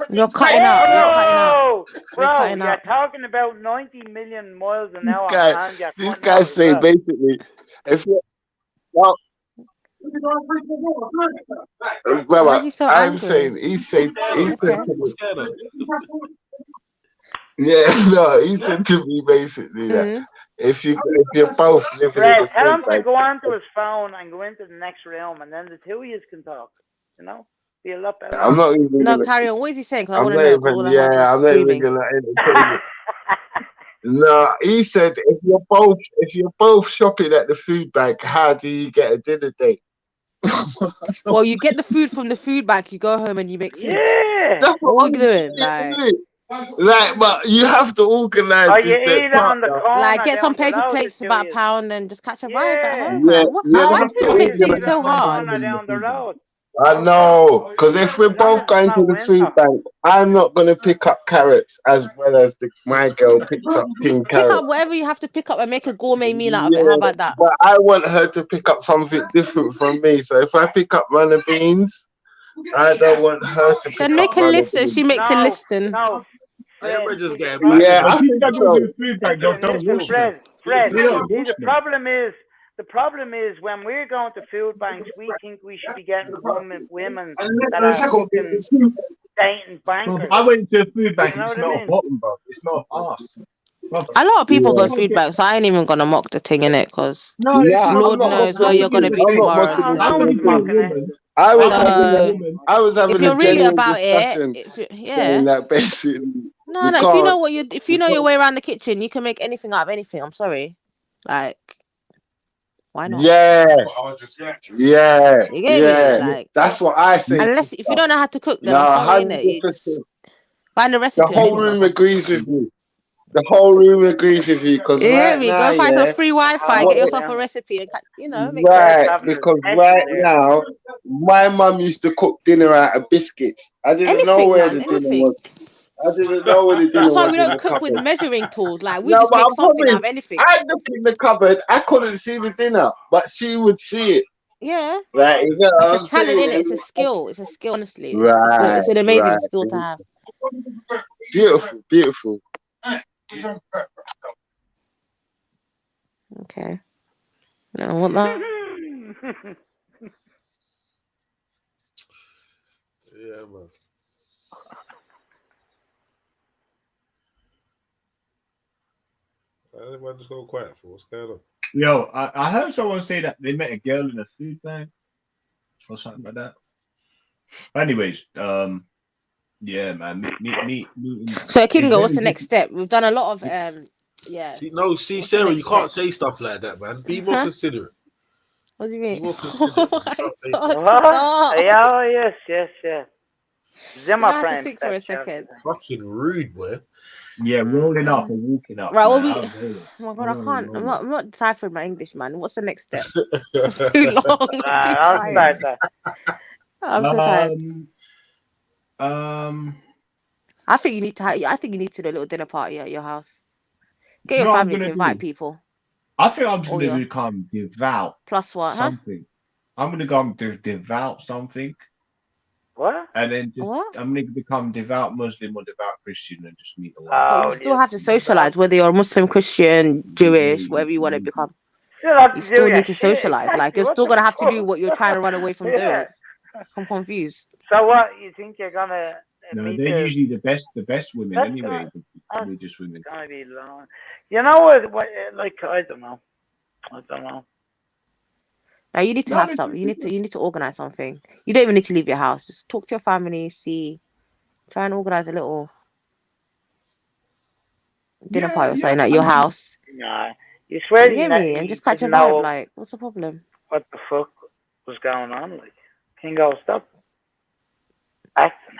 You're cutting out. Bro, you're talking about 90 million miles an hour. This guy's saying basically, if you brother, I'm saying he said he said to me basically that if you're both living Fred, in the tell him food to bank, go onto his phone and go into the next realm, and then the two of you can talk. You know, be a lot better. I'm not even. No, carry on. What is he saying? Because I I'm want to not know. even. I'm not even gonna entertain it. No, he said if you're both shopping at the food bank, how do you get a dinner date? Well, you get the food from the food bank. You go home and you make food. Yeah, that's what we're doing. Like, but you have to organize. Oh, you eat it on the corner. Like, get some paper plates about £1 and just catch a vibe at home, man. Why do people make things so hard? Down the road. I know, because if we're both going to the food bank, I'm not going to pick up carrots as well as my girl picks up tin carrots. Pick up whatever you have to pick up and make a gourmet meal out of it. How about that? But I want her to pick up something different from me. So if I pick up runner beans, I don't want her to pick then make up a runner list. beans. If she makes a list, then. No. Fred, see, the problem is when we're going to food banks, we think we should be getting women that are fucking dating bankers. I went to a food bank. It's not a bottom, bro. It's not ass. A lot of people go food banks, so I ain't even gonna mock the thing in it, because Lord knows where you're gonna be tomorrow. I was having if you're a really genuine about discussion saying that basically. No, if you know if you know your way around the kitchen, you can make anything out of anything. I'm sorry, like, why not? Yeah. You get me? Like, that's what I say. Unless if you don't know how to cook, then I'm sorry, innit? You just find a recipe. The whole room agrees with me. The whole room agrees with you because You hear right me? now, Go find some yeah, free Wi-Fi, what get it- yourself a recipe, and make right, sense. because right now, my mum used to cook dinner out of biscuits. I didn't know Anything, where man, the dinner anything. was. I didn't know where the dinner That's why was we in don't the cook with cupboard. measuring tools. Like we No, just but I make something out of promise, anything. I looked in the cupboard. I couldn't see the dinner, but she would see it. Yeah. Like, you know what It's I'm a talent, saying? innit? It's a skill. It's a skill, honestly. Right, It's an amazing right. skill to have. Beautiful, beautiful. Okay. No, what that? Yeah, man. Everybody just go quiet for what's going on. Yo, I heard someone say that they met a girl in a food bank or something like that. Anyways, yeah, man, meeting. So, It's Kingo, what's very the next step? We've done a lot of yeah. See, What's the Sarah, next you can't step? say stuff like that, man. Be more Huh? considerate. What do you Be mean? more considerate. Man. You can't say stuff. What? Stop. Yeah, yes. They're You my might have to friends. think for a second. Fucking rude, boy. Yeah, rolling up and walking up. Right, Man. well, I'm rolling. oh my god, I can't. Rolling. I'm not deciphering my English, man. What's the next step? It's too long. I'm too I'll tired. start that. I'm so tired. I think you need to. I think you need to do a little dinner party at your house. Get your You know what I'm family to gonna invite do? people. I think I'm just Or gonna your become devout. plus what? Huh? Something. I'm gonna become devout something. What? And then just, What? I'm gonna become devout Muslim or devout Christian and just meet the one. But you still have to socialize, whether you're Muslim, Christian, Jewish, whatever you want to become. Still have You to do still your need to shit. socialize. Like Exactly. you're What still the gonna have to do fuck? what you're trying to run away from Yeah. doing. I'm confused. So what? You think you're gonna No, meet they're the? usually the best women That's anyway. The religious women. It's gonna be long. You know what? Like I don't know. Now you need to have something. You need to organize something. You don't even need to leave your house. Just talk to your family. Try and organize a little dinner party or something at your house. Nah, you swear You hear me? And just catch a didn't vibe. know Like, what's the problem? what the fuck was going on? Like, Kingo, stop acting.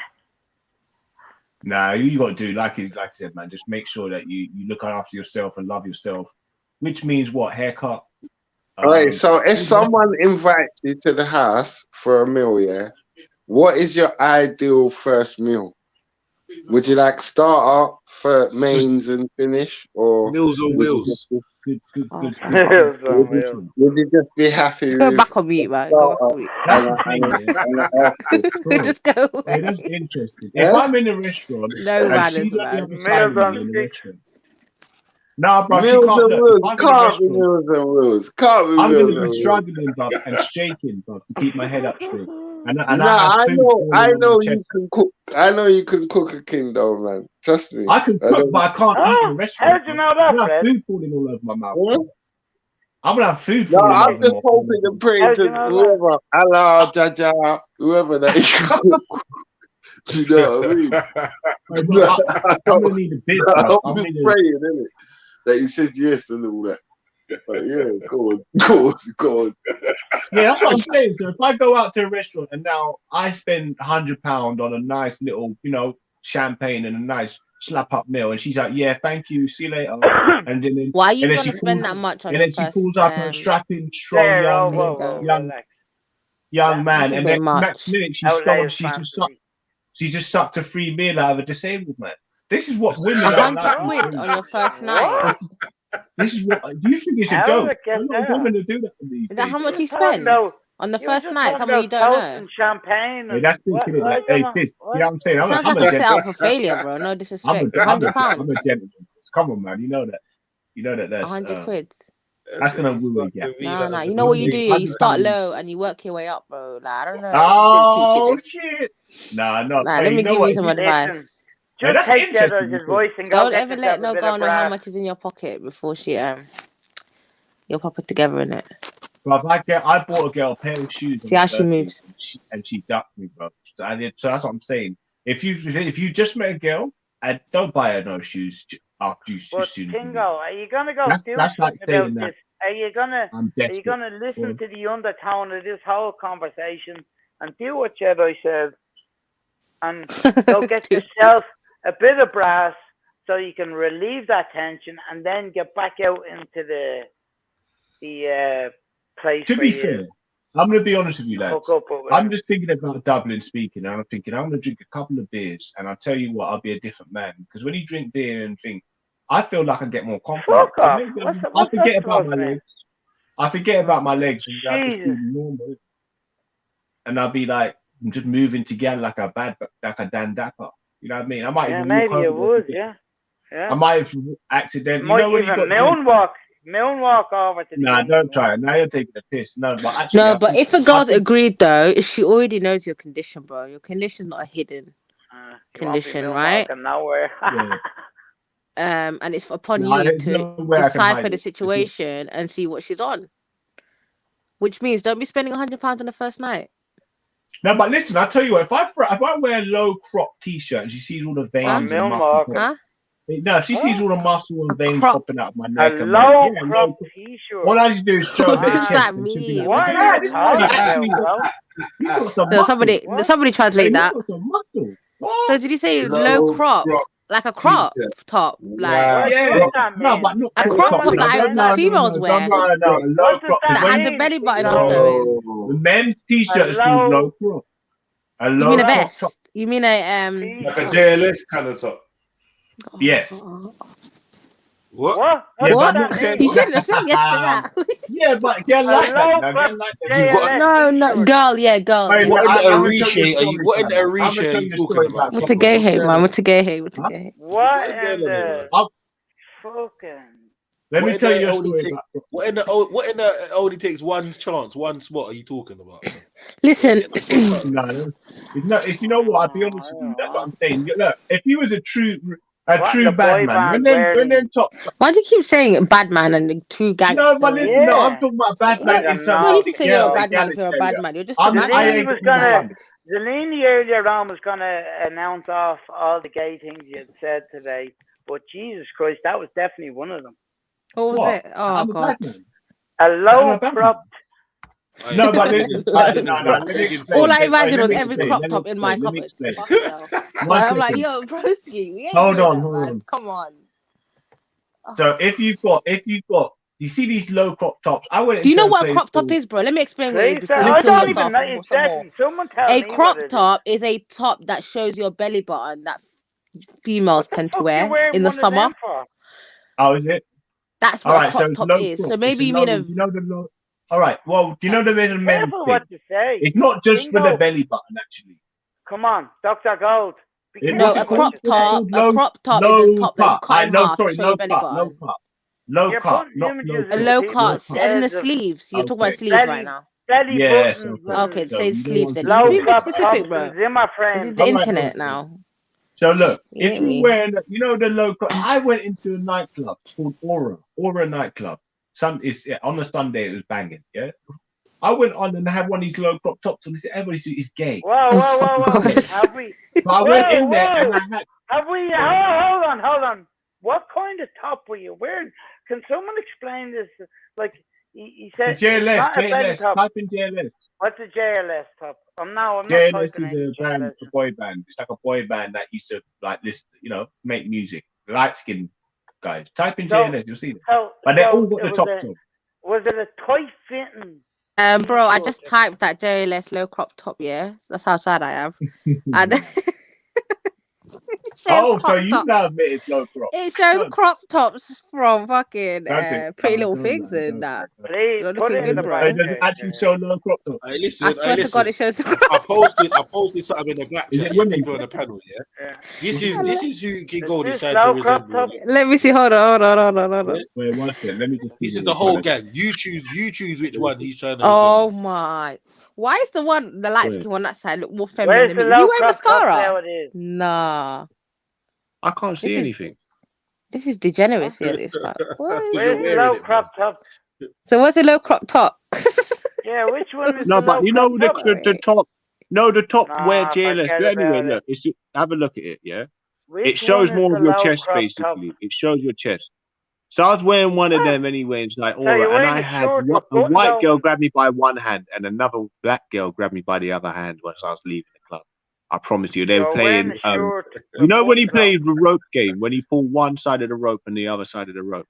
Nah, you got to do like I said, man. Just make sure that you look after yourself and love yourself. Which means what? Haircut. Right, so if someone invites you to the house for a meal, yeah, what is your ideal first meal? Would you like starter for mains and finish, or Meals on wheels? Would you just be happy Go with back on mute, man. Go back on mute. Just go away. That's interesting. If I'm in a restaurant No and manners, she's at the man. other side of me in the restaurant. Nah, bro, she Meals can't and look. rules. If I'm in a Can't be restaurant, meals and rules. Can't be I'm meals gonna and be rules. struggling, bro, and shaking, bro, to keep my head up straight. And I Nah, have food falling I on know my you chest. can cook. I know you can cook a kingdom, man. Trust me. I can cook, but I can't eat in a restaurant. How'd you know that, I'm gonna have Fred? food falling all over my mouth. Bro. I'm gonna have food No, falling I'm over just my hoping and praying to whoever, Allah, Jaja, whoever that you can cook. Do you know what I mean? I'm gonna need a bit, bro. I'm just praying, innit? That he says yes and all that. But yeah, go on. Yeah, that's what I'm saying. So if I go out to a restaurant and now I spend £100 on a nice little, champagne and a nice slap-up meal, and she's like, "Yeah, thank you, see you later." And then Why are you and then gonna she spend pulls, that much on and your then she first? pulls up a strapping, strong, young man, That's a and bit then much. next minute she just sucked a free meal out of a disabled man. This is what women are like. £100 on your first night. This is what do you think it's a joke? A lot of women to do that to me. Is that how much you spend on the first night? Someone you don't know. Champagne. Hey, that's still kidding. Like, hey, sis, you know what I'm saying? Sounds like a setup for failure, bro. No disrespect. £100. I'm a gentleman. Come on, man. You know that. That's 100 quid. That's gonna woo you. Nah. You know what you do? You start low and you work your way up, bro. Like, I don't know. Oh shit! Nah, no. Nah, let me give you some advice. Just take the other's voice and go Don't get ever yourself let no a bit girl of know how brass. much is in your pocket before you'll pop it together in it. Bro, I bought a girl a pair of shoes. See how she moves. And she ducked me, bro. So that's what I'm saying. If you just met a girl, and don't buy her no shoes after you soon. Kingo, are you gonna go do that's like something about saying that this? Are you gonna desperate. listen to the undertone of this whole conversation and do what Jedi said, and go get yourself a bit of brass so you can relieve that tension and then get back out into the place To where be you fair, I'm going to be honest with you, lads. hook up or I'm whatever. just thinking about Dublin speaking, and I'm thinking I'm going to drink a couple of beers, and I'll tell you what, I'll be a different man. Because when you drink beer and think, I feel like I get more confident. Fuck off. Maybe What's I forget that about supposed my to mean? legs. I forget about my legs, and I just Jesus. be normal. And I'll be like just moving together like a dandaka. You know what I mean? I might Yeah, even maybe walk you over would, there. yeah. I might have accidentally. You Might know when you even got moonwalk over to the Nah, game. don't try it. Now you're taking a piss. No, but actually, No, I but think if a girl's agreed though, she already knows your condition, bro. Your condition's not a hidden You won't be condition, right? moonwalking nowhere. And it's upon Nah, you there's to no way I can decipher hide the it. situation and see what she's on. Which means don't be spending £100 on the first night. No, but listen, I tell you what, if I wear a low crop t-shirt and she sees all the veins and muscle, no, if she sees all the muscle and veins popping out of my neck, A and low crop t-shirt. all I need to do is show a What bit of does chest that and she'll be mean? like, What "Yeah, are you this talking man actually about, bro? he's got some No, muscle. somebody translate He's that. got some muscle. So did you say low crop? Like a crop top? Like Yeah, no, but not a crop crop top. top No, that females wear a low crop. that has a belly button also. The men's t-shirt is called low crop. A You low mean a crop vest? top. You mean a like a JLS kind of top. Yes. What? Yeah, What? but not You shouldn't have said yes to that. Yeah, but girl like that. Now, girl like that. You've got No, girl, yeah, girl. Wait, Yeah. what in the I'm gonna tell you a Arisha are you? story, What in the fam. I'm gonna Arisha are tell you you a talking story about? about What's a gay hate, man? What's a gay hate? What's a gay hate? What What's in going on there, the man? fucking? Let me tell you a story about. What in the only takes one chance, one spot are you talking about? Listen, No, it's not. If you know what, I'll be honest with you. That's what I'm saying. Look, if he was a true What in the bad boy man, band when them top. why do you keep saying bad man and two gangsters? No, but listen, no, I'm talking about bad man in terms No of need to say you're a bad man if you're a bad egalitarian. man. You're just a bad I man. ain't got no fun. Zelini earlier on was gonna announce off all the gay things you had said today, but Jesus Christ, that was definitely one of them. What was it? Oh I'm a God. bad man. A low cropped. No, but listen, let me explain. All I imagined Let was me every explain, crop let me top in my explain, let me cupboard. explain. Fucking hell. One I'm like, second. yo, broski, we ain't Hold doing on, that, hold man. on. Come on. So if you've got, you see these low crop tops. I went Do you into know a what a place crop top called. is, bro? Let me explain what it is Please, before you I kill don't even yourself know. some more. Someone tell A me crop what it is. top is a top that shows your belly button that females tend to Fuck you wear wearing in the one of summer. them for? Oh, is it? That's All what a right, crop so it's top low is. crop. So maybe you mean a. You know the low. All right. Well, do you know the men and men's Careful thing? what you say. It's not just for the Bingo. belly button, actually. Come on, Dr. Gold. Be No, careful a what crop you top. say. A crop top is a Low top that you cut. cut in half to show No your belly cut. button. Low You're cut. putting Not low images A in cut. low Low cut, people's cut. and then the heads of sleeves. You're talking about Okay. sleeves right now. belly Yes. buttons Okay. Okay, So say you don't sleeves want then. to You can low be see a bit crop specific, tops bro. and Zimmer This frames. is the All right, internet bro. now. So look, You if get you're me? wearing, you know, the low cut. I went into a nightclub called Aura nightclub. On a Sunday it was banging. Yeah. I went on and had one of these low crop tops and everybody said it's gay. Whoa. Have we? So I went in there and I had. Have we? Hold on. What kind of top were you wearing? Can someone explain this? Like he said, The JLS, it's not a belly top. type in JLS. What's a JLS top? I'm not JLS typing is in a band, JLS. a boy band. It's like a boy band that used to like listen, make music. Light skinned guys. Type in JLS, you'll see them. But they all got the top on. Was it a tight fitting? Bro, I just typed that JLS low crop top. Yeah, that's how sad I am. And so you now admit it's low crop. it shows crop tops from fucking Pretty Little don't Things lie, and that. Please You're put looking it in good, the bro. It doesn't actually show low crop top. I swear to God, it shows. I posted something in the back Is chat. it Yeah, women? people on the panel. Yeah. This is who King Gold is trying low to crop resemble. top? Let me see. Hold on. Wait, one second. Let me just. This is the whole gang. You choose which one he's trying to. Oh my! Why is the light skin one that side look more feminine Where's than the me? Have low you wear crop top mascara? nowadays? Nah. I can't see anything. This is degeneracy at this point. Where's the low crop top? So what's a low crop top? Yeah, which one is No, the but low you know crop top? the top. No, the top where Nah, JLS. forget But anyway, about look, have a look at it. Yeah, Which it shows one is more the of your low chest crop basically. top? It shows your chest. So I was wearing one of them anyway. It's like, all you're right, and wearing I a had short with a buttons white on. girl grab me by one hand and another black girl grab me by the other hand once I was leaving the club. I promise you, they were You're wearing playing. a short. You know when he button plays the rope game, when he pulled one side of the rope and the other side of the rope.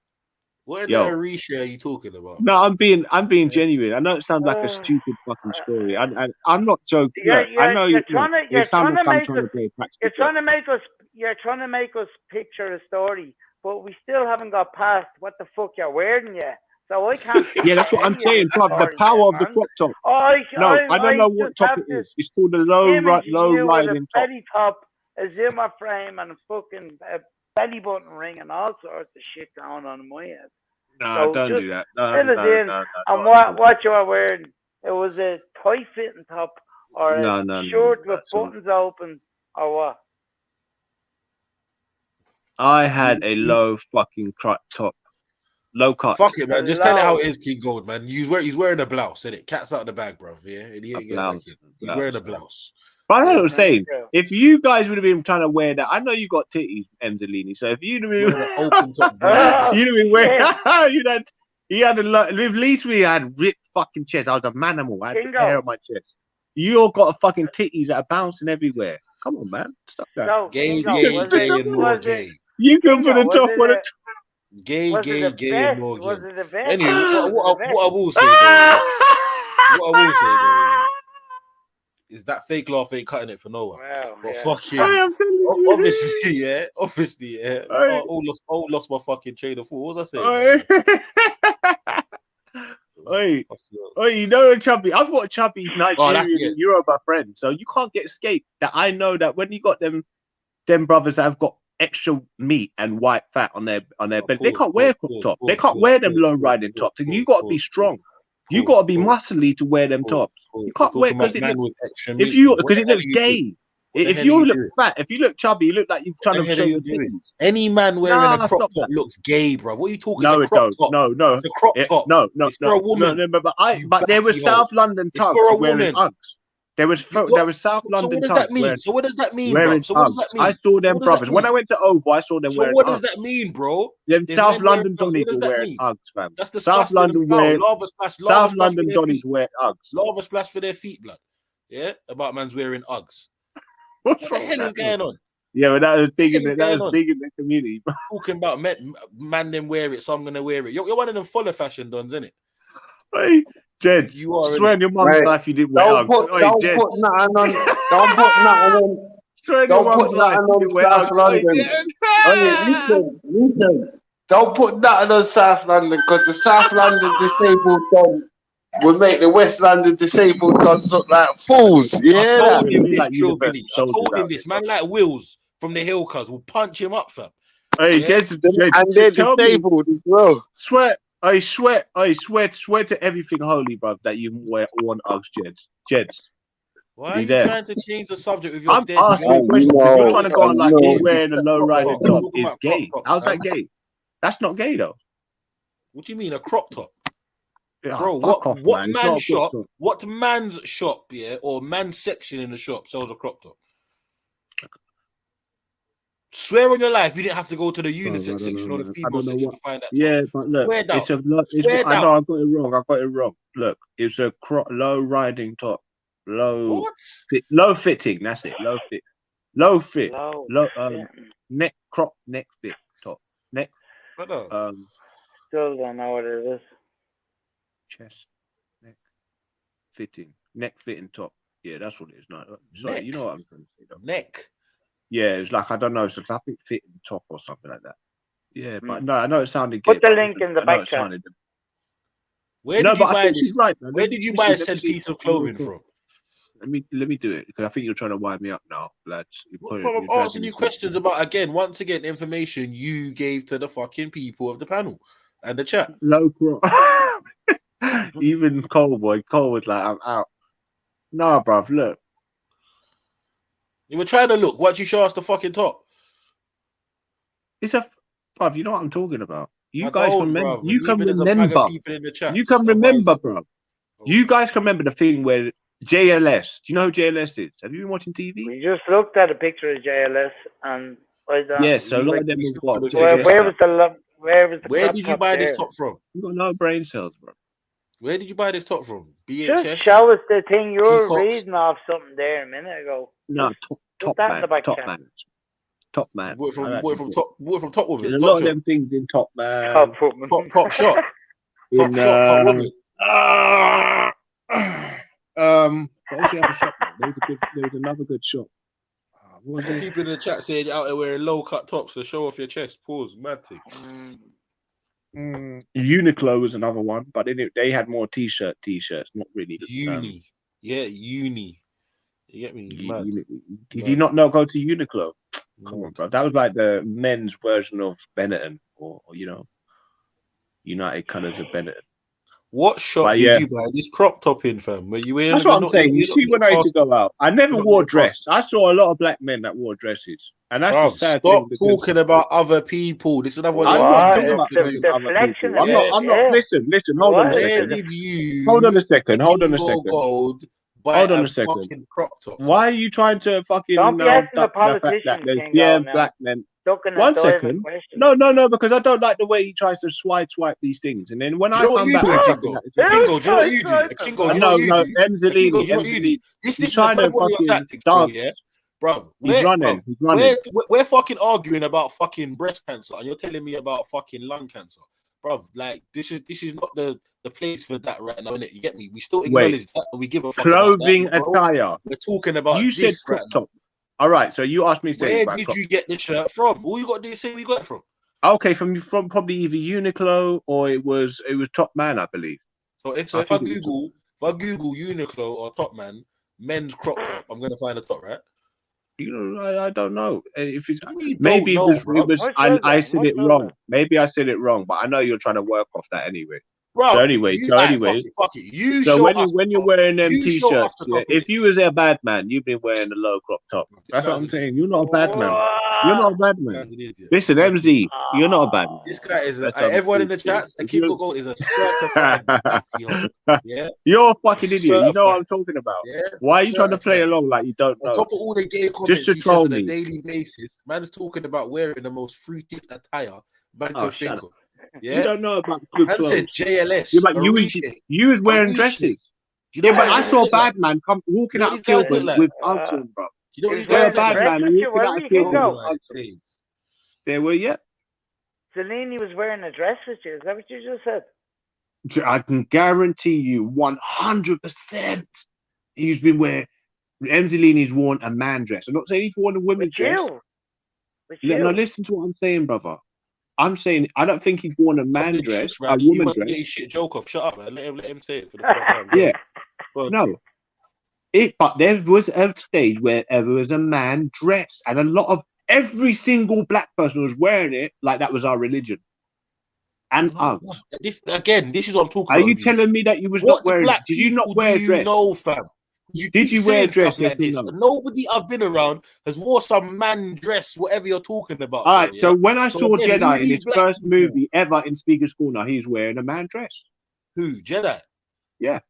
What in Yo. the Arisha are you talking about? No, I'm being genuine. I know it sounds like a stupid fucking story. I'm not joking. Look, I know You're trying to it sounds like I'm make trying us. to play a practical You're joke. trying to make us picture a story, but we still haven't got past what the fuck you're wearing yet. So I can't. Yeah, that's what I'm saying, bruv. The power of the crop top. I don't know what just top have it this is. It's called the low image of you with a riding top. belly top, a Zimmer frame, and a fucking belly button ring, and all sorts of shit going on in my head. No, So don't just do that. fill it in. And what you are wearing? It was a tight fitting top or a short with buttons open, or what? I had a low fucking crop top. Low cut. Fuck it, man. Just tell it how it is, King Gold, man. He's wearing a blouse, innit? Cat's out of the bag, bro. Yeah, and he ain't getting back in. He's wearing a blouse. But I know what I'm saying. If you guys would have been trying to wear that, I know you got titties, Emzalini. So if you'd have been open top, you'd have been wearing. He had a lot. At least we had ripped fucking chest. I was a manimal. I had the hair on my chest. You all got a fucking titties that are bouncing everywhere. Come on, man. Stop that. So, gay, and more gay. You can put a top on it. Gay, and more gay. Was it a vest? Anyway, what I will say though, is that fake laugh ain't cutting it for no one. Wow, but fucking obviously, yeah. I all lost my fucking train of thought. What was I saying? You know Chubby. I've got Chubby's Nigerian Yoruba friend, so you can't get escaped. That I know that when you got them brothers that have got extra meat and white fat on their belly, they can't wear crop top. They can't wear them low riding tops. And you got to be strong. You got to be muscly to wear them tops. You can't wear because it looks gay. If you look fat, if you look chubby, you look like you're trying to show your titties. Any man wearing a crop top looks gay, bro. What are you talking about? No, it's a crop top. No, it's for a woman. But there was South London tugs wearing Uggs. There was South London tugs. So what does that mean? So what does that mean, bro? So what does that mean? I saw them brothers. When I went to Oval, I saw them wearing Uggs. So what does that mean, bro? Them South London Donnies were wearing Uggs, fam. That's the South London South London Donnies wear Uggs. Lava splash for their feet, blood. Yeah, about man's wearing Uggs. What the hell is going on? Yeah, but that was big in the community. Talking about man them wear it, so I'm gonna wear it. You're one of them follow fashion dons, isn't it? Hey, Jed, you are swear on your mum's life you didn't wear Uggs. Don't put nothing on. Don't put nothing on South London. Listen. Don't put nothing on South London because the South London disabled don will make the West London disabled dons look like fools. Yeah, I told him this. Man like Wills from the Hill Cuz will punch him up, fam. Hey, Jed, and they're disabled as well. I swear to everything holy, bruv, that you wear one Uggs, Jeds. Why are you trying to change the subject with your I'm dead asking a question. You're trying to go on like you're wearing a low riding top is gay. How's that gay? That's not gay though. What do you mean a crop top? Yeah, bro, what man's shop, yeah, or man's section in the shop sells a crop top? Swear on your life you didn't have to go to the unisex section or the female section to find that. Yeah, but look, I know I got it wrong. Look, it's a low riding top. Low fitting, that's it. Low fit. Neck fit top. Neck. Still don't know what it is. Chest, neck fitting top. Yeah, that's what it is. No, sorry, you know what I'm trying to say though. Neck. Yeah, it's like I don't know, it's like I think fitting top or something like that. Yeah, but no, I know it sounded good. Put the link in the back chat. Where did you buy this? Where did you buy said piece of clothing from? Let me do it because I think you're trying to wind me up now, lads. I'm asking you questions about once again information you gave to the fucking people of the panel and the chat. Local. Even Cole was like, I'm out. Nah, bruv, look. You were trying to look. Why'd you show us the fucking top? It's a bruv, you know what I'm talking about. You guys remember. You can remember. You can remember, bruv. You guys can remember the thing where JLS. Do you know who JLS is? Have you been watching TV? We just looked at a picture of JLS and so a lot of them have got. Where did you buy this top from? You got no brain cells, bro. Where did you buy this top from? Just BHS? show us the thing you were Peacocks? reading off something there a minute ago. No, Put top that in man, the back top chat. man, top man. Bought it from, I you bought it actually from did. top. Bought it from Top Woman. There's a Top lot of shop. them things in Top Man. Top woman. Top shop. In Top woman. what was the other shop? There was another good shop. What was it? People in the chat saying you're out there wearing low cut tops to show off your chest. Pause. Mad thing. Uniqlo was another one, but they had more t-shirts, not really. Uni. Yeah, uni. You get me? Mad. Did you not go to Uniqlo? Come on, bro. That was like the men's version of Benetton, or United Colours of Benetton. What shop did you buy this crop top in, fam? Were you wearing? That's what I'm saying. You see, when I used to go out, I never wore dress. I saw a lot of black men that wore dresses, and that's the sad stop thing. talking about other people. This is another one. I'm not talking about other people. I'm not. Listen. Hold on a second. Where did you? Hold on a second. Gold buy Hold on a fucking second. crop top. Why are you trying to fucking Don't be asking the duck the fact politicians, that there's Kingo, now. black men? Ducking One and diving second. questions. No, because I don't like the way he tries to swipe these things, and then when Do I you know what come you back, do, Kingo? Kingo, do you know what you do? Kingo, do you know what you do? Kingo, do you know what you do? This is trying to one of your fucking tactics, bro, dance. yeah? Bruv, He's running. we're fucking arguing about fucking breast cancer, and you're telling me about fucking lung cancer. Bruv, like, this is not the place for that right now, innit? You get me? We still acknowledge that, and we give a fuck Clothing about that, bro. attire. We're talking about You said this crop right now. top. All right, so you asked me. Where did you get the shirt from? All you got to do is say where you got it from. Okay, from probably either Uniqlo or it was Top Man, I believe. So if I Google Uniqlo or Top Man men's crop top, I'm gonna find a top, right? I don't know if it's You maybe don't know, it was bro. I said it wrong. Maybe I said it wrong, but I know you're trying to work off that anyway. Bro, so anyway, fuck it. You so show when you're wearing them you show t-shirts, us the top, if you was a bad man, you've been wearing a low crop top. That's what I'm saying. You're not a bad man. You're not a bad man. Listen, MZ, you're not a bad man. This guy is everyone in the chats. A Kingo Gold is a certified black. Yeah, you're a fucking idiot. You know what I'm talking about. Yeah, why are you trying to play along like you don't know? On top of all the gay comments to he troll says on a me. daily basis, man's talking about wearing the most fruity attire man Oh, could think shut of. up. Yeah, You don't know about good man clothes. said JLS. Yeah, but you was wearing dresses. You know Yeah, but what I these saw a guys look bad like? man come walking You know out what of these guys Kilburn look like? with Uggs on, bro. You know what Is these there guys A a look bad like? dress man with you? walking Where out were of you, Kilburn Kingo? with Uggs on. There were, yeah. Celine was wearing a dress with you. Is that what you just said? I can guarantee you 100% he's been wearing. Emzalini's worn a man dress. I'm not saying he's worn a women's dress. No, listen to what I'm saying, brother. I'm saying I don't think he's worn a man dress, a You woman must dress. get his shit joke off. Shut up, man. Let him say it for the first time. Yeah. Well, No. But there was a stage where there was a man dress, and a lot of every single black person was wearing it like that was our religion. And this is what I'm talking are about. you telling me that you was What not wearing? black Did you not people wear do a dress? you know, fam? Did you wear a dress? Like this? Yes or no? Nobody I've been around has wore some man dress, whatever you're talking about. All right. bro, So yeah? when I saw again, Jedi who in these his black first people- movie ever in Speaker's Corner, he's wearing a man dress. Who Jedi? Yeah.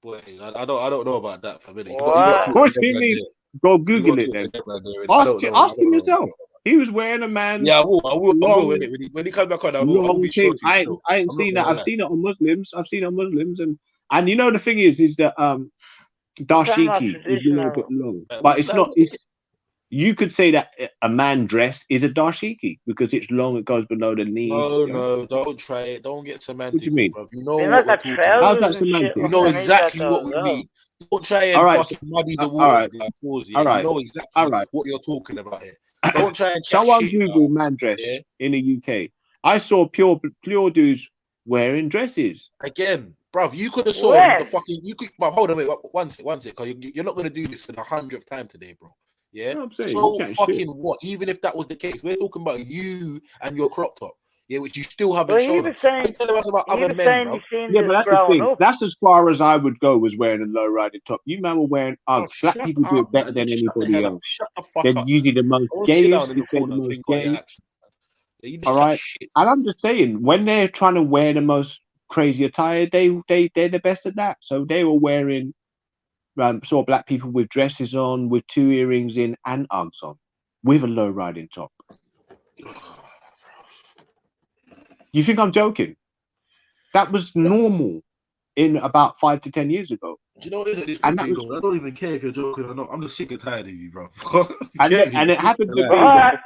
Boy, I don't know about that, fam. You What got do you mean? Go Google it then. Ask him yourself. He was wearing a man. Yeah, I will. long- innit? When he comes back on, I will long be sure thing. to. I still. ain't I'm seen not that. gonna I've lie. seen it on Muslims. And you know the thing is that dashiki is a little bit long, but it's not. It's you could say that a man dress is a dashiki because it's long. It goes below the knees. No, don't try it. Don't get semantic. What do you mean? Bruv. You know They're what not we're got talking about. How's that semantic? You know exactly what we mean. Don't try and All right. fucking muddy the All waters. right. Like, pause, yeah? All right. You know exactly All right. what you're talking about here. Don't try and chat Someone shit. Google man dress in the UK. I saw pure dudes wearing dresses. Again, bruv, you could have saw When? the fucking. You could. But hold on, wait, one sec, because you're not gonna do this for the 100th time today, bro. Yeah. No, I'm saying, So you can't fucking shit. what? Even if that was the case, we're talking about you and your crop top. Yeah, which you still haven't Well, he shown was us. saying- You're telling us about he other was men, saying bro. he's seen Yeah, this but that's the growing thing. up. That's as far as I would go, was wearing a low riding top. You man were wearing Uggs. Black shut people do it up, better man. than Shut the anybody hell up. else. Shut the fuck They're up, usually the most I want to sit down gayest. in the If they're the corner and most think about your gay. accent. Yeah, you just All chat right. shit. And I'm just saying, when they're trying to wear the most crazy attire, they're the best at that. So they were wearing saw black people with dresses on, with 2 earrings in, and Uggs on, with a low riding top. You think I'm joking? That was normal. in about 5 to 10 years ago. Do you know what it is at this And point, that was, Kingo? I don't even care if you're joking or not. I'm just sick and tired of you, bro. and it happened to be. I'm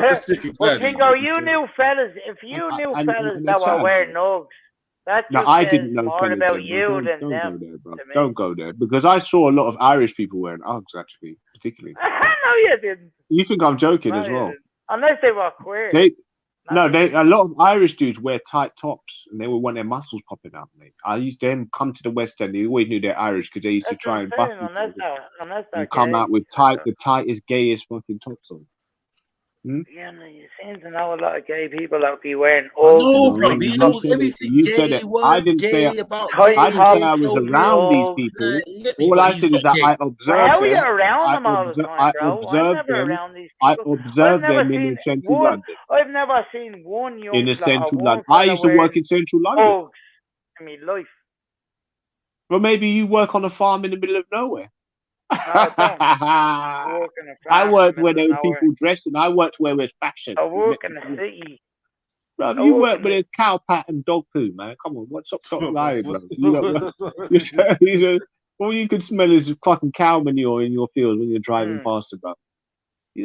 just sick and Well, tired of Kingo, you knew fellas. If you knew fellas that were wearing nugs, that No, just I says didn't know more fellas about then, bro. you Don't than go them. there, bro. to me. Don't go there because I saw a lot of Irish people wearing Uggs actually, particularly. No, you didn't. You think I'm joking No, as you well? didn't. Unless they were queer. A lot of Irish dudes wear tight tops and they would want their muscles popping out, mate. I used to them come to the West End. They always knew they're Irish because they used to try and bust themselves Unless and they're come gay. out with the tightest, gayest fucking tops on. Yeah, no, you seem to know a lot of gay people that be wearing No, Uggs. bro. He knows everything You said gay, it. I words didn't say. gay about Tight I gay, didn't say gay I was clothing. around these Like, people. you get me, All but I he's said is not that gay. I Well, observed how are you them. around them all the time, bro? I've never around these I people. observed them in central London. I've never seen one young In the fella or central one London. I fella used to work wearing in central London. Uggs in my life. Well, maybe you work on a farm in the middle of nowhere. No, I don't. I work in a I farm worked in the where middle there of were nowhere. people dressing. I worked where there's fashion. I work in the city. Bro, I you work work in where the... there's cow pat and dog poo, man. Come on, stop lying, bro. You know, all you can smell is fucking cow manure in your field when you're driving past it, bro. You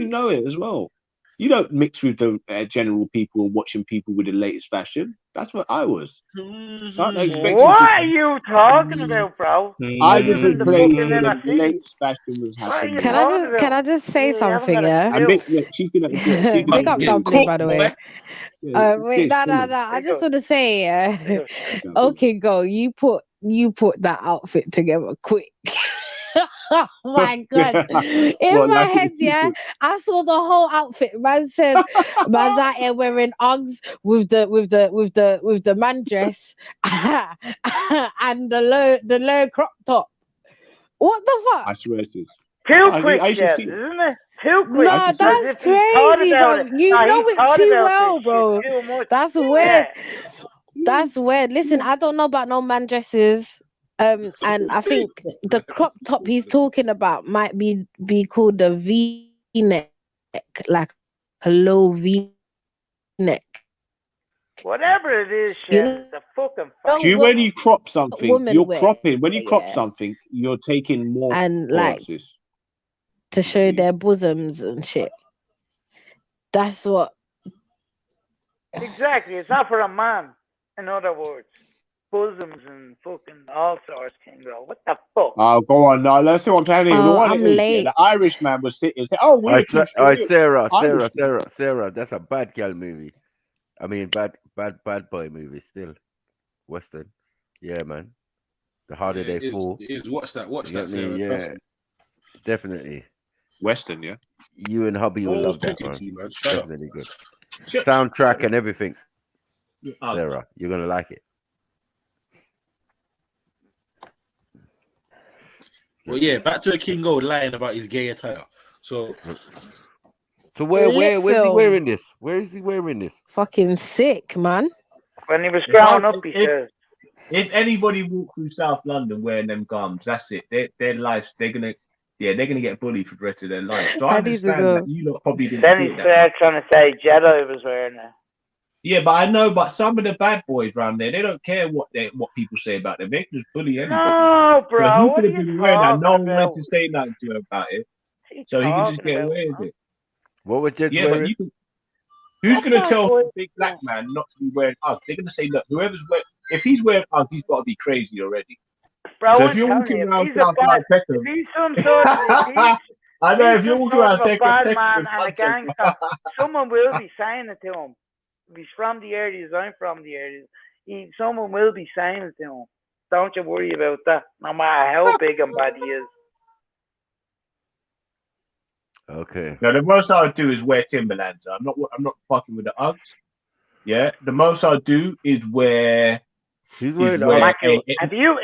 know it as well. You don't mix with the general people and watching people with the latest fashion. That's what I was. Don't expect What are you talking about, bro? I You was in the playing fucking when inner the city. latest fashion was What are you happening. Can I just say You haven't something? got a Yeah. And clue. look, she's gonna Big up Dumpling, by the way. Wait, sis, no. I just want to say, okay, go. You put that outfit together quick. Oh my god! In my head, yeah, I saw the whole outfit. Man said, "Man's out here wearing Uggs with the man dress and the low crop top." What the fuck? I swear it is. Too quick, Jess, isn't it? Too quick. No, As that's if he thought crazy, about bro. it. You No, know he it thought too about well, this bro. shit too much. That's weird. That's weird. Listen, I don't know about no man dresses. And I think the crop top he's talking about might be called the V-neck, like a low V-neck. Whatever it is, You Jess, it's a fucking Do you when you crop something, women you're wear, cropping. When you crop yeah. something, you're taking more And like forces. to show their bosoms and shit. That's what. Exactly. It's not for a man. In other words, bosoms and fucking all sorts can go. What the fuck? Oh, go on now. Let's see what I'm telling you. Oh, What I'm it is, late. the Irishman was sitting. Oh, we're too straight. Sarah. That's a bad girl movie. I mean, bad boy movie still. Western. Yeah, man. The harder they fall. Watch that, Sarah. Yeah, definitely. Western, yeah. You and hubby will love that, man. man. Definitely good. Soundtrack and everything. Sarah, you're gonna like it. Well, yeah, back to the King Gold lying about his gay attire. So where's he wearing this? Where is he wearing this? Fucking sick, man. When he was growing up, he says. If anybody walk through South London wearing them gums, that's it. Their lives, they're gonna get bullied for the rest of their life. So I understand that you lot probably didn't. Then he's trying to say Jedi was wearing it. Yeah, but some of the bad boys around there, they don't care what people say about them. They can just bully anybody. No, bro. So he what could are have you been wearing that. No one talking wanted about? to say nothing to him about it. So he could just get away with it. What was Jed Yeah, wearing? but who's going to tell a big black man not to be wearing Uggs? They're going to say, look, whoever's wearing, if he's wearing Uggs, he's got to be crazy already. Bro, so if I'm you're telling walking you, around if he's South a bad, Peckham, if he's some sort of, I know if you're some walking sort around of a bad Peckham, man and a gangster, someone will be saying it to him. If he's from the areas, I'm from the areas. Someone will be saying it to him. Don't you worry about that, no matter how big and bad he is. Okay. No, the most I would do is wear Timberlands. I'm not fucking with the Uggs. Yeah, the most I do is wear. He's wearing Matthew, have you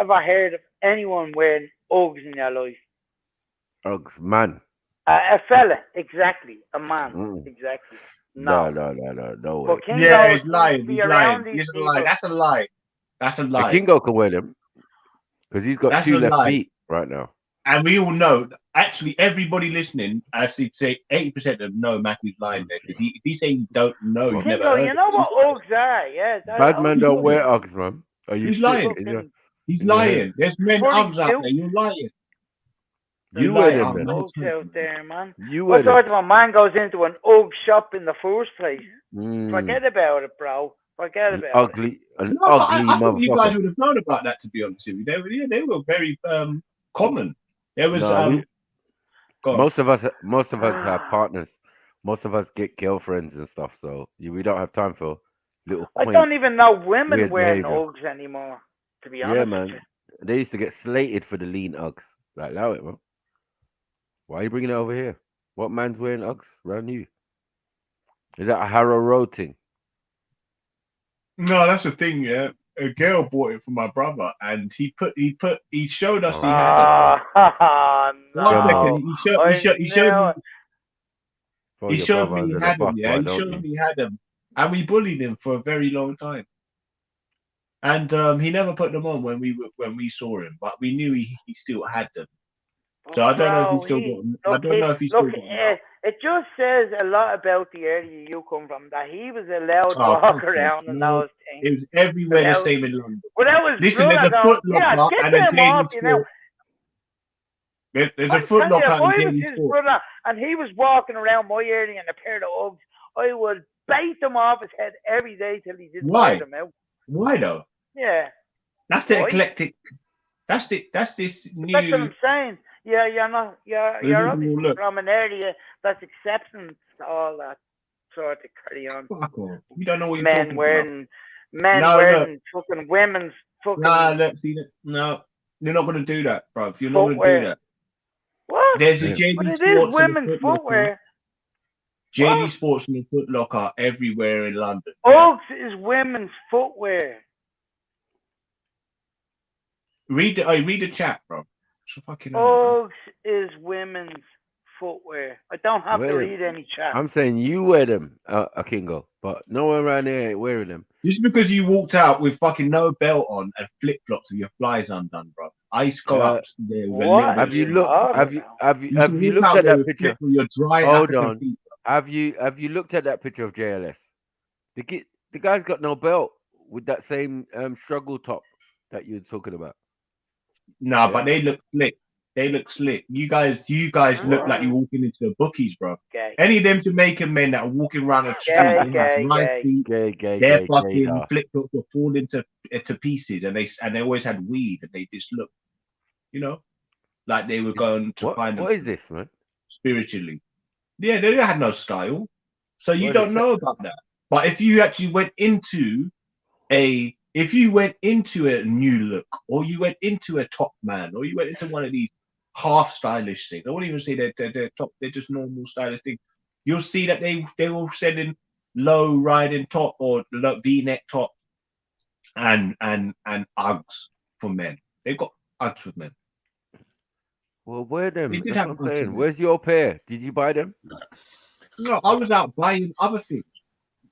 ever heard of anyone wearing Uggs in your life? Uggs, man. A fella, exactly. A man, exactly. No way. Yeah, he's lying. He's lying. He's a lie. That's a lie. That's a lie. Kingo can wear them because he's got That's two a left lie. feet right now. And we all know, actually, everybody listening, I should say 80% of them know Matthew's lying there. Because if he's saying you don't know, you've never heard You know what Uggs are? Yeah. Bad man don't wear Uggs, man. Are you He's lying. He's lying. There's men Uggs out there. You're lying. You wear them, man. Uggs out there, man. You wear What sort of a man goes into an Ugg shop in the first place? Forget about it, bro. Forget about it. I thought you guys would have known about that, to be honest with you. They were very common. There was most of us have partners. Most of us get girlfriends and stuff, so we don't have time for little. I don't even know women wearing behavior. Uggs anymore. To be honest, Yeah, man. They used to get slated for the lean Uggs. Like, allow it, man. Why are you bringing it over here? What man's wearing Uggs around you? Is that a Harrow Road thing? No, that's the thing. Yeah, a girl bought it for my brother, and he showed us he had it. He showed me he had them. Yeah, he showed me he had them, and we bullied him for a very long time. And he never put them on when we saw him, but we knew he still had them. So I don't know if he still got them. I don't know if he still got them. It just says a lot about the area you come from that he was allowed to walk around in those things. It was everywhere the same in London. Well, that was listen, there's a Foot Locker and a Daily Sport. There's a Foot Locker and a Daily Sport. And he was walking around my area in a pair of Uggs. I would bait him off his head every day till he didn't wear them out. Why though? Yeah. That's the eclectic. That's this new. That's what I'm saying. Yeah, you're obviously from an area that's accepting all that sort of carry on. Fuck off. You don't know what you're men talking wearing, about. Men wearing fucking women's fucking. No, you're not gonna do that, bro. You're not gonna do that. What? There's a JD But it Sports is women's footwear. JD Sports and the Foot Locker everywhere in London. Uggs is women's footwear. Read the chat, bro. Uggs is women's footwear. I don't have to read any chat. I'm saying you wear them, Kingo, but no one around here ain't wearing them. Just because you walked out with fucking no belt on and flip flops with your flies undone, bro. I used to go up there. Have you looked? Have you looked at that picture? Hold on. Have you looked at that picture of JLS? The guy's got no belt with that same struggle top that you're talking about. No, but they look slick. They look slick. You guys look like you're walking into the bookies, bro. Any of them Jamaican men that are walking around the street, their fucking flip flops were falling to pieces, and they always had weed, and they just looked, like they were going to find. What is this, man? Spiritually, yeah, they had no style, so you don't know about that. But if you actually went into a new look, or you went into a top man, or you went into one of these half stylish things, I wouldn't even say they're top, they're just normal stylish things, you'll see that they were selling low riding top or V-neck top and Uggs for men. They've got Uggs for men. Well, wear them. That's what I'm saying. Where's your pair? Did you buy them? No, I was out buying other things.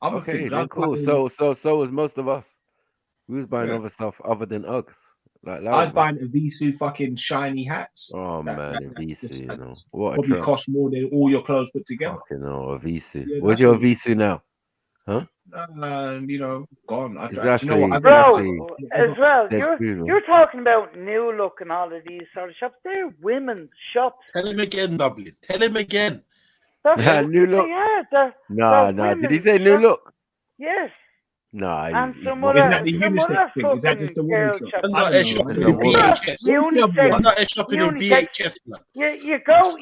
Okay, then cool. So was most of us. We was buying other stuff other than Uggs. Like I was buying a Visu fucking shiny hats. Oh man, a Visu, what a probably trend. cost more than all your clothes put together. Fucking hell, a Visu. Yeah, Where's your Visu now? Huh? Gone. Exactly. Bro, as well, you're talking about new look and all of these sort of shops. They're women's shops. Tell him again, Dublin. Tell him again. New look. Nah. Did he say new look? Yes. Nah, and he's some not. other, Is that just the women's shop? I'm not a shop in the BHS. I'm not a shop in the BHS. You go.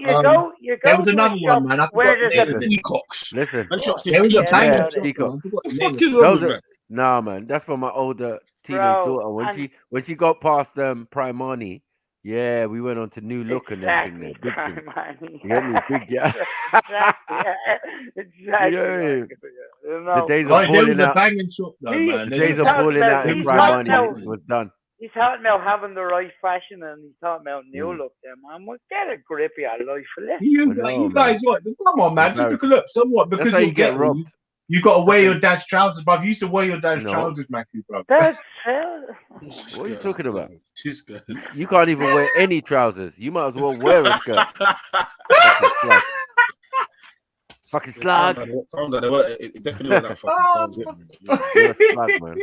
There was another one, man. Where there's a peacocks. Listen. There was a bang peacock. Peacock. Nah, man. That's for my older teenage daughter. When she got past Primani, yeah, we went on to New Look and everything. Big thing. You get me? Big, yeah. Exactly. The days of balling out. The days of balling out in Primani was done. He's talking about having the right fashion, and he's talking about new look there, man. Well, get a grip of your life, you guys, what? Come on, man. Just look. Somewhat because that's how you get robbed. You got to wear your dad's trousers, bruv. You used to wear your dad's No. trousers, Matthew, bruv. That's What are you talking about? She's good. You can't even wear any trousers. You might as well wear a skirt. Fucking slug. Fucking slug. It definitely wasn't that fucking You're a slug, man.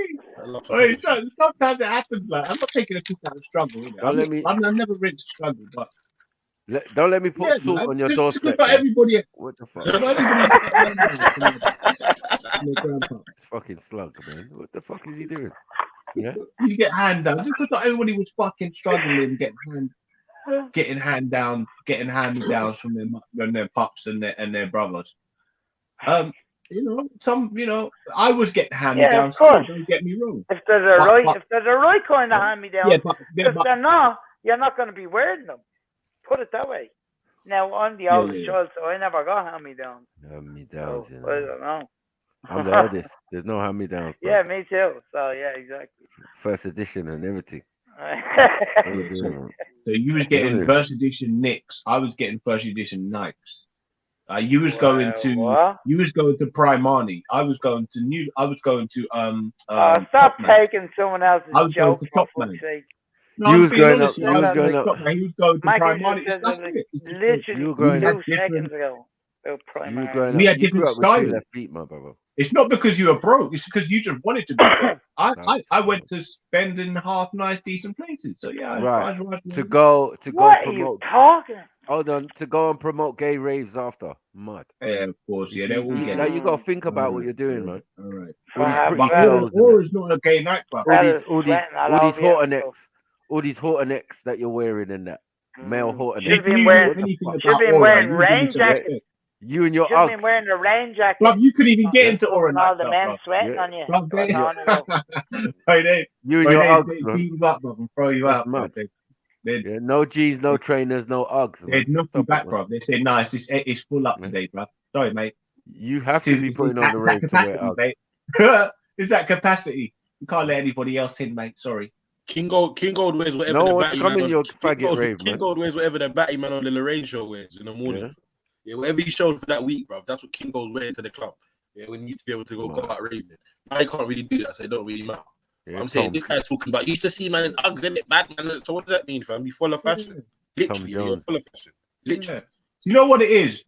Wait, sometimes it happens. Like, I'm not taking a piece out of struggle. I've never read struggle, but Don't let me put salt on your doorstep. Not everybody. What the fuck? It's fucking slug, man. What the fuck is he doing? Yeah. You get hand down. Just because not everybody was fucking struggling, getting hand downs from their pups and their brothers. I was getting hand me downs. Don't get me wrong. If there's a right kind of hand me down, if they're not, you're not going to be wearing them. Put it that way. Now I'm the oldest child, so I never got hand me downs. Hand me downs. So, I don't know. I'm the eldest. There's no hand me downs. Yeah, me too. So yeah, exactly. First edition and everything. So you was getting first edition Knicks. I was getting first edition Nikes. You was going to Primani. I was going to stop taking someone else's joke for fuck's sake. No, you was going up. He was going to Primani. Literally 2 seconds ago. We had different styles. Feet, my brother. It's not because you were broke. It's because you just wanted to be broke. I went to spend in half nice, decent places. So yeah, right. To go promote. Are you talking? Hold on, to go and promote gay raves after. Mud. Yeah, of course. Yeah, they all get now you got to think about what you're doing, man. All right. Or is not a gay nightclub. All these haughter necks that you're wearing in that male haughter neck. Should be wearing rain jackets. You and your Should be wearing the rain jacket. Club, you could even get into Aura all the men sweating on you. You and your Uggs, they beat you up, bro, and throw you out. No G's, no trainers, no Uggs. They'd knock you back, bro. They said, "No, it's full up today, bro. Sorry, mate. You have to be putting on the rave to wear Uggs. It's that capacity. You can't let anybody else in, mate. Sorry." King Gold wears whatever King Gold wears whatever the Batty Man on the Lorraine show wears in the morning. Yeah, whatever he showed for that week, bro. That's what King Gold's wearing to the club. Yeah, we need to be able to go out raving. I can't really do that, so it don't really matter. I'm saying this guy's talking about. You used to see man in Uggs, in it, bad man. So what does that mean, fam? Be full of fashion. Literally, you're full of fashion. Literally. You know what it is?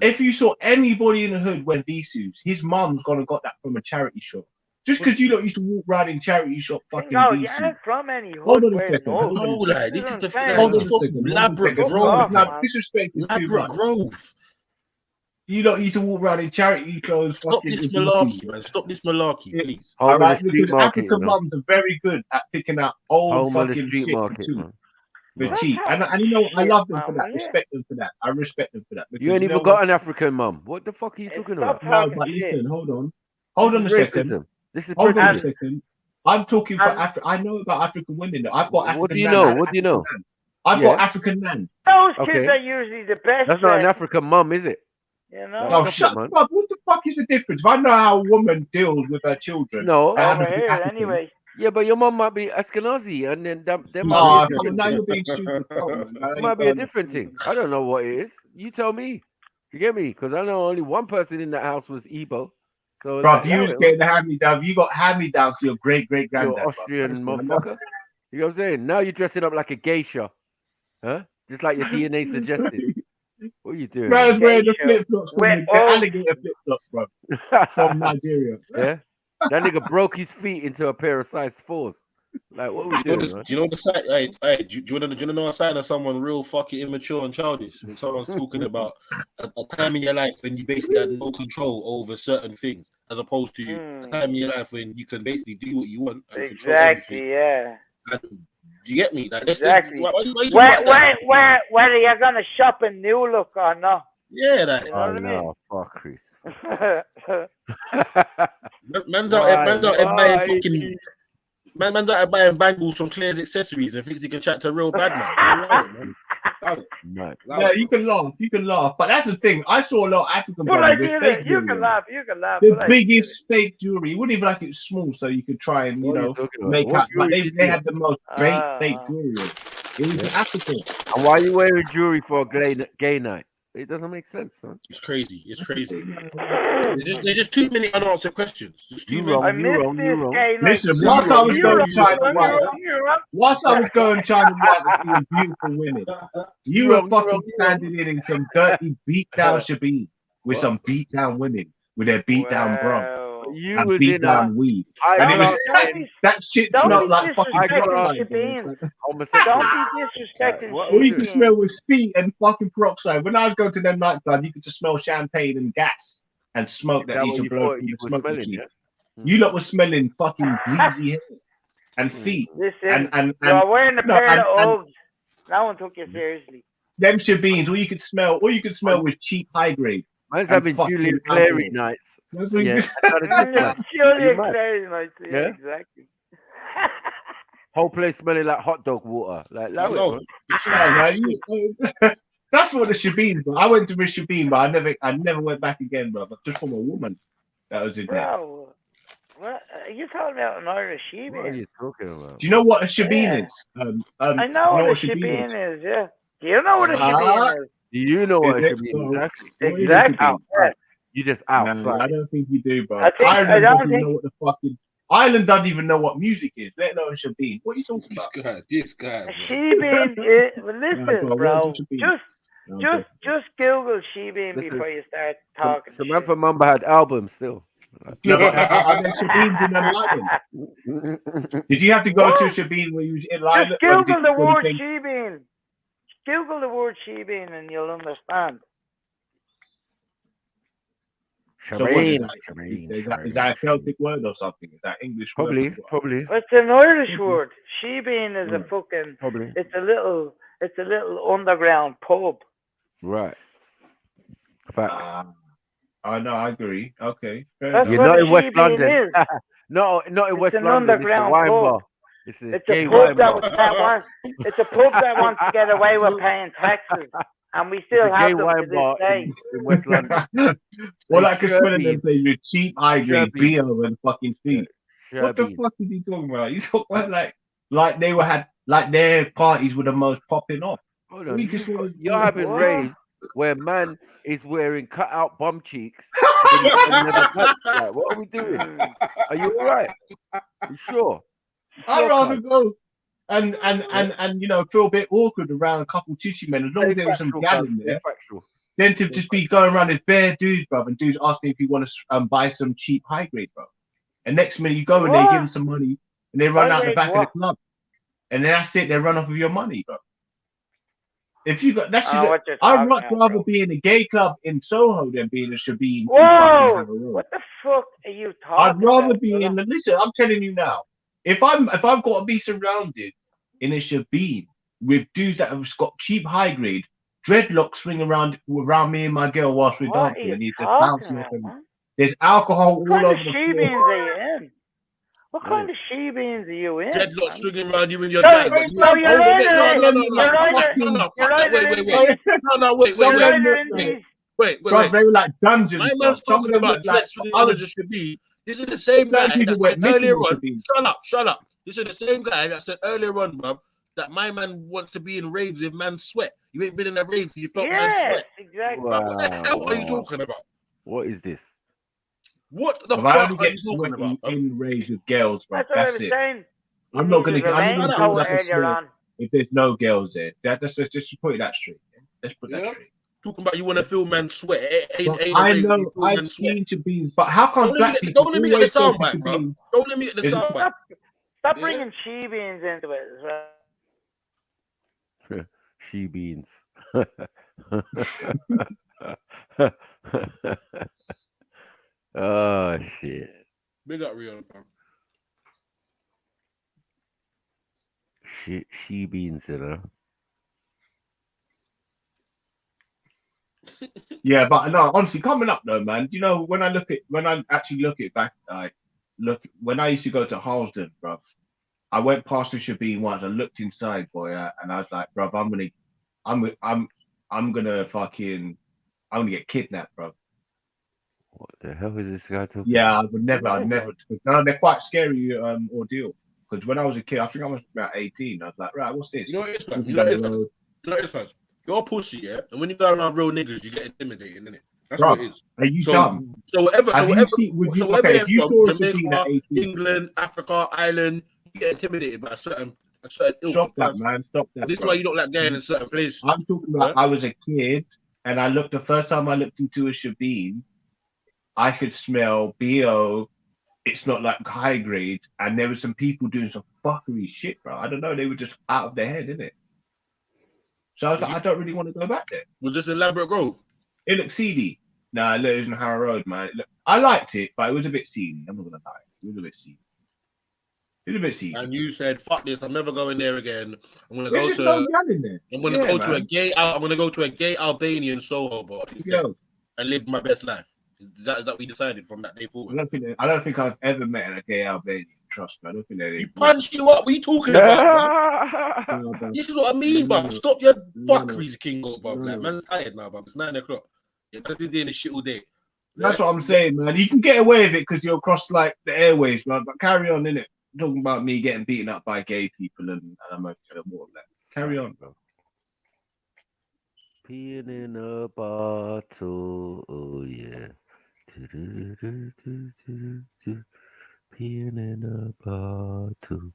If you saw anybody in the hood wear these suits, his mum's gonna got that from a charity shop. Just because you don't used to walk around in charity shop fucking. No, you ain't from any hood. Hold on a second. No, like this is the Labrador Grove. Labrador Grove. You don't used to walk around in charity clothes. Stop this malarkey, man. Stop this malarkey, please. All right, because African mums are very good at picking out old fucking street market, man. They're cheap, and you know I love them for that. Respect them for that. I respect them for that. You ain't even got an African mum. What the fuck are you talking about? No, but listen, hold on a second. This is hold on a second. I'm talking for Africa. I know about African women. I've got African. What do you know? What do you know? I've got African land. Those kids are usually the best. That's not an African mum, is it? You know? Oh, shut up! What the fuck is the difference? If I know how a woman deals with her children, no, anyway. Yeah, but your mum might be Ashkenazi, and then that might be a different thing. I don't know what it is. You tell me. You get me? Because I know only one person in that house was Igbo. So, bro, you was getting the hand-me-down. You got hand-me-downs to your great-great-granddad. You're Austrian motherfucker. You know what I'm saying? Now you're dressing up like a geisha. Huh? Just like your DNA suggested. What are you doing? Man's wearing the flip-flops, the alligator flip-flops, bro. From Nigeria. Yeah? That nigga broke his feet into a pair of size 4s. Like, what are we doing, do you know the side? Hey, do you want to know a sign of someone real fucking immature and childish? When someone's talking about a time in your life when you basically had no control over certain things, as opposed to a time in your life when you can basically do what you want and control everything. Yeah. And, do you get me? Like, exactly. Whether you're gonna shop in New Look or not. Yeah, that. You know what I mean? Fuck Chris. Man's out there buying fucking. Man's out there buying bangles from Claire's Accessories and thinks he can chat to a real bad man. Yeah, you can laugh, but that's the thing. I saw a lot of African brothers with fake you jewelry. can laugh. The biggest fake jewelry. You wouldn't even like it small, so you could try and make up. But they had the most fake jewelry. It was African. And why are you wearing jewelry for a gay night? It doesn't make sense, son. It's crazy. It's crazy. There's just too many unanswered questions. There's too many. I missed this guy. Like, Listen, whilst I was going to China you're up. whilst I was going to China White and seeing beautiful women, you were fucking standing in some dirty beat down shabby with some beat down women with their beat down bra and beat down weed. And it was that shit smelled like fucking peroxide. Don't be disrespecting. All you could smell was feet and fucking peroxide. When I was going to them nightclubs, you could just smell champagne and gas and smoke that you should blow through the smoke machine. You lot were smelling fucking greasy hair and feet. Listen, and you're wearing a pair of O's. No one took you seriously. Them shebeens, all you could smell was cheap high grade. Man's having Julian Clary nights. Yeah. Julian Clary nights. Yeah, exactly. Whole place smelling like hot dog water. Like, that's what the shebeens were. I went to a shebeen, but I never went back again, bro. Just from a woman that was in there. Bro, what are you talking about? An Irish shebeen? What are you talking about? Do you know what a shebeen is? I know what a shebeen is. Yeah. Do you know what a shebeen is? Do you know what a shebeen is? Exactly. Outside. You just outside. No, I don't think you do, bro. I don't think know what the fucking Ireland doesn't even know what music is. They know a shebeen. What are you talking about? This guy. Shebeen is. Well, listen, bro. Just Google shebeen before you start talking. Samantha Mumba had albums still. No, but are there shebeens in Ireland? Did you have to go to a shebeen where you was in Ireland? Just Google the word shebeen. Google the word shebeen and you'll understand. Shebeen. Is that a Celtic word or something? Is that English word? Probably. It's an Irish word. Shebeen is a fucking. Probably. It's a little underground pub. Right. Facts. I know. I agree. Okay. That's You're not in West London. No, not in West London. It's a wine bar. It's a gay wine bar. It's a pub that wants to get away with paying taxes, and we still have them to this day. In West London. Well, I can smell them say you cheap high grade beer and fucking feet. What the fuck is he talking about? He's talking about like they had their parties were the most popping off. Hold on. You're having raves where man is wearing cut out bum cheeks. Like, what are we doing? Are you all right? You sure? I'd rather go and feel a bit awkward around a couple chichi men as long as there was some gal in there. Then to just be going around as bare dudes, bro, and dudes asking if you want to buy some cheap high grade, bro. And next minute you go and they give them some money and they run out the back of the club. And then that's it, they run off with your money, bro. If you got I'd much rather be in a gay club in Soho than be in a shebeen. Whoa! What the fuck are you talking I'd rather about? be in the listen, I'm telling you now. If I've got to be surrounded in a shebeen with dudes that have got cheap high grade, dreadlocks swing around me and my girl whilst we're dancing and he's just bouncing off and there's alcohol all over the floor. Are you in? What kind of shebeens are you in? Dreadlocks swinging around you and your dad. Wait. They were like dungeons. My man's talking about dreads swinging around the shebeen. This is the same guy that said earlier on. Shut up. This is the same guy that said earlier on, bro, that my man wants to be in raves if man sweat. You ain't been in a rave so you felt man sweat. Exactly. Wow. What the hell are you talking about? What is this? What the fuck are you talking about? In raves with girls, bro. That's what I was saying. I'm not gonna go up if there's no girls there. Let's just put that straight. Let's put that straight. Talking about you want to feel man sweat. I know I've seen to be, but how come black people don't let me get the sound back, bro? Don't let me get the sound back. Stop bringing shebeens into it as well. Shebeens. Oh shit. Big up Rio, bro. Shit, shebeens, you know. Yeah, but no, honestly, coming up though, man. You know, when I actually look it back, when I used to go to Harlesden, bro, I went past the shebeen once. I looked inside, boy, and I was like, bro, I'm gonna get kidnapped, bro. What the hell is this guy talking? Yeah, I'd never. No, they're quite scary ordeal. Because when I was a kid, I think I was about 18. I was like, right, what's this? You know what it is, man? You're a pussy, yeah. And when you go around real niggas, you get intimidated, innit? That's Bro, what it is. are you So, dumb? so whatever, Have so you whatever, seen? Would you? so wherever Okay, they're if you from, saw Sabine at Jamaica, 18, England, Africa, Ireland, you get intimidated by a certain ilk stop of that, person. man. Stop that, This is bro. why you don't like going in certain places. I'm talking Yeah? about. I was a kid, and I looked. The first time I looked into a Sabine, I could smell BO. It's not like high grade, and there were some people doing some fuckery shit, bro. I don't know. They were just out of their head, innit? So I was like, I don't really want to go back there. Was this Elaborate Grove? It looked seedy. Nah, it was in Harrow Road, man. I liked it, but it was a bit seedy. I'm not gonna lie. It was a bit seedy. It was a bit seedy. And you said, "Fuck this! I'm never going there again. I'm gonna There's go just to. no gal in there. I'm gonna Yeah, go to a man. gay. I'm gonna go to a gay Albanian Soho bar instead, and live my best life." Is that we decided from that day forward? I don't think I've ever met a gay Albanian. Trust me, I don't think they Punch you up. What are you talking about, bro? This is what I mean, bro. Stop your fuckeries, Kingo, bro. Like, man's tired now, bro. It's 9 o'clock. You're gonna be doing this shit all day. That's what I'm saying, man. You can get away with it because you're across like the airways, man. But carry on, innit? Talking about me getting beaten up by gay people and I'm okay with all of that. Carry on, bro. Peeing in a bottle, oh yeah. Peeing in a bottle.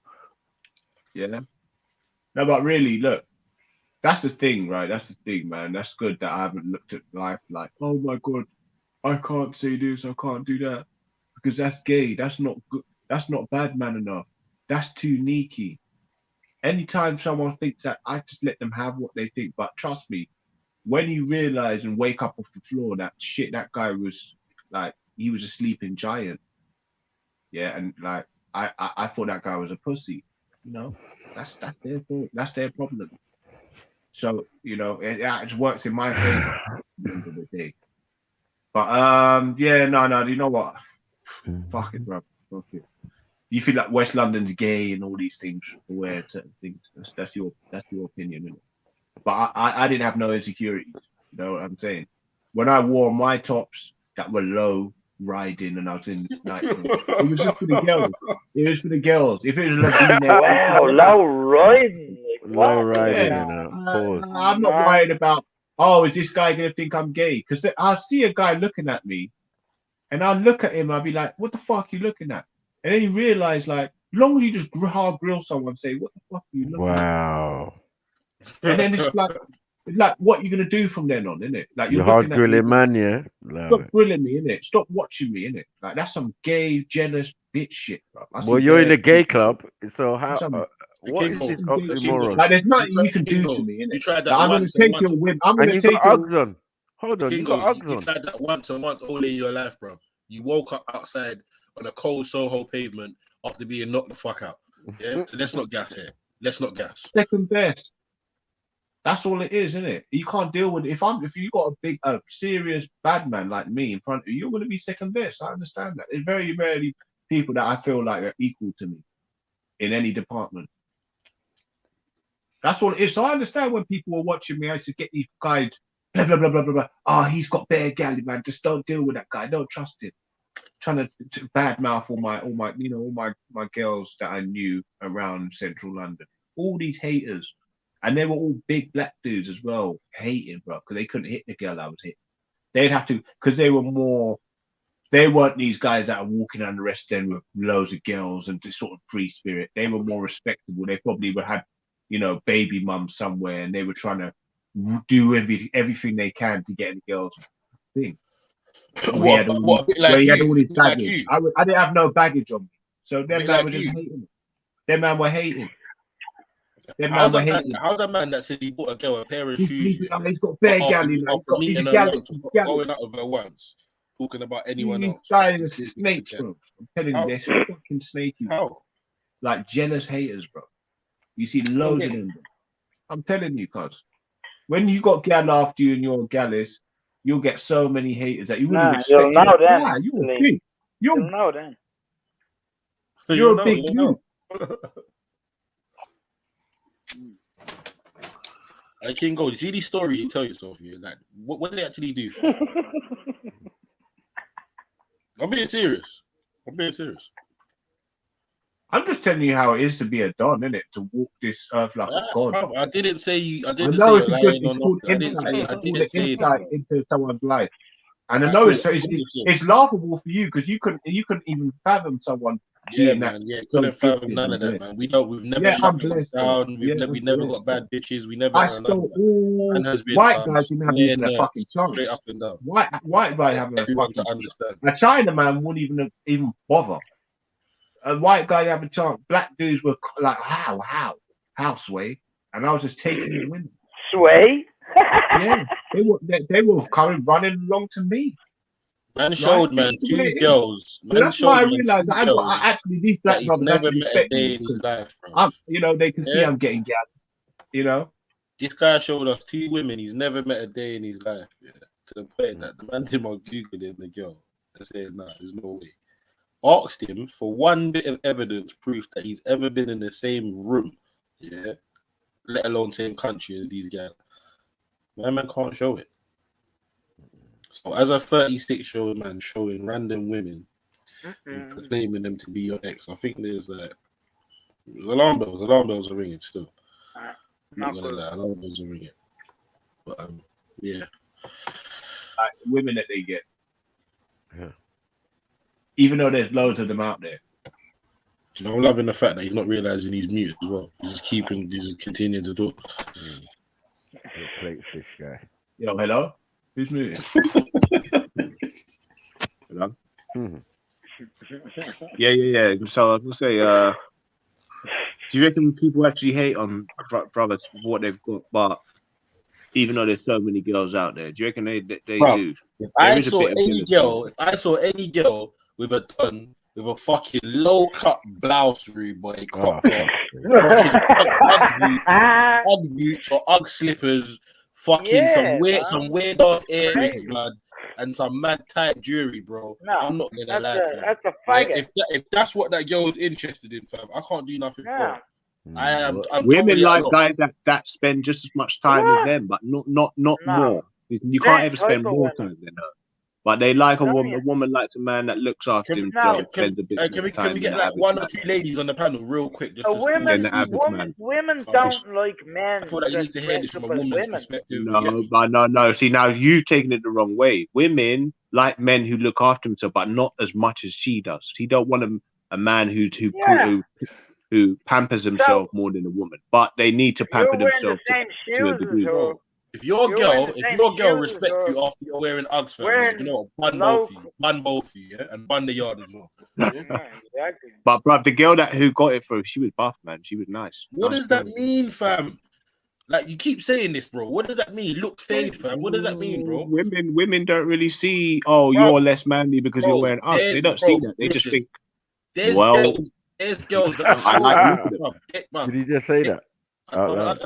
Yeah. No, but really, look, that's the thing, right? That's the thing, man. That's good that I haven't looked at life like, oh my god, I can't say this, I can't do that, because that's gay. That's not good. That's not bad man enough. That's too sneaky. Anytime someone thinks that, I just let them have what they think. But trust me, when you realize and wake up off the floor that shit, that guy was like, he was a sleeping giant. Yeah, and like I thought that guy was a pussy. You know, that's their fault. That's their problem. So you know, it just works in my favor at the end of the day. But yeah, no. You know what? Fuck it, bro. Fuck it. You feel like West London's gay and all these things, wear certain things. That's your opinion, isn't it? But I didn't have no insecurities. You know what I'm saying? When I wore my tops that were low riding and I was in night, it was just for the girls. It was for the girls. If it was Ladina, wow, low riding. Low riding, yeah, you know. Pause. I'm not worried about, oh, is this guy gonna think I'm gay? Because I'll see a guy looking at me, and I'll look at him. I'll be like, what the fuck are you looking at? And then you realize, like, as long as you just hard grill someone, and say, what the fuck are you looking at? Wow. And then it's like, what you're gonna do from then on, isn't it? Like You're looking hard at grilling, me, man, yeah? Stop grilling me, innit? Stop watching me, innit? Like that's some gay, jealous bitch shit, bro. Well, you're in a gay club, so how? What is Kingo, this oxymoron? Like there's nothing you can do to me, innit? You tried that Like, I'm gonna once take your whim. I'm And gonna you take got your Uggs on. Hold on, you Kingo, got Uggs you on. tried that once and once only in your life, bro. You woke up outside on a cold Soho pavement after being knocked the fuck out. Yeah, so let's not gas here. Let's not gas. second best. That's all it is, isn't it? You can't deal with it. If you got a big, serious bad man like me in front of you, you're gonna be second best. I understand that. There's very rarely people that I feel like are equal to me in any department. That's all it is. So I understand when people are watching me, I used to get these guys, blah blah blah blah blah blah. Oh, he's got bare galley, man. Just don't deal with that guy. Don't trust him. Trying to badmouth all my girls that I knew around central London. All these haters. And they were all big black dudes as well, hating, bro, because they couldn't hit the girl I was hitting. They'd have to, because they weren't these guys that are walking around the West End with loads of girls and just sort of free spirit. They were more respectable. They probably would have, baby mums somewhere, and they were trying to do everything they can to get the girls thing. We had all this baggage. I didn't have no baggage on me. So them man were just hating. Them man were hating. How's that man that said he bought a girl a pair of shoes? He's got bare galley. After meeting her once, going out with her once, talking about anyone else. Snakes, bro. I'm telling you, they're fucking snaky. How? Like jealous haters, bro. You see loads of them, bro. I'm telling you, cuz. When you got gal after you and you're gallus, you'll get so many haters that you wouldn't expect. You'll know then. Nah, you're big. You'll know then. You're a big dude. I can go. You see these stories you tell yourself, like what do they actually do? I'm being serious. I'm just telling you how it is to be a don, innit? To walk this earth like a god. Bruv, I didn't say you. I I didn't say know you're it's a good. lying or It's not. called I didn't insight. say. It's I called an didn't say insight that. into someone's life. And I Alright, know cool. it's laughable for you because you couldn't even fathom someone Yeah, being that man. Yeah, so couldn't fathom gifted none and of that, blessed. man. We've never Yeah, shut I'm people blessed, bro. down. Yeah, We I'm never blessed, got bro. bad bitches. We never I none saw of that. all Man has been white some guys didn't have square even a nerds, fucking straight chance. up and down. White guy having a Everyone to fucking understand. a China man wouldn't even bother. A white guy have a chance. Black dudes were like, how sway? And I was just taking his women. Sway? Yeah, they were coming running along to me. Man Right? showed This man is the way two it is. girls. So Man that's why I showed man realized two that girls actually these that black he's brothers never actually met a respect day me in his because life, bro. they can see Yeah. I'm getting gathered. This guy showed us two women he's never met a day in his life. Yeah, to the point that the man didn't want Google him the girl. I said, nah, there's no way. Asked him for one bit of evidence, proof that he's ever been in the same room, yeah, let alone same country as these guys. My man can't show it. So as a 36-year-old man showing random women and claiming them to be your ex, I think there's alarm bells are ringing still. Not gonna lie, alarm bells are ringing. But yeah. Like women that they get. Yeah. Even though there's loads of them out there. You know, I'm loving the fact that he's not realizing he's mute as well. He's just continuing to talk. Plate fish guy. Yo, hello? Who's muted? Hello? Yeah. So I was gonna say, do you reckon people actually hate on brothers for what they've got? But even though there's so many girls out there, do you reckon they Bro, do? If I saw any girl with a ton with a fucking low cut blouse, boy, crop top, Ugg boots or Ugg slippers, fucking some weird ass earrings, blood, and some mad tight jewelry, bro. No, I'm not gonna lie, fam. that's a faggot. If that's what that girl's interested in, fam, I can't do nothing for it. I'm Women totally at like loss. guys that spend just as much time as them, but not more. You can't ever spend more time than her. But they like a woman. A woman likes a man that looks after himself. Spends a bit more time. Can we get like one or two ladies on the panel real quick? Just women don't like men. I feel like you need to hear this from a woman's perspective. No. See, now you've taken it the wrong way. Women like men who look after themselves, but not as much as she does. She don't want a man who pampers himself more than a woman. But they need to pamper themselves to a degree. If your girl respects you after you're wearing Uggs, fam, you know what? Bun both of you, yeah? And bun the yard as well. Yeah? Exactly. But bruv, the girl who got it for, she was buff, man. She was nice. What does that mean, fam? Like, you keep saying this, bro. What does that mean? Look fade, fam. What does that mean, bro? Women don't really see, you're less manly because you're wearing Uggs. They don't see that. They just think, there's girls that are so... I like looking at them. Did he just say that? I'm not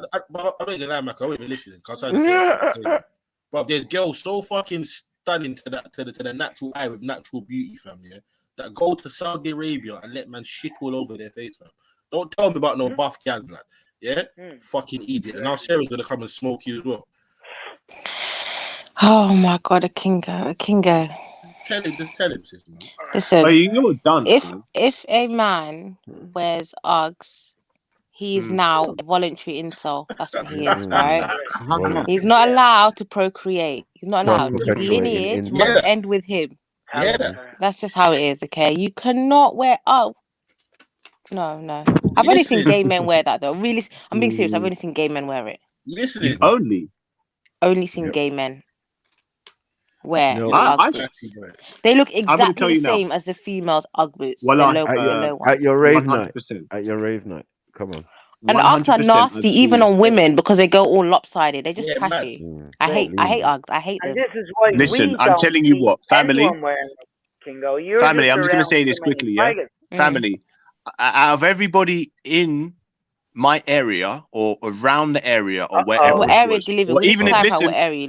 gonna lie, Mac. I wasn't even listening because I decided to say that. But there's girls so fucking stunning to the natural eye with natural beauty, fam, yeah, that go to Saudi Arabia and let man shit all over their face, fam. Don't tell me about no buff gal, blood. Yeah, fucking idiot. And now Sarah's gonna come and smoke you as well. Oh my god, a kingo. Just tell him, sister. Listen, you're done. If a man wears Uggs, he's now a voluntary incel. That's what he is, right? He's not allowed to procreate. He's not allowed. His lineage must end with him. Yeah. That's just how it is, okay? You cannot wear... Oh. No. I've only seen gay men wear that, though. Really, I'm being serious. I've only seen gay men wear it. Listening. Only seen gay men wear Ugg. They look exactly the same as the females' Ugg boots. At your rave night. At your rave night. Come on. And the Uggs are nasty, even on women, because they go all lopsided. They're just trashy. I hate Uggs. I hate them. And this is why Listen, I'm telling you what, family. Family, I'm just gonna say this quickly, yeah. Family. Out of everybody in my area or around the area or wherever, what area do you live in? or even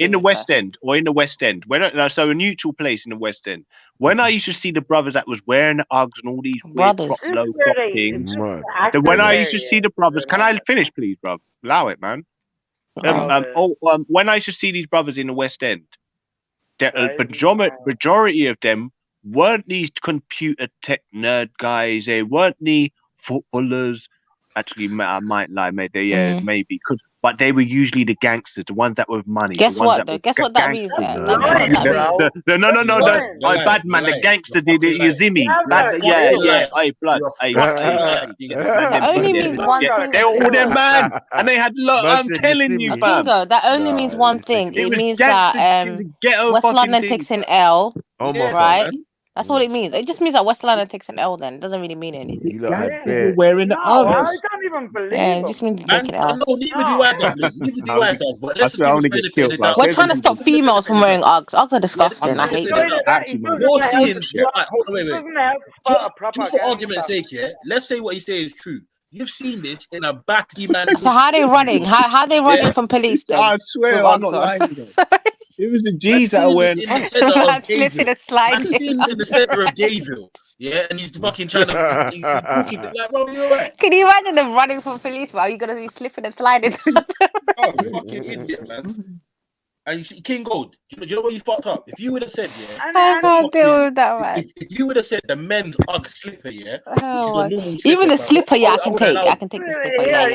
in the West End or in the West End, so a neutral place in the West End. When I used to see the brothers that was wearing the Uggs and all these weird low crop things, then when I used to see the brothers, can I finish, please, bro? Allow it, man. When I used to see these brothers in the West End, the majority of them weren't these computer tech nerd guys. They weren't the footballers. Actually, I might lie, mate. Maybe could, but they were usually the gangsters, the ones that were with money. Guess the ones what that though? were Guess what that means? gangsters. Guess what that means? No, bad man, the gangster did it. You see me? Hey, blood. Hey, that only means one thing. they were all them man, and they had lot. I'm telling you, fam. Kingo, that only means one thing. It means that West London takes an L, right? That's all it means. It just means that West London takes an L. Then it doesn't really mean anything. You're wearing the I don't even believe it just means to take an L. Neither do I, Dublin. Neither do I, does. But let's just give the benefit of the doubt. We're trying to stop females from wearing Uggs. Uggs are disgusting. I hate them. You're seeing. Hold on, wait. Just for argument's sake, yeah. Let's say what he's saying is true. You've seen this in a batty man. So how are they running? How are they running from police? Then? I swear, I'm not lying. It was the G's that were wearing. I'm seeing this in the center of Gayville. Yeah, and he's fucking trying to. He's walking like, well, you're right. Can you imagine them running from police? Are you gonna be slipping and sliding? Oh, you fucking idiot, man. And you see, King Gold, do you know what you fucked up? If you would have said, yeah, I can't deal with that, man. If you would have said the men's Ugg slipper, yeah, even the slipper, yeah, I can take. I can take the slipper, yeah.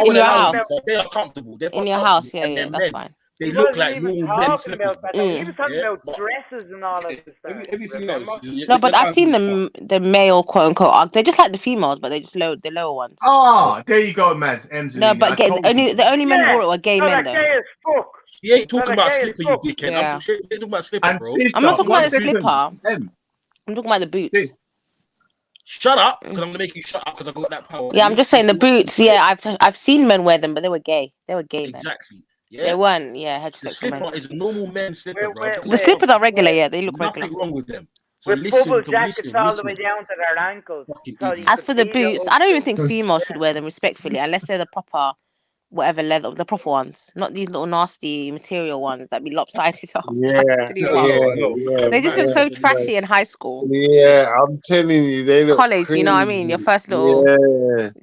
In your house, they are comfortable. In your house, yeah, that's fine. They look like normal men's slippers. He was talking about dresses and all of this stuff. Everything else. No, but I've seen the male quote unquote Uggs. They're just like the females, but they're just the lower ones. Oh, there you go, Maz. No, but the only men who wore it were gay men, though. He ain't talking about slipper, you dickhead. Yeah. I'm talking about slipper, bro. I'm not talking about the slipper. I'm talking about the boots. Shut up, because I'm gonna make you shut up because I got that power. Yeah, I'm just saying the boots. Yeah, I've seen men wear them, but they were gay. They were gay men. Exactly. Yeah. They weren't. Yeah, the heterosexual slipper men. is a normal men's slipper, bro. The slippers are regular. Yeah, they look Nothing regular. wrong with them. So With bubble jackets all the way down to their ankles. As for the boots, I don't even think females should wear them respectfully, unless they're the proper, whatever leather, the proper ones, not these little nasty material ones that be lopsided off. They just look so trashy in high school. Yeah, I'm telling you, they look college. crazy. You know what I mean? Your first little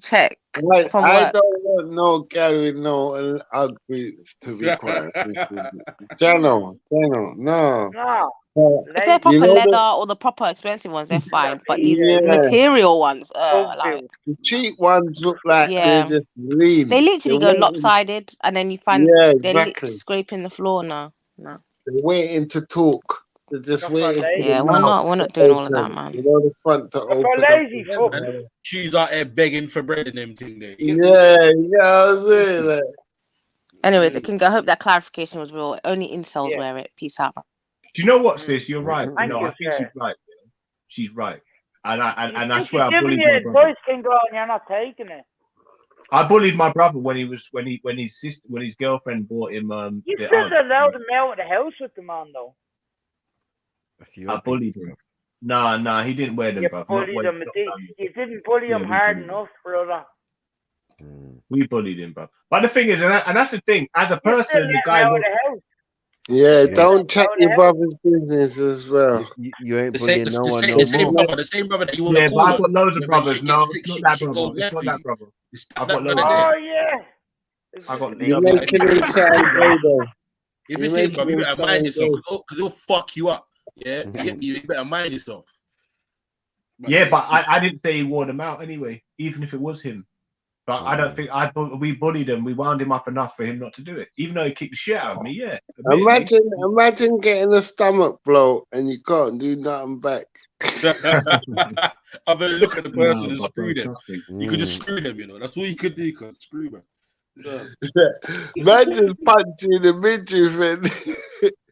check from I work. don't want no Gary, no ugly to be quite honest. Jano, no. If they're proper leather or the proper expensive ones, they're fine. But these material ones, like the cheap ones look like they're just lean. They literally go lopsided, and then you find they're scraping the floor now. No. They're waiting to talk. They're just waiting. Yeah, we're not doing all of that, man. You know, the front to open. Lazy Shoes out there begging for bread and them thing there. Yeah, I was saying that. Anyway, the King, I hope that clarification was real. Only incels wear it. Peace out. Do you know what, sis? You're right. Thank I you, think sir. she's right. She's right. And I swear I Giving bullied you my brother. advice, King Gold, and you're not taking it. I bullied my brother when his girlfriend bought him You the still Uggs. allowed him out of the house with them on, though. I bullied him. Nah, he didn't wear them, You bro. bullied him. You didn't bully him hard enough, brother. We bullied him, bro. But the thing is, and that's the thing, as a person, the guy out of the house. Yeah, don't check your brother's business as well. You ain't The bullying same, no one no the same more. brother, the same brother that you want to Yeah, call but I've up. got loads of When brothers. shit No, gets- it's not shit that goes brother. left It's not for that you. brother. It's I've that got loads brother of there. Oh, yeah. I've got You're the other. making him sound gay, though. If You're it's him, making bro, you him better sound mind yourself, gay. because he'll fuck you up. Yeah, you better mind yourself. Yeah, but I didn't say he wore them out anyway, even if it was him. But I don't think we bullied him. We wound him up enough for him not to do it, even though he kicked the shit out of me. Yeah. Imagine getting a stomach blow and you can't do nothing back. I'm gonna look at the person and screw them. You could just screw them, you know. That's all you could do. You could screw them. Yeah. Man just punch you in the midriff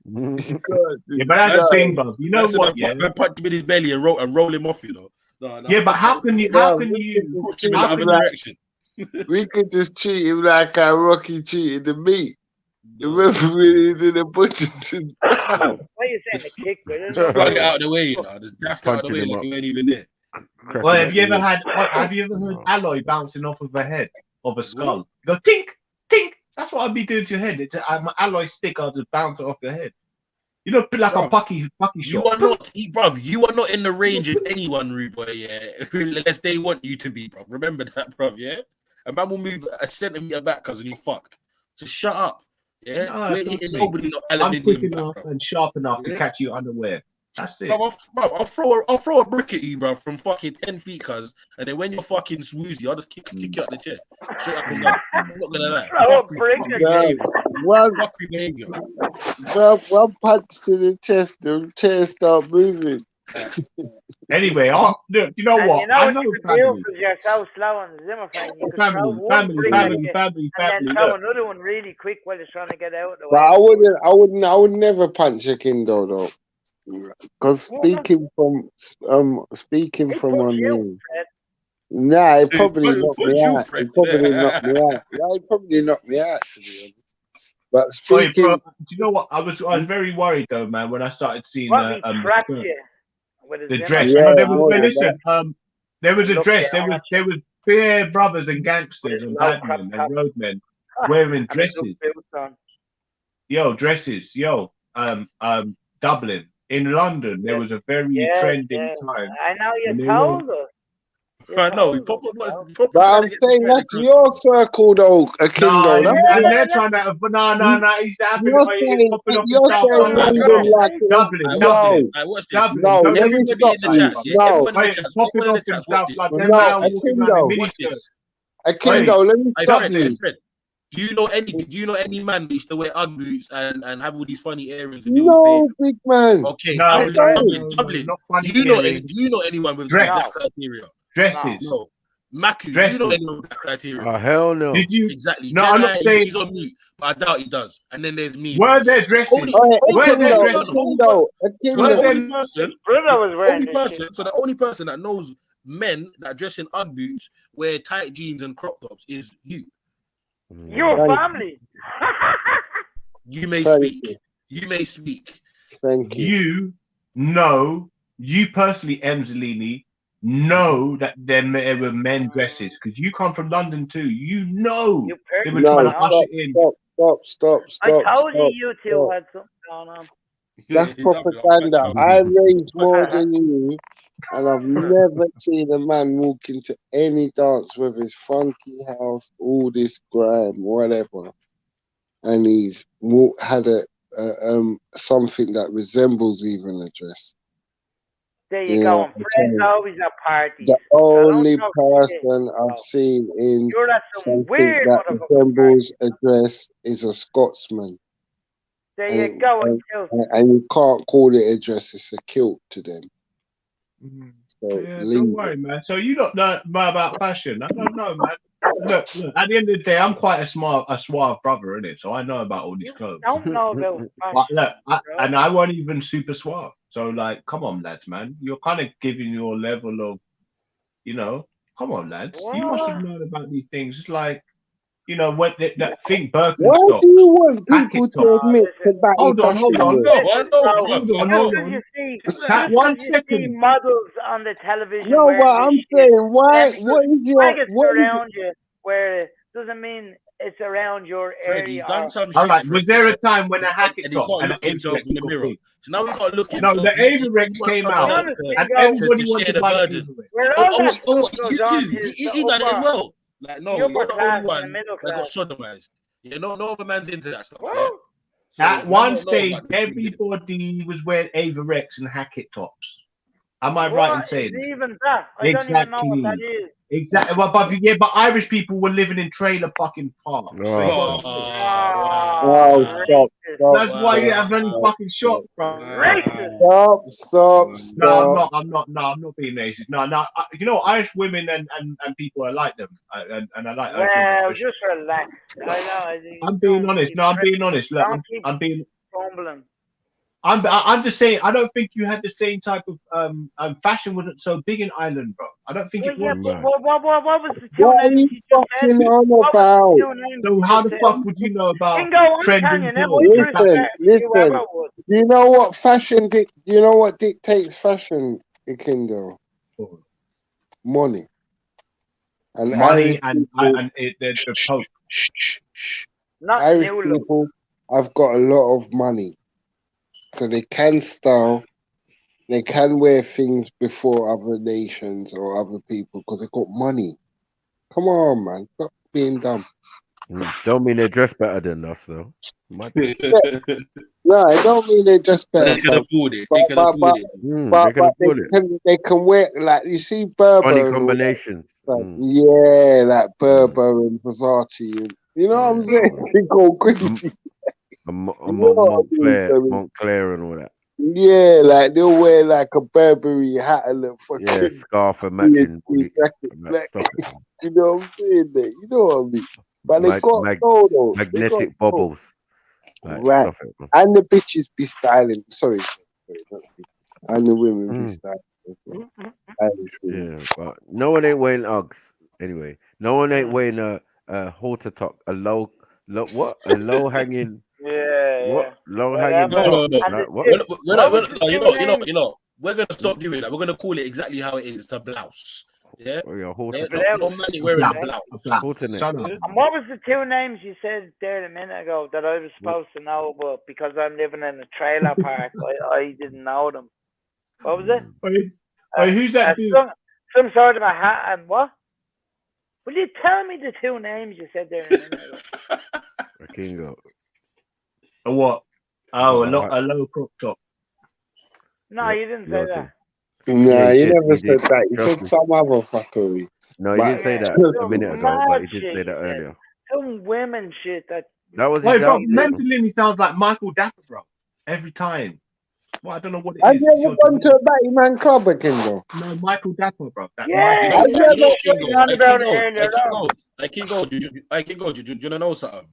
Yeah, but that's the thing, bro. You know what? Yeah. Punch him in his belly and roll him off, you know. No. Yeah, but how can you? Push him in the other direction. We could just treat him like how Rocky treated the meat. Remember when he's in the butcher's? Why are you saying the kick, bro? Plug it out of the way, you know. Just dash out of the way like you ain't even there. Well, have you ever heard alloy bouncing off of a head of a skull? You go tink, tink. That's what I'd be doing to your head. It's an alloy stick. I'll just bounce it off your head. You know, like a pucky shot. You are not, bruv. You are not in the range of anyone, rude boy. Yeah, unless they want you to be, bruv. Remember that, bruv. Yeah, a man will move a centimeter back, cousin. You're fucked. So shut up. Yeah, No, we're hitting nobody not I'm elementing quick you back, enough bruv. and sharp enough to catch you unaware. That's it. Bro, I'll throw a brick at you, bro, from fucking 10 feet, cuz. And then when you're fucking swoozy, I'll just kick you out the chair. Straight up and down. I'm not gonna lie. Fuckery behavior. One punch to the chest, the chair start moving. Anyway, look, you know And what? you know I what know you could do family. because you're so slow on the Zimmer fan. You could throw Family, one family, brick family, at family, you and family. then throw Look, another one really quick while it's trying to get out of the But way. I would never punch a Kindo though. Because speaking from on me, nah, it probably knocked me out. It probably knocked me out. Yeah, it probably knocked me out. To be honest. But Sorry, speaking, bro, do you know what? I was very worried though, man, when I started seeing What he trapped you with his the Zimmer dress. fan. You know, there was more than listen, there was a Look, dress. yeah, There was fair brothers and gangsters and low crop badmen top. and roadmen wearing And the duck dresses. boots on. Yo, dresses. Yo, Dublin. In London, there was a very trending time. I know when you they were- told us. I know. but I'm saying that's your circle though, a No, Kindo. and they're trying to. But no. He's happening. You're saying Popping up you're in South saying London like it was Dublin. Watch this. Dublin. no. Dublin. Let me stop in the you. chats, yeah? No, Everyone in the chats. Popping Everyone in up the in chats, watch South this. London. no, Man a walking around in Kindo. Watch miniskirts. this. A Kindo. Let me stop you. Fred, do you know any man that used to wear Ugg boots and have all these funny earrings and deal with No, big man. Okay, No, Dublin. not funny Do you earrings. know anyone with Dress. that criteria? Dresses. No. Maku, do you know Dresses. anyone with that criteria? Oh, hell no. Did you? Exactly. No, I'm not Jedi, saying. he's on mute, but I doubt he does. And then there's me. Were there dresses? Only Were there A dresses? Kindo. A So the Kindo. only person, Brother was wearing this shit. so the only person that knows men that dress in Ugg boots, wear tight jeans and crop tops is you. Your family. You may Thank speak. you. You may speak. Thank you. You personally, Emzalini, know that there were men dresses because you come from London too. You know they were No, trying to usher in. stop. I told you two had something going on. That's propaganda. I raised more than you, and I've never seen a man walk into any dance with his funky house, all this grime, whatever, and he's had a something that resembles even a dress. There you go. And friends always at parties. The only person I've seen in You're not some something weird that motherfucker. resembles a dress is a Scotsman. There you go. And you can't call it a dress, it's a kilt to them. So Yeah, don't worry, man. So you don't know about fashion. I don't know, man. Look, at the end of the day, I'm quite a suave brother, innit? So I know about all these clothes. Don't know about But look, and I wasn't even super suave. So like, come on, lads, man. You're kind of giving your level of, come on, lads. You must have known about these things. It's like, what that thing Birkenstock. Why do you want people to admit to that? Hold on. That 1 second. Models on the television. No, but I'm saying, what is around you? Where it doesn't mean it's around your area. All right. Was there a time when a hacket top and an himself in the mirror? So now we got to look. No, the Averex came out, and everybody wanted to buy the Averex. He done it as well. Like, no, you're the only one that got sodomized. No other man's into that stuff. Yeah? So at one stage, everybody was wearing Averex and hacket tops. Am I right in saying that? Even that? I don't even know what that is. Exactly. But Irish people were living in trailer fucking parks. Stop. That's why you have any fucking shots, bro. Stop. No, I'm not being racist. No, Irish women and people, I like them, and I like Irish women. Well, just relax. I know. I'm being honest. No, I'm being honest. Look, I'm being. Fumbling. I'm just saying. I don't think you had the same type of fashion wasn't so big in Ireland, bro. I don't think it was. What was the What are you fucking on about? So how the fuck would you know about trending clothes? Listen. Do you know what fashion? Do you know what dictates fashion, Kindle? Money. And money and the Pope. Irish people have got a lot of money. So they can style, they can wear things before other nations or other people because they got money. Come on, man. Stop being dumb. Don't mean they dress better than us, though. No, I don't mean they dress better. They can afford it. But, They can afford it. They can afford it. They can wear, like, you see Funny Berber. and all that combinations. stuff. Yeah, like Berber and Versace. And, you know what I'm saying? They go crazy. Montclair and all that. Yeah, like they'll wear like a Burberry hat and a fucking Yeah, scarf and matching. like, you know what I'm saying? There, you know what I mean? But they got though. Magnetic bubbles. Like, Right. stuff it, And the bitches be styling. Sorry, and the women be styling. Yeah, but no one ain't wearing Uggs. Anyway, no one ain't wearing a halter top, a low hanging. What? Low hanging top. No. Like, what? You know. We're gonna stop doing that. We're gonna call it exactly how it is. It's a blouse. Yeah. No man wearing a blouse. And what was the two names you said there a minute ago that I was supposed to know, but because I'm living in a trailer park, I didn't know them. What was it? Who's that dude? Some sort of a hat and what? Will you tell me the two names you said there a minute ago? Kingo. A what? Oh, a low crop top. No, you didn't say that. Nah, you never said that. You said some other fuckery. No, he didn't say that a minute ago, but he did say that earlier. Some women shit that. That was Wait, bro, mentally he sounds like Michael Dapper, bro. Every time. Well, I don't know what it is. Have you ever gone to a Batty Man club again, though? No, Michael Dapper, bro. Yeah, Do you know something?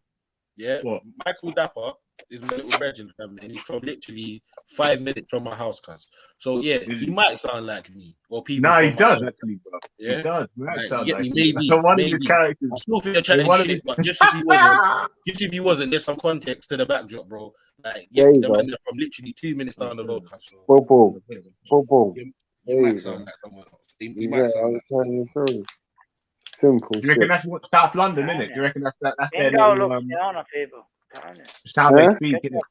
Yeah, what? Michael Dapper is my little Regin family, and he's from literally 5 minutes from my house, cuz. So yeah, he might sound like me or people. No, he does actually, bro. Yeah, he does. like, get me, maybe. maybe. One of his characters. I still think you're chatting shit, but just if he wasn't, there's some context to the backdrop, bro. Like, yeah, the man from literally 2 minutes down the road, cuz. Boom. He might sound like someone else. He might sound like. Simple. Do you reckon that's what South London, isn't it? Do you reckon that's their Kingo little, looks down on people. it's how they speak, isn't it?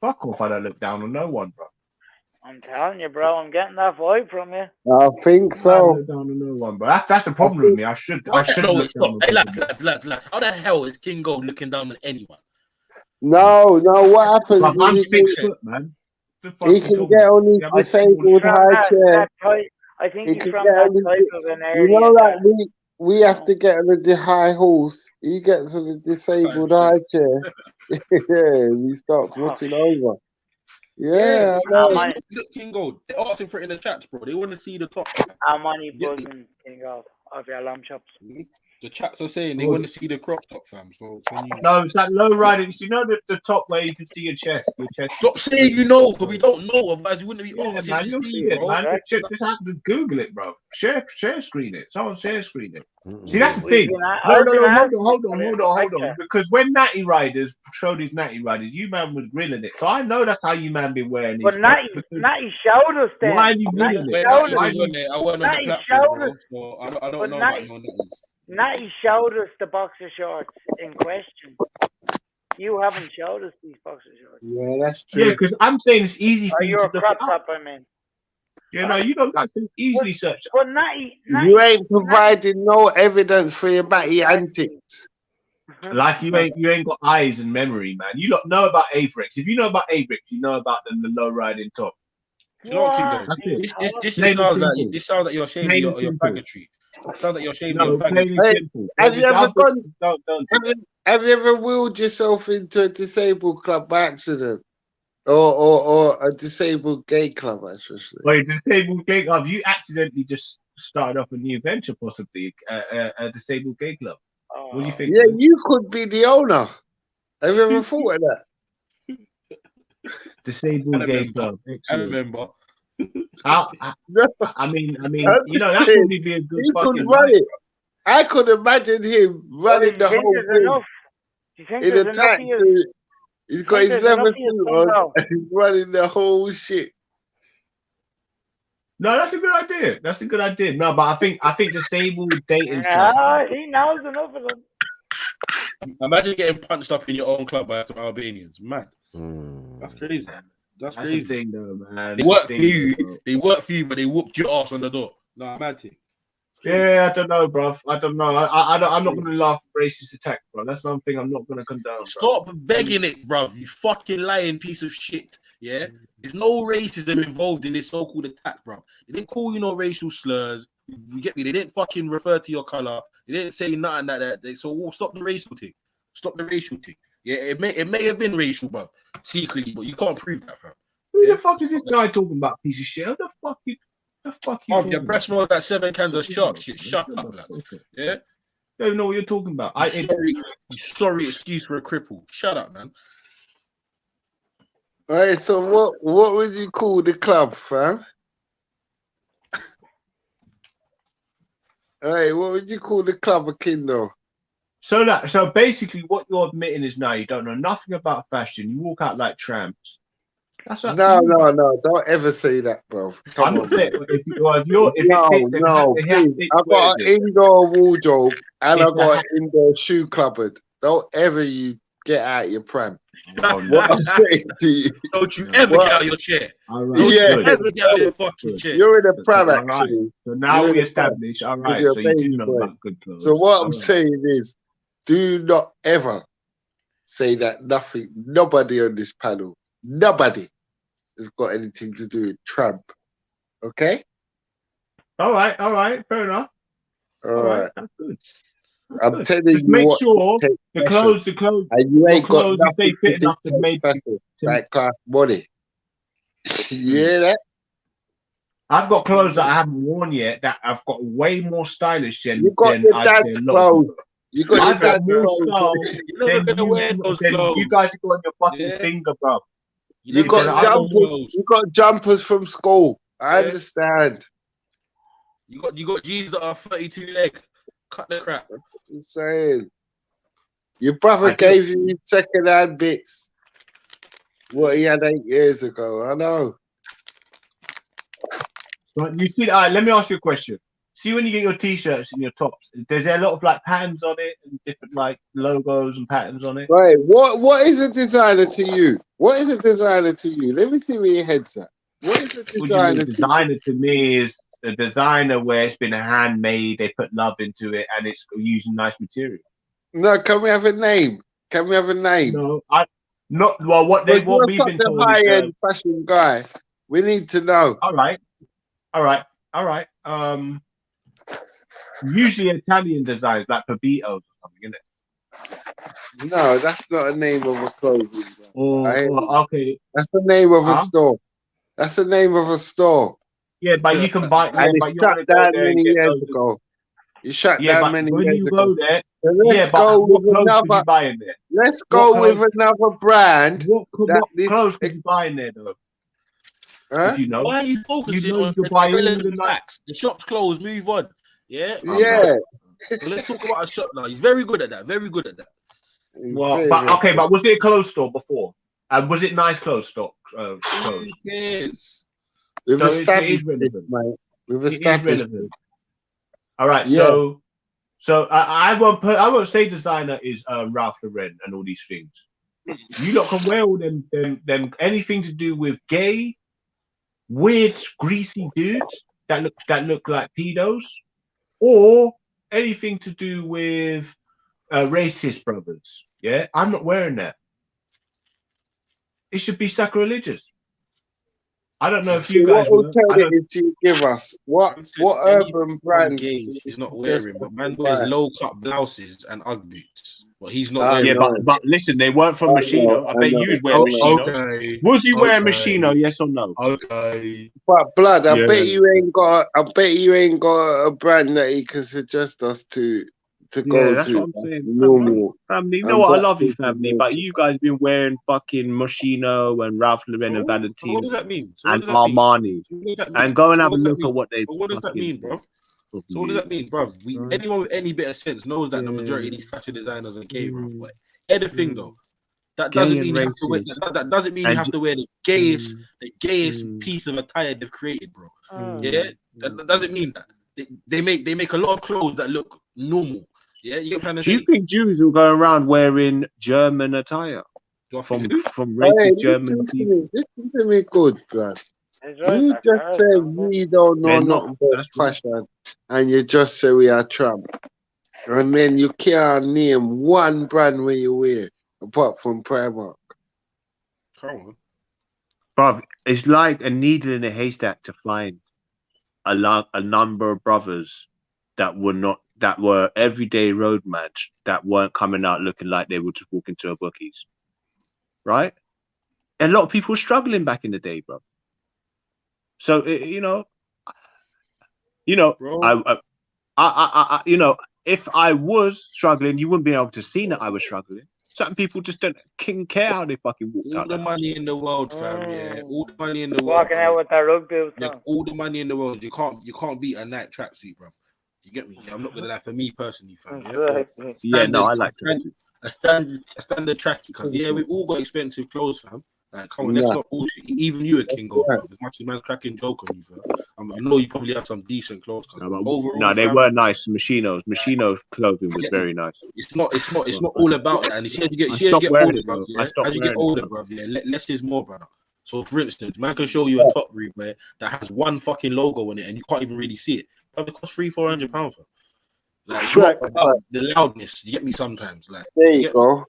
Fuck off, I don't look down on no one, bro. I'm telling you, bro, I'm getting that vibe from you. I think so. I don't look down on no one, bro. That's the problem with me. I should look down on Hey, lads, how the hell is Kingo looking down on anyone? No, what happens I'm is 6 foot, man. he can get on his disabled high chair. I think He he's can from get that on his, type of an area. you know, like we have to get on the high horse. He gets on the disabled high chair. Yeah, he starts watching over. Yeah, look, Kingo, they're asking for it in the chats, bro. They want to see the top. How many buzzing, Kingo, of your lamb chops? The chats are saying they want to see the crop top, fam. So can you... No, it's that low riding. You know the top where you can see your chest. Stop saying you know, because we don't know. Otherwise, we wouldn't be asking man, to you'll see, see it, bro. man. Just have to Google it, bro. Share screen it. Someone share screen it. See, that's the thing. Hold on. Because when Natty Riders showed his Natty Riders, you man was grilling it. So I know that's how you man been wearing it. But Natty showed us then. Why are you grilling it? I wasn't on the platform, bro. So I don't know about no Natties. Natty showed us the boxer shorts in question. You haven't showed us these boxer shorts. Yeah, that's true. Yeah, because I'm saying it's easy for you to look crop top, I mean. You know, you don't like to easily search. But Natty, you ain't providing no evidence for your batty antics. Like you ain't got eyes and memory, man. You don't know about Avrex. If you know about Avrex, you know about the low riding top. You know what, this sounds like you're shaming your faggotry. Sounds like you're shaming your faggotry. Have you ever wheeled yourself into a disabled club by accident? Or a disabled gay club, I should say. Well, disabled gay club, you accidentally just started off a new venture, possibly a disabled gay club. What do you think? Yeah, you could be the owner. Have you ever thought of that? Disabled gay club. I remember. I mean, you know, that would be a good fucking run it. I could imagine him running the whole thing in a taxi. He's got his leather suit on and he's running the whole shit. No, that's a good idea. No, but I think disabled dating. He knows enough of them. Imagine getting punched up in your own club by some Albanians. Mad. That's crazy. That's crazy. The thing, though, man. They work for you. They work for you, but they whooped your ass on the door. No, mad thing. Yeah, I don't know, bro. I don't know. I'm not gonna laugh at racist attack, bro. That's something I'm not gonna condone. Bro. Stop begging it, bro. You fucking lying piece of shit. Yeah, there's no racism involved in this so-called attack, bro. They didn't call you no racial slurs. You get me? They didn't fucking refer to your color. They didn't say nothing like that. So stop the racial thing. Stop the racial thing. Yeah, it may have been racial, bro, secretly, but you can't prove that, bro. Who the fuck is this guy talking about? Piece of shit. Who the fuck you? Your breath smells like 7 cans of shot. Shit, shut up, man. Yeah. Don't know what you're talking about. Sorry excuse for a cripple. Shut up, man. All right, so what would you call the club, fam? All right, what would you call the club, Akindo? So basically, what you're admitting is now you don't know nothing about fashion. You walk out like tramps. That's what No, don't ever say that, bro. Come on. Please. I got an indoor wardrobe and I got an indoor shoe cupboard. Don't ever you get out your pram. Oh, no. What I'm saying to you. Don't you ever get out of your chair. Right. Don't you ever get out of your fucking chair. You're in a pram, Right. actually. So now we establish, all right, so you do know about good clothes. So what I'm saying is, do not ever say that nobody on this panel, nobody has got anything to do with Trump. Okay? All right, fair enough. All right. That's good. I'm telling Just you make what. sure the clothes, and you ain't got nothing they fit enough to make like money. You hear that? I've got clothes that I haven't worn yet that I've got way more stylish than you got your dad's clothes. You got your dad's clothes. You're never gonna wear those clothes. You guys are going your fucking finger, bro. You got jumpers. You got jumpers from school. I understand. You got jeans that are 32 leg. Cut the crap. I'm saying. Your brother gave you second-hand bits. What he had 8 years ago. I know. But you see, all right, let me ask you a question. See, when you get your t-shirts and your tops, there's a lot of like patterns on it and different like logos and patterns on it. Right. What is a designer to you? What is a designer to you? Let me see where your head's at. What is a designer? Designer to me is a designer where it's been handmade, they put love into it, and it's using nice material. No, can we have a name? Can we have a name? No, not well. What we've been told. High-end fashion guy. We need to know. All right. Usually Italian designs like Pabitos or something, isn't it? No, that's not a name of a clothing. Okay. That's the name of a store. That's the name of a store. Yeah, but you can buy. And it shut down many years ago. You shut down many years ago. So let's go with another. Let's go with another brand. What clothes can you buy in there, though? Huh? You know, why are you focusing on the relevant facts? The shop's closed. Move on. Yeah. Yeah. So let's talk about a shop now. He's very good at that. Very good at that. Well, but was it a clothes store before? Was it nice clothes store? Clothes? We've established it, mate. We've established it. All right. Yeah. So I won't say designer is Ralph Lauren and all these things. You lot can wear all them anything to do with gay, weird, greasy dudes that look like pedos, or anything to do with racist brothers. Yeah, I'm not wearing that. It should be sacrilegious. I don't know if you guys. What alternative do you give us? What urban brands? He's not wearing, but man wears low cut blouses and UGG boots. But he's not wearing. Yeah, but listen, they weren't from Machino. I bet you'd wear Machino. Okay. Was you wearing Machino? Yes or no? Okay. But blood, I bet you ain't got a brand that you can suggest us to go that's to. What I'm saying. Normal. Family, you know what? I love you, family, but you guys been wearing fucking Moschino and Ralph Lauren and Valentino. What does that mean? And Armani. And go and have a look at what they've. What does that mean, bro? So what does that mean, bro? Anyone with any bit of sense knows that the majority of these fashion designers are gay, bro. But here's the thing, though. That doesn't mean you have to wear. That doesn't mean you have to wear the gayest piece of attire they've created, bro. Yeah, that doesn't mean that. They make a lot of clothes that look normal. Yeah, you get what I'm trying to say? Do you think Jews will go around wearing German attire from racist German people? Listen to me good, blood. You just say we don't know nothing about fashion, and you just say we are Trump, and then you can't name one brand where you wear apart from Primark. Come on. Bruv, it's like a needle in a haystack to find a number of brothers that were everyday roadmans that weren't coming out looking like they were just walking to a bookies, right? A lot of people were struggling back in the day, bro. So I if I was struggling, you wouldn't be able to see that I was struggling. Certain people just don't care how they fucking walked All out. the money in the world, fam. Yeah, all the money in the world. Walking out with that rugby. Yeah, all the money in the world. You can't beat a Nike tracksuit, bro. You get me? I'm not gonna lie. For me personally, fam. Yeah, no, I like a standard trackie. Because we've all got expensive clothes, fam. Like, come on, that's not bullshit. Even you a king go, bro. As much as man's cracking joke on you, fam. I know you probably have some decent clothes. No, they were nice. Machino's clothing was very nice. It's not all about that. And as you get older, bro. As you get older, bro, less is more, brother. So, for instance, man can show you a top read that has one fucking logo on it, and you can't even really see it. But it costs £300-400. Like, it's not about the loudness. You get me sometimes. Like, there you go.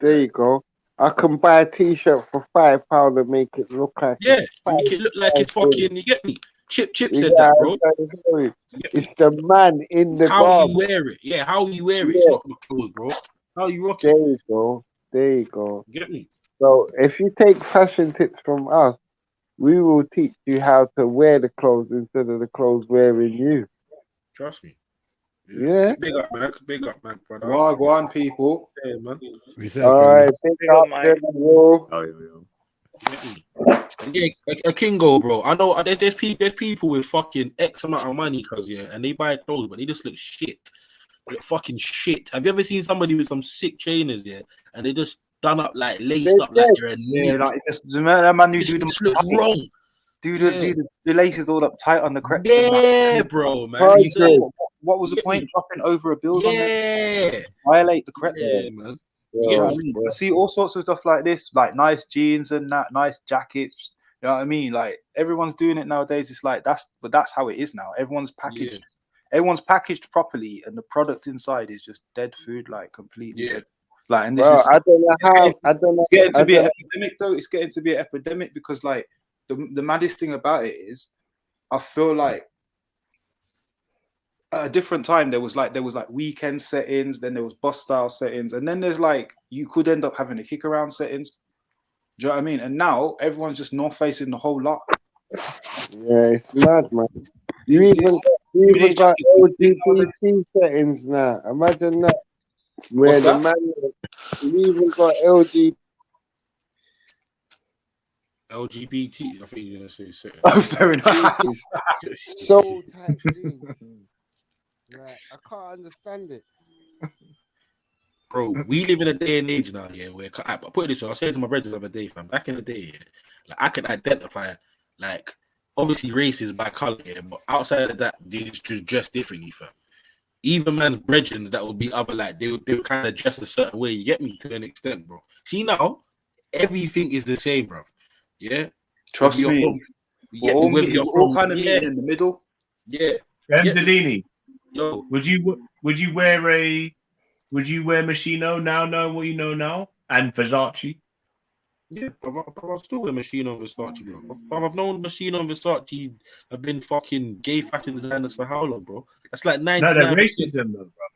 There you go. I can buy a T-shirt for £5 and make it look like make it look like it's fucking. You get me? Chip said that, bro. It's the man in the how you wear it. Yeah, how you wear it. It's not the clothes, bro. How you rock it. There you go. There you go. Get me? So if you take fashion tips from us, we will teach you how to wear the clothes instead of the clothes wearing you. Trust me. Yeah. Big up, man, brother. Go on, people. Yeah, man. All right, big up, bro. Yeah, a Kingo, bro. I know there's people with fucking X amount of money, and they buy clothes, but they just look shit. They look fucking shit. Have you ever seen somebody with some sick trainers, and they just done up like laced up like they're a like the man who do them looks wrong. Do the laces all up tight on the crepes. Yeah, bro, man. What was the point? Dropping over a bills on it? Violate the crepe. Yeah, man. You know what I mean? I see all sorts of stuff like this, like nice jeans and that, nice jackets. You know what I mean? Like everyone's doing it nowadays. It's like that's how it is now. Everyone's packaged. Yeah. Everyone's packaged properly, and the product inside is just dead food, like completely. Yeah. Dead. Like, and this Well, is. I don't know how. I don't know. It's getting to be an epidemic, though. It's getting to be an epidemic because, like, the maddest thing about it is, I feel like at a different time there was like weekend settings, then there was bus style settings, and then there's like you could end up having a kick around settings. Do you know what I mean? And now everyone's just north facing the whole lot. Yeah, it's mad, man. You even got LGBT settings now. Imagine that. Where the man, you even got LGBT. I think you're gonna say settings. Oh, fair enough. So type thing. Like, I can't understand it. Bro, we live in a day and age now, where I put it this way, I was saying to my brothers the other day, fam, back in the day, like I can identify, like, obviously race is by color, but outside of that, they just dress differently, fam. Even man's brethren that would be other, like, they would kind of dress a certain way, you get me, to an extent, bro. See, now, everything is the same, bro. Yeah? Trust me. Whether you're all kind of meeting in the middle. Yeah. Delini, yo, would you wear Machino now, knowing what you know now, and Versace? Yeah, I'll still wear Machino and Versace, bro. I've known Machino and Versace have been fucking gay fashion designers for how long, bro? That's like 99%. No, they're racism, though, bro.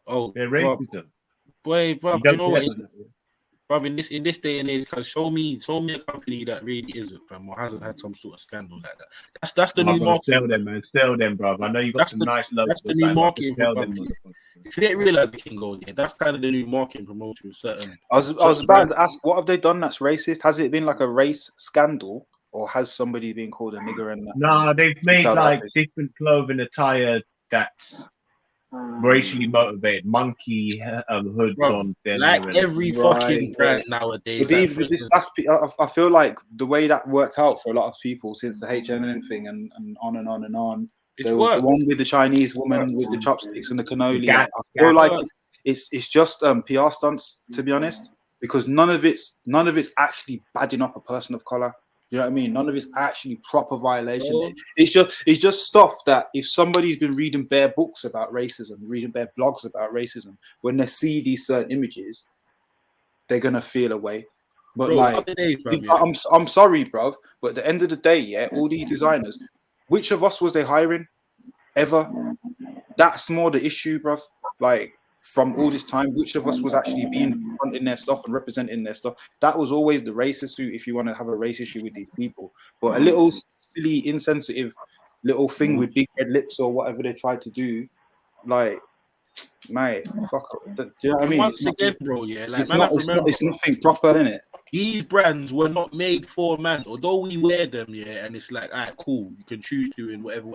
Oh, they're racism. Boy, bro, you know what? Bro, in this day and age, because show me a company that really isn't, fam, or hasn't had some sort of scandal like that. That's the new market. Sell them, man. Sell them, bro. I know you got some nice logos. That's the new marketing. Sell them, if you didn't realize the King Gold, that's kind of the new marketing promotion with certain. I was about to ask, what have they done that's racist? Has it been like a race scandal, or has somebody been called a nigger? And no, they've made like different clothing attire that's racially motivated, monkey hoods on them, like every fucking brand nowadays. I feel like the way that worked out for a lot of people since the H&M thing and on and on and on. There was the one with the Chinese woman with the chopsticks and the cannoli. I feel like it's just PR stunts, to be honest, because none of it's actually badging up a person of color. You know what I mean? None of it's actually proper violation. It's just stuff that if somebody's been reading bare books about racism, reading bare blogs about racism, when they see these certain images, they're gonna feel a way. But Bro, like, other days, fam, I'm sorry, bro, but at the end of the day, yeah, all these designers, which of us was they hiring ever? That's more the issue, bro. Like, from all this time, which of us was actually being fronting their stuff and representing their stuff? That was always the racist suit if you want to have a race issue with these people. But a little silly, insensitive little thing with big red lips or whatever they tried to do, like, mate, fuck. Do you know what I mean? Once again, bro, yeah, like, it's man, not. I It's remember, not. It's nothing proper, innit? These brands were not made for man, although we wear them, yeah, and it's like, all right, cool, you can choose to and whatever.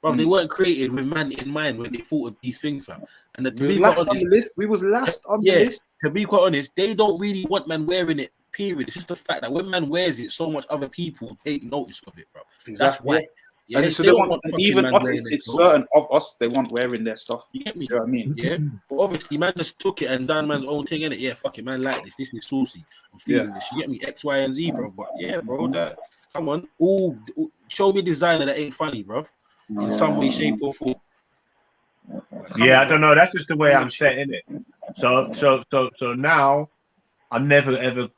But they weren't created with man in mind when they thought of these things, fam. And to be quite honest, on the list. We was last on the list. To be quite honest, they don't really want man wearing it. Period. It's just the fact that when man wears it, so much other people take notice of it, bro. Exactly. That's why. Yeah, and so they want even us. It's certain of us they want wearing their stuff. You get me? You know what I mean? Yeah. But obviously, man just took it and done man's own thing in it. Yeah, fuck it, man. Like this. This is saucy. I'm feeling this. You get me? X, Y, and Z, bro. But yeah, bro. That come on. All show me a designer that ain't funny, bro. In some way, shape, or form. Yeah, I don't know. That's just the way I'm setting it. So now, I'm never ever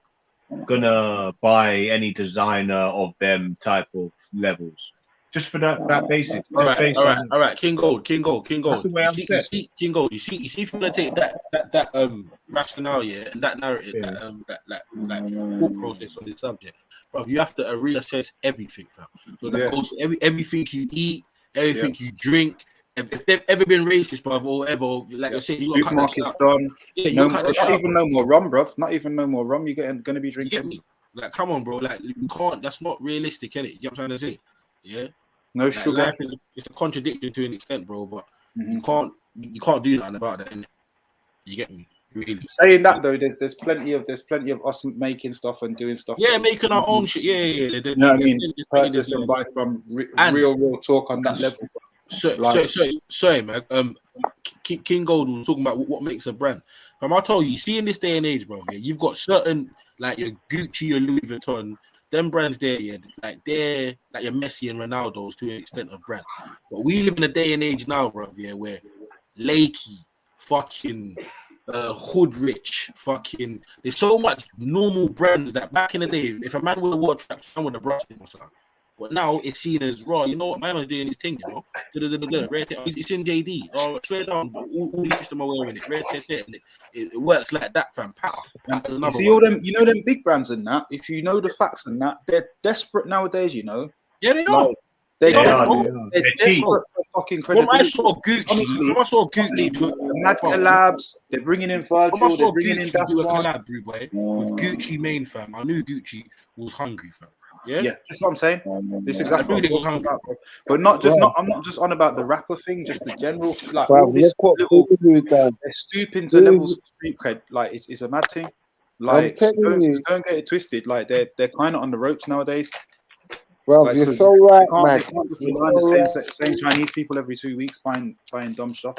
gonna buy any designer of them type of levels. Just for that basic. All right. King Gold. That's the way I'm set. King Gold. You see, if you want to take that rationale, yeah, and that narrative, that thought process on this subject, bro, you have to reassess everything, fam. So that goes for everything you eat, everything you drink. If they've ever been racist, bro, or whatever, like you're saying, you got to cut that shit done. Yeah, No, you cut that not shit even no more rum, bro. Not even no more rum. You're gonna be drinking. You get me? Like, come on, bro. Like, you can't. That's not realistic, innit? You get what I'm trying to say? Yeah. No sugar. Life it's a contradiction to an extent, bro. But you can't do nothing about that, innit? You get me? Really. Saying that though, there's plenty of us making stuff and doing stuff. Yeah, making our own shit. Yeah. You know what I mean? Purchase and buy from real talk on that level. Sorry, man. King Gold was talking about what makes a brand. I told you, see in this day and age, bro, yeah, you've got certain like your Gucci, your Louis Vuitton, them brands there, yeah, like they're like your Messi and Ronaldo's to an extent of brands. But we live in a day and age now, bro, yeah, where Lakey, fucking Hood Rich, fucking there's so much normal brands that back in the day, if a man would have wore traps, I would have brushed him or something. But now it's seen as raw. You know what? Man was doing his thing, you know. It's in JD. Oh, swear down. All the system are wearing it. It works like that, fam. You see all them, you know, them big brands and that. If you know the facts and that, they're desperate nowadays. You know. Yeah, they are. They're desperate for fucking credibility. I saw Gucci. Mad collabs. They're bringing in Virgil. They're bringing in do a collab, boy, with Gucci Mane, fam. I knew Gucci was hungry, fam. Yeah, that's what I'm saying. This is exactly what I'm talking about, bro. But not just I'm not just on about the rapper thing, just the general like all this little they're stooping to levels of street cred. Like it's a mad thing. Like don't get it twisted. Like they're kind of on the ropes nowadays. Well, like, you're so right, man. The same Chinese people every 2 weeks buying dumb stuff.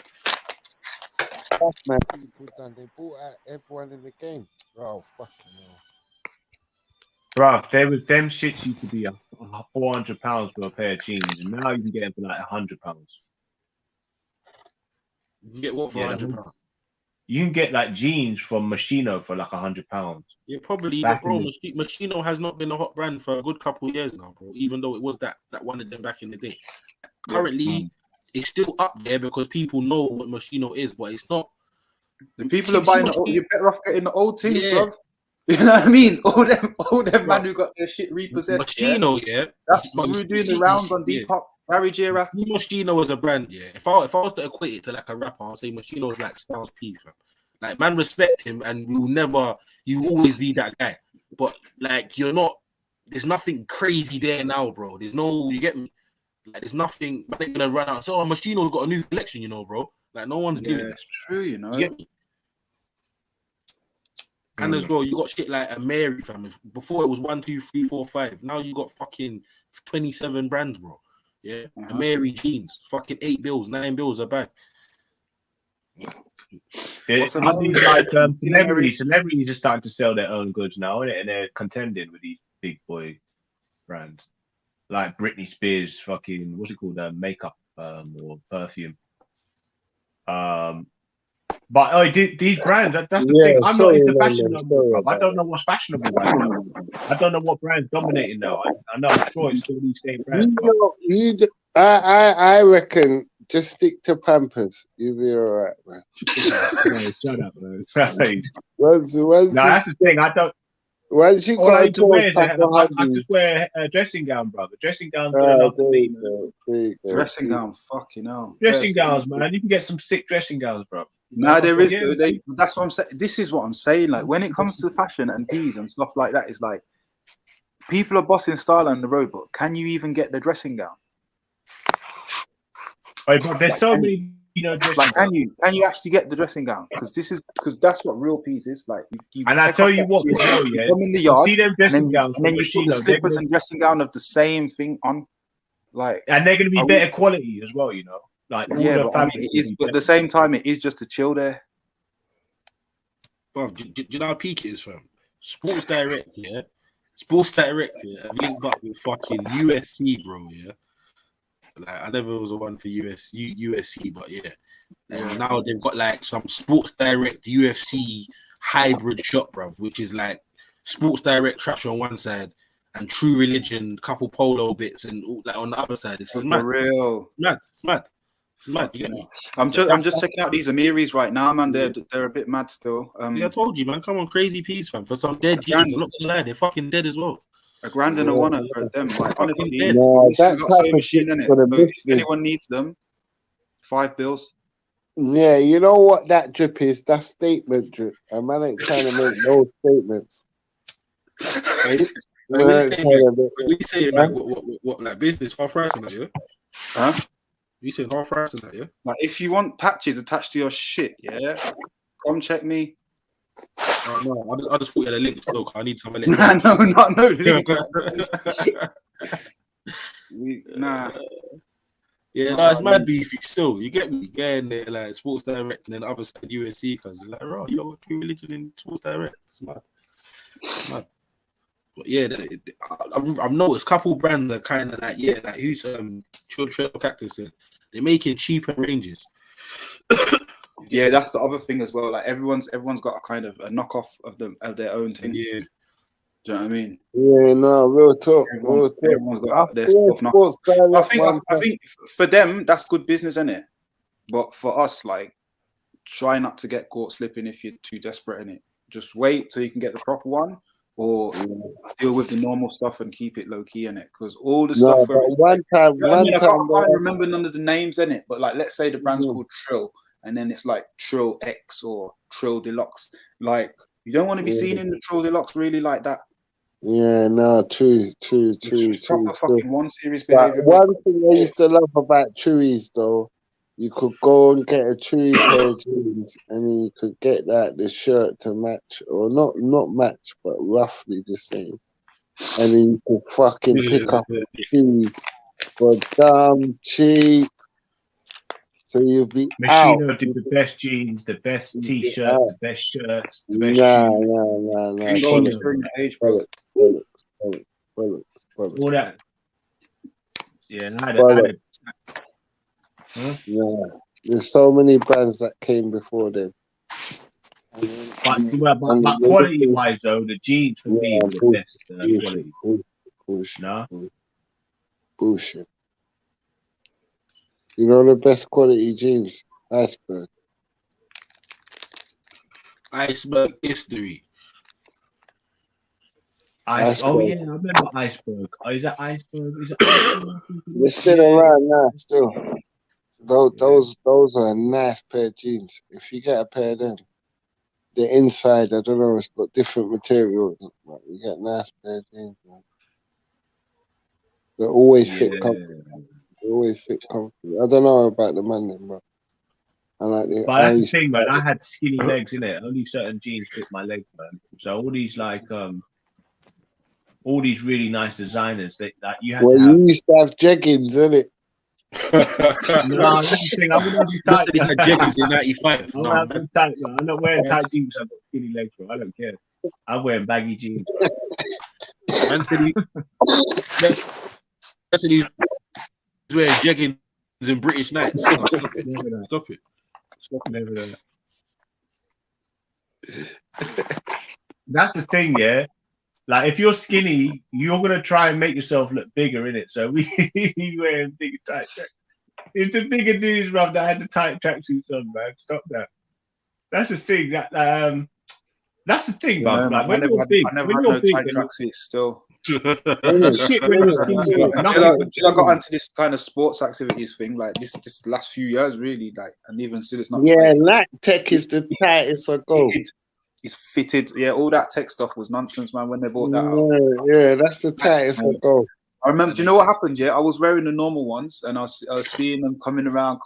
Man, they bought out everyone in the game. Oh fucking hell. Bro, there was them shits used to be £400 for a pair of jeans, and now you can get them for like £100. You can get what for £100? You can get like jeans from Moschino for like £100. Yeah, probably. But bro, Moschino has not been a hot brand for a good couple of years now, bro. Even though it was that one of them back in the day. Currently, it's still up there because people know what Moschino is, but it's not. The people are buying the old. You're better off getting the old things, bro. You know what I mean? All them man who got their shit repossessed. Moschino, yeah. That's what we were doing the rounds on Depop. Garage era. Moschino was a brand, yeah. If I was to equate it to like a rapper, I'll say Moschino is like Styles P, fam. Like, man, respect him, and you will always be that guy. But like, you're not. There's nothing crazy there now, bro. There's no. You get me? Like, there's nothing. Man ain't gonna run out. So Moschino's got a new collection, you know, bro. Like, no one's doing it. It's true, you know. You get me? And as well, you got shit like a Mary, fam. Before it was 1, 2, 3, 4, 5. Now you got fucking 27 brands, bro. Yeah, a Mary jeans, fucking 8 bills, 9 bills a bag. I think like celebrities are starting to sell their own goods now, and they're contending with these big boy brands, like Britney Spears, fucking what's it called, makeup or perfume. But these brands, that's the thing. I'm not into fashion no more, bro. I don't know what's fashionable right now. I don't know what brand's dominating now. I know I'm sure it's still these same brands. I reckon just stick to Pampers. You'll be all right, man. No, shut up, man. Once that's the thing. I don't. Once you all I got need to wear is I just wear a dressing gown, brother. Dressing gown's good enough for me, man. Dressing gown, fucking hell. Dressing gowns, man. You can get some sick dressing gowns, bro. No, there is. That's what I'm saying. This is what I'm saying. Like when it comes to fashion and P's and stuff like that, it's like people are bossing style on the road, but can you even get the dressing gown? Right, but there's so many, like can you actually get the dressing gown? Because that's what real P's is like. You and I tell you what, you come in the yard, and then you put the slippers and dressing gown of the same thing on, like, and they're going to be better quality as well, Like yeah, but, it is, but at the same time, it is just to chill there. Bro, do you know how peak it is, fam? Sports Direct, yeah. Sports Direct, yeah. I've linked up with fucking USC, bro, yeah. Like I never was a one for USC, but yeah. And now they've got like some Sports Direct UFC hybrid shop, bro, which is like Sports Direct trash on one side and True Religion, couple polo bits, and all, like on the other side. It's mad. For real. It's mad. You get me? I'm just checking out these Amiris right now, man. They're a bit mad still. Yeah, I told you, man. Come on, crazy piece, fam. For some dead jeans, I'm not gonna lie, they're fucking dead as well. $1,000 and a one for them. Like honestly, that type of shit in it. If anyone needs them, $5. Yeah, you know what that drip is? That's statement drip. A man ain't trying to make no statements. We say like what like business half price on that, yeah? Huh? You said half price on that, yeah? Like if you want patches attached to your shit, yeah, come check me. No, I just thought you had a link. Look, I need some link. no link. Nah. Yeah, no, it's mad beefy still. You get me? Getting there like Sports Direct and then the other side USC because it's like, oh, you got True Religion in Sports Direct. It's mad. But yeah, I've noticed a couple brands that kind of like who's Chill Trail Cactus said they're making cheaper ranges. Yeah, that's the other thing as well. Like everyone's got a kind of a knockoff of their own thing. Yeah. Do you know what I mean? Yeah, no, real talk. Everyone's got their stuff knockoff. I think for them that's good business, isn't it? But for us, like, try not to get caught slipping if you're too desperate in it. Just wait till you can get the proper one, or deal with the normal stuff and keep it low key in it. Because all the stuff. I can't remember none of the names in it, but like, let's say the brand's called Trill. And then it's like Trill X or Trill Deluxe. Like, you don't want to be seen in the Trill Deluxe really like that. Yeah, no, true. Fucking one series behavior. One thing I used to love about Chewies, though, you could go and get a Chewy pair of jeans, and then you could get the shirt to match, or not match, but roughly the same. And then you could fucking pick up a Chewy for damn cheap. So you'll be Machino did the best jeans, the best t-shirts, the best shirts, the best all that. Yeah, yeah. There's so many brands that came before them. But quality-wise, though, the jeans for me were the best quality. Bullshit. You know the best quality jeans? Iceberg. Iceberg history. Iceberg. Oh yeah, I remember Iceberg. Is that Iceberg? They're still around now. Still, those are a nice pair of jeans. If you get a pair of them, the inside, I don't know, it's got different material. But you get a nice pair of jeans. Man. They always fit comfortable. Always fit comfortable. I don't know about the man, but I like it. But that's the thing, man. I had skinny legs in it. Only certain jeans fit my legs, man. So all these all these really nice designers that you had. Well, you used to have jeggings, innit? No, that's the thing. I wouldn't be tight. Jeggings in '95. I'm not wearing tight jeans. I've got skinny legs, bro. I don't care. I'm wearing baggy jeans. Anthony he's wearing jeggings and British Knights. No, stop it. Stop it. Never done that. That's the thing, yeah. Like if you're skinny, you're gonna try and make yourself look bigger in it. So we wearing bigger tight tracks. It's the bigger dudes, bruv, that had the tight tracksuits on, man. Stop that. That's the thing. That's the thing, bruv. Like when you're big, when you're big, tight tracksuits still. shit when you're skinny. Until I got into this kind of sports activities thing, like this last few years, really, like, and even still, it's not. Yeah, Lac Tech is the tightest I go. It's fitted. Yeah, all that tech stuff was nonsense, man. When they bought that out. Yeah, that's the tightest I go. I remember. Do you know what happened? Yeah, I was wearing the normal ones, and I was seeing them coming around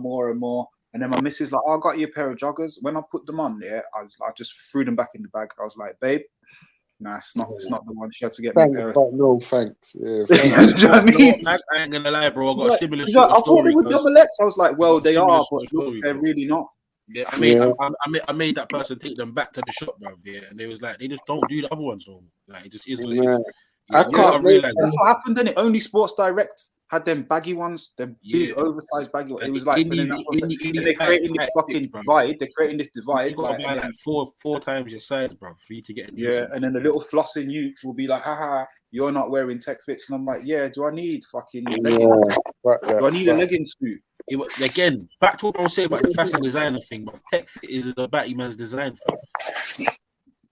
more and more. And then my missus like, oh, I got you a pair of joggers. When I put them on, yeah, I just threw them back in the bag. I was like, babe, nah, it's not the one. She had to get me a pair. No thanks. Yeah, you know what I mean? I ain't gonna lie, bro. I got a similar I thought story. they were double X. I was like, well, they are, but they're really not. Yeah, I made that person take them back to the shop, bruv. Yeah, and they was like, they just don't do the other ones, so like it just is what it is. I can't realize that's what happened. Then it only Sports Direct had them baggy ones, them big oversized baggy ones. It was like they're creating this fucking divide. They're creating this divide. You gotta buy like four times your size, bro, for you to get. And then the little flossing youths will be like, haha, you're not wearing tech fits, and I'm like, yeah, do I need fucking leggings? Do I need a legging suit? Again, back to what I was saying about the fashion designer thing, but tech fit is a batty man's design.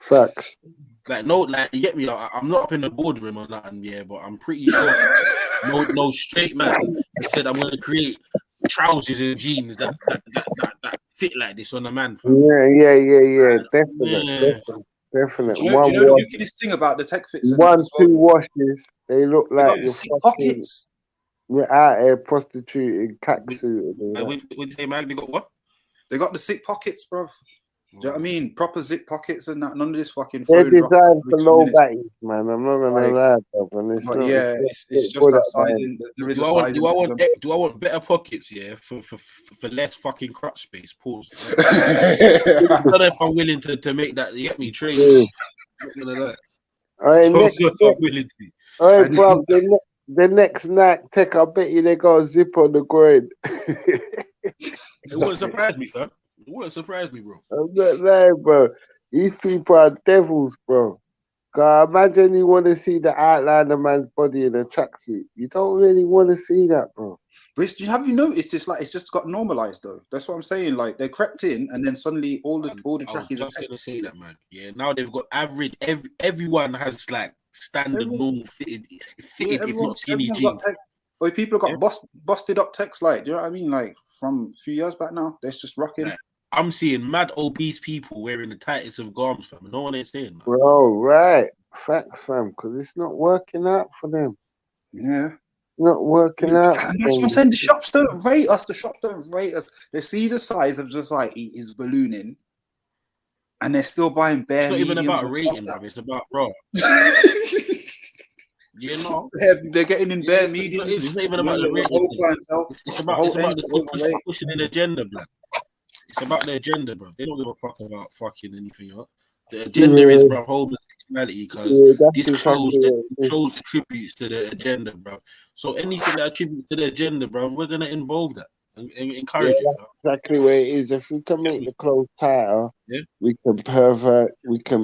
Facts. Like no, like you get me. Like, I'm not up in the boardroom or nothing, yeah, but I'm pretty sure no straight man said I'm going to create trousers and jeans that fit like this on a man. Yeah. Definitely. You know this thing about the tech fits. 1-2 washes. They look like you're fucking pockets. We're out here prostituting catsuit. When you say man, they got what? They got the sick pockets, bruv. Do you know what I mean? Proper zip pockets and that. None of this fucking. They're designed for low batties, man. I'm not gonna lie, bro. It's just that side. There is do I want better pockets? Yeah, for less fucking crotch space. Pause. I don't know if I'm willing to make that. You get me? Trade. Alright, bro. The next night tech, I bet you they got a zip on the groin. It wouldn't surprise me, fam. It wouldn't surprise me, bro. I'm not lying, bro. These people are devils, bro. God, imagine you want to see the outline of man's body in a tracksuit. You don't really want to see that, bro. But have you noticed it's like it's just got normalized though? That's what I'm saying. Like they crept in, and then suddenly all the trackies. I was just gonna say that, man. Yeah, now they've got average. Everyone has like standard, normal fitted, if not skinny jeans. People got busted up techs, like, do you know what I mean? Like from a few years back now, they're just rocking. Like, I'm seeing mad obese people wearing the tightest of garments, fam. No one ain't saying, man. Bro, right. Facts, fam, because it's not working out for them. Yeah. Not working out. That's what I'm saying. The shops don't rate us. They see the size of just like he is ballooning, and they're still buying bare. It's not even about rating, bro. It's about raw. You know, they're getting in bare medium. It's not even about the rating. It's about the pushing an agenda, bro. It's about the agenda, bro. They don't give a fuck about fucking anything else. The agenda is, bro, homosexuality, because this shows attributes to the agenda, bro. So anything that attributes to the agenda, bro, we're gonna involve that and encourage it. That's exactly where it is. If we can make the clothes tighter, we can pervert. We can.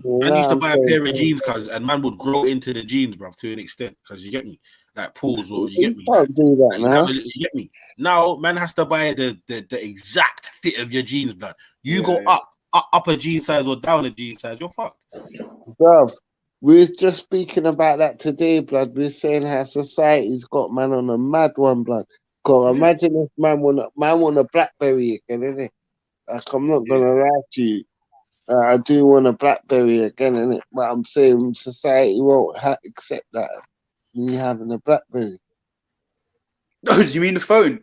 Man used to buy a pair of jeans, and man would grow into the jeans, bro, to an extent. Because you get me, like pools, or you get me. Can't do that now. You get me. Now, man has to buy the exact fit of your jeans, blood. You go up a jean size or down a jean size, you're fucked. Bruv, we was just speaking about that today, blood. We're saying how society's got man on a mad one, blood. God, imagine if man want a BlackBerry again, innit? Like, I'm not gonna lie to you. I do want a BlackBerry again, innit? But I'm saying society won't accept that. Me having a BlackBerry. Oh, do you mean the phone?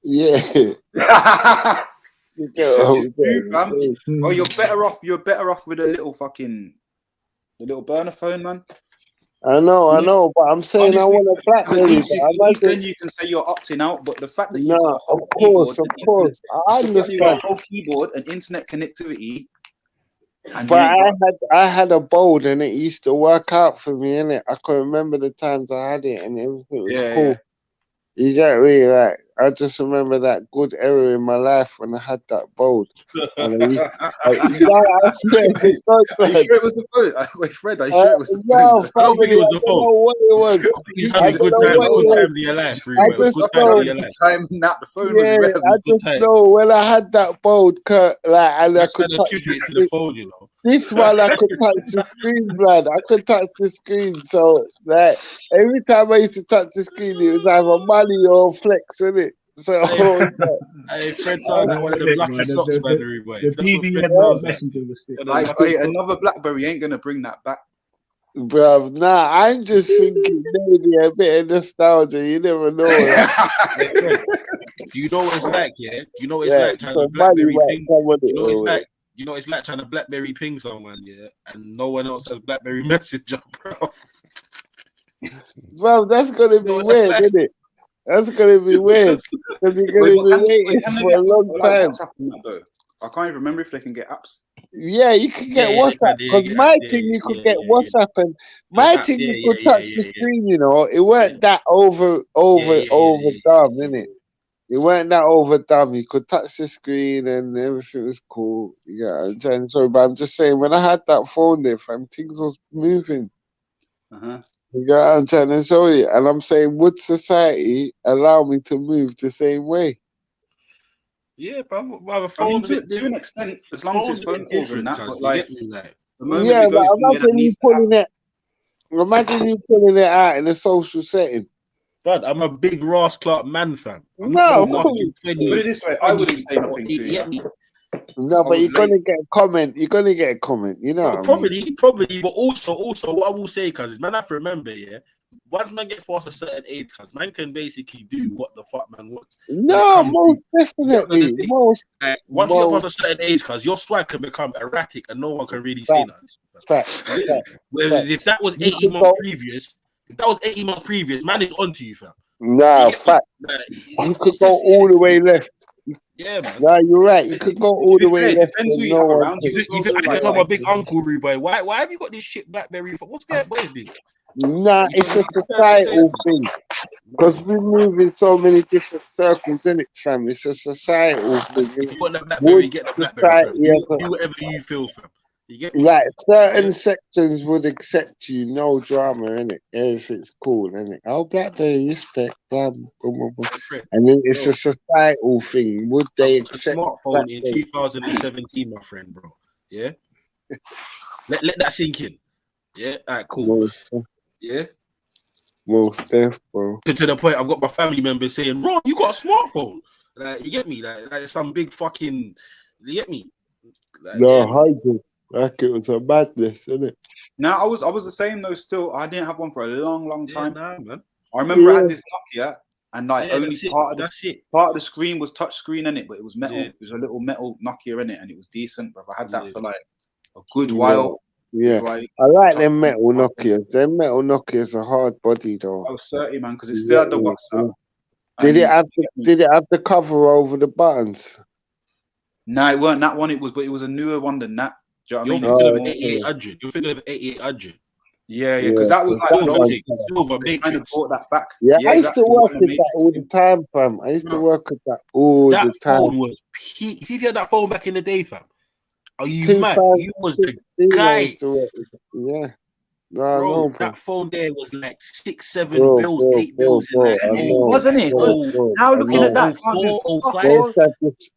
Yeah. Oh, you're better off. You're better off with a little burner phone, man. I know, but I'm saying honestly, I want a BlackBerry. Then you can say you're opting out, but the fact that you got of course, I understand. a whole keyboard and internet connectivity, And But I had a bold and it used to work out for me, innit? I can remember the times I had it and everything was cool. You get me? Like, I just remember that good era in my life when I had that bold. And I used I swear to God, Are you man. sure it was the phone? Wait, Fred, are you sure it was the No, phone? I don't think it was the I don't phone. know what it was. I think he's I having a don't good know time, what it good was. time of your life, free I will. just Good time know. of your life. The phone was Yeah, red. I just know when I had that bold cut, like, and I That's could trying to touch attribute it to the the phone, you know. this one, I could touch the screen, blood. I could touch the screen. So, like, every time I used to touch the screen, it was either money or flex, innit? So, Hey, Fred sound like one of the lucky socks, man, boy. The That's what Fred BBM sounds like. messenger was sick. One of the Like, lucky hey, socks. another BlackBerry ain't gonna bring that back. bruv, nah, I'm just thinking maybe a bit of nostalgia. You never know. Like, Hey, Fred, do you know what it's like, yeah? Do you know what it's yeah, like trying to so money BlackBerry might ping? come with You it. know what it's Or like? You know what it's like trying to BlackBerry ping someone, yeah? And no one else has BlackBerry Messenger, bro. Bro, that's gonna be No, that's weird, like... isn't it? That's gonna be weird. Because you're gonna be waiting Can they for a get long like time. WhatsApp and that though? I can't even remember if they can get apps. Yeah, you could get Yeah, they WhatsApp. can, Because get my apps, thing, you could yeah, get WhatsApp, and my apps, thing, yeah, you could touch the yeah. screen. You know, it weren't that overdone, innit? It weren't that overdone. You could touch the screen and everything was cool. Yeah, I'm trying. Sorry, but I'm just saying when I had that phone there, fam, things was moving. You know what I'm trying to show you, and I'm saying, would society allow me to move the same way? Yeah, bro. Well, the I mean, phone's to an extent, as long as it's phone calls and that, but you like get me, like. the moment Yeah, it but goes somewhere that imagine you needs to pulling it. Imagine you pulling it out in a social setting. But I'm a big Ross Clark man, fam. I'm No, not no of course. fucking 20. Put it this way, I wouldn't say nothing to You get me? No, I but was you're gonna get a comment. You're gonna get a comment. You know No, what I mean? probably, but also, what I will say, cause man, I have to remember, yeah. Once man gets past a certain age, cause man can basically do what the fuck man wants. No, most definitely. Most. Once you get past a certain age, cause your swag can become erratic and no one can really say nothing. Whereas if that was 80 months previous, man is onto you, fam. Nah, fact. You could go all the way left. Yeah, man. Nah, you're right. You could go all the way left. Depends who and you no have one around can- you. You think I told my big uncle Ruboy, why have you got this shit BlackBerry for? What is this? Nah, it's a societal thing. Because we move in so many different circles, innit, fam? It's a societal thing. If you want the BlackBerry, get the BlackBerry, fam. Do whatever you feel, fam. You get me? Like certain sections would accept you, no drama, innit? Everything's cool, innit? Oh, BlackBerry, respect, blah, blah, blah, blah. And then it's a societal thing. Would they I got a accept smartphone in BlackBerry? 2017, my friend, bro. Yeah. Let that sink in. Yeah. All right. Cool. Yeah. Most def, bro. To the point, I've got my family members saying, "Bro, you got a smartphone." Like, you get me? Like some big fucking. You get me? Like, No, yeah, man. hydro. Like it was a madness, innit? No, I was the same though. Still, I didn't have one for a long time. Nah, man. I remember I Yeah. had this Nokia, and like Yeah, only that's it. part of the screen was touch screen in it, but it was metal. Yeah. It was a little metal Nokia in it, and it was decent. But I had that for like a good Yeah. while. Yeah, before I like them metal Nokias. Them metal Nokias are hard body though. I was 30, man, because it still had the WhatsApp. Did it and- have the cover over the buttons? No, it weren't that one. It was a newer one than that. Do you know You're what I mean? thinking of an 8800. You're thinking of an 8800. Yeah, because that was like Silver they kind of matrix. brought that back. Yeah, I used to exactly, work the with that all the time, fam. I used to work with that all That the time. phone was peak. See if you had that phone back in the day, fam. Are you mad? You was the 2016 I guy. used to work with that. Yeah. No, I Bro, know, bro. that phone there was like 6, 7 Bro, bills, bro, 8 bills in bro, like I know, wasn't it? bro, Now I looking know. at that, can't do 04, fuck 05. all.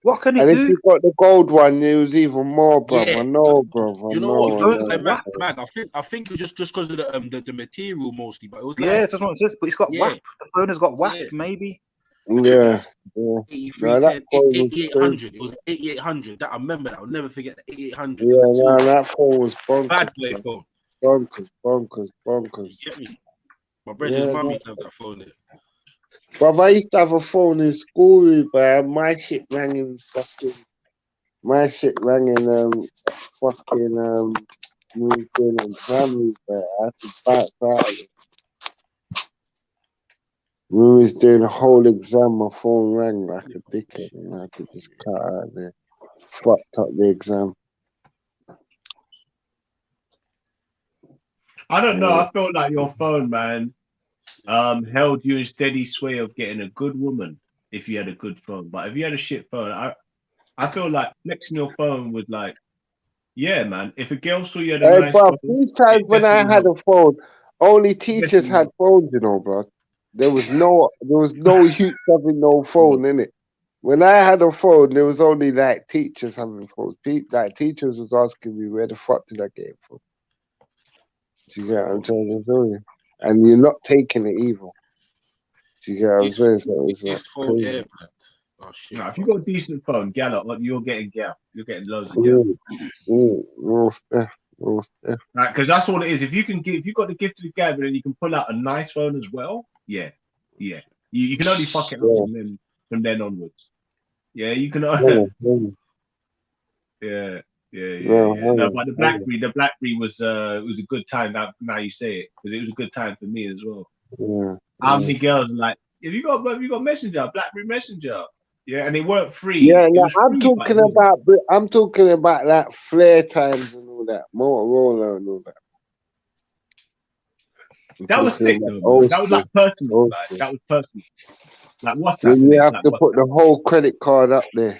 What can it And if do? you got the gold one, it was even more, bro. Yeah. I know, bro. I You know know. what? I Like, know. Mag, I think it was just because of the material mostly, but it was like Yeah, that's what it says. But it's got Yeah. WAP. The phone has got WAP, maybe. Yeah, yeah. 83, No, that 10, phone was 8800. It was 8800. That I remember that. I'll never forget the 8800. Yeah, no, that phone was Bad bonkers. boy phone. Bonkers. You get me? My brother's Yeah, mum used to have that phone there. But I used to have a phone in school, but my shit rang in we was doing exams, but I had to back out. We was doing a whole exam, my phone rang like a dickhead, and I had to just cut out there. Fucked up the exam. I don't know. I felt like your phone, man, held you in steady sway of getting a good woman if you had a good phone. But if you had a shit phone, I feel like flexing your phone was like, yeah, man. If a girl saw you had a Hey, nice bro, phone, these times when I had a phone, only teachers had phones, you know, bro. There was no youth having no phone in it. When I had a phone, there was only like teachers having phones. Like teachers was asking me, where the fuck did I get it from? Do you get what I'm trying to tell you? And you're not taking it either. Do you get what I'm saying? So it's like crazy. Oh shit! No, if you got a decent phone, gal, you're getting gal. You're getting loads of gal. Right, because that's all it is. If you got the gift of the gab, and then you can pull out a nice phone as well. Yeah. You can only fuck it up from then onwards. Yeah, you can. Yeah. No, but the BlackBerry was a good time. Now you say it, because it was a good time for me as well. How many girls are like, have you got Messenger, BlackBerry Messenger? Yeah, and it weren't free. Yeah, it no, was I'm free, talking about like flare times and all that, Motorola and all that. That was sick though, man. That was like personal. That was personal. Like WhatsApp. When you have to put the whole credit card up there.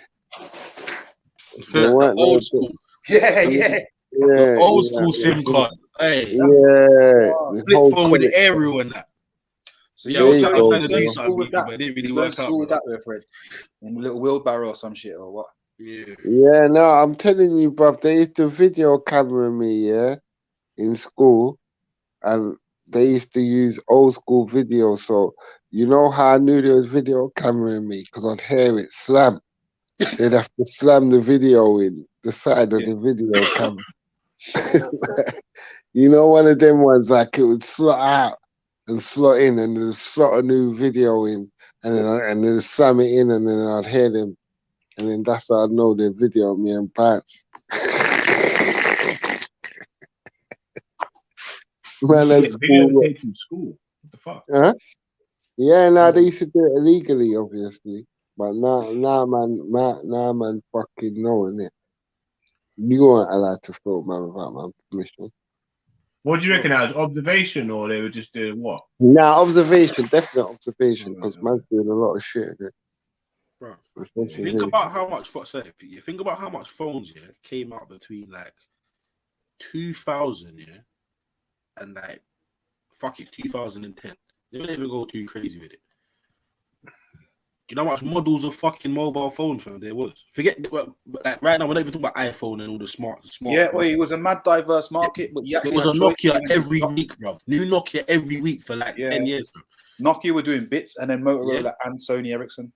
There weren't old school. The old school SIM card. Hey, flip phone with the aerial and that. So yeah, I was trying to do something with that, but it didn't really work out. With that, there, Fred, in a little wheelbarrow or some shit or what? Yeah, no, I'm telling you, bruv, they used to video camera me, in school, and they used to use old school video. So you know how I knew there was video camera me? Because I'd hear it slam. They'd have to slam the video in the side of the video camera. You know, one of them ones, like it would slot out and slot in, and then slot a new video in, and then slam it in, and then I'd hear them, and then that's how I'd know the video of me and pants. Man, at school. What the fuck? Huh? Yeah, no, they used to do it illegally, obviously, but now, man, fucking know, innit? You weren't allowed to film, man, without my permission. What do you reckon? That was observation, or they were just doing what? Nah, observation, definite observation, because man's doing a lot of shit. Bro, think about how much phones came out between like 2000 and like 2010. They didn't even go too crazy with it. You know how much models of fucking mobile phones there was? Forget like right now we're not even talking about iPhone and all the smart. Yeah, well, it was a mad diverse market, but there was a Nokia every week, bro. New Nokia every week for like 10 years, bro. Nokia were doing bits, and then Motorola and Sony Ericsson.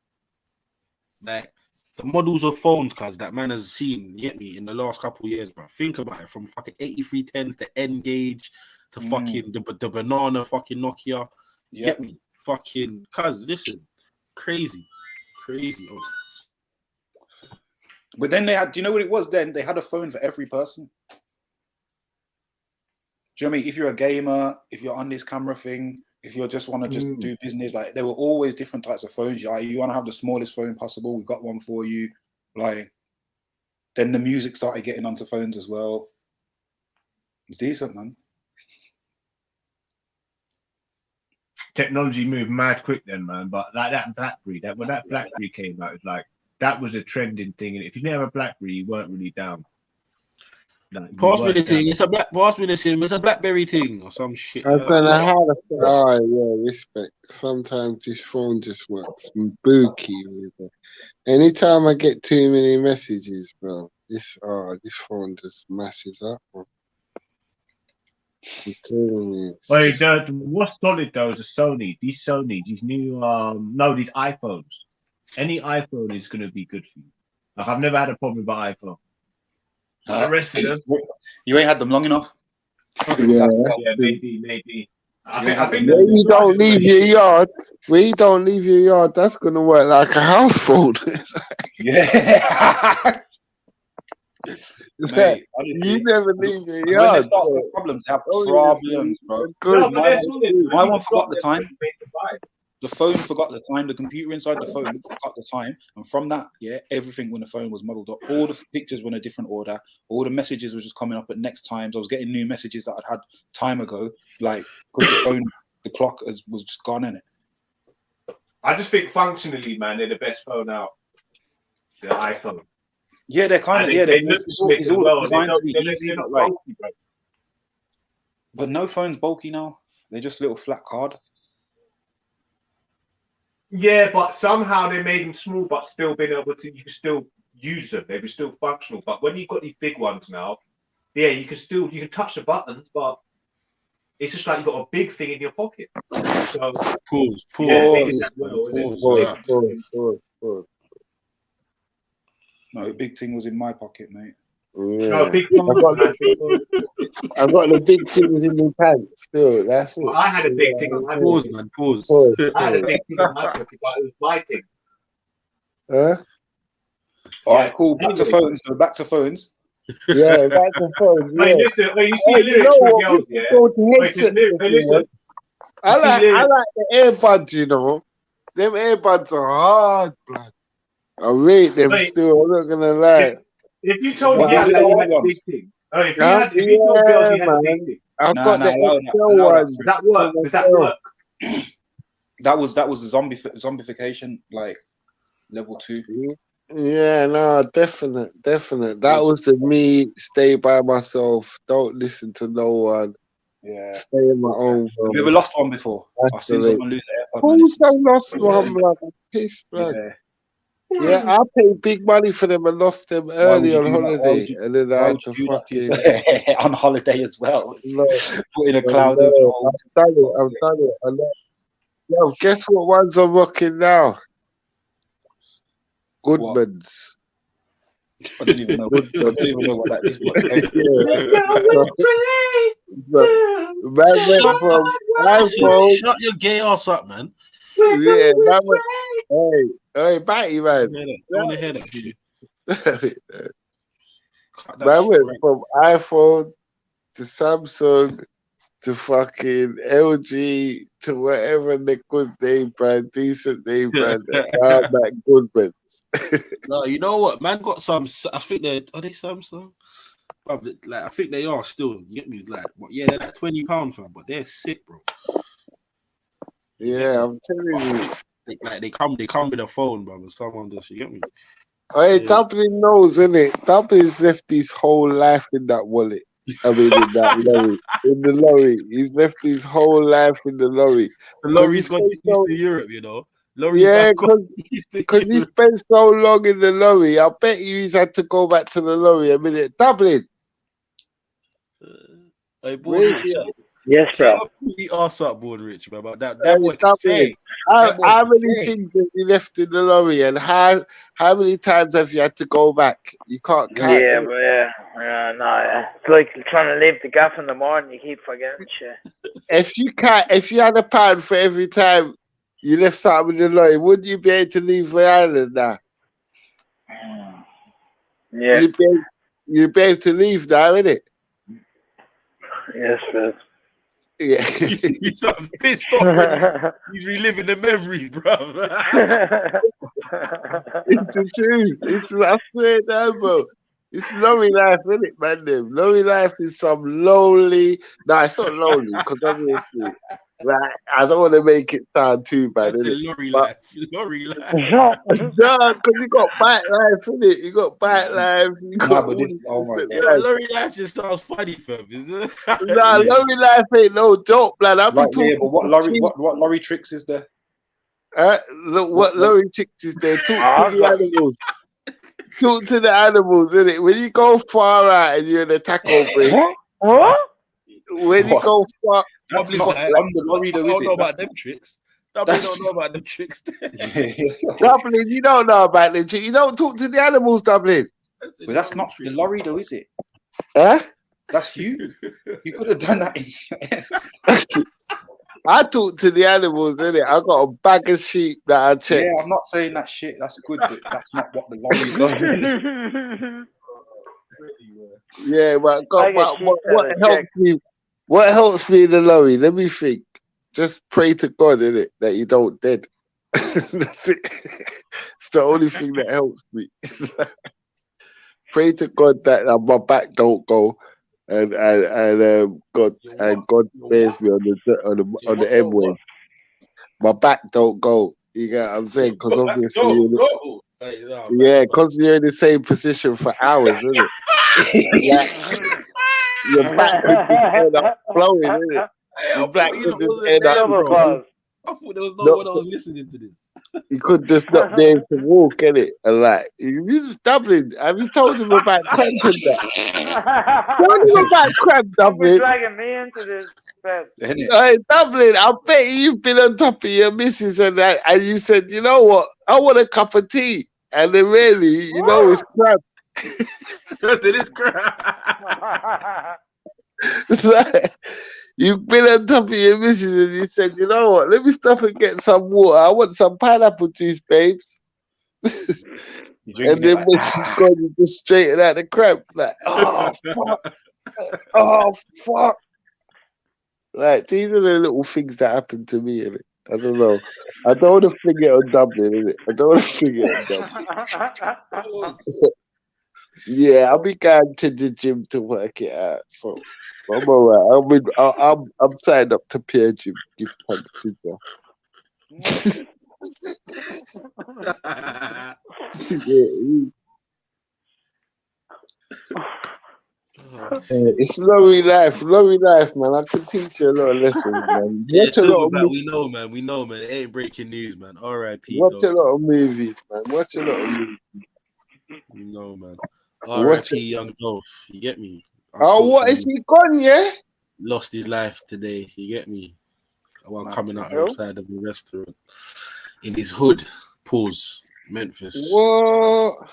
Like the models of phones, cuz that man has seen, you get me, in the last couple of years, bro. Think about it, from fucking 8310s to N-Gage to fucking the banana fucking Nokia. You get me? Fucking cuz, listen, crazy. Oh. But then they had, do you know what it was then? They had a phone for every person. Do you know what I mean? If you're a gamer, if you're on this camera thing, if you just want to just do business, like there were always different types of phones. Like, you want to have the smallest phone possible, we've got one for you. Like, then the music started getting onto phones as well. It's decent, man. Technology moved mad quick then, man. But like that BlackBerry, when that BlackBerry came out, it's like that was a trending thing. And if you didn't have a BlackBerry, you weren't really down. Like, pass me the thing. It's a BlackBerry thing or some shit. I don't know how to. Oh yeah, respect. Sometimes this phone just works spooky. Anytime I get too many messages, bro, this phone just messes up. Bro. I'm telling you. Wait, what's solid though is a Sony. These new these iPhones. Any iPhone is gonna be good for you. Like, I've never had a problem with an iPhone. The rest of them, you ain't had them long enough. Yeah, maybe. I think when you don't leave your yard, that's gonna work like a house phone. Yeah. Mate, you never leave your when yard. they start with problems, they have problems, bro. My one forgot the time. The phone forgot the time. The computer inside the phone forgot the time, and from that, yeah, everything on the phone was muddled up. All the pictures were in a different order. All the messages were just coming up at next times. I was getting new messages that I'd had time ago, like because the phone, the clock was just gone in it. I just think functionally, man, they're the best phone out. The iPhone. Yeah, they're kind of it's all designed to be easy, but no phone's bulky now. They're just little flat card. Yeah, but somehow they made them small, but still being able to, you can still use them. They were still functional. But when you've got these big ones now, yeah, you can touch the buttons, but it's just like you've got a big thing in your pocket. So pause. No, the big thing was in my pocket, mate. Yeah. No, big I got the big things in my pants still. That's it. Well, I had a big thing in my Pause, man. Pause. I had a big thing in my pocket, but it was my thing. Huh? All right, cool. Back to phones. Back to phones. Yeah, back to phones. Yeah. Wait, listen. Wait, you see lyrics for girls, yeah? Listen. I like the earbuds, you know. Them earbuds are hard, blood. I rate them still. I'm not gonna lie. If you told me that you had a big thing, if you told girls you had a big thing, I've got the XL one. Does that work? Does that work? That was the zombification, like level 2. Yeah, no, definite. That was the me. Stay by myself. Don't listen to no one. Yeah. Stay in my own world. Have you ever lost one before? I've seen someone lose their AirPods. Who's lost one, blood? Piss, blood. Yeah, I paid big money for them and lost them early on holiday, and then I had to fucking on holiday as well. No, put in a cloud. I've done it. Yo, guess what ones I'm rocking now? Goodman's. I don't even know. I don't even know what that is. Man went from iPhone. Shut your gay ass up, man. Yeah, man went. Hey, Batty, man. I want to hear that. Man went from iPhone to Samsung to fucking LG to whatever the good name brand, decent name brand. That Goodman's. No, you know what? Man got some. I think are they Samsung? Like I think they are still. You get me? Like, yeah, they're like £20, fam, but they're sick, bro. Yeah, I'm telling you. Like they come with a phone, brother. Someone does. You get me? Hey, Dublin knows, innit? Dublin's left his whole life in that wallet. I mean, in that lorry. In the lorry. He's left his whole life in the lorry. The lorry's gone to Europe, you know? Yeah, because he spent so long in the lorry. I bet you he's had to go back to the lorry a minute. Dublin. Hey, boy, yes, bro. The ass up, Born Rich, man. But that boy can say. How many things have you left in the lorry, and how many times have you had to go back? You can't count. Yeah, but no, it's like trying to leave the gaff in the morning. You keep forgetting shit. If you had £1 for every time you left something in the lorry, wouldn't you be able to leave the island now? Yeah. You'd be able to leave now, innit? Yes, bro. Yeah. He's so pissed off. He's reliving the memories, bro. It's the truth. I swear now, bro. It's lorry life, isn't it, man? Lorry life is some lonely. No, it's not lonely, because obviously, like, I don't want to make it sound too bad, is it? Lorry life. Lorry life. No, because you got bike life, innit? You got bike life. You got lorry life just sounds funny, fam. Nah, lorry life ain't no joke, man. I've been talking. But what lorry tricks is there? Look, what lorry tricks is there? Talk to the animals. Talk to the animals, innit? When you go far out and you're in a tackle break. What? When you go far. That's not on the lorry, though, is it? I don't know about them tricks. Dublin don't know about them tricks. Dublin, you don't know about them tricks. You don't talk to the animals, Dublin. But that's not the lorry, though, is it? Huh? That's you. You could have done that. I talk to the animals, innit? I got a bag of sheep that I check. Yeah, I'm not saying that shit. That's good, but that's not what the lorry does. Yeah, but what helps me? What helps me in the lorry? Let me think. just pray to God, innit, that you don't dead. That's it. It's the only thing that helps me. Pray to God that my back don't go, and God spares me on the M wave. My back don't go. You get what I'm saying? Because obviously, because you're in the same position for hours, isn't it? Like, your back could just end up flowing, isn't it? Your back could just end up. I thought there was no one else listening to this. You could just not be able to walk, innit? And like, you Dublin. Have you told him about cramp and that? Told him about cramp, Dublin. Dragging me into this bed. Hey, Dublin, I bet you've been on top of your missus and that, and you said, you know what? I want a cup of tea. And then really, you know, it's crap. It is crap. You've been on top of your missus and you said, you know what? Let me stop and get some water. I want some pineapple juice, babes. And then when she's gone, you just straighten out the crap. Like, oh, fuck. Oh, fuck. Like, these are the little things that happen to me, innit? I don't know. I don't want to fling it on Dublin, innit? I don't want to fling it on Dublin. Yeah, I'll be going to the gym to work it out. So I'm all right. I'm signed up to Peer Gym. Give thanks to you. It's Lowy life, man. I can teach you a lot of lessons, man. Watch a lot of we know, man. It ain't breaking news, man. R.I.P. Watch a lot of movies, man. Watch a lot of movies. You know, man. R.I.P. Young Dolph. You get me? Oh, what is he gone? Yeah, lost his life today. You get me? While coming out outside of the restaurant in his hood. Pause. Memphis. What?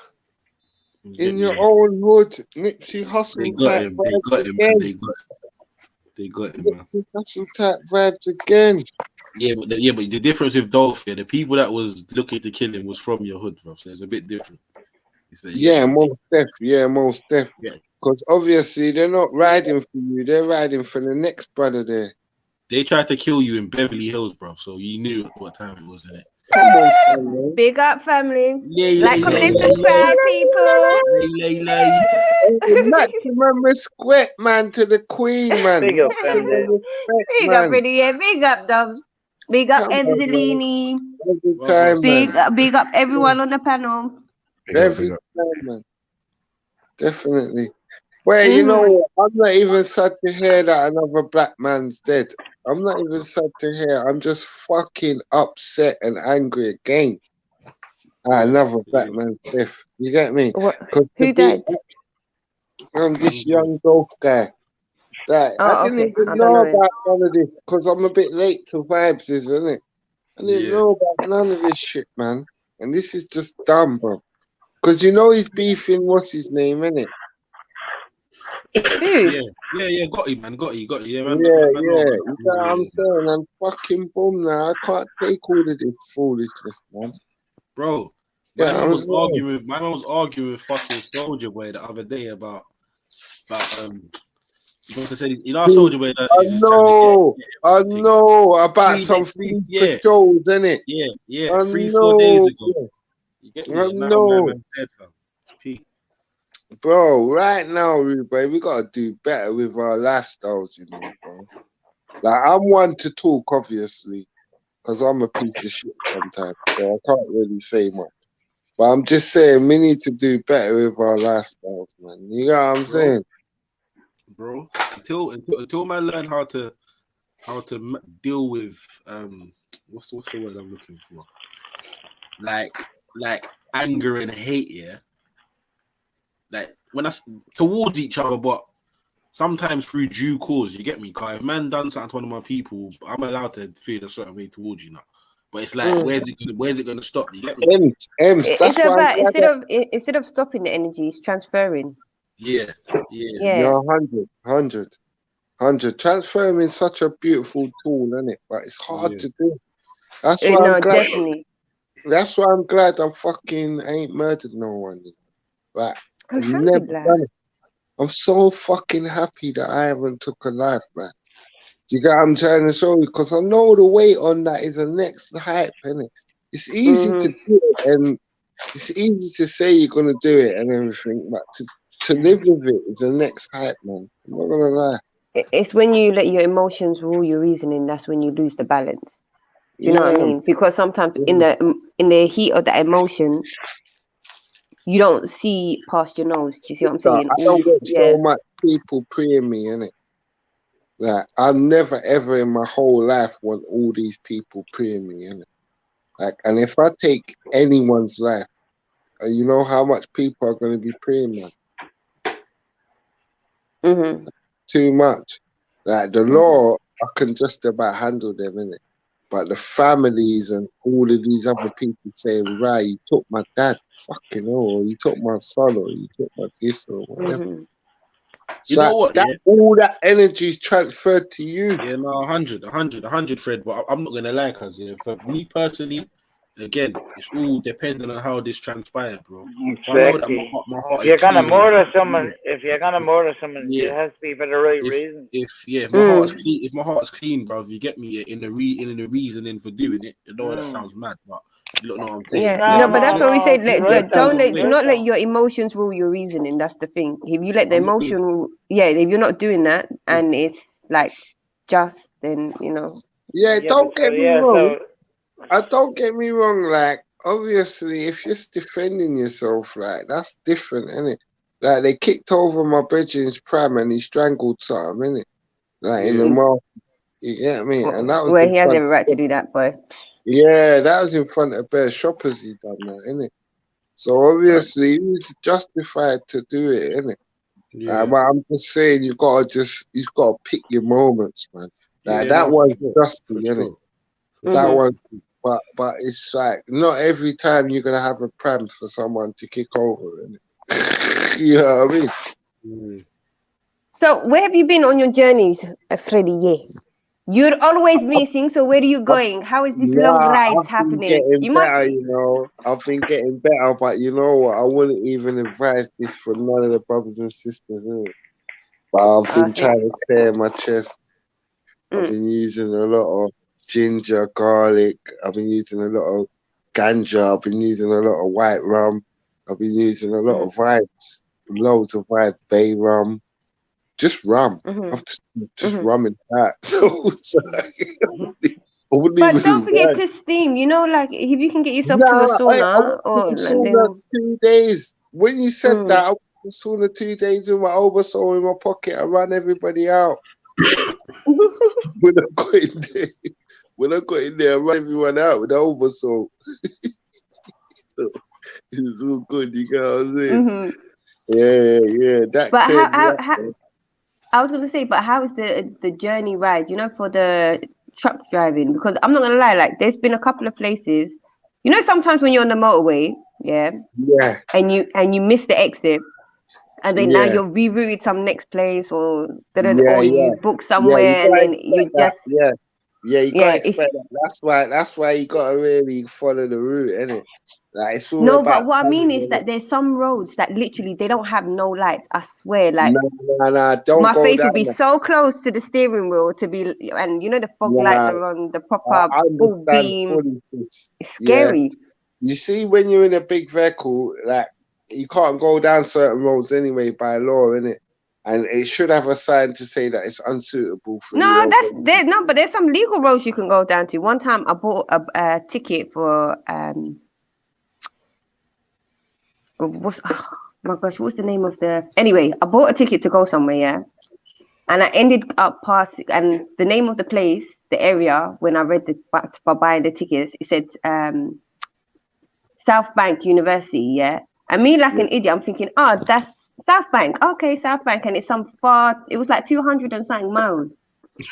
In your own hood, Nipsey Hussle. They got him. They got him, man. They got him, man. Hustle type vibes again. Yeah, but the difference with Dolph, the people that was looking to kill him was from your hood, bro. So it's a bit different. Most def. Yeah. Because obviously they're not riding for you; they're riding for the next brother there. They tried to kill you in Beverly Hills, bro. So you knew what time it was, innit? Come on, family. Big up, family. Like, comment, subscribe, people. Maximum respect, man, to the Queen, man. Big up, family. Big up, yeah. Big up, Dubs. Big up, Angelini. Big up everyone on the panel. Every time, man. Definitely. Well, you know what? I'm not even sad to hear that another black man's dead. I'm not even sad to hear. I'm just fucking upset and angry again at another black man's death. You get me? Who died? This young golf guy. That I didn't even know about none of this because I'm a bit late to vibes, isn't it? I didn't know about none of this shit, man. And this is just dumb, bro. Because you know he's beefing, what's his name, innit? Yeah, got you, man. Got you. Yeah, man. You know what I'm saying? I'm fucking bummed now. I can't take all of this foolishness, man. Bro, my man was arguing with fucking Soldier Boy the other day about you know Soldier Boy does. I know about some things for Joes, innit? Yeah. 3-4 days ago. You get me? I know. Bro, right now, bro, we gotta do better with our lifestyles, you know, bro. Like, I'm one to talk, obviously, because I'm a piece of shit sometimes, so I can't really say much. But I'm just saying, we need to do better with our lifestyles, man. You know what I'm saying? Bro, until man learn how to deal with what's the word I'm looking for? Like anger and hate, yeah. Like when towards each other, but sometimes through due cause. You get me? Cause if man done something to one of my people, I'm allowed to feel a certain way towards you now. But it's like, where's it gonna stop? You get me? It's about instead of stopping the energy, it's transferring. Yeah. You're 100. Transferring is such a beautiful tool, isn't it? But it's hard to do. That's why I'm glad. Definitely. That's why I'm glad I ain't murdered no one. Like, I've never done it. I'm so fucking happy that I haven't took a life, man. Do you get what I'm trying to show you? Because I know the weight on that is the next hype, innit? It's easy to do it, and it's easy to say you're gonna do it and everything, but to live with it is the next hype, man. I'm not gonna lie. It's when you let your emotions rule your reasoning, that's when you lose the balance. Do you know what I mean? Because sometimes in the heat of the emotion, you don't see past your nose. Do you see what I'm saying? I don't get so much people preying me, innit? Like, I never ever in my whole life want all these people preying me, innit? Like, and if I take anyone's life, you know how much people are going to be preying, man. Too much. Like, the law, I can just about handle them, innit? But the families and all of these other people saying, right, you took my dad, fucking hell, or you took my son, or you took my this, or whatever. You know what? All that energy is transferred to you. Yeah, no, 100, Fred. But I'm not gonna lie, cause for me personally, again, it's all depending on how this transpired, bro. So I know that my heart If you're is gonna clean. murder someone, it has to be for the right reason. If my heart's clean, bro, you get me in the reasoning for doing it. You know that sounds mad, but you don't know what I'm saying. Yeah, but that's what we say. Do not let your emotions rule your reasoning. That's the thing. If you let the emotion rule, if you're not doing that and it's like just, then you know. Yeah, don't get me wrong. Don't get me wrong. Like, obviously, if you're defending yourself, like, that's different, innit? Like, they kicked over my brethren's pram and he strangled something, innit? Like, in the mouth. You get me? And that was he has every right to do that, boy. Yeah, that was in front of bare shoppers. He done that, innit? So obviously, he was justified to do it, innit? But I'm just saying, you've got to pick your moments, man. Like, that one's justy, innit? That one, but it's like not every time you're gonna have a pram for someone to kick over, innit? You know what I mean? So where have you been on your journeys, Freddie? Yeah. You're always missing, so where are you going? How is this long ride happening? I've been getting better, but you know what? I wouldn't even advise this for none of the brothers and sisters, innit? But I've been trying to clear my chest. I've been using a lot of ginger, garlic. I've been using a lot of ganja. I've been using a lot of white rum. I've been using a lot of vibes, loads of white bay rum. Just rum. I've just rum in that. But don't forget to steam. You know, like if you can get yourself to a sauna or sauna 2 days. When you said that, I went to sauna 2 days with my oversoul in my pocket. I ran everybody out. When I got in there, I ran everyone out with the oversoul. So, it was all good. You get what I'm saying? Yeah. But I was gonna say, but how is the journey ride? You know, for the truck driving, because I'm not gonna lie, like there's been a couple of places. You know, sometimes when you're on the motorway, and you miss the exit, and then now you're rerouted some next place, or you book somewhere, and then you just you gotta expect that. That's why you gotta really follow the route, innit? Like, it's all no, about but what I mean is that there's some roads that literally they don't have no lights. I swear, like don't my go face down would be there. so close to the steering wheel to be, and you know the fog lights are on the proper full beam. It's scary. You see, when you're in a big vehicle, like you can't go down certain roads anyway by law, innit? And it should have a sign to say that it's unsuitable for you. But there's some legal roads you can go down to. One time I bought a ticket for what's the name of anyway, I bought a ticket to go somewhere, and I ended up passing, and the name of the place, the area, when I read by buying the tickets, it said South Bank University, and me like an idiot, I'm thinking, that's South Bank, okay, South Bank, and it's it was like 200 and something miles.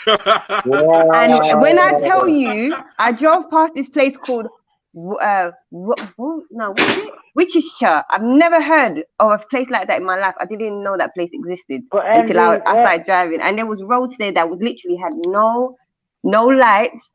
And when I tell you, I drove past this place called Wichita. I've never heard of a place like that in my life. I didn't even know that place existed until I started driving. And there was roads there that was literally had no lights.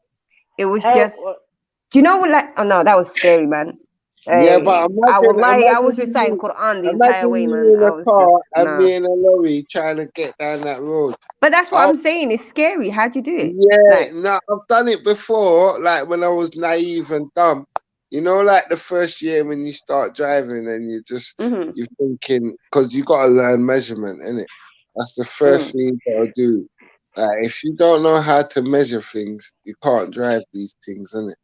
It was just, do you know what? Like, oh no, that was scary, man. Yeah, but I was reciting Quran the entire way, man. you in I a was car just and me in a lorry trying to get down that road. But that's what I'm saying. It's scary. How'd you do it? Yeah, no, I've done it before, like when I was naive and dumb. You know, like the first year when you start driving and you just you're thinking, because you got to learn measurement, innit? That's the first thing you got to do. Like, if you don't know how to measure things, you can't drive these things, innit?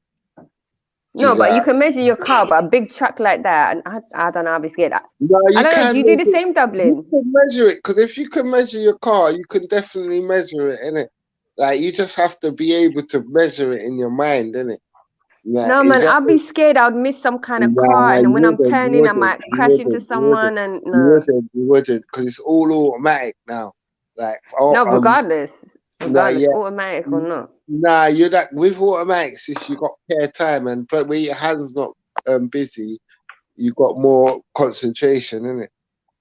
No, but you can measure your car, but a big truck like that, and I don't know, I'll be scared. No, I don't know. can Do you do the measure- same, Dublin? You can measure it, because if you can measure your car, you can definitely measure it, innit? Like, you just have to be able to measure it in your mind, innit? Like, No, you man, get I'll be scared. I'd miss some kind of car, Nah, and then you when I'm wouldn't, turning, I might crash into someone, and no. you wouldn't, because it's all automatic now. Like, No, regardless yeah. automatic or not. Nah, you're that with automatics. If you got pair time and where your hands not busy, you got more concentration in it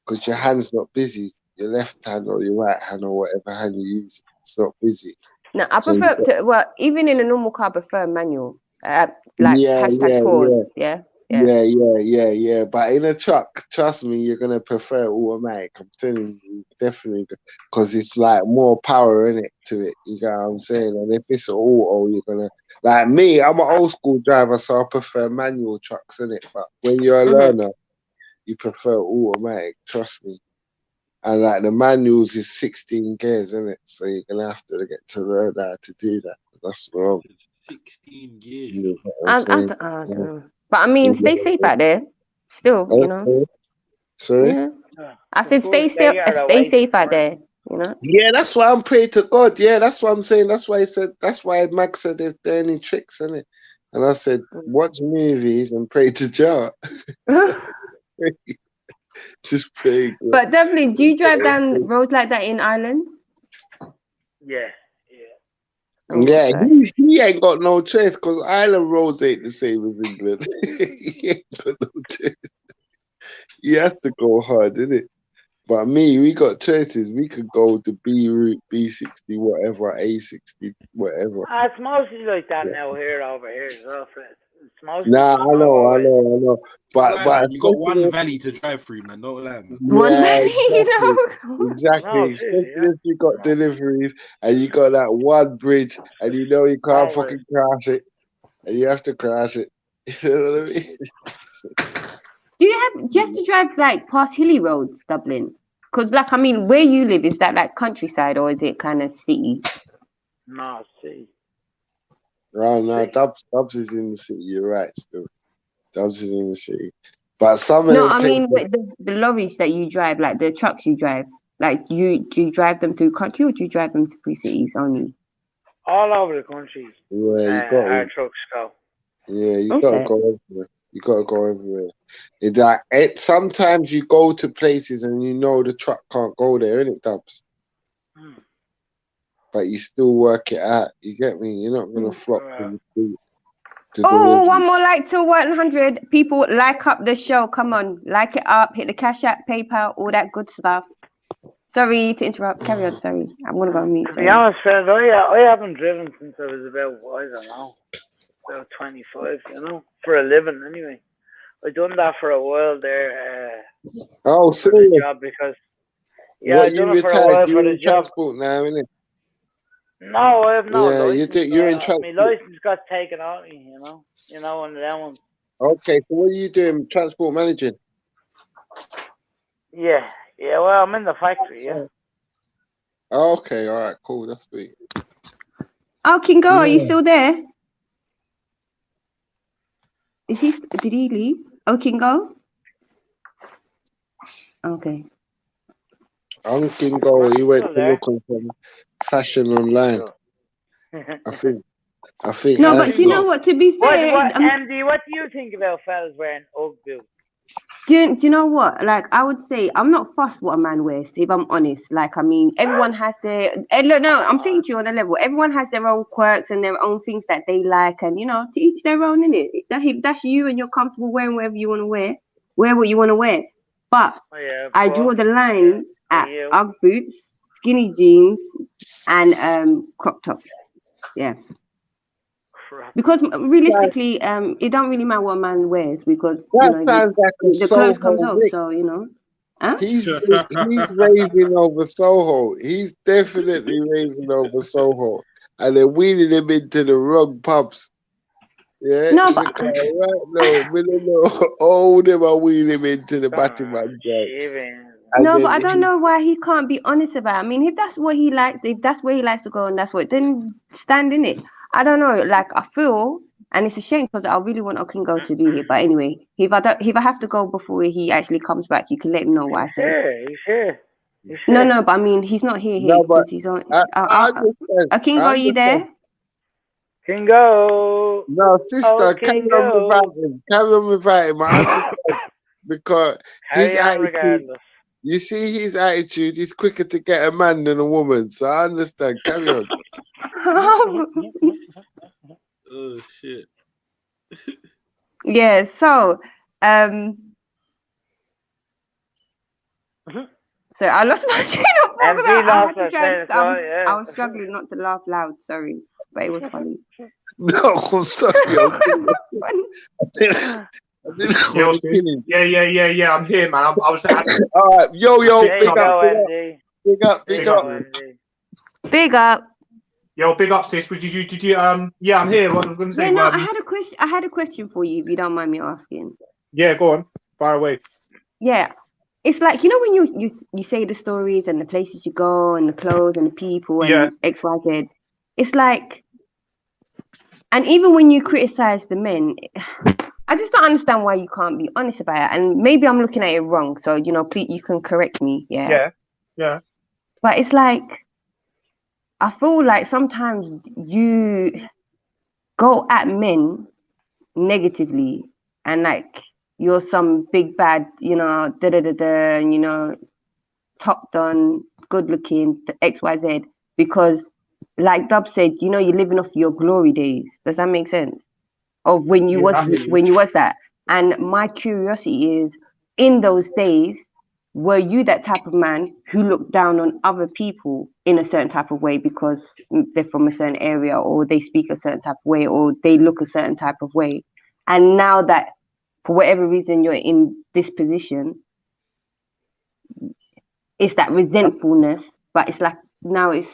because your hand's not busy. Your left hand or your right hand or whatever hand you use, it's not busy. No, I So you prefer got- to. Well, even in a normal car, I prefer manual. Like hashtag pause. Yeah. Yeah. But in a truck, trust me, you're gonna prefer automatic. I'm telling you, definitely, because it's like more power in it to it. You get what I'm saying? And if it's auto, you're gonna like me. I'm an old school driver, so I prefer manual trucks in it. But when you're a learner, you prefer automatic. Trust me. And like the manuals is 16 gears in it, so you're gonna have to get to learn how to do that. That's wrong. 16 gears. You know what I I'm saying? don't know. But I mean, stay safe out there. Still, you know. Sorry. Yeah. I said stay safe out there. You know. Yeah, that's why I'm praying to God. Yeah, that's what I'm saying. That's why he said. That's why Mac said if there are any tricks in it, and I said watch movies and pray to Jah. Just pray. God. But definitely, do you drive down roads like that in Ireland? Yeah. Yeah, he ain't got no choice because Ireland roads ain't the same as England. He ain't got no choice. You have to go hard, innit? But me, we got choices. We could go the B route, B60, whatever, A60, whatever. It's mostly like that now over here as well, Fred. It's mostly Nah, I know. But you got one valley to drive through, man. Don't lie, man. Yeah, exactly. Especially if you got deliveries and you got that one bridge and you know you can't fucking crash it and you have to crash it. You know what I mean? Do you have to drive like past hilly roads, Dublin? Because like I mean, where you live, is that like countryside or is it kind of city? No, city. Right now, Dubs is in the city. You're right. Still, Dubs is in the city. But some of No, them I mean places- with the lorries that you drive, like the trucks you drive, like do you drive them through country or do you drive them through cities only? All over the country. Yeah, you got our trucks go. Yeah, you gotta go everywhere. You gotta go everywhere. It's like sometimes you go to places and you know the truck can't go there, innit, Dubs? But you still work it out. You get me? You're not gonna flop to Oh, one more like to 100 people. Like up the show. Come on, like it up. Hit the Cash App, PayPal, all that good stuff. Sorry to interrupt. Carry on. Sorry, I'm gonna go on mute. To be honest, Fred, I haven't driven since I was about about 25. You know, for a living anyway. I done that for a while there. Oh, for the serious? job because What I done you it for a while retired? for You're the in job. transport now, innit? No, I have no Yeah, license. you're in My transport. license got taken out of me. You know, one of them ones. Okay, so what are you doing? Transport managing? Yeah. Well, I'm in the factory. Yeah. Okay, all right, cool. That's sweet. Oh, Kingo, are you Yeah. still there? Did he leave? Oh, Kingo? Okay. Kingo, he went to look on some fashion online. I think. No, but do you know what? To be fair, Andy, what do you think about fellas wearing Ugg boots? do you know what? Like, I would say I'm not fussed what a man wears, if I'm honest. Like, I mean, everyone has their. Look, no, I'm saying to you on a level. Everyone has their own quirks and their own things that they like, and to each their own, innit? If that's you and you're comfortable wearing whatever you want to wear what you want to wear. But I draw the line at Ugg boots, skinny jeans, and crop tops. Yeah. Because realistically, it don't really matter what a man wears because That sounds like a the clothes comes Soho off. Rick. So you know, huh? He's raving over Soho. He's definitely raving over Soho, and they're wheeling him into the wrong pubs. Yeah, No, but because right now, we don't know. All them are wheeling him into the Batman joint. no, but I don't know why he can't be honest about it. I mean, if that's what he likes, if that's where he likes to go, and that's what, then stand in it. I don't know. Like I feel, and it's a shame because I really want Okingo to be here. But anyway, if I have to go before he actually comes back, you can let him know what I said. He's here. No, but I mean, he's not here No, but because he's on. I understand. Okingo, are you there? Kingo. No, sister, carry on Kingo. without him. Carry on without him. I understand because his Carry on attitude. regardless. You see, his attitude. He's quicker to get a man than a woman. So I understand. Carry on. Oh shit. Yeah. So, so I lost my train of thought because I was struggling not to laugh loud. Sorry, but it was funny. No, I'm sorry. Yeah. I'm here, man. I was. All right, yo, big up. Big up. Yo, big up, sis. Did you? Yeah, I'm here. What I was going to say. Yeah, no, I had a question for you, if you don't mind me asking. Yeah, go on. Fire away. Yeah, it's like, you know, when you say the stories and the places you go and the clothes and the people and X, Y, Z. It's like, and even when you criticize the men, I just don't understand why you can't be honest about it. And maybe I'm looking at it wrong, so you know, please, you can correct me. Yeah. But it's like, I feel like sometimes you go at men negatively and like you're some big bad, you know, and you know, top done, good looking, XYZ, because like Dub said, you know, you're living off your glory days. Does that make sense? Of when you was that. And my curiosity is, in those days, were you that type of man who looked down on other people in a certain type of way because they're from a certain area or they speak a certain type of way or they look a certain type of way? And now that for whatever reason you're in this position, it's that resentfulness, but it's like now it's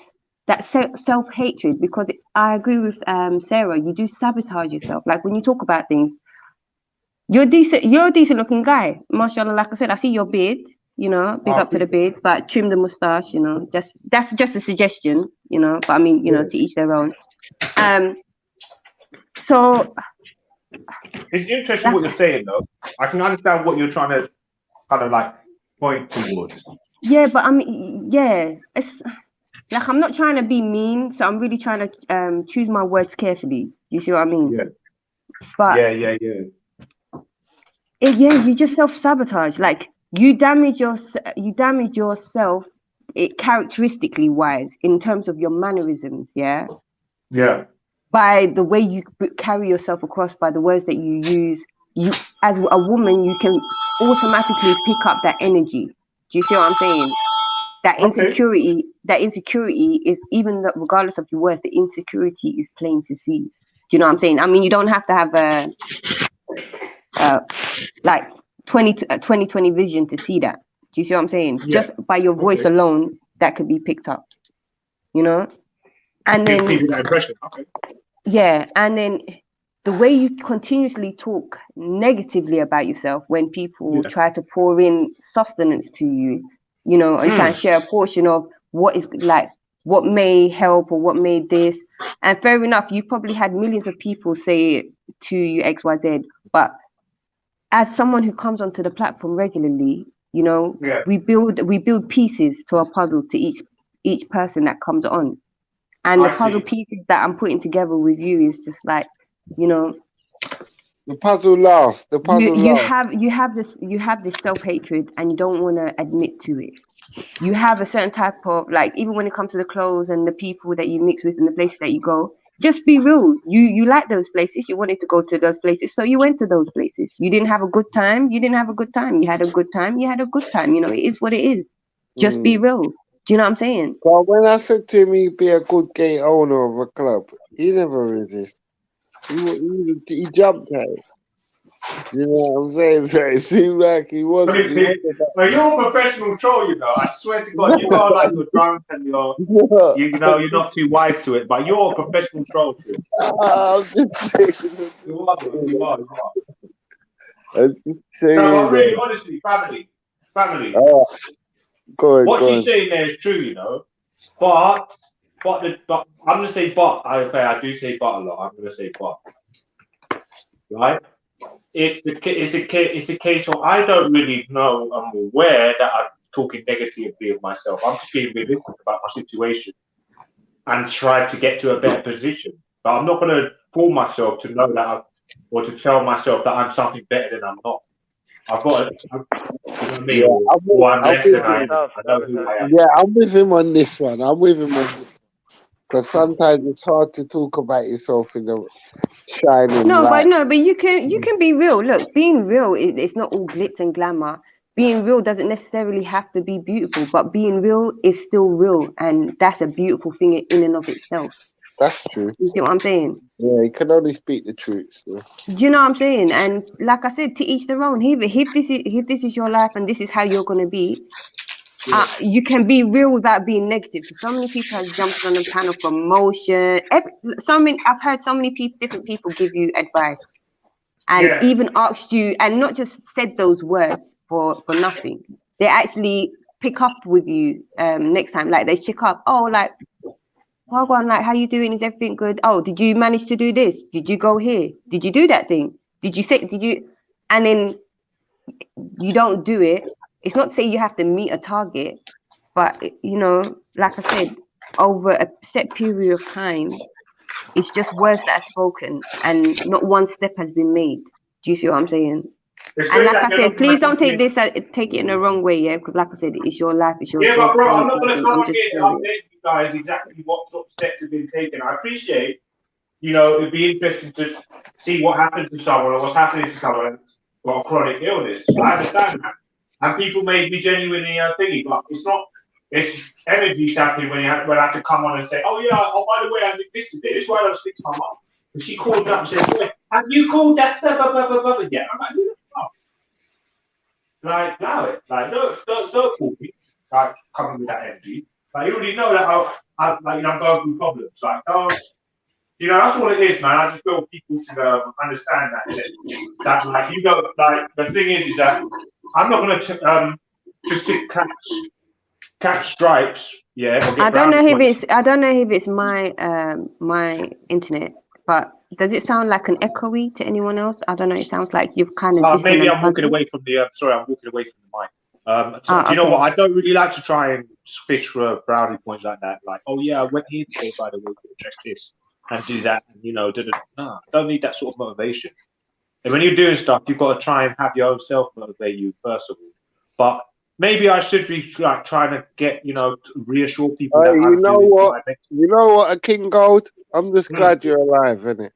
that self-hatred, because I agree with Sarah, you do sabotage yourself. Like when you talk about things, you're a decent looking guy, mashallah. Like I said, I see your beard, you know, big up to the beard, but trim the mustache, you know, that's just a suggestion, you know, but I mean, you know, to each their own. So it's interesting what you're saying, though. I can understand what you're trying to kind of like point towards. Yeah, but I mean, yeah, it's like I'm not trying to be mean, so I'm really trying to choose my words carefully. You see what I mean? Yeah. But yeah. You just self-sabotage. Like you damage yourself, characteristically wise, in terms of your mannerisms. Yeah. By the way you carry yourself across, by the words that you use. You, as a woman, you can automatically pick up that energy. Do you see what I'm saying? That insecurity is, even that regardless of your words, the insecurity is plain to see. Do you know what I'm saying? I mean, you don't have to have a like 20/20 vision to see that. Do you see what I'm saying? Yeah. Just by your voice alone, that could be picked up. You know, and then and then the way you continuously talk negatively about yourself when people try to pour in sustenance to you, you know, and try and share a portion of what is like, what may help or what may this. And fair enough, you've probably had millions of people say it to you, XYZ, but as someone who comes onto the platform regularly, you know, we build pieces to a puzzle to each person that comes on. And the puzzle pieces that I'm putting together with you is just like, you know, the puzzle lasts. You have this self-hatred and you don't want to admit to it. You have a certain type of, like, even when it comes to the clothes and the people that you mix with and the places that you go, just be real. You like those places. You wanted to go to those places, so you went to those places. You didn't have a good time. You didn't have a good time. You had a good time. You had a good time. You know, it is what it is. Just be real. Do you know what I'm saying? Well, when I said to him he'd be a good gay owner of a club, he never resists. He jumped at it. Do you know what I'm saying? So it seemed like he wasn't. Well, you're a professional troll, you know. I swear to God, you are like you're drunk and you know, you're not too wise to it, but you're a professional troll. I'm just saying. You are. I'm just saying. No, but really, honestly, family. Oh, go on, What go she's on. saying there is true, you know. But I'm gonna say but. I do say but a lot. I'm gonna say but. Right? It's a case of I don't really know. I'm aware that I'm talking negatively of myself. I'm just being realistic about my situation and try to get to a better position. But I'm not gonna fool myself to know that or to tell myself that I'm something better than I'm not. I've got to, you know what I mean? Yeah, or I'm less than I am. I know who I am. Yeah, I'm with him on this one. Because sometimes it's hard to talk about yourself in the shining light. But you can be real. Look, being real it's not all glitz and glamour. Being real doesn't necessarily have to be beautiful, but being real is still real, and that's a beautiful thing in and of itself. That's true. You see what I'm saying? Yeah, you can only speak the truth. So. Do you know what I'm saying? And like I said, to each their own. If this is your life and this is how you're gonna be, you can be real without being negative. So many people have jumped on the panel for promotion. I've heard so many different people give you advice, and even asked you, and not just said those words for nothing. They actually pick up with you next time. Like they check up. Oh, like, well, go on, like, how you doing? Is everything good? Oh, did you manage to do this? Did you go here? Did you do that thing? Did you? And then you don't do it. It's not to say you have to meet a target, but you know, like I said, over a set period of time, it's just words that are spoken and not one step has been made. Do you see what I'm saying? And like I said, please don't take it in the wrong way, yeah, because like I said, it's your life, it's your choice. But bro, I'm not going to come I'm up just here to update you guys exactly what sort of steps have been taken. I appreciate, you know, it'd be interesting to see what happened to someone or what's happening to someone who's got a chronic illness. I understand that. And people may be genuinely thingy, but it's energy sapping when I have to come on and say, oh yeah, oh by the way, I did this and this. This is why I don't speak to my mum. And she called up and said, boy, have you called that? Yeah, I'm like, who the fuck? Like, allow it. Like, don't call me. Like, coming with that energy. Like, you already know that I'm going through problems. Like, you know, that's all it is, man. I just feel people should understand that. That, like, you know, like, the thing is that I'm not going to just to catch stripes, yeah. I don't know if it's my internet, but does it sound like an echoey to anyone else? I don't know. It sounds like you've kind of. Maybe I'm walking away from the. Sorry, I'm walking away from the mic. Do you know what? I don't really like to try and fish for brownie points like that. Like, oh yeah, I went here today, by the way, to address this and do that. And, you know, don't need that sort of motivation. And when you're doing stuff, you've got to try and have your own self motivate you first of all. But maybe I should be like trying to get, you know, to reassure people that you know what, a King Gold? I'm just glad you're alive, innit?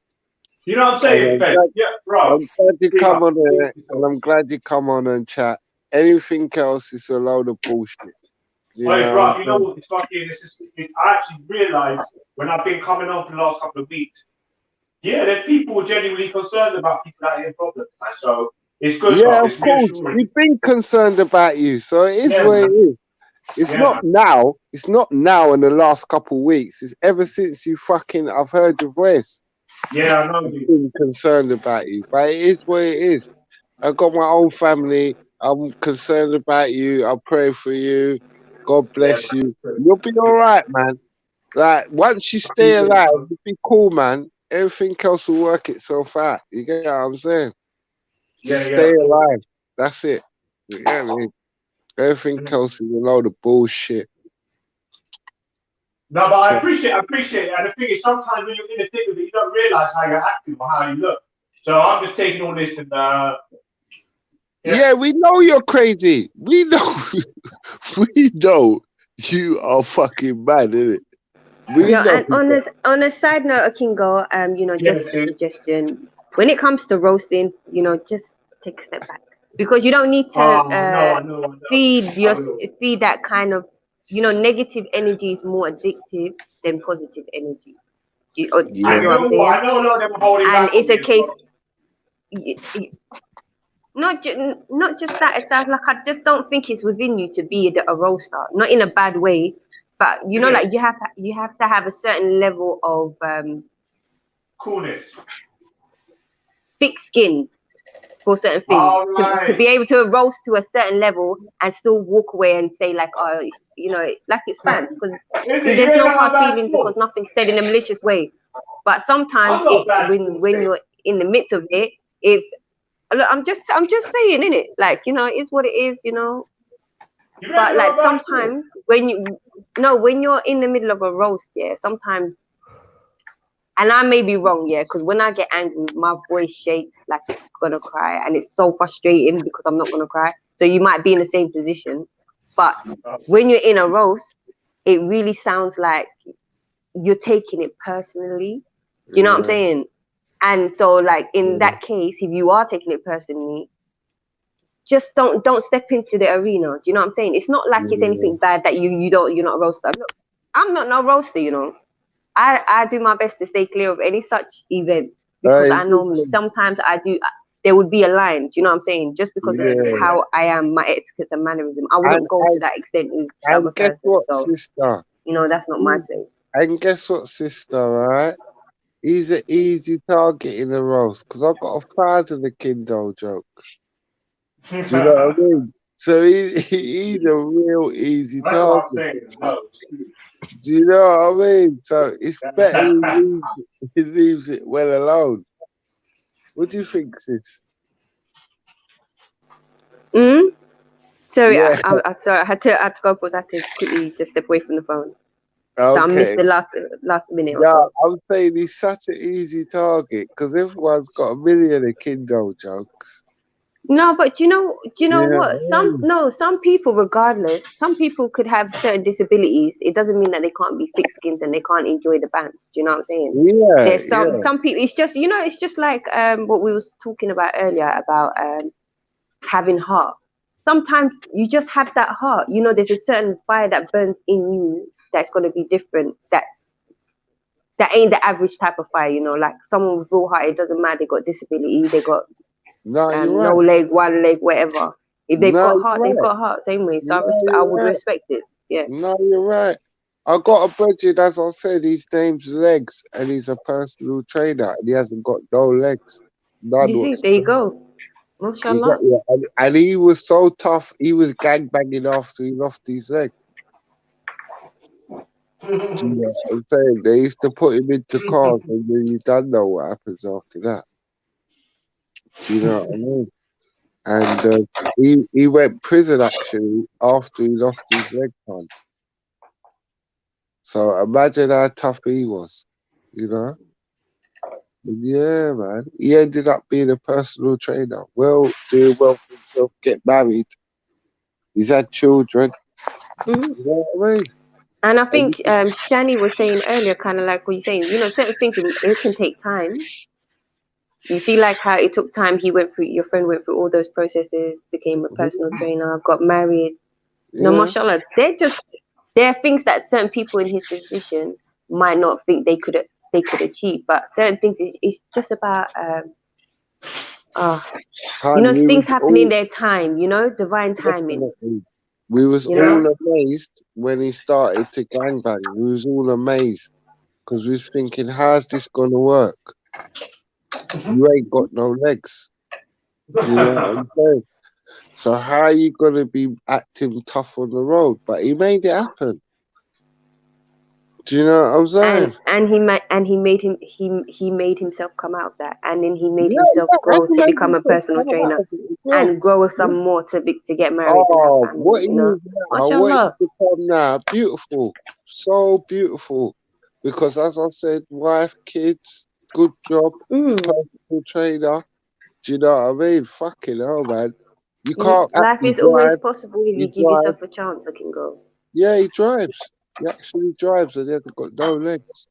You know what I'm saying, Ben? Yeah, bro. I'm glad you come on here, and I'm glad you come on and chat. Anything else is a load of bullshit. Hey, bro, you know what? It's fucking. I actually realised when I've been coming on for the last couple of weeks. Yeah, there's people genuinely concerned about people that are in problems, man. So it's good. Yeah, of course. We've been concerned about you, so it is what it is. It's not now. It's not now in the last couple of weeks. It's ever since I've heard your voice. Yeah, I know. I've been concerned about you, but it is what it is. I've got my own family. I'm concerned about you. I pray for you. God bless you. You'll be all right, man. Like, once you stay alive, you'll be cool, man. Everything else will work itself out. You get what I'm saying? Just stay alive. That's it. You get me? Everything else is a load of bullshit. No, but I appreciate it. And the thing is, sometimes when you're in the thick of it, you don't realise how you're acting or how you look. So I'm just taking all this and yeah, we know you're crazy. We know you are fucking mad, innit? And on a side note, Kingo, you know, just a suggestion. When it comes to roasting, you know, just take a step back, because you don't need to feed that kind of, you know, negative energy is more addictive than positive energy. you see what I'm saying? I know a lot of them holding And back it's on a me as case. well. Not just that. It's that, like, I just don't think it's within you to be a roaster. Not in a bad way, but you know, like you have to have a certain level of coolness, thick skin for certain things to be able to roast to a certain level and still walk away and say like, oh, you know, like it's fine, because there's no hard feelings because nothing's said in a malicious way. But sometimes when you're in the midst of it, I'm just saying, innit? Like, you know, it's what it is, you know. But like sometimes when you're in the middle of a roast, yeah, sometimes, and I may be wrong, yeah, because when I get angry, my voice shakes like it's gonna cry, and it's so frustrating because I'm not gonna cry. So you might be in the same position, but when you're in a roast, it really sounds like you're taking it personally. Do you know what I'm saying? And so, like, in that case, if you are taking it personally, just don't step into the arena. Do you know what I'm saying? It's not like it's anything bad that you're not a roaster. Look, I'm not no roaster, you know. I do my best to stay clear of any such event because I know me. Sometimes there would be a line. Do you know what I'm saying? Just because of how I am, my etiquette and mannerism, I wouldn't go to that extent with another guess person. what, So, sister? you know, that's not my thing. And guess what, sister, right? He's an easy target in the roast because I've got 1,000 of Kindle jokes. Do you know what I mean? So he's a real easy target. Do you know what I mean? So it's better he leaves it well alone. What do you think, sis? Sorry, Yeah. I sorry, I had to go pause. I had to quickly just step away from the phone. Okay. So I missed the last minute or Yeah, so. I'm saying he's such an easy target because everyone's got 1 million of Kindle jokes. No, but you know what? Some people, regardless, some people could have certain disabilities. It doesn't mean that they can't be thick-skinned and they can't enjoy the bands. Do you know what I'm saying? Yeah. There's some people. It's just, you know, it's just like what we was talking about earlier about having heart. Sometimes you just have that heart. You know, there's a certain fire that burns in you that's going to be different. That ain't the average type of fire. You know, like someone with real heart. It doesn't matter. They got disability. They got no leg, one leg, whatever. If they've got heart, they've got heart. Same way. So I would respect it. Yeah. No, you're right. I got a budget, as I said, his name's Legs, and he's a personal trainer, and he hasn't got no legs. None You see, there you go. Mashallah. And he was so tough. He was gangbanging after he lost his leg. Do you know what I'm saying? They used to put him into cars, and then you don't know what happens after that. Do you know what I mean? And he went prison actually after he lost his leg time. So imagine how tough he was, you know? Yeah, man. He ended up being a personal trainer. Doing well for himself, get married. He's had children. You know what I mean? And I think Shani was saying earlier, kind of like what you're saying, you know, certain things, it can take time. You see, like how it took time. Your friend went through all those processes, became a personal trainer, got married. No, mashallah, there are things that certain people in his position might not think they could achieve, but certain things it's just about you know, things happen in their time, you know, divine timing. Definitely. We was all amazed when he started to gangbang. We was all amazed because we was thinking, how's this gonna work? You ain't got no legs. You know what I'm saying? So how are you gonna be acting tough on the road? But he made it happen. Do you know what I'm saying? And he made himself come out of that, and then he made himself grow to become a personal trainer and grow some more to get married. Oh, and have family, what you know? what he's become now, beautiful, so beautiful. Because as I said, wife, kids, good job, personal trainer. Do you know what I mean? Fucking hell, man. You can't. Life is always possible if you give yourself a chance. I can go. Yeah, he drives. He actually drives, and he hasn't got no legs.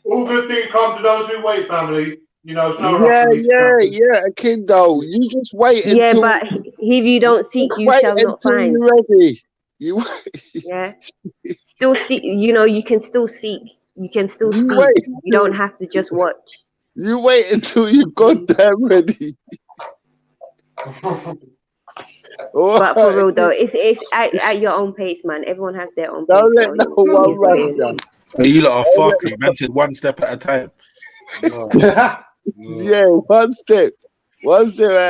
All good things come to those who wait, family. You know, it's no rush. Yeah, Kindle. You just wait until. Yeah, but if you don't seek, you shall not find. You're ready. Yeah. Still seek. You know, you can still seek. You can still You speak. wait. You don't have to just watch. You wait until you goddamn ready. But for real though, it's at your own pace, man. Everyone has their own pace. Don't let no one run down. Hey, you lot are fucking. Man said one step at a time. Yeah, one step. One step at a